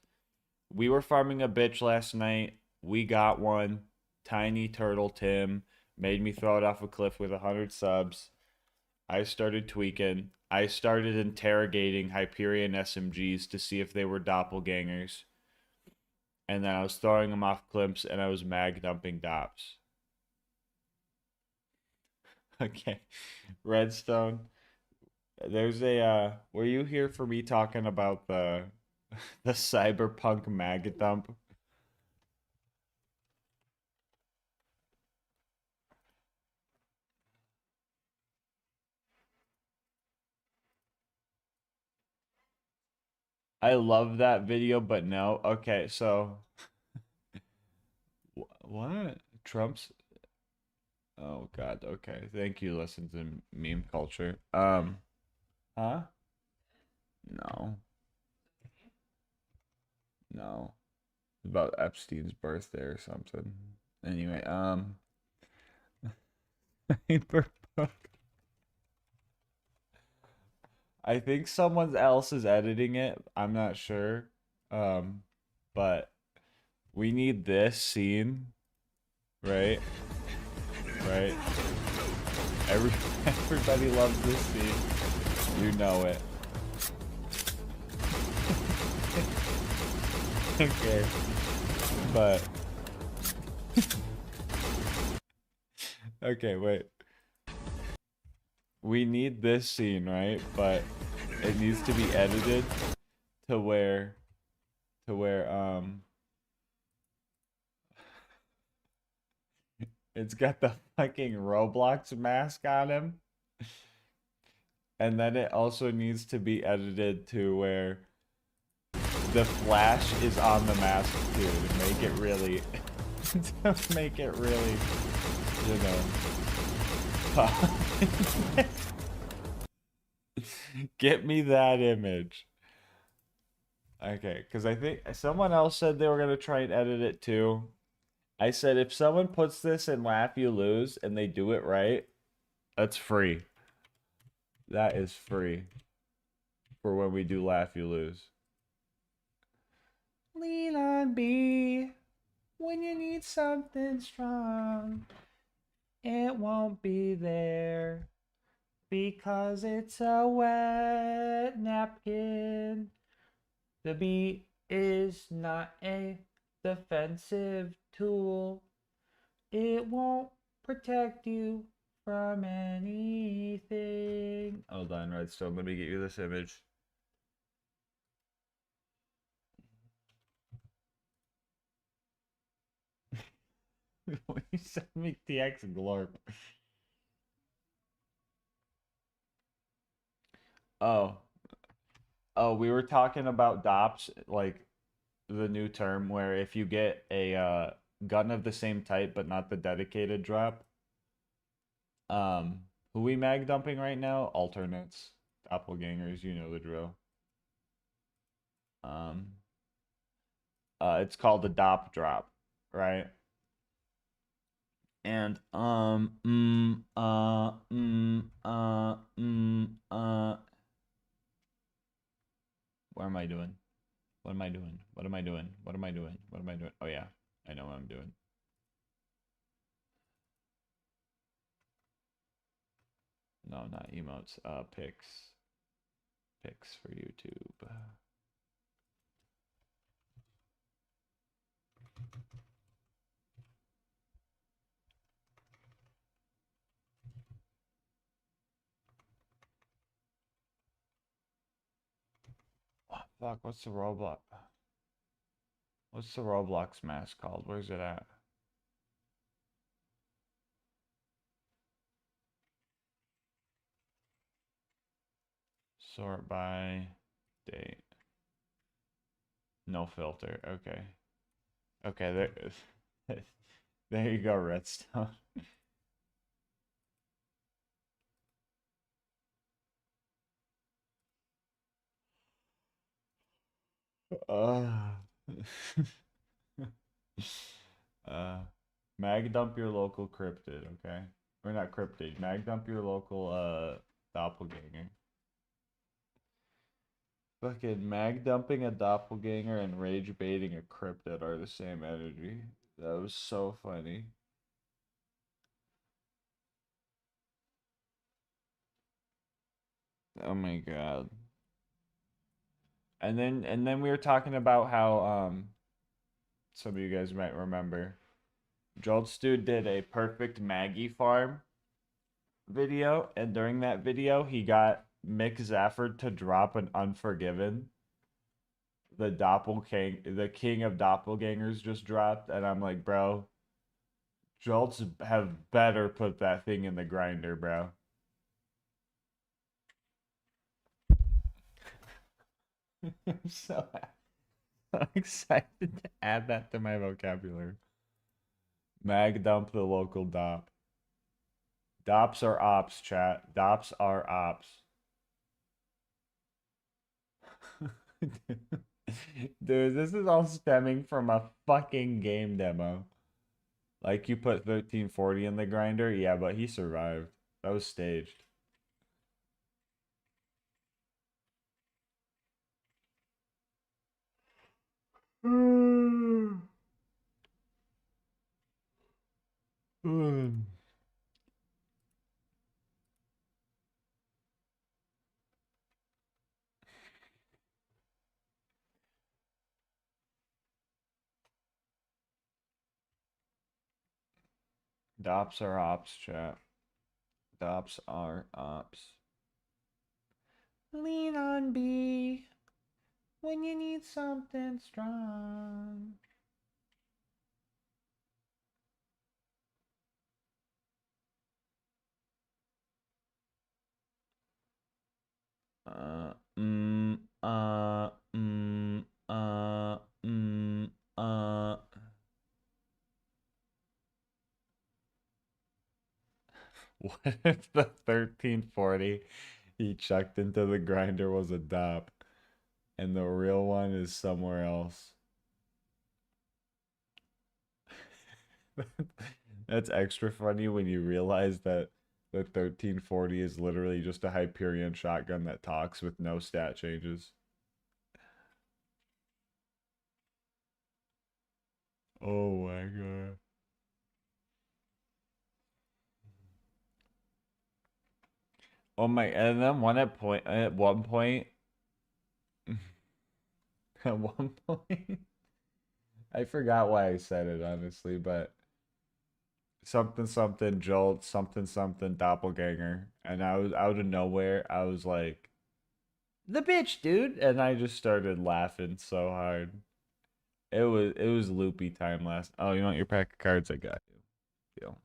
We were farming a bitch last night. We got one. Tiny Turtle Tim made me throw it off a cliff with 100 subs. I started tweaking. I started interrogating Hyperion SMGs to see if they were doppelgangers. And then I was throwing them off cliffs and I was mag dumping DOPS. Okay. Redstone. There's a were you here for me talking about the cyberpunk mag dump? I love that video, but no. Okay, so what? Trump's Oh God, okay. Thank you, listen to meme culture. Huh? No. No. About Epstein's birthday or something. Anyway, Cyberpunk. I think someone else is editing it. I'm not sure. But we need this scene, right? Right? Everybody loves this scene. You know it. Okay. But okay, wait. We need this scene, right? But it needs to be edited to where it's got the fucking Roblox mask on him. And then it also needs to be edited to where the flash is on the mask too, to make it really you know. Get me that image. Okay, because I think someone else said they were gonna try and edit it too. I said if someone puts this in Laugh You Lose and they do it right, that's free. That is free for when we do Laugh You Lose. Lean on B when you need something strong. it won't be there because it's a wet napkin. The bee is not a defensive tool. It won't protect you from anything. Hold on, Redstone. Let me get you this image. You sent me TX Glorp. Oh. Oh, we were talking about DOPS, like the new term where if you get a gun of the same type but not the dedicated drop, who we mag dumping right now? Alternates, doppelgangers, you know the drill. Um, it's called the DOP drop, right? And what am I doing? What am I doing? What am I doing? What am I doing? What am I doing? Oh yeah, I know what I'm doing. No, not emotes. Pics. Pics for YouTube. Oh, fuck, what's the Roblox? What's the Roblox mask called? Where's it at? Sort by date. No filter. Okay. Okay, there there you go, Redstone. uh, uh mag dump your local cryptid, okay? Or not cryptid, mag dump your local doppelganger. Fucking mag dumping a doppelganger and rage baiting a cryptid are the same energy. That was so funny. Oh my god. And then we were talking about how some of you guys might remember Jolt's dude did a perfect Maggie farm video, and during that video he got Mick Zafford to drop an Unforgiven. The king of doppelgangers just dropped, and I'm like, bro, Jolts have better put that thing in the grinder, bro. I'm so excited to add that to my vocabulary. Mag dump the local dop. Dops are ops, chat. Dops are ops. Dude, this is all stemming from a fucking game demo. Like, you put 1340 in the grinder? Yeah, but he survived. That was staged. Dops are ops, chat. Dops are ops. Lean on B when you need something strong. Uh, mm, uh, mm, uh, mm, uh. What if the 1340 he chucked into the grinder was a dop and the real one is somewhere else? That's extra funny when you realize that the 1340 is literally just a Hyperion shotgun that talks with no stat changes. Oh my god. Oh my, and then at one point, at one point, I forgot why I said it honestly, but something something jolt, something something doppelganger, and I was out of nowhere. I was like, the bitch, dude, and I just started laughing so hard. It was loopy time last. Oh, you want your pack of cards? I got you. Deal.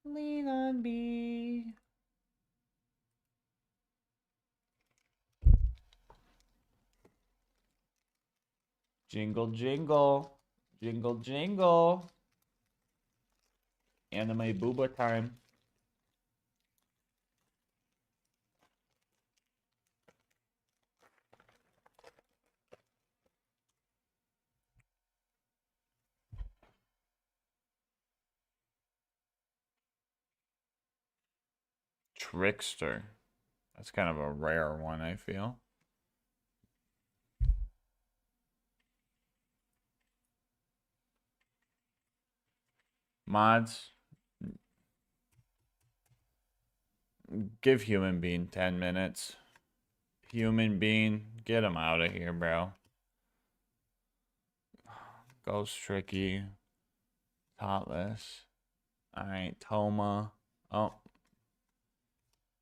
Lean on me. Jingle jingle, jingle jingle. Anime booba time. Trickster. That's kind of a rare one, I feel. Mods. Give Human Being 10 minutes. Human Being, get him out of here, bro. Ghost Tricky. Thoughtless. Alright, Toma. Oh.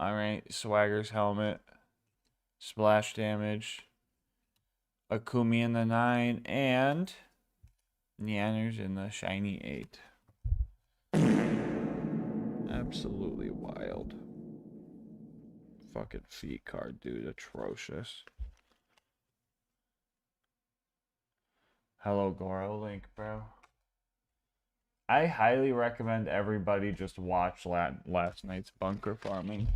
Alright, Swagger's helmet. Splash damage. Akumi in the 9. And Neander's in the shiny 8. Absolutely wild. Fucking feet card, dude. Atrocious. Hello, Goro Link, bro. I highly recommend everybody just watch last night's bunker farming.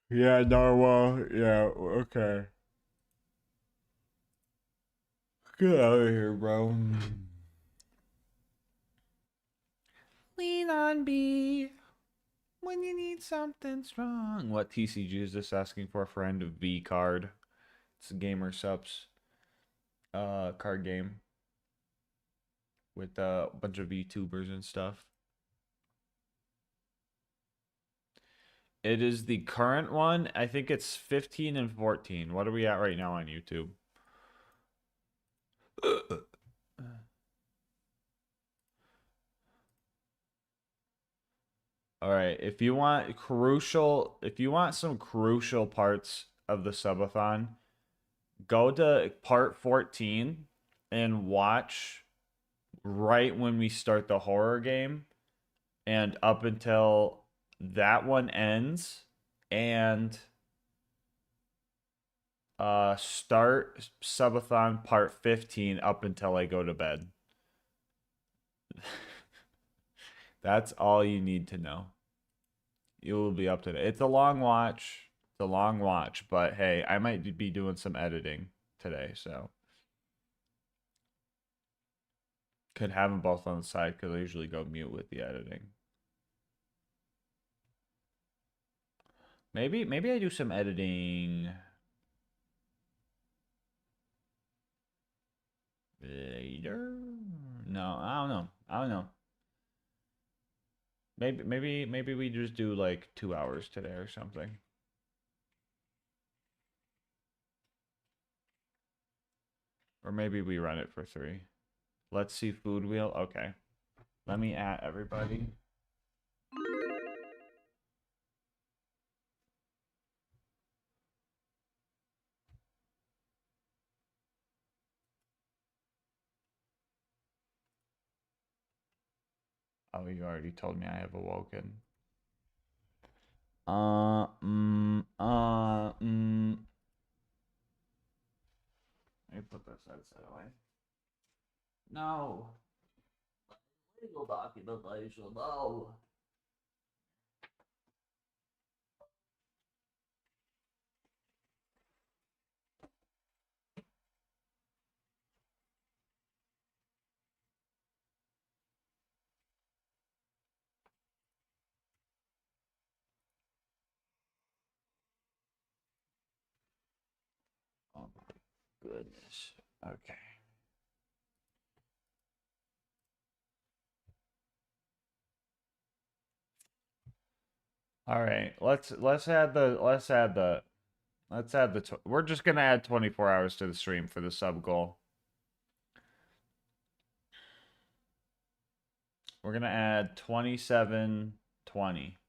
Yeah, Narwhal. Yeah, okay. Get out of here, bro. Lean on me when you need something strong. What TCG is this asking for? Friend of V card. It's a gamer subs card game with a bunch of VTubers and stuff. It is the current one. I think it's 15 and 14. What are we at right now on YouTube? All right, if you want some crucial parts of the subathon, go to part 14 and watch right when we start the horror game and up until that one ends, and start subathon part 15 up until I go to bed. That's all you need to know. You will be up to date. It's a long watch. It's a long watch, but hey, I might be doing some editing today, so could have them both on the side because I usually go mute with the editing. Maybe I do some editing later. No, I don't know. I don't know. Maybe we just do like 2 hours today or something. Or maybe we run it for 3. Let's see food wheel. Okay. Let me add everybody. Oh, you already told me I have awoken. Let me put this headset away. No. Legal documentation, no. goodness. Okay. All right. We're just gonna add 24 hours to the stream for the sub goal. We're gonna add 2720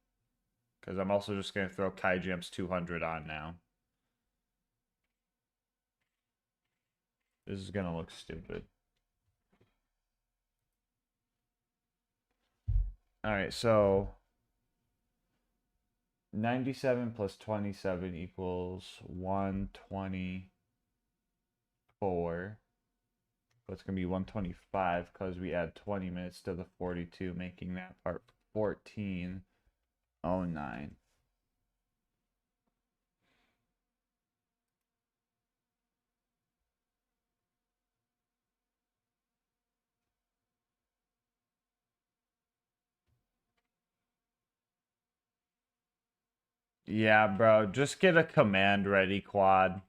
because I'm also just gonna throw KaiJam's 200 on now. This is gonna look stupid. All right, so 97 plus 27 equals 124. But it's going to be 125 because we add 20 minutes to the 42, making that part 1409. Yeah, bro. Just get a command ready, Quad.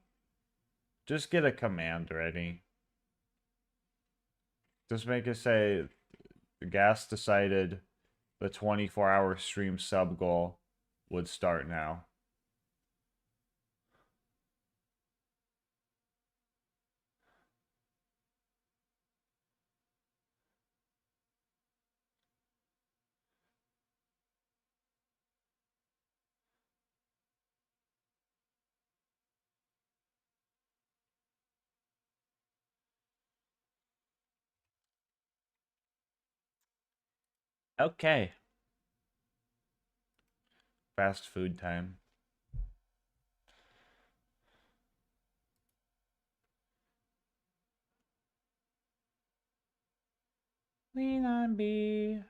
Just get a command ready. Just make it say, Gas decided the 24-hour stream sub goal would start now. Okay. Fast food time. Lean on B.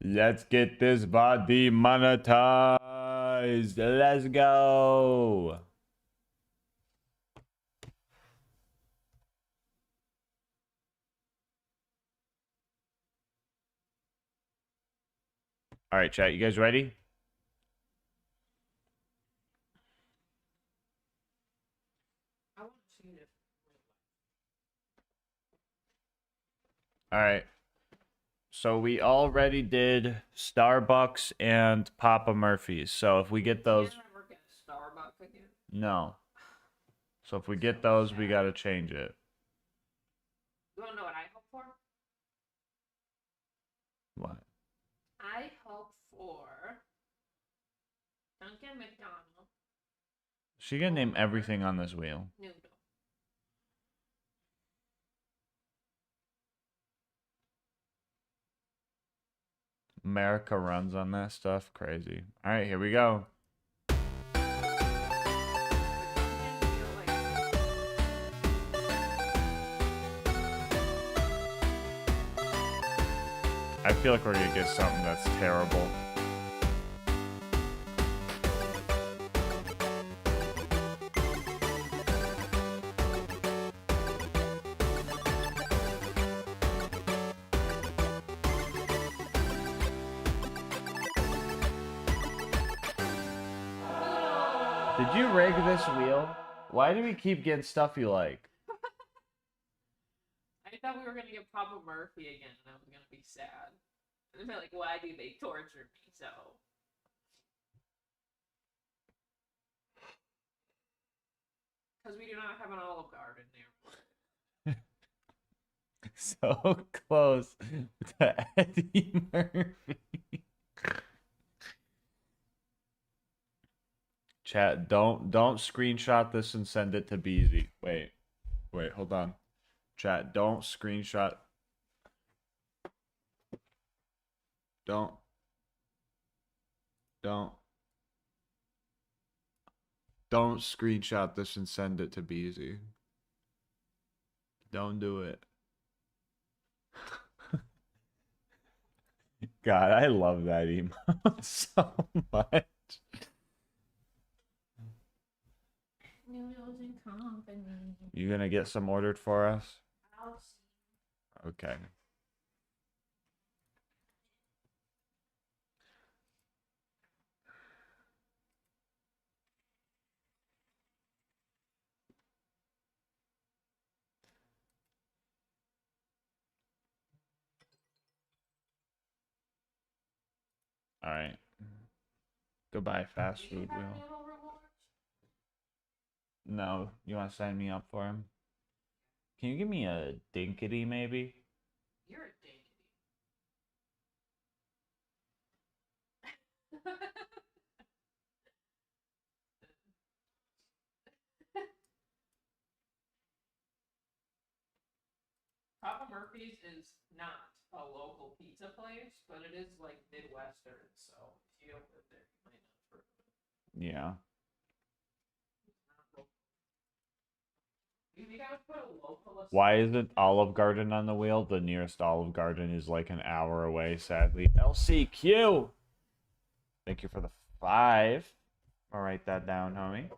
Let's get this body monetized. Let's go. All right, chat. You guys ready? I want to see it. All right. So we already did Starbucks and Papa Murphy's. So if we get those, Can't ever get Starbucks again. no. So if we get those, we gotta change it. You wanna know what I hope for? What? I hope for Dunkin' McDonald She gonna name everything on this wheel. noodle. America runs on that stuff. Crazy. All right, here we go. I feel like we're gonna get something that's terrible. Did you rig this wheel? Why do we keep getting stuff you like? I thought we were gonna get Papa Murphy again, and I was gonna be sad. And they're like, why do they torture me so? Because we do not have an Olive Garden there. So close to Eddie Murphy. Chat, don't screenshot this and send it to Beezy. Wait, hold on. Chat, don't screenshot. Don't screenshot this and send it to Beezy. Don't do it. God, I love that emote so much. Noodles and company. You gonna get some ordered for us? I'll see. Okay. All right. Goodbye, fast Do you food have wheel. noodle rewards? No, you want to sign me up for him? Can you give me a dinkity maybe? You're a dinkity. Papa Murphy's is not a local pizza place, but it is like Midwestern, so if you don't live there, you might not have heard of it. Yeah. You think I would put a local Why isn't Olive Garden on the wheel? The nearest Olive Garden is like an hour away, sadly. LCQ! Thank you for the 5. I'll write that down, homie.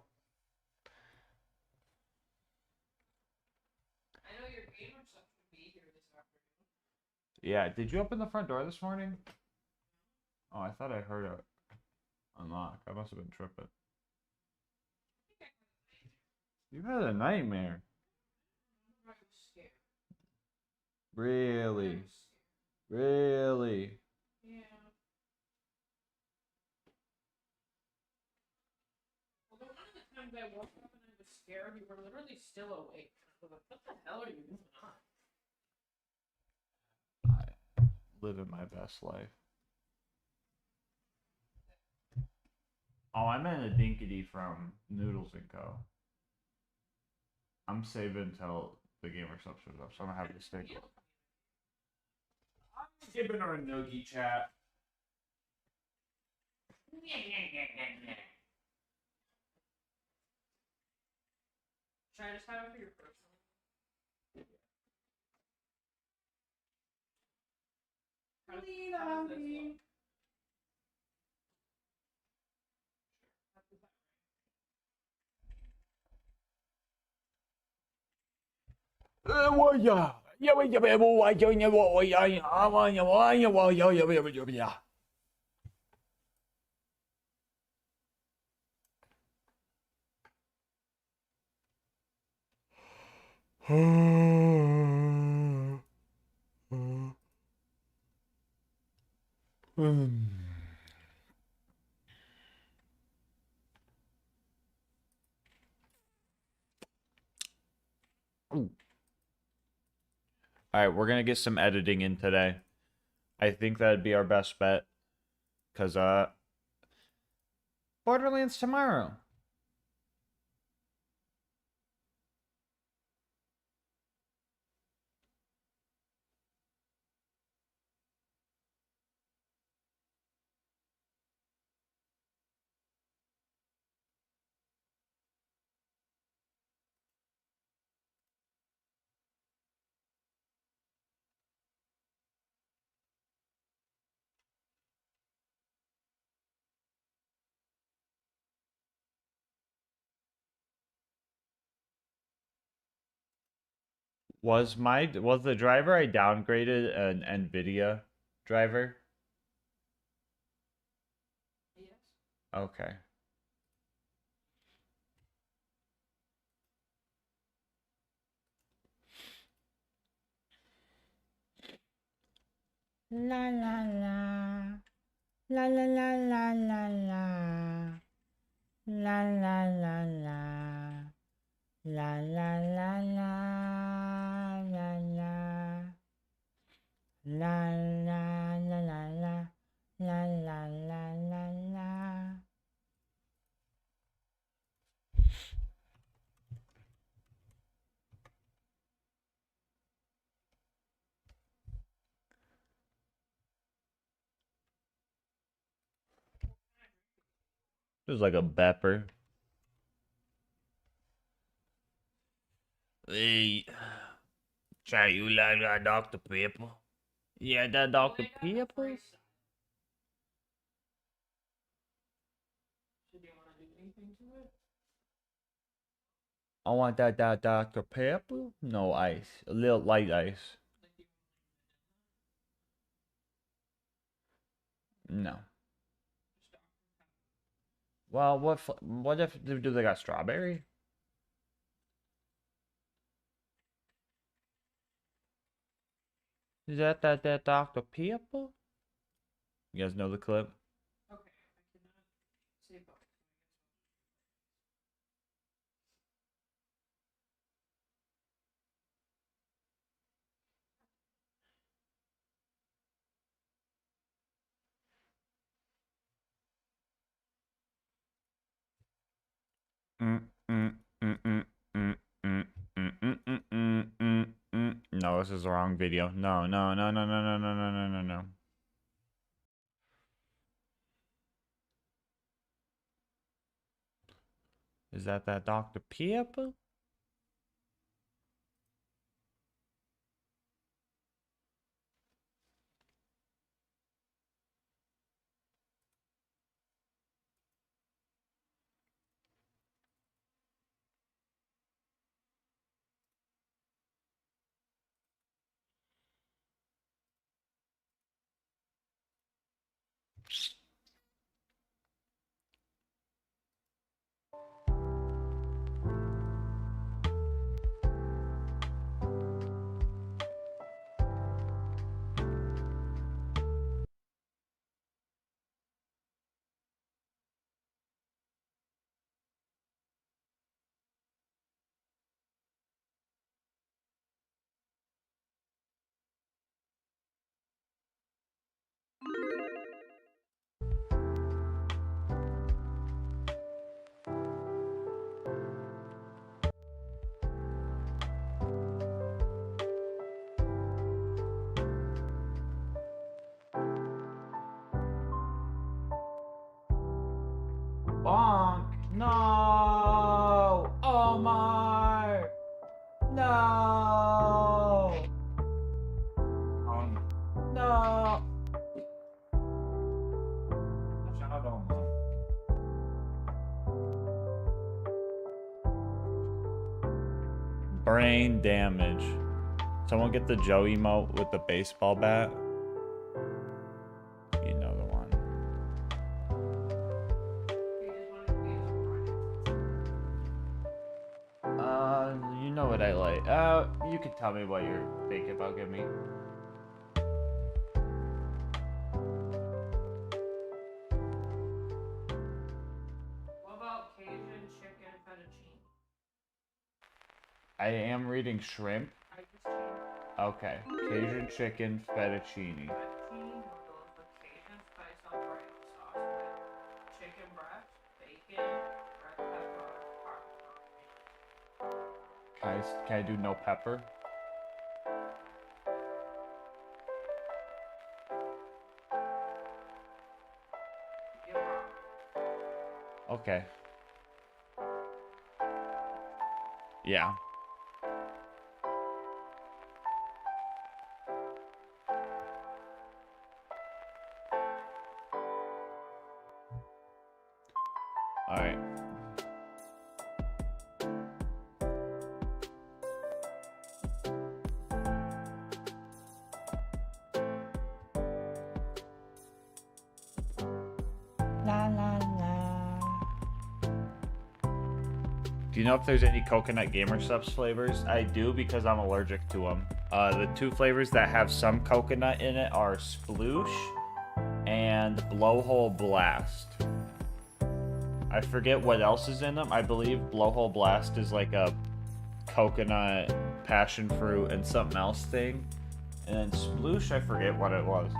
I know your gamer stuff should be here this afternoon. Yeah, did you open the front door this morning? Oh, I thought I heard it unlock. I must have been tripping. You had a nightmare. I was scared. Really? Really? Yeah. Well, one of the times I woke up and I was scared, you were literally still awake. I was like, what the hell are you doing on? Living my best life. Oh, I meant a dinkity from Noodles & Co. I'm saving until the gamer sub shows up, so I'm gonna have to stay. I'm giving her a noogie chat. Should I just have it for your personal? Lean on me. Alright, we're gonna get some editing in today. I think that'd be our best bet. Cause Borderlands tomorrow. Was the driver I downgraded an NVIDIA driver? Yes. Okay. La la la. La la la la la la. La la la la. La la la la. La la. La la la la la. La la la la la. It was like a bepper. Hey, try you like that Dr. Pepper? Yeah, that Dr. Pepper? I want that Dr. Pepper. No ice. A little light ice. No. Well, what if do they got strawberry? Is that Dr. Pepper? You guys know the clip? Okay, I cannot say both. No, this is the wrong video. No, no, no, no, no, no, no, no, no, no, no. Is that Dr. Pepper? Bonk! No! Omar! No! No! Watch out, Omar. Brain damage. Someone get the Joe emote with the baseball bat. You know the one. You know what I like. You can tell me what you're thinking about giving me. What about Cajun chicken fettuccine? I am reading shrimp. I just changed Okay. Cajun chicken fettuccine. fettuccine noodles with Cajun spice Alfredo sauce with chicken breast, bacon, red pepper, parmesan. Can I do no pepper? You're wrong. Okay. Yeah. Alright. La la la. Do you know if there's any coconut Gamer Subs flavors? I do because I'm allergic to them. The two flavors that have some coconut in it are Sploosh and Blowhole Blast. I forget what else is in them. I believe Blowhole Blast is like a coconut, passion fruit, and something else thing. And then Sploosh, I forget what it was.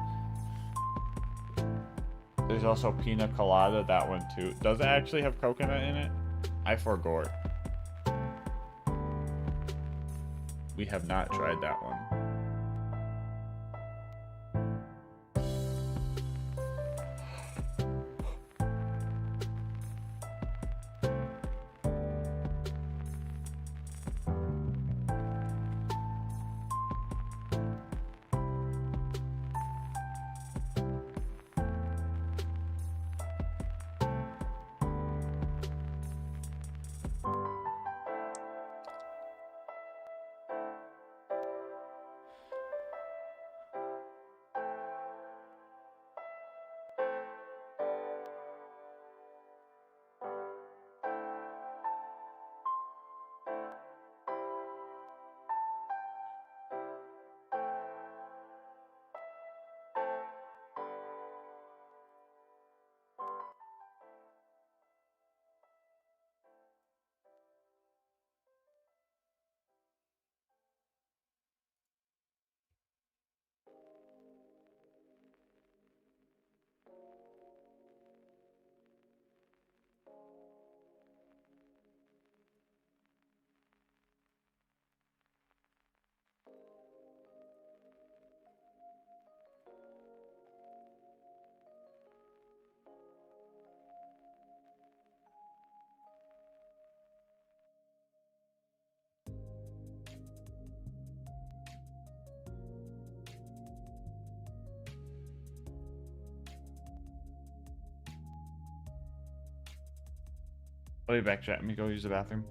There's also Pina Colada, that one too. Does it actually have coconut in it? I forgot. We have not tried that one. I'll be back, chat. Let me go use the bathroom.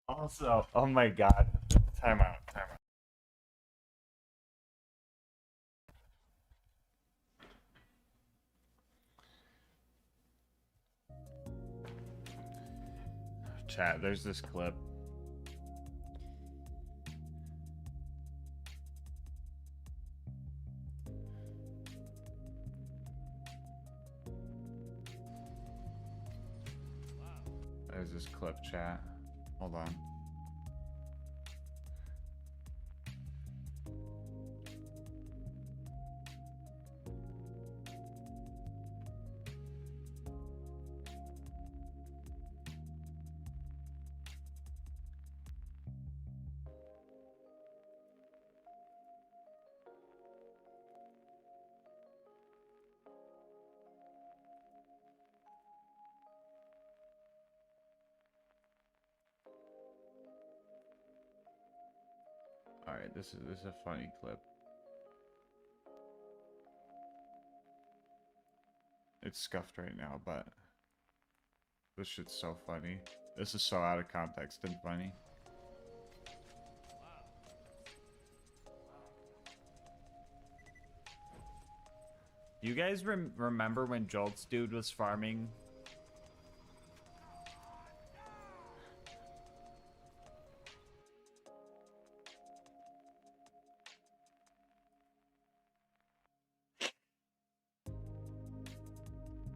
Also, oh my god. Time out, time out. chat. There's this clip. There's this clip, chat. Hold on. All right, this is a funny clip. It's scuffed right now, but this shit's so funny. This is so out of context and funny. You guys remember when Jolt's dude was farming?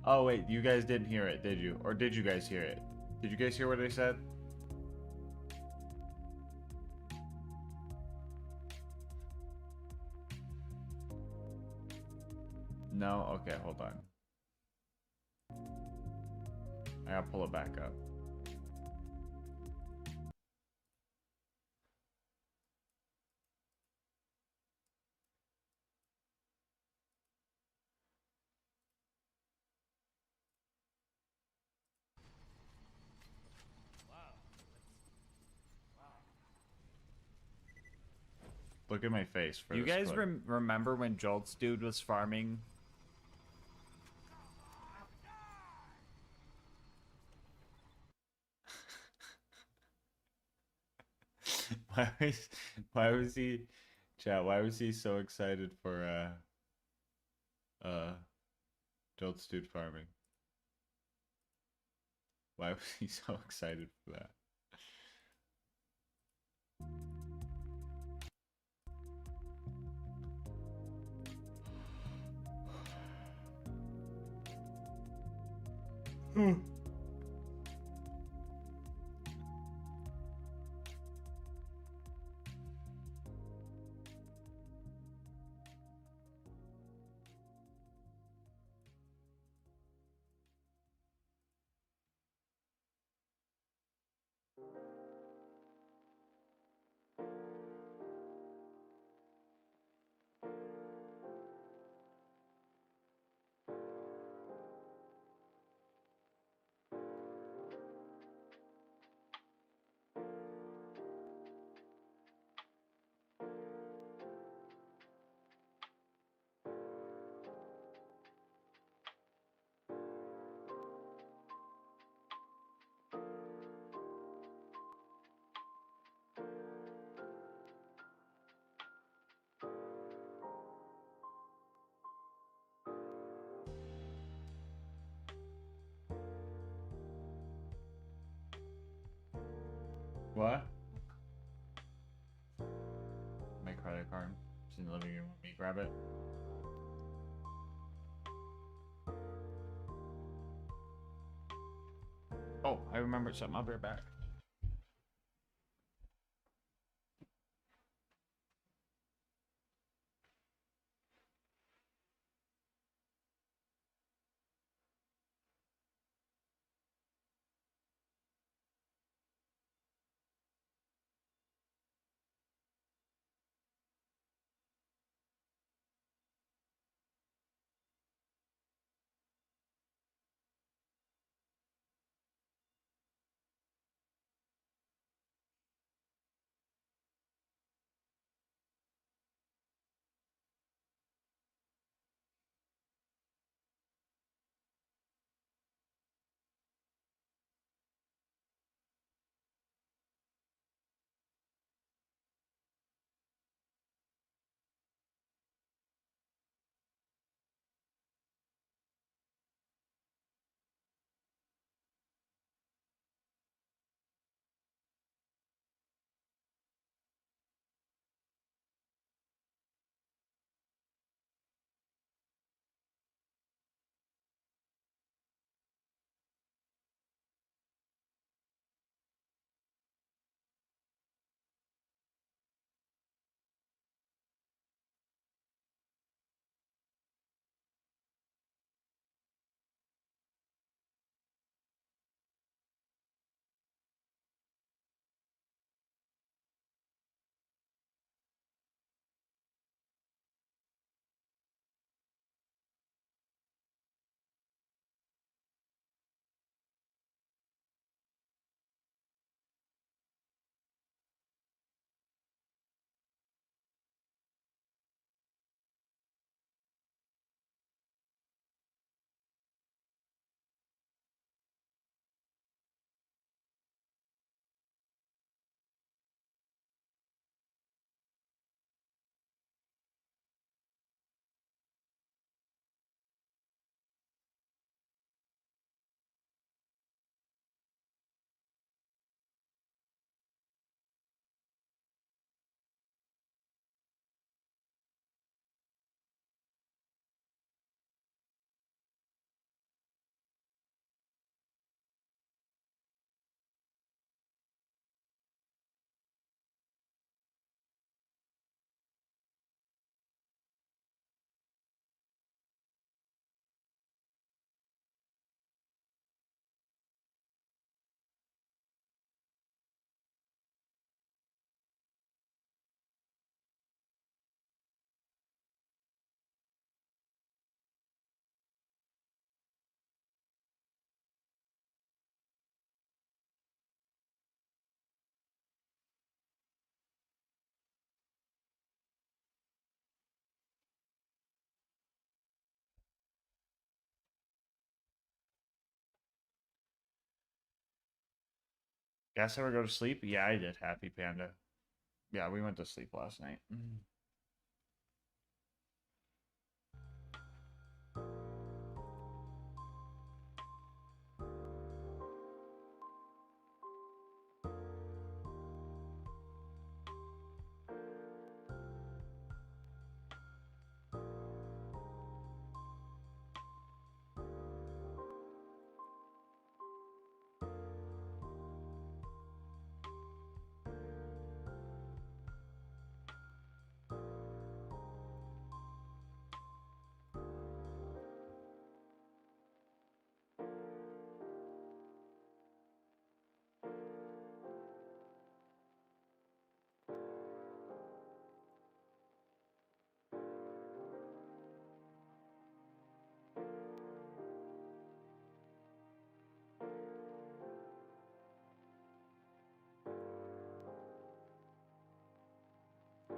Oh wait, you guys didn't hear it, did you? Or did you guys hear it? Did you guys hear what I said? No? Okay, hold on. I gotta pull it back up. Look at my face for You this guys clip. remember when Jolt's dude was farming? why was he chat, why was he so excited for Jolt's dude farming? Why was he so excited for that? What? My credit card. It's in the living room. Let me grab it. Oh, I remembered something. I'll be right back. Guys ever go to sleep? Yeah, I did, Happy Panda. Yeah, we went to sleep last night.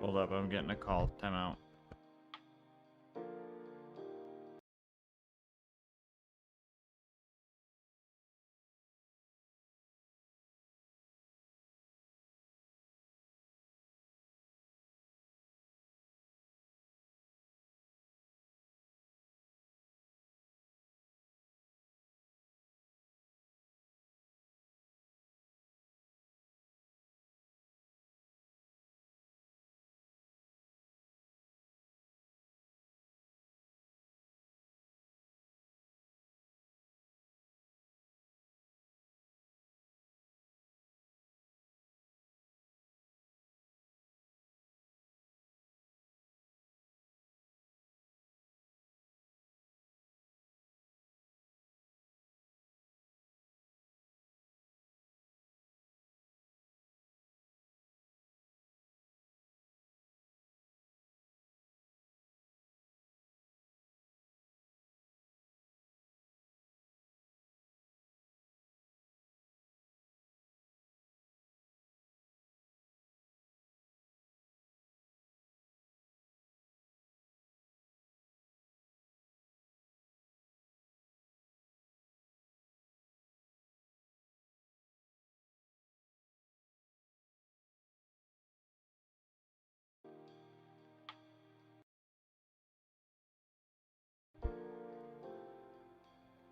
Hold up, I'm getting a call. Time out.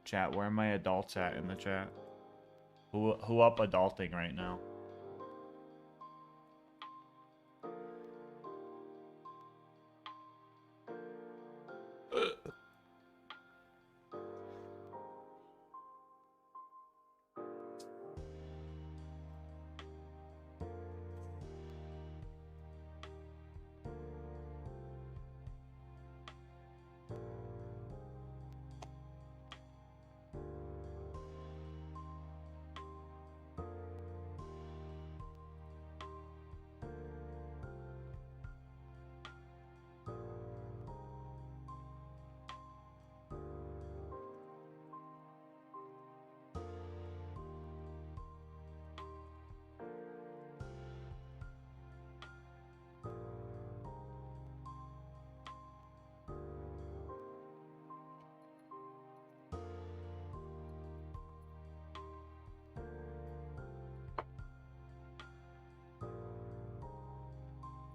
Chat, where are my adults at in the chat? Who up adulting right now?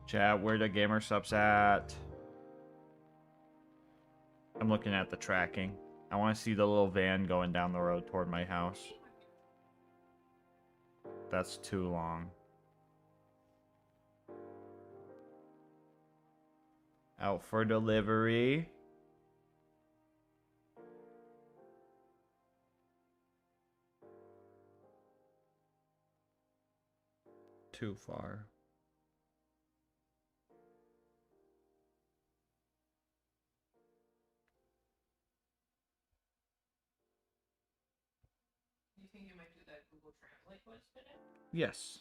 Chat, where the gamer subs at? I'm looking at the tracking. I want to see the little van going down the road toward my house. That's too long. Out for delivery. Too far. You think you might do that Google Translate quiz today? Yes.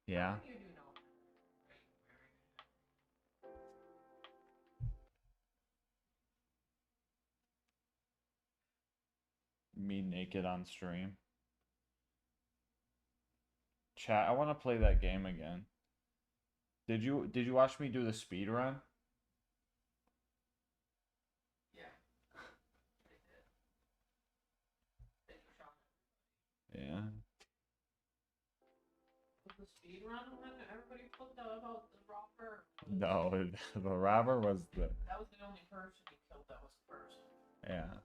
Yeah. You do know. Me naked on stream. Chat, I want to play that game again. Did you watch me do the speed run? Yeah. I did. Yeah. Was the speed run when everybody flipped out about the robber? No, the robber was the. That was the only person he killed that was a person. Yeah.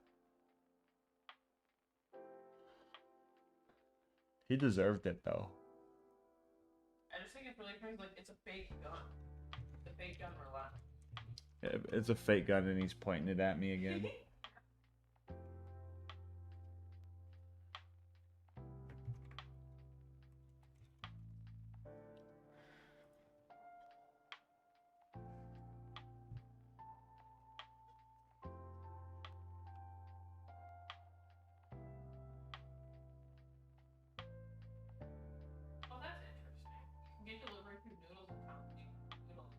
He deserved it though. I just think it's really crazy. Like, it's a fake gun. It's a fake gun roulette. It's a fake gun and he's pointing it at me again. Oh, that's interesting. You can get delivery through Noodles and Company. Noodles.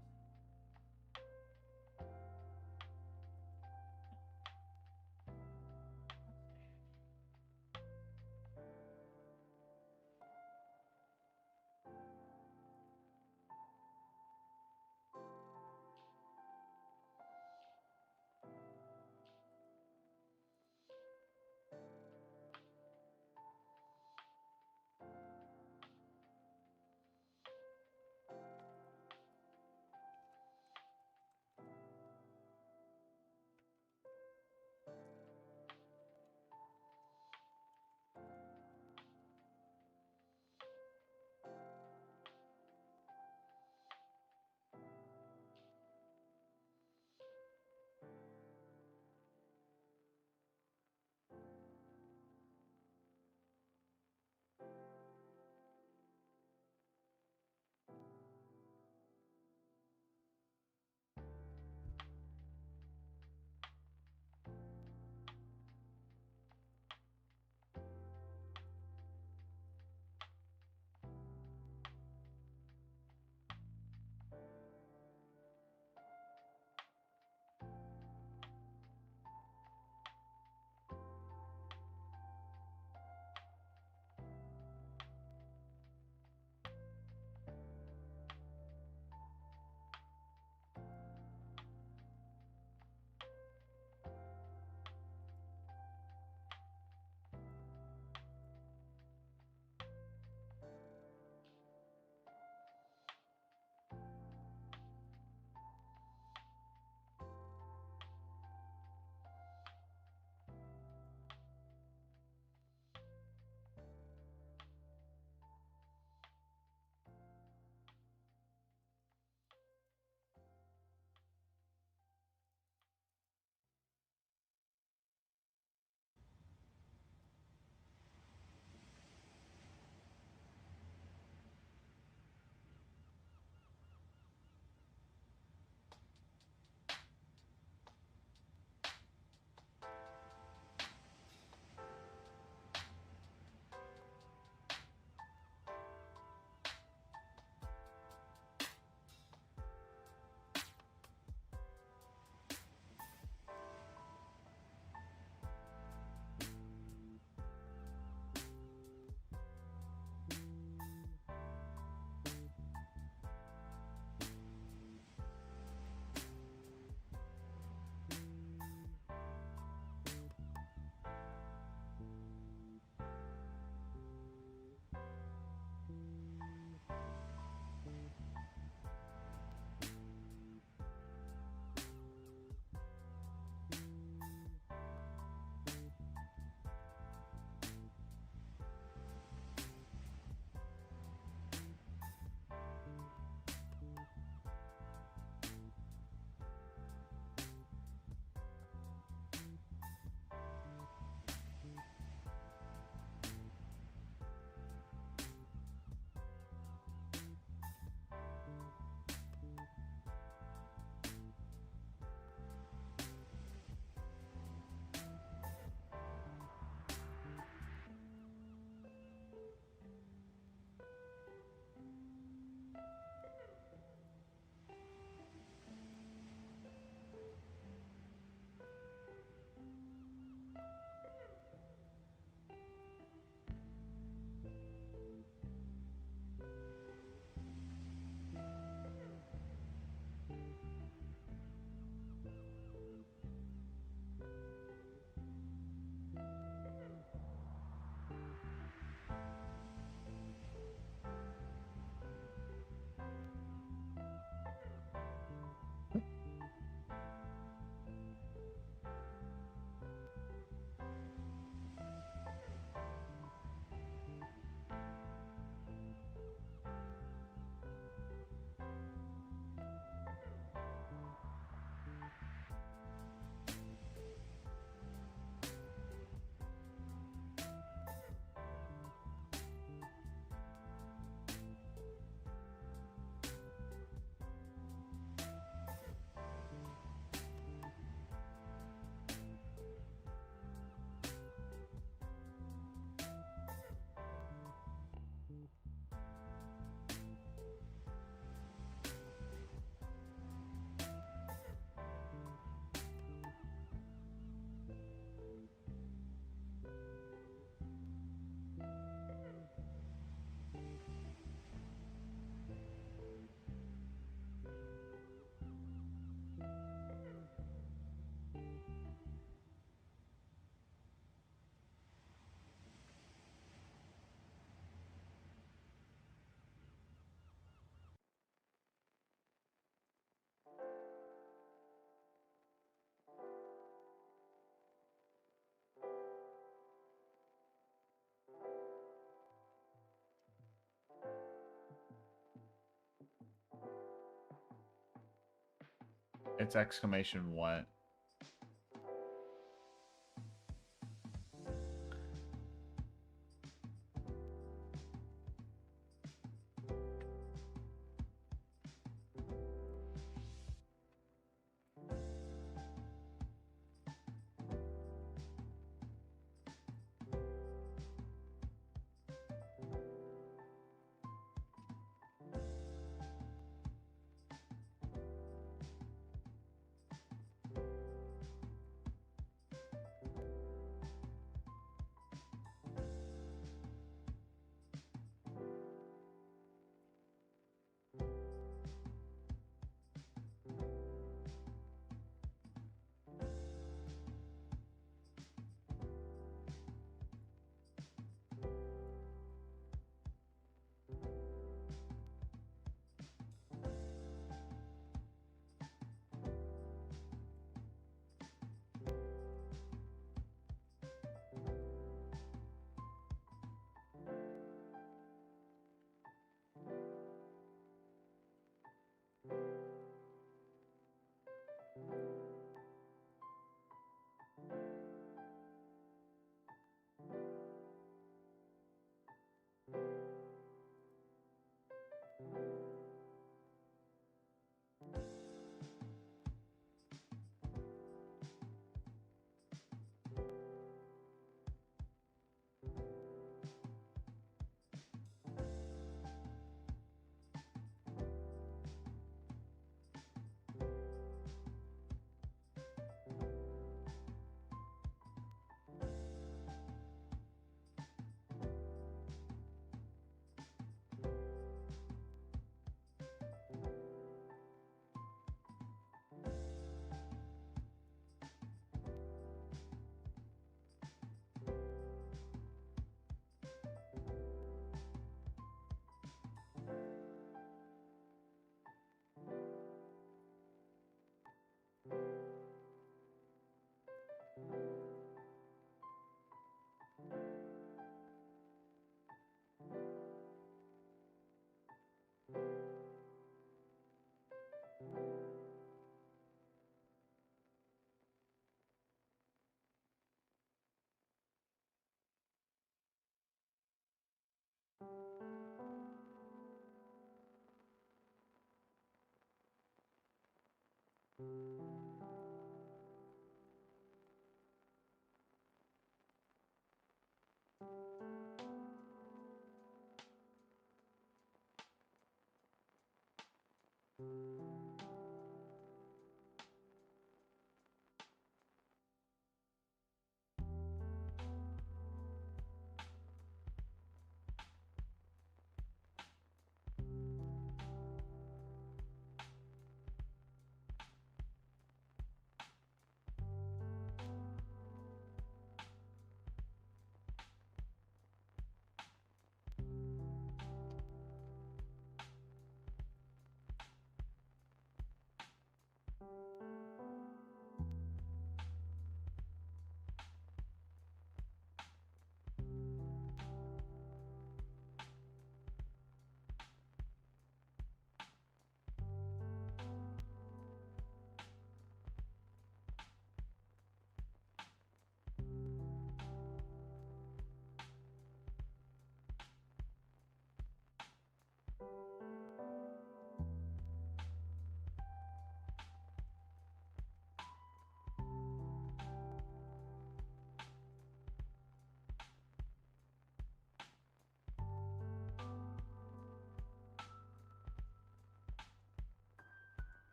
It's exclamation what?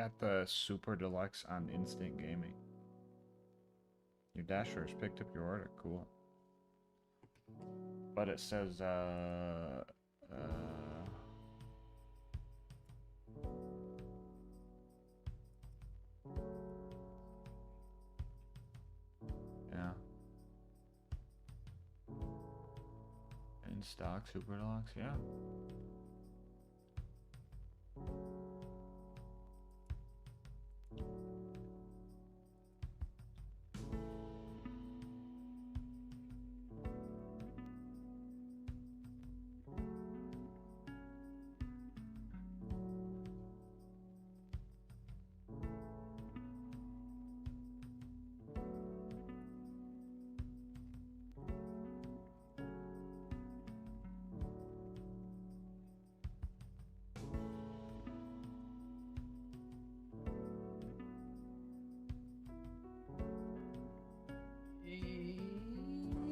Got the Super Deluxe on Instant Gaming. Your Dasher has picked up your order. Cool. But it says, yeah. In stock, Super Deluxe, yeah.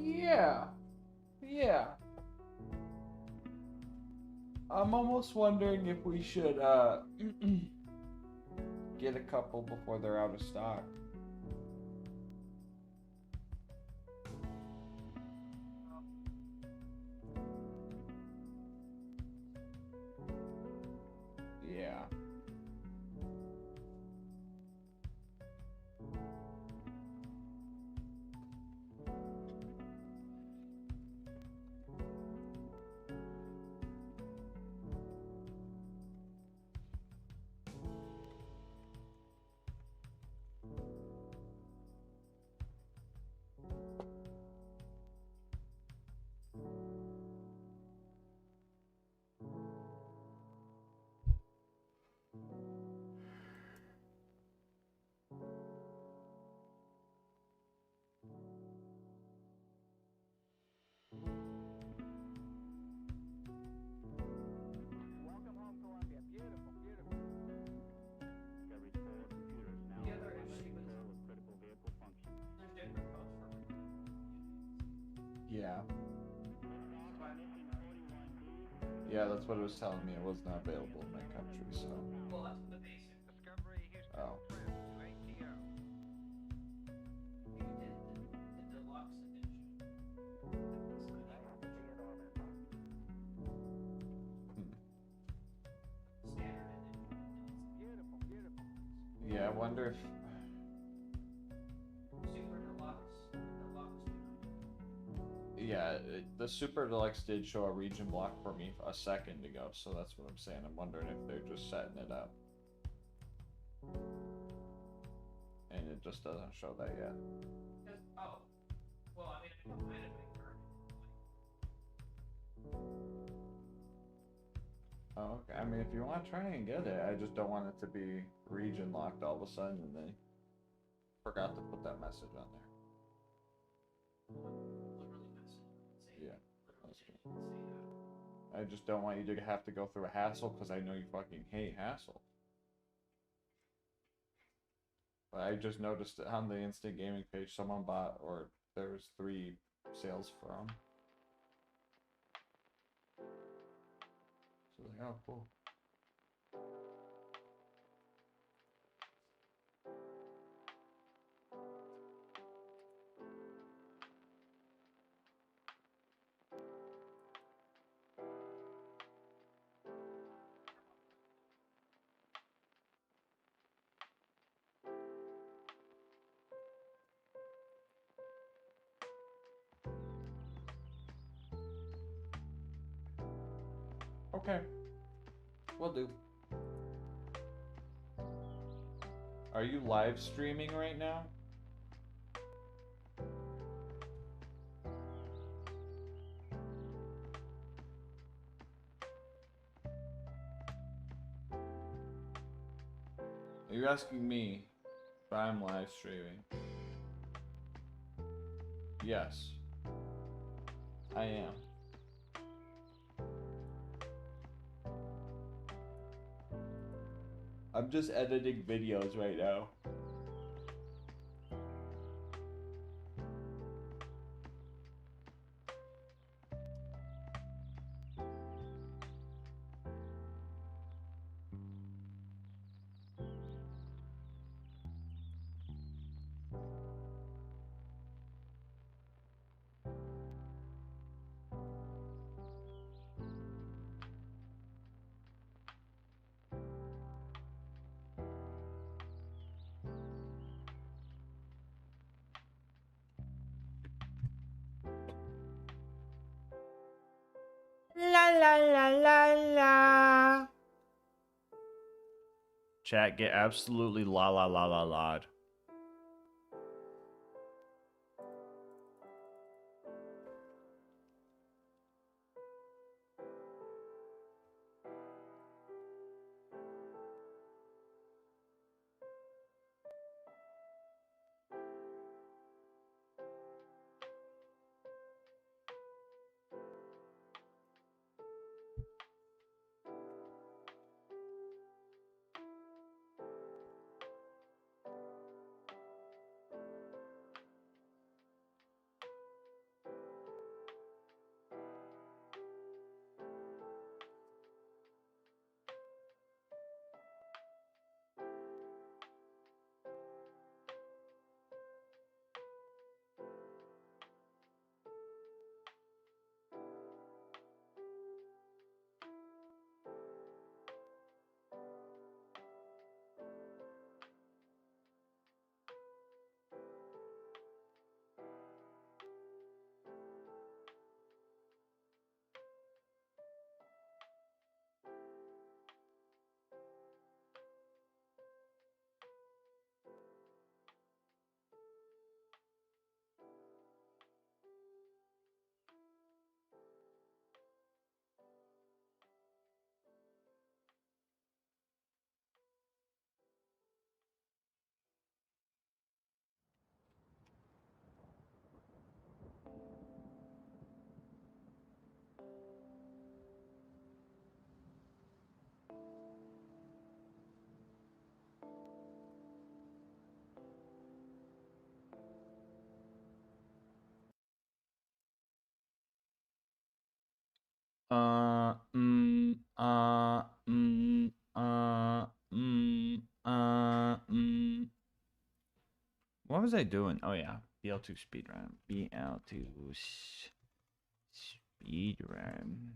Yeah. Yeah. I'm almost wondering if we should get a couple before they're out of stock. Yeah. The other issue is there's different codes for Yeah. Yeah, that's what it was telling me. It was not available in my country, so. well, that's the basic. Oh. You did the deluxe edition. Standard edition. Yeah, I wonder if. Super deluxe, deluxe. Yeah, the Super Deluxe did show a region block for me a second ago, so that's what I'm saying. I'm wondering if they're just setting it up. And it just doesn't show that yet. Oh, well, I mean, I don't mind it being burned. Oh, okay. I mean, if you want to try and get it, I just don't want it to be region locked all of a sudden and they forgot to put that message on there. Yeah, that's good. I just don't want you to have to go through a hassle because I know you fucking hate hassle. But I just noticed that on the Instant Gaming page, someone bought, or there was 3 sales for them. So like, oh, cool. Okay. Will do. Are you live streaming right now? Are you asking me if I'm live streaming? Yes. I am. I'm just editing videos right now. La la la la la. Chat, get absolutely la la la la la. Uh, mm, uh, mm, uh, mm, What was I doing? Oh yeah, BL2 speedrun. BL2 speedrun.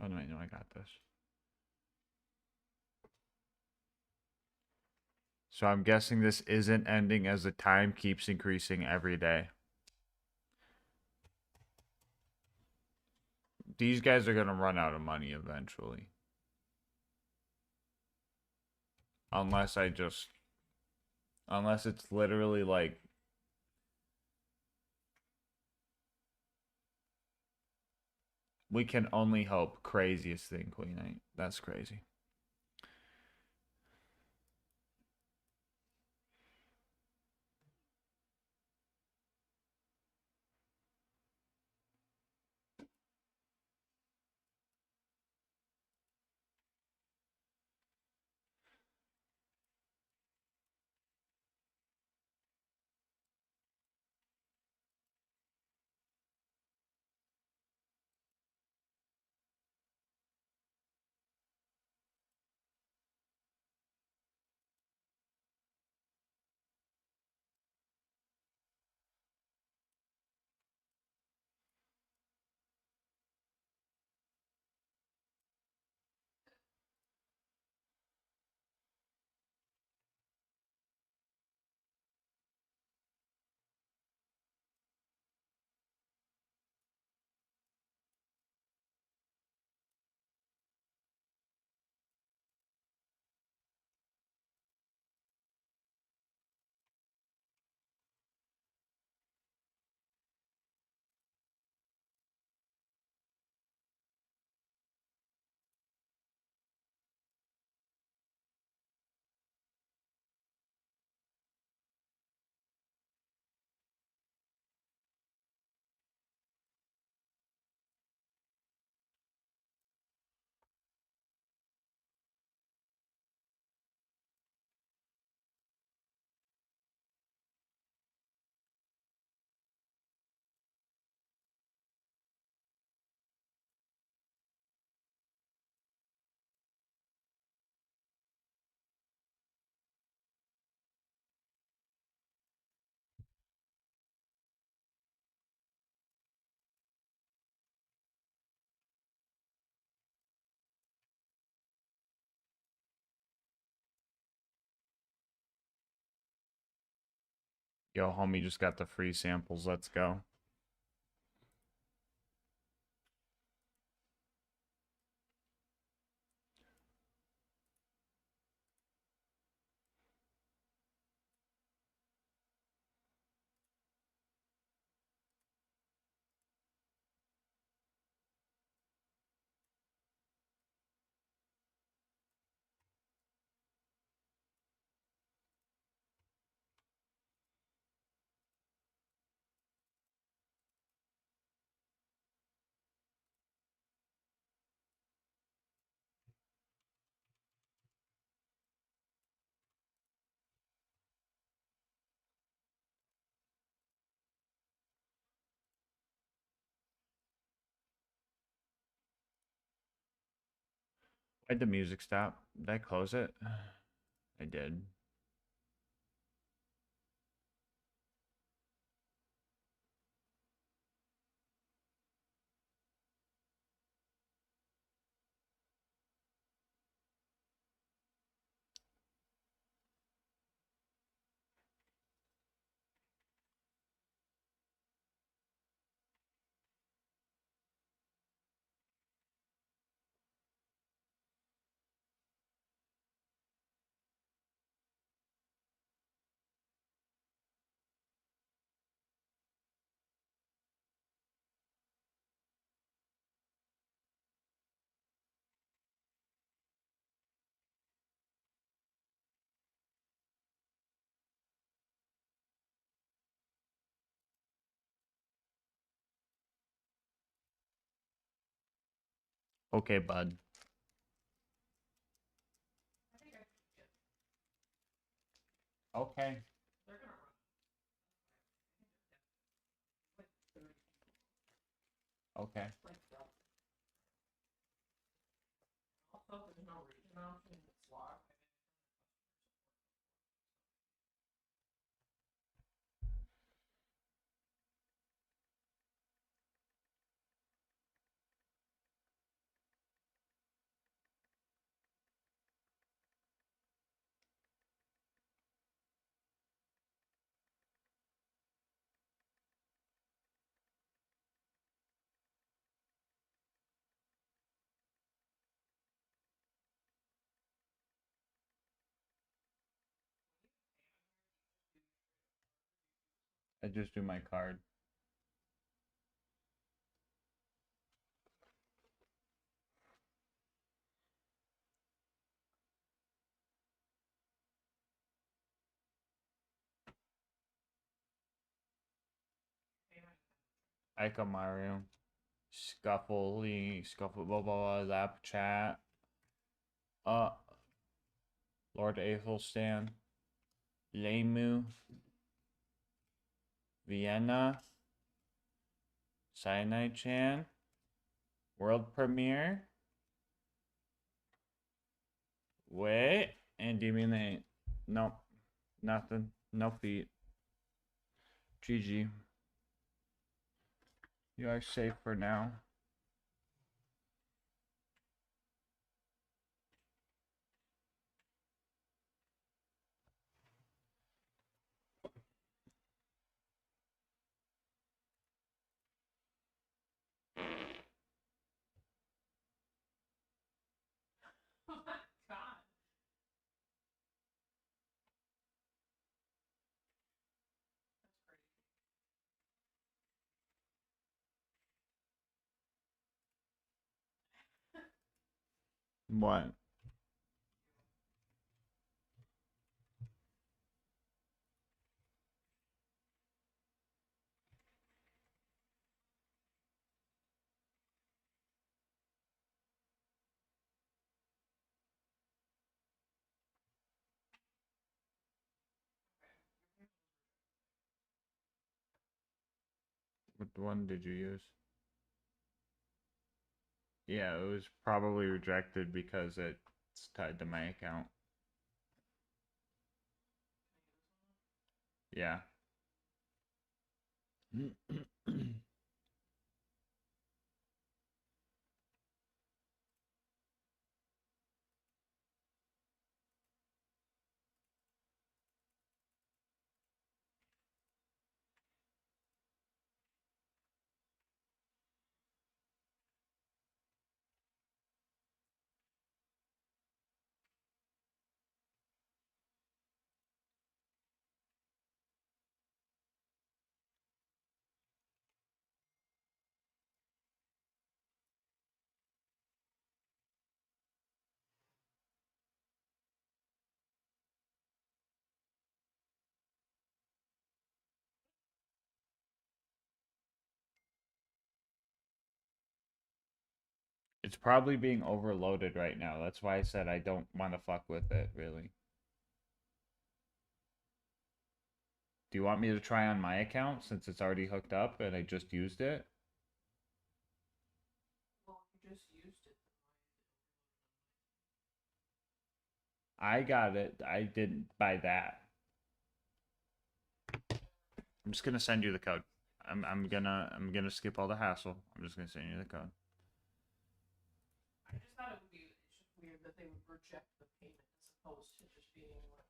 How do I know I got this? So I'm guessing this isn't ending as the time keeps increasing every day. These guys are gonna run out of money eventually. Unless unless it's literally like we can only hope. Craziest thing, Queen Knight. That's crazy. Yo, homie just got the free samples. Let's go. Why'd the music stop? Did I close it? I did. Okay, bud. Okay. Okay. Also, there's no region option. It's locked. I just do my card. Aika Mario. Scuffle, blah, blah, blah, lap chat. Lord Aethelstan. Lemu. Vienna. Cyanide Chan. World premiere. Wait. And Demian ain't. Nope. Nothing. No feet. GG. You are safe for now. Oh my god. What? What one did you use? Yeah, it was probably rejected because it's tied to my account. Yeah. It's probably being overloaded right now. That's why I said I don't want to fuck with it, really. Do you want me to try on my account since it's already hooked up and I just used it? Well, you just used it. I got it. I didn't buy that. I'm just gonna send you the code. I'm gonna skip all the hassle. I'm just gonna send you the code. I just thought it would be it's just weird that they would reject the payment as opposed to just being like.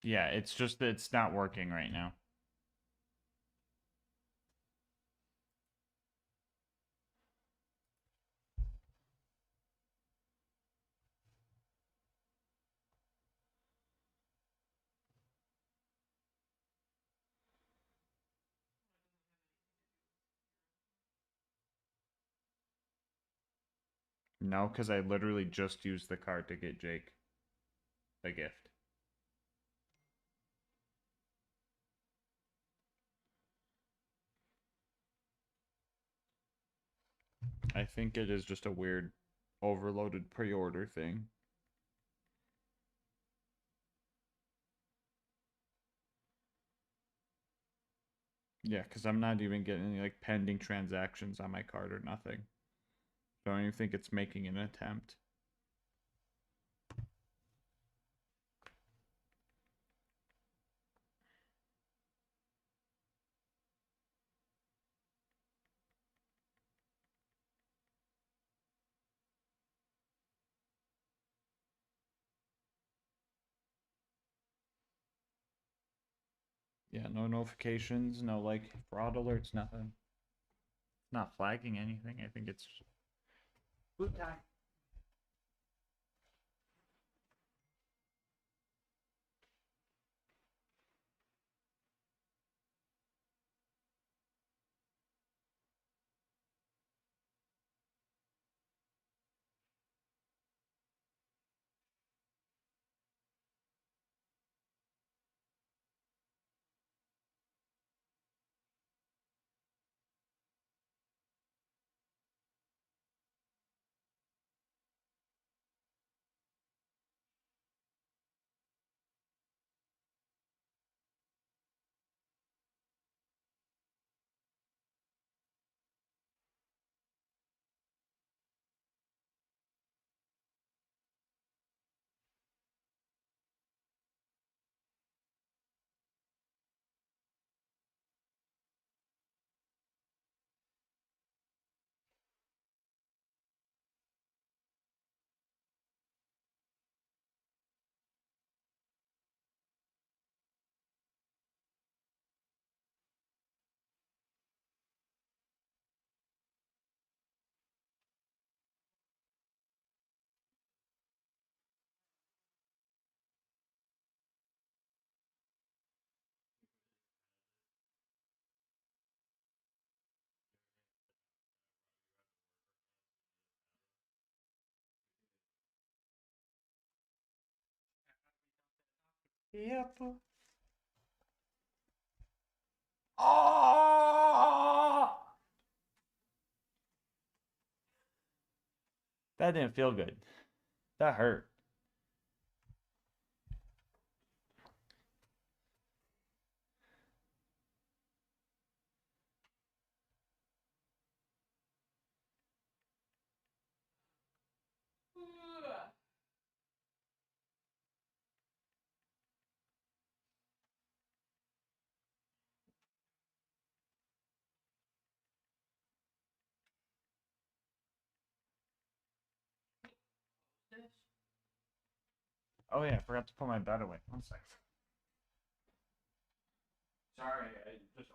Yeah, it's just that it's not working right now. No, because I literally just used the card to get Jake a gift. I think it is just a weird overloaded pre-order thing. Yeah, because I'm not even getting any like pending transactions on my card or nothing. Don't even think it's making an attempt. Yeah, no notifications, no like fraud alerts, nothing. It's not flagging anything. I think it's boot time. Yep. Oh! That didn't feel good. That hurt. This. Oh yeah, I forgot to put my bed away. One sec. Sorry,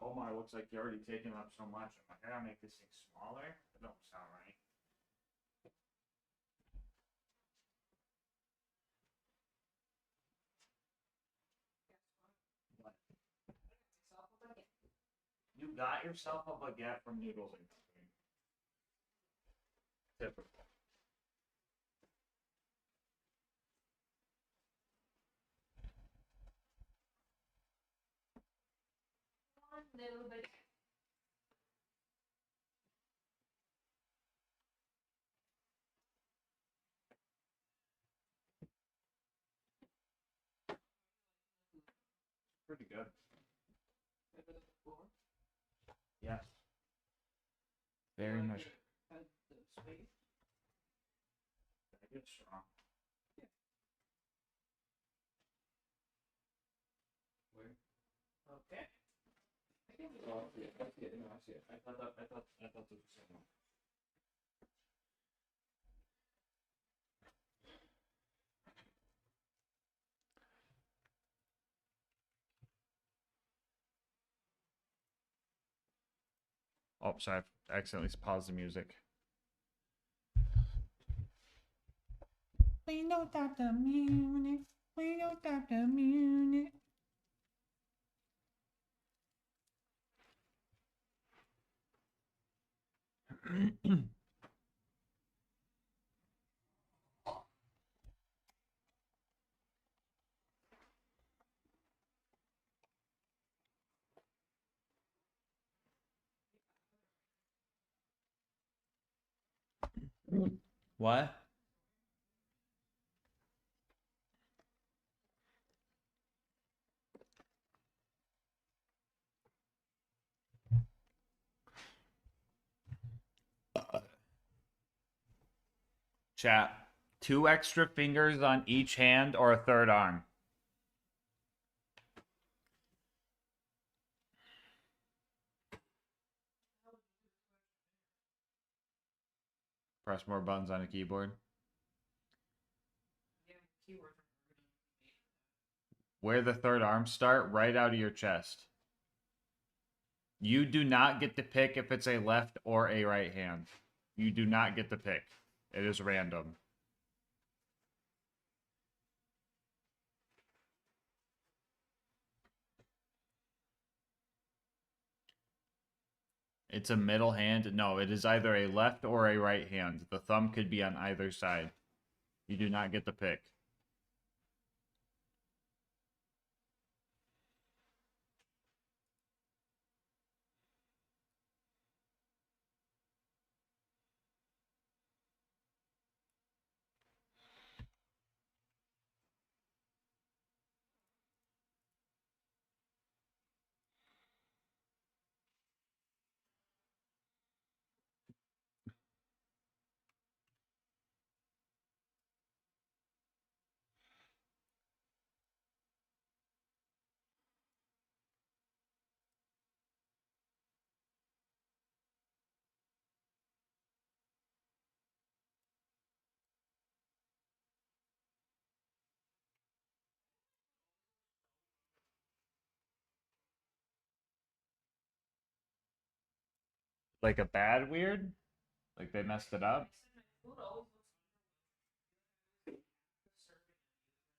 Omar looks like you're already taking up so much. I'm like, I gotta make this thing smaller. That don't sound right. What? You got yourself a baguette from Noodles and Company. Typical. One little bit. Pretty good. Better than before. Yes. Very much. Had the space. I get strong. Where? Okay. I can do Oh, I see it. I see it. No, I see it. I thought this was the same one. Oh, sorry. I accidentally paused the music. We don't stop the music. We don't stop the music. What? Chat. 2 extra fingers on each hand or a third arm? Press more buttons on a keyboard. Yeah, keywords. Where the third arm start, right out of your chest. You do not get to pick if it's a left or a right hand. You do not get to pick. It is random. It's a middle hand. No, it is either a left or a right hand. The thumb could be on either side. You do not get to pick. Like a bad weird? Like they messed it up? Food always looks serving the same size, and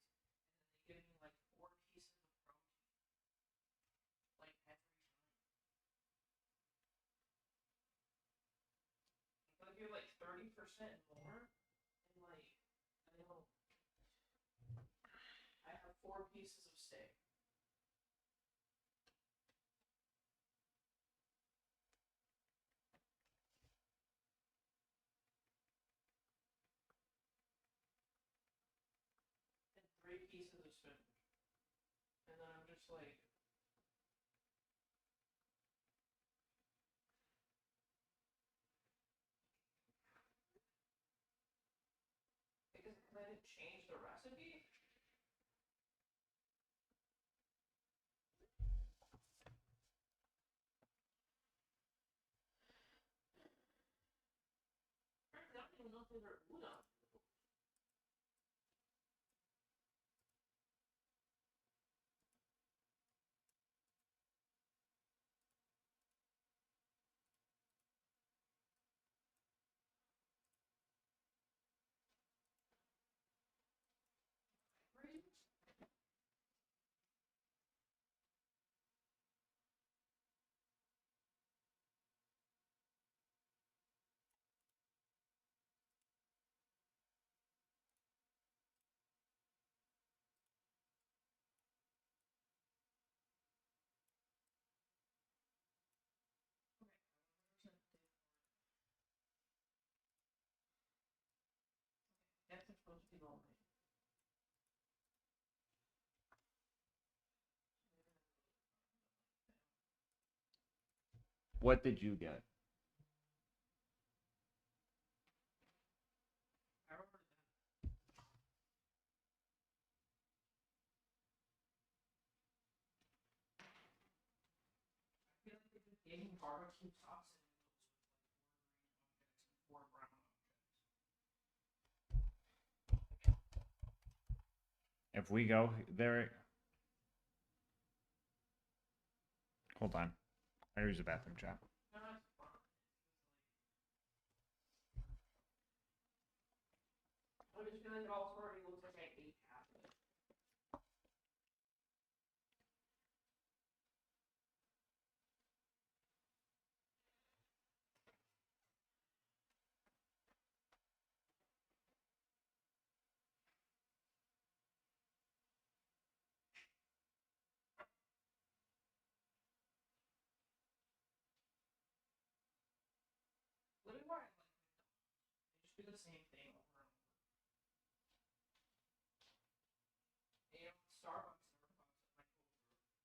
then they give me like 4 pieces of protein, like every time. If I give like 30% more, and like I don't, I have 4 pieces of steak. And 3 pieces of spinach. And then I'm just like, because I didn't change the recipe. I don't even know if those are udon. What did you get? Barbecue sauce and four brown objects. If we go there, hold on. I use the bathroom, chat. I'm just feeling it also already looks like I ate half of it. Literally why I like McDonald's. They just do the same thing over and over. You know, Starbucks never fucks up my culture.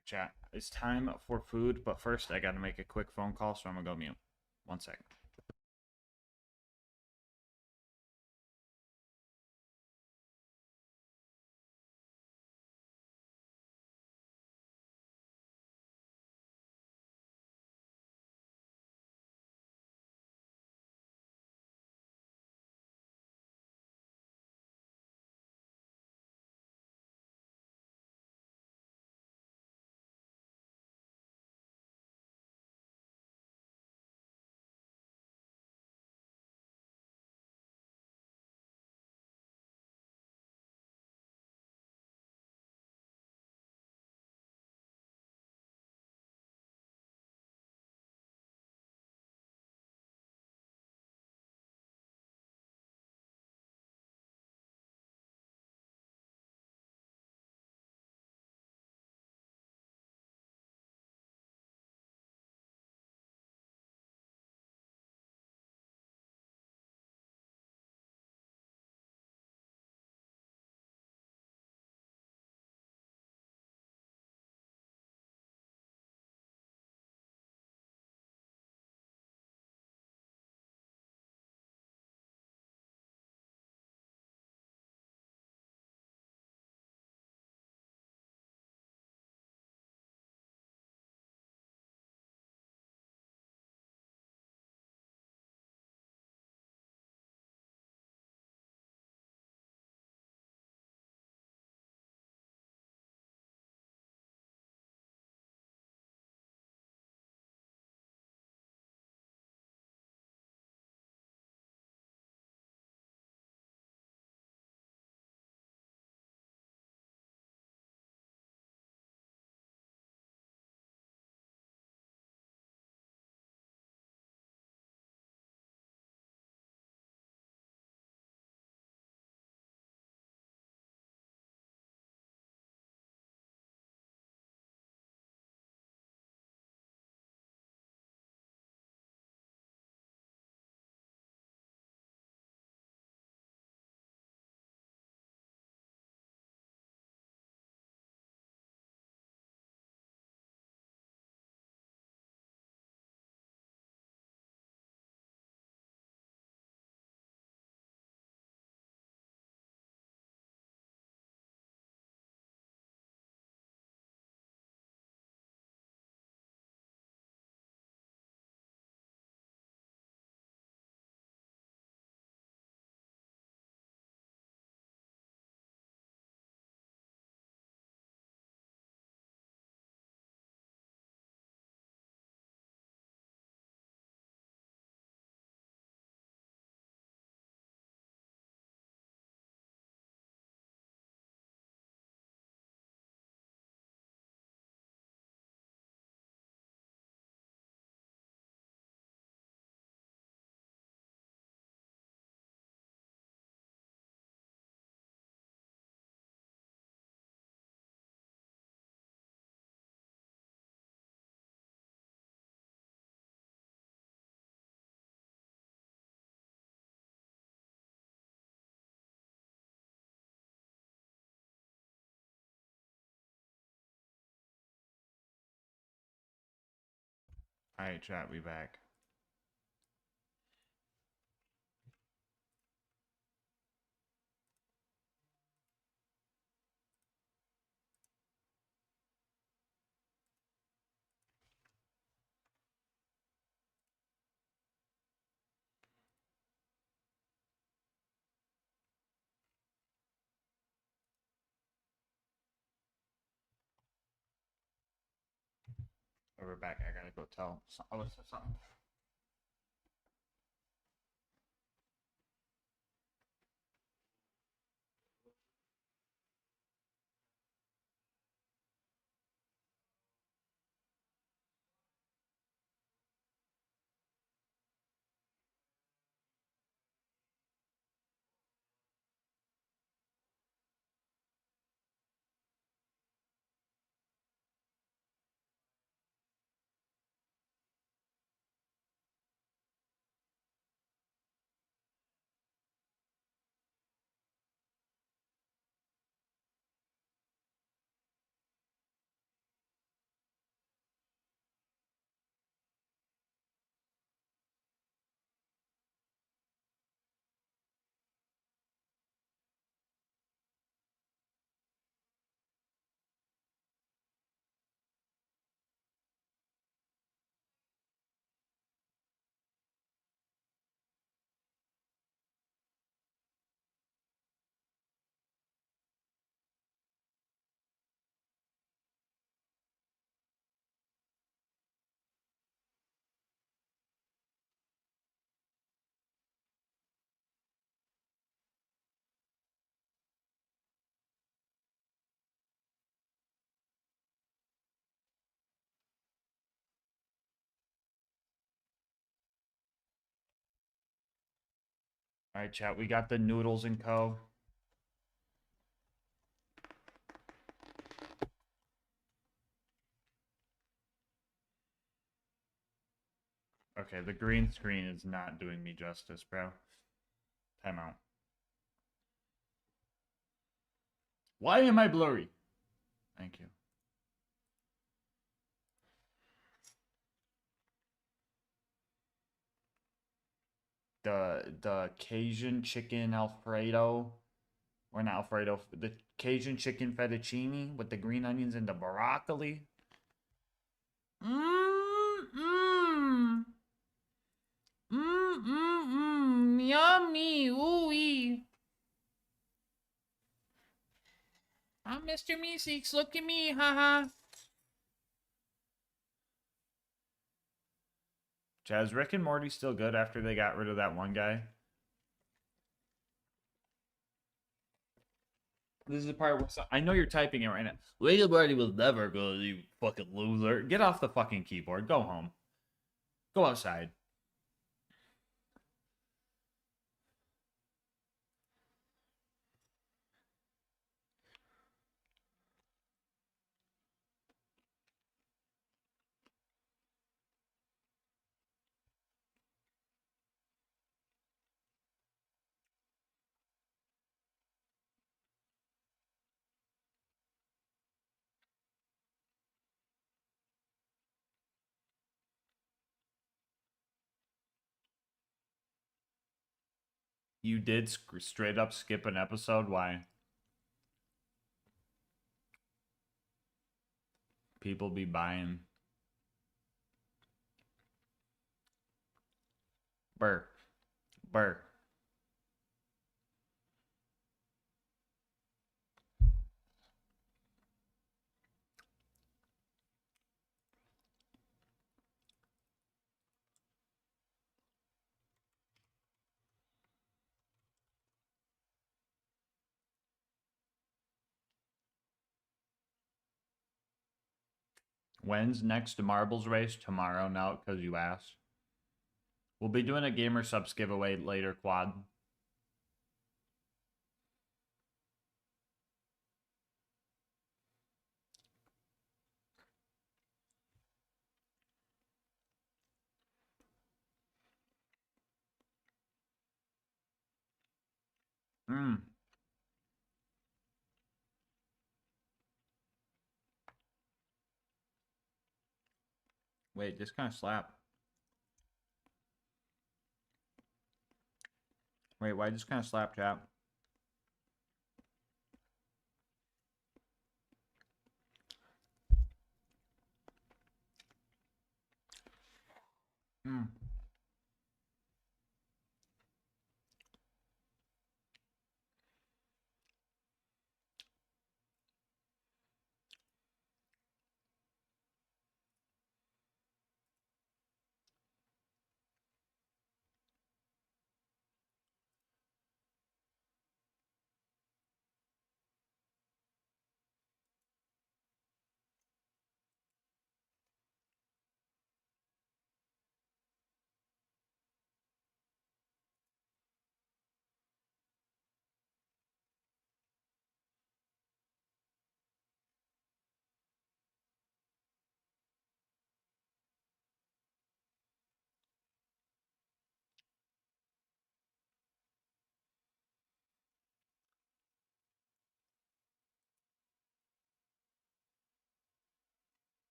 Alright, chat. It's time for food, but first I gotta make a quick phone call, so I'm gonna go mute. 1 second. Alright, chat, we back. We're back. I gotta go tell Alyssa something. All right, chat. We got the noodles and co. Okay, the green screen is not doing me justice, bro. Time out. Why am I blurry? Thank you. The Cajun chicken Alfredo, or not Alfredo, the Cajun chicken fettuccine with the green onions and the broccoli. Mmm. Yummy. Ooh-wee. I'm Mr. Meeseeks. Look at me. Haha. Chaz, Rick and Morty still good after they got rid of that one guy? This is the part where I know you're typing it right now. Rick and Morty will never go, you fucking loser. Get off the fucking keyboard. Go home. Go outside. You did straight up skip an episode? Why? People be buying. Burr. Burr. When's next marbles race? Tomorrow now, because you asked. We'll be doing a gamer subs giveaway later, Quad. Mmm. Wait, this kind of slap. Wait, why this kind of slap, chat? Hmm.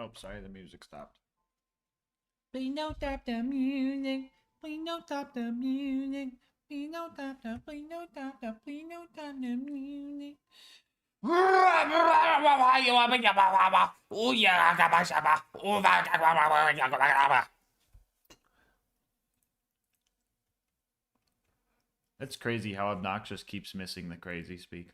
Oh, sorry, the music stopped. Please don't stop the music. Please don't stop the music. Please don't stop the. Please don't stop the. Please don't stop the music. It's crazy how Obnoxious keeps missing the crazy speak.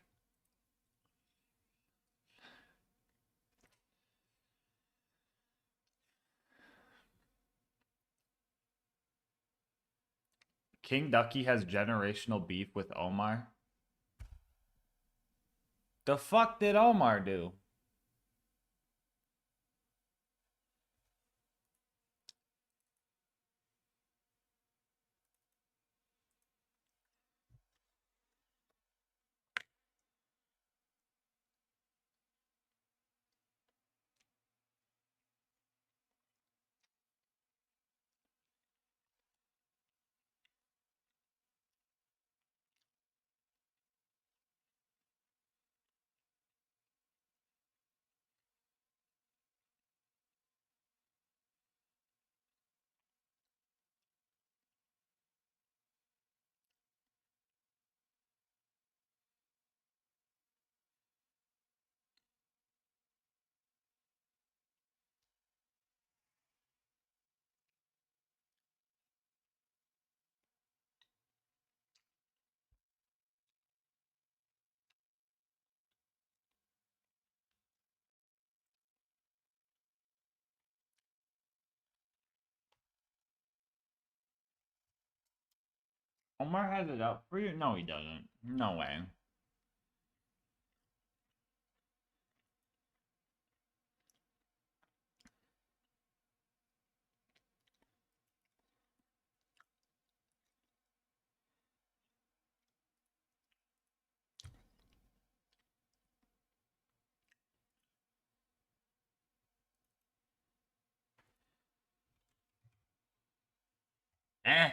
King Ducky has generational beef with Omar. The fuck did Omar do? Omar has it up for you? No, he doesn't. No way. Eh.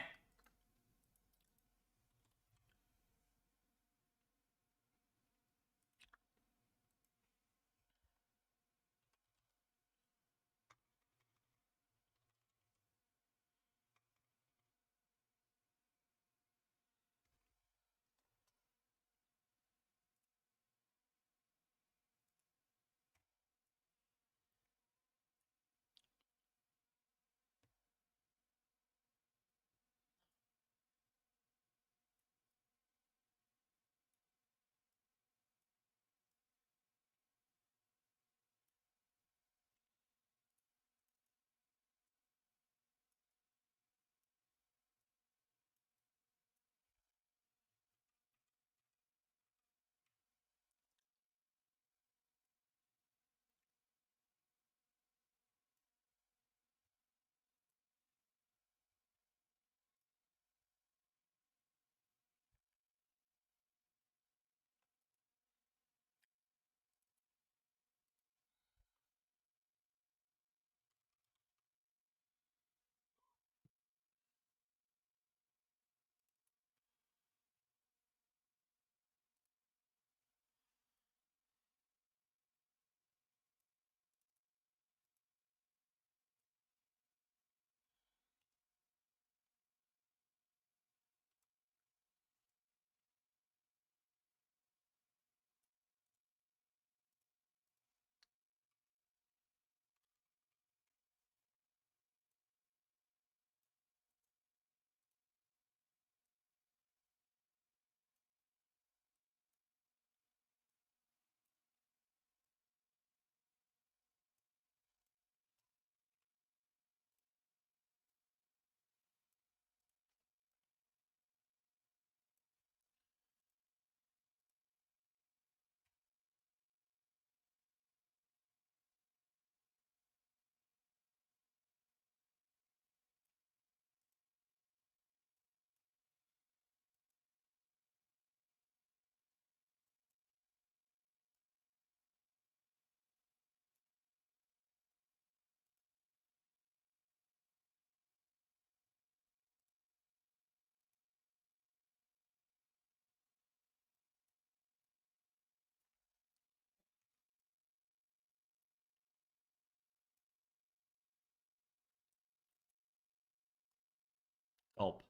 Gulp.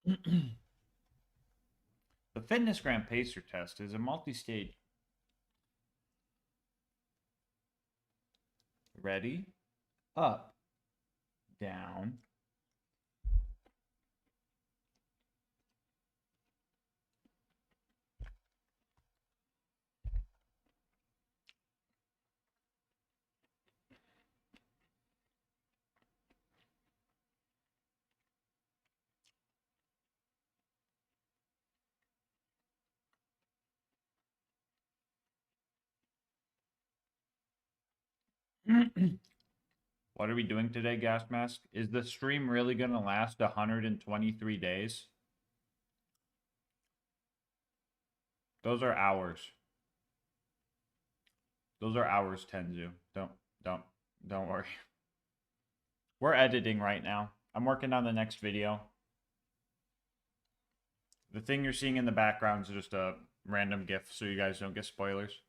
The FitnessGram Pacer test is a multi-stage. Ready? Up. Down. What are we doing today, Gas Mask? Is the stream really going to last 123 days? Those are hours. Those are hours, Tenzu. Don't worry. We're editing right now. I'm working on the next video. The thing you're seeing in the background is just a random GIF so you guys don't get spoilers.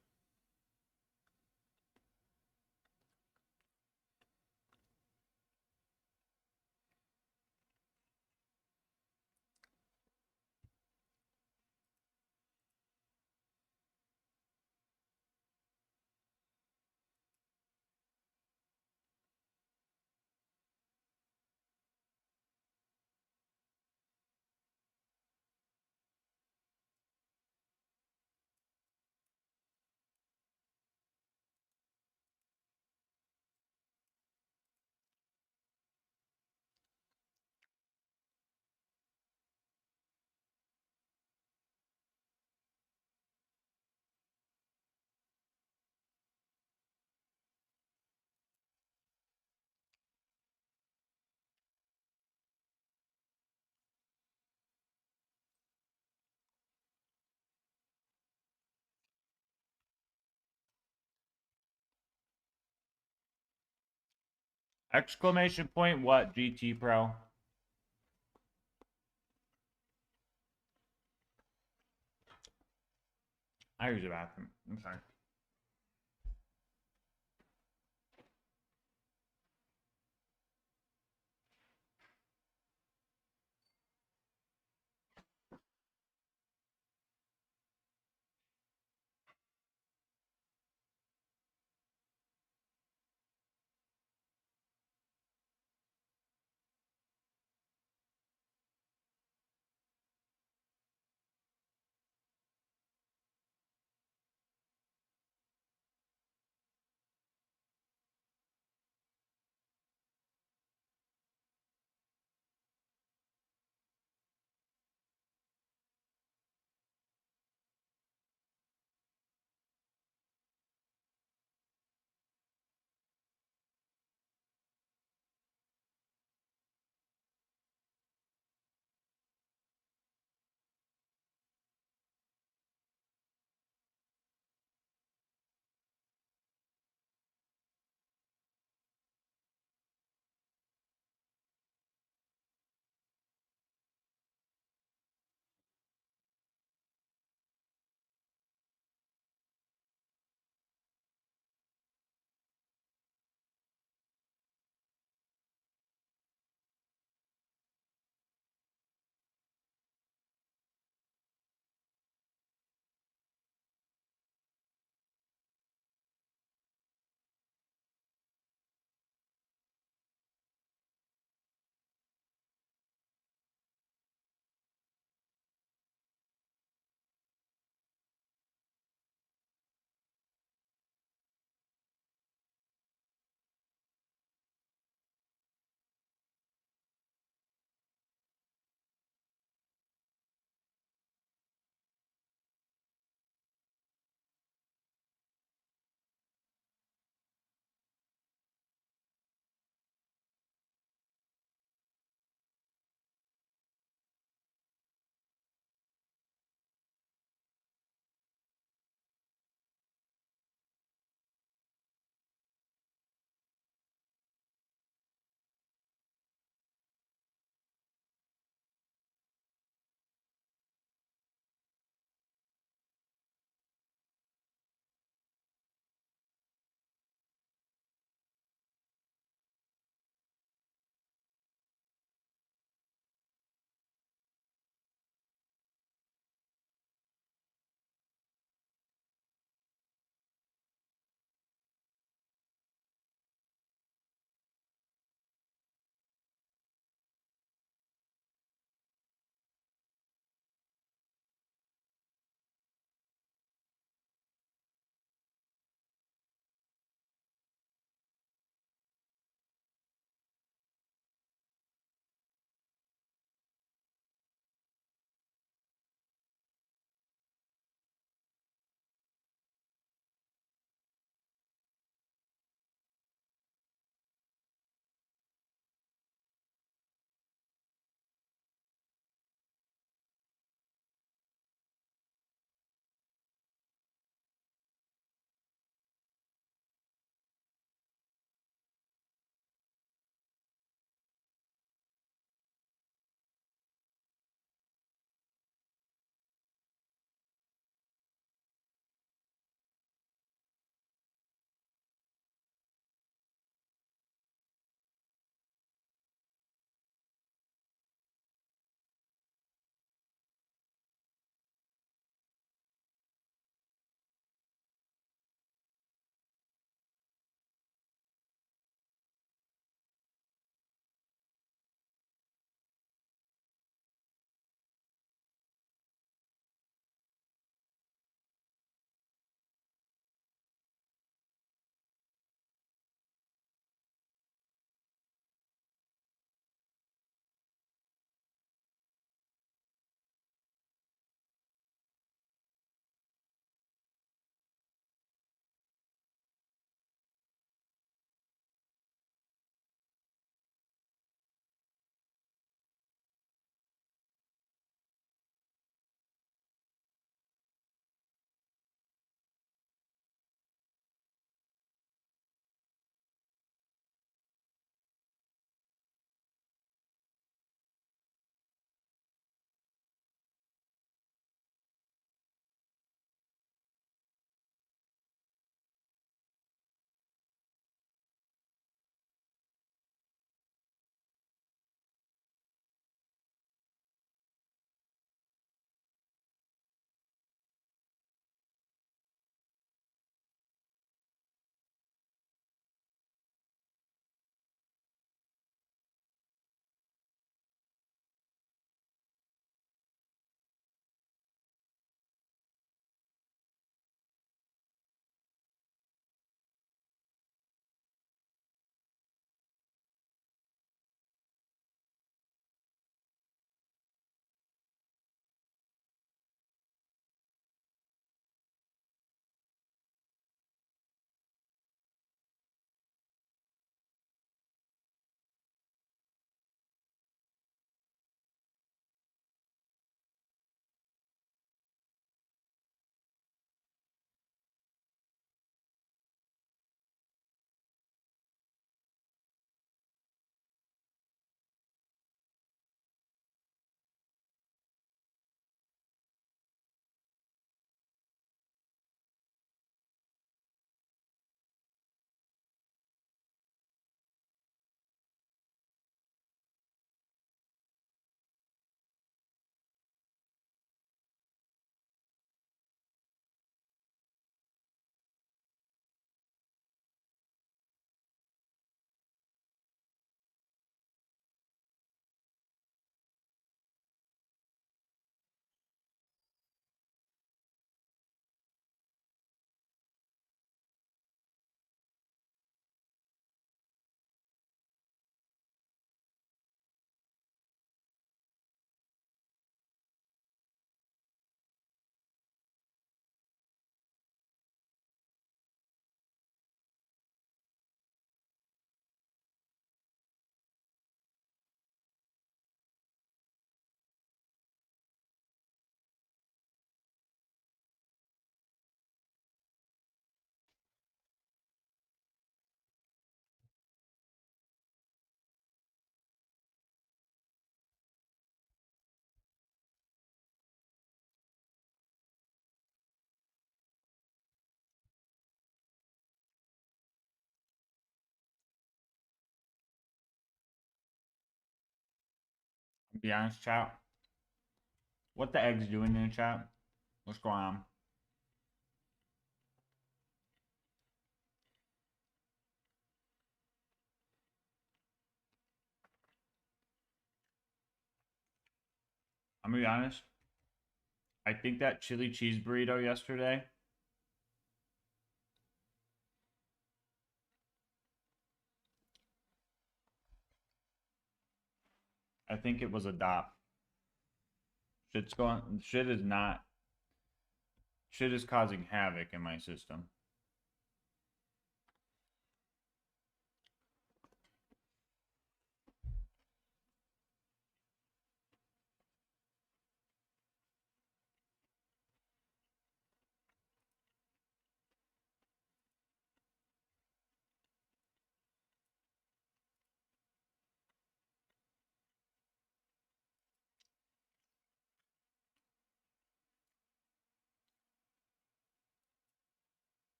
Exclamation point what, GT Pro? I use the bathroom. I'm sorry. Be honest, chat. What the egg's doing in the chat? What's going on? I'm gonna be honest. I think that chili cheese burrito yesterday. I think it was a dop. Shit's going. Shit is not. Shit is causing havoc in my system.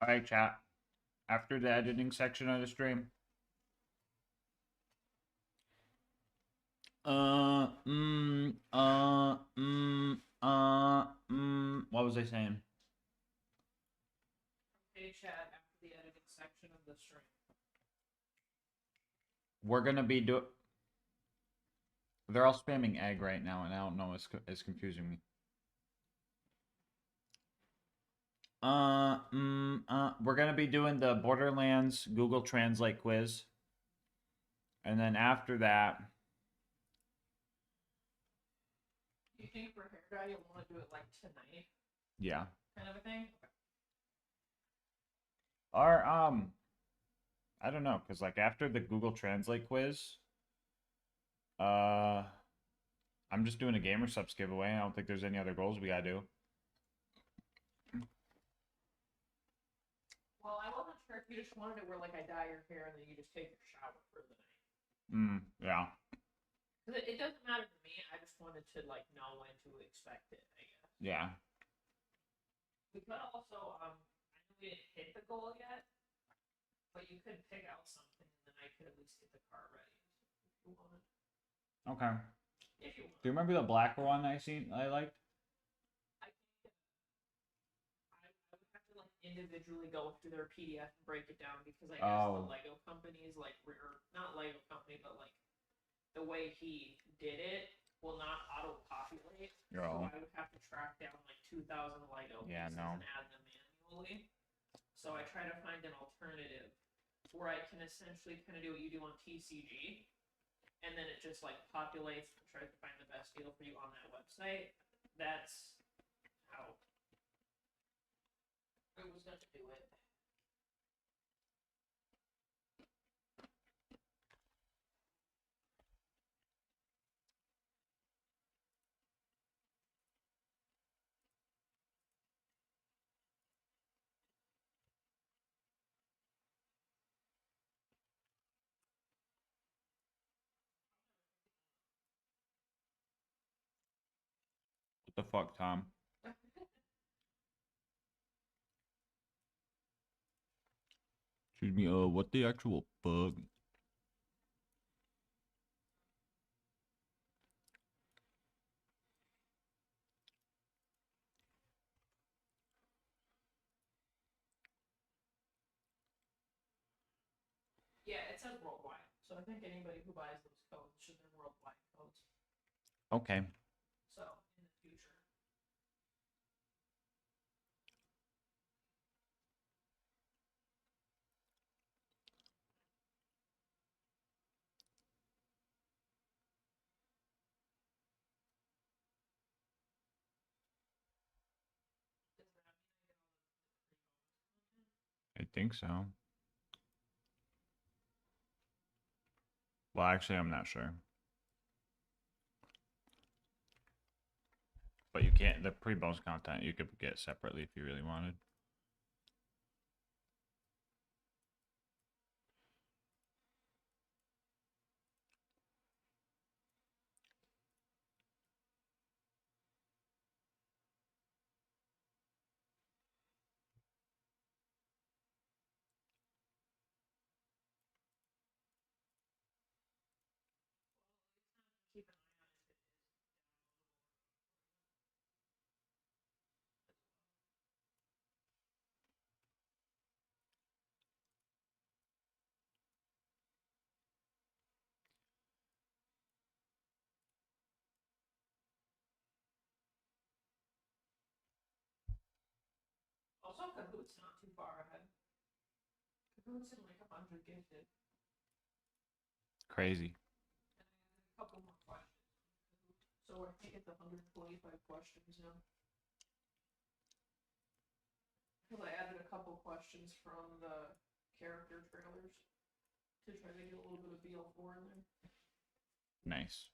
All right, chat. After the editing section of the stream. What was I saying? Okay, chat, after the editing section of the stream. We're gonna be do. They're all spamming egg right now, and I don't know. It's confusing me. We're gonna be doing the Borderlands Google Translate quiz, and then after that. You think for hair dye you'll want to do it like tonight? Yeah. Kind of a thing? Okay. Or I don't know, cause like after the Google Translate quiz, I'm just doing a gamer subs giveaway. I don't think there's any other goals we gotta do. Well, I wasn't sure if you just wanted it where like I dye your hair and then you just take your shower for the night. Yeah. Cause it doesn't matter to me. I just wanted to like know when to expect it. I guess. Yeah. We could also I know we didn't hit the goal yet, but you could pick out something and then I could at least get the car ready if you wanted. Okay. If you want. Do you remember the black one I liked? I would have to like individually go through their PDF and break it down because I guess the Oh. Lego companies like or not Lego company but like the way he did it will not auto-populate. Yo. So I would have to track down like 2,000 Lego Yeah, pieces no. and add them manually. So I try to find an alternative where I can essentially kind of do what you do on TCG, and then it just like populates and tries to find the best deal for you on that website. That's how I was going to do it. What the fuck, Tom? Excuse me, what the actual fuck? Yeah, it says worldwide. So I think anybody who buys those codes should have worldwide codes. Okay. So in the future. think so. Well, actually, I'm not sure. But you can't, the pre-bonus content you could get separately if you really wanted. Also, Kahoot's not too far ahead. Kahoot's in like 100 gifted. Crazy. A couple more questions. So I think it's 125 questions now. Because I added a couple questions from the character trailers to try to get a little bit of BL4 in there. Nice.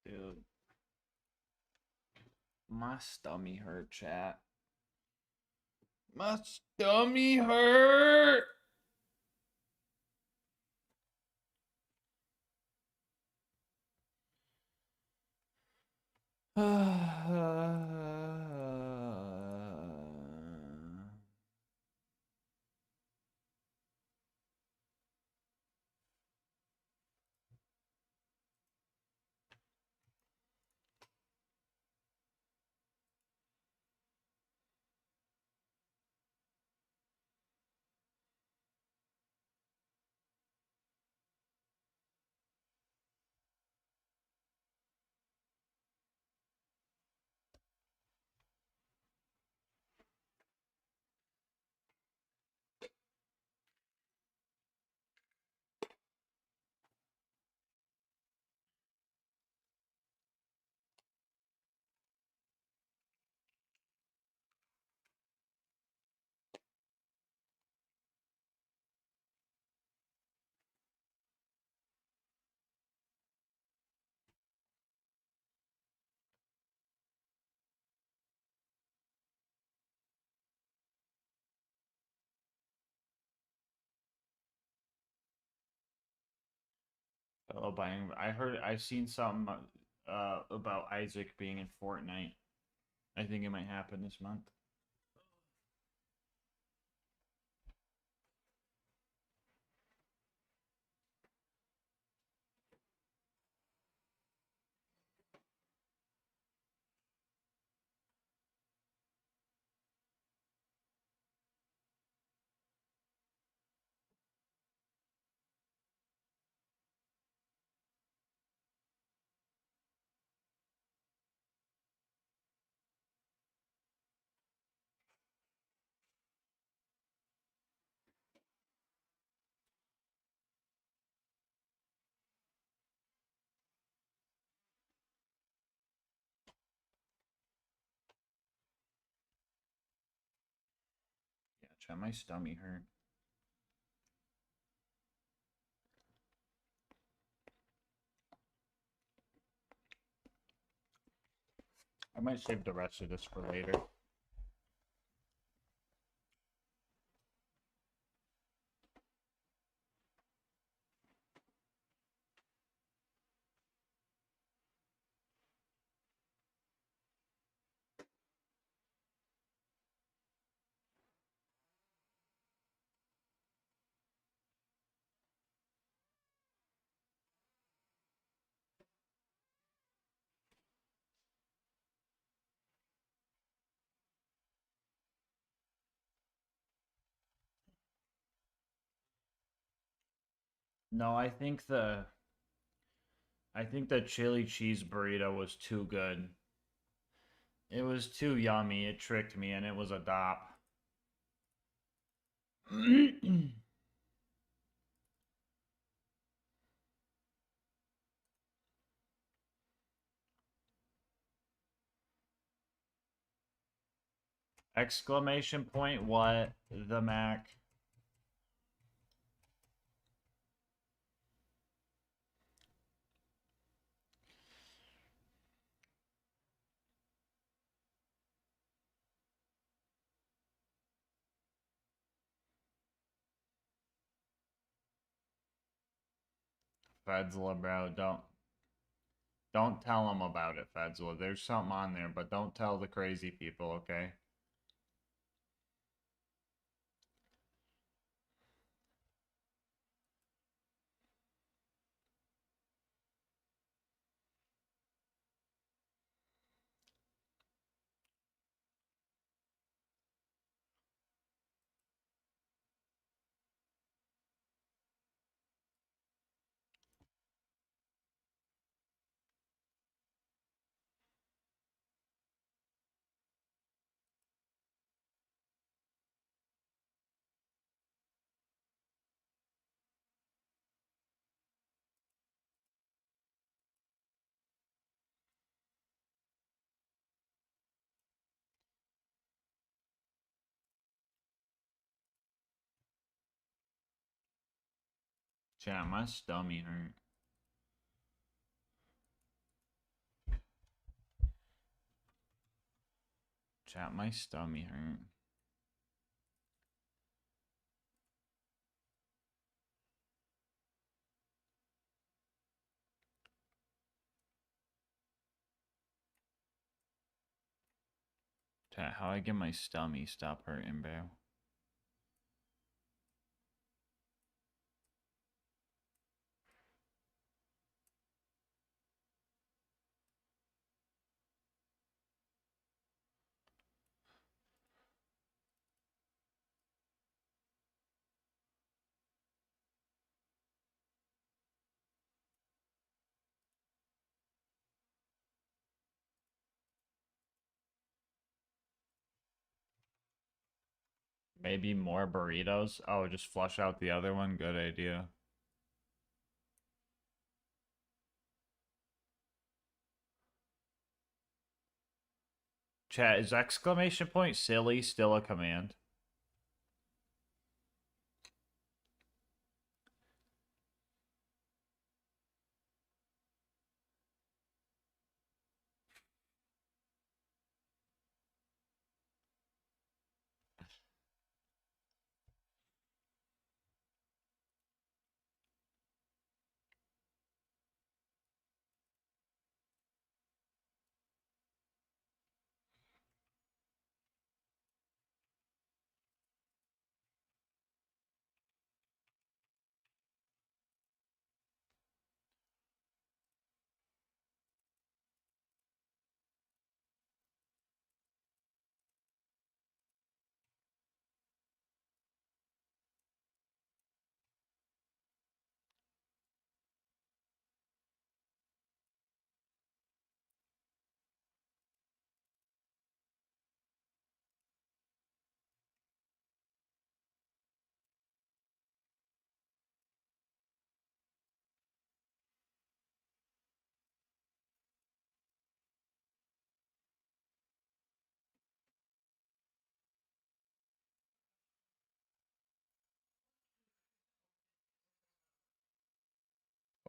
Dude. My stomach hurt, chat. My stomach hurt. Oh, buying. I've seen something about Isaac being in Fortnite. I think it might happen this month. Chat, my stomach hurt. I might save the rest of this for later. No, I think the chili cheese burrito was too good. It was too yummy. It tricked me and it was a dop. Exclamation point what the Mac? Fedzla, bro, don't tell them about it, Fedzla. There's something on there, but don't tell the crazy people, okay? Chat, my stomach hurt. Chat, my stomach hurt. Chat, how I get my stomach stop hurting, bro? Maybe more burritos? Oh, just flush out the other one? Good idea. Chat, is exclamation point silly still a command?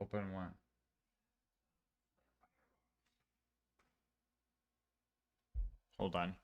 Open what? Hold on.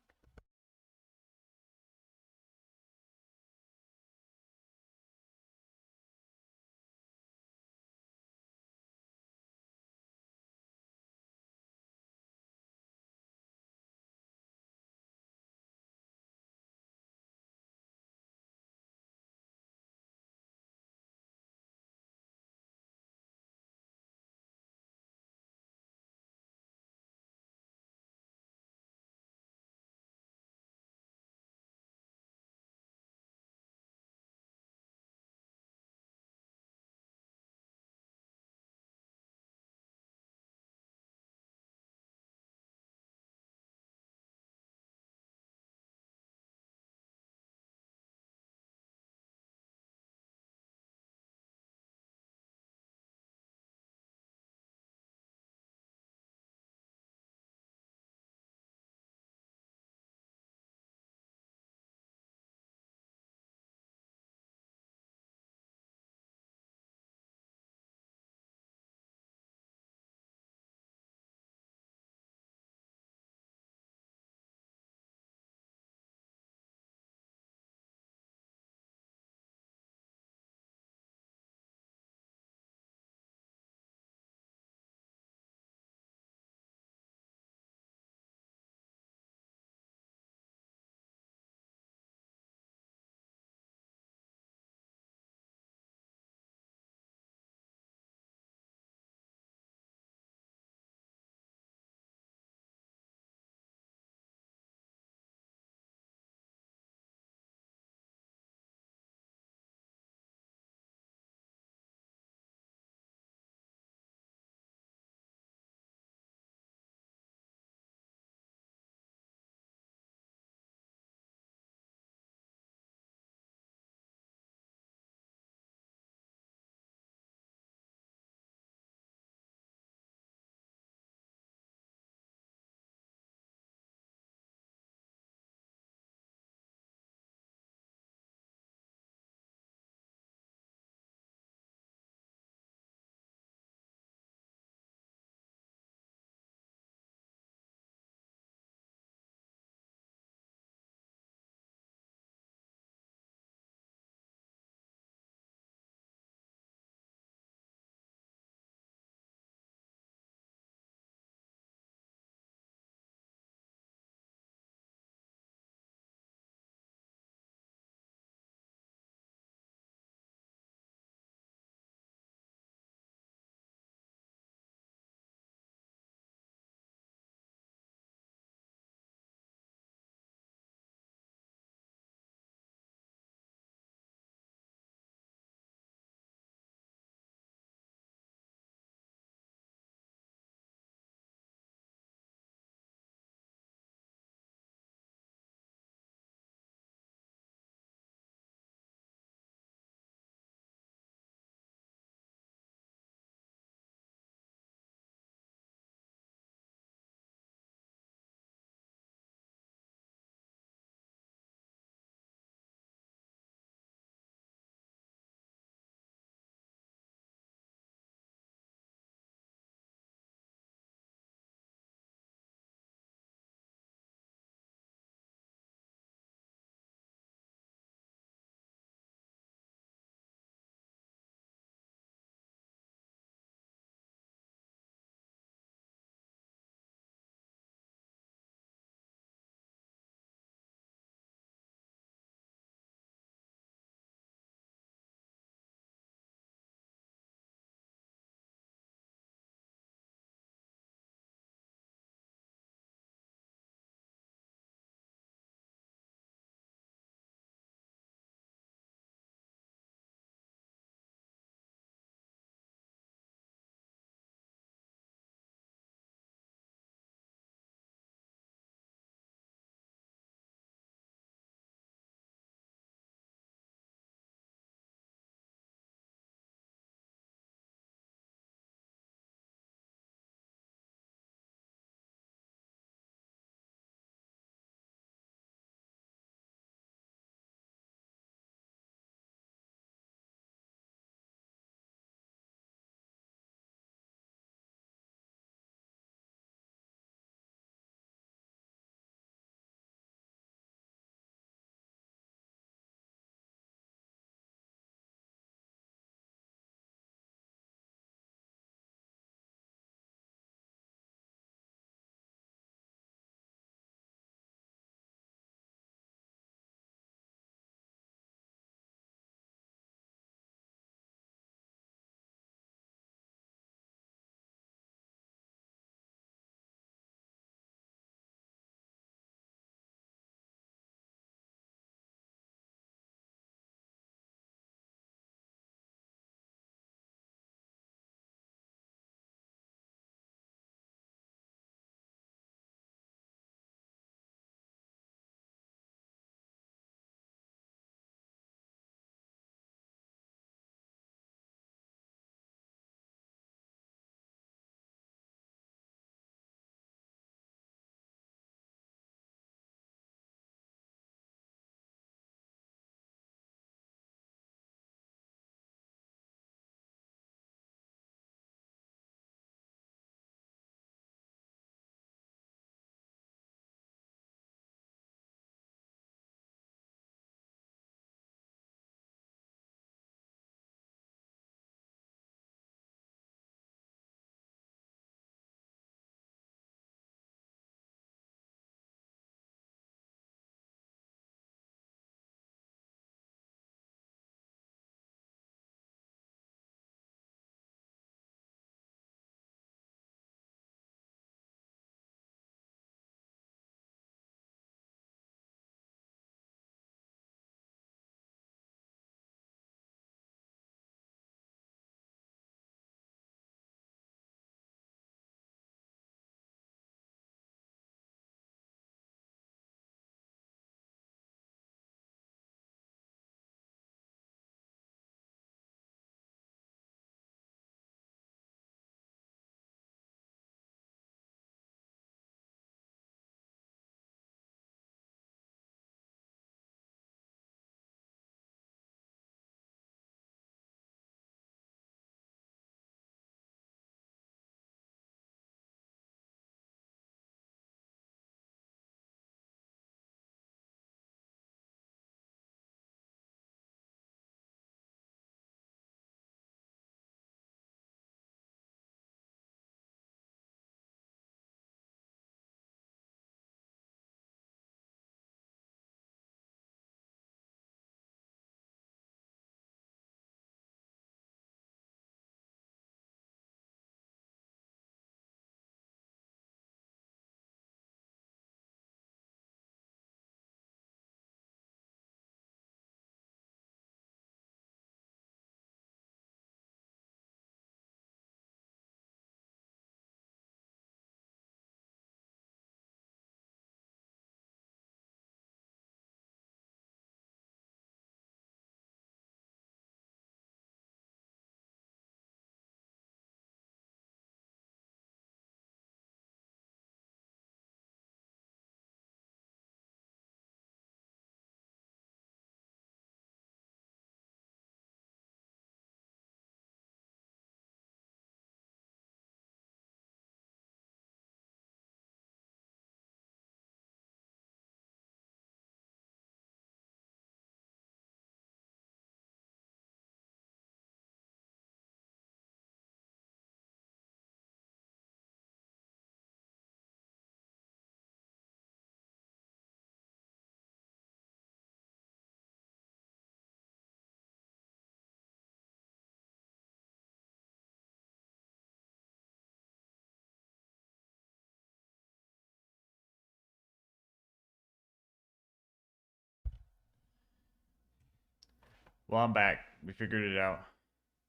Well, I'm back. We figured it out.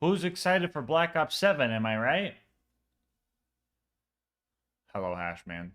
Who's excited for Black Ops 7, am I right? Hello, Hashman.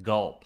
Gulp.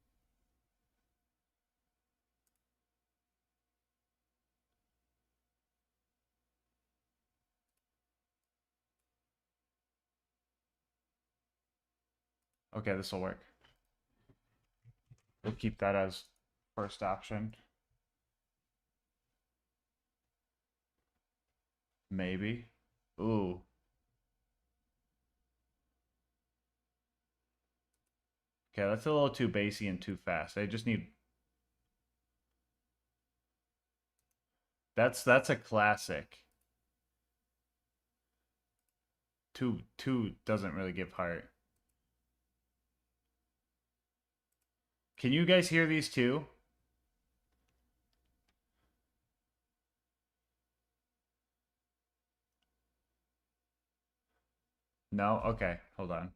Okay, this will work. We'll keep that as first option. Maybe. Ooh. Okay, that's a little too bassy and too fast. I just need... That's a classic. Two doesn't really give heart. Can you guys hear these two? No? Okay, hold on.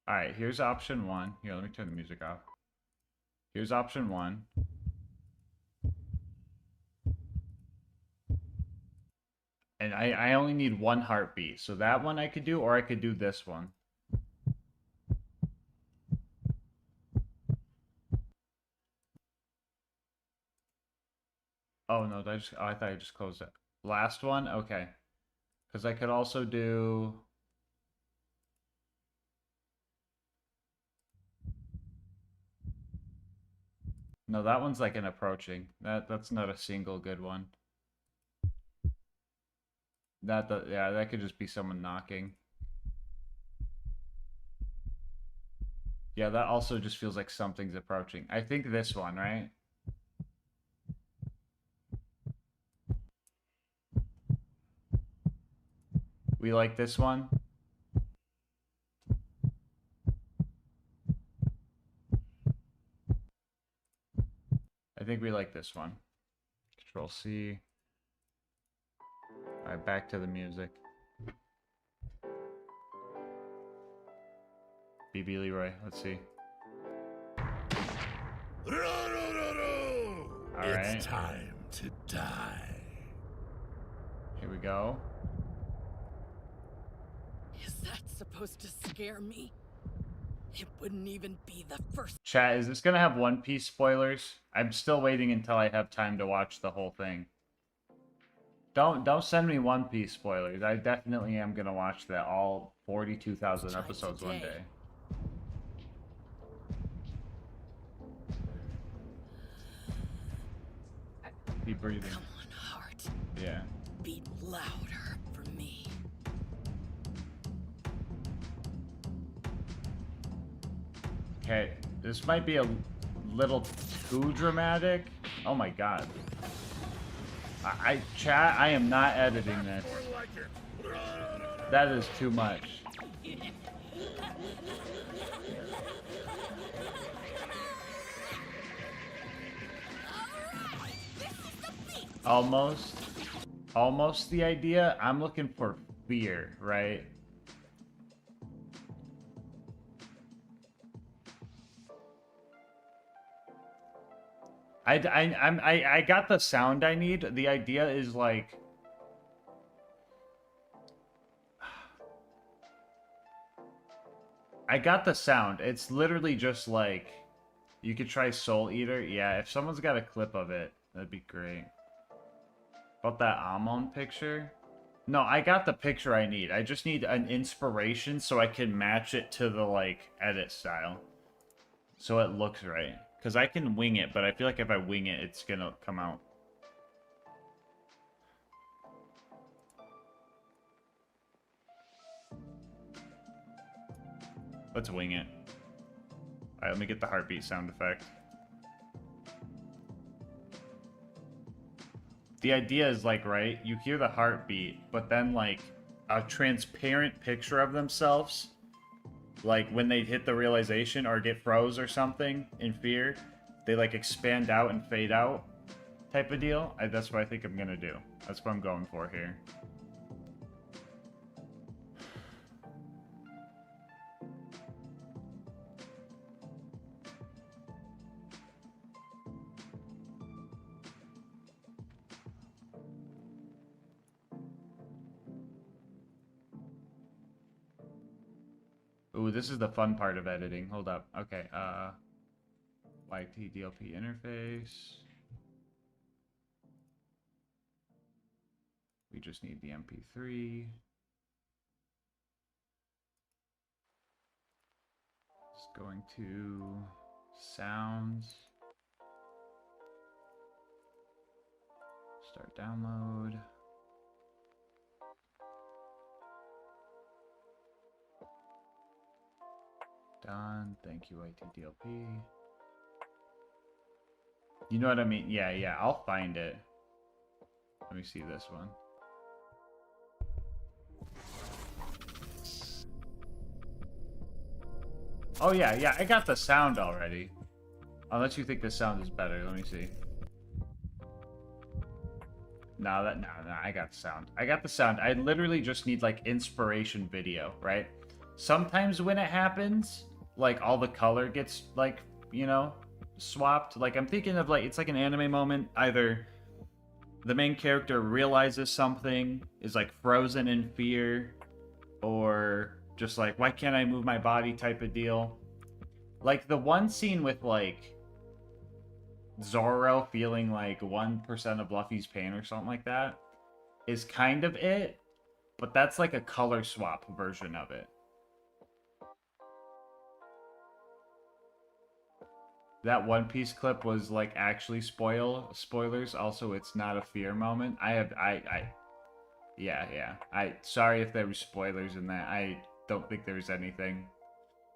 Alright, here's option one. Here, let me turn the music off. Here's option one. And I only need one heartbeat. So that one I could do, or I could do this one. Oh no, I thought I just closed it. Last one? Okay. Because I could also do... No, that one's like an approaching. That's not a single good one. Yeah, that could just be someone knocking. Yeah, that also just feels like something's approaching. I think this one, right? We like this one. I think we like this one. Control C. Alright, back to the music. BB Leroy, let's see. Alright. It's time to die. Here we go. Is that supposed to scare me? It wouldn't even be the first. Chat, is this gonna have One Piece spoilers? I'm still waiting until I have time to watch the whole thing. Don't send me One Piece spoilers. I definitely am gonna watch that all 42,000 episodes one day. Keep breathing. Come on, heart. Yeah. Beat louder for me. Okay, this might be a little too dramatic. Oh my god. Chat, I am not editing this. That is too much. Almost the idea. I'm looking for fear, right? I got the sound I need. The idea is like... I got the sound. It's literally just like... You could try Soul Eater. Yeah, if someone's got a clip of it, that'd be great. About that Amon picture? No, I got the picture I need. I just need an inspiration so I can match it to the, like, edit style. So it looks right. Because I can wing it, but I feel like if I wing it, it's gonna come out. Let's wing it. Alright, let me get the heartbeat sound effect. The idea is like, right, you hear the heartbeat, but then like a transparent picture of themselves, like when they hit the realization or get froze or something in fear, they like expand out and fade out type of deal. That's what I think I'm gonna do. That's what I'm going for here. Ooh, this is the fun part of editing. Hold up. Okay, YT DLP interface. We just need the MP3. Just going to sounds. Start download. Done. Thank you, ITDLP. You know what I mean? Yeah, yeah. I'll find it. Let me see this one. Oh yeah, yeah. I got the sound already. Unless you think the sound is better. Let me see. No, I got the sound. I got the sound. I literally just need like inspiration video, right? Sometimes when it happens, like all the color gets like, you know, swapped. Like I'm thinking of like, it's like an anime moment. Either the main character realizes something, is like frozen in fear, or just like, why can't I move my body type of deal. Like the one scene with like Zoro feeling like 1% of Luffy's pain or something like that is kind of it, but that's like a color swap version of it. That One Piece clip was like actually spoilers. Also, it's not a fear moment. Yeah. Sorry if there were spoilers in that. I don't think there's anything.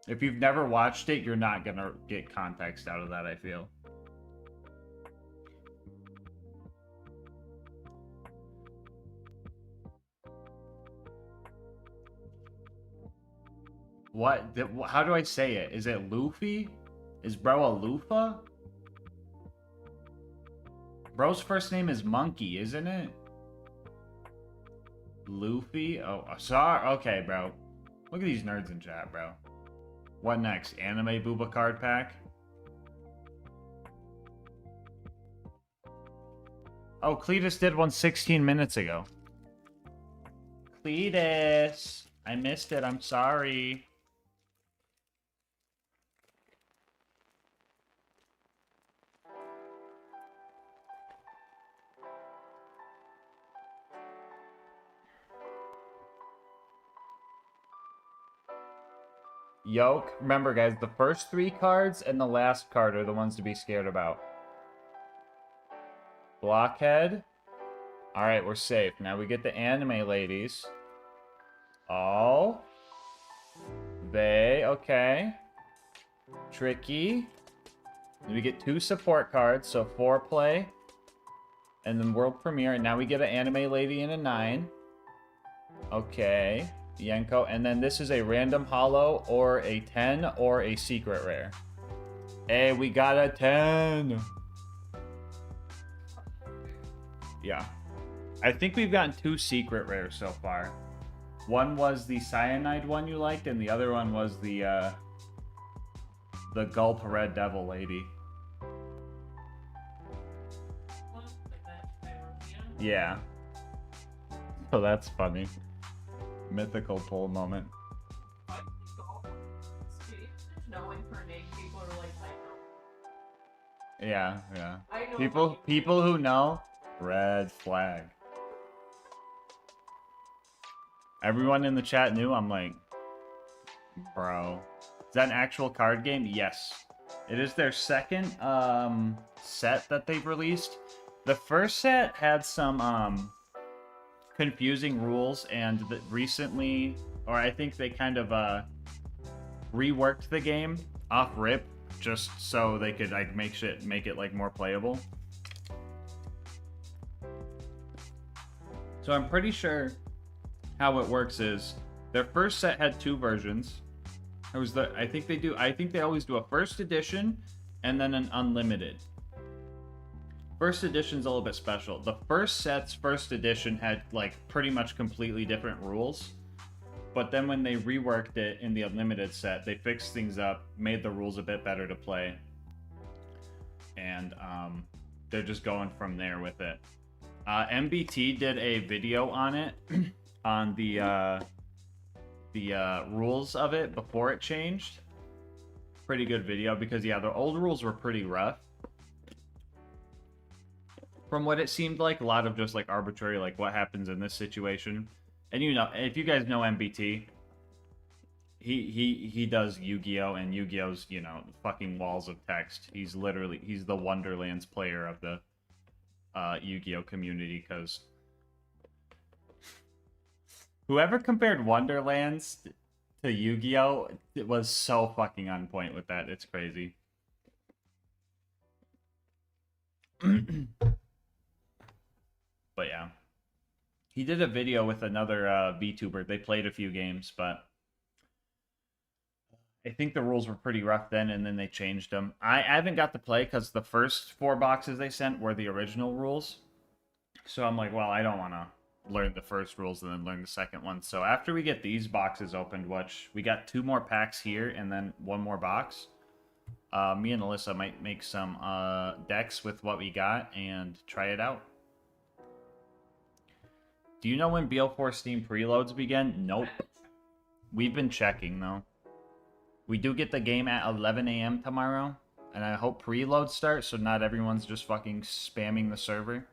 If you've never watched it, you're not gonna get context out of that, I feel. What? How do I say it? Is it Luffy? Is bro a Lufa? Bro's first name is Monkey, isn't it? Luffy? Oh, sorry. Okay, bro. Look at these nerds in chat, bro. What next? Anime Booba card pack? Oh, Cletus did one 16 minutes ago. Cletus! I missed it. I'm sorry. Yoke. Remember, guys, the first 3 cards and the last card are the ones to be scared about. Blockhead. Alright, we're safe. Now we get the anime ladies. Oh. They. Okay. Tricky. We get 2 support cards, so 4 play. And then world premiere. And now we get an anime lady and a 9. Okay. Yenko, and then this is a random holo or a 10 or a secret rare. Hey, we got a 10. Yeah. I think we've gotten 2 secret rares so far. One was the cyanide one you liked, and the other one was the Gulp Red Devil lady. Yeah. So that's funny. Mythical pull moment. Yeah, yeah. People who know, red flag. Everyone in the chat knew. I'm like, bro. Is that an actual card game? Yes. It is their second set that they've released. The first set had some confusing rules, and recently, or I think they kind of reworked the game off rip just so they could like make it like more playable. So I'm pretty sure how it works is their first set had 2 versions. There was I think they always do a first edition and then an unlimited. First edition's a little bit special. The first set's first edition had like pretty much completely different rules. But then when they reworked it in the unlimited set, they fixed things up, made the rules a bit better to play. And they're just going from there with it. MBT did a video on it, on the rules of it before it changed. pretty good video because, yeah, the old rules were pretty rough. From what it seemed like, a lot of just, like, arbitrary, like, what happens in this situation. And, you know, if you guys know MBT, he does Yu-Gi-Oh! And Yu-Gi-Oh's, you know, fucking walls of text. He's the Wonderlands player of the Yu-Gi-Oh! Community, because whoever compared Wonderlands to Yu-Gi-Oh! It was so fucking on point with that. It's crazy. But yeah. He did a video with another VTuber. They played a few games, but I think the rules were pretty rough then, and then they changed them. I haven't got to play because the first 4 boxes they sent were the original rules. So I'm like, well, I don't want to learn the first rules and then learn the second one. So after we get these boxes opened, which we got 2 more packs here and then 1 more box, me and Alyssa might make some decks with what we got and try it out. Do you know when BL4 Steam preloads begin? Nope. We've been checking, though. We do get the game at 11 a.m. tomorrow, and I hope preloads start so not everyone's just fucking spamming the server.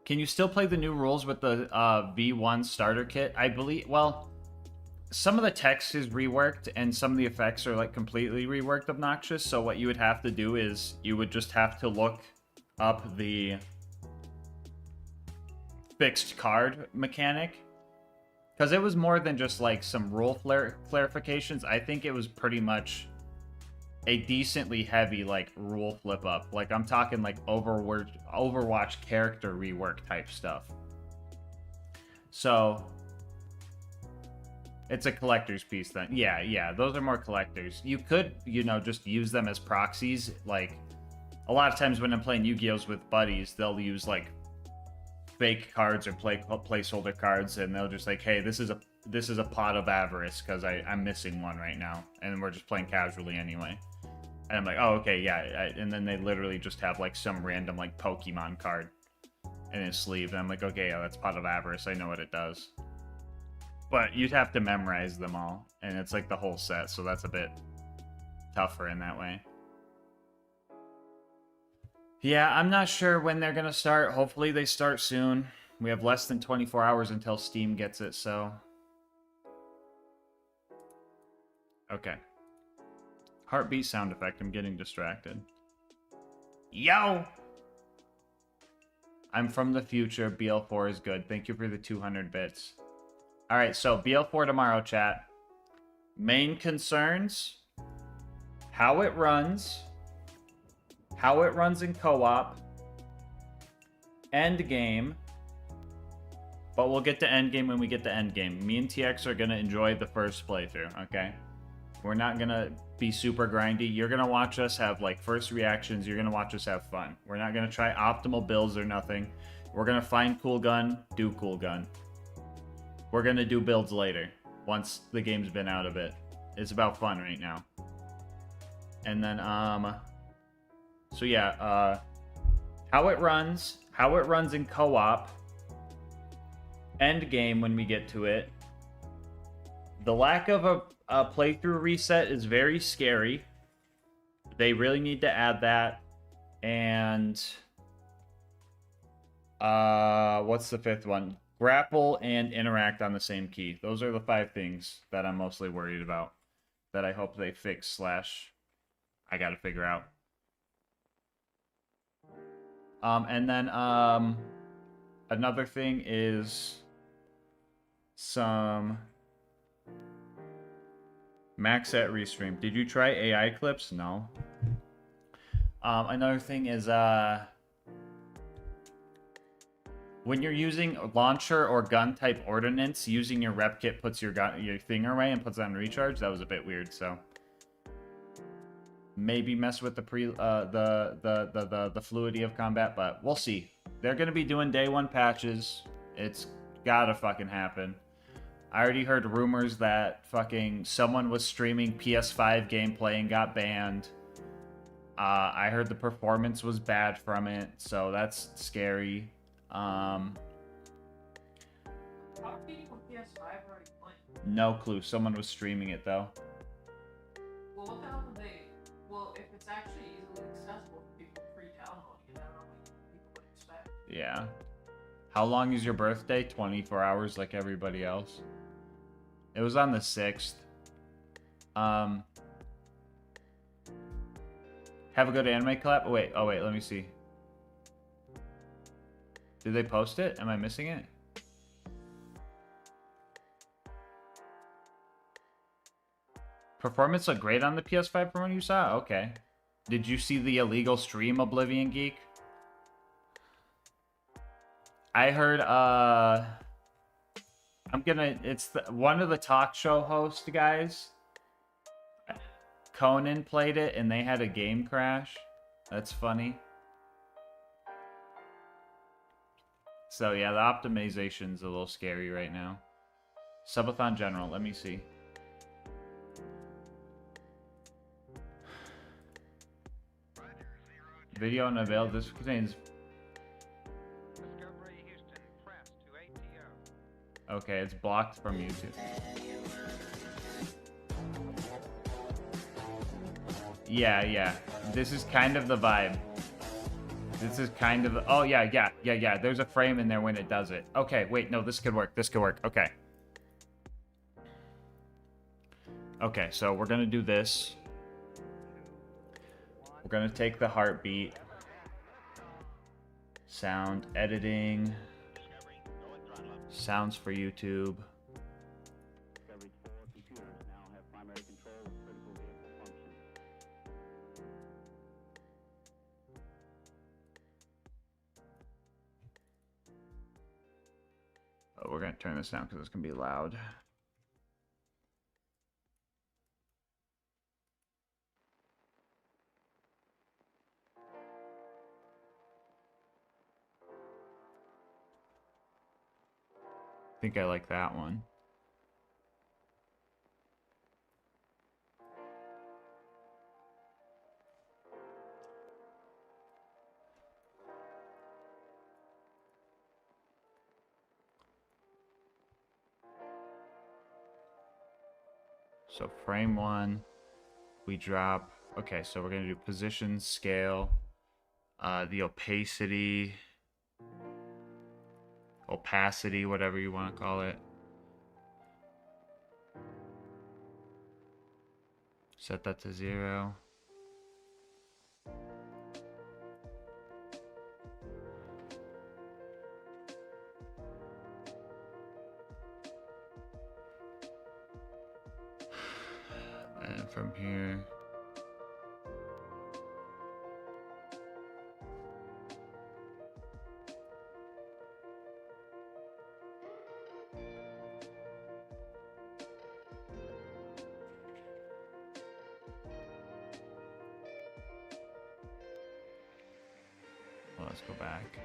Can you still play the new rules with the V1 starter kit? I believe, well, some of the text is reworked and some of the effects are like completely reworked obnoxious, so what you would have to do is you would just have to look up the fixed card mechanic, because it was more than just like some rule clarifications. I think it was pretty much a decently heavy like rule flip up. Like I'm talking like Overwatch character rework type stuff. So it's a collector's piece then. Yeah, those are more collectors. You could, you know, just use them as proxies. Like a lot of times when I'm playing Yu-Gi-Ohs with buddies, they'll use like fake cards or placeholder cards, and they'll just like, hey, this is a pot of avarice because I'm missing one right now, and we're just playing casually anyway. And I'm like, oh, okay, yeah. And then they literally just have like some random like Pokemon card in his sleeve, and I'm like, okay, yeah, that's pot of avarice. I know what it does. But you'd have to memorize them all, and it's like the whole set, so that's a bit tougher in that way. Yeah, I'm not sure when they're gonna start. Hopefully they start soon. We have less than 24 hours until Steam gets it, so... Okay. Heartbeat sound effect. I'm getting distracted. Yo! I'm from the future. BL4 is good. Thank you for the 200 bits. Alright, so BL4 tomorrow, chat. Main concerns. How it runs. How it runs in co-op. Endgame. But we'll get to endgame when we get to endgame. Me and TX are going to enjoy the first playthrough, okay? We're not going to be super grindy. You're going to watch us have, like, first reactions. You're going to watch us have fun. We're not going to try optimal builds or nothing. We're going to find cool gun, do cool gun. We're going to do builds later, once the game's been out a bit. It's about fun right now. And then, so yeah, how it runs in co-op, end game when we get to it. The lack of a playthrough reset is very scary. They really need to add that. And what's the 5th one? Grapple and interact on the same key. Those are the 5 things that I'm mostly worried about, that I hope they fix / I gotta figure out. And then another thing is some max at restream. Did you try AI clips? No. Another thing is when you're using launcher or gun type ordnance, using your rep kit puts your thing away and puts it on recharge. That was a bit weird, so maybe mess with the fluidity of combat, but we'll see. They're gonna be doing day 1 patches. It's gotta fucking happen. I already heard rumors that fucking someone was streaming PS5 gameplay and got banned. I heard the performance was bad from it, so that's scary. How are people with PS5 already playing? No clue. Someone was streaming it though. Well, what the hell would they? Well, if it's actually easily accessible for people pre-downloading it, I don't know what people would expect. Yeah. How long is your birthday? 24 hours like everybody else. It was on the 6th. Have a good anime collab? Oh wait, let me see. Did they post it? Am I missing it? Performance looked great on the PS5 from what you saw? Okay. Did you see the illegal stream, Oblivion Geek? I heard, it's one of the talk show host guys. Conan played it and they had a game crash. That's funny. So yeah, the optimization's a little scary right now. Subathon General, let me see. Video unavailable. This contains... Okay, it's blocked from YouTube. Yeah. This is kind of the vibe. This is kind of... Oh, yeah. There's a frame in there when it does it. Okay, wait, no, this could work. Okay. Okay, so we're gonna do this. We're gonna take the heartbeat. Sound editing. Sounds for YouTube. Oh, we're gonna turn this down because it's gonna be loud. I think I like that one. So frame 1, we drop. Okay, so we're gonna do position, scale, the opacity, whatever you want to call it. Set that to 0. And from here, well, let's go back.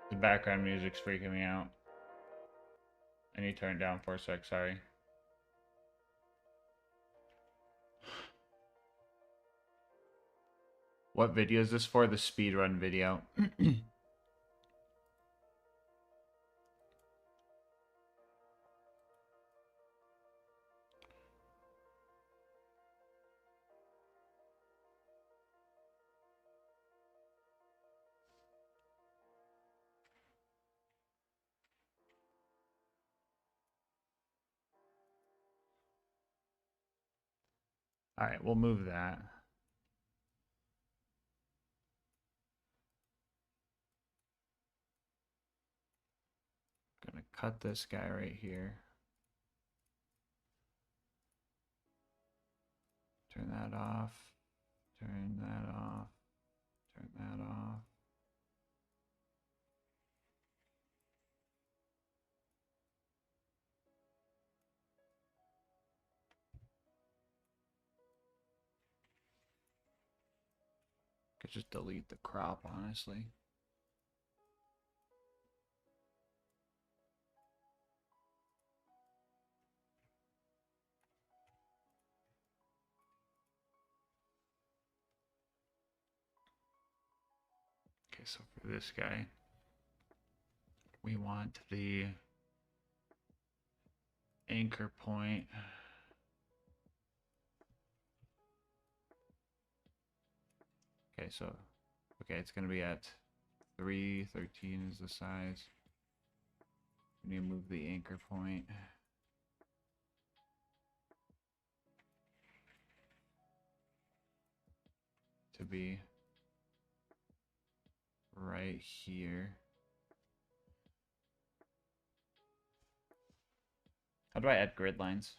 The background music's freaking me out. I need to turn it down for a sec, sorry. What video is this for? The speedrun video. All right, we'll move that. Gonna cut this guy right here. Turn that off. Turn that off. Turn that off. Could just delete the crop, honestly. Okay, so for this guy, we want the anchor point. Okay, so, okay, it's going to be at 313 is the size. We need to move the anchor point to be right here. How do I add grid lines?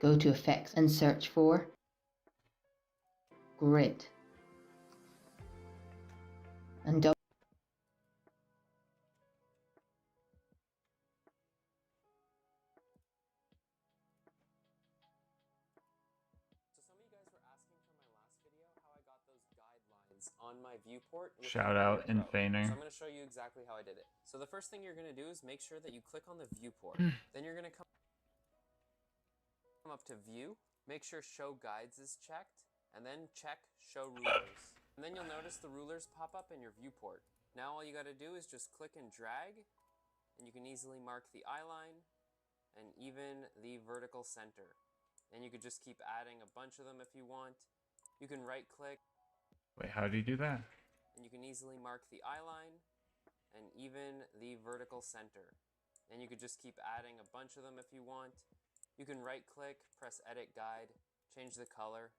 Go to Effects and search for Grid. And double. On my viewport. Shout out Infainer. So I'm going to show you exactly how I did it. So the first thing you're going to do is make sure that you click on the viewport. Then you're going to come up to view, make sure show guides is checked, and then check show rulers. And then you'll notice the rulers pop up in your viewport. Now all you got to do is just click and drag, and you can easily mark the eye line and even the vertical center. And you could just keep adding a bunch of them if you want. You can right click. Wait, how do you do that? And you can easily mark the eye line and even the vertical center. And you could just keep adding a bunch of them if you want. You can right click, press edit guide, change the color.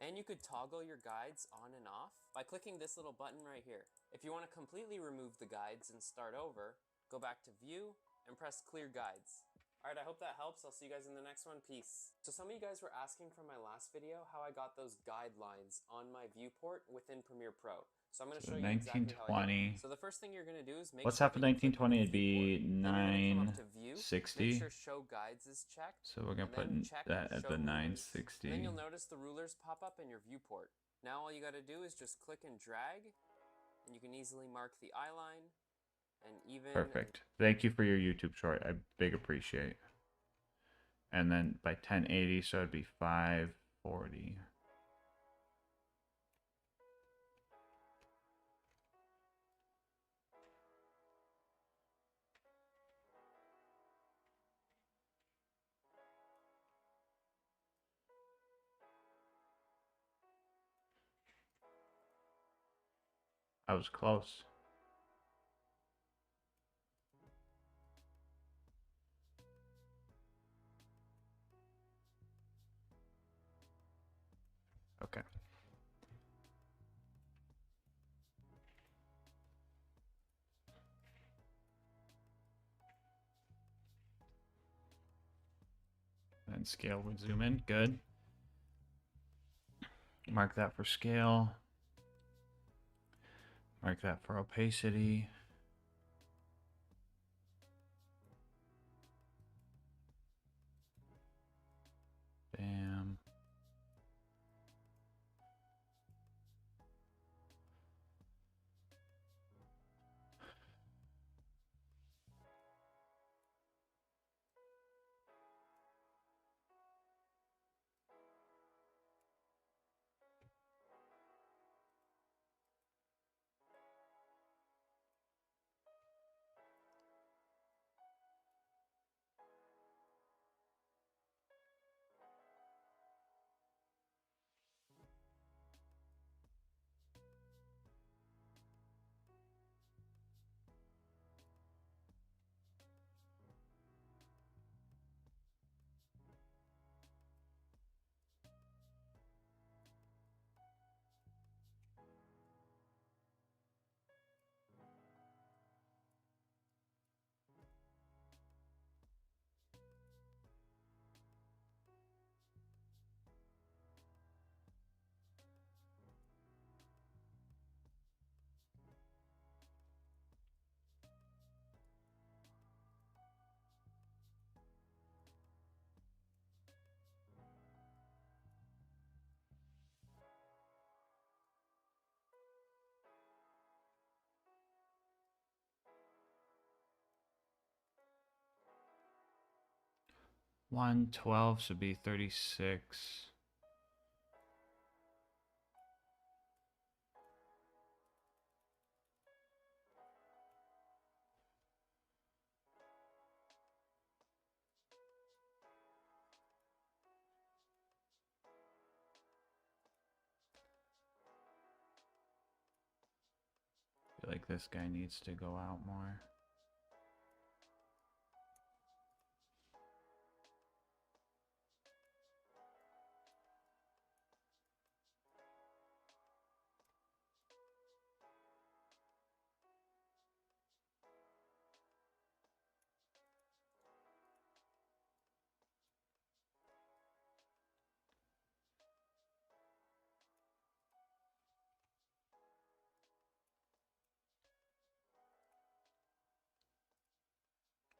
And you could toggle your guides on and off by clicking this little button right here. If you want to completely remove the guides and start over, go back to view and press clear guides. Alright, I hope that helps. I'll see you guys in the next one. Peace. So some of you guys were asking from my last video how I got those guidelines on my viewport within Premiere Pro. So I'm going to show you exactly how I did it. So the first thing you're going to do is make What's sure half of that you click on 1920? the It'd be viewport. Then you're going to come up to view, 960. make sure show guides is checked. So we're gonna and put then check that at show the rulers. 960. And then you'll notice the rulers pop up in your viewport. Now all you got to do is just click and drag, and you can easily mark the eye line and even. Perfect. Thank you for your YouTube short. I big appreciate. And then by 1080, so it'd be 540. I was close. Okay. And scale would zoom in. Good. Mark that for scale. Mark that for opacity. Bam. 112 should be 36. I feel like this guy needs to go out more.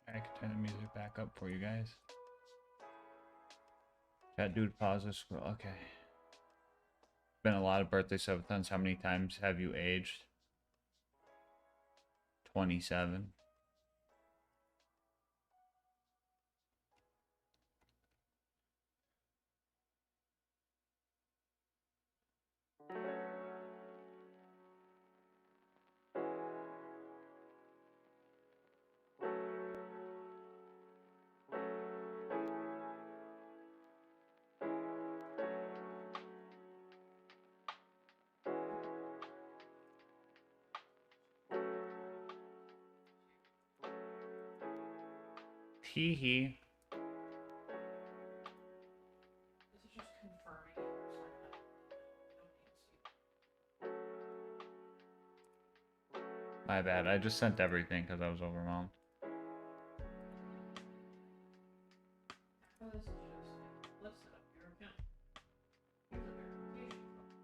I can turn the music back up for you guys. Chat dude, pause this scroll. Okay. Been a lot of birthday subathons. How many times have you aged? 27. Hee hee. This is just confirming. My bad. I just sent everything because I was overwhelmed. This is just let's set up your account. Here's a verification code.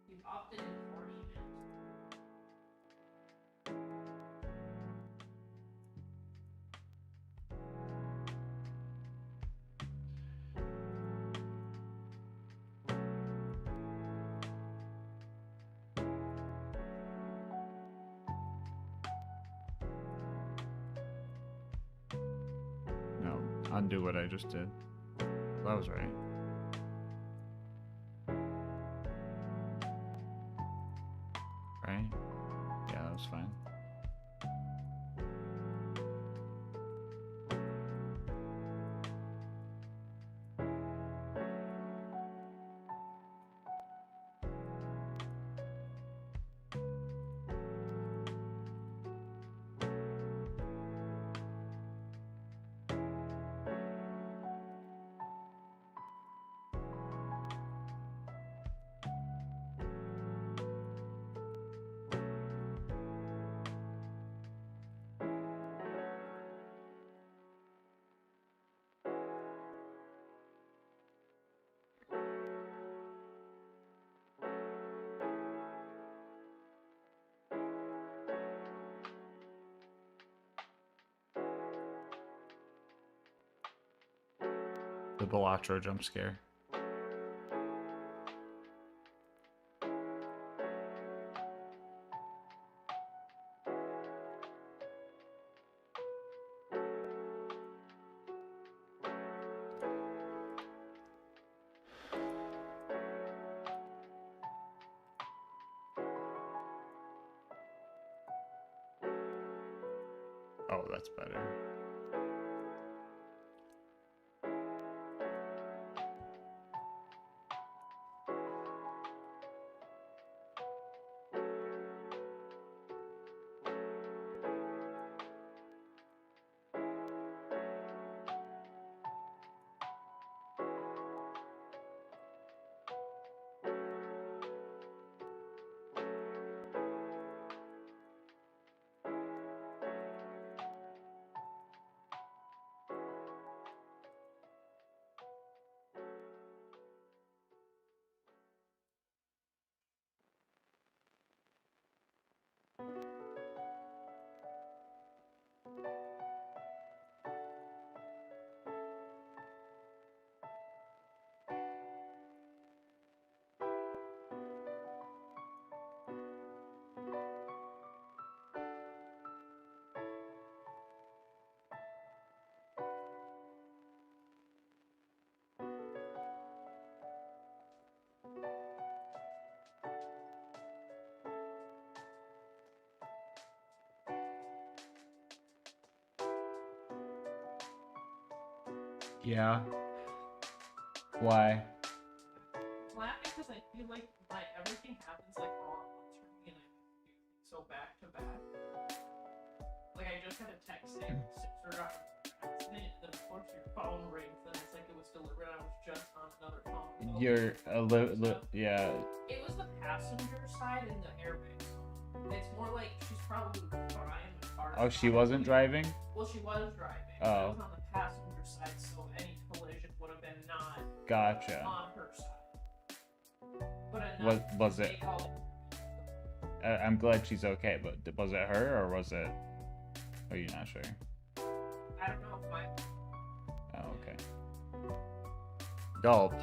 You've opted in for emails. No, undo what I just did. That was right. Right? Yeah, that was fine. The Balatro jump scare. Oh, that's better. Yeah. Why? I'm laughing because I feel like everything happens like all at once for me, and I do things so back to back. Like I just had a text saying sister got an accident, and then of course your phone rings, and it's like it was delivered. I was just on another phone. So You're yeah. it was the passenger side and the airbag. It's more like she's probably fine. The car. Oh, she wasn't driving? Well, she was driving. Oh. I was on the passenger side, so any collision would have been not Gotcha. on her side. But Was it? I'm glad she's okay, but was it her or was it? Are you not sure? I don't know if my. Oh, okay. Gulp.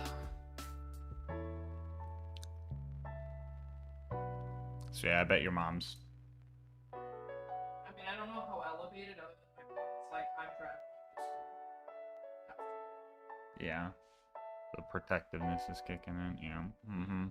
So yeah, I bet your mom's. I mean, I don't know how elevated other than my mom's like I'm driving. Yeah. The protectiveness is kicking in. Yeah. Mm-hmm.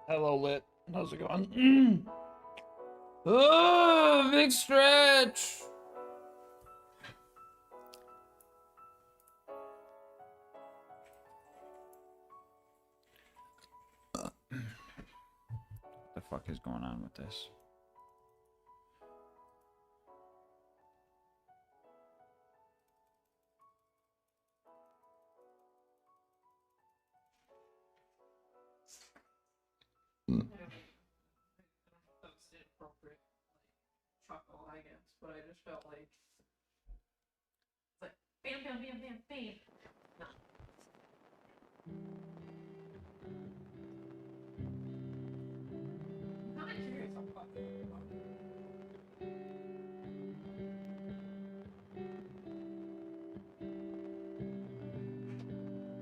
Hello, Lit. How's it going? Oh, big stretch. What the fuck is going on with this? That was inappropriate, like, chuckle, I guess, but I just felt like it's like bam, bam, bam, bam, bam. No. I'm kind of curious how fucking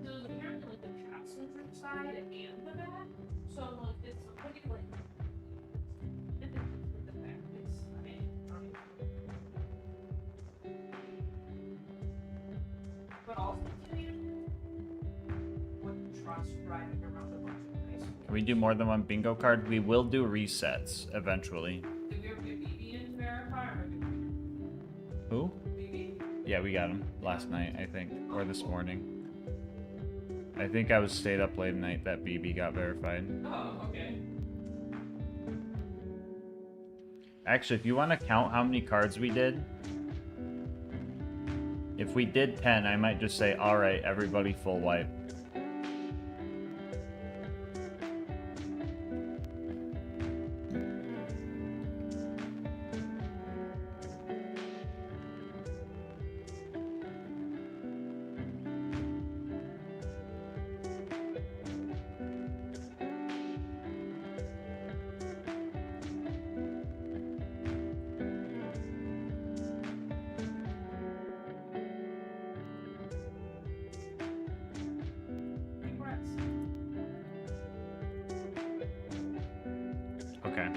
so there's apparently like the passenger side and the back. So like it's somebody like I think it's like the back is I mean but also wouldn't trust driving around a bunch of nice. Can we do more than one bingo card? We will do resets eventually. Did we ever get BB in to verify or did Who? BB? Yeah, we got him last night, I think, or this morning. I think I was stayed up late at night that BB got verified. Oh, okay. Actually, if you want to count how many cards we did, if we did 10, I might just say, all right, everybody full wipe. Congrats. Okay.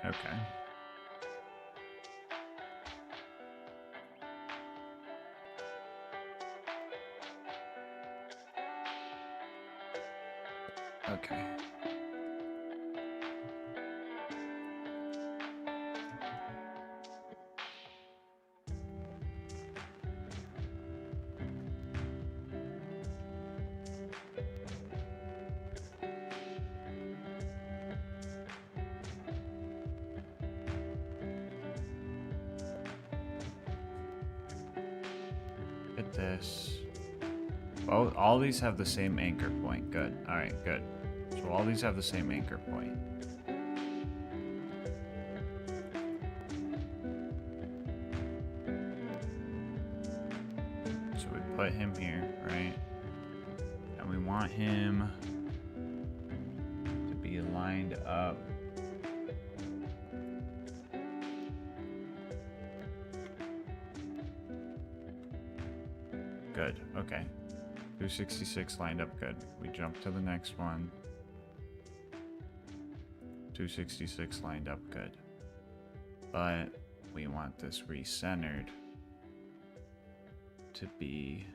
Okay. Okay. Look at this. Oh, all these have the same anchor point. Good. All right, good. So all these have the same anchor point. So we put him here, right? And we want him to be lined up. Good. Okay. 266 lined up good. We jump to the next one. 266 lined up good. But we want this recentered to be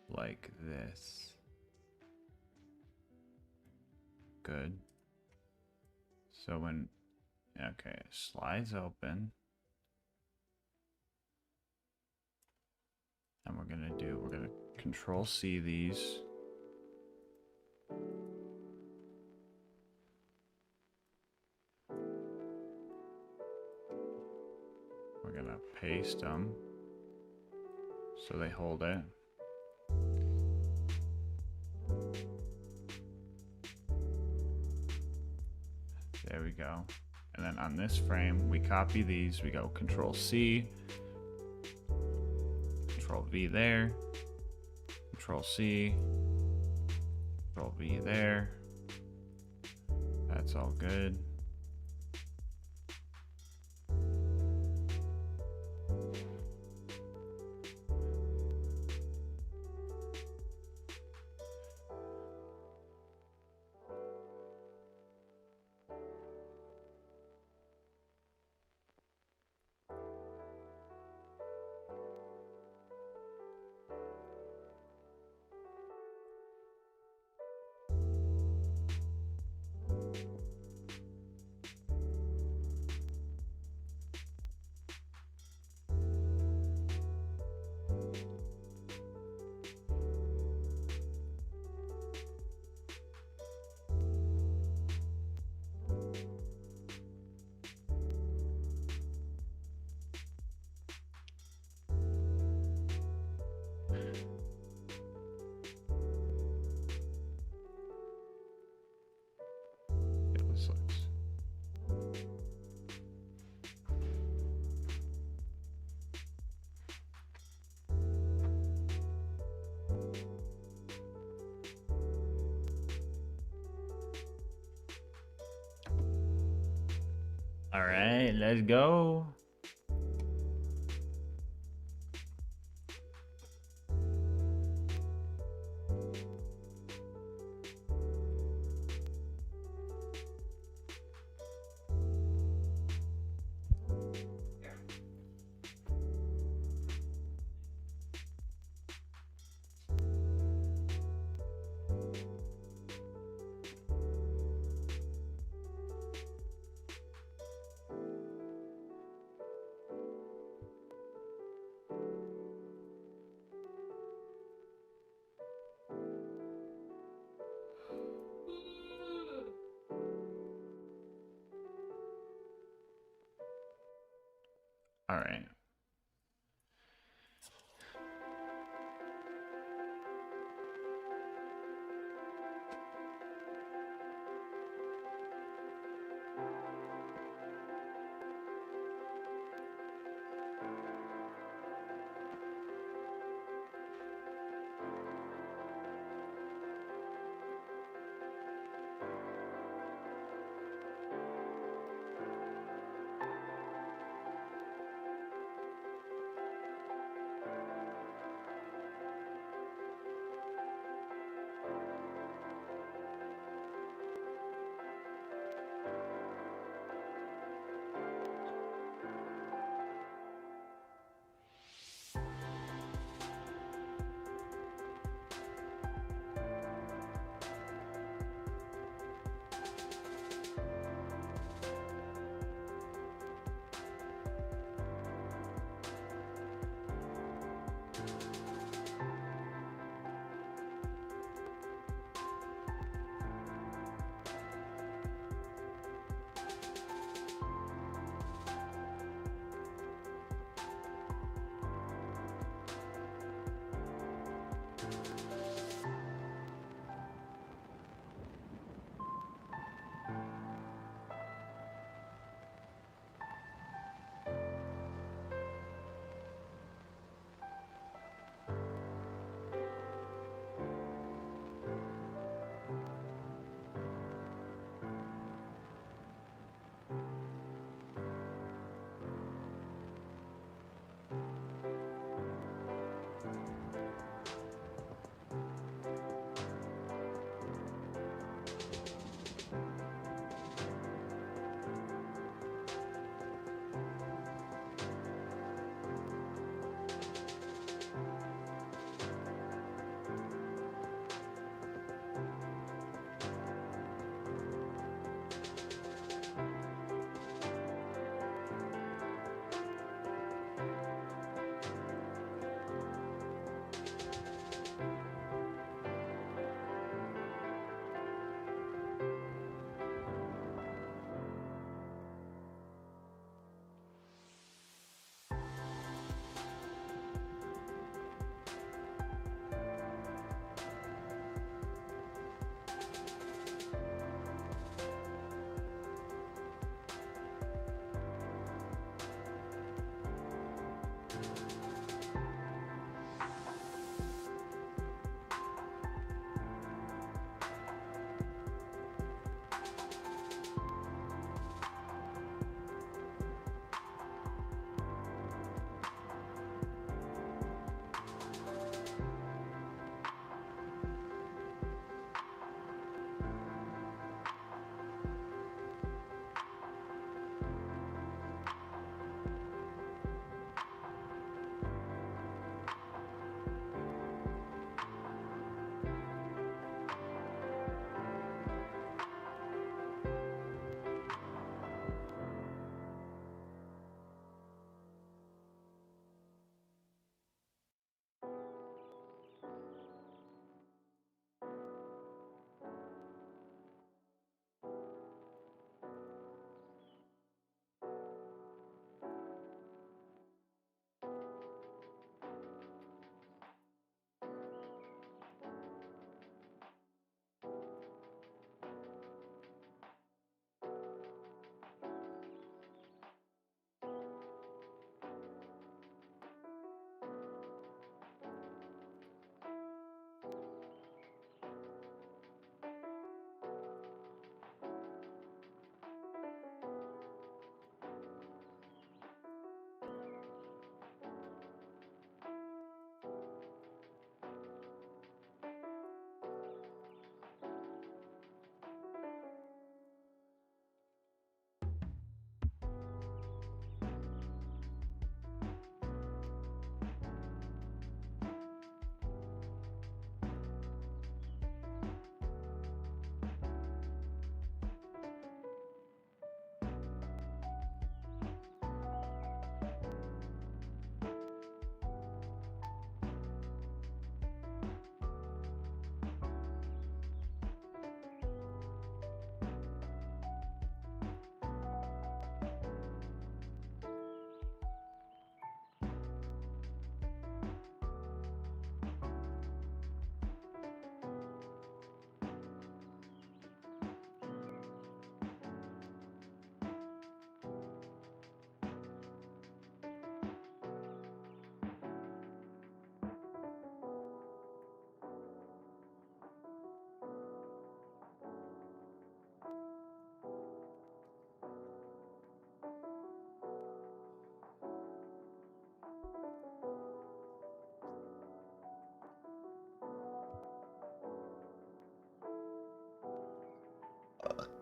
like this. Good. So when, okay, slides open. And we're gonna Control C these. We're gonna paste them so they hold it. There we go. And then on this frame, we copy these. We go Control C, Control V there, Control C, Control V there, That's all good. Yeah, this looks. All right, let's go. All right.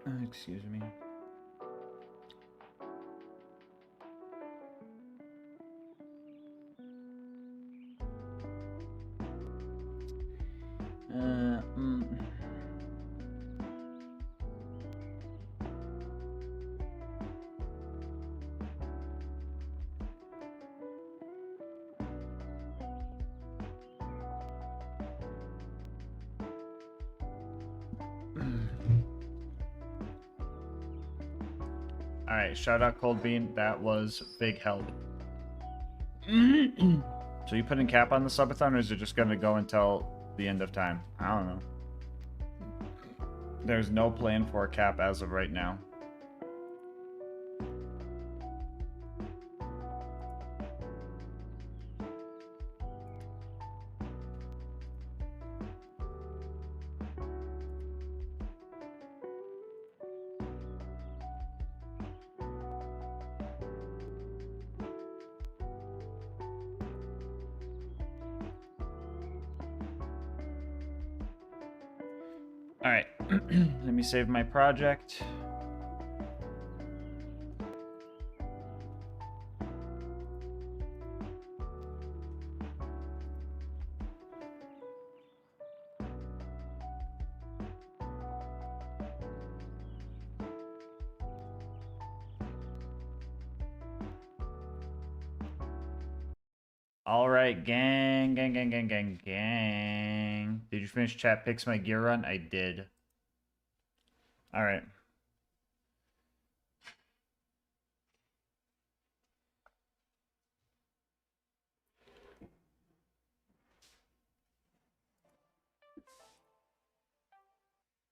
Excuse me. Uh, mm. All right, shout out Cold Bean. That was big help. So you putting cap on the subathon, or is it just gonna go until the end of time? I don't know. There's no plan for a cap as of right now. All right, let me save my project. All right, gang. Did you finish chat picks my gear run? I did. All right.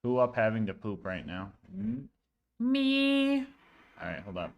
Who up having to poop right now? Me. All right, hold up.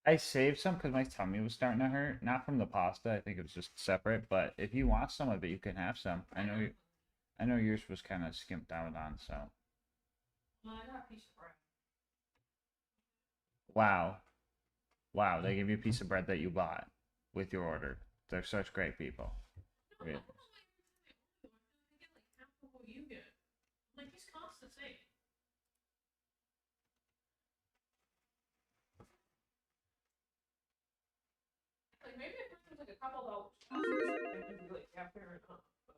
I saved some because my tummy was starting to hurt. Not from the pasta. I think it was just separate. But if you want some of it, you can have some. I know yours was kind of skimped out on. So. Well, I got a piece of bread. Wow. Wow, they give you a piece of bread that you bought with your order. They're such great people. Really. What you get? Like, these cost the same. Like, maybe if there's like a couple dollars, maybe like, yeah, fair enough. But...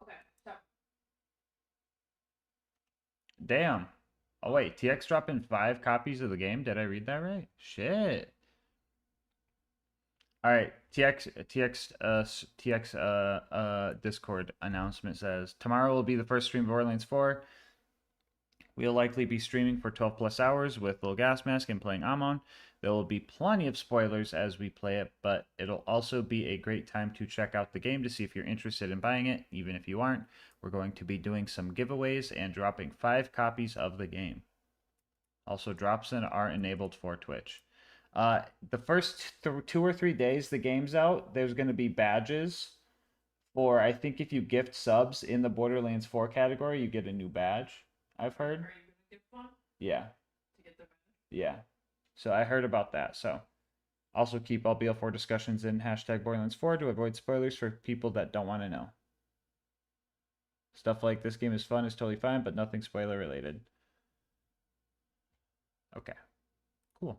Okay, so. Damn. Oh wait, TX dropping 5 copies of the game. Did I read that right? Shit. All right, TX Discord announcement says tomorrow will be the first stream of Borderlands 4. We'll likely be streaming for 12 plus hours with LilGasmask and playing Amon. There will be plenty of spoilers as we play it, but it'll also be a great time to check out the game to see if you're interested in buying it. Even if you aren't, we're going to be doing some giveaways and dropping 5 copies of the game. Also, drops are enabled for Twitch. The first 2 or 3 days the game's out, there's going to be badges for, I think if you gift subs in the Borderlands 4 category, you get a new badge, I've heard. Are you gonna give one? Yeah. To get the badge? Yeah. So I heard about that. So also keep all BL4 discussions in hashtag Borderlands 4 to avoid spoilers for people that don't want to know. Stuff like this game is fun is totally fine, but nothing spoiler related. Okay. Cool.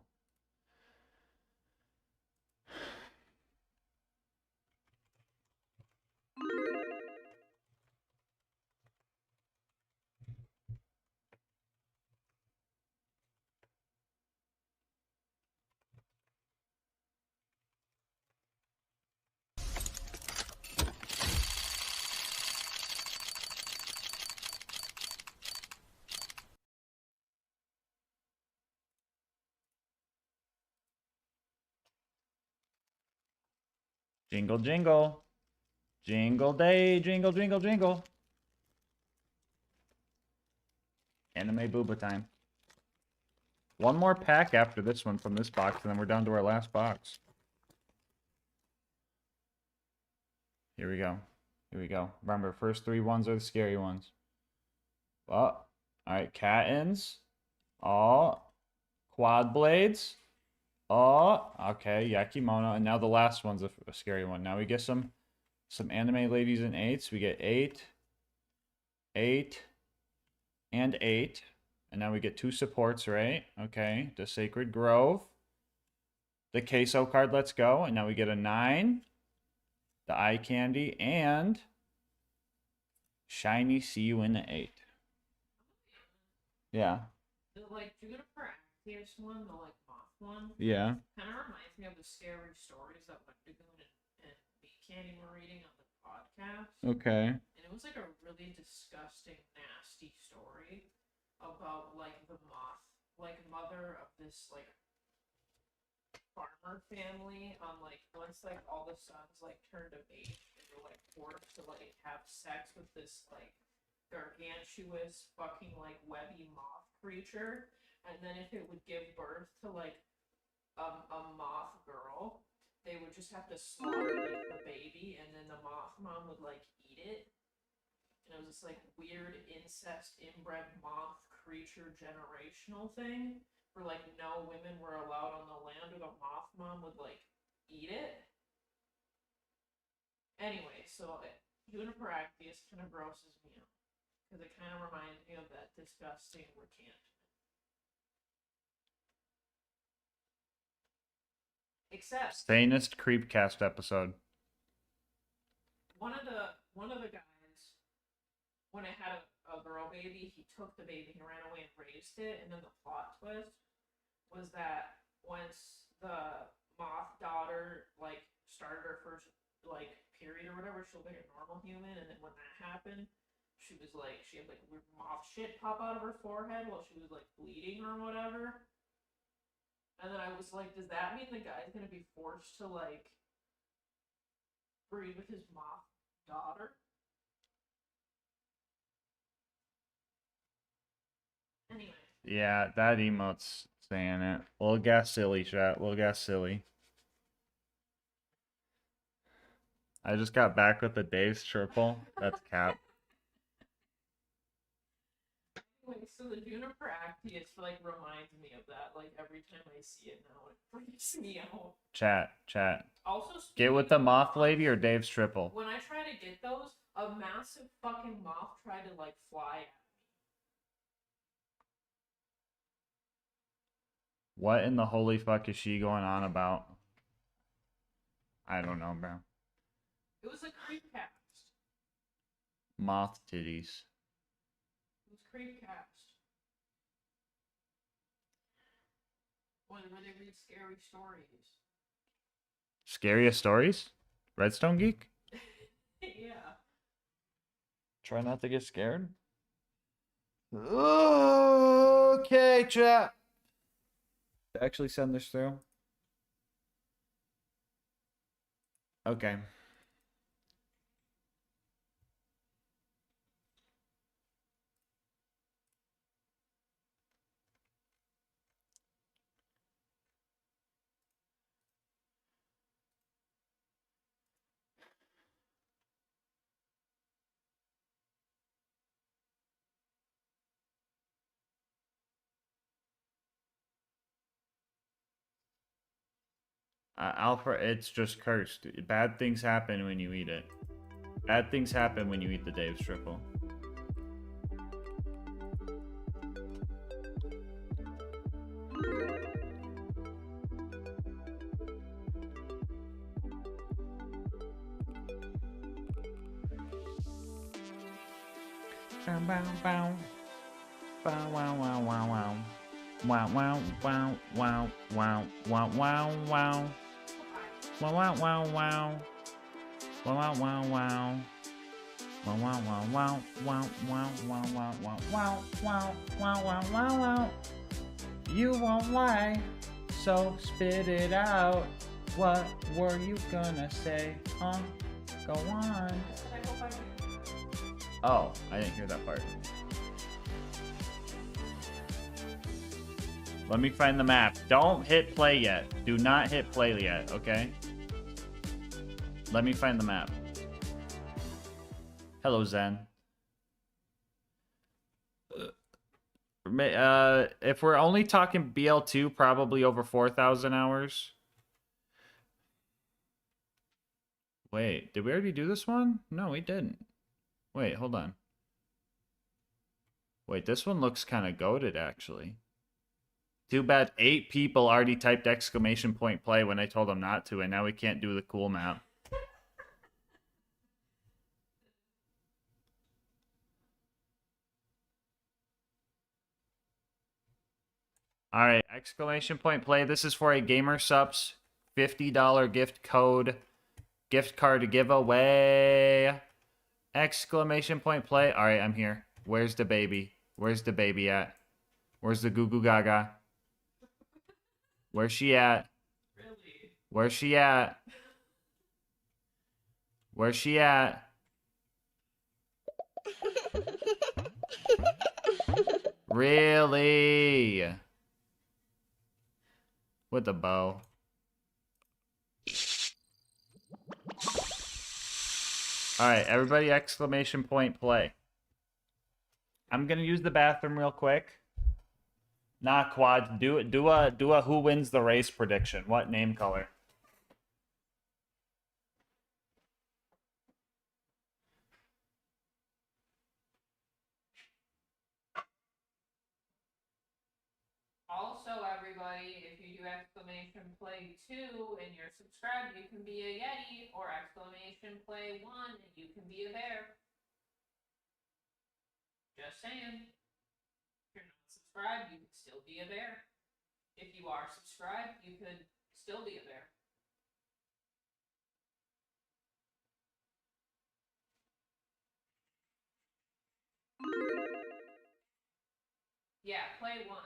Jingle, jingle. Jingle day, jingle, jingle, jingle. Anime booba time. One more pack after this one from this box, and then we're down to our last box. Here we go. Here we go. Remember, first 3 ones are the scary ones. Oh, alright, Kattens. Oh, Quad Blades. Oh, okay, Yakimono. And now the last one's a scary one. Now we get some anime ladies in 8s. We get 8, 8, and 8. And now we get 2 supports, right? Okay, the Sacred Grove. The Queso card, let's go. And now we get a 9. The Eye Candy, and Shiny See You in the 8. Yeah. The Juniper Actius one, the moth one. Yeah. Kind of reminds me of the scary stories that Wendigoon and Meat Candy were reading on the podcast. Okay. And it was a really disgusting, nasty story about the moth, mother of this farmer family on once all the sons turned of age, they were forced to have sex with this gargantuous fucking webby moth creature, and then if it would give birth to a moth girl, they would just have to slaughter the baby, and then the moth mom would eat it. And it was this weird incest inbred moth creature generational thing where no women were allowed on the land, or the moth mom would eat it. Anyway, so Juniper Actius kind of grosses me out because it kind of reminds me of that disgusting recant. Except Sanest Creepcast episode. one of the guys, when it had a girl baby, he took the baby and ran away and raised it, and then the plot twist was that once the moth daughter started her first period or whatever, she looked like a normal human, and then when that happened, she was she had weird moth shit pop out of her forehead while she was bleeding or whatever. And then I was does that mean the guy's gonna be forced to breed with his moth daughter? Anyway. Yeah, that emote's saying it. Little gas silly, chat. Little gas silly. I just got back with the Dave's triple. That's cap. Anyway, so the Juniper Actius reminds me of that. Every time I see it now, it freaks me out. Chat. Also, Get with the moth lady or Dave's triple. when I try to get those, a massive fucking moth tried to fly at me. What in the holy fuck is she going on about? I don't know, bro. It was a creepcast. Moth titties. It was creepcast. Where they read scary stories. Scariest stories? Redstone Geek? Yeah. Try not to get scared. Okay, chat. Actually send this through. Okay. Alpha, it's just cursed. Bad things happen when you eat it. Bad things happen when you eat the Dave's triple. Bow bow bow. Bow wow wow wow wow. Wow wow wow wow wow wow wow wow. Wow wow wow wow. Wow wow wow wow. Wow wow wow wow wow wow wow wow wow wow wow wow wow wow wow. You won't lie, so spit it out. What were you gonna say? Go on. Oh, I didn't hear that part. Let me find the map. Don't hit play yet. Do not hit play yet, okay? Let me find the map. Hello, Zen. If we're only talking BL2, probably over 4,000 hours. Wait, did we already do this one? No, we didn't. Wait, hold on. Wait, this one looks kind of goated, actually. Too bad 8 people already typed exclamation point play when I told them not to, and now we can't do the cool map. Alright, exclamation point play. This is for a Gamer Subs $50 gift card to give away. Exclamation point play. Alright, I'm here. Where's the baby? Where's the baby at? Where's the goo goo gaga? Where's she at? Where's she at? Where's she at? Really? With the bow. Alright, everybody exclamation point play. I'm gonna use the bathroom real quick. Nah, Quad, do a who wins the race prediction. What name color? Also, everybody, if you do exclamation play 2 and you're subscribed, you can be a Yeti, or exclamation play 1 and you can be a bear. Just saying. If you're not subscribed, you can still be a bear. If you are subscribed, you could still be a bear. Yeah, play 1, yeah.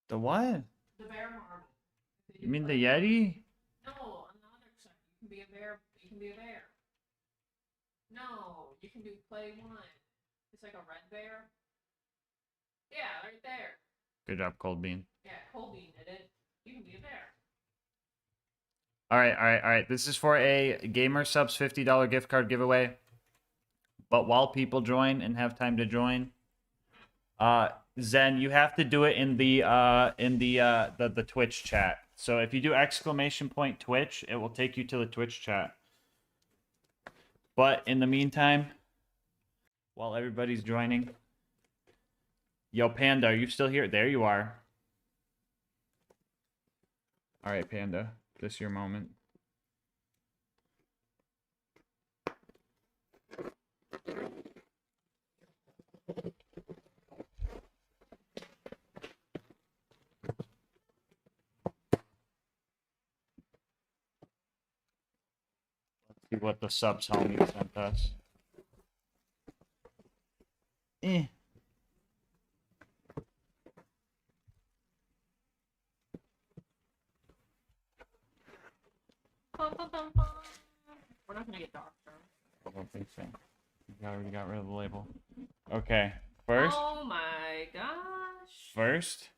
The what? The bear marble. You mean the Yeti? No, on the other side. You can be a bear. You can be a bear. No, you can do play 1. It's like a red bear. Yeah, right there. Good job, Cold Bean. Yeah, Colby did it. You can be a bear. Alright. This is for a Gamer Subs $50 gift card giveaway. But while people join and have time to join, Zen, you have to do it in the Twitch chat. So if you do exclamation point Twitch, it will take you to the Twitch chat. But in the meantime, while everybody's joining, yo, Panda, are you still here? There you are. All right, Panda, this is your moment. Let's see what the subs homie sent us. We're not gonna get dark, though. I don't think so. We already got rid of the label. Okay. First. Oh my gosh. First.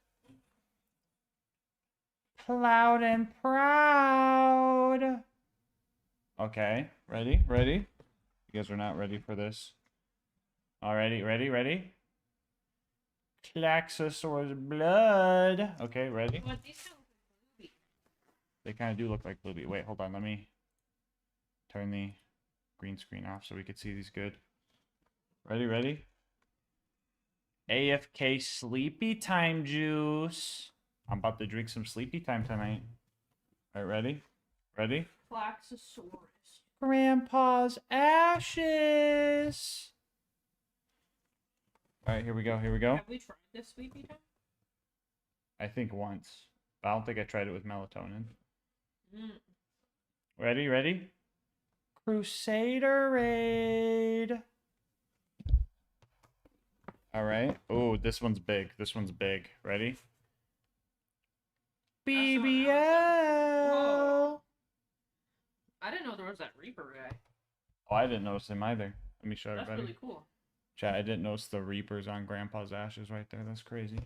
Loud and proud. Okay. Ready? Ready? You guys are not ready for this. Alrighty. Ready? Ready? Claxosaur's blood. Okay. Ready? What, these sound movie. They kind of do look like Bluey. Wait, hold on. Let me turn the green screen off so we could see these good. Ready? Ready? AFK sleepy time juice. I'm about to drink some sleepy time tonight. Alright, ready? Ready? Claxosaurus. Grandpa's ashes. Alright, here we go. Here we go. Have we tried this sleepy time? I think once. But I don't think I tried it with melatonin. Mm. Ready? Ready? Crusader Raid. Alright. Oh, this one's big. This one's big. Ready? BBL. Whoa. I didn't know there was that Reaper guy. Oh, I didn't notice him either. Let me show That's everybody. really cool. Chat, I didn't notice the Reapers on Grandpa's ashes right there. That's crazy.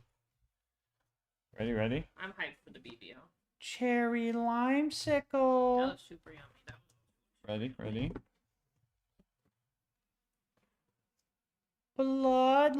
Ready? Ready? I'm hyped for the BBL. Cherry That limesicle. looks super yummy. That Ready? Ready? Blood